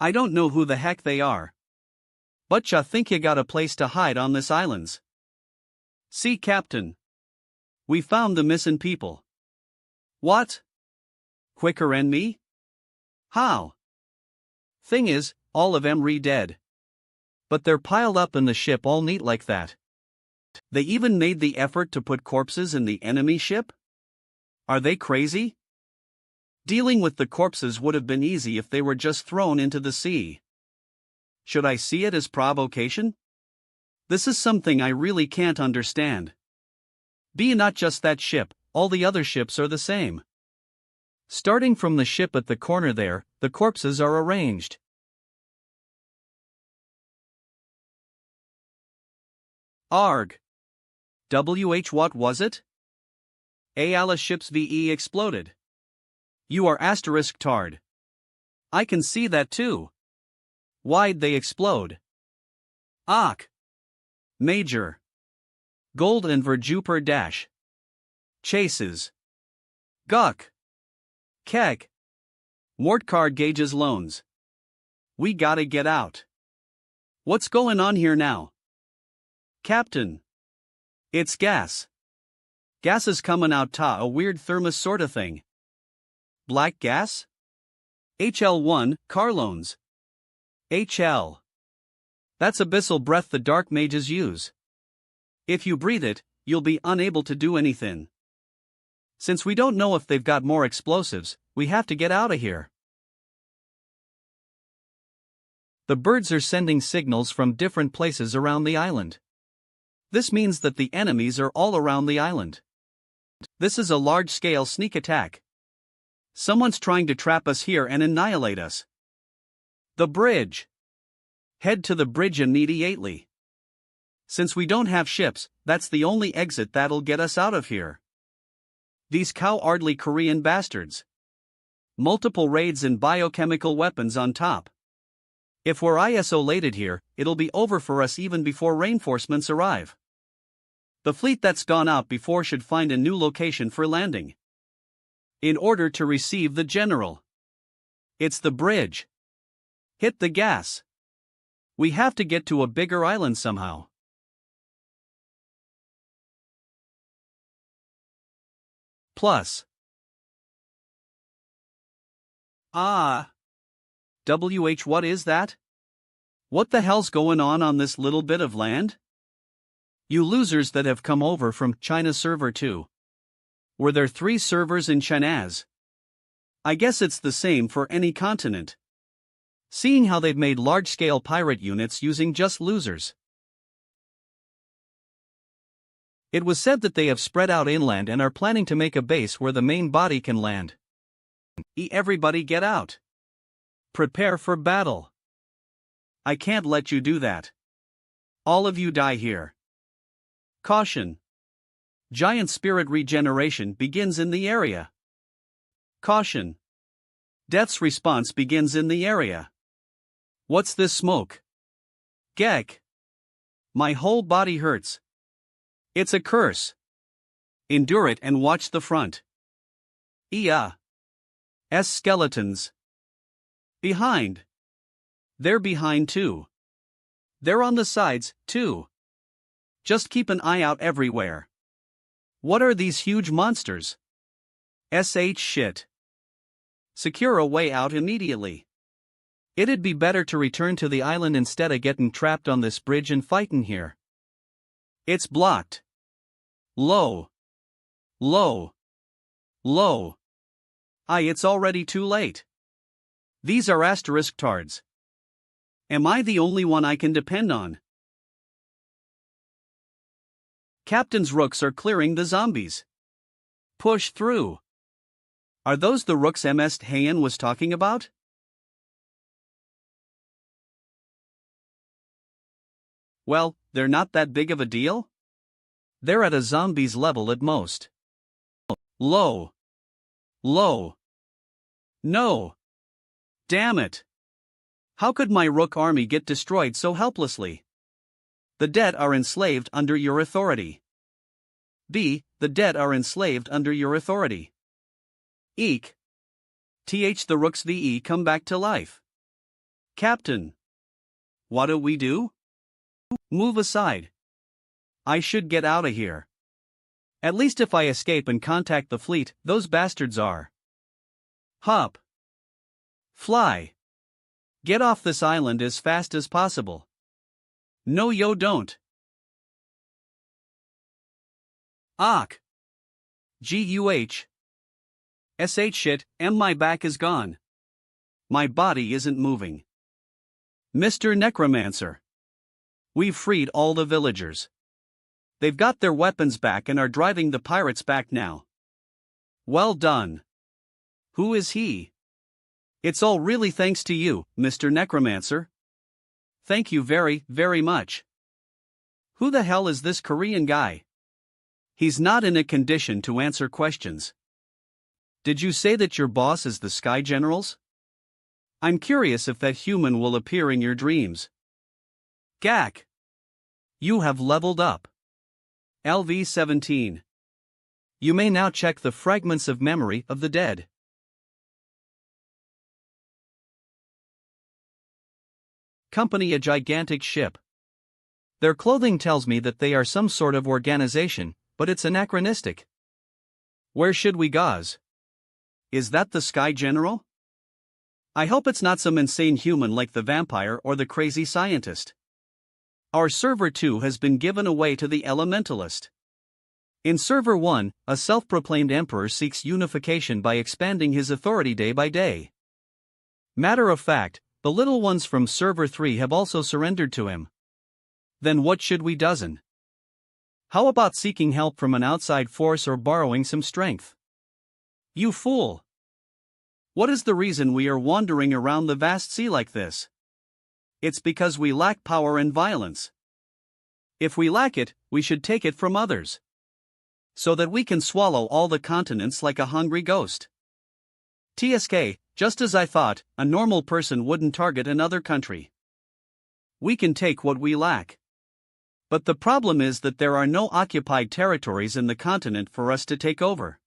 [SPEAKER 1] I don't know who the heck they are. But ya think you got a place to hide on this islands. See, Captain. We found the missing people. What? Quicker'n me? How? Thing is, all of 'em re-dead. But they're piled up in the ship all neat like that. They even made the effort to put corpses in the enemy ship? Are they crazy? Dealing with the corpses would have been easy if they were just thrown into the sea. Should I see it as provocation? This is something I really can't understand. Be not just that ship, all the other ships are the same. Starting from the ship at the corner there, the corpses are arranged. Arg. What was it? Alice ship's VE exploded. You are *tard. I can see that too. Why'd they explode? Ach. Major. Gold and Verjuper dash. Chases. Guck. Keg. Mortcard gauges loans. We gotta get out. What's going on here now? Captain. It's gas. Gas is coming out a weird thermos sorta thing. Black gas? HL1, car loans. HL. That's abyssal breath the dark mages use. If you breathe it, you'll be unable to do anything. Since we don't know if they've got more explosives, we have to get out of here. The birds are sending signals from different places around the island. This means that the enemies are all around the island. This is a large-scale sneak attack. Someone's trying to trap us here and annihilate us. The bridge. Head to the bridge immediately. Since we don't have ships, that's the only exit that'll get us out of here. These cowardly Korean bastards. Multiple raids and biochemical weapons on top. If we're isolated here, it'll be over for us even before reinforcements arrive. The fleet that's gone out before should find a new location for landing. In order to receive the general. It's the bridge. Hit the gas. We have to get to a bigger island somehow. Plus. What is that? What the hell's going on this little bit of land? You losers that have come over from China server 2. Were there 3 servers in Chinaz? I guess it's the same for any continent. Seeing how they've made large-scale pirate units using just losers. It was said that they have spread out inland and are planning to make a base where the main body can land. Everybody get out. Prepare for battle. I can't let you do that. All of you die here. Caution. Giant spirit regeneration begins in the area. Caution. Death's response begins in the area. What's this smoke? Gek. My whole body hurts. It's a curse. Endure it and watch the front. Skeletons. Behind. They're behind too. They're on the sides, too. Just keep an eye out everywhere. What are these huge monsters? Shit. Secure a way out immediately. It'd be better to return to the island instead of getting trapped on this bridge and fighting here. It's blocked. Low. Low. Low. It's already too late. These are asterisk tards. Am I the only one I can depend on? Captain's rooks are clearing the zombies. Push through. Are those the rooks Ms. Hayen was talking about? Well, they're not that big of a deal. They're at a zombie's level at most. Low. Low. No. Damn it. How could my rook army get destroyed so helplessly? The dead are enslaved under your authority. The dead are enslaved under your authority. Eek. The rooks come back to life. Captain. What do we do? Move aside. I should get out of here. At least if I escape and contact the fleet, those bastards are. Hop. Fly. Get off this island as fast as possible. No, yo, don't. Ach. Guh. Shit, my back is gone. My body isn't moving. Mr. Necromancer. We've freed all the villagers. They've got their weapons back and are driving the pirates back now. Well done. Who is he? It's all really thanks to you, Mr. Necromancer. Thank you very, very much. Who the hell is this Korean guy? He's not in a condition to answer questions. Did you say that your boss is the Sky Generals? I'm curious if that human will appear in your dreams. Gak. You have leveled up. LV-17. You may now check the fragments of memory of the dead. Company a gigantic ship. Their clothing tells me that they are some sort of organization, but it's anachronistic. Where should we goes? Is that the Sky General? I hope it's not some insane human like the vampire or the crazy scientist. Our server 2 has been given away to the elementalist. In server 1, a self-proclaimed emperor seeks unification by expanding his authority day by day. Matter of fact, the little ones from server 3 have also surrendered to him. Then what should we do? How about seeking help from an outside force or borrowing some strength? You fool! What is the reason we are wandering around the vast sea like this? It's because we lack power and violence. If we lack it, we should take it from others. So that we can swallow all the continents like a hungry ghost. TSK, just as I thought, a normal person wouldn't target another country. We can take what we lack. But the problem is that there are no occupied territories in the continent for us to take over.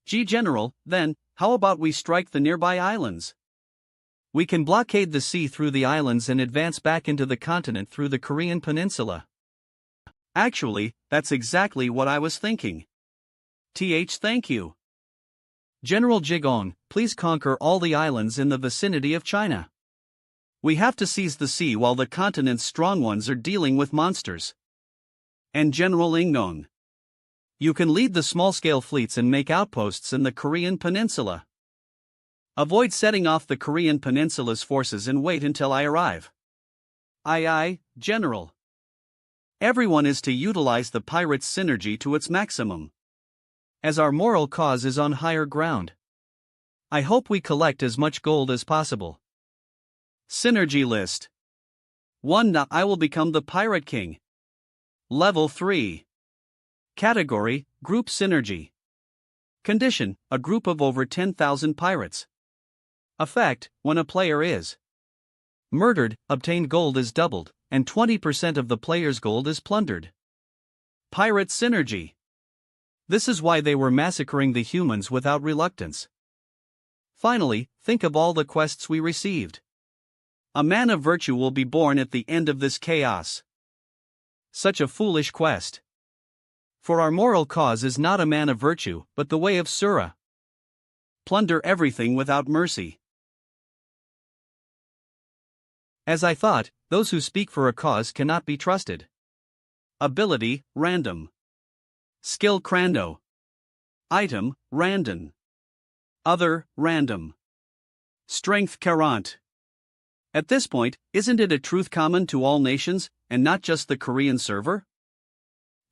[SPEAKER 1] General, then, how about we strike the nearby islands? We can blockade the sea through the islands and advance back into the continent through the Korean peninsula. Actually, that's exactly what I was thinking. Thank you. General Jigong, please conquer all the islands in the vicinity of China. We have to seize the sea while the continent's strong ones are dealing with monsters. And General Ingnon, you can lead the small-scale fleets and make outposts in the Korean peninsula. Avoid setting off the Korean peninsula's forces and wait until I arrive. Aye, General. Everyone is to utilize the pirates' synergy to its maximum, as our moral cause is on higher ground. I hope we collect as much gold as possible. Synergy list. 1. I will become the Pirate King. Level 3. Category: Group Synergy. Condition: a group of over 10,000 pirates. Effect: when a player is murdered, obtained gold is doubled, and 20% of the player's gold is plundered. Pirate Synergy. This is why they were massacring the humans without reluctance. Finally, think of all the quests we received. A man of virtue will be born at the end of this chaos. Such a foolish quest. For our moral cause is not a man of virtue, but the way of Sura. Plunder everything without mercy. As I thought, those who speak for a cause cannot be trusted. Ability: random. Skill: Crando. Item: Randon. Other: random. Strength: 40. At this point, isn't it a truth common to all nations, and not just the Korean server?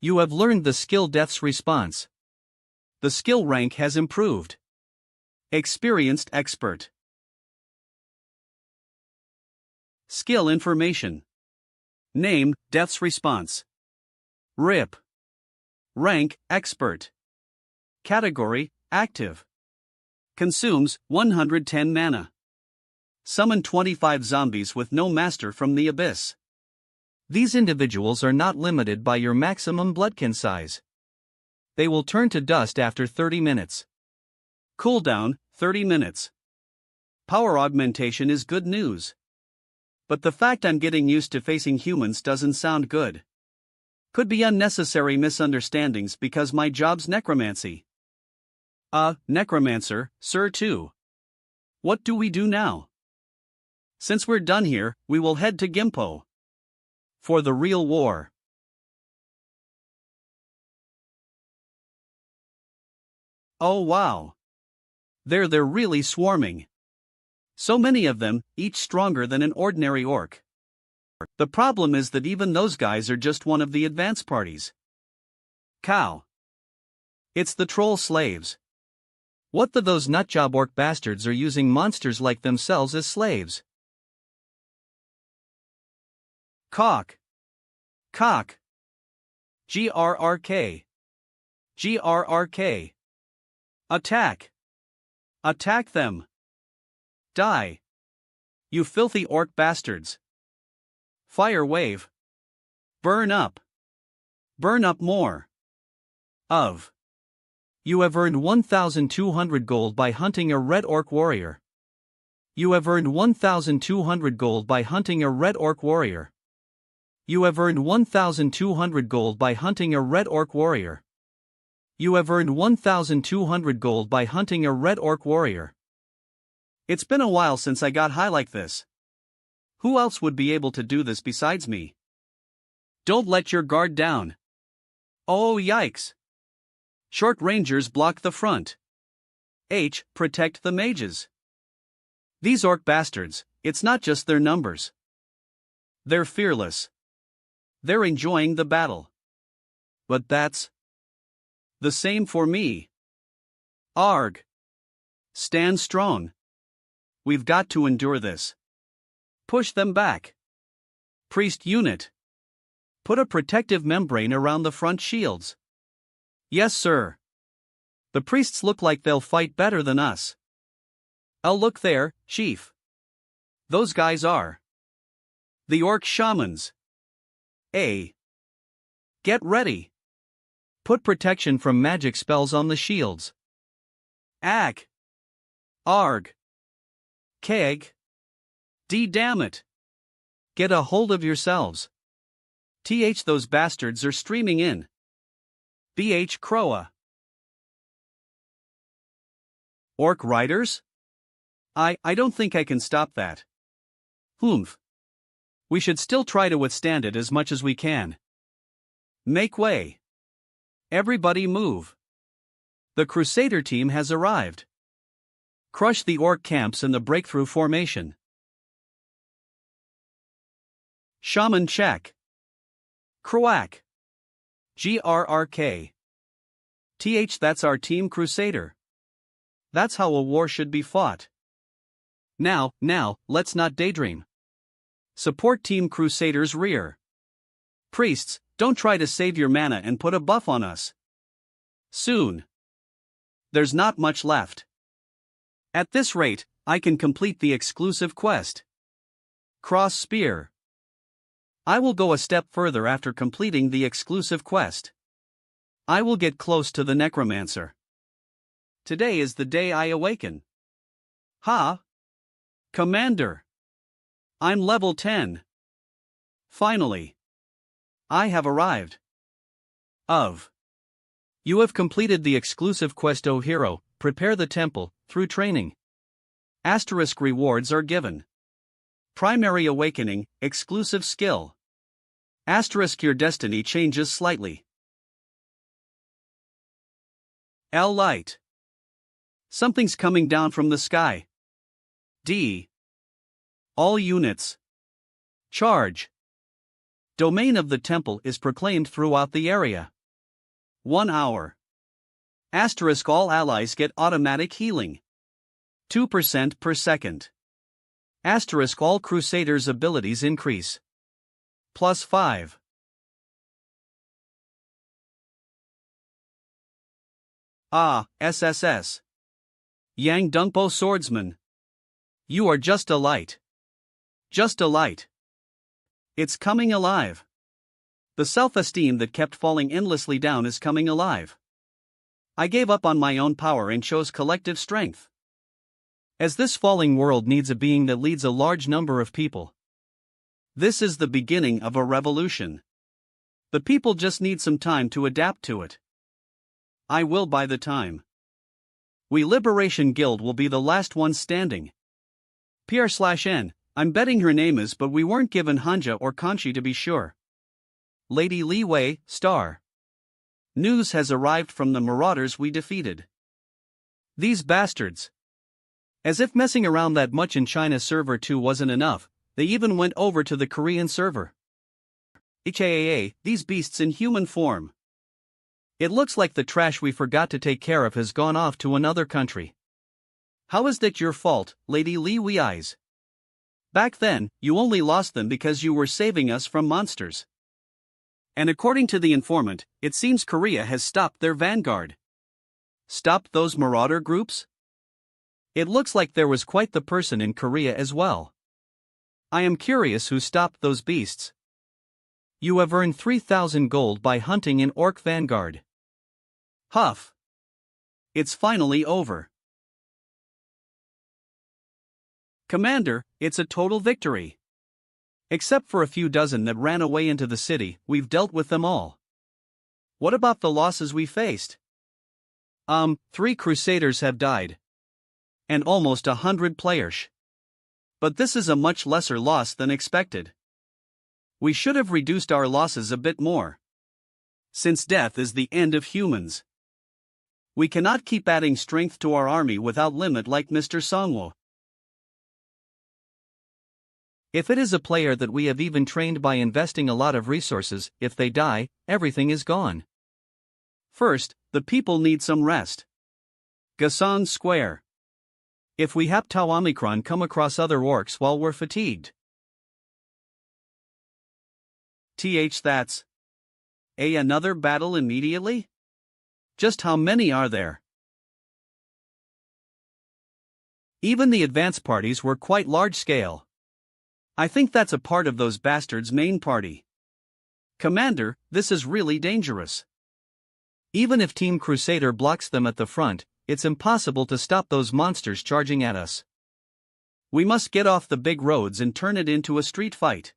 [SPEAKER 1] You have learned the skill death's response. The skill rank has improved. Experienced expert. Skill information. Name: death's response. RIP. Rank: expert. Category: active. Consumes 110 mana. Summon 25 zombies with no master from the abyss. These individuals are not limited by your maximum bloodkin size. They will turn to dust after 30 minutes. Cooldown: 30 minutes. Power augmentation is good news. But the fact I'm getting used to facing humans doesn't sound good. Could be unnecessary misunderstandings because my job's necromancy. Necromancer, Sir 2. What do we do now? Since we're done here, we will head to Gimpo. For the real war. Oh wow. They're really swarming. So many of them, each stronger than an ordinary orc. The problem is that even those guys are just one of the advance parties. Cow. It's the troll slaves. What those nutjob orc bastards are using monsters like themselves as slaves. Cock. Cock. GRRK. GRRK. Attack. Attack them. Die. You filthy orc bastards. Fire wave. Burn up. Burn up more. Of. You have earned 1,200 gold by hunting a red orc warrior. You have earned 1,200 gold by hunting a red orc warrior. You have earned 1,200 gold by hunting a red orc warrior. You have earned 1,200 gold by hunting a red orc warrior. It's been a while since I got high like this. Who else would be able to do this besides me? Don't let your guard down. Oh yikes. Short rangers block the front. H. Protect the mages. These orc bastards, it's not just their numbers. They're fearless. They're enjoying the battle. But that's the same for me. Arg. Stand strong. We've got to endure this. Push them back. Priest unit. Put a protective membrane around the front shields. Yes, sir. The priests look like they'll fight better than us. Oh, look there, Chief. Those guys are the orc shamans. A. Get ready. Put protection from magic spells on the shields. Ack. Arg. Keg. D. Damn it. Get a hold of yourselves. TH, those bastards are streaming in. BH Croa. Orc riders? I don't think I can stop that. Humph. We should still try to withstand it as much as we can. Make way. Everybody move. The Crusader team has arrived. Crush the orc camps in the breakthrough formation. Shaman check. Croak. GRRK. That's our Team Crusader. That's how a war should be fought. Now, let's not daydream. Support Team Crusader's rear. Priests, don't try to save your mana and put a buff on us. Soon. There's not much left. At this rate, I can complete the exclusive quest. Cross Spear. I will go a step further after completing the exclusive quest. I will get close to the Necromancer. Today is the day I awaken. Ha! Commander! I'm level 10. Finally. I have arrived. You have completed the exclusive quest, O hero, prepare the temple, through training. Asterisk rewards are given. Primary awakening, exclusive skill. Asterisk your destiny changes slightly. L light. Something's coming down from the sky. D. All units. Charge. Domain of the temple is proclaimed throughout the area. 1 hour. Asterisk all allies get automatic healing. 2% per second. Asterisk all crusaders' abilities increase. +5. SSS. Yang Dungpo Swordsman. You are just a light. Just a light. It's coming alive. The self-esteem that kept falling endlessly down is coming alive. I gave up on my own power and chose collective strength. As this falling world needs a being that leads a large number of people. This is the beginning of a revolution. The people just need some time to adapt to it. I will buy the time. We Liberation Guild will be the last one standing. PR/N, I'm betting her name is, but we weren't given Hanja or Kanchi to be sure. Lady Li Wei, star. News has arrived from the marauders we defeated. These bastards. As if messing around that much in China server 2 wasn't enough, they even went over to the Korean server. These beasts in human form. It looks like the trash we forgot to take care of has gone off to another country. How is that your fault, Lady Li Wei Eyes? Back then, you only lost them because you were saving us from monsters. And according to the informant, it seems Korea has stopped their vanguard. Stopped those marauder groups? It looks like there was quite the person in Korea as well. I am curious who stopped those beasts. You have earned 3,000 gold by hunting in Orc Vanguard. Huff. It's finally over. Commander, it's a total victory. Except for a few dozen that ran away into the city, we've dealt with them all. What about the losses we faced? 3 crusaders have died. And almost 100 players. But this is a much lesser loss than expected. We should have reduced our losses a bit more. Since death is the end of humans. We cannot keep adding strength to our army without limit like Mr. Songwo. If it is a player that we have even trained by investing a lot of resources, if they die, everything is gone. First, the people need some rest. Gasan Square. If we have Tau Omicron come across other orcs while we're fatigued. That's another battle immediately? Just how many are there? Even the advance parties were quite large scale. I think that's a part of those bastards' main party. Commander, this is really dangerous. Even if Team Crusader blocks them at the front, it's impossible to stop those monsters charging at us. We must get off the big roads and turn it into a street fight.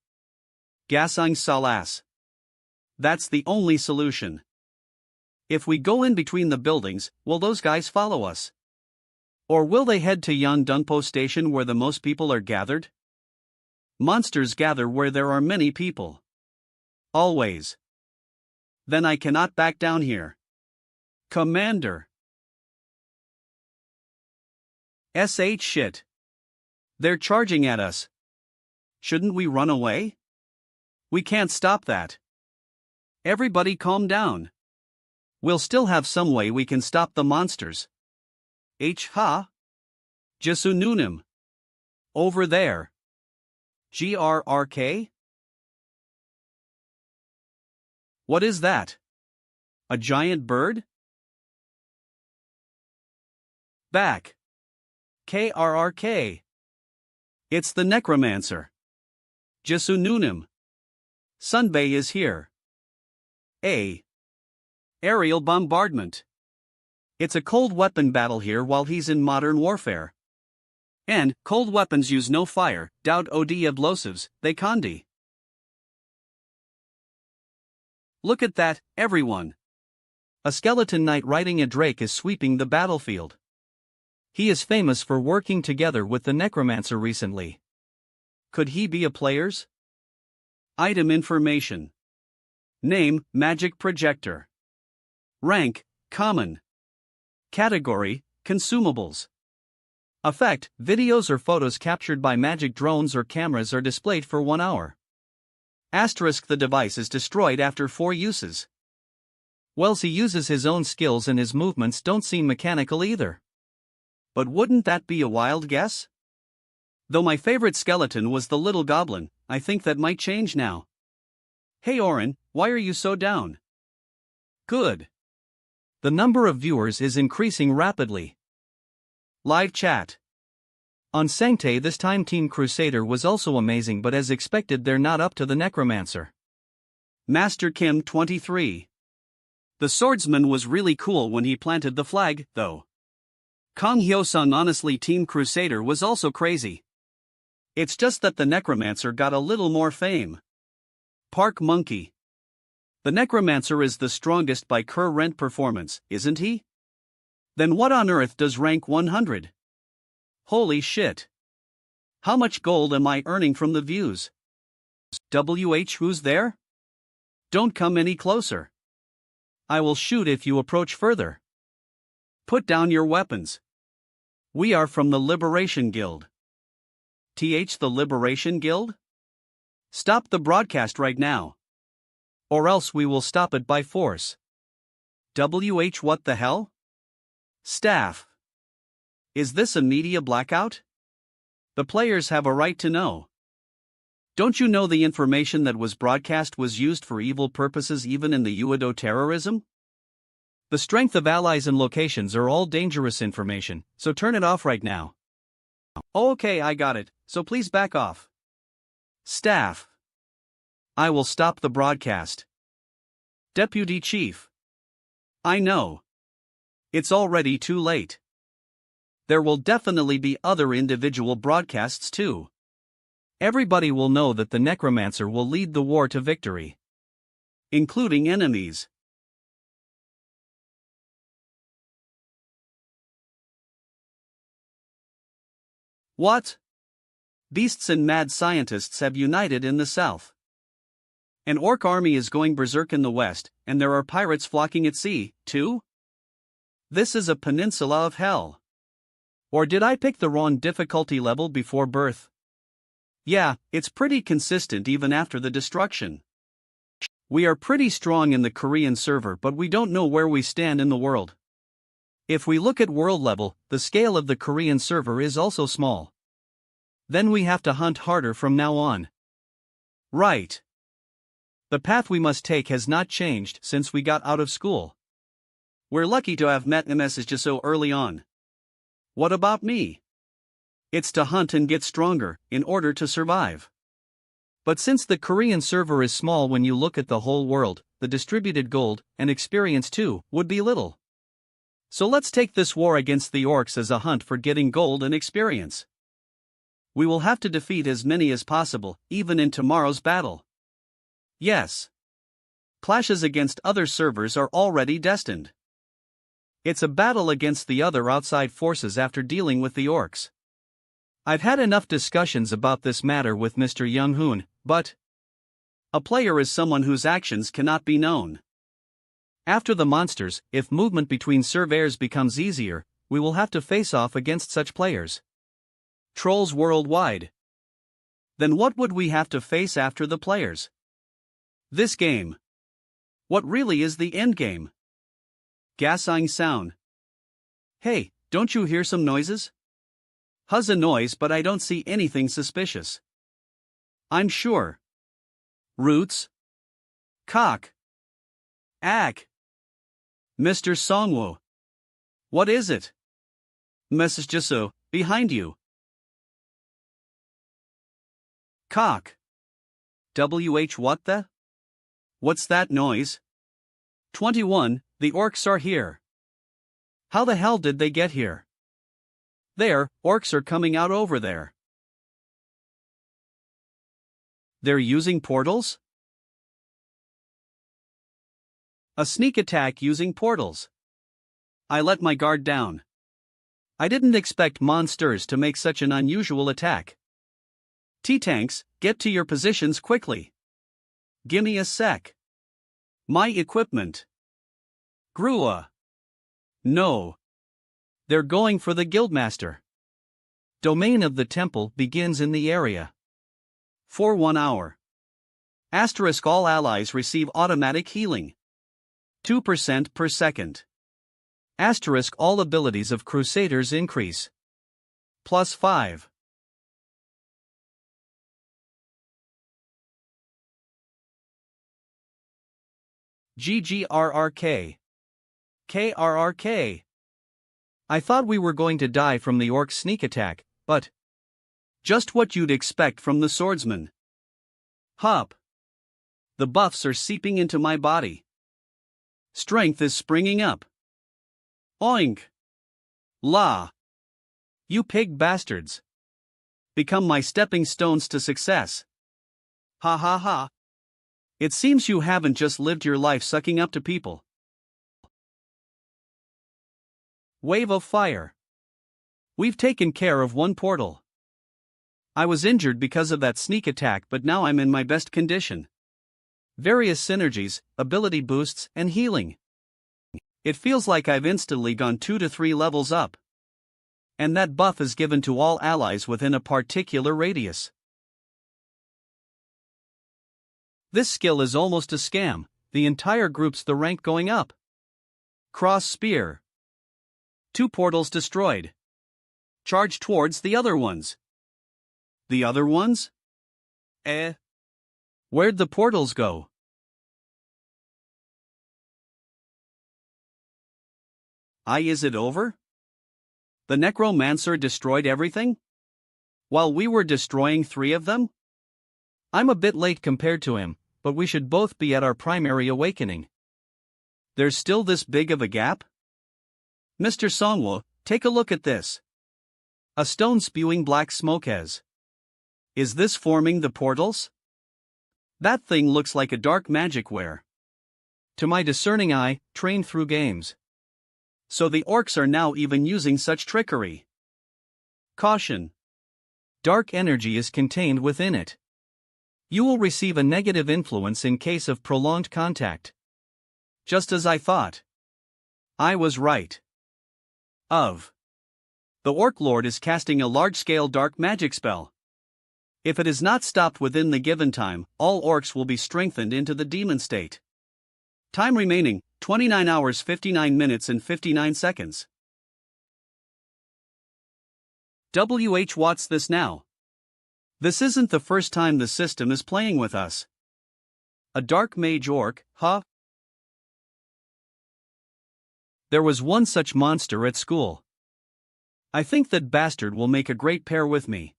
[SPEAKER 1] Gasang Salas. That's the only solution. If we go in between the buildings, will those guys follow us? Or will they head to Yang Dungpo Station where the most people are gathered? Monsters gather where there are many people. Always. Then I cannot back down here. Commander. Shit. They're charging at us. Shouldn't we run away? We can't stop that. Everybody calm down. We'll still have some way we can stop the monsters. Ha? Jasununim. Over there. GRRK? What is that? A giant bird? Back. KRRK. It's the Necromancer. Jasununim. Sunbay is here. Aerial bombardment. It's a cold weapon battle here while he's in modern warfare. And, cold weapons use no fire, doubt od explosives, they can't. Look at that, everyone. A skeleton knight riding a drake is sweeping the battlefield. He is famous for working together with the Necromancer recently. Could he be a player's? Item information. Name, Magic Projector. Rank, Common. Category, Consumables. Effect, videos or photos captured by magic drones or cameras are displayed for 1 hour. Asterisk, the device is destroyed after 4 uses. Wells, he uses his own skills and his movements don't seem mechanical either. But wouldn't that be a wild guess? Though my favorite skeleton was the little goblin, I think that might change now. Hey Oren, why are you so down? Good. The number of viewers is increasing rapidly. Live chat. On Sanctay this time Team Crusader was also amazing, but as expected they're not up to the Necromancer. Master Kim 23. The swordsman was really cool when he planted the flag, though. Kong Hyo-sung, honestly Team Crusader was also crazy. It's just that the Necromancer got a little more fame. Park Monkey. The Necromancer is the strongest by current performance, isn't he? Then what on earth does rank 100? Holy shit. How much gold am I earning from the views? Who's there? Don't come any closer. I will shoot if you approach further. Put down your weapons. We are from the Liberation Guild. The Liberation Guild? Stop the broadcast right now. Or else we will stop it by force. What the hell? Staff. Is this a media blackout? The players have a right to know. Don't you know the information that was broadcast was used for evil purposes even in the Uido terrorism? The strength of allies and locations are all dangerous information, so turn it off right now. Okay, I got it, so please back off. Staff. I will stop the broadcast. Deputy Chief. I know. It's already too late. There will definitely be other individual broadcasts too. Everybody will know that the Necromancer will lead the war to victory. Including enemies. What? Beasts and mad scientists have united in the south. An orc army is going berserk in the west, and there are pirates flocking at sea, too? This is a peninsula of hell. Or did I pick the wrong difficulty level before birth? Yeah, it's pretty consistent even after the destruction. We are pretty strong in the Korean server, but we don't know where we stand in the world. If we look at world level, the scale of the Korean server is also small. Then we have to hunt harder from now on. Right. The path we must take has not changed since we got out of school. We're lucky to have met MS just so early on. What about me? It's to hunt and get stronger, in order to survive. But since the Korean server is small when you look at the whole world, the distributed gold, and experience too, would be little. So let's take this war against the orcs as a hunt for getting gold and experience. We will have to defeat as many as possible, even in tomorrow's battle. Yes. Clashes against other servers are already destined. It's a battle against the other outside forces after dealing with the orcs. I've had enough discussions about this matter with Mr. Young-hoon, but a player is someone whose actions cannot be known. After the monsters, if movement between servers becomes easier, we will have to face off against such players. Trolls worldwide. Then what would we have to face after the players? This game. What really is the endgame? Gassing sound. Hey, don't you hear some noises? Huzz a noise, but I don't see anything suspicious. I'm sure. Roots? Cock. Ack. Mr. Songwoo. What is it? Mrs. Jisoo, behind you. Cock. What the? What's that noise? 21, the orcs are here. How the hell did they get here? There, orcs are coming out over there. They're using portals? A sneak attack using portals. I let my guard down. I didn't expect monsters to make such an unusual attack. T-tanks, get to your positions quickly. Gimme a sec. My equipment. Grua. No. They're going for the guildmaster. Domain of the temple begins in the area. For 1 hour. Asterisk all allies receive automatic healing. 2% per second. Asterisk all abilities of crusaders increase. +5. GGRRK. KRRK. I thought we were going to die from the orc sneak attack, but just what you'd expect from the swordsman. Hop. The buffs are seeping into my body. Strength is springing up. Oink. La. You pig bastards. Become my stepping stones to success. Ha ha ha. It seems you haven't just lived your life sucking up to people. Wave of fire. We've taken care of one portal. I was injured because of that sneak attack, but now I'm in my best condition. Various synergies, ability boosts, and healing. It feels like I've instantly gone 2 to 3 levels up. And that buff is given to all allies within a particular radius. This skill is almost a scam, the entire group's the rank going up. Cross spear. 2 portals destroyed. Charge towards the other ones. The other ones? Where'd the portals go? Is it over? The Necromancer destroyed everything? While we were destroying 3 of them? I'm a bit late compared to him, but we should both be at our primary awakening. There's still this big of a gap? Mr. Songwoo, take a look at this. A stone spewing black smoke has. Is this forming the portals? That thing looks like a dark magic ware. To my discerning eye, trained through games. So the orcs are now even using such trickery. Caution. Dark energy is contained within it. You will receive a negative influence in case of prolonged contact. Just as I thought. I was right. The Orc Lord is casting a large-scale dark magic spell. If it is not stopped within the given time, all orcs will be strengthened into the demon state. Time remaining, 29 hours 59 minutes and 59 seconds. What's this now? This isn't the first time the system is playing with us. A dark mage orc, huh? There was one such monster at school. I think that bastard will make a great pair with me.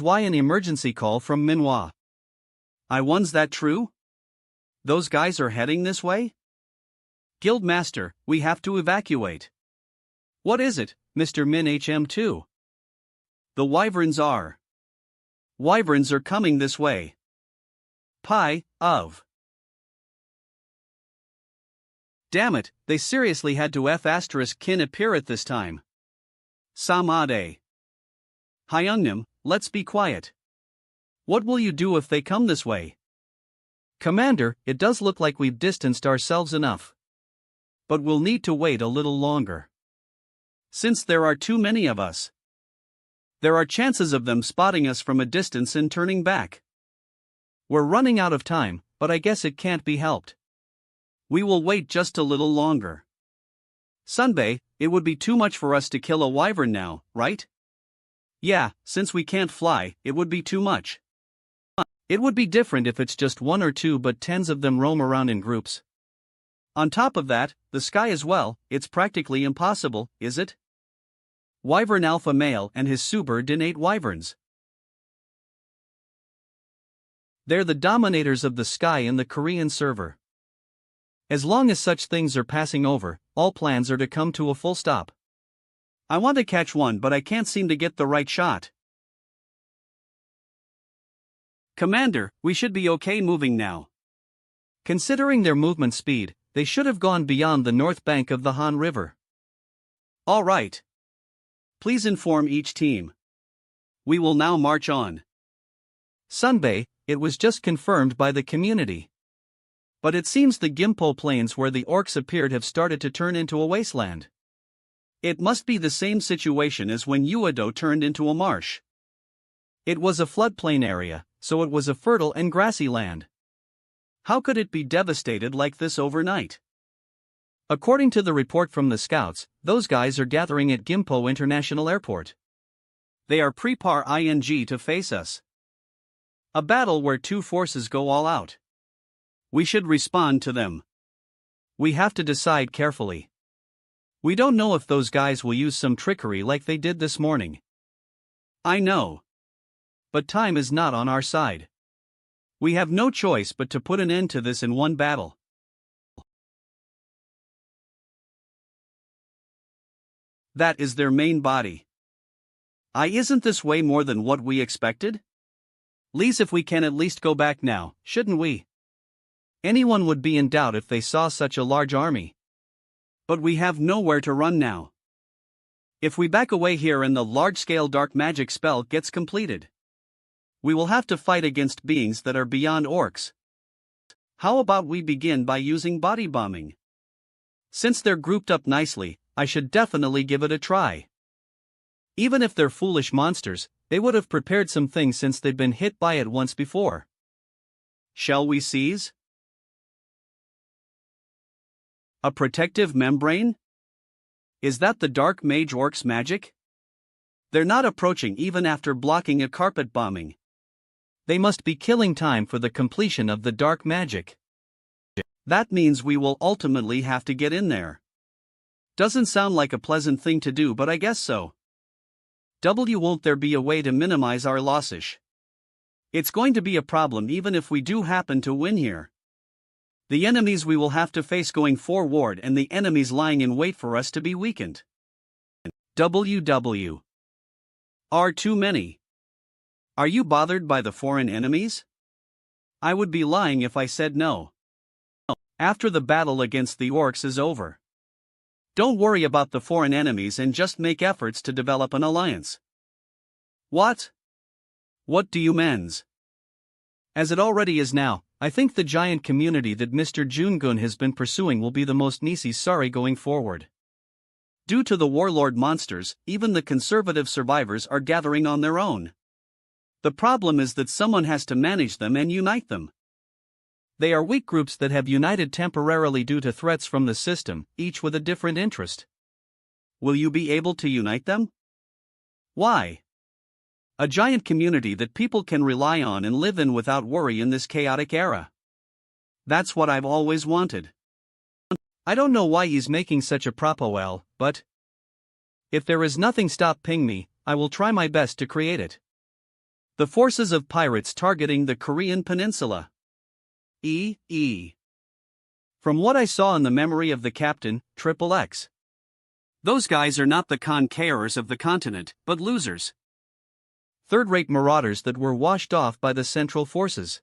[SPEAKER 1] Why an emergency call from Manhua? When's that true? Those guys are heading this way? Guildmaster, we have to evacuate. What is it, Mr. Min HM2? The wyverns are. Wyverns are coming this way. Damn it, they seriously had to *kin appear at this time. Samade. Hyungnim, let's be quiet. What will you do if they come this way? Commander, it does look like we've distanced ourselves enough. But we'll need to wait a little longer. Since there are too many of us. There are chances of them spotting us from a distance and turning back. We're running out of time, but I guess it can't be helped. We will wait just a little longer. Sunbei, it would be too much for us to kill a wyvern now, right? Yeah, since we can't fly, it would be too much. It would be different if it's just one or two, but tens of them roam around in groups. On top of that, the sky as well, it's practically impossible, is it? Wyvern alpha male and his subordinate wyverns. They're the dominators of the sky in the Korean server. As long as such things are passing over, all plans are to come to a full stop. I want to catch one, but I can't seem to get the right shot. Commander, we should be okay moving now. Considering their movement speed, they should have gone beyond the north bank of the Han River. All right. Please inform each team. We will now march on. Sunbei, it was just confirmed by the community. But it seems the Gimpo plains where the orcs appeared have started to turn into a wasteland. It must be the same situation as when Uedo turned into a marsh. It was a floodplain area, so it was a fertile and grassy land. How could it be devastated like this overnight? According to the report from the scouts, those guys are gathering at Gimpo International Airport. They are prepar-ing to face us. A battle where two forces go all out. We should respond to them. We have to decide carefully. We don't know if those guys will use some trickery like they did this morning. I know. But time is not on our side. We have no choice but to put an end to this in one battle. That is their main body. Isn't this way more than what we expected? Least if we can at least go back now, shouldn't we? Anyone would be in doubt if they saw such a large army. But we have nowhere to run now. If we back away here and the large-scale dark magic spell gets completed, we will have to fight against beings that are beyond orcs. How about we begin by using body bombing? Since they're grouped up nicely, I should definitely give it a try. Even if they're foolish monsters, they would have prepared some things since they've been hit by it once before. Shall we seize? A protective membrane? Is that the dark mage orcs' magic? They're not approaching even after blocking a carpet bombing. They must be killing time for the completion of the dark magic. That means we will ultimately have to get in there. Doesn't sound like a pleasant thing to do, but I guess so. Won't there be a way to minimize our losses? It's going to be a problem even if we do happen to win here. The enemies we will have to face going forward and the enemies lying in wait for us to be weakened. Are too many. Are you bothered by the foreign enemies? I would be lying if I said no. After the battle against the orcs is over, don't worry about the foreign enemies and just make efforts to develop an alliance. What? What do you means? As it already is now, I think the giant community that Mr. Jungun has been pursuing will be the most necessary going forward. Due to the warlord monsters, even the conservative survivors are gathering on their own. The problem is that someone has to manage them and unite them. They are weak groups that have united temporarily due to threats from the system, each with a different interest. Will you be able to unite them? Why? A giant community that people can rely on and live in without worry in this chaotic era. That's what I've always wanted. I don't know why he's making such a proposal, but if there is nothing stopping me, I will try my best to create it. The forces of pirates targeting the Korean peninsula. From what I saw in the memory of the captain, XXX. Those guys are not the conquerors of the continent, but losers. Third-rate marauders that were washed off by the central forces.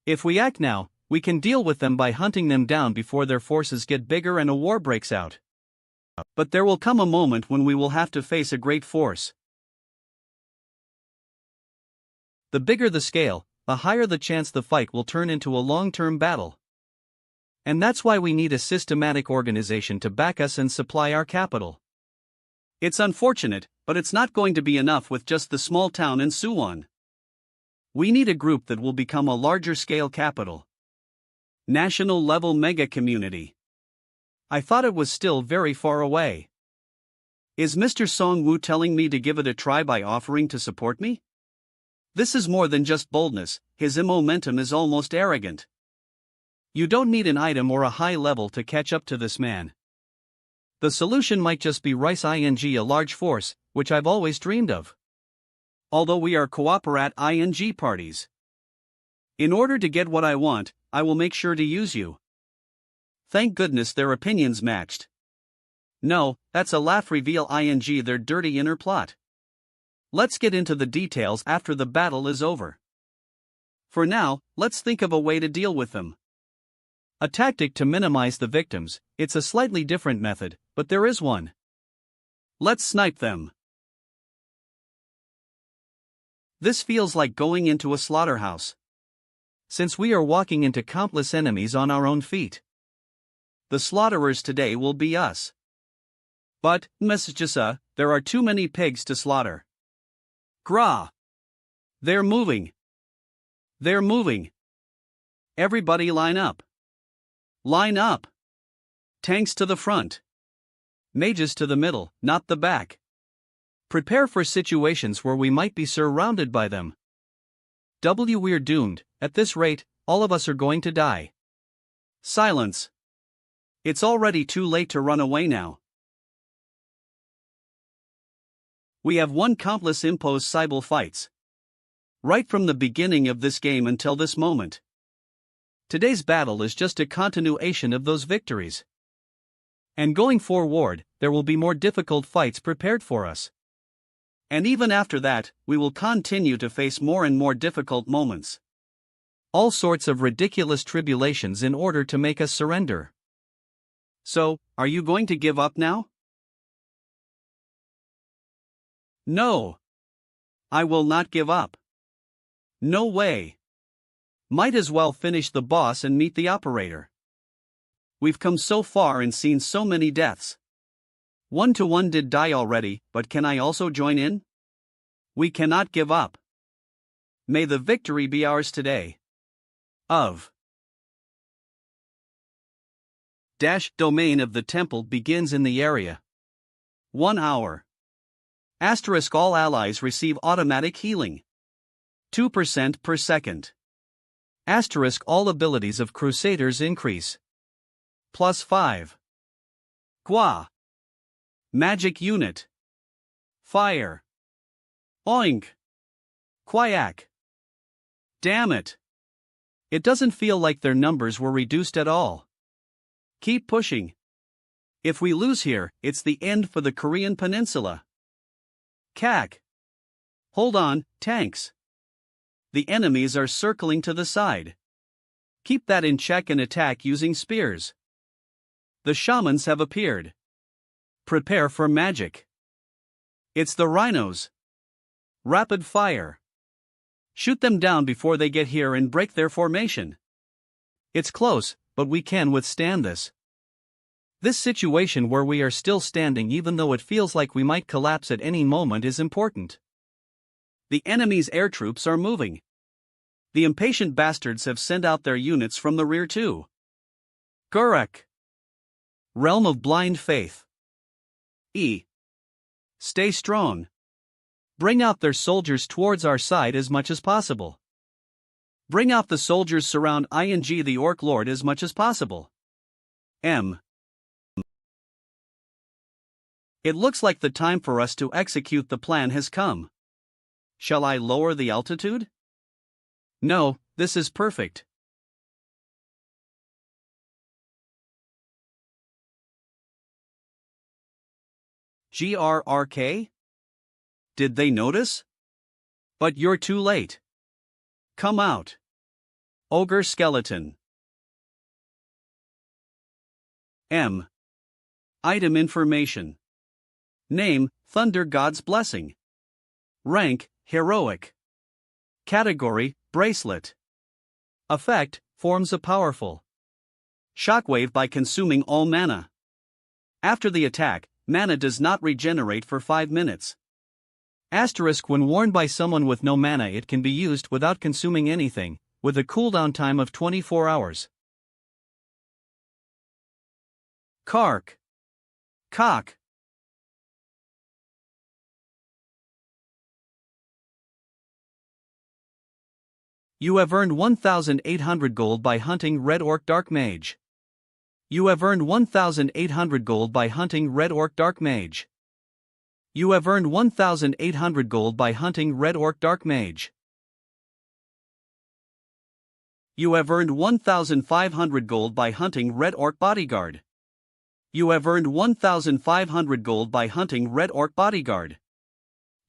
[SPEAKER 1] If we act now, we can deal with them by hunting them down before their forces get bigger and a war breaks out. But there will come a moment when we will have to face a great force. The bigger the scale, the higher the chance the fight will turn into a long-term battle. And that's why we need a systematic organization to back us and supply our capital. It's unfortunate, but it's not going to be enough with just the small town in Suwon. We need a group that will become a larger-scale capital. National level mega community. I thought it was still very far away. Is Mr. Song Woo telling me to give it a try by offering to support me? This is more than just boldness, his momentum is almost arrogant. You don't need an item or a high level to catch up to this man. The solution might just be Rice ing a large force, which I've always dreamed of. Although we are cooperat ing parties. In order to get what I want, I will make sure to use you. Thank goodness their opinions matched. No, that's a laugh reveal ing their dirty inner plot. Let's get into the details after the battle is over. For now, let's think of a way to deal with them. A tactic to minimize the victims, it's a slightly different method, but there is one. Let's snipe them. This feels like going into a slaughterhouse. Since we are walking into countless enemies on our own feet. The slaughterers today will be us. But, Messagesa, there are too many pigs to slaughter. Gra! They're moving. They're moving. Everybody line up. Line up. Tanks to the front. Mages to the middle, not the back. Prepare for situations where we might be surrounded by them. We're doomed, at this rate, all of us are going to die. Silence. It's already too late to run away now. We have won countless impossible fights. Right from the beginning of this game until this moment. Today's battle is just a continuation of those victories. And going forward, there will be more difficult fights prepared for us. And even after that, we will continue to face more and more difficult moments. All sorts of ridiculous tribulations in order to make us surrender. So, are you going to give up now? No. I will not give up. No way. Might as well finish the boss and meet the operator. We've come so far and seen so many deaths. 1-1 did die already, but can I also join in? We cannot give up. May the victory be ours today. Domain of the temple begins in the area. 1 hour. Asterisk all allies receive automatic healing. 2% per second. Asterisk all abilities of Crusaders increase. +5. Gua. Magic unit. Fire. Oink. Quack. Damn it. It doesn't feel like their numbers were reduced at all. Keep pushing. If we lose here, it's the end for the Korean peninsula. Cack. Hold on, tanks. The enemies are circling to the side. Keep that in check and attack using spears. The shamans have appeared. Prepare for magic. It's the rhinos. Rapid fire. Shoot them down before they get here and break their formation. It's close, but we can withstand this. This situation where we are still standing even though it feels like we might collapse at any moment is important. The enemy's air troops are moving. The impatient bastards have sent out their units from the rear too. Gurek. Realm of blind faith. Stay strong. Bring out their soldiers towards our side as much as possible. Bring out the soldiers surround ing the Orc Lord as much as possible. It looks like the time for us to execute the plan has come. Shall I lower the altitude? No, this is perfect. GRRK? Did they notice? But you're too late. Come out. Ogre skeleton. Item information. Name, Thunder God's Blessing. Rank, Heroic. Category, Bracelet. Effect, forms a powerful shockwave by consuming all mana. After the attack, mana does not regenerate for 5 minutes. Asterisk when worn by someone with no mana it can be used without consuming anything, with a cooldown time of 24 hours. Kark. Cock. You have earned 1,800 gold by hunting Red Orc Dark Mage. You have earned 1,800 gold by hunting Red Orc Dark Mage. You have earned 1,800 gold by hunting Red Orc Dark Mage. You have earned 1,500 gold by hunting Red Orc Bodyguard. You have earned 1,500 gold by hunting Red Orc Bodyguard.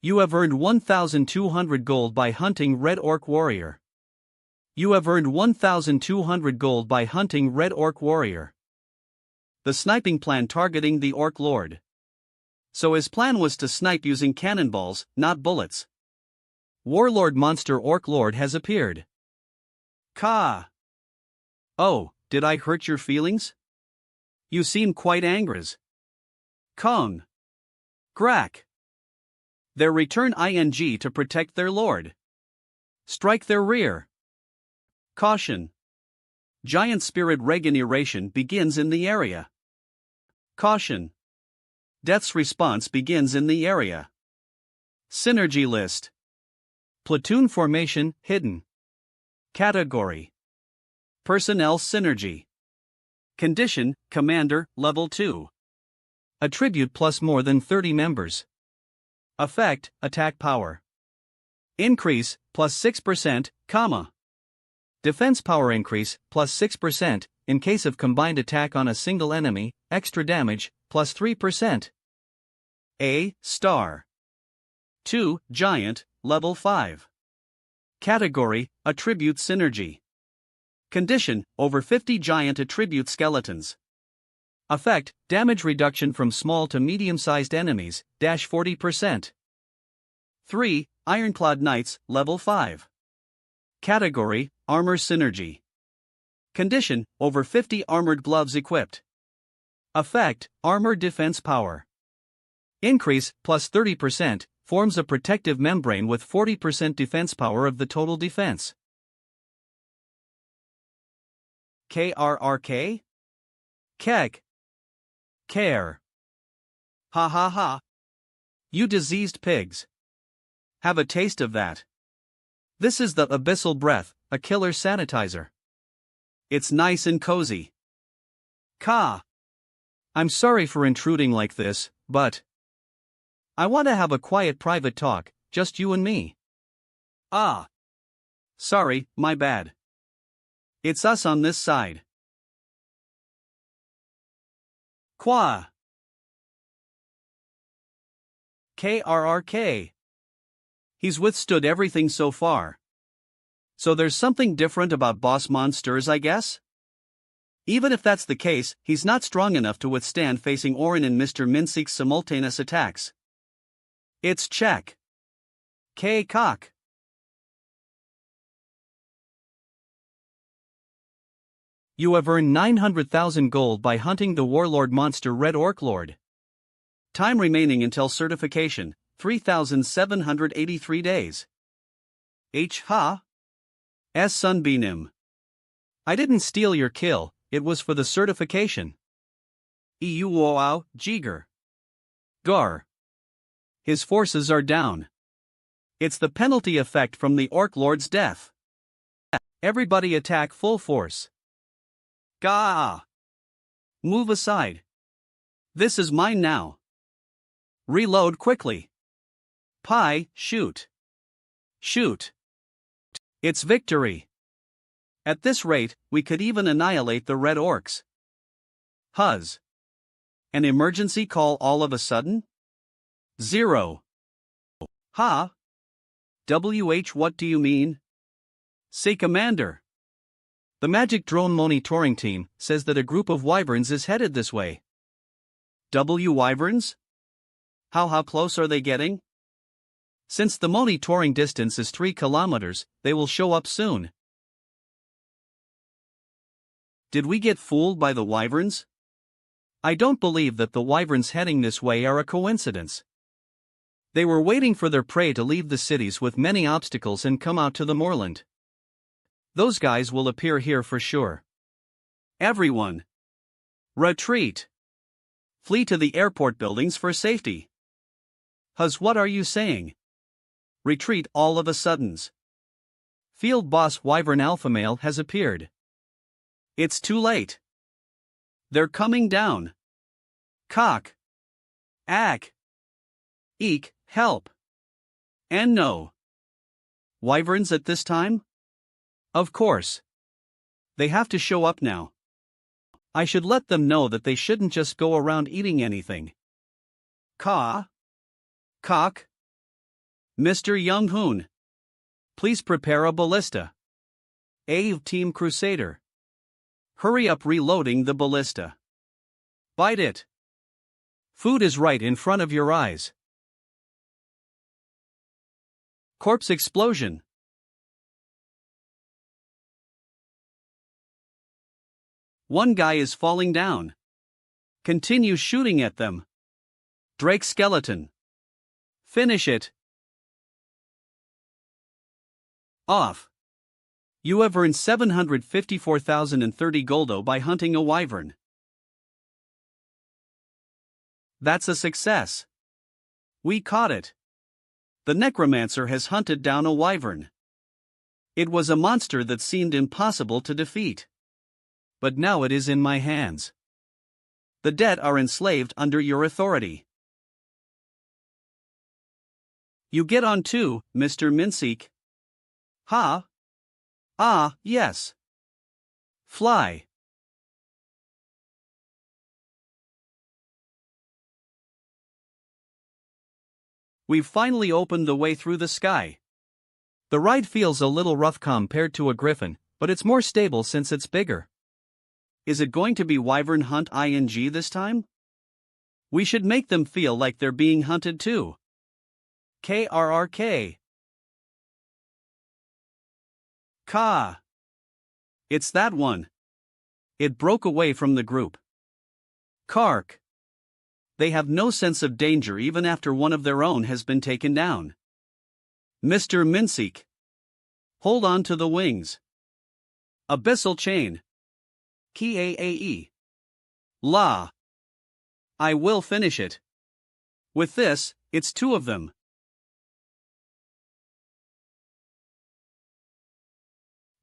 [SPEAKER 1] You have earned 1,200 gold by hunting Red Orc Warrior. You have earned 1,200 gold by hunting Red Orc Warrior. The sniping plan targeting the Orc Lord. So his plan was to snipe using cannonballs, not bullets. Warlord Monster Orc Lord has appeared. Ka. Oh, did I hurt your feelings? You seem quite angry. Kong. Grak. Their return ing to protect their lord. Strike their rear. Caution. Giant spirit regeneration begins in the area. Caution. Death's response begins in the area. Synergy list. Platoon formation hidden. Category. Personnel synergy. Condition, Commander, Level 2. Attribute plus more than 30 members. Effect, Attack Power. Increase, plus 6%, comma. Defense power increase, plus 6%, in case of combined attack on a single enemy, extra damage, plus 3%. A. Star. 2. Giant, Level 5. Category, Attribute Synergy. Condition, over 50 giant attribute skeletons. Effect, damage reduction from small to medium-sized enemies, -40%. 3. Ironclad Knights, Level 5. Category, Armor Synergy. Condition, over 50 armored gloves equipped. Effect, Armor Defense Power. Increase, plus 30%, forms a protective membrane with 40% defense power of the total defense. KRRK? Kek. Care. Ha ha ha. You diseased pigs. Have a taste of that. This is the Abyssal Breath, a killer sanitizer. It's nice and cozy. Ka. I'm sorry for intruding like this, but I want to have a quiet private talk, just you and me. Ah. Sorry, my bad. It's us on this side. Qua. KRRK. He's withstood everything so far. So there's something different about boss monsters, I guess? Even if that's the case, he's not strong enough to withstand facing Orin and Mr. Minseek's simultaneous attacks. It's check. K. Cock. You have earned 900,000 gold by hunting the warlord monster Red Orc Lord. Time remaining until certification, 3,783 days. H. Ha? S. Sunbeam. I didn't steal your kill, it was for the certification. Euoao, Jiger. Gar. His forces are down. It's the penalty effect from the Orc Lord's death. Everybody attack full force. Gah! Move aside. This is mine now. Reload quickly. Pi, shoot. Shoot. It's victory. At this rate, we could even annihilate the Red Orcs. Huzz. An emergency call all of a sudden? 0. Ha? WH, what do you mean? Say, Commander. The Magic Drone Monitoring Team says that a group of wyverns is headed this way. Wyverns? How close are they getting? Since the monitoring distance is 3 kilometers, they will show up soon. Did we get fooled by the wyverns? I don't believe that the wyverns heading this way are a coincidence. They were waiting for their prey to leave the cities with many obstacles and come out to the moorland. Those guys will appear here for sure. Everyone. Retreat. Flee to the airport buildings for safety. Huz, what are you saying? Retreat all of a suddens. Field Boss Wyvern Alpha Male has appeared. It's too late. They're coming down. Cock. Ack. Eek, help. And no. Wyverns at this time? Of course. They have to show up now. I should let them know that they shouldn't just go around eating anything. Caw. Cock. Mr. Young Hoon. Please prepare a ballista. Team Crusader. Hurry up reloading the ballista. Bite it. Food is right in front of your eyes. Corpse explosion. One guy is falling down. Continue shooting at them. Drake skeleton. Finish it. Off. You have earned 754,030 goldo by hunting a wyvern. That's a success. We caught it. The Necromancer has hunted down a wyvern. It was a monster that seemed impossible to defeat. But now it is in my hands. The dead are enslaved under your authority. You get on too, Mr. Minseek. Ha? Ah, yes. Fly. We've finally opened the way through the sky. The ride feels a little rough compared to a griffin, but it's more stable since it's bigger. Is it going to be Wyvern Hunt ING this time? We should make them feel like they're being hunted too. KRRK. Ka. It's that one. It broke away from the group. Kark. They have no sense of danger even after one of their own has been taken down. Mr. Minseek. Hold on to the wings. Abyssal chain. Kaae. La. I will finish it. With this, it's two of them.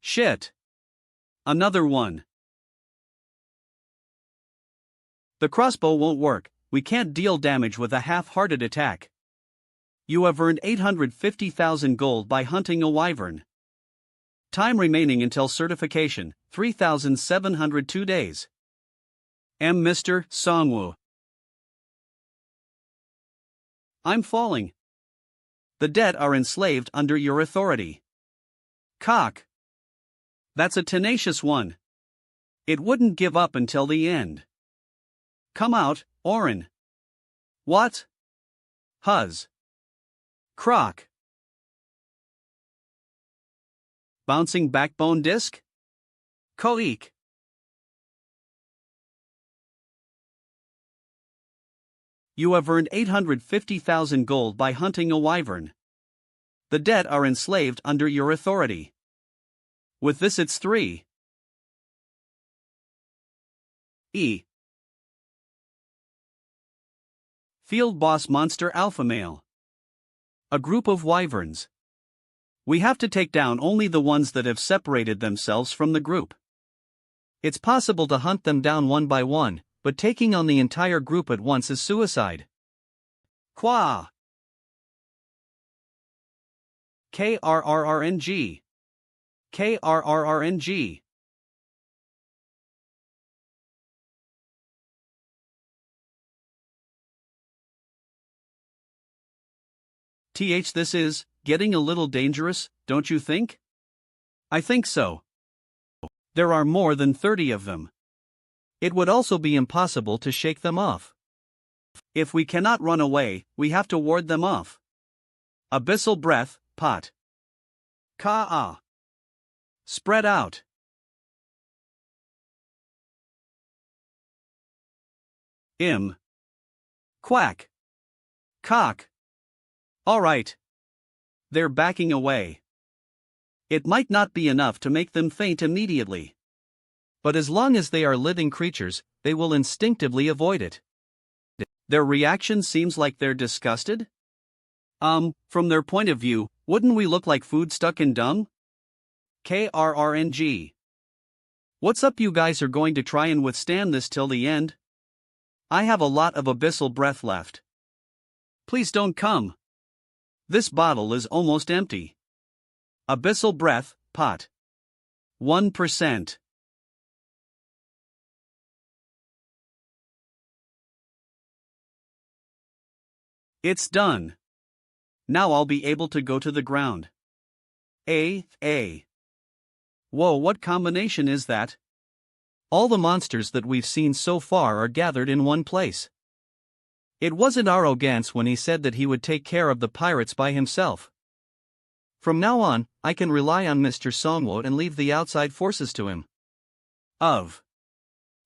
[SPEAKER 1] Shit. Another one. The crossbow won't work. We can't deal damage with a half-hearted attack. You have earned 850,000 gold by hunting a wyvern. Time remaining until certification, 3,702 days. Mr. Songwoo. I'm falling. The dead are enslaved under your authority. Cock. That's a tenacious one. It wouldn't give up until the end. Come out, Orin. What? Huz. Croc. Bouncing backbone disc? Koik. You have earned 850,000 gold by hunting a wyvern. The dead are enslaved under your authority. With this it's 3. E. Field Boss Monster Alpha Male. A group of wyverns. We have to take down only the ones that have separated themselves from the group. It's possible to hunt them down one by one, but taking on the entire group at once is suicide. Qua. KRRRNG. KRRRNG. This is getting a little dangerous, don't you think? I think so. There are more than 30 of them. It would also be impossible to shake them off. If we cannot run away, we have to ward them off. Abyssal breath, pot. Ka-ah. Spread out. Quack. Cock. All right. They're backing away. It might not be enough to make them faint immediately. But as long as they are living creatures, they will instinctively avoid it. Their reaction seems like they're disgusted? From their point of view, wouldn't we look like food stuck in dung? KRRNG. What's up, you guys are going to try and withstand this till the end? I have a lot of abyssal breath left. Please don't come. This bottle is almost empty. Abyssal breath, pot. 1%. It's done. Now I'll be able to go to the ground. A. Whoa, what combination is that? All the monsters that we've seen so far are gathered in one place. It wasn't arrogance when he said that he would take care of the pirates by himself. From now on, I can rely on Mr. Songwo and leave the outside forces to him.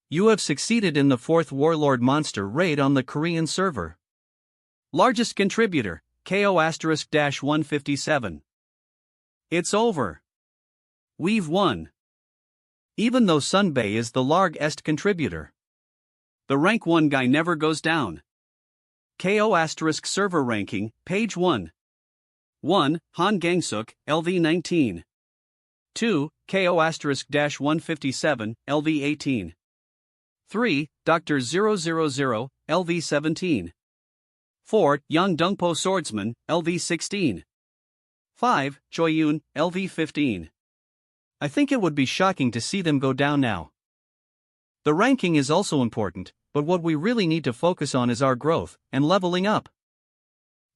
[SPEAKER 1] You have succeeded in the 4th Warlord Monster raid on the Korean server. Largest contributor, KO*-157. It's over. We've won. Even though Sunbei is the largest contributor. The rank 1 guy never goes down. KO*server ranking, page 1. 1. Han Gangsuk, LV19. 2. KO*-157, LV18. 3. Dr. 000, LV17. 4. Yang Dungpo Swordsman, LV16. 5. Choyun, LV15. I think it would be shocking to see them go down now. The ranking is also important, but what we really need to focus on is our growth and leveling up.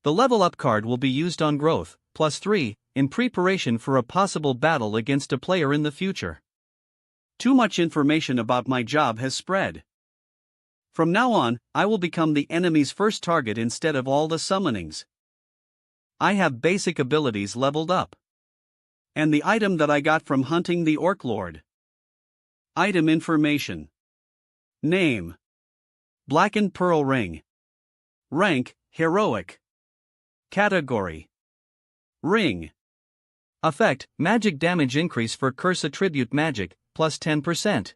[SPEAKER 1] The level up card will be used on growth, +3, in preparation for a possible battle against a player in the future. Too much information about my job has spread. From now on, I will become the enemy's first target instead of all the summonings. I have basic abilities leveled up. And the item that I got from hunting the Orc Lord. Item information. Name. Blackened Pearl Ring. Rank, Heroic. Category. Ring. Effect, magic damage increase for curse attribute magic, plus 10%.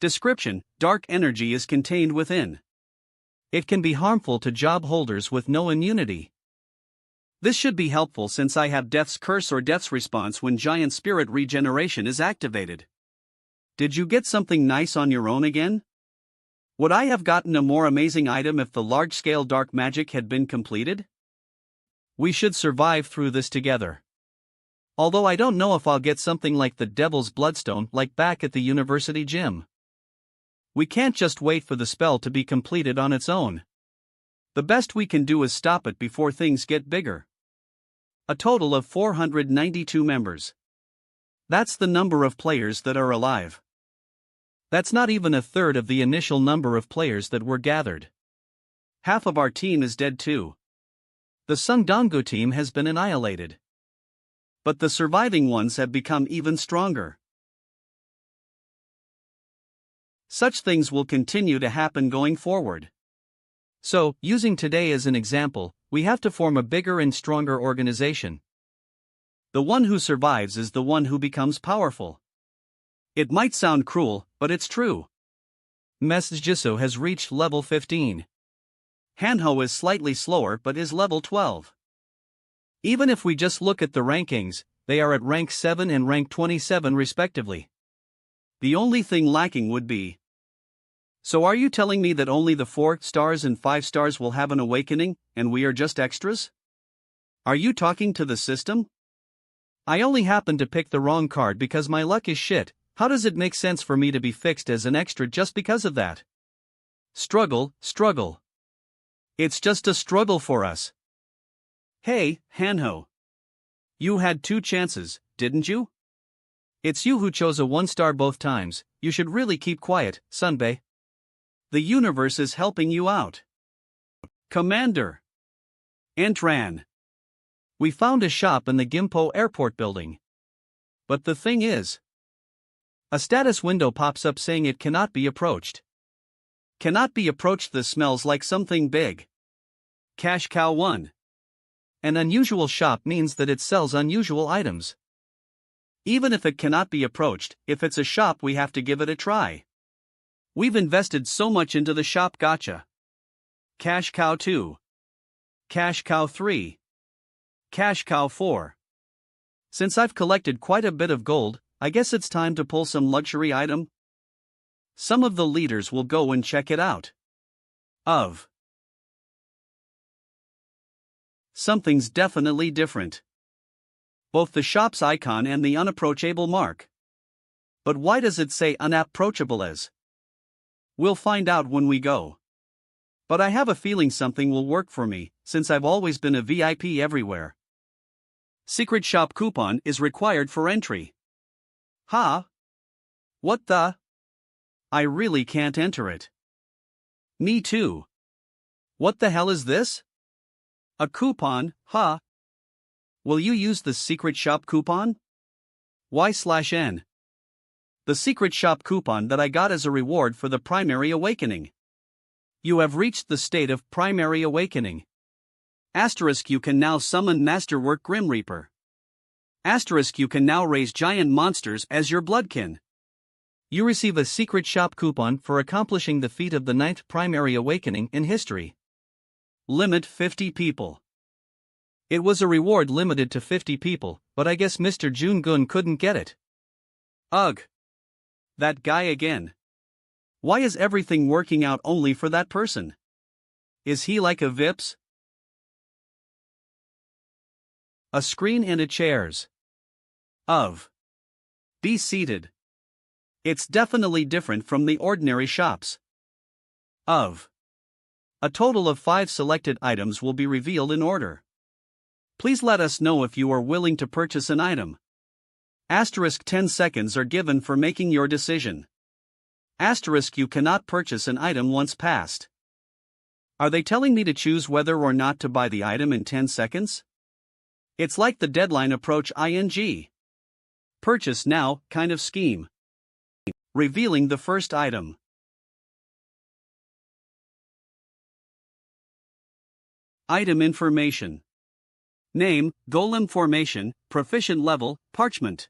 [SPEAKER 1] Description, dark energy is contained within. It can be harmful to job holders with no immunity. This should be helpful since I have Death's Curse or Death's Response when Giant Spirit Regeneration is activated. Did you get something nice on your own again? Would I have gotten a more amazing item if the large-scale dark magic had been completed? We should survive through this together. Although I don't know if I'll get something like the Devil's Bloodstone like back at the university gym. We can't just wait for the spell to be completed on its own. The best we can do is stop it before things get bigger. A total of 492 members. That's the number of players that are alive. That's not even a third of the initial number of players that were gathered. Half of our team is dead too. The Sungdongo team has been annihilated. But the surviving ones have become even stronger. Such things will continue to happen going forward. So, using today as an example, we have to form a bigger and stronger organization. The one who survives is the one who becomes powerful. It might sound cruel, but it's true. Mesjiso has reached level 15. Hanho is slightly slower but is level 12. Even if we just look at the rankings, they are at rank 7 and rank 27 respectively. The only thing lacking would be. So are you telling me that only the 4 stars and 5 stars will have an awakening, and we are just extras? Are you talking to the system? I only happened to pick the wrong card because my luck is shit. How does it make sense for me to be fixed as an extra just because of that? Struggle. It's just a struggle for us. Hey, Hanho. You had 2 chances, didn't you? It's you who chose a 1-star both times. You should really keep quiet, Sunbei. The universe is helping you out. Commander. Entran. We found a shop in the Gimpo airport building. But the thing is, a status window pops up saying it cannot be approached. Cannot be approached. This smells like something big. Cash Cow 1. An unusual shop means that it sells unusual items. Even if it cannot be approached, if it's a shop we have to give it a try. We've invested so much into the shop. Gotcha. Cash Cow 2. Cash Cow 3. Cash Cow 4. Since I've collected quite a bit of gold, I guess it's time to pull some luxury item. Some of the leaders will go and check it out. Something's definitely different. Both the shop's icon and the unapproachable mark. But why does it say unapproachable as? We'll find out when we go. But I have a feeling something will work for me, since I've always been a VIP everywhere. Secret shop coupon is required for entry. Huh? What the? I really can't enter it. Me too. What the hell is this? A coupon, huh? Will you use the secret shop coupon? Y/N. The secret shop coupon that I got as a reward for the primary awakening. You have reached the state of primary awakening. Asterisk, you can now summon Masterwork Grim Reaper. Asterisk, you can now raise giant monsters as your bloodkin. You receive a secret shop coupon for accomplishing the feat of the 9th primary awakening in history. Limit 50 people. It was a reward limited to 50 people, but I guess Mr. Jun-gun couldn't get it. Ugh. That guy again. Why is everything working out only for that person? Is he like a Vips? A screen and a chairs. Be seated. It's definitely different from the ordinary shops. A total of 5 selected items will be revealed in order. Please let us know if you are willing to purchase an item. Asterisk 10 seconds are given for making your decision. Asterisk, you cannot purchase an item once passed. Are they telling me to choose whether or not to buy the item in 10 seconds? It's like the deadline approach ing. Purchase now kind of scheme. Revealing the first item. Item information. Name, Golem formation, proficient level, parchment.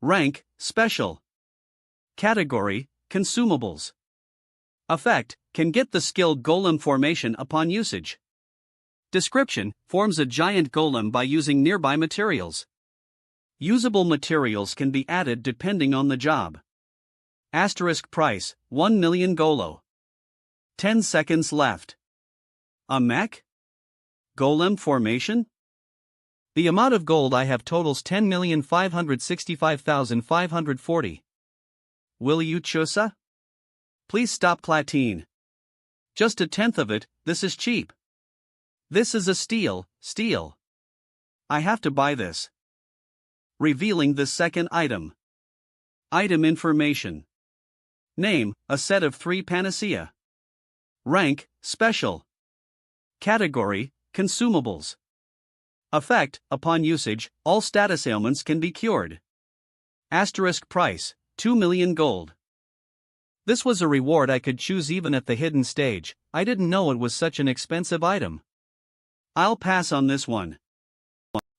[SPEAKER 1] Rank, special. Category, consumables. Effect, can get the skill Golem formation upon usage. Description, forms a giant golem by using nearby materials. Usable materials can be added depending on the job. Asterisk price, 1 million golo. 10 seconds left. A mech? Golem formation? The amount of gold I have totals 10,565,540. Will you chusa? Please stop platine. Just a tenth of it, this is cheap. This is a steal. I have to buy this. Revealing the second item. Item information. Name, a set of 3 panacea. Rank, special. Category, consumables. Effect, upon usage, all status ailments can be cured. Asterisk price, 2 million gold. This was a reward I could choose even at the hidden stage. I didn't know it was such an expensive item. I'll pass on this one.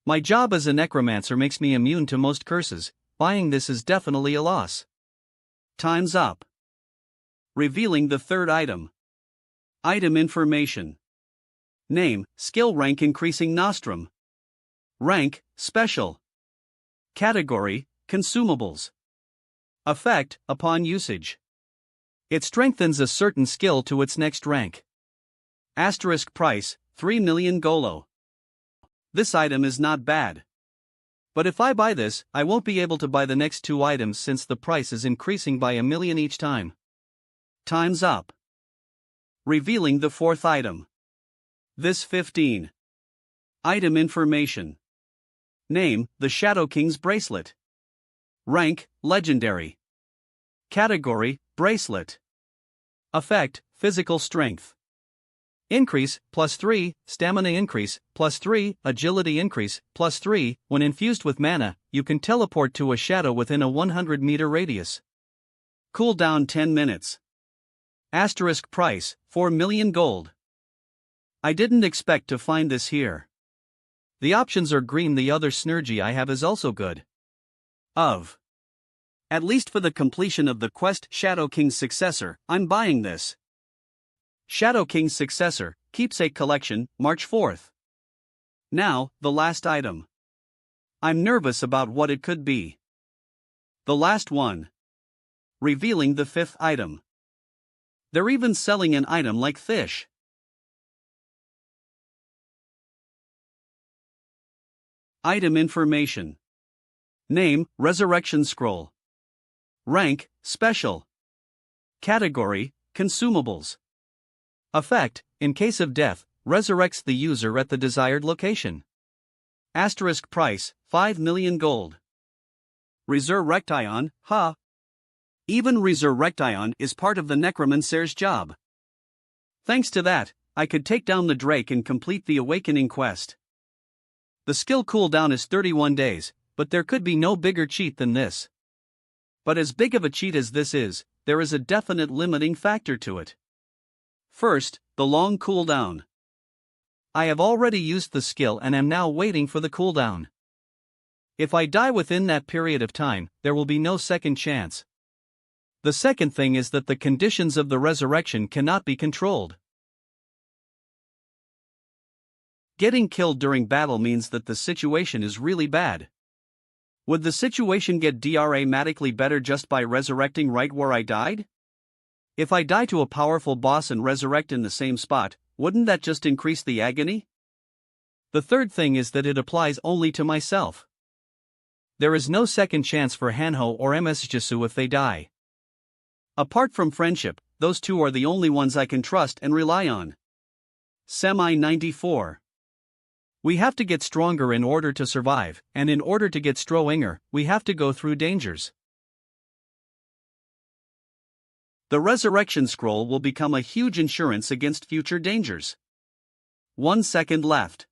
[SPEAKER 1] My job as a necromancer makes me immune to most curses. Buying this is definitely a loss. Time's up. Revealing the third item. Item information. Name, skill rank increasing nostrum. Rank, special. Category, consumables. Effect, upon usage. It strengthens a certain skill to its next rank. Asterisk price, 3 million golo. This item is not bad. But if I buy this, I won't be able to buy the next 2 items since the price is increasing by 1 million each time. Time's up. Revealing the fourth item. This 15. Item information. Name, the Shadow King's bracelet. Rank, legendary. Category, bracelet. Effect, physical strength. Increase, +3, stamina increase, +3, agility increase, +3, when infused with mana, you can teleport to a shadow within a 100-meter radius. Cooldown 10 minutes. Asterisk price, 4 million gold. I didn't expect to find this here. The options are green. The other synergy I have is also good. At least for the completion of the quest Shadow King's successor, I'm buying this. Shadow King's successor, Keepsake Collection, March 4th. Now, the last item. I'm nervous about what it could be. The last one. Revealing the 5th item. They're even selling an item like fish. Item information. Name, Resurrection Scroll. Rank, Special. Category, Consumables. Effect, in case of death, resurrects the user at the desired location. Asterisk price, 5 million gold. Resurrection, ha. Even Resurrection is part of the Necromancer's job. Thanks to that, I could take down the Drake and complete the Awakening quest. The skill cooldown is 31 days, but there could be no bigger cheat than this. But as big of a cheat as this is, there is a definite limiting factor to it. First, the long cooldown. I have already used the skill and am now waiting for the cooldown. If I die within that period of time, there will be no second chance. The second thing is that the conditions of the resurrection cannot be controlled. Getting killed during battle means that the situation is really bad. Would the situation get dramatically better just by resurrecting right where I died? If I die to a powerful boss and resurrect in the same spot, wouldn't that just increase the agony? The third thing is that it applies only to myself. There is no second chance for Hanho or MSJisu if they die. Apart from friendship, those two are the only ones I can trust and rely on. Semi 94. We have to get stronger in order to survive, and in order to get stronger, we have to go through dangers. The Resurrection Scroll will become a huge insurance against future dangers. 1 second left.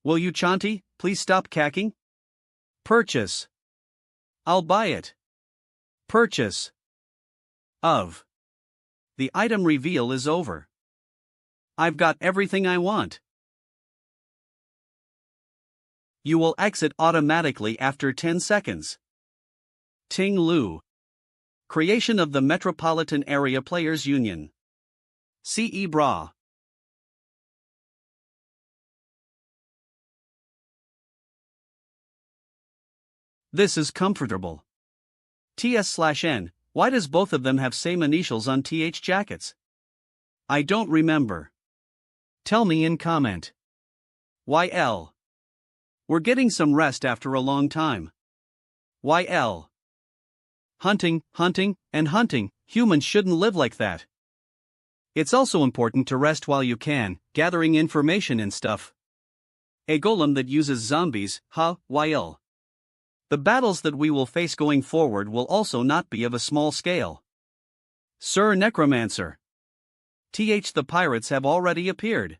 [SPEAKER 1] Will you, Chanti, please stop cacking? Purchase. I'll buy it. Purchase. Of. The item reveal is over. I've got everything I want. You will exit automatically after 10 seconds. Ting Lu. Creation of the Metropolitan Area Players Union. C.E. Bra. This is comfortable. TS/N, why does both of them have same initials on TH jackets? I don't remember. Tell me in comment. YL. We're getting some rest after a long time. YL. Hunting, and hunting, humans shouldn't live like that. It's also important to rest while you can, gathering information and stuff. A golem that uses zombies, YL. The battles that we will face going forward will also not be of a small scale. Sir Necromancer. The pirates have already appeared.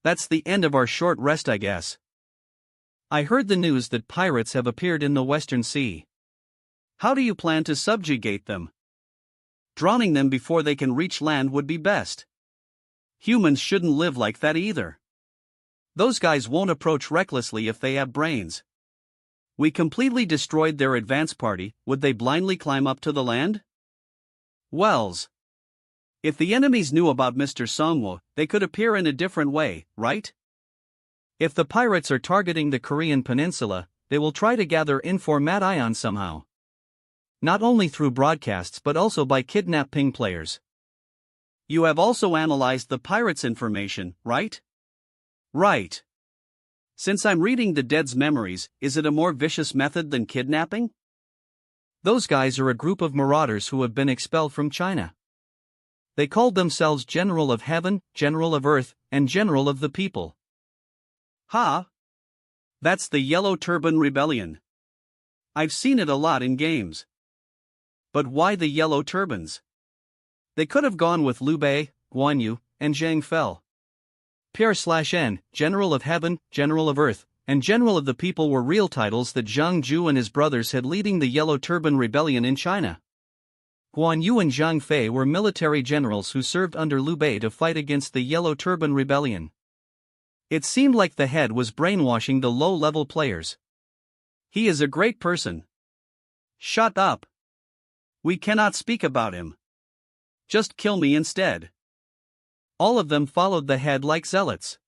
[SPEAKER 1] That's the end of our short rest, I guess. I heard the news that pirates have appeared in the Western Sea. How do you plan to subjugate them? Drowning them before they can reach land would be best. Humans shouldn't live like that either. Those guys won't approach recklessly if they have brains. We completely destroyed their advance party, would they blindly climb up to the land? Wells. If the enemies knew about Mr. Songwo, they could appear in a different way, right? If the pirates are targeting the Korean peninsula, they will try to gather information somehow. Not only through broadcasts but also by kidnapping players. You have also analyzed the pirates' information, right? Right. Since I'm reading the dead's memories, is it a more vicious method than kidnapping? Those guys are a group of marauders who have been expelled from China. They called themselves General of Heaven, General of Earth, and General of the People. That's the Yellow Turban Rebellion. I've seen it a lot in games. But why the Yellow Turbans? They could have gone with Liu Bei, Guan Yu, and Zhang Fel. Pierre/N, General of Heaven, General of Earth, and General of the People were real titles that Zhang Ju and his brothers had leading the Yellow Turban Rebellion in China. Guan Yu and Zhang Fei were military generals who served under Liu Bei to fight against the Yellow Turban Rebellion. It seemed like the head was brainwashing the low-level players. He is a great person. Shut up. We cannot speak about him. Just kill me instead. All of them followed the head like zealots.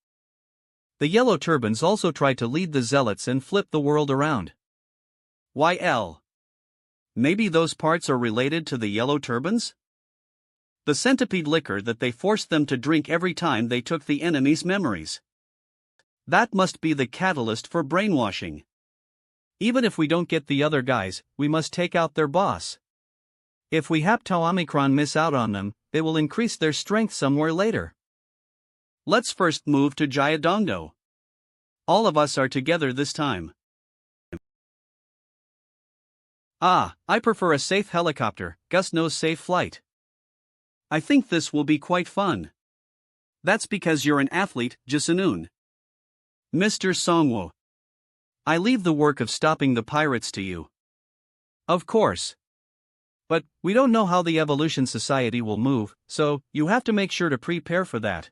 [SPEAKER 1] The yellow turbans also tried to lead the zealots and flip the world around. YL. Maybe those parts are related to the yellow turbans? The centipede liquor that they forced them to drink every time they took the enemy's memories. That must be the catalyst for brainwashing. Even if we don't get the other guys, we must take out their boss. If we Hapto Omicron miss out on them, they will increase their strength somewhere later. Let's first move to Jayadongdo. All of us are together this time. I prefer a safe helicopter. Gus knows safe flight. I think this will be quite fun. That's because you're an athlete, Jisunun. Mr. Songwo. I leave the work of stopping the pirates to you. Of course. But we don't know how the Evolution Society will move, so you have to make sure to prepare for that.